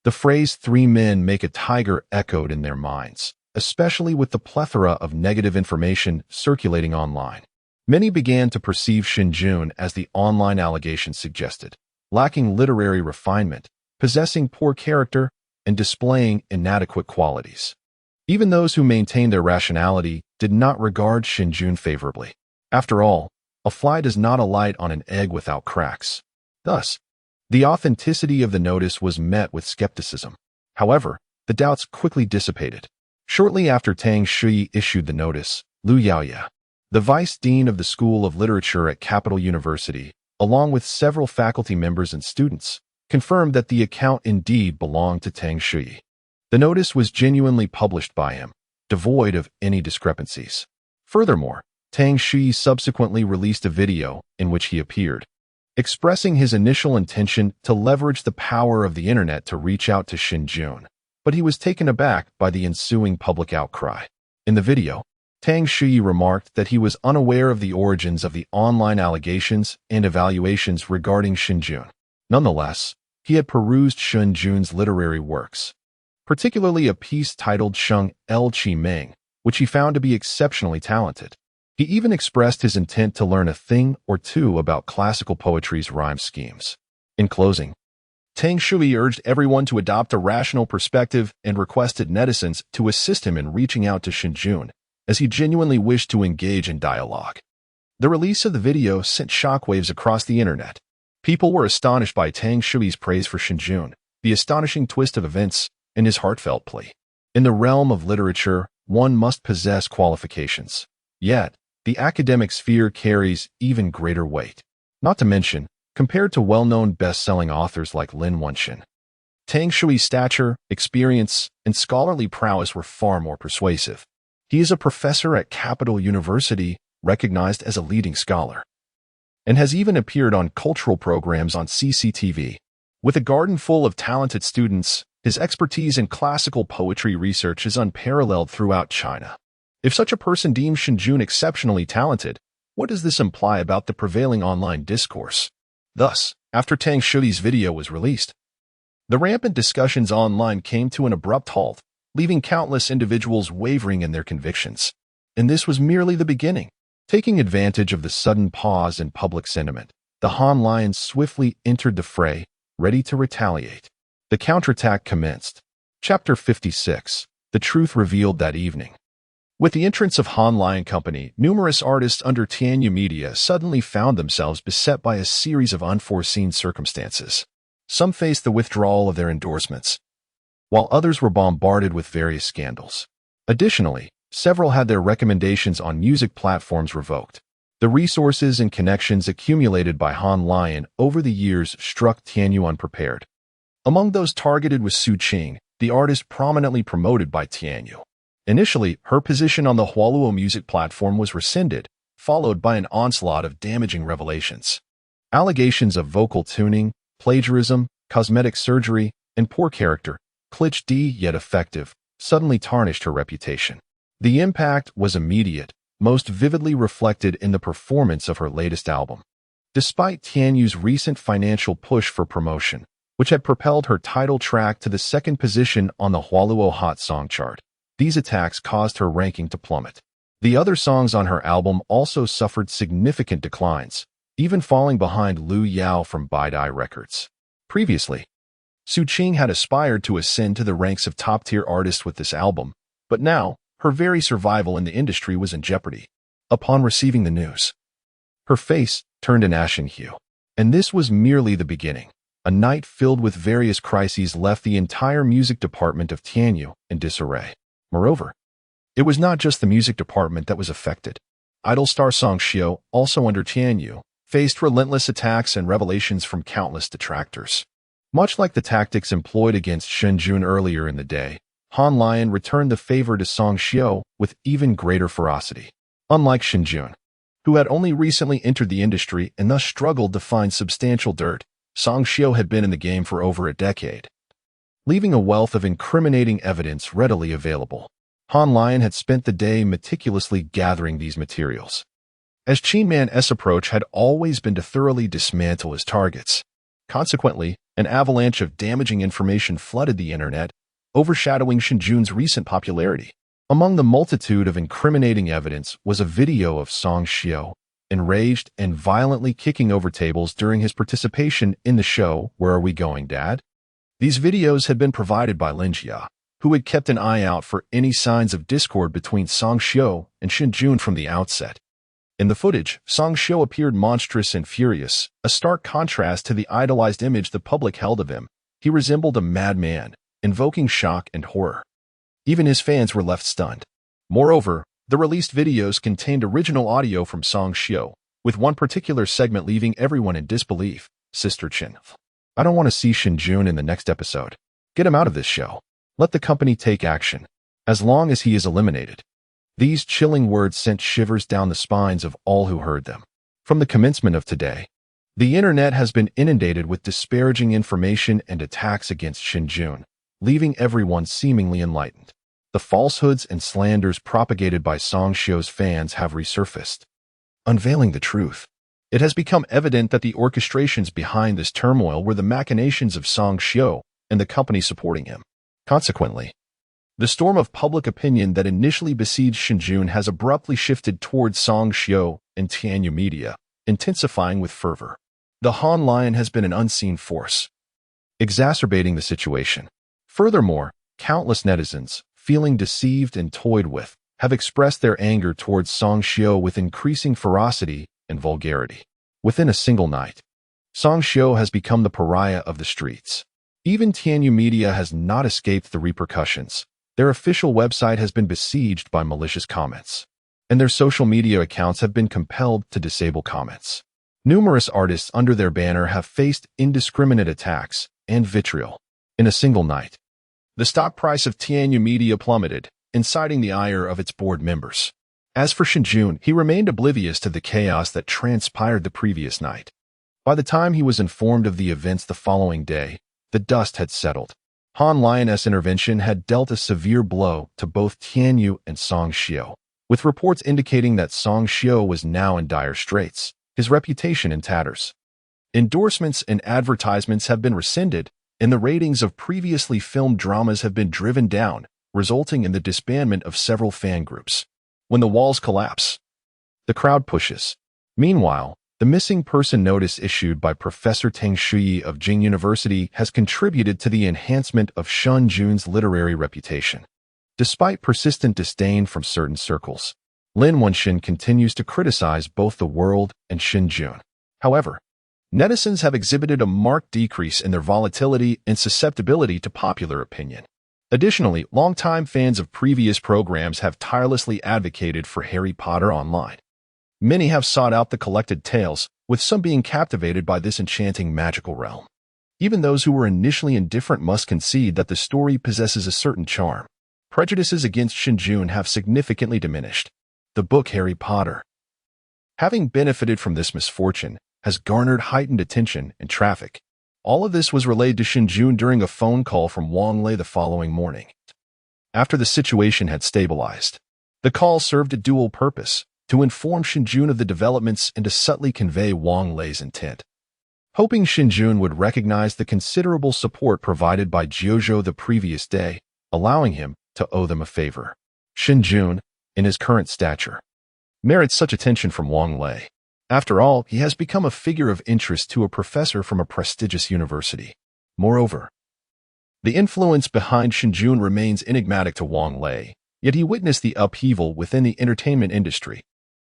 The phrase 3 men make a tiger echoed in their minds, especially with the plethora of negative information circulating online. Many began to perceive Shen Jun as the online allegations suggested, lacking literary refinement, possessing poor character, and displaying inadequate qualities. Even those who maintained their rationality did not regard Shen Jun favorably. After all, a fly does not alight on an egg without cracks. Thus, the authenticity of the notice was met with skepticism. However, the doubts quickly dissipated. Shortly after Tang Shui issued the notice, Lu Yaoya, the vice dean of the School of Literature at Capital University, along with several faculty members and students, confirmed that the account indeed belonged to Tang Shui. The notice was genuinely published by him, devoid of any discrepancies. Furthermore, Tang Shui subsequently released a video in which he appeared, expressing his initial intention to leverage the power of the internet to reach out to Shen Jun. But he was taken aback by the ensuing public outcry. In the video, Tang Shui remarked that he was unaware of the origins of the online allegations and evaluations regarding Shen Jun. Nonetheless, he had perused Shen Jun's literary works, particularly a piece titled Sheng El Qi Meng, which he found to be exceptionally talented. He even expressed his intent to learn a thing or two about classical poetry's rhyme schemes. In closing, Tang Shui urged everyone to adopt a rational perspective and requested netizens to assist him in reaching out to Shen Jun, as he genuinely wished to engage in dialogue. The release of the video sent shockwaves across the internet. People were astonished by Tang Shui's praise for Shen Jun, the astonishing twist of events, and his heartfelt plea. In the realm of literature, one must possess qualifications. Yet, the academic sphere carries even greater weight. Not to mention, compared to well-known best-selling authors like Lin Wenxin, Tang Shui's stature, experience, and scholarly prowess were far more persuasive. He is a professor at Capital University, recognized as a leading scholar, and has even appeared on cultural programs on CCTV. With a garden full of talented students, his expertise in classical poetry research is unparalleled throughout China. If such a person deems Shen Jun exceptionally talented, what does this imply about the prevailing online discourse? Thus, after Tang Shui's video was released, the rampant discussions online came to an abrupt halt, leaving countless individuals wavering in their convictions. And this was merely the beginning. Taking advantage of the sudden pause in public sentiment, the Han Lions swiftly entered the fray, ready to retaliate. The counterattack commenced. Chapter 56. The truth revealed that evening. With the entrance of Han Lion Company, numerous artists under Tianyu Media suddenly found themselves beset by a series of unforeseen circumstances. Some faced the withdrawal of their endorsements, while others were bombarded with various scandals. Additionally, several had their recommendations on music platforms revoked. The resources and connections accumulated by Han Lion over the years struck Tianyu unprepared. Among those targeted was Su Qing, the artist prominently promoted by Tianyu. Initially, her position on the Hualuo music platform was rescinded, followed by an onslaught of damaging revelations. Allegations of vocal tuning, plagiarism, cosmetic surgery, and poor character, cliché yet effective, suddenly tarnished her reputation. The impact was immediate, most vividly reflected in the performance of her latest album. Despite Tianyu's recent financial push for promotion, which had propelled her title track to the second position on the Hualuo Hot Song chart, these attacks caused her ranking to plummet. The other songs on her album also suffered significant declines, even falling behind Lu Yao from Baidai Records. Previously, Su Qing had aspired to ascend to the ranks of top-tier artists with this album, but now, her very survival in the industry was in jeopardy. Upon receiving the news, her face turned an ashen hue. And this was merely the beginning. A night filled with various crises left the entire music department of Tianyu in disarray. Moreover, it was not just the music department that was affected. Idol star Song Xiao, also under Tianyu, faced relentless attacks and revelations from countless detractors. Much like the tactics employed against Shen Jun earlier in the day, Han Lion returned the favor to Song Xiao with even greater ferocity. Unlike Shen Jun, who had only recently entered the industry and thus struggled to find substantial dirt, Song Xiao had been in the game for over a decade, leaving a wealth of incriminating evidence readily available. Han Lion had spent the day meticulously gathering these materials, as Qin Man's approach had always been to thoroughly dismantle his targets. Consequently, an avalanche of damaging information flooded the internet, overshadowing Shen Jun's recent popularity. Among the multitude of incriminating evidence was a video of Song Xiao, enraged and violently kicking over tables during his participation in the show Where Are We Going, Dad? These videos had been provided by Lin Jia, who had kept an eye out for any signs of discord between Song Xiao and Shen Jun from the outset. In the footage, Song Xiao appeared monstrous and furious, a stark contrast to the idolized image the public held of him. He resembled a madman, invoking shock and horror. Even his fans were left stunned. Moreover, the released videos contained original audio from Song Xiao, with one particular segment leaving everyone in disbelief. Sister Chen, I don't want to see Shen Jun in the next episode. Get him out of this show. Let the company take action, as long as he is eliminated. These chilling words sent shivers down the spines of all who heard them. From the commencement of today, the internet has been inundated with disparaging information and attacks against Shen Jun, leaving everyone seemingly enlightened. The falsehoods and slanders propagated by Song Xiao's fans have resurfaced, unveiling the truth. It has become evident that the orchestrations behind this turmoil were the machinations of Song Xiao and the company supporting him. Consequently, the storm of public opinion that initially besieged Shen Jun has abruptly shifted towards Song Xiao and Tianyu Media, intensifying with fervor. The Han Lion has been an unseen force, exacerbating the situation. Furthermore, countless netizens, feeling deceived and toyed with, have expressed their anger towards Song Xiao with increasing ferocity and vulgarity. Within a single night, Song Xiao has become the pariah of the streets. Even Tianyu Media has not escaped the repercussions. Their official website has been besieged by malicious comments, and their social media accounts have been compelled to disable comments. Numerous artists under their banner have faced indiscriminate attacks and vitriol. In a single night, the stock price of Tianyu Media plummeted, inciting the ire of its board members. As for Shen Jun, he remained oblivious to the chaos that transpired the previous night. By the time he was informed of the events the following day, the dust had settled. Han Lion's intervention had dealt a severe blow to both Tianyu and Song Xiao, with reports indicating that Song Xiao was now in dire straits, his reputation in tatters. Endorsements and advertisements have been rescinded, and the ratings of previously filmed dramas have been driven down, resulting in the disbandment of several fan groups. When the walls collapse, the crowd pushes. Meanwhile, The missing person notice issued by Professor Tang Shuyi of Jing University has contributed to the enhancement of Shen Jun's literary reputation. Despite persistent disdain from certain circles, Lin Wenxin continues to criticize both the world and Shen Jun. However, netizens have exhibited a marked decrease in their volatility and susceptibility to popular opinion. Additionally, longtime fans of previous programs have tirelessly advocated for Harry Potter online. Many have sought out the collected tales, with some being captivated by this enchanting magical realm. Even those who were initially indifferent must concede that the story possesses a certain charm. Prejudices against Shen Jun have significantly diminished. The book Harry Potter, having benefited from this misfortune, has garnered heightened attention and traffic. All of this was relayed to Shen Jun during a phone call from Wang Lei the following morning. After the situation had stabilized, the call served a dual purpose: to inform Shen Jun of the developments and to subtly convey Wang Lei's intent. Hoping Shen Jun would recognize the considerable support provided by Jiuzhou the previous day, allowing him to owe them a favor. Shen Jun, in his current stature, merits such attention from Wang Lei. After all, he has become a figure of interest to a professor from a prestigious university. Moreover, the influence behind Shen Jun remains enigmatic to Wang Lei, yet he witnessed the upheaval within the entertainment industry.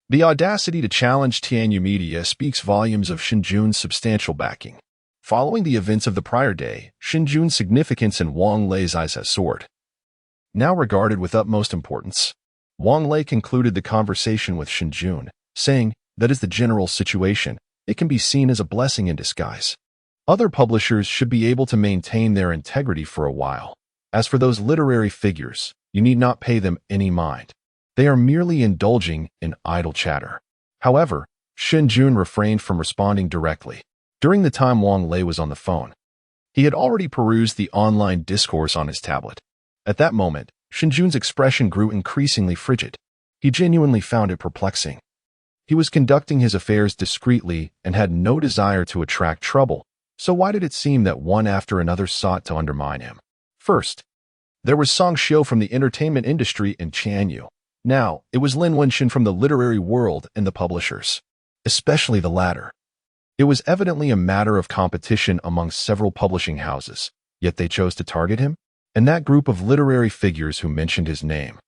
The audacity to challenge Tianyu Media speaks volumes of Shen Jun's substantial backing. Following the events of the prior day, Shen Jun's significance in Wang Lei's eyes has soared. Now regarded with utmost importance, Wang Lei concluded the conversation with Shen Jun, saying, "That is the general situation. It can be seen as a blessing in disguise. Other publishers should be able to maintain their integrity for a while. As for those literary figures, you need not pay them any mind. They are merely indulging in idle chatter." However, Shen Jun refrained from responding directly. During the time Wang Lei was on the phone, he had already perused the online discourse on his tablet. At that moment, Shen Jun's expression grew increasingly frigid. He genuinely found it perplexing. He was conducting his affairs discreetly and had no desire to attract trouble, so why did it seem that one after another sought to undermine him? First, there was Song Xiu from the entertainment industry in Tianyu. Now, it was Lin Wenxin from the literary world and the publishers, especially the latter. It was evidently a matter of competition among several publishing houses, yet they chose to target him, and that group of literary figures who mentioned his name.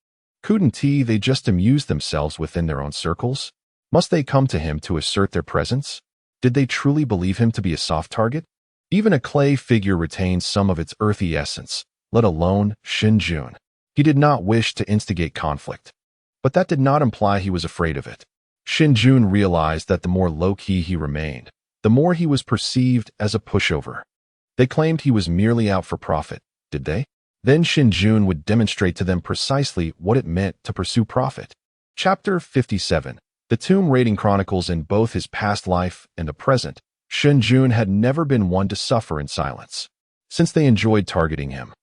Couldn't they just amuse themselves within their own circles? Must they come to him to assert their presence? Did they truly believe him to be a soft target? Even a clay figure retains some of its earthy essence, let alone Shen Jun. He did not wish to instigate conflict, but that did not imply he was afraid of it. Shen Jun realized that the more low-key he remained, the more he was perceived as a pushover. They claimed he was merely out for profit, did they? Then Shen Jun would demonstrate to them precisely what it meant to pursue profit. Chapter 57. The Tomb Raiding chronicles in both his past life and the present. Shen Jun had never been one to suffer in silence. Since they enjoyed targeting him,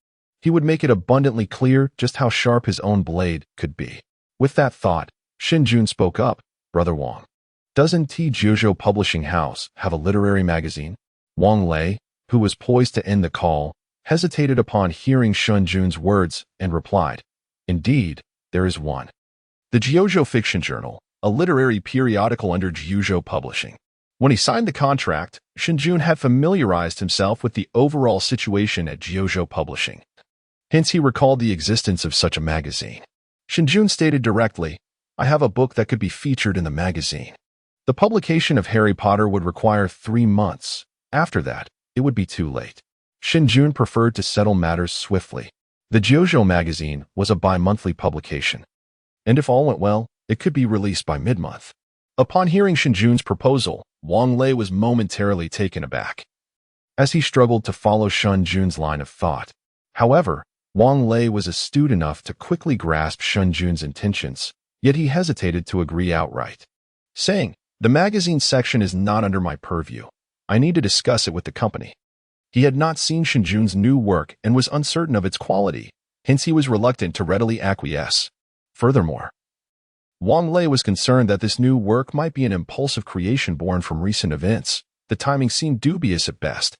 he would make it abundantly clear just how sharp his own blade could be. With that thought, Shen Jun spoke up, "Brother Wang, doesn't Jiuzhou Publishing House have a literary magazine?" Wang Lei, who was poised to end the call, hesitated upon hearing Shen Jun's words and replied, "Indeed, there is one. The Jiuzhou Fiction Journal, a literary periodical under Jiuzhou Publishing." When he signed the contract, Shen Jun had familiarized himself with the overall situation at Jiuzhou Publishing. Hence, he recalled the existence of such a magazine. Shen Jun stated directly, "I have a book that could be featured in the magazine." The publication of Harry Potter would require 3 months. After that, it would be too late. Shen Jun preferred to settle matters swiftly. The Jiuzhou magazine was a bi-monthly publication, and if all went well, it could be released by mid-month. Upon hearing Shen Jun's proposal, Wang Lei was momentarily taken aback, as he struggled to follow Shen Jun's line of thought. However, Wang Lei was astute enough to quickly grasp Shen Jun's intentions, yet he hesitated to agree outright, saying, "The magazine section is not under my purview. I need to discuss it with the company." He had not seen Shen Jun's new work and was uncertain of its quality, hence he was reluctant to readily acquiesce. Furthermore, Wang Lei was concerned that this new work might be an impulsive creation born from recent events. The timing seemed dubious at best.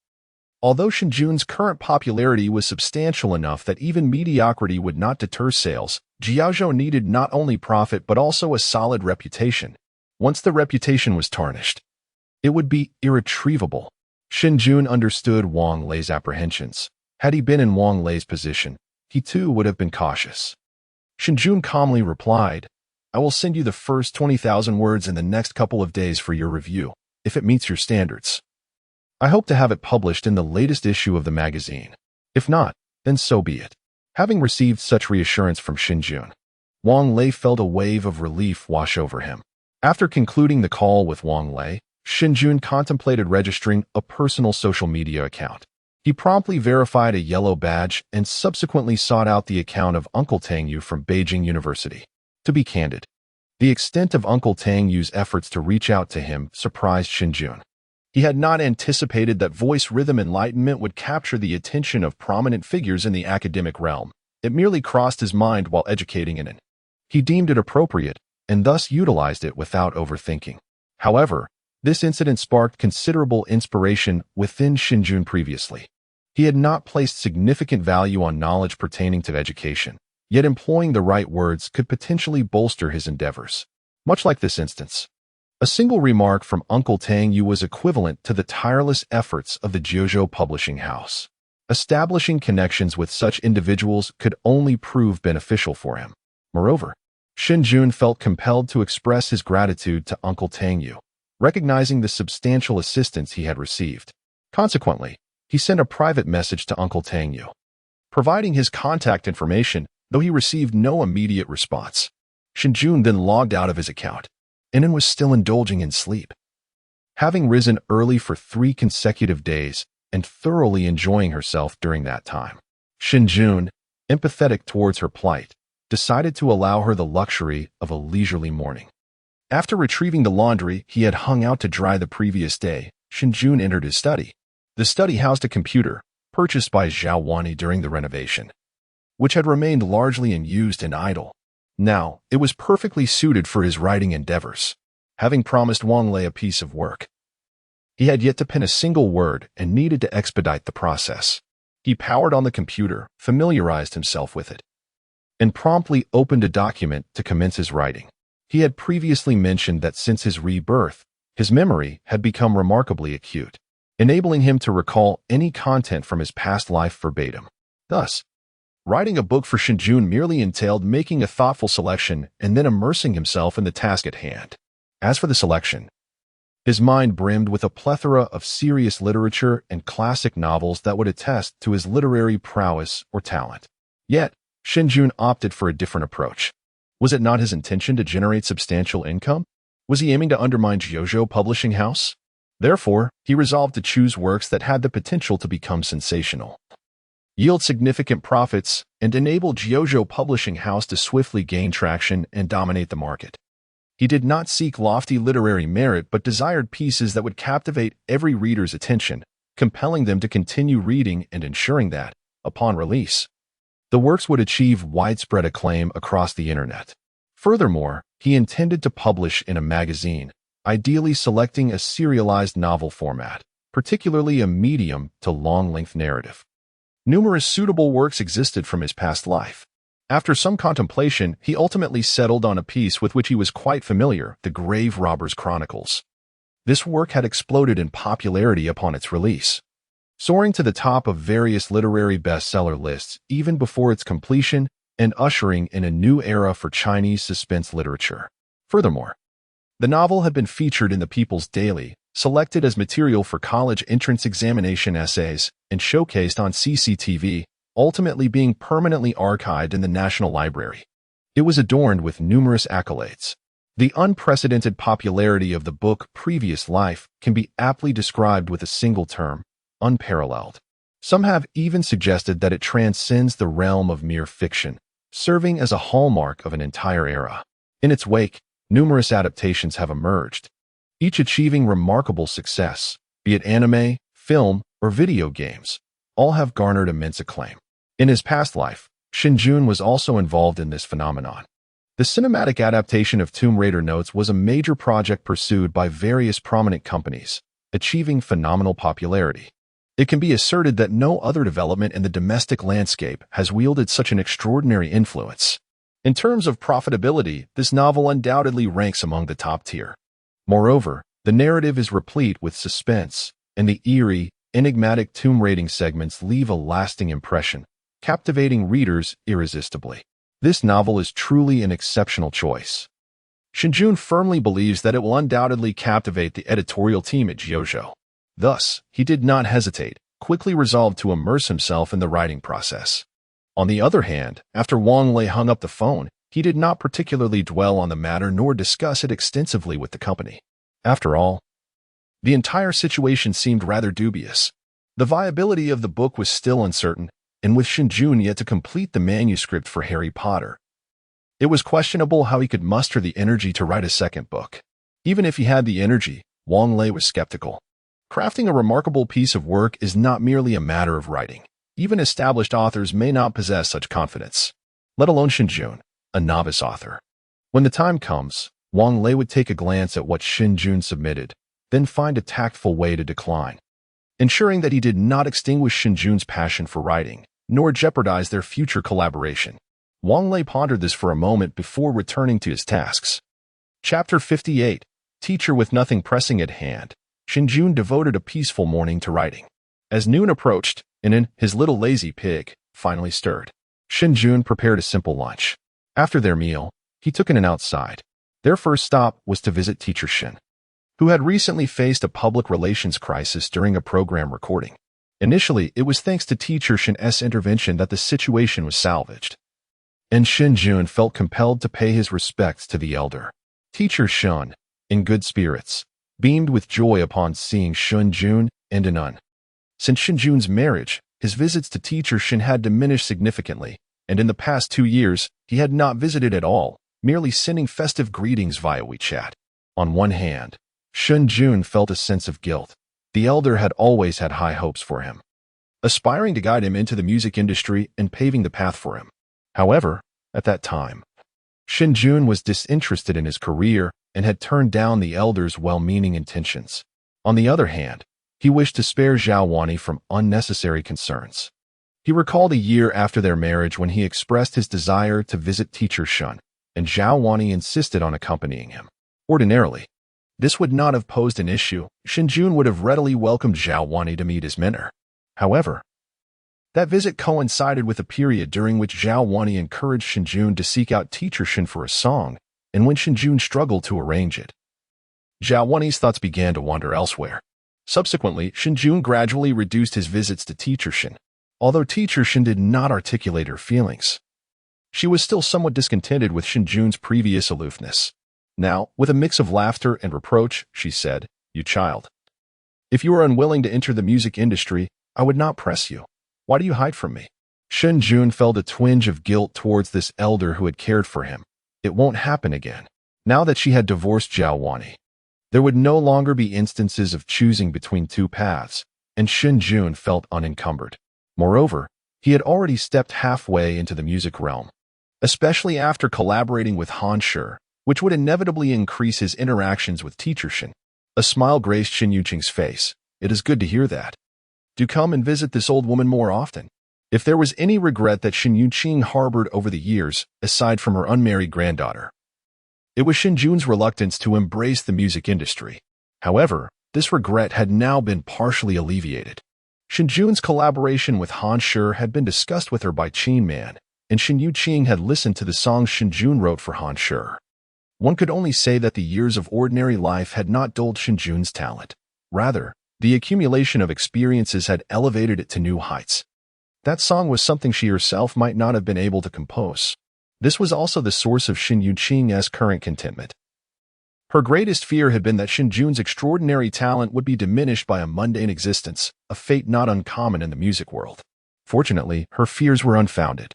Although Shen Jun's current popularity was substantial enough that even mediocrity would not deter sales, Jiuzhou needed not only profit but also a solid reputation. Once the reputation was tarnished, It would be irretrievable. Shen Jun understood Wang Lei's apprehensions. Had he been in Wang Lei's position, he too would have been cautious. Shen Jun calmly replied, "I will send you the first 20,000 words in the next couple of days for your review, if it meets your standards. I hope to have it published in the latest issue of the magazine. If not, then so be it." Having received such reassurance from Shen Jun, Wang Lei felt a wave of relief wash over him. After concluding the call with Wang Lei, Shen Jun contemplated registering a personal social media account. He promptly verified a yellow badge and subsequently sought out the account of Uncle Tang Yu from Beijing University. To be candid, the extent of Uncle Tang Yu's efforts to reach out to him surprised Shen Jun. He had not anticipated that voice rhythm enlightenment would capture the attention of prominent figures in the academic realm. It merely crossed his mind while educating in it. He deemed it appropriate and thus utilized it without overthinking. However, this incident sparked considerable inspiration within Shen Jun previously. He had not placed significant value on knowledge pertaining to education, yet employing the right words could potentially bolster his endeavors. Much like this instance, a single remark from Uncle Tang Yu was equivalent to the tireless efforts of the Jiuzhou publishing house. Establishing connections with such individuals could only prove beneficial for him. Moreover, Shen Jun felt compelled to express his gratitude to Uncle Tang Yu, recognizing the substantial assistance he had received. Consequently, he sent a private message to Uncle Tang Yu, providing his contact information, though he received no immediate response. Shen Jun then logged out of his account, and was still indulging in sleep. Having risen early for 3 consecutive days and thoroughly enjoying herself during that time, Shen Jun, empathetic towards her plight, decided to allow her the luxury of a leisurely morning. After retrieving the laundry he had hung out to dry the previous day, Shen Jun entered his study. The study housed a computer, purchased by Zhao Wani during the renovation, which had remained largely unused and idle. Now, it was perfectly suited for his writing endeavors. Having promised Wang Lei a piece of work, he had yet to pen a single word and needed to expedite the process. He powered on the computer, familiarized himself with it, and promptly opened a document to commence his writing. He had previously mentioned that since his rebirth, his memory had become remarkably acute, enabling him to recall any content from his past life verbatim. Thus, writing a book for Shen Jun merely entailed making a thoughtful selection and then immersing himself in the task at hand. As for the selection, his mind brimmed with a plethora of serious literature and classic novels that would attest to his literary prowess or talent. Yet, Shen Jun opted for a different approach. Was it not his intention to generate substantial income? Was he aiming to undermine Jiuzhou Publishing House? Therefore, he resolved to choose works that had the potential to become sensational, yield significant profits, and enable Jiuzhou Publishing House to swiftly gain traction and dominate the market. He did not seek lofty literary merit but desired pieces that would captivate every reader's attention, compelling them to continue reading and ensuring that, upon release, the works would achieve widespread acclaim across the internet. Furthermore, he intended to publish in a magazine, ideally selecting a serialized novel format, particularly a medium to long-length narrative. Numerous suitable works existed from his past life. After some contemplation, he ultimately settled on a piece with which he was quite familiar, The Grave Robbers Chronicles. This work had exploded in popularity upon its release, soaring to the top of various literary bestseller lists even before its completion and ushering in a new era for Chinese suspense literature. Furthermore, the novel had been featured in the People's Daily, selected as material for college entrance examination essays, and showcased on CCTV, ultimately being permanently archived in the National Library. It was adorned with numerous accolades. The unprecedented popularity of the book Previous Life can be aptly described with a single term: unparalleled. Some have even suggested that it transcends the realm of mere fiction, serving as a hallmark of an entire era. In its wake, numerous adaptations have emerged, each achieving remarkable success, be it anime, film, or video games. All have garnered immense acclaim. In his past life, Shen Jun was also involved in this phenomenon. The cinematic adaptation of Tomb Raider Notes was a major project pursued by various prominent companies, achieving phenomenal popularity. It can be asserted that no other development in the domestic landscape has wielded such an extraordinary influence. In terms of profitability, this novel undoubtedly ranks among the top tier. Moreover, The narrative is replete with suspense, and the eerie, enigmatic tomb raiding segments leave a lasting impression, captivating readers irresistibly. This novel is truly an exceptional choice. Shen Jun firmly believes that it will undoubtedly captivate the editorial team at Jiuzhou. Thus, he did not hesitate, quickly resolved to immerse himself in the writing process. On the other hand, after Wang Lei hung up the phone, he did not particularly dwell on the matter nor discuss it extensively with the company. After all, the entire situation seemed rather dubious. The viability of the book was still uncertain, and with Shen Jun yet to complete the manuscript for Harry Potter, it was questionable how he could muster the energy to write a second book. Even if he had the energy, Wang Lei was skeptical. Crafting a remarkable piece of work is not merely a matter of writing. Even established authors may not possess such confidence, let alone Shen Jun, a novice author. When the time comes, Wang Lei would take a glance at what Shen Jun submitted, then find a tactful way to decline, ensuring that he did not extinguish Shen Jun's passion for writing, nor jeopardize their future collaboration. Wang Lei pondered this for a moment before returning to his tasks. Chapter 58. Teacher with nothing pressing at hand. Shen Jun devoted a peaceful morning to writing. As noon approached, and in his little lazy pig finally stirred, Shen Jun prepared a simple lunch. After their meal, he took in an outside. Their first stop was to visit teacher Shen, who had recently faced a public relations crisis during a program recording. Initially, it was thanks to teacher Shen's intervention that the situation was salvaged, and Shen Jun felt compelled to pay his respects to the elder. Teacher Shen, in good spirits, beamed with joy upon seeing Shen Jun and Anon. Since Shen Jun's marriage, his visits to teacher Shen had diminished significantly, and in the past 2 years, he had not visited at all, merely sending festive greetings via WeChat. On one hand, Shen Jun felt a sense of guilt. The elder had always had high hopes for him, aspiring to guide him into the music industry and paving the path for him. However, at that time, Shen Jun was disinterested in his career and had turned down the elder's well-meaning intentions. On the other hand, he wished to spare Zhao Wani from unnecessary concerns. He recalled a year after their marriage when he expressed his desire to visit teacher Shen, and Zhao Wani insisted on accompanying him. Ordinarily, this would not have posed an issue. Shen Jun would have readily welcomed Zhao Wani to meet his mentor. However, that visit coincided with a period during which Zhao Wani encouraged Shen Jun to seek out teacher Shen for a song, and when Shen Jun struggled to arrange it, Zhao Wani's thoughts began to wander elsewhere. Subsequently, Shen Jun gradually reduced his visits to teacher Shen. Although teacher Shen did not articulate her feelings, she was still somewhat discontented with Shen Jun's previous aloofness. Now, with a mix of laughter and reproach, she said, "You child. If you are unwilling to enter the music industry, I would not press you. Why do you hide from me?" Shen Jun felt a twinge of guilt towards this elder who had cared for him. It won't happen again. Now that she had divorced Zhao Wani, there would no longer be instances of choosing between two paths, and Shen Jun felt unencumbered. Moreover, he had already stepped halfway into the music realm, especially after collaborating with Han Shi, which would inevitably increase his interactions with teacher Shen. A smile graced Shen Yuqing's face. "It is good to hear that. Do come and visit this old woman more often." If there was any regret that Shen Yuqing harbored over the years, aside from her unmarried granddaughter, it was Shen Jun's reluctance to embrace the music industry. However, this regret had now been partially alleviated. Shen Jun's collaboration with Han Shi had been discussed with her by Qin Man, and Shen Yuqing had listened to the songs Shen Jun wrote for Han Shi. One could only say that the years of ordinary life had not dulled Shen Jun's talent. Rather, the accumulation of experiences had elevated it to new heights. That song was something she herself might not have been able to compose. This was also the source of Shen Yuqing's current contentment. Her greatest fear had been that Shen Jun's extraordinary talent would be diminished by a mundane existence, a fate not uncommon in the music world. Fortunately, her fears were unfounded.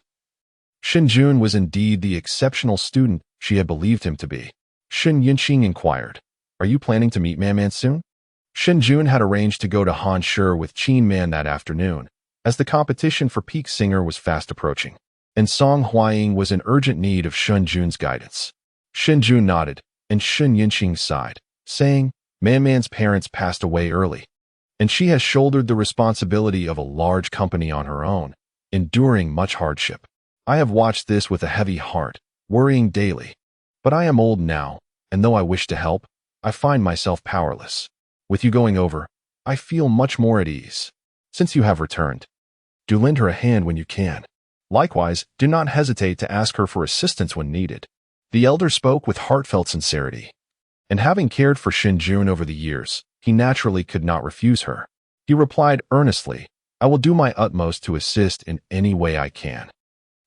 Shen Jun was indeed the exceptional student she had believed him to be. Shen Yuqing inquired, "Are you planning to meet Man soon?" Shen Jun had arranged to go to Han Shi with Qin Man that afternoon, as the competition for peak singer was fast approaching, and Song Huaying was in urgent need of Shen Jun's guidance. Shen Jun nodded, and Shen Yuqing sighed, saying, "Man's parents passed away early, and she has shouldered the responsibility of a large company on her own, enduring much hardship. I have watched this with a heavy heart, worrying daily. But I am old now, and though I wish to help, I find myself powerless. With you going over, I feel much more at ease. Since you have returned, do lend her a hand when you can. Likewise, do not hesitate to ask her for assistance when needed. The elder spoke with heartfelt sincerity. And having cared for Shen Jun over the years, he naturally could not refuse her. He replied earnestly, I will do my utmost to assist in any way I can.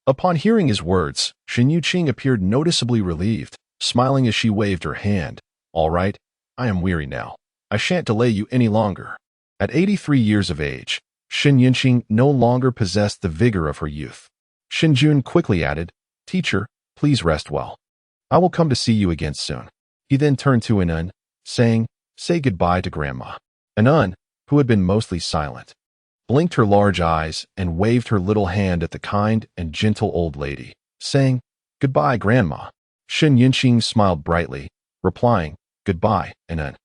Upon hearing his words, Shen Yuqing appeared noticeably relieved, smiling as she waved her hand. All right, I am weary now. I shan't delay you any longer. At 83 years of age, Shen Yuqing no longer possessed the vigor of her youth. Shen Jun quickly added, Teacher, please rest well. I will come to see you again soon. He then turned to Anun, saying, Say goodbye to Grandma. Anun, who had been mostly silent, blinked her large eyes and waved her little hand at the kind and gentle old lady, saying, Goodbye, Grandma. Shen Yuqing smiled brightly, replying, Goodbye, Anun.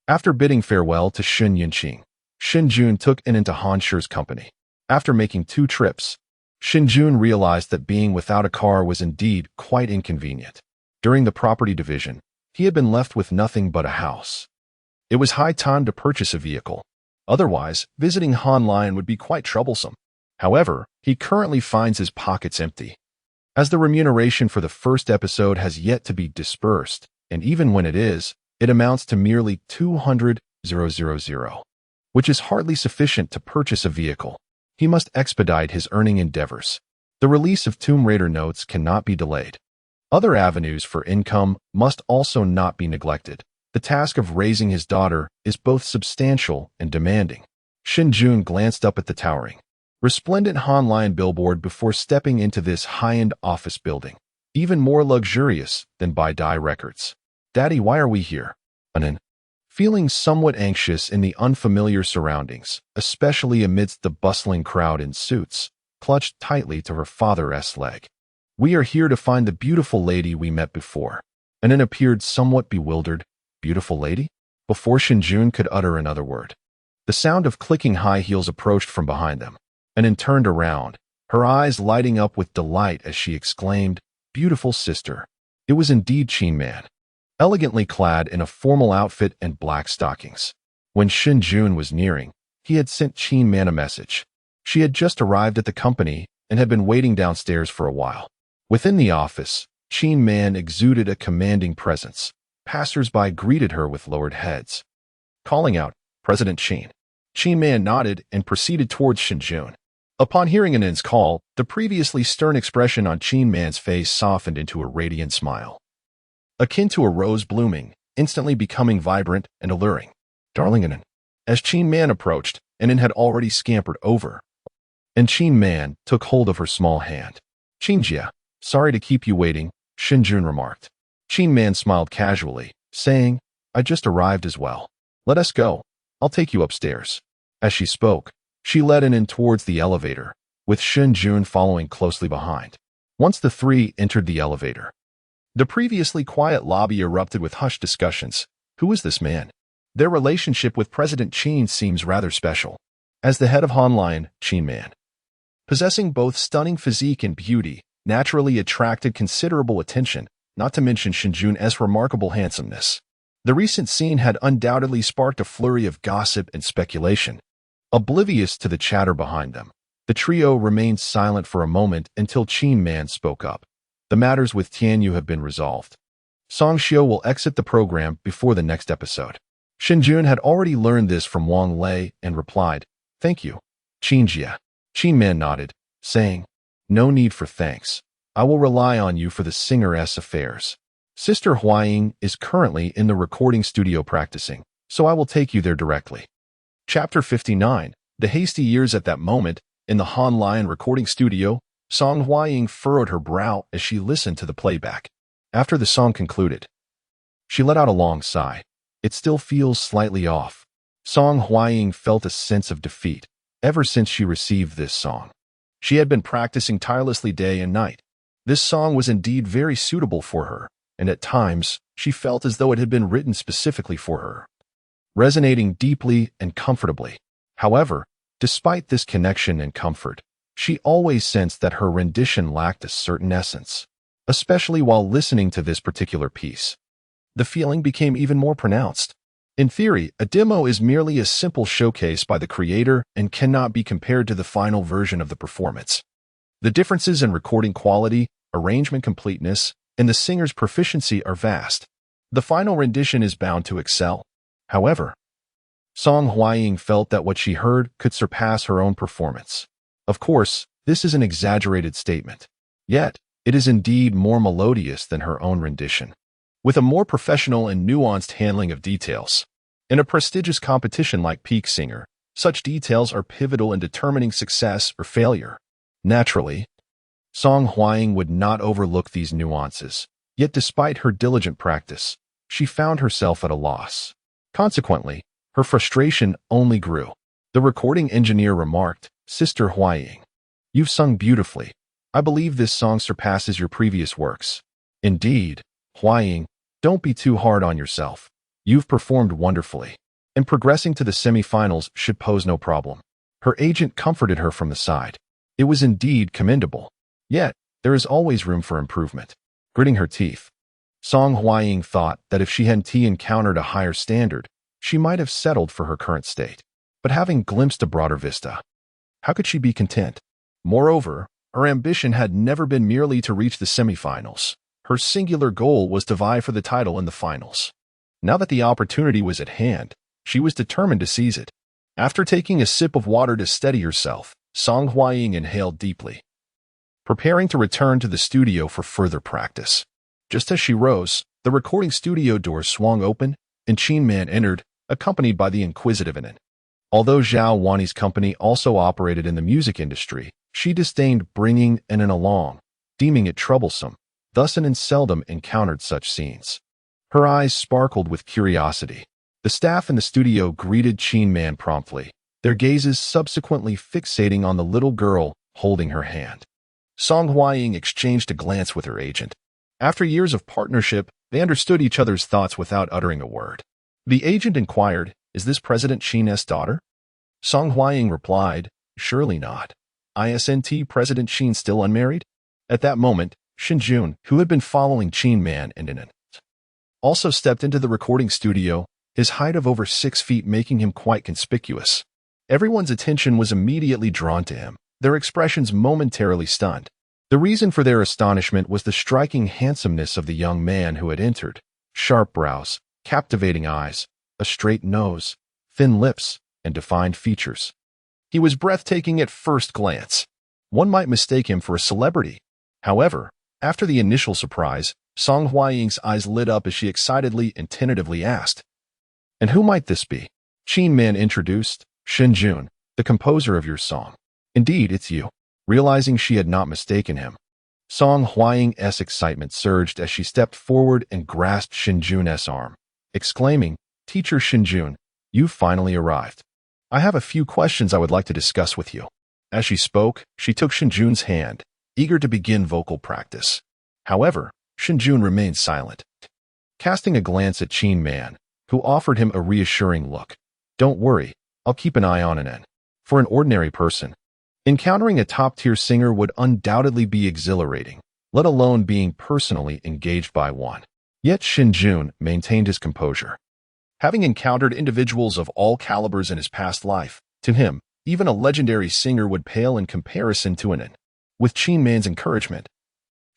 After bidding farewell to Shen Yuqing, Shen Jun took An into Han Shi's company. After making 2 trips, Shen Jun realized that being without a car was indeed quite inconvenient. During the property division, he had been left with nothing but a house. It was high time to purchase a vehicle. Otherwise, visiting Han Lion would be quite troublesome. However, he currently finds his pockets empty, as the remuneration for the first episode has yet to be dispersed, and even when it is, it amounts to merely 200,000, which is hardly sufficient to purchase a vehicle. He must expedite his earning endeavors. The release of Tomb Raider notes cannot be delayed. Other avenues for income must also not be neglected. The task of raising his daughter is both substantial and demanding. Shen Jun glanced up at the towering, resplendent Han Lion billboard before stepping into this high-end office building, even more luxurious than by Dai Records. Daddy, why are we here? Anun, feeling somewhat anxious in the unfamiliar surroundings, especially amidst the bustling crowd in suits, clutched tightly to her father's leg. We are here to find the beautiful lady we met before. Anun appeared somewhat bewildered. Beautiful lady? Before Shen Jun could utter another word, the sound of clicking high heels approached from behind them. Anun turned around, her eyes lighting up with delight as she exclaimed, Beautiful sister. It was indeed Qin Man, elegantly clad in a formal outfit and black stockings. When Shen Jun was nearing, he had sent Qin Man a message. She had just arrived at the company and had been waiting downstairs for a while. Within the office, Qin Man exuded a commanding presence. Passers-by greeted her with lowered heads, calling out, President Qin. Qin Man nodded and proceeded towards Shen Jun. Upon hearing Anun's call, the previously stern expression on Qin Man's face softened into a radiant smile, akin to a rose blooming, instantly becoming vibrant and alluring. Darling Anun. As Qin Man approached, Anun had already scampered over, and Qin Man took hold of her small hand. Qinjia, sorry to keep you waiting, Shen Jun remarked. Qin Man smiled casually, saying, I just arrived as well. Let us go. I'll take you upstairs. As she spoke, she led Anun towards the elevator, with Shen Jun following closely behind. Once the 3 entered the elevator, the previously quiet lobby erupted with hushed discussions. Who is this man? Their relationship with President Qin seems rather special. As the head of Han Lion, Qin Man, possessing both stunning physique and beauty, naturally attracted considerable attention, not to mention Shen Jun's remarkable handsomeness. The recent scene had undoubtedly sparked a flurry of gossip and speculation. Oblivious to the chatter behind them, the trio remained silent for a moment until Qin Man spoke up. The matters with Tianyu have been resolved. Song Xiu will exit the program before the next episode. Shen Jun had already learned this from Wang Lei and replied, Thank you, Qinjia. Qin Man nodded, saying, No need for thanks. I will rely on you for the singer's affairs. Sister Huaying is currently in the recording studio practicing, so I will take you there directly. Chapter 59. The hasty years. At that moment, in the Han Lion recording studio, Song Huaying furrowed her brow as she listened to the playback. After the song concluded, she let out a long sigh. It still feels slightly off. Song Huaying felt a sense of defeat ever since she received this song. She had been practicing tirelessly day and night. This song was indeed very suitable for her, and at times, she felt as though it had been written specifically for her, resonating deeply and comfortably. However, despite this connection and comfort, she always sensed that her rendition lacked a certain essence, especially while listening to this particular piece. the feeling became even more pronounced. In theory, a demo is merely a simple showcase by the creator and cannot be compared to the final version of the performance. The differences in recording quality, arrangement completeness, and the singer's proficiency are vast. The final rendition is bound to excel. However, Song Hwaying felt that what she heard could surpass her own performance. Of course, this is an exaggerated statement. Yet, it is indeed more melodious than her own rendition, with a more professional and nuanced handling of details. In a prestigious competition like Peak Singer, such details are pivotal in determining success or failure. Naturally, Song Hwaying would not overlook these nuances, yet despite her diligent practice, she found herself at a loss. Consequently, her frustration only grew. The recording engineer remarked, "Sister Hwaying, you've sung beautifully. I believe this song surpasses your previous works." "Indeed, Hwaying, don't be too hard on yourself. You've performed wonderfully, and progressing to the semifinals should pose no problem." Her agent comforted her from the side. It was indeed commendable. Yet, there is always room for improvement. Gritting her teeth, Song Hwaying thought that if she hadn't encountered a higher standard, she might have settled for her current state. But having glimpsed a broader vista, how could she be content? Moreover, her ambition had never been merely to reach the semifinals. Her singular goal was to vie for the title in the finals. Now that the opportunity was at hand, she was determined to seize it. After taking a sip of water to steady herself, Song Hwaying inhaled deeply, preparing to return to the studio for further practice. Just as she rose, the recording studio doors swung open, and Chin Man entered, accompanied by the inquisitive Inan. Although Zhao Wani's company also operated in the music industry, she disdained bringing Inan along, deeming it troublesome. Thus Inan seldom encountered such scenes. Her eyes sparkled with curiosity. The staff in the studio greeted Chin Man promptly, their gazes subsequently fixating on the little girl holding her hand. Song Hwaying exchanged a glance with her agent. After years of partnership, they understood each other's thoughts without uttering a word. The agent inquired, "Is this President Chin's daughter?" Song Hwaying replied, "Surely not. Isn't President Chin still unmarried?" At that moment, Shen Jun, who had been following Chin Man and Inan, also stepped into the recording studio, his height of over 6 feet making him quite conspicuous. Everyone's attention was immediately drawn to him, their expressions momentarily stunned. The reason for their astonishment was the striking handsomeness of the young man who had entered. Sharp brows, captivating eyes, a straight nose, thin lips, and defined features. He was breathtaking at first glance. One might mistake him for a celebrity. However, after the initial surprise, Song Hwaying's eyes lit up as she excitedly and tentatively asked, "And who might this be?" Chin Man introduced, "Shen Jun, the composer of your song." "Indeed, it's you." Realizing she had not mistaken him, Song Hwaying's excitement surged as she stepped forward and grasped Shen Jun's arm, exclaiming, "Teacher Shen Jun, you've finally arrived. I have a few questions I would like to discuss with you." As she spoke, she took Shen Jun's hand, eager to begin vocal practice. However, Shen Jun remained silent, casting a glance at Chin Man, who offered him a reassuring look. "Don't worry, I'll keep an eye on Inan." For an ordinary person, encountering a top-tier singer would undoubtedly be exhilarating, let alone being personally engaged by one. Yet Shen Jun maintained his composure. Having encountered individuals of all calibers in his past life, to him, even a legendary singer would pale in comparison to Inan. With Chin Man's encouragement,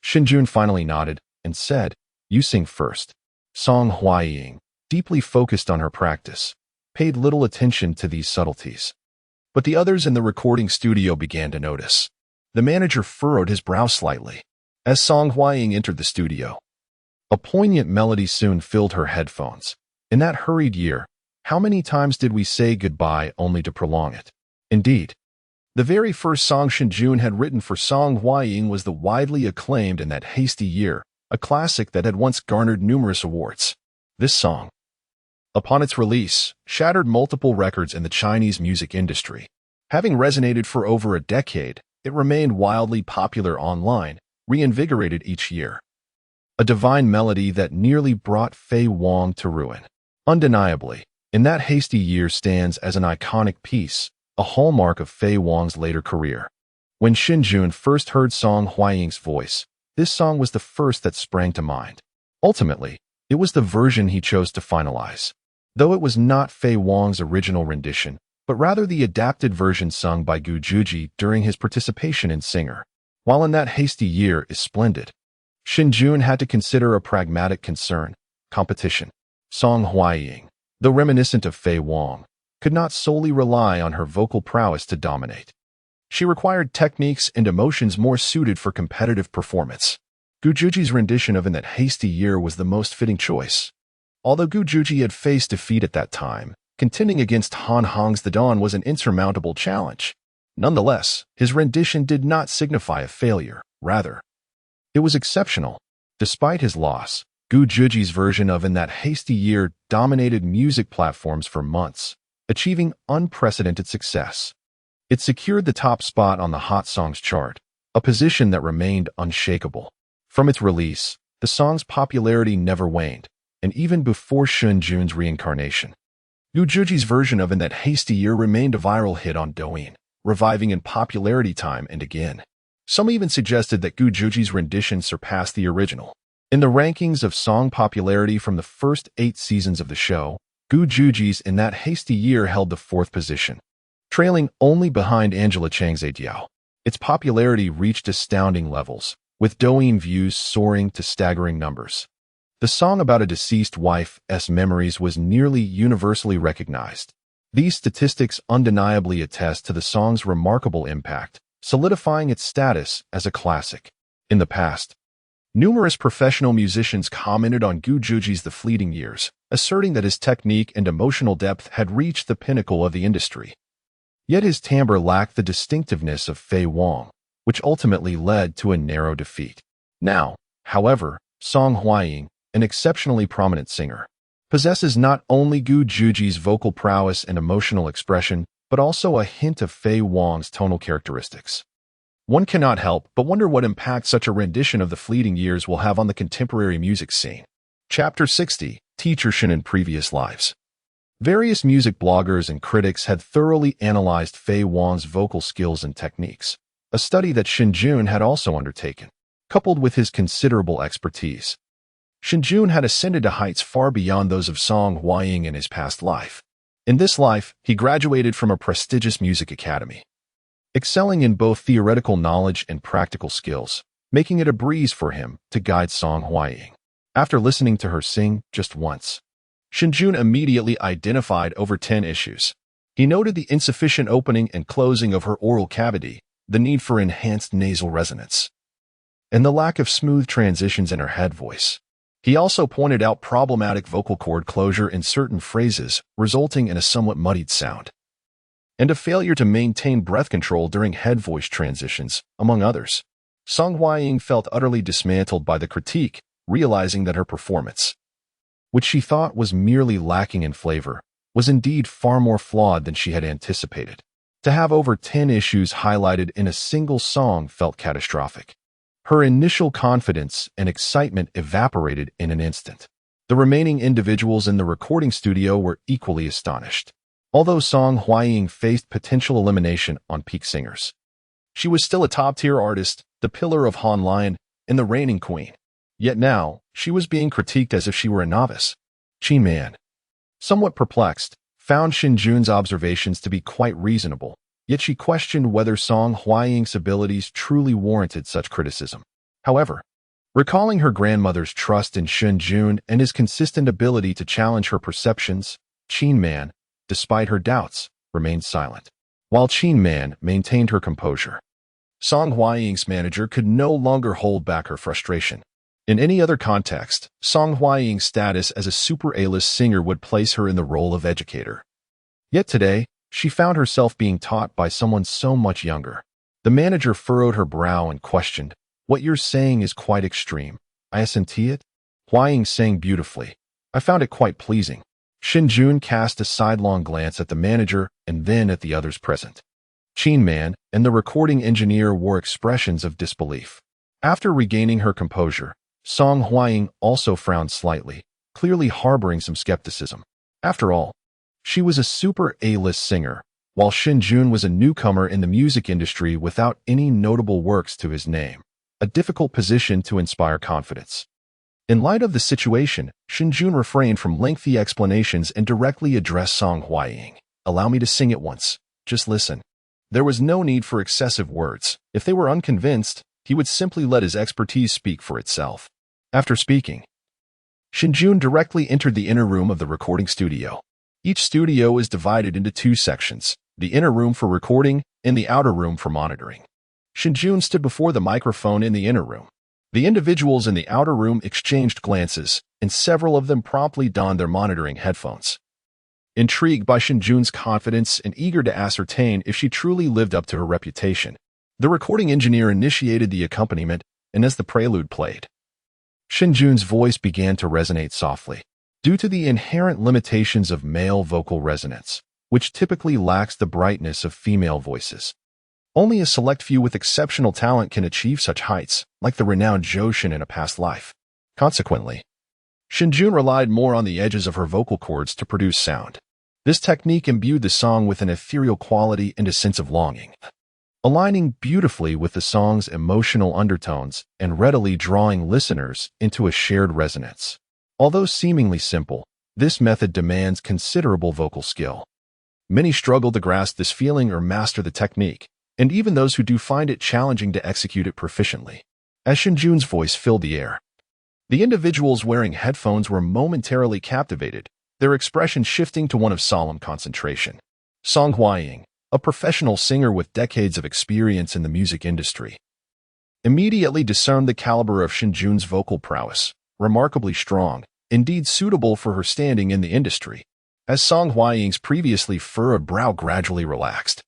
Shen Jun finally nodded and said, "You sing first." Song Hwaying, deeply focused on her practice, paid little attention to these subtleties. But the others in the recording studio began to notice. The manager furrowed his brow slightly as Song Hwaying entered the studio. A poignant melody soon filled her headphones. In that hurried year, how many times did we say goodbye only to prolong it? Indeed, the very first song Shen Jun had written for Song Hwaying was the widely acclaimed In That Hasty Year, a classic that had once garnered numerous awards. This song, upon its release, shattered multiple records in the Chinese music industry. Having resonated for over a decade, it remained wildly popular online, reinvigorated each year. A divine melody that nearly brought Fei Wong to ruin. Undeniably, In That Hasty Year stands as an iconic piece, a hallmark of Fei Wong's later career. When Shen Jun first heard Song Hwaying's voice, this song was the first that sprang to mind. Ultimately, It was the version he chose to finalize, though it was not Fei Wang's original rendition, but rather the adapted version sung by Gu Juji during his participation in Singer. While In That Hasty Year is splendid, Shen Jun had to consider a pragmatic concern: competition. Song Huaying, though reminiscent of Fei Wang, could not solely rely on her vocal prowess to dominate. She required techniques and emotions more suited for competitive performance. Gu Juji's rendition of In That Hasty Year was the most fitting choice. Although Gu Juji had faced defeat at that time, contending against Han Hong's The Dawn was an insurmountable challenge. Nonetheless, his rendition did not signify a failure. Rather, it was exceptional. Despite his loss, Gu Juji's version of In That Hasty Year dominated music platforms for months, achieving unprecedented success. It secured the top spot on the Hot Songs chart, a position that remained unshakable. From its release, the song's popularity never waned, and even before Shen Jun's reincarnation, Gu Juji's version of In That Hasty Year remained a viral hit on Douyin, reviving in popularity time and again. Some even suggested that Gu Juji's rendition surpassed the original. In the rankings of song popularity from the first 8 seasons of the show, Gu Juji's In That Hasty Year held the 4th position, trailing only behind Angela Chang's Diao. Its popularity reached astounding levels, with Douyin views soaring to staggering numbers. The song about a deceased wife's memories was nearly universally recognized. These statistics undeniably attest to the song's remarkable impact, solidifying its status as a classic. In the past, numerous professional musicians commented on Gu Juji's The Fleeting Years, asserting that his technique and emotional depth had reached the pinnacle of the industry. Yet his timbre lacked the distinctiveness of Fei Wang, which ultimately led to a narrow defeat. Now, however, Song Huaying, an exceptionally prominent singer, possesses not only Gu Juji's vocal prowess and emotional expression, but also a hint of Fei Wang's tonal characteristics. One cannot help but wonder what impact such a rendition of The Fleeting Years will have on the contemporary music scene. Chapter 60, Teacher Shen in Previous Lives. Various music bloggers and critics had thoroughly analyzed Fei Wang's vocal skills and techniques, a study that Shen Jun had also undertaken. Coupled with his considerable expertise, Shen Jun had ascended to heights far beyond those of Song Huaying in his past life. In this life, he graduated from a prestigious music academy, excelling in both theoretical knowledge and practical skills, making it a breeze for him to guide Song Huaying. After listening to her sing just once, Shen Jun immediately identified over 10 issues. He noted the insufficient opening and closing of her oral cavity, the need for enhanced nasal resonance, and the lack of smooth transitions in her head voice. He also pointed out problematic vocal cord closure in certain phrases, resulting in a somewhat muddied sound, and a failure to maintain breath control during head voice transitions, among others. Song Huaying felt utterly dismantled by the critique, realizing that her performance, which she thought was merely lacking in flavor, was indeed far more flawed than she had anticipated. To have over 10 issues highlighted in a single song felt catastrophic. Her initial confidence and excitement evaporated in an instant. The remaining individuals in the recording studio were equally astonished. Although Song Huaying faced potential elimination on Peak Singers, she was still a top-tier artist, the pillar of Han Lion, and the reigning queen. Yet now, she was being critiqued as if she were a novice. Qin Man, somewhat perplexed, found Shen Jun's observations to be quite reasonable, yet she questioned whether Song Huaying's abilities truly warranted such criticism. However, recalling her grandmother's trust in Shen Jun and his consistent ability to challenge her perceptions, Qin Man, despite her doubts, remained silent. While Qin Man maintained her composure, Song Huaying's manager could no longer hold back her frustration. In any other context, Song Huaying's status as a super A-list singer would place her in the role of educator. Yet today, she found herself being taught by someone so much younger. The manager furrowed her brow and questioned, "What you're saying is quite extreme. I assent it?" Huaying sang beautifully. "I found it quite pleasing." Shen Jun cast a sidelong glance at the manager and then at the others present. Qin Man and the recording engineer wore expressions of disbelief. After regaining her composure, Song Huaying also frowned slightly, clearly harboring some skepticism. After all, she was a super A-list singer, while Shen Jun was a newcomer in the music industry without any notable works to his name, a difficult position to inspire confidence. In light of the situation, Shen Jun refrained from lengthy explanations and directly addressed Song Huaying. "Allow me to sing it once. Just listen." There was no need for excessive words. If they were unconvinced, he would simply let his expertise speak for itself. After speaking, Shen Jun directly entered the inner room of the recording studio. Each studio is divided into two sections, the inner room for recording and the outer room for monitoring. Shen Jun stood before the microphone in the inner room. The individuals in the outer room exchanged glances, and several of them promptly donned their monitoring headphones. Intrigued by Shen Jun's confidence and eager to ascertain if she truly lived up to her reputation, the recording engineer initiated the accompaniment, and as the prelude played, Shen Jun's voice began to resonate softly. Due to the inherent limitations of male vocal resonance, which typically lacks the brightness of female voices, only a select few with exceptional talent can achieve such heights, like the renowned Zhou Shen in a past life. Consequently, Shen Jun relied more on the edges of her vocal cords to produce sound. This technique imbued the song with an ethereal quality and a sense of longing, aligning beautifully with the song's emotional undertones and readily drawing listeners into a shared resonance. Although seemingly simple, this method demands considerable vocal skill. Many struggle to grasp this feeling or master the technique, and even those who do find it challenging to execute it proficiently. As Shen Jun's voice filled the air, the individuals wearing headphones were momentarily captivated, their expression shifting to one of solemn concentration. Song Huaying, a professional singer with decades of experience in the music industry, immediately discerned the caliber of Shen Jun's vocal prowess, remarkably strong, indeed suitable for her standing in the industry. As Song Huaying's previously furrowed brow gradually relaxed,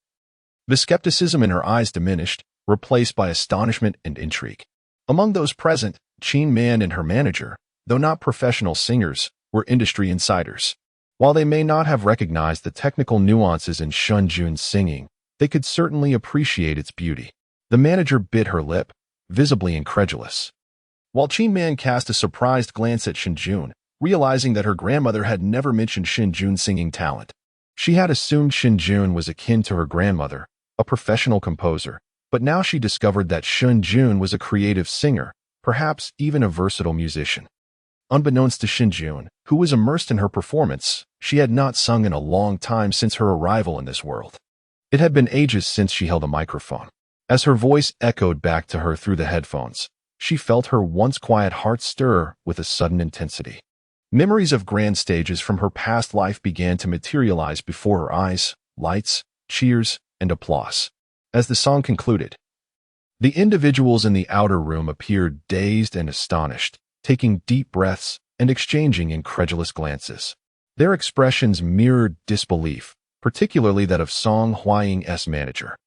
the skepticism in her eyes diminished, replaced by astonishment and intrigue. Among those present, Qin Man and her manager, though not professional singers, were industry insiders. While they may not have recognized the technical nuances in Shen Jun's singing, they could certainly appreciate its beauty. The manager bit her lip, visibly incredulous, while Qin Man cast a surprised glance at Shen Jun, realizing that her grandmother had never mentioned Shen Jun's singing talent. She had assumed Shen Jun was akin to her grandmother, a professional composer, but now she discovered that Shen Jun was a creative singer, perhaps even a versatile musician. Unbeknownst to Shen Jun, who was immersed in her performance, she had not sung in a long time since her arrival in this world. It had been ages since she held a microphone. As her voice echoed back to her through the headphones, she felt her once quiet heart stir with a sudden intensity. Memories of grand stages from her past life began to materialize before her eyes, lights, cheers, and applause. As the song concluded, the individuals in the outer room appeared dazed and astonished, taking deep breaths and exchanging incredulous glances. Their expressions mirrored disbelief, particularly that of Song Huaying's manager,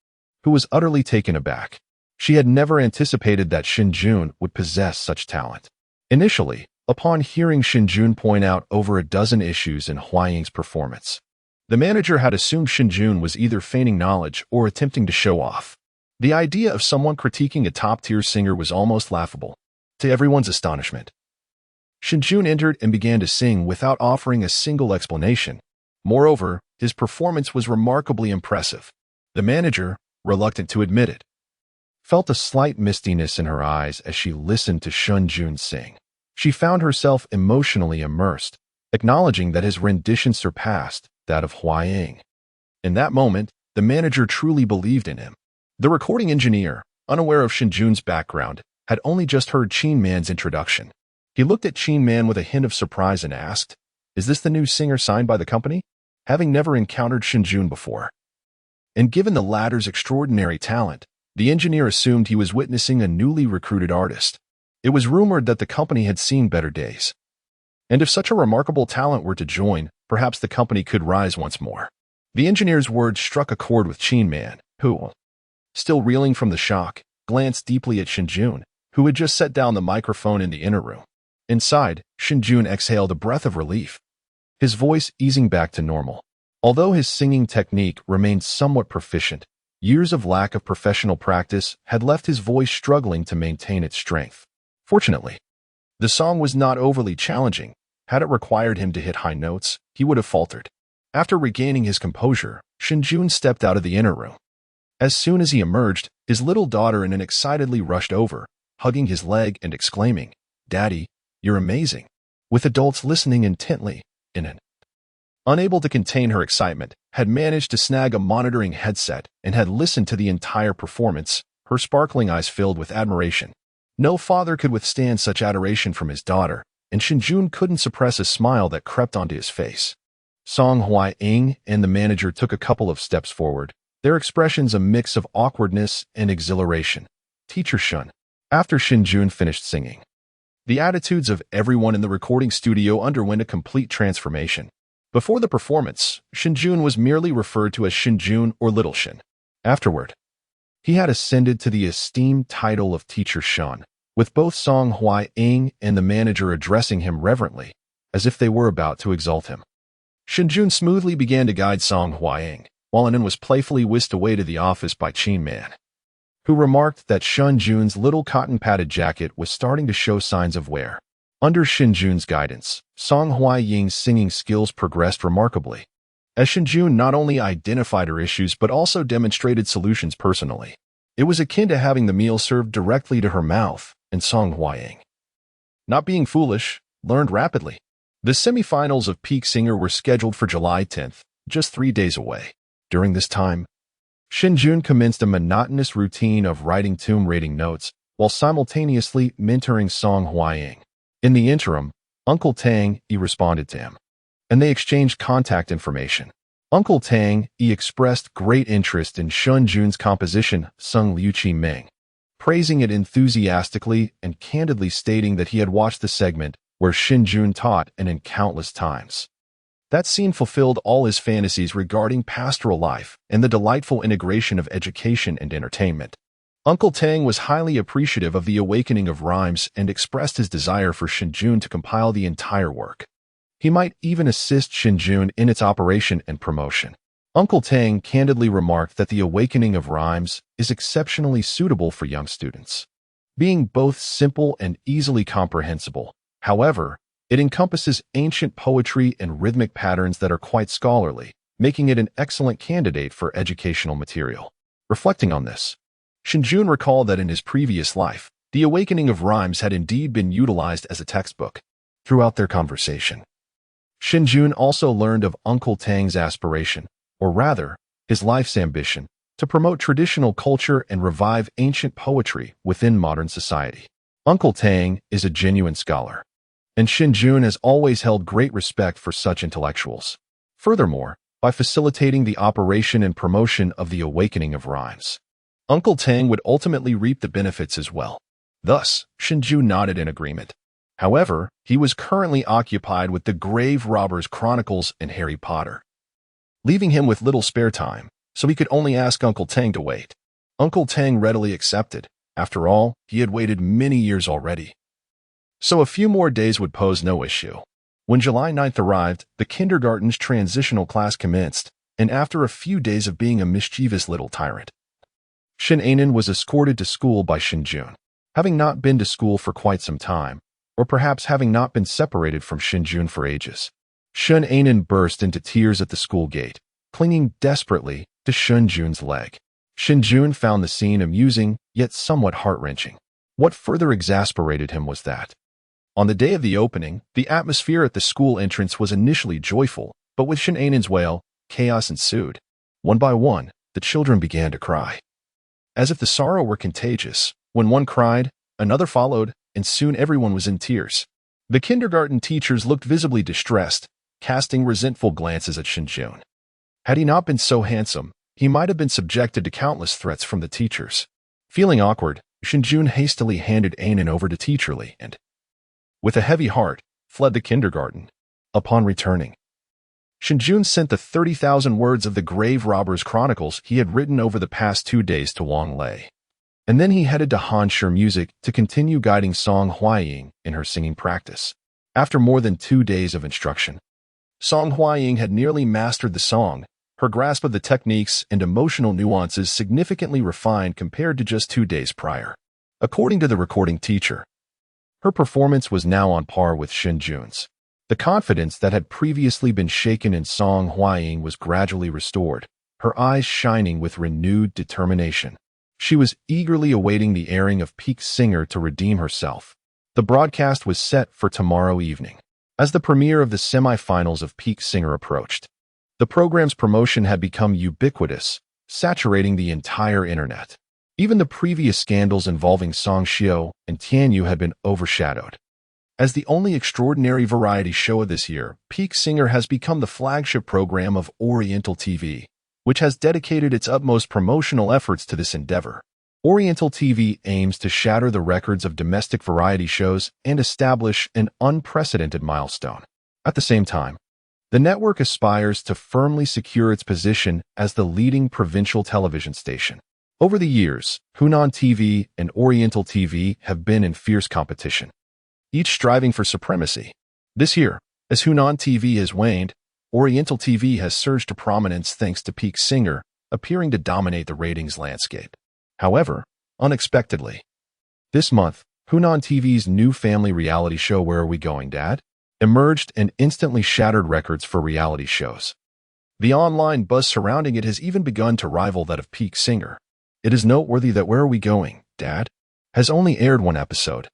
who was utterly taken aback. She had never anticipated that Shen Jun would possess such talent. Initially, upon hearing Shen Jun point out over a dozen issues in Huaying's performance, the manager had assumed Shen Jun was either feigning knowledge or attempting to show off. The idea of someone critiquing a top-tier singer was almost laughable. To everyone's astonishment, Shen Jun entered and began to sing without offering a single explanation. Moreover, his performance was remarkably impressive. The manager, reluctant to admit it, felt a slight mistiness in her eyes as she listened to Shen Jun sing. She found herself emotionally immersed, acknowledging that his rendition surpassed that of Huaying. In that moment, the manager truly believed in him. The recording engineer, unaware of Shen Jun's background, had only just heard Qin Man's introduction. He looked at Qin Man with a hint of surprise and asked, "Is this the new singer signed by the company?" Having never encountered Shen Jun before, and given the latter's extraordinary talent, the engineer assumed he was witnessing a newly recruited artist. It was rumored that the company had seen better days, and if such a remarkable talent were to join, perhaps the company could rise once more. The engineer's words struck a chord with Qin Man, who, still reeling from the shock, glanced deeply at Shen Jun, who had just set down the microphone in the inner room. Inside, Shen Jun exhaled a breath of relief, his voice easing back to normal. Although his singing technique remained somewhat proficient, years of lack of professional practice had left his voice struggling to maintain its strength. Fortunately, the song was not overly challenging. Had it required him to hit high notes, he would have faltered. After regaining his composure, Shen Jun stepped out of the inner room. As soon as he emerged, his little daughter excitedly rushed over, hugging his leg and exclaiming, "Daddy, You're amazing," with adults listening intently in it. Unable to contain her excitement, had managed to snag a monitoring headset and had listened to the entire performance, her sparkling eyes filled with admiration. No father could withstand such adoration from his daughter, and Shen Jun couldn't suppress a smile that crept onto his face. Song Hua-ying and the manager took a couple of steps forward, their expressions a mix of awkwardness and exhilaration. "Teacher Shun." After Shen Jun finished singing, the attitudes of everyone in the recording studio underwent a complete transformation. Before the performance, Shen Jun was merely referred to as Shen Jun or Little Shen. Afterward, he had ascended to the esteemed title of Teacher Shun, with both Song Hua-ying and the manager addressing him reverently, as if they were about to exalt him. Shen Jun smoothly began to guide Song Hua-ying, while Anan was playfully whisked away to the office by Qin Man, who remarked that Shen Jun's little cotton-padded jacket was starting to show signs of wear. Under Shen Jun's guidance, Song Hua-ying's singing skills progressed remarkably, as Shen Jun not only identified her issues but also demonstrated solutions personally. It was akin to having the meal served directly to her mouth, and Song Hua-ying, not being foolish, learned rapidly. The semifinals of Peak Singer were scheduled for July 10th, just 3 days away. During this time, Shen Jun commenced a monotonous routine of writing tune-rating notes while simultaneously mentoring Song Hua-ying. In the interim, Uncle Tang responded to him, and they exchanged contact information. Uncle Tang expressed great interest in Shen Jun's composition Sung Liu Qi Ming, praising it enthusiastically and candidly stating that he had watched the segment where Shen Jun taught and in countless times. That scene fulfilled all his fantasies regarding pastoral life and the delightful integration of education and entertainment. Uncle Tang was highly appreciative of the awakening of rhymes and expressed his desire for Shen Jun to compile the entire work. He might even assist Shen Jun in its operation and promotion. Uncle Tang candidly remarked that the awakening of rhymes is exceptionally suitable for young students, being both simple and easily comprehensible. However, it encompasses ancient poetry and rhythmic patterns that are quite scholarly, making it an excellent candidate for educational material. Reflecting on this, Shen Jun recalled that in his previous life, the awakening of rhymes had indeed been utilized as a textbook. Throughout their conversation, Shen Jun also learned of Uncle Tang's aspiration, or rather, his life's ambition, to promote traditional culture and revive ancient poetry within modern society. Uncle Tang is a genuine scholar, and Shen Jun has always held great respect for such intellectuals. Furthermore, by facilitating the operation and promotion of the awakening of rhymes, Uncle Tang would ultimately reap the benefits as well. Thus, Shen Jun nodded in agreement. However, he was currently occupied with the Grave Robbers Chronicles and Harry Potter, leaving him with little spare time, so he could only ask Uncle Tang to wait. Uncle Tang readily accepted. After all, he had waited many years already, so a few more days would pose no issue. When July 9th arrived, the kindergarten's transitional class commenced, and after a few days of being a mischievous little tyrant, Shen Anan was escorted to school by Shen Jun. Having not been to school for quite some time, or perhaps having not been separated from Shen Jun for ages, Shen Anan burst into tears at the school gate, clinging desperately to Shen Jun's leg. Shen Jun found the scene amusing, yet somewhat heart-wrenching. What further exasperated him was that, on the day of the opening, the atmosphere at the school entrance was initially joyful, but with Shen Anan's wail, chaos ensued. One by one, the children began to cry. As if the sorrow were contagious, when one cried, another followed, and soon everyone was in tears. The kindergarten teachers looked visibly distressed, casting resentful glances at Shen Jun. Had he not been so handsome, he might have been subjected to countless threats from the teachers. Feeling awkward, Shen Jun hastily handed Anan over to Teacher Li and, with a heavy heart, fled the kindergarten. Upon returning, Shen Jun sent the 30,000 words of the Grave Robbers Chronicles he had written over the past 2 days to Wang Lei. And then he headed to Hanshi Music to continue guiding Song Hua-ying in her singing practice. After more than 2 days of instruction, Song Hua-ying had nearly mastered the song, her grasp of the techniques and emotional nuances significantly refined compared to just 2 days prior. According to the recording teacher, her performance was now on par with Shen Jun's. The confidence that had previously been shaken in Song Hua-ying was gradually restored, her eyes shining with renewed determination. She was eagerly awaiting the airing of Peak Singer to redeem herself. The broadcast was set for tomorrow evening. As the premiere of the semi-finals of Peak Singer approached, the program's promotion had become ubiquitous, saturating the entire internet. Even the previous scandals involving Song Xiao and Tianyu had been overshadowed. As the only extraordinary variety show of this year, Peak Singer has become the flagship program of Oriental TV, which has dedicated its utmost promotional efforts to this endeavor. Oriental TV aims to shatter the records of domestic variety shows and establish an unprecedented milestone. At the same time, the network aspires to firmly secure its position as the leading provincial television station. Over the years, Hunan TV and Oriental TV have been in fierce competition, each striving for supremacy. This year, as Hunan TV has waned, Oriental TV has surged to prominence thanks to Peak Singer, appearing to dominate the ratings landscape. However, unexpectedly, this month, Hunan TV's new family reality show Where Are We Going, Dad? Emerged and instantly shattered records for reality shows. The online buzz surrounding it has even begun to rival that of Peak Singer. It is noteworthy that Where Are We Going, Dad? Has only aired one episode,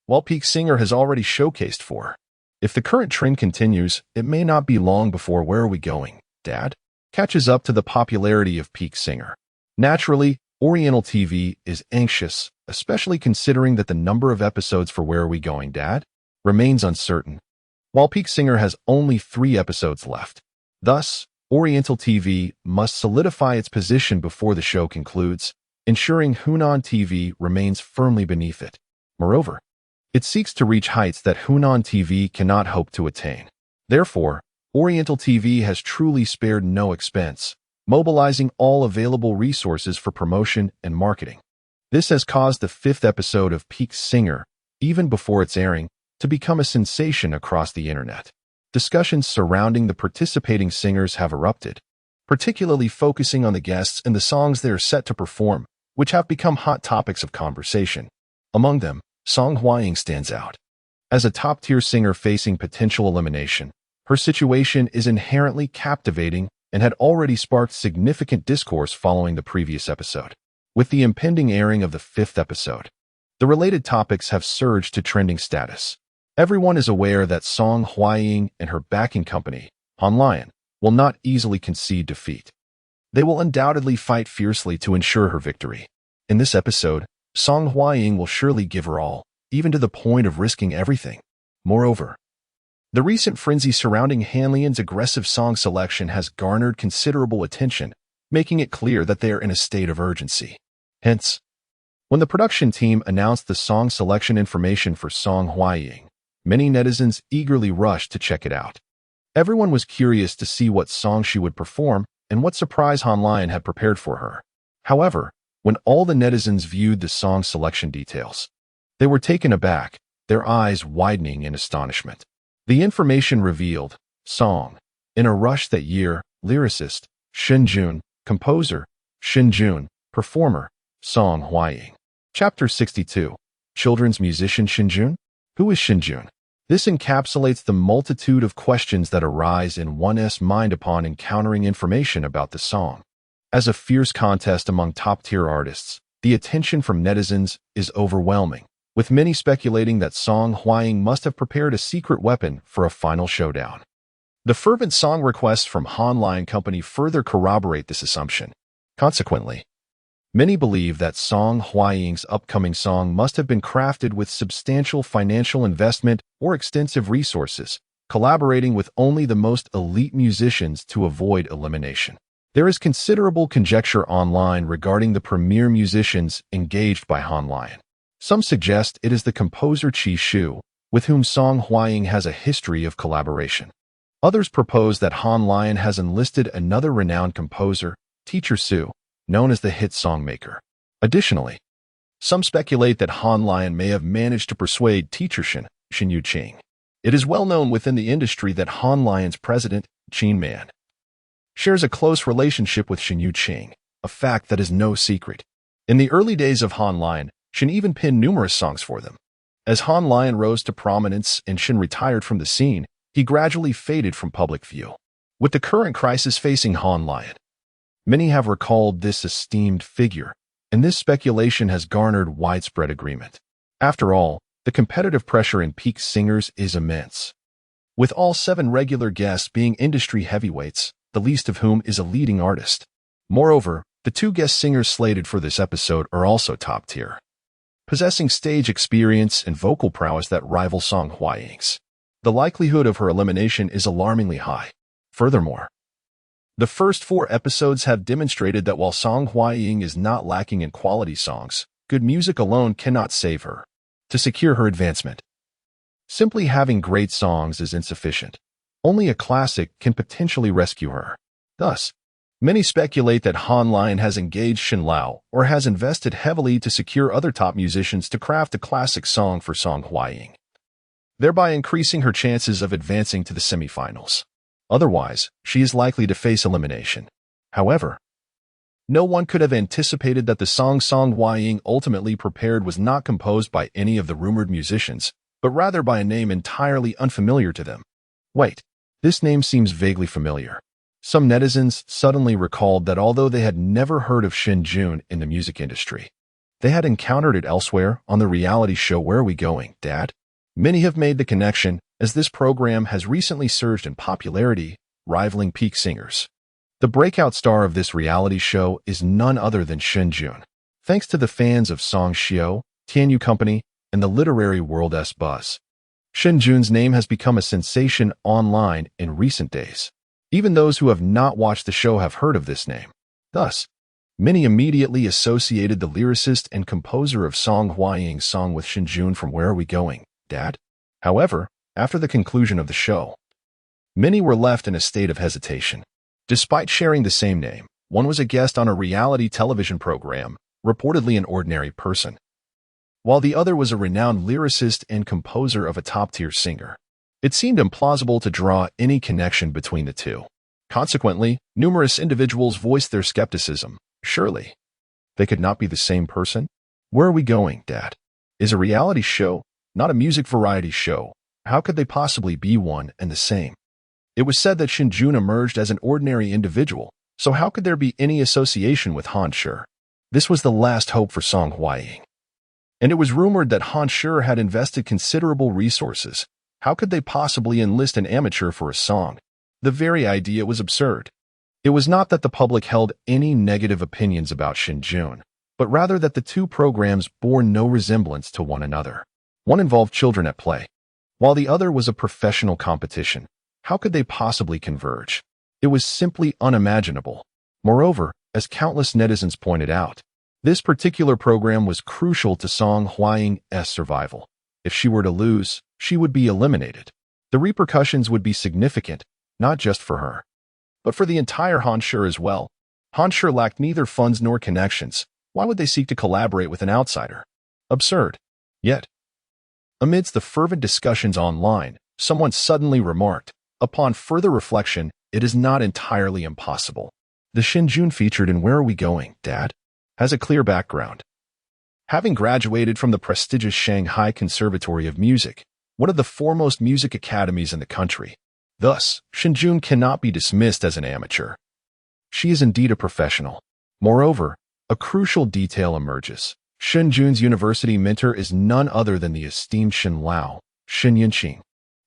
while Peak Singer has already showcased 4. If the current trend continues, it may not be long before Where Are We Going, Dad? Catches up to the popularity of Peak Singer. Naturally, Oriental TV is anxious, especially considering that the number of episodes for Where Are We Going, Dad? Remains uncertain, while Peak Singer has only 3 episodes left. Thus, Oriental TV must solidify its position before the show concludes, ensuring Hunan TV remains firmly beneath it. Moreover, it seeks to reach heights that Hunan TV cannot hope to attain. Therefore, Oriental TV has truly spared no expense, mobilizing all available resources for promotion and marketing. This has caused the 5th episode of Peak Singer, even before its airing, to become a sensation across the internet. Discussions surrounding the participating singers have erupted, particularly focusing on the guests and the songs they are set to perform, which have become hot topics of conversation. Among them, Song Huaying stands out. As a top-tier singer facing potential elimination, her situation is inherently captivating and had already sparked significant discourse following the previous episode. With the impending airing of the 5th episode, the related topics have surged to trending status. Everyone is aware that Song Huaying and her backing company, Enlightenment, will not easily concede defeat. They will undoubtedly fight fiercely to ensure her victory. In this episode, Song Huaying will surely give her all, even to the point of risking everything. Moreover, the recent frenzy surrounding Hanlian's aggressive song selection has garnered considerable attention, making it clear that they are in a state of urgency. Hence, when the production team announced the song selection information for Song Huaying, many netizens eagerly rushed to check it out. Everyone was curious to see what song she would perform and what surprise Hanlian had prepared for her. However, when all the netizens viewed the song selection details, they were taken aback, their eyes widening in astonishment. The information revealed, Song, in a rush that year, lyricist, Shen Jun, composer, Shen Jun, performer, Song Huaying. Chapter 62. Children's musician Shen Jun? Who is Shen Jun? This encapsulates the multitude of questions that arise in one's mind upon encountering information about the song. As a fierce contest among top-tier artists, the attention from netizens is overwhelming, with many speculating that Song Huaying must have prepared a secret weapon for a final showdown. The fervent song requests from Hanlian Company further corroborate this assumption. Consequently, many believe that Song Huaying's upcoming song must have been crafted with substantial financial investment or extensive resources, collaborating with only the most elite musicians to avoid elimination. There is considerable conjecture online regarding the premier musicians engaged by Hanlian. Some suggest it is the composer Qi Shu, with whom Song Huaying has a history of collaboration. Others propose that Hanlian has enlisted another renowned composer, Teacher Su, known as the hit songmaker. Additionally, some speculate that Hanlian may have managed to persuade Teacher Shen Yuqing. It is well known within the industry that Hanlian's president, Qin Man, shares a close relationship with Shen Yuqing, a fact that is no secret. In the early days of Hanlian, Shen even penned numerous songs for them. As Hanlian rose to prominence and Shen retired from the scene, he gradually faded from public view. With the current crisis facing Hanlian, many have recalled this esteemed figure, and this speculation has garnered widespread agreement. After all, The competitive pressure in peak singers is immense, with all 7 regular guests being industry heavyweights, the least of whom is a leading artist. Moreover, the 2 guest singers slated for this episode are also top tier, possessing stage experience and vocal prowess that rival Song Hua-ying's. The likelihood of her elimination is alarmingly high. Furthermore, the first 4 episodes have demonstrated that while Song Hua-ying is not lacking in quality songs, good music alone cannot save her. To secure her advancement, simply having great songs is insufficient. Only a classic can potentially rescue her. Thus, many speculate that Han Lion has engaged Shen Lao or has invested heavily to secure other top musicians to craft a classic song for Song Hua-ying, thereby increasing her chances of advancing to the semifinals. Otherwise, she is likely to face elimination. However, no one could have anticipated that the song Song Hua-ying ultimately prepared was not composed by any of the rumored musicians, but rather by a name entirely unfamiliar to them. Wait, this name seems vaguely familiar. Some netizens suddenly recalled that although they had never heard of Shen Jun in the music industry, they had encountered it elsewhere on the reality show Where Are We Going, Dad? Many have made the connection, as this program has recently surged in popularity, rivaling peak singers. The breakout star of this reality show is none other than Shen Jun. Thanks to the fans of Song Xiao, Tianyu Company, and the literary world's buzz, Shen Jun's name has become a sensation online in recent days. Even those who have not watched the show have heard of this name. Thus, many immediately associated the lyricist and composer of Song Hua-ying's song with Shen Jun from Where Are We Going, Dad? However, after the conclusion of the show, many were left in a state of hesitation. Despite sharing the same name, one was a guest on a reality television program, reportedly an ordinary person, while the other was a renowned lyricist and composer of a top-tier singer. It seemed implausible to draw any connection between the two. Consequently, numerous individuals voiced their skepticism. Surely, they could not be the same person? Where Are We Going, Dad? Is a reality show, not a music variety show. How could they possibly be one and the same? It was said that Shen Jun emerged as an ordinary individual, so how could there be any association with Han Shi? This was the last hope for Song Hua-ying. And it was rumored that Han Shi had invested considerable resources. How could they possibly enlist an amateur for a song? The very idea was absurd. It was not that the public held any negative opinions about Shen Jun, but rather that the 2 programs bore no resemblance to one another. One involved children at play, while the other was a professional competition. How could they possibly converge? It was simply unimaginable. Moreover, as countless netizens pointed out, this particular program was crucial to Song Hua-ying's survival. If she were to lose, she would be eliminated. The repercussions would be significant, not just for her, but for the entire Han Shi as well. Han Shi lacked neither funds nor connections. Why would they seek to collaborate with an outsider? Absurd. Yet, amidst the fervent discussions online, someone suddenly remarked, upon further reflection, it is not entirely impossible. The Shen Jun featured in Where Are We Going, Dad? Has a clear background. Having graduated from the prestigious Shanghai Conservatory of Music, one of the foremost music academies in the country. Thus, Shen Jun cannot be dismissed as an amateur. She is indeed a professional. Moreover, a crucial detail emerges. Shen Jun's university mentor is none other than the esteemed Shen Lao, Shen Yunqing.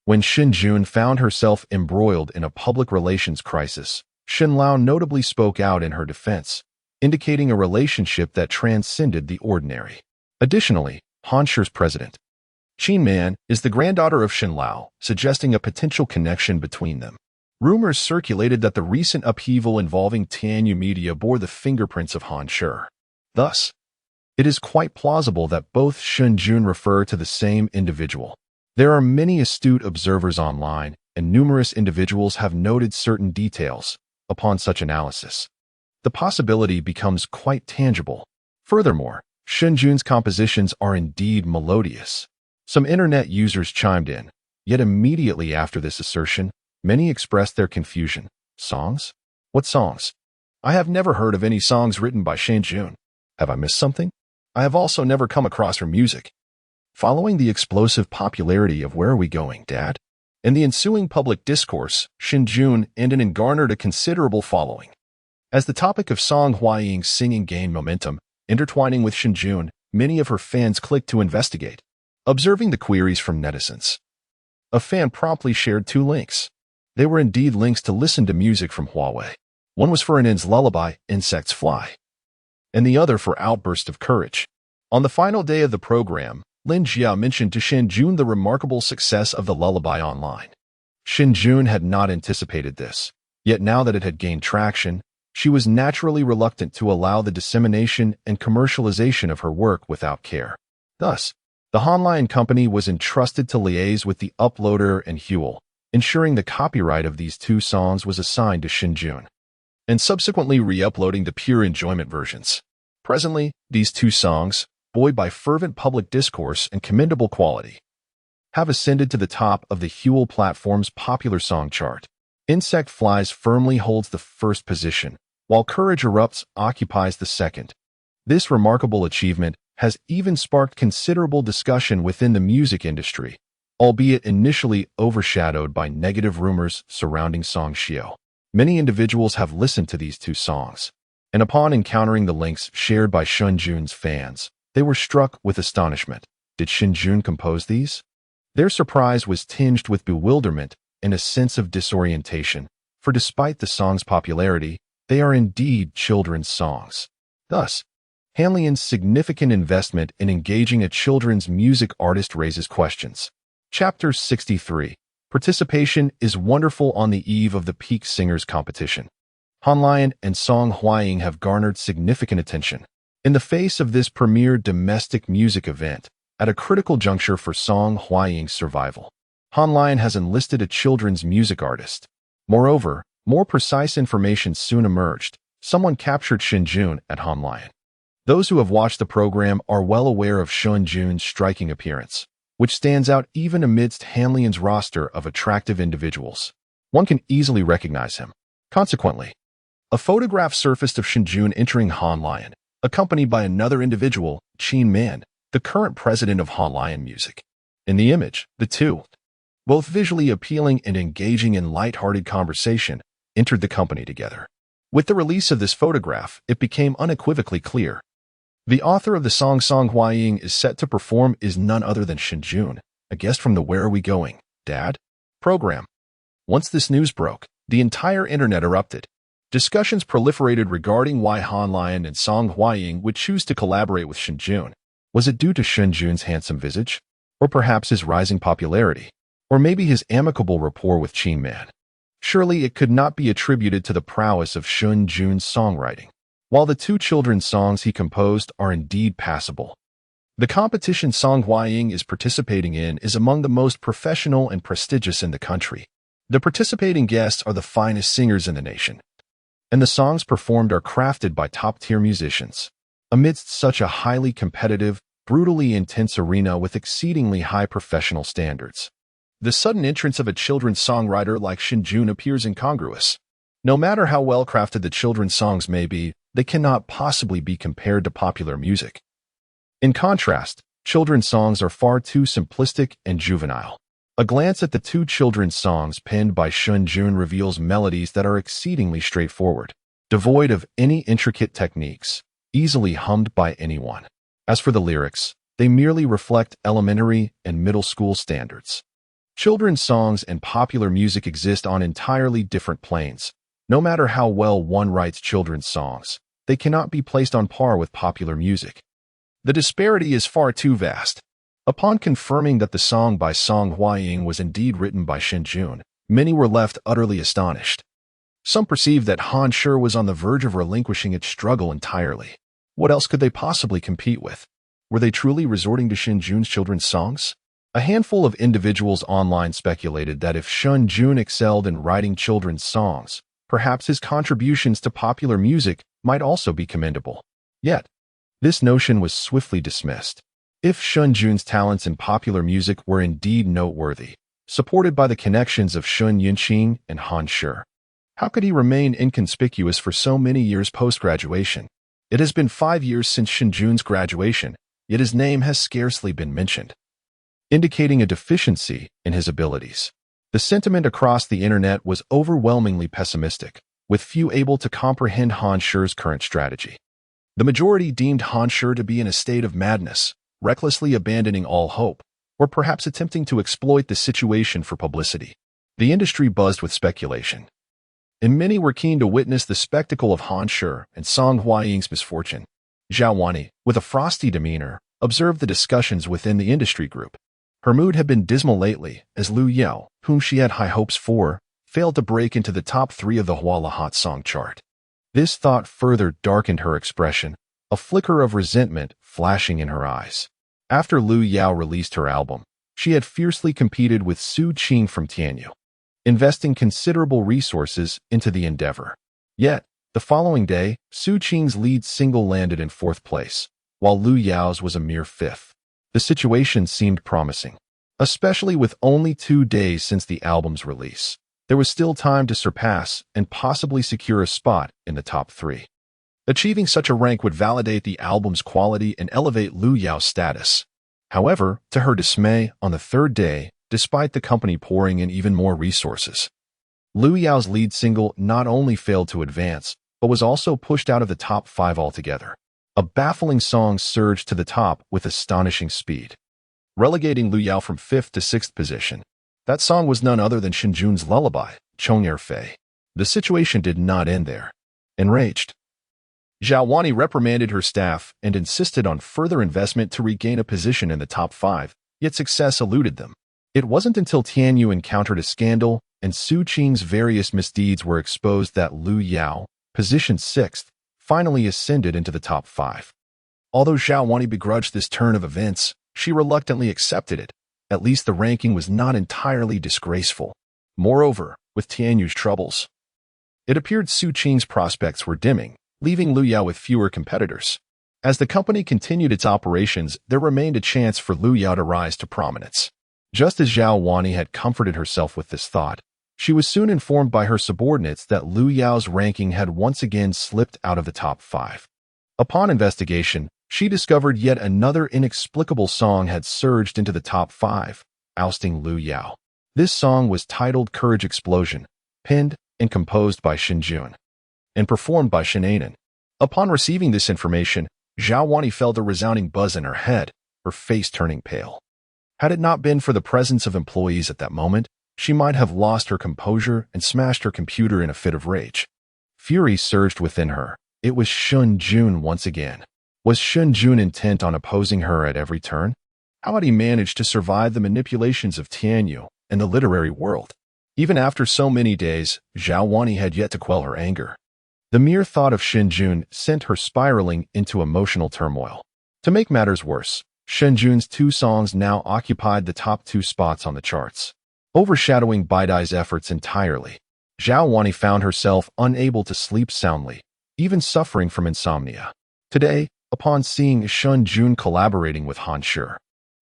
When Shen Jun found herself embroiled in a public relations crisis, Shen Lao notably spoke out in her defense, indicating a relationship that transcended the ordinary. Additionally, Han Shi's president, Qin Man, is the granddaughter of Shen Lao, suggesting a potential connection between them. Rumors circulated that the recent upheaval involving Tianyu media bore the fingerprints of Han Shi. Thus, it is quite plausible that both Shen Jun refer to the same individual. There are many astute observers online, and numerous individuals have noted certain details. Upon such analysis, the possibility becomes quite tangible. Furthermore, Shen Jun's compositions are indeed melodious. Some internet users chimed in, yet immediately after this assertion, many expressed their confusion. Songs? What songs? I have never heard of any songs written by Shen Jun. Have I missed something? I have also never come across her music. Following the explosive popularity of Where Are We Going, Dad? In the ensuing public discourse, Shen Jun garnered a considerable following. As the topic of Song Hua-ying's singing gained momentum, intertwining with Shen Jun, many of her fans clicked to investigate. Observing the queries from netizens, a fan promptly shared two links. They were indeed links to listen to music from Huawei. One was for Anand's lullaby, Insects Fly, and the other for Outburst of Courage. On the final day of the program, Lin Jia mentioned to Shen Jun the remarkable success of the lullaby online. Shen Jun had not anticipated this, yet now that it had gained traction, she was naturally reluctant to allow the dissemination and commercialization of her work without care. Thus, the Honline company was entrusted to liaise with the uploader and Huel, ensuring the copyright of these two songs was assigned to Shen Jun, and subsequently re-uploading the pure enjoyment versions. Presently, these two songs, buoyed by fervent public discourse and commendable quality, have ascended to the top of the Huel platform's popular song chart. Insect Flies firmly holds the first position, while Courage Erupts occupies the second. This remarkable achievement has even sparked considerable discussion within the music industry, albeit initially overshadowed by negative rumors surrounding Song Xiao. Many individuals have listened to these two songs, and upon encountering the links shared by Shen Jun's fans, they were struck with astonishment. Did Shen Jun compose these? Their surprise was tinged with bewilderment and a sense of disorientation, for despite the song's popularity, they are indeed children's songs. Thus, Hanlian's significant investment in engaging a children's music artist raises questions. Chapter 63. Participation is wonderful. On the eve of the Peak Singers competition, Hanlian and Song Huaying have garnered significant attention. In the face of this premier domestic music event, at a critical juncture for Song Huaying's survival, Hanlian has enlisted a children's music artist. Moreover, more precise information soon emerged. Someone captured Shen Jun at Hanlian. Those who have watched the program are well aware of Shen Jun's striking appearance, which stands out even amidst Hanlian's roster of attractive individuals. One can easily recognize him. Consequently, a photograph surfaced of Shen Jun entering Hanlian, accompanied by another individual, Qin Man, the current president of Hanlian Music. In the image, the two, both visually appealing and engaging in light-hearted conversation, entered the company together. With the release of this photograph, it became unequivocally clear. The author of the song Song Huaying is set to perform is none other than Shen Jun, a guest from the Where Are We Going, Dad? Program. Once this news broke, the entire internet erupted. Discussions proliferated regarding why Hanlian and Song Huaying would choose to collaborate with Shen Jun. Was it due to Shen Jun's handsome visage? Or perhaps his rising popularity? Or maybe his amicable rapport with Qin Man? Surely it could not be attributed to the prowess of Shen Jun's songwriting. While the two children's songs he composed are indeed passable, the competition Song Huaying is participating in is among the most professional and prestigious in the country. The participating guests are the finest singers in the nation, and the songs performed are crafted by top-tier musicians. Amidst such a highly competitive, brutally intense arena with exceedingly high professional standards, the sudden entrance of a children's songwriter like Shen Jun appears incongruous. No matter how well-crafted the children's songs may be, they cannot possibly be compared to popular music. In contrast, children's songs are far too simplistic and juvenile. A glance at the two children's songs penned by Shen Jun reveals melodies that are exceedingly straightforward, devoid of any intricate techniques, easily hummed by anyone. As for the lyrics, they merely reflect elementary and middle school standards. Children's songs and popular music exist on entirely different planes. No matter how well one writes children's songs, they cannot be placed on par with popular music. The disparity is far too vast. Upon confirming that the song by Song Huaying was indeed written by Shen Jun, many were left utterly astonished. Some perceived that Han Shi was on the verge of relinquishing its struggle entirely. What else could they possibly compete with? Were they truly resorting to Shen Jun's children's songs? A handful of individuals online speculated that if Shen Jun excelled in writing children's songs, perhaps his contributions to popular music might also be commendable. Yet, this notion was swiftly dismissed. If Shen Jun's talents in popular music were indeed noteworthy, supported by the connections of Shen Yunqing and Han Shi, how could he remain inconspicuous for so many years post-graduation? It has been 5 years since Shen Jun's graduation, yet his name has scarcely been mentioned, indicating a deficiency in his abilities. The sentiment across the internet was overwhelmingly pessimistic, with few able to comprehend Han Shi's current strategy. The majority deemed Han Shi to be in a state of madness, recklessly abandoning all hope, or perhaps attempting to exploit the situation for publicity. The industry buzzed with speculation, and many were keen to witness the spectacle of Han Shi and Song Huaying's misfortune. Zhao Wani, with a frosty demeanor, observed the discussions within the industry group. Her mood had been dismal lately, as Lu Yao, whom she had high hopes for, failed to break into the top 3 of the Huala Hot Song chart. This thought further darkened her expression, a flicker of resentment flashing in her eyes. After Lu Yao released her album, she had fiercely competed with Su Qing from Tianyu, investing considerable resources into the endeavor. Yet, the following day, Su Qing's lead single landed in 4th place, while Lu Yao's was a mere 5th. The situation seemed promising, especially with only 2 days since the album's release. There was still time to surpass and possibly secure a spot in the top 3. Achieving such a rank would validate the album's quality and elevate Lu Yao's status. However, to her dismay, on the 3rd day, despite the company pouring in even more resources, Lu Yao's lead single not only failed to advance, but was also pushed out of the top 5 altogether. A baffling song surged to the top with astonishing speed, relegating Lu Yao from 5th to 6th position. That song was none other than Shen Jun's lullaby, Chong'er Fei. The situation did not end there. Enraged, Zhao Wani reprimanded her staff and insisted on further investment to regain a position in the top 5, yet success eluded them. It wasn't until Tianyu encountered a scandal and Su Qing's various misdeeds were exposed that Lu Yao, positioned 6th, finally ascended into the top 5. Although Zhao Wani begrudged this turn of events, she reluctantly accepted it. At least the ranking was not entirely disgraceful. Moreover, with Tianyu's troubles, it appeared Su Qing's prospects were dimming, leaving Lu Yao with fewer competitors. As the company continued its operations, there remained a chance for Lu Yao to rise to prominence. Just as Zhao Wani had comforted herself with this thought, she was soon informed by her subordinates that Lu Yao's ranking had once again slipped out of the top 5. Upon investigation, she discovered yet another inexplicable song had surged into the top 5, ousting Lu Yao. This song was titled Courage Explosion, penned and composed by Shen Jun, and performed by Shen Anan. Upon receiving this information, Zhao Wani felt a resounding buzz in her head, her face turning pale. Had it not been for the presence of employees at that moment, she might have lost her composure and smashed her computer in a fit of rage. Fury surged within her. It was Shen Jun once again. Was Shen Jun intent on opposing her at every turn? How had he managed to survive the manipulations of Tianyu and the literary world? Even after so many days, Zhao Wani had yet to quell her anger. The mere thought of Shen Jun sent her spiraling into emotional turmoil. To make matters worse, Shen Jun's 2 songs now occupied the top 2 spots on the charts, overshadowing Baidai's efforts entirely. Zhao Wani found herself unable to sleep soundly, even suffering from insomnia. Today, upon seeing Shen Jun collaborating with Han Shi,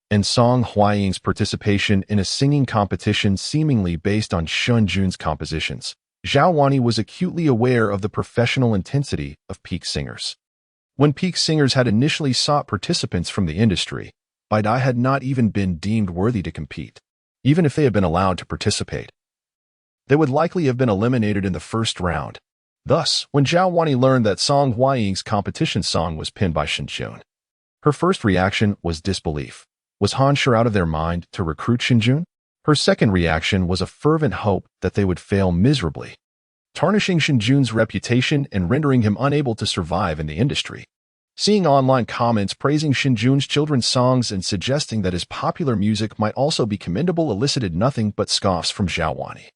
and Song Huaying's participation in a singing competition seemingly based on Shen Jun's compositions, Zhao Wani was acutely aware of the professional intensity of peak singers. When peak singers had initially sought participants from the industry, Baidai had not even been deemed worthy to compete. Even if they had been allowed to participate, they would likely have been eliminated in the first round. Thus, when Zhao Wani learned that Song Huaying's competition song was penned by Shen Jun, her first reaction was disbelief. Was Han Shi out of their mind to recruit Shen Jun? Her second reaction was a fervent hope that they would fail miserably, tarnishing Shen Jun's reputation and rendering him unable to survive in the industry. Seeing online comments praising Shen Jun's children's songs and suggesting that his popular music might also be commendable elicited nothing but scoffs from Zhao Wani.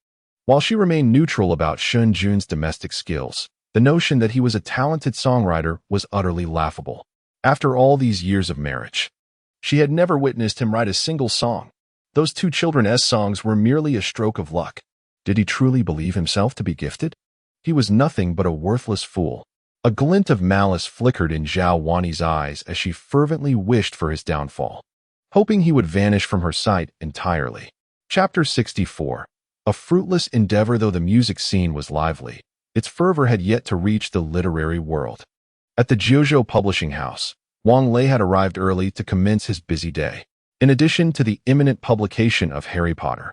While she remained neutral about Shen Jun's domestic skills, the notion that he was a talented songwriter was utterly laughable. After all these years of marriage, she had never witnessed him write a single song. Those 2 children's songs were merely a stroke of luck. Did he truly believe himself to be gifted? He was nothing but a worthless fool. A glint of malice flickered in Zhao Wani's eyes as she fervently wished for his downfall, hoping he would vanish from her sight entirely. Chapter 64. A fruitless endeavor. Though the music scene was lively, its fervor had yet to reach the literary world. At the Jiuzhou publishing house, Wang Lei had arrived early to commence his busy day. In addition to the imminent publication of Harry Potter,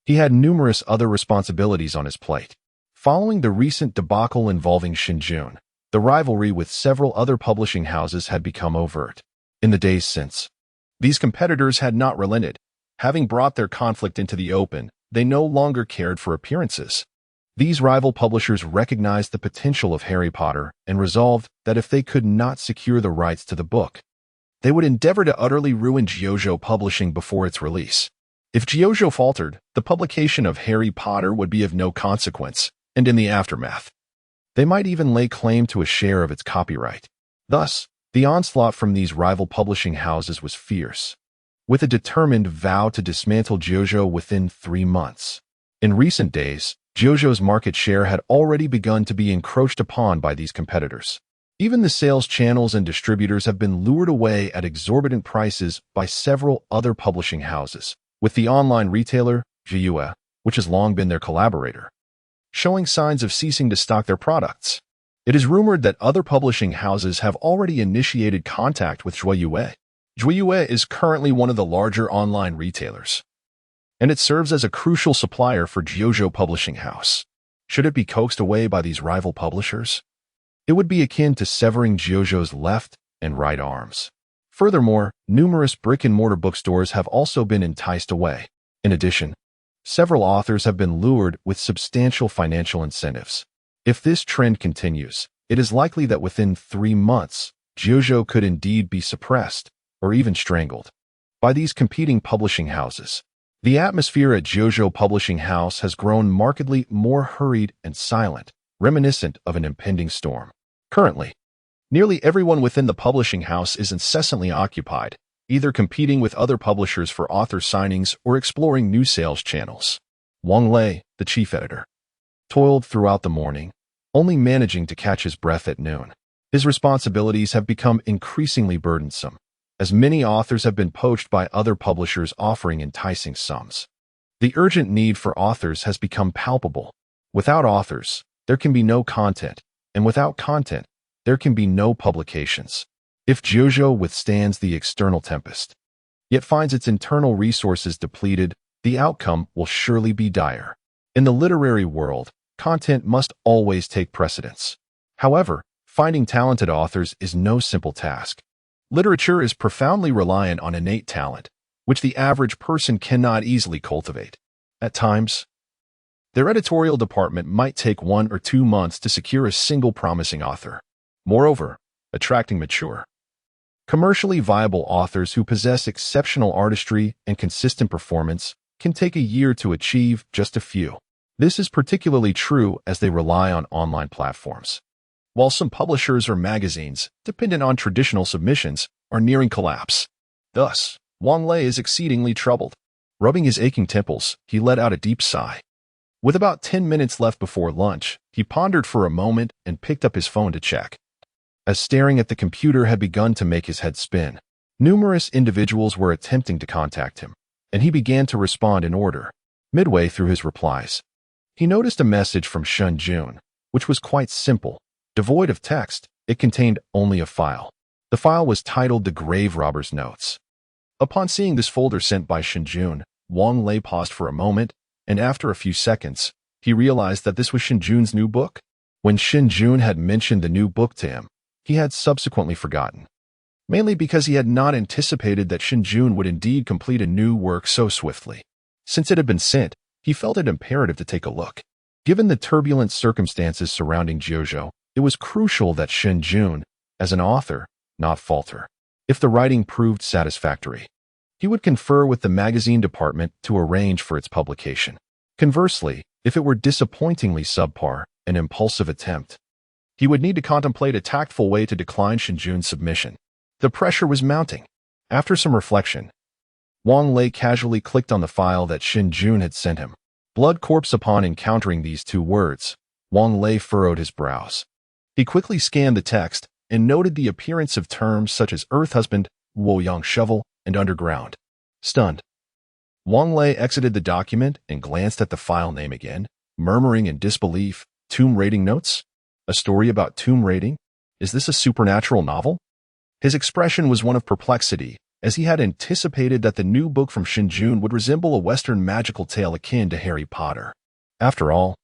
he had numerous other responsibilities on his plate. Following the recent debacle involving Shen Jun, the rivalry with several other publishing houses had become overt. In the days since, these competitors had not relented, Having brought their conflict into the open, they no longer cared for appearances. These rival publishers recognized the potential of Harry Potter and resolved that if they could not secure the rights to the book, they would endeavor to utterly ruin Jiuzhou publishing before its release. If Jiuzhou faltered, the publication of Harry Potter would be of no consequence, and in the aftermath, they might even lay claim to a share of its copyright. Thus, the onslaught from these rival publishing houses was fierce, with a determined vow to dismantle Jiuzhou within 3 months. In recent days, Jiuzhou's market share had already begun to be encroached upon by these competitors. Even the sales channels and distributors have been lured away at exorbitant prices by several other publishing houses, with the online retailer, Jiuyue, which has long been their collaborator, showing signs of ceasing to stock their products. It is rumored that other publishing houses have already initiated contact with Jiuyue. Jiuyue is currently one of the larger online retailers, and it serves as a crucial supplier for Jiuzhou Publishing House. Should it be coaxed away by these rival publishers, it would be akin to severing Jiuzhou's left and right arms. Furthermore, numerous brick-and-mortar bookstores have also been enticed away. In addition, several authors have been lured with substantial financial incentives. If this trend continues, it is likely that within 3 months, Jiuzhou could indeed be suppressed or even strangled by these competing publishing houses. The atmosphere at Jiuzhou Publishing House has grown markedly more hurried and silent, reminiscent of an impending storm. Currently, nearly everyone within the publishing house is incessantly occupied, either competing with other publishers for author signings or exploring new sales channels. Wang Lei, the chief editor, toiled throughout the morning, only managing to catch his breath at noon. His responsibilities have become increasingly burdensome, as many authors have been poached by other publishers offering enticing sums. The urgent need for authors has become palpable. Without authors, there can be no content, and without content, there can be no publications. If Jiuzhou withstands the external tempest, yet finds its internal resources depleted, the outcome will surely be dire. In the literary world, content must always take precedence. However, finding talented authors is no simple task. Literature is profoundly reliant on innate talent, which the average person cannot easily cultivate. At times, their editorial department might take 1 or 2 months to secure a single promising author. Moreover, attracting mature, commercially viable authors who possess exceptional artistry and consistent performance can take a year to achieve just a few. This is particularly true as they rely on online platforms, while some publishers or magazines, dependent on traditional submissions, are nearing collapse. Thus, Wang Lei is exceedingly troubled. Rubbing his aching temples, he let out a deep sigh. With about 10 minutes left before lunch, he pondered for a moment and picked up his phone to check. As staring at the computer had begun to make his head spin, numerous individuals were attempting to contact him, and he began to respond in order. Midway through his replies, he noticed a message from Shen Jun, which was quite simple. Devoid of text, it contained only a file. The file was titled The Grave Robber's Notes. Upon seeing this folder sent by Shen Jun, Wang Lei paused for a moment, and after a few seconds, he realized that this was Shen Jun's new book. When Shen Jun had mentioned the new book to him, he had subsequently forgotten, mainly because he had not anticipated that Shen Jun would indeed complete a new work so swiftly. Since it had been sent, he felt it imperative to take a look. Given the turbulent circumstances surrounding Jiuzhou, it was crucial that Shen Jun, as an author, not falter. If the writing proved satisfactory, he would confer with the magazine department to arrange for its publication. Conversely, if it were disappointingly subpar, an impulsive attempt, he would need to contemplate a tactful way to decline Shen Jun's submission. The pressure was mounting. After some reflection, Wang Lei casually clicked on the file that Shen Jun had sent him. Blood corpse. Upon encountering these 2 words, Wang Lei furrowed his brows. He quickly scanned the text and noted the appearance of terms such as earth husband, Woyang shovel, and underground. Stunned, Wang Lei exited the document and glanced at the file name again, murmuring in disbelief, Tomb Raiding Notes? A story about tomb raiding? Is this a supernatural novel? His expression was one of perplexity, as he had anticipated that the new book from Shen Jun would resemble a Western magical tale akin to Harry Potter. After all,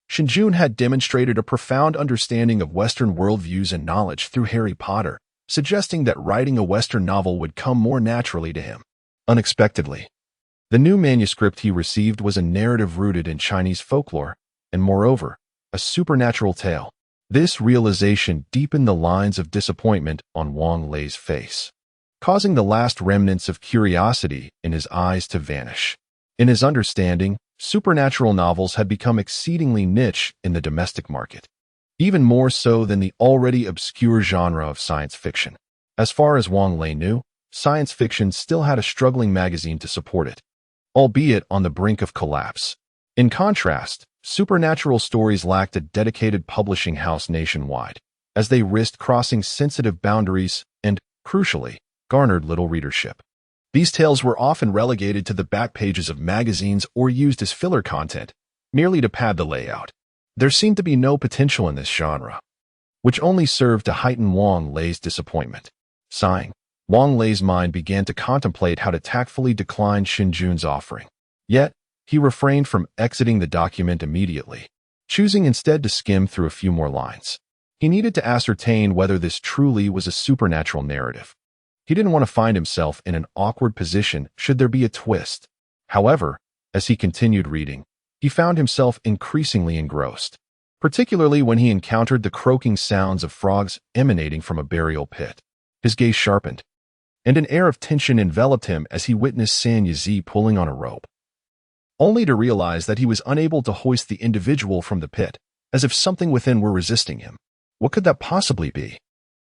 Shen Jun had demonstrated a profound understanding of Western worldviews and knowledge through Harry Potter, suggesting that writing a Western novel would come more naturally to him. Unexpectedly, The new manuscript he received was a narrative rooted in Chinese folklore, and moreover, a supernatural tale. This realization deepened the lines of disappointment on Wang Lei's face, causing the last remnants of curiosity in his eyes to vanish. In his understanding, supernatural novels had become exceedingly niche in the domestic market, even more so than the already obscure genre of science fiction. As far as Wang Lei knew, science fiction still had a struggling magazine to support it, albeit on the brink of collapse. In contrast, supernatural stories lacked a dedicated publishing house nationwide, as they risked crossing sensitive boundaries and, crucially, garnered little readership. These tales were often relegated to the back pages of magazines or used as filler content, merely to pad the layout. There seemed to be no potential in this genre, which only served to heighten Wang Lei's disappointment. Sighing, Wang Lei's mind began to contemplate how to tactfully decline Shen Jun's offering. Yet, he refrained from exiting the document immediately, choosing instead to skim through a few more lines. He needed to ascertain whether this truly was a supernatural narrative. He didn't want to find himself in an awkward position should there be a twist. However, as he continued reading, he found himself increasingly engrossed, particularly when he encountered the croaking sounds of frogs emanating from a burial pit. His gaze sharpened, and an air of tension enveloped him as he witnessed San Yizi pulling on a rope, only to realize that he was unable to hoist the individual from the pit, as if something within were resisting him. What could that possibly be?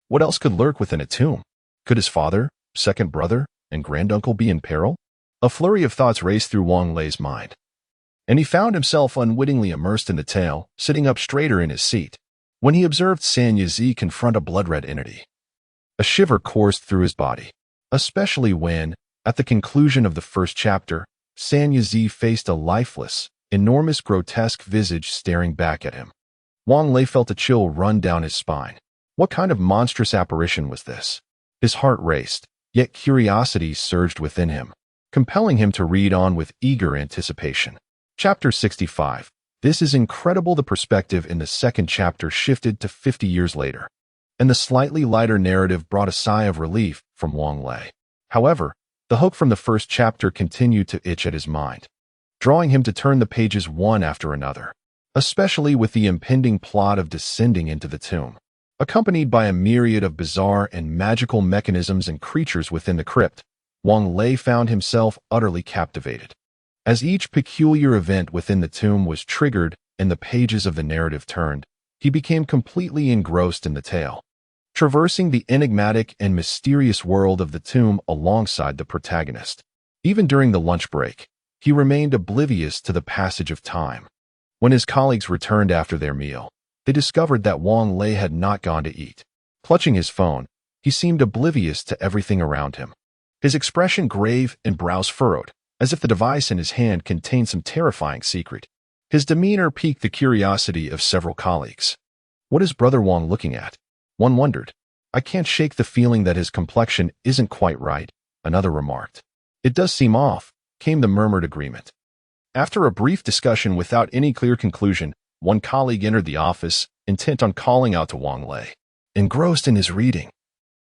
What else could lurk within a tomb? Could his father, second brother, and granduncle be in peril? A flurry of thoughts raced through Wang Lei's mind, and he found himself unwittingly immersed in the tale, sitting up straighter in his seat, when he observed San Yizi confront a blood-red entity. A shiver coursed through his body, especially when, at the conclusion of the first chapter, San Yizi faced a lifeless, enormous grotesque visage staring back at him. Wang Lei felt a chill run down his spine. What kind of monstrous apparition was this? His heart raced, yet curiosity surged within him, compelling him to read on with eager anticipation. Chapter 65. This is incredible. The perspective in the second chapter shifted to 50 years later, and the slightly lighter narrative brought a sigh of relief from Wang Lei. However, the hook from the first chapter continued to itch at his mind, drawing him to turn the pages one after another, especially with the impending plot of descending into the tomb, accompanied by a myriad of bizarre and magical mechanisms and creatures within the crypt. Wang Lei found himself utterly captivated. As each peculiar event within the tomb was triggered and the pages of the narrative turned, he became completely engrossed in the tale, traversing the enigmatic and mysterious world of the tomb alongside the protagonist. Even during the lunch break, he remained oblivious to the passage of time. When his colleagues returned after their meal, they discovered that Wang Lei had not gone to eat. Clutching his phone, he seemed oblivious to everything around him, his expression grave and brows furrowed, as if the device in his hand contained some terrifying secret. His demeanor piqued the curiosity of several colleagues. What is Brother Wang looking at? One wondered. I can't shake the feeling that his complexion isn't quite right, another remarked. It does seem off, came the murmured agreement. After a brief discussion without any clear conclusion, one colleague entered the office, intent on calling out to Wang Lei. Engrossed in his reading,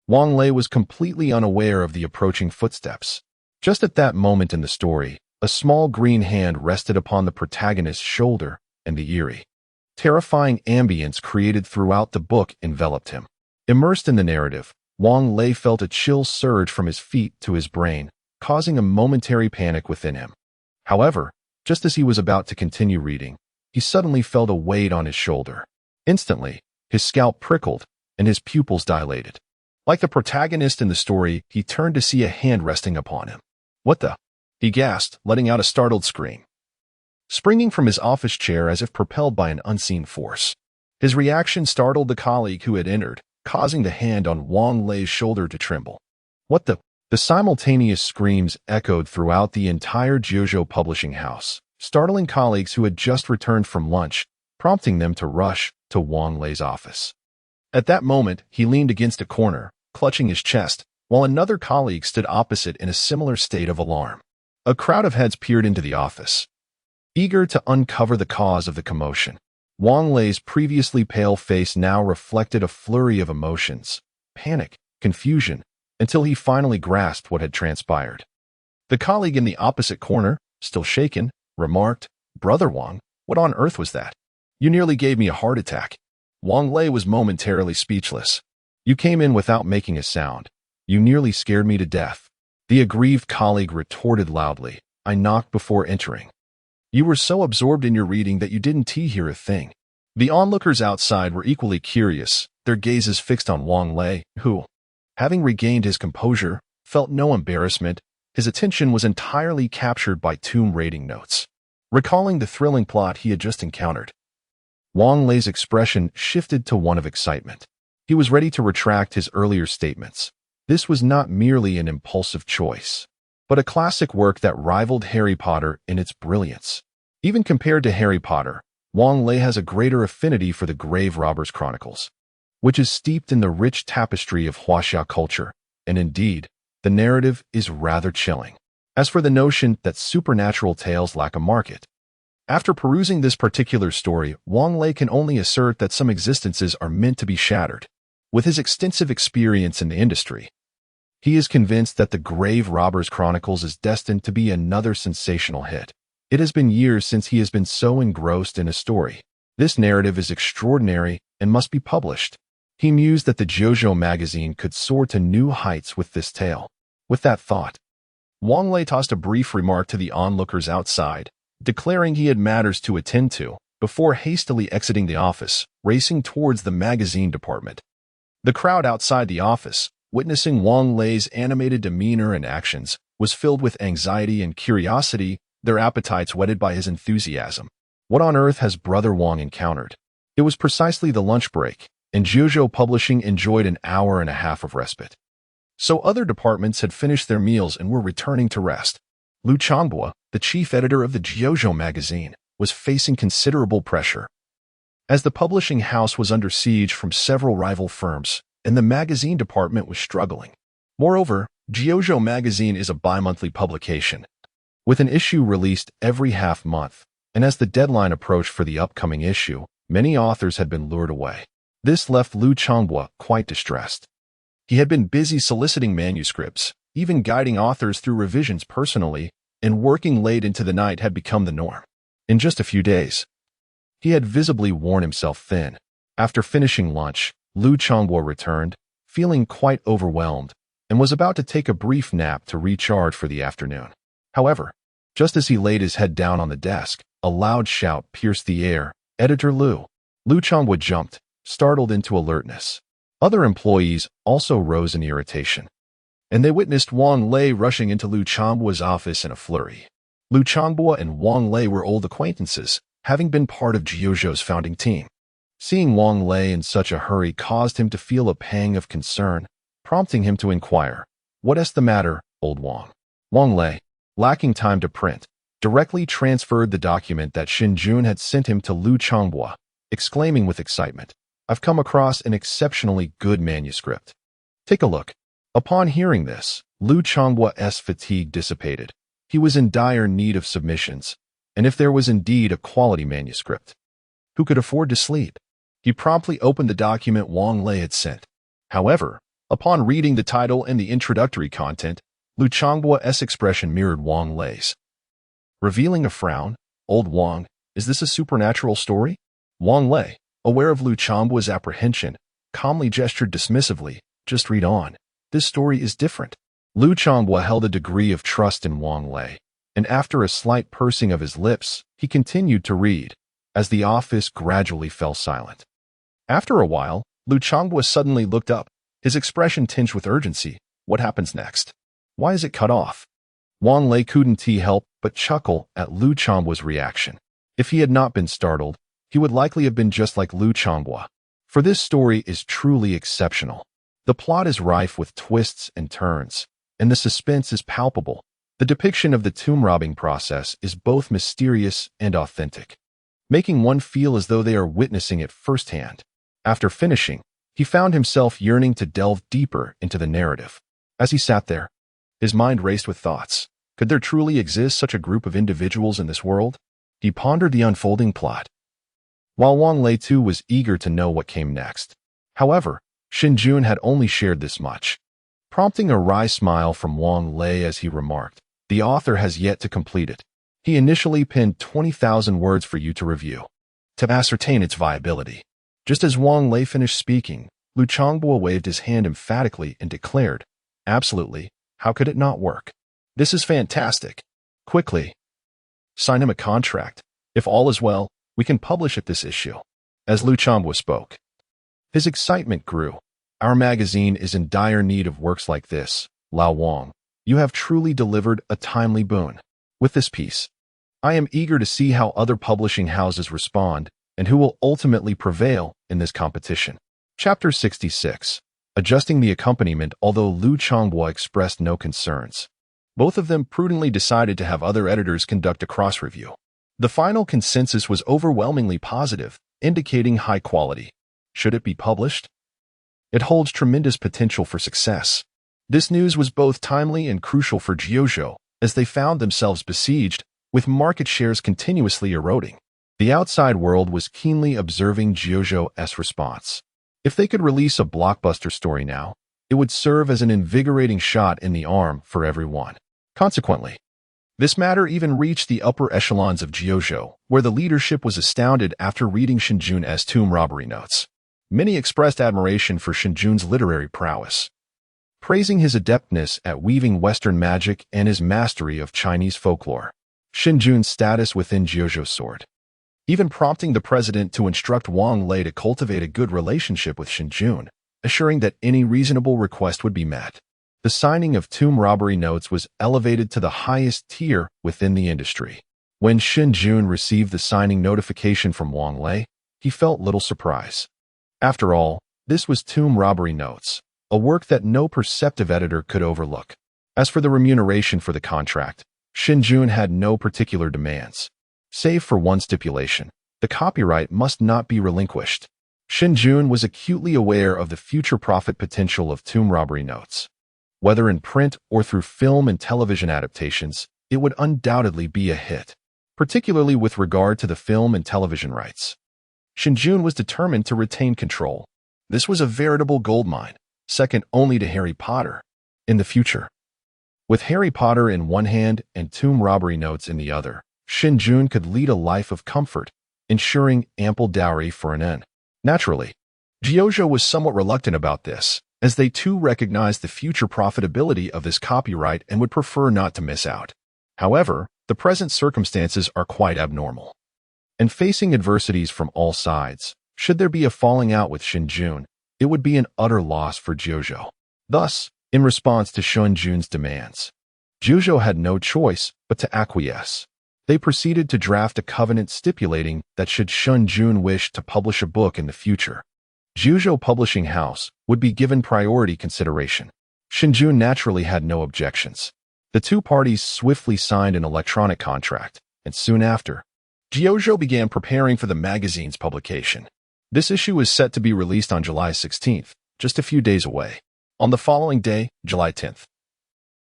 Wang Lei was completely unaware of the approaching footsteps. Just at that moment in the story, a small green hand rested upon the protagonist's shoulder, and the eerie, terrifying ambience created throughout the book enveloped him. Immersed in the narrative, Wang Lei felt a chill surge from his feet to his brain, causing a momentary panic within him. However, just as he was about to continue reading, he suddenly felt a weight on his shoulder. Instantly, his scalp prickled, and his pupils dilated. Like the protagonist in the story, he turned to see a hand resting upon him. What the? He gasped, letting out a startled scream, springing from his office chair as if propelled by an unseen force. His reaction startled the colleague who had entered, causing the hand on Wang Lei's shoulder to tremble. What the? The simultaneous screams echoed throughout the entire Jiuzhou publishing house, startling colleagues who had just returned from lunch, prompting them to rush to Wang Lei's office. At that moment, he leaned against a corner, clutching his chest, while another colleague stood opposite in a similar state of alarm. A crowd of heads peered into the office, eager to uncover the cause of the commotion. Wang Lei's previously pale face now reflected a flurry of emotions, panic, confusion, until he finally grasped what had transpired. The colleague in the opposite corner, still shaken, remarked, "Brother Wang, what on earth was that? You nearly gave me a heart attack." Wang Lei was momentarily speechless. "You came in without making a sound. You nearly scared me to death." The aggrieved colleague retorted loudly, "I knocked before entering. You were so absorbed in your reading that you didn't hear a thing." The onlookers outside were equally curious, their gazes fixed on Wang Lei, who, having regained his composure, felt no embarrassment. His attention was entirely captured by tomb rating notes. Recalling the thrilling plot he had just encountered, Wang Lei's expression shifted to one of excitement. He was ready to retract his earlier statements. This was not merely an impulsive choice, but a classic work that rivaled Harry Potter in its brilliance. Even compared to Harry Potter, Wang Lei has a greater affinity for the Grave Robbers Chronicles, which is steeped in the rich tapestry of Huaxia culture, and indeed, the narrative is rather chilling. As for the notion that supernatural tales lack a market, after perusing this particular story, Wang Lei can only assert that some existences are meant to be shattered. With his extensive experience in the industry, he is convinced that the Grave Robbers Chronicles is destined to be another sensational hit. It has been years since he has been so engrossed in a story. This narrative is extraordinary and must be published. He mused that the JoJo magazine could soar to new heights with this tale. With that thought, Wang Lei tossed a brief remark to the onlookers outside, declaring he had matters to attend to, before hastily exiting the office, racing towards the magazine department. The crowd outside the office, witnessing Wang Lei's animated demeanor and actions, was filled with anxiety and curiosity, their appetites whetted by his enthusiasm. What on earth has Brother Wang encountered? It was precisely the lunch break, and JoJo Publishing enjoyed an hour and a half of respite. So other departments had finished their meals and were returning to rest. Lu Changbua, the chief editor of the JoJo magazine, was facing considerable pressure, as the publishing house was under siege from several rival firms, and the magazine department was struggling. Moreover, JoJo magazine is a bi-monthly publication, with an issue released every half month, and as the deadline approached for the upcoming issue, many authors had been lured away. This left Lu Changbua quite distressed. He had been busy soliciting manuscripts, even guiding authors through revisions personally, and working late into the night had become the norm. In just a few days, he had visibly worn himself thin. After finishing lunch, Lu Changbua returned, feeling quite overwhelmed, and was about to take a brief nap to recharge for the afternoon. However, just as he laid his head down on the desk, a loud shout pierced the air. "Editor Lu!" Lu Changbua jumped, startled into alertness. Other employees also rose in irritation, and they witnessed Wang Lei rushing into Lu Changbua's office in a flurry. Lu Changbua and Wang Lei were old acquaintances, having been part of JoJo's founding team. Seeing Wang Lei in such a hurry caused him to feel a pang of concern, prompting him to inquire, "What's the matter, old Wang?" Wang Lei, lacking time to print, directly transferred the document that Shen Jun had sent him to Lu Changbua, exclaiming with excitement, "I've come across an exceptionally good manuscript. Take a look." Upon hearing this, Lu Changbua's fatigue dissipated. He was in dire need of submissions, and if there was indeed a quality manuscript, who could afford to sleep? He promptly opened the document Wang Lei had sent. However, upon reading the title and the introductory content, Lu Changbua's expression mirrored Wang Lei's. Revealing a frown, "Old Wang, is this a supernatural story?" Wang Lei, aware of Lu Changbua's apprehension, calmly gestured dismissively, "Just read on. This story is different." Lu Changbua held a degree of trust in Wang Lei, and after a slight pursing of his lips, he continued to read, as the office gradually fell silent. After a while, Lu Changbua suddenly looked up, his expression tinged with urgency. "What happens next? Why is it cut off?" Wang Lei couldn't help but chuckle at Lu Changbua's reaction. If he had not been startled, he would likely have been just like Lu Changbua, for this story is truly exceptional. The plot is rife with twists and turns, and the suspense is palpable. The depiction of the tomb robbing process is both mysterious and authentic, making one feel as though they are witnessing it firsthand. After finishing, he found himself yearning to delve deeper into the narrative. As he sat there, his mind raced with thoughts. Could there truly exist such a group of individuals in this world? He pondered the unfolding plot, while Wang Lei too was eager to know what came next. However, Shen Jun had only shared this much, prompting a wry smile from Wang Lei as he remarked, The author has yet to complete it. He initially penned 20,000 words for you to review, to ascertain its viability. Just as Wang Lei finished speaking, Lu Changbo waved his hand emphatically and declared, "Absolutely, how could it not work? This is fantastic. Quickly, sign him a contract. If all is well, we can publish it this issue." As Lu Changbo spoke, his excitement grew. "Our magazine is in dire need of works like this, Lao Wang. You have truly delivered a timely boon. With this piece, I am eager to see how other publishing houses respond and who will ultimately prevail in this competition." Chapter 66. Adjusting the accompaniment. Although Lu Changbo expressed no concerns, both of them prudently decided to have other editors conduct a cross-review. The final consensus was overwhelmingly positive, indicating high quality. Should it be published? It holds tremendous potential for success. This news was both timely and crucial for Jiuzhou, as they found themselves besieged, with market shares continuously eroding. The outside world was keenly observing Jiuzhou's response. If they could release a blockbuster story now, it would serve as an invigorating shot in the arm for everyone. Consequently, this matter even reached the upper echelons of Jiuzhou, where the leadership was astounded after reading Shen Jun's tomb robbery notes. Many expressed admiration for Shen Jun's literary prowess, praising his adeptness at weaving Western magic and his mastery of Chinese folklore. Shen Jun's status within Jiuzhou soared, even prompting the president to instruct Wang Lei to cultivate a good relationship with Shen Jun, assuring that any reasonable request would be met. The signing of tomb robbery notes was elevated to the highest tier within the industry. When Shen Jun received the signing notification from Wang Lei, he felt little surprise. After all, this was tomb robbery notes, a work that no perceptive editor could overlook. As for the remuneration for the contract, Shen Jun had no particular demands, save for one stipulation: the copyright must not be relinquished. Shen Jun was acutely aware of the future profit potential of tomb robbery notes. Whether in print or through film and television adaptations, it would undoubtedly be a hit, particularly with regard to the film and television rights. Shen Jun was determined to retain control. This was a veritable goldmine, second only to Harry Potter. In the future, with Harry Potter in one hand and tomb robbery notes in the other, Shen Jun could lead a life of comfort, ensuring ample dowry for an end. Naturally, Jiuzhou was somewhat reluctant about this, as they too recognized the future profitability of this copyright and would prefer not to miss out. However, the present circumstances are quite abnormal, and facing adversities from all sides, should there be a falling out with Shen Jun, it would be an utter loss for Jiuzhou. Thus, in response to Shen Jun's demands, Jiuzhou had no choice but to acquiesce. They proceeded to draft a covenant stipulating that should Shen Jun wish to publish a book in the future, Jiuzhou Publishing House would be given priority consideration. Shen Jun naturally had no objections. The two parties swiftly signed an electronic contract, and soon after, Jiuzhou began preparing for the magazine's publication. This issue is set to be released on July 16th, just a few days away. On the following day, July 10th,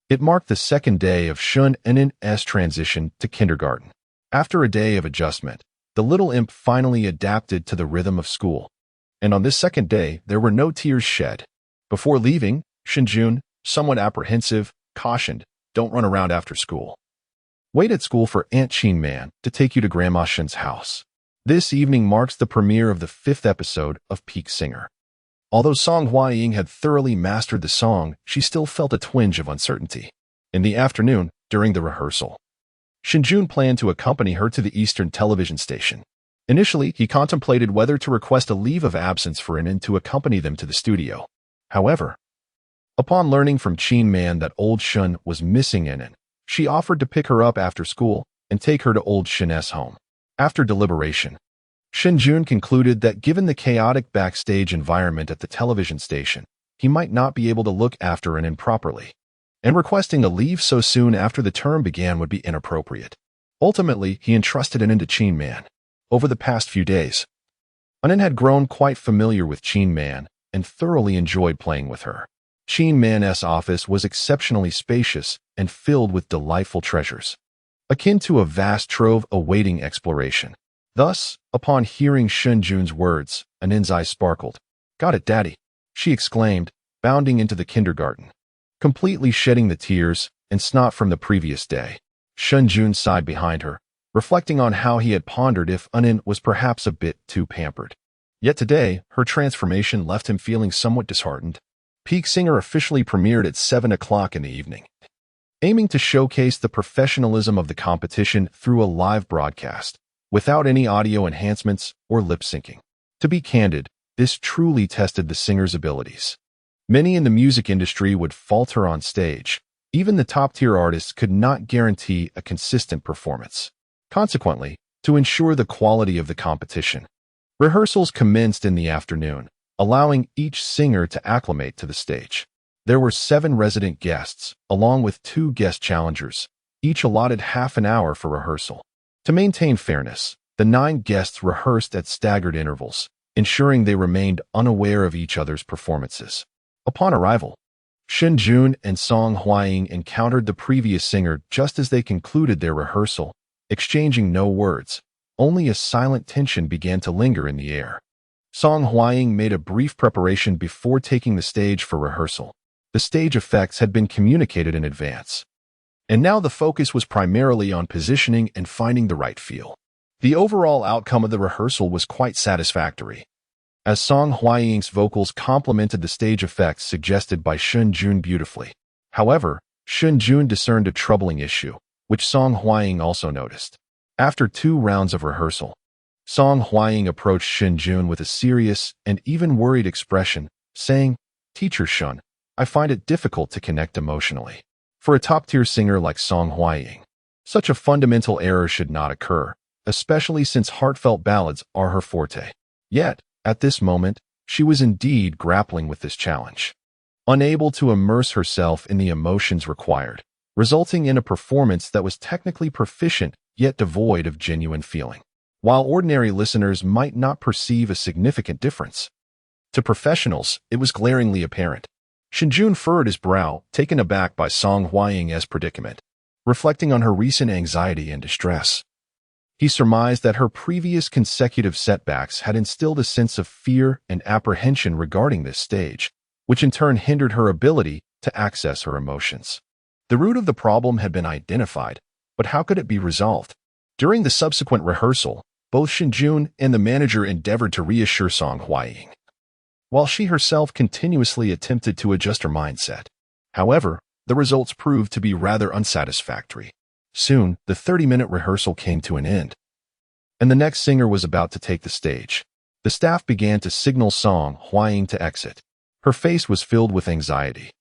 it marked the second day of Shen Jun's transition to kindergarten. After a day of adjustment, the little imp finally adapted to the rhythm of school. And on this second day, there were no tears shed. Before leaving, Shen Jun, somewhat apprehensive, cautioned, "Don't run around after school. Wait at school for Aunt Qin Man to take you to Grandma Shen's house." This evening marks the premiere of the 5th episode of Peak Singer. Although Song Huaying had thoroughly mastered the song, she still felt a twinge of uncertainty. In the afternoon, during the rehearsal, Shen Jun planned to accompany her to the Eastern television station. Initially, he contemplated whether to request a leave of absence for Inen to accompany them to the studio. However, upon learning from Qin Man that old Shen was missing Inen, she offered to pick her up after school and take her to old Shen's home. After deliberation, Shen Jun concluded that given the chaotic backstage environment at the television station, he might not be able to look after Inen properly, and requesting a leave so soon after the term began would be inappropriate. Ultimately, he entrusted Inen to Qin Man. Over the past few days, Inen had grown quite familiar with Qin Man and thoroughly enjoyed playing with her. Qin Man's office was exceptionally spacious and filled with delightful treasures, akin to a vast trove awaiting exploration. Thus, upon hearing Shen Jun's words, Inen's eyes sparkled. "Got it, Daddy," she exclaimed, bounding into the kindergarten. Completely shedding the tears, and snot from the previous day. Shen Jun sighed behind her, reflecting on how he had pondered if Unin was perhaps a bit too pampered. Yet today, her transformation left him feeling somewhat disheartened. Peak Singer officially premiered at 7 o'clock in the evening, aiming to showcase the professionalism of the competition through a live broadcast, without any audio enhancements or lip-syncing. To be candid, this truly tested the singer's abilities. Many in the music industry would falter on stage. Even the top-tier artists could not guarantee a consistent performance. Consequently, to ensure the quality of the competition, rehearsals commenced in the afternoon, allowing each singer to acclimate to the stage. There were 7 resident guests, along with 2 guest challengers, each allotted half an hour for rehearsal. To maintain fairness, the 9 guests rehearsed at staggered intervals, ensuring they remained unaware of each other's performances. Upon arrival, Shen Jun and Song Huaying encountered the previous singer just as they concluded their rehearsal, exchanging no words. Only a silent tension began to linger in the air. Song Huaying made a brief preparation before taking the stage for rehearsal. The stage effects had been communicated in advance, and now the focus was primarily on positioning and finding the right feel. The overall outcome of the rehearsal was quite satisfactory, as Song Huaying's vocals complemented the stage effects suggested by Shen Jun beautifully. However, Shen Jun discerned a troubling issue, which Song Huaying also noticed. After 2 rounds of rehearsal, Song Huaying approached Shen Jun with a serious and even worried expression, saying, "Teacher Shen, I find it difficult to connect emotionally." For a top-tier singer like Song Huaying, such a fundamental error should not occur, especially since heartfelt ballads are her forte. Yet, at this moment, she was indeed grappling with this challenge, unable to immerse herself in the emotions required, resulting in a performance that was technically proficient yet devoid of genuine feeling. While ordinary listeners might not perceive a significant difference, to professionals, it was glaringly apparent. Shen Jun furrowed his brow, taken aback by Song Huaying's predicament. Reflecting on her recent anxiety and distress, he surmised that her previous consecutive setbacks had instilled a sense of fear and apprehension regarding this stage, which in turn hindered her ability to access her emotions. The root of the problem had been identified, but how could it be resolved? During the subsequent rehearsal, both Shen Jun and the manager endeavored to reassure Song Huaying, while she herself continuously attempted to adjust her mindset. However, the results proved to be rather unsatisfactory. Soon, the 30-minute rehearsal came to an end, and the next singer was about to take the stage. The staff began to signal Song Huaying to exit. Her face was filled with anxiety,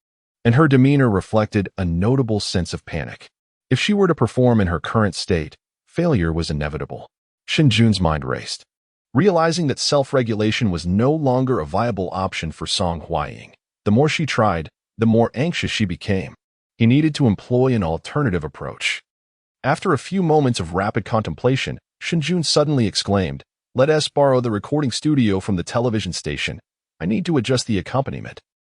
and her demeanor reflected a notable sense of panic. If she were to perform in her current state, failure was inevitable. Shen Jun's mind raced, realizing that self-regulation was no longer a viable option for Song Huaying. The more she tried, the more anxious she became. He needed to employ an alternative approach. After a few moments of rapid contemplation, Shen Jun suddenly exclaimed, "Let us borrow the recording studio from the television station. I need to adjust the accompaniment."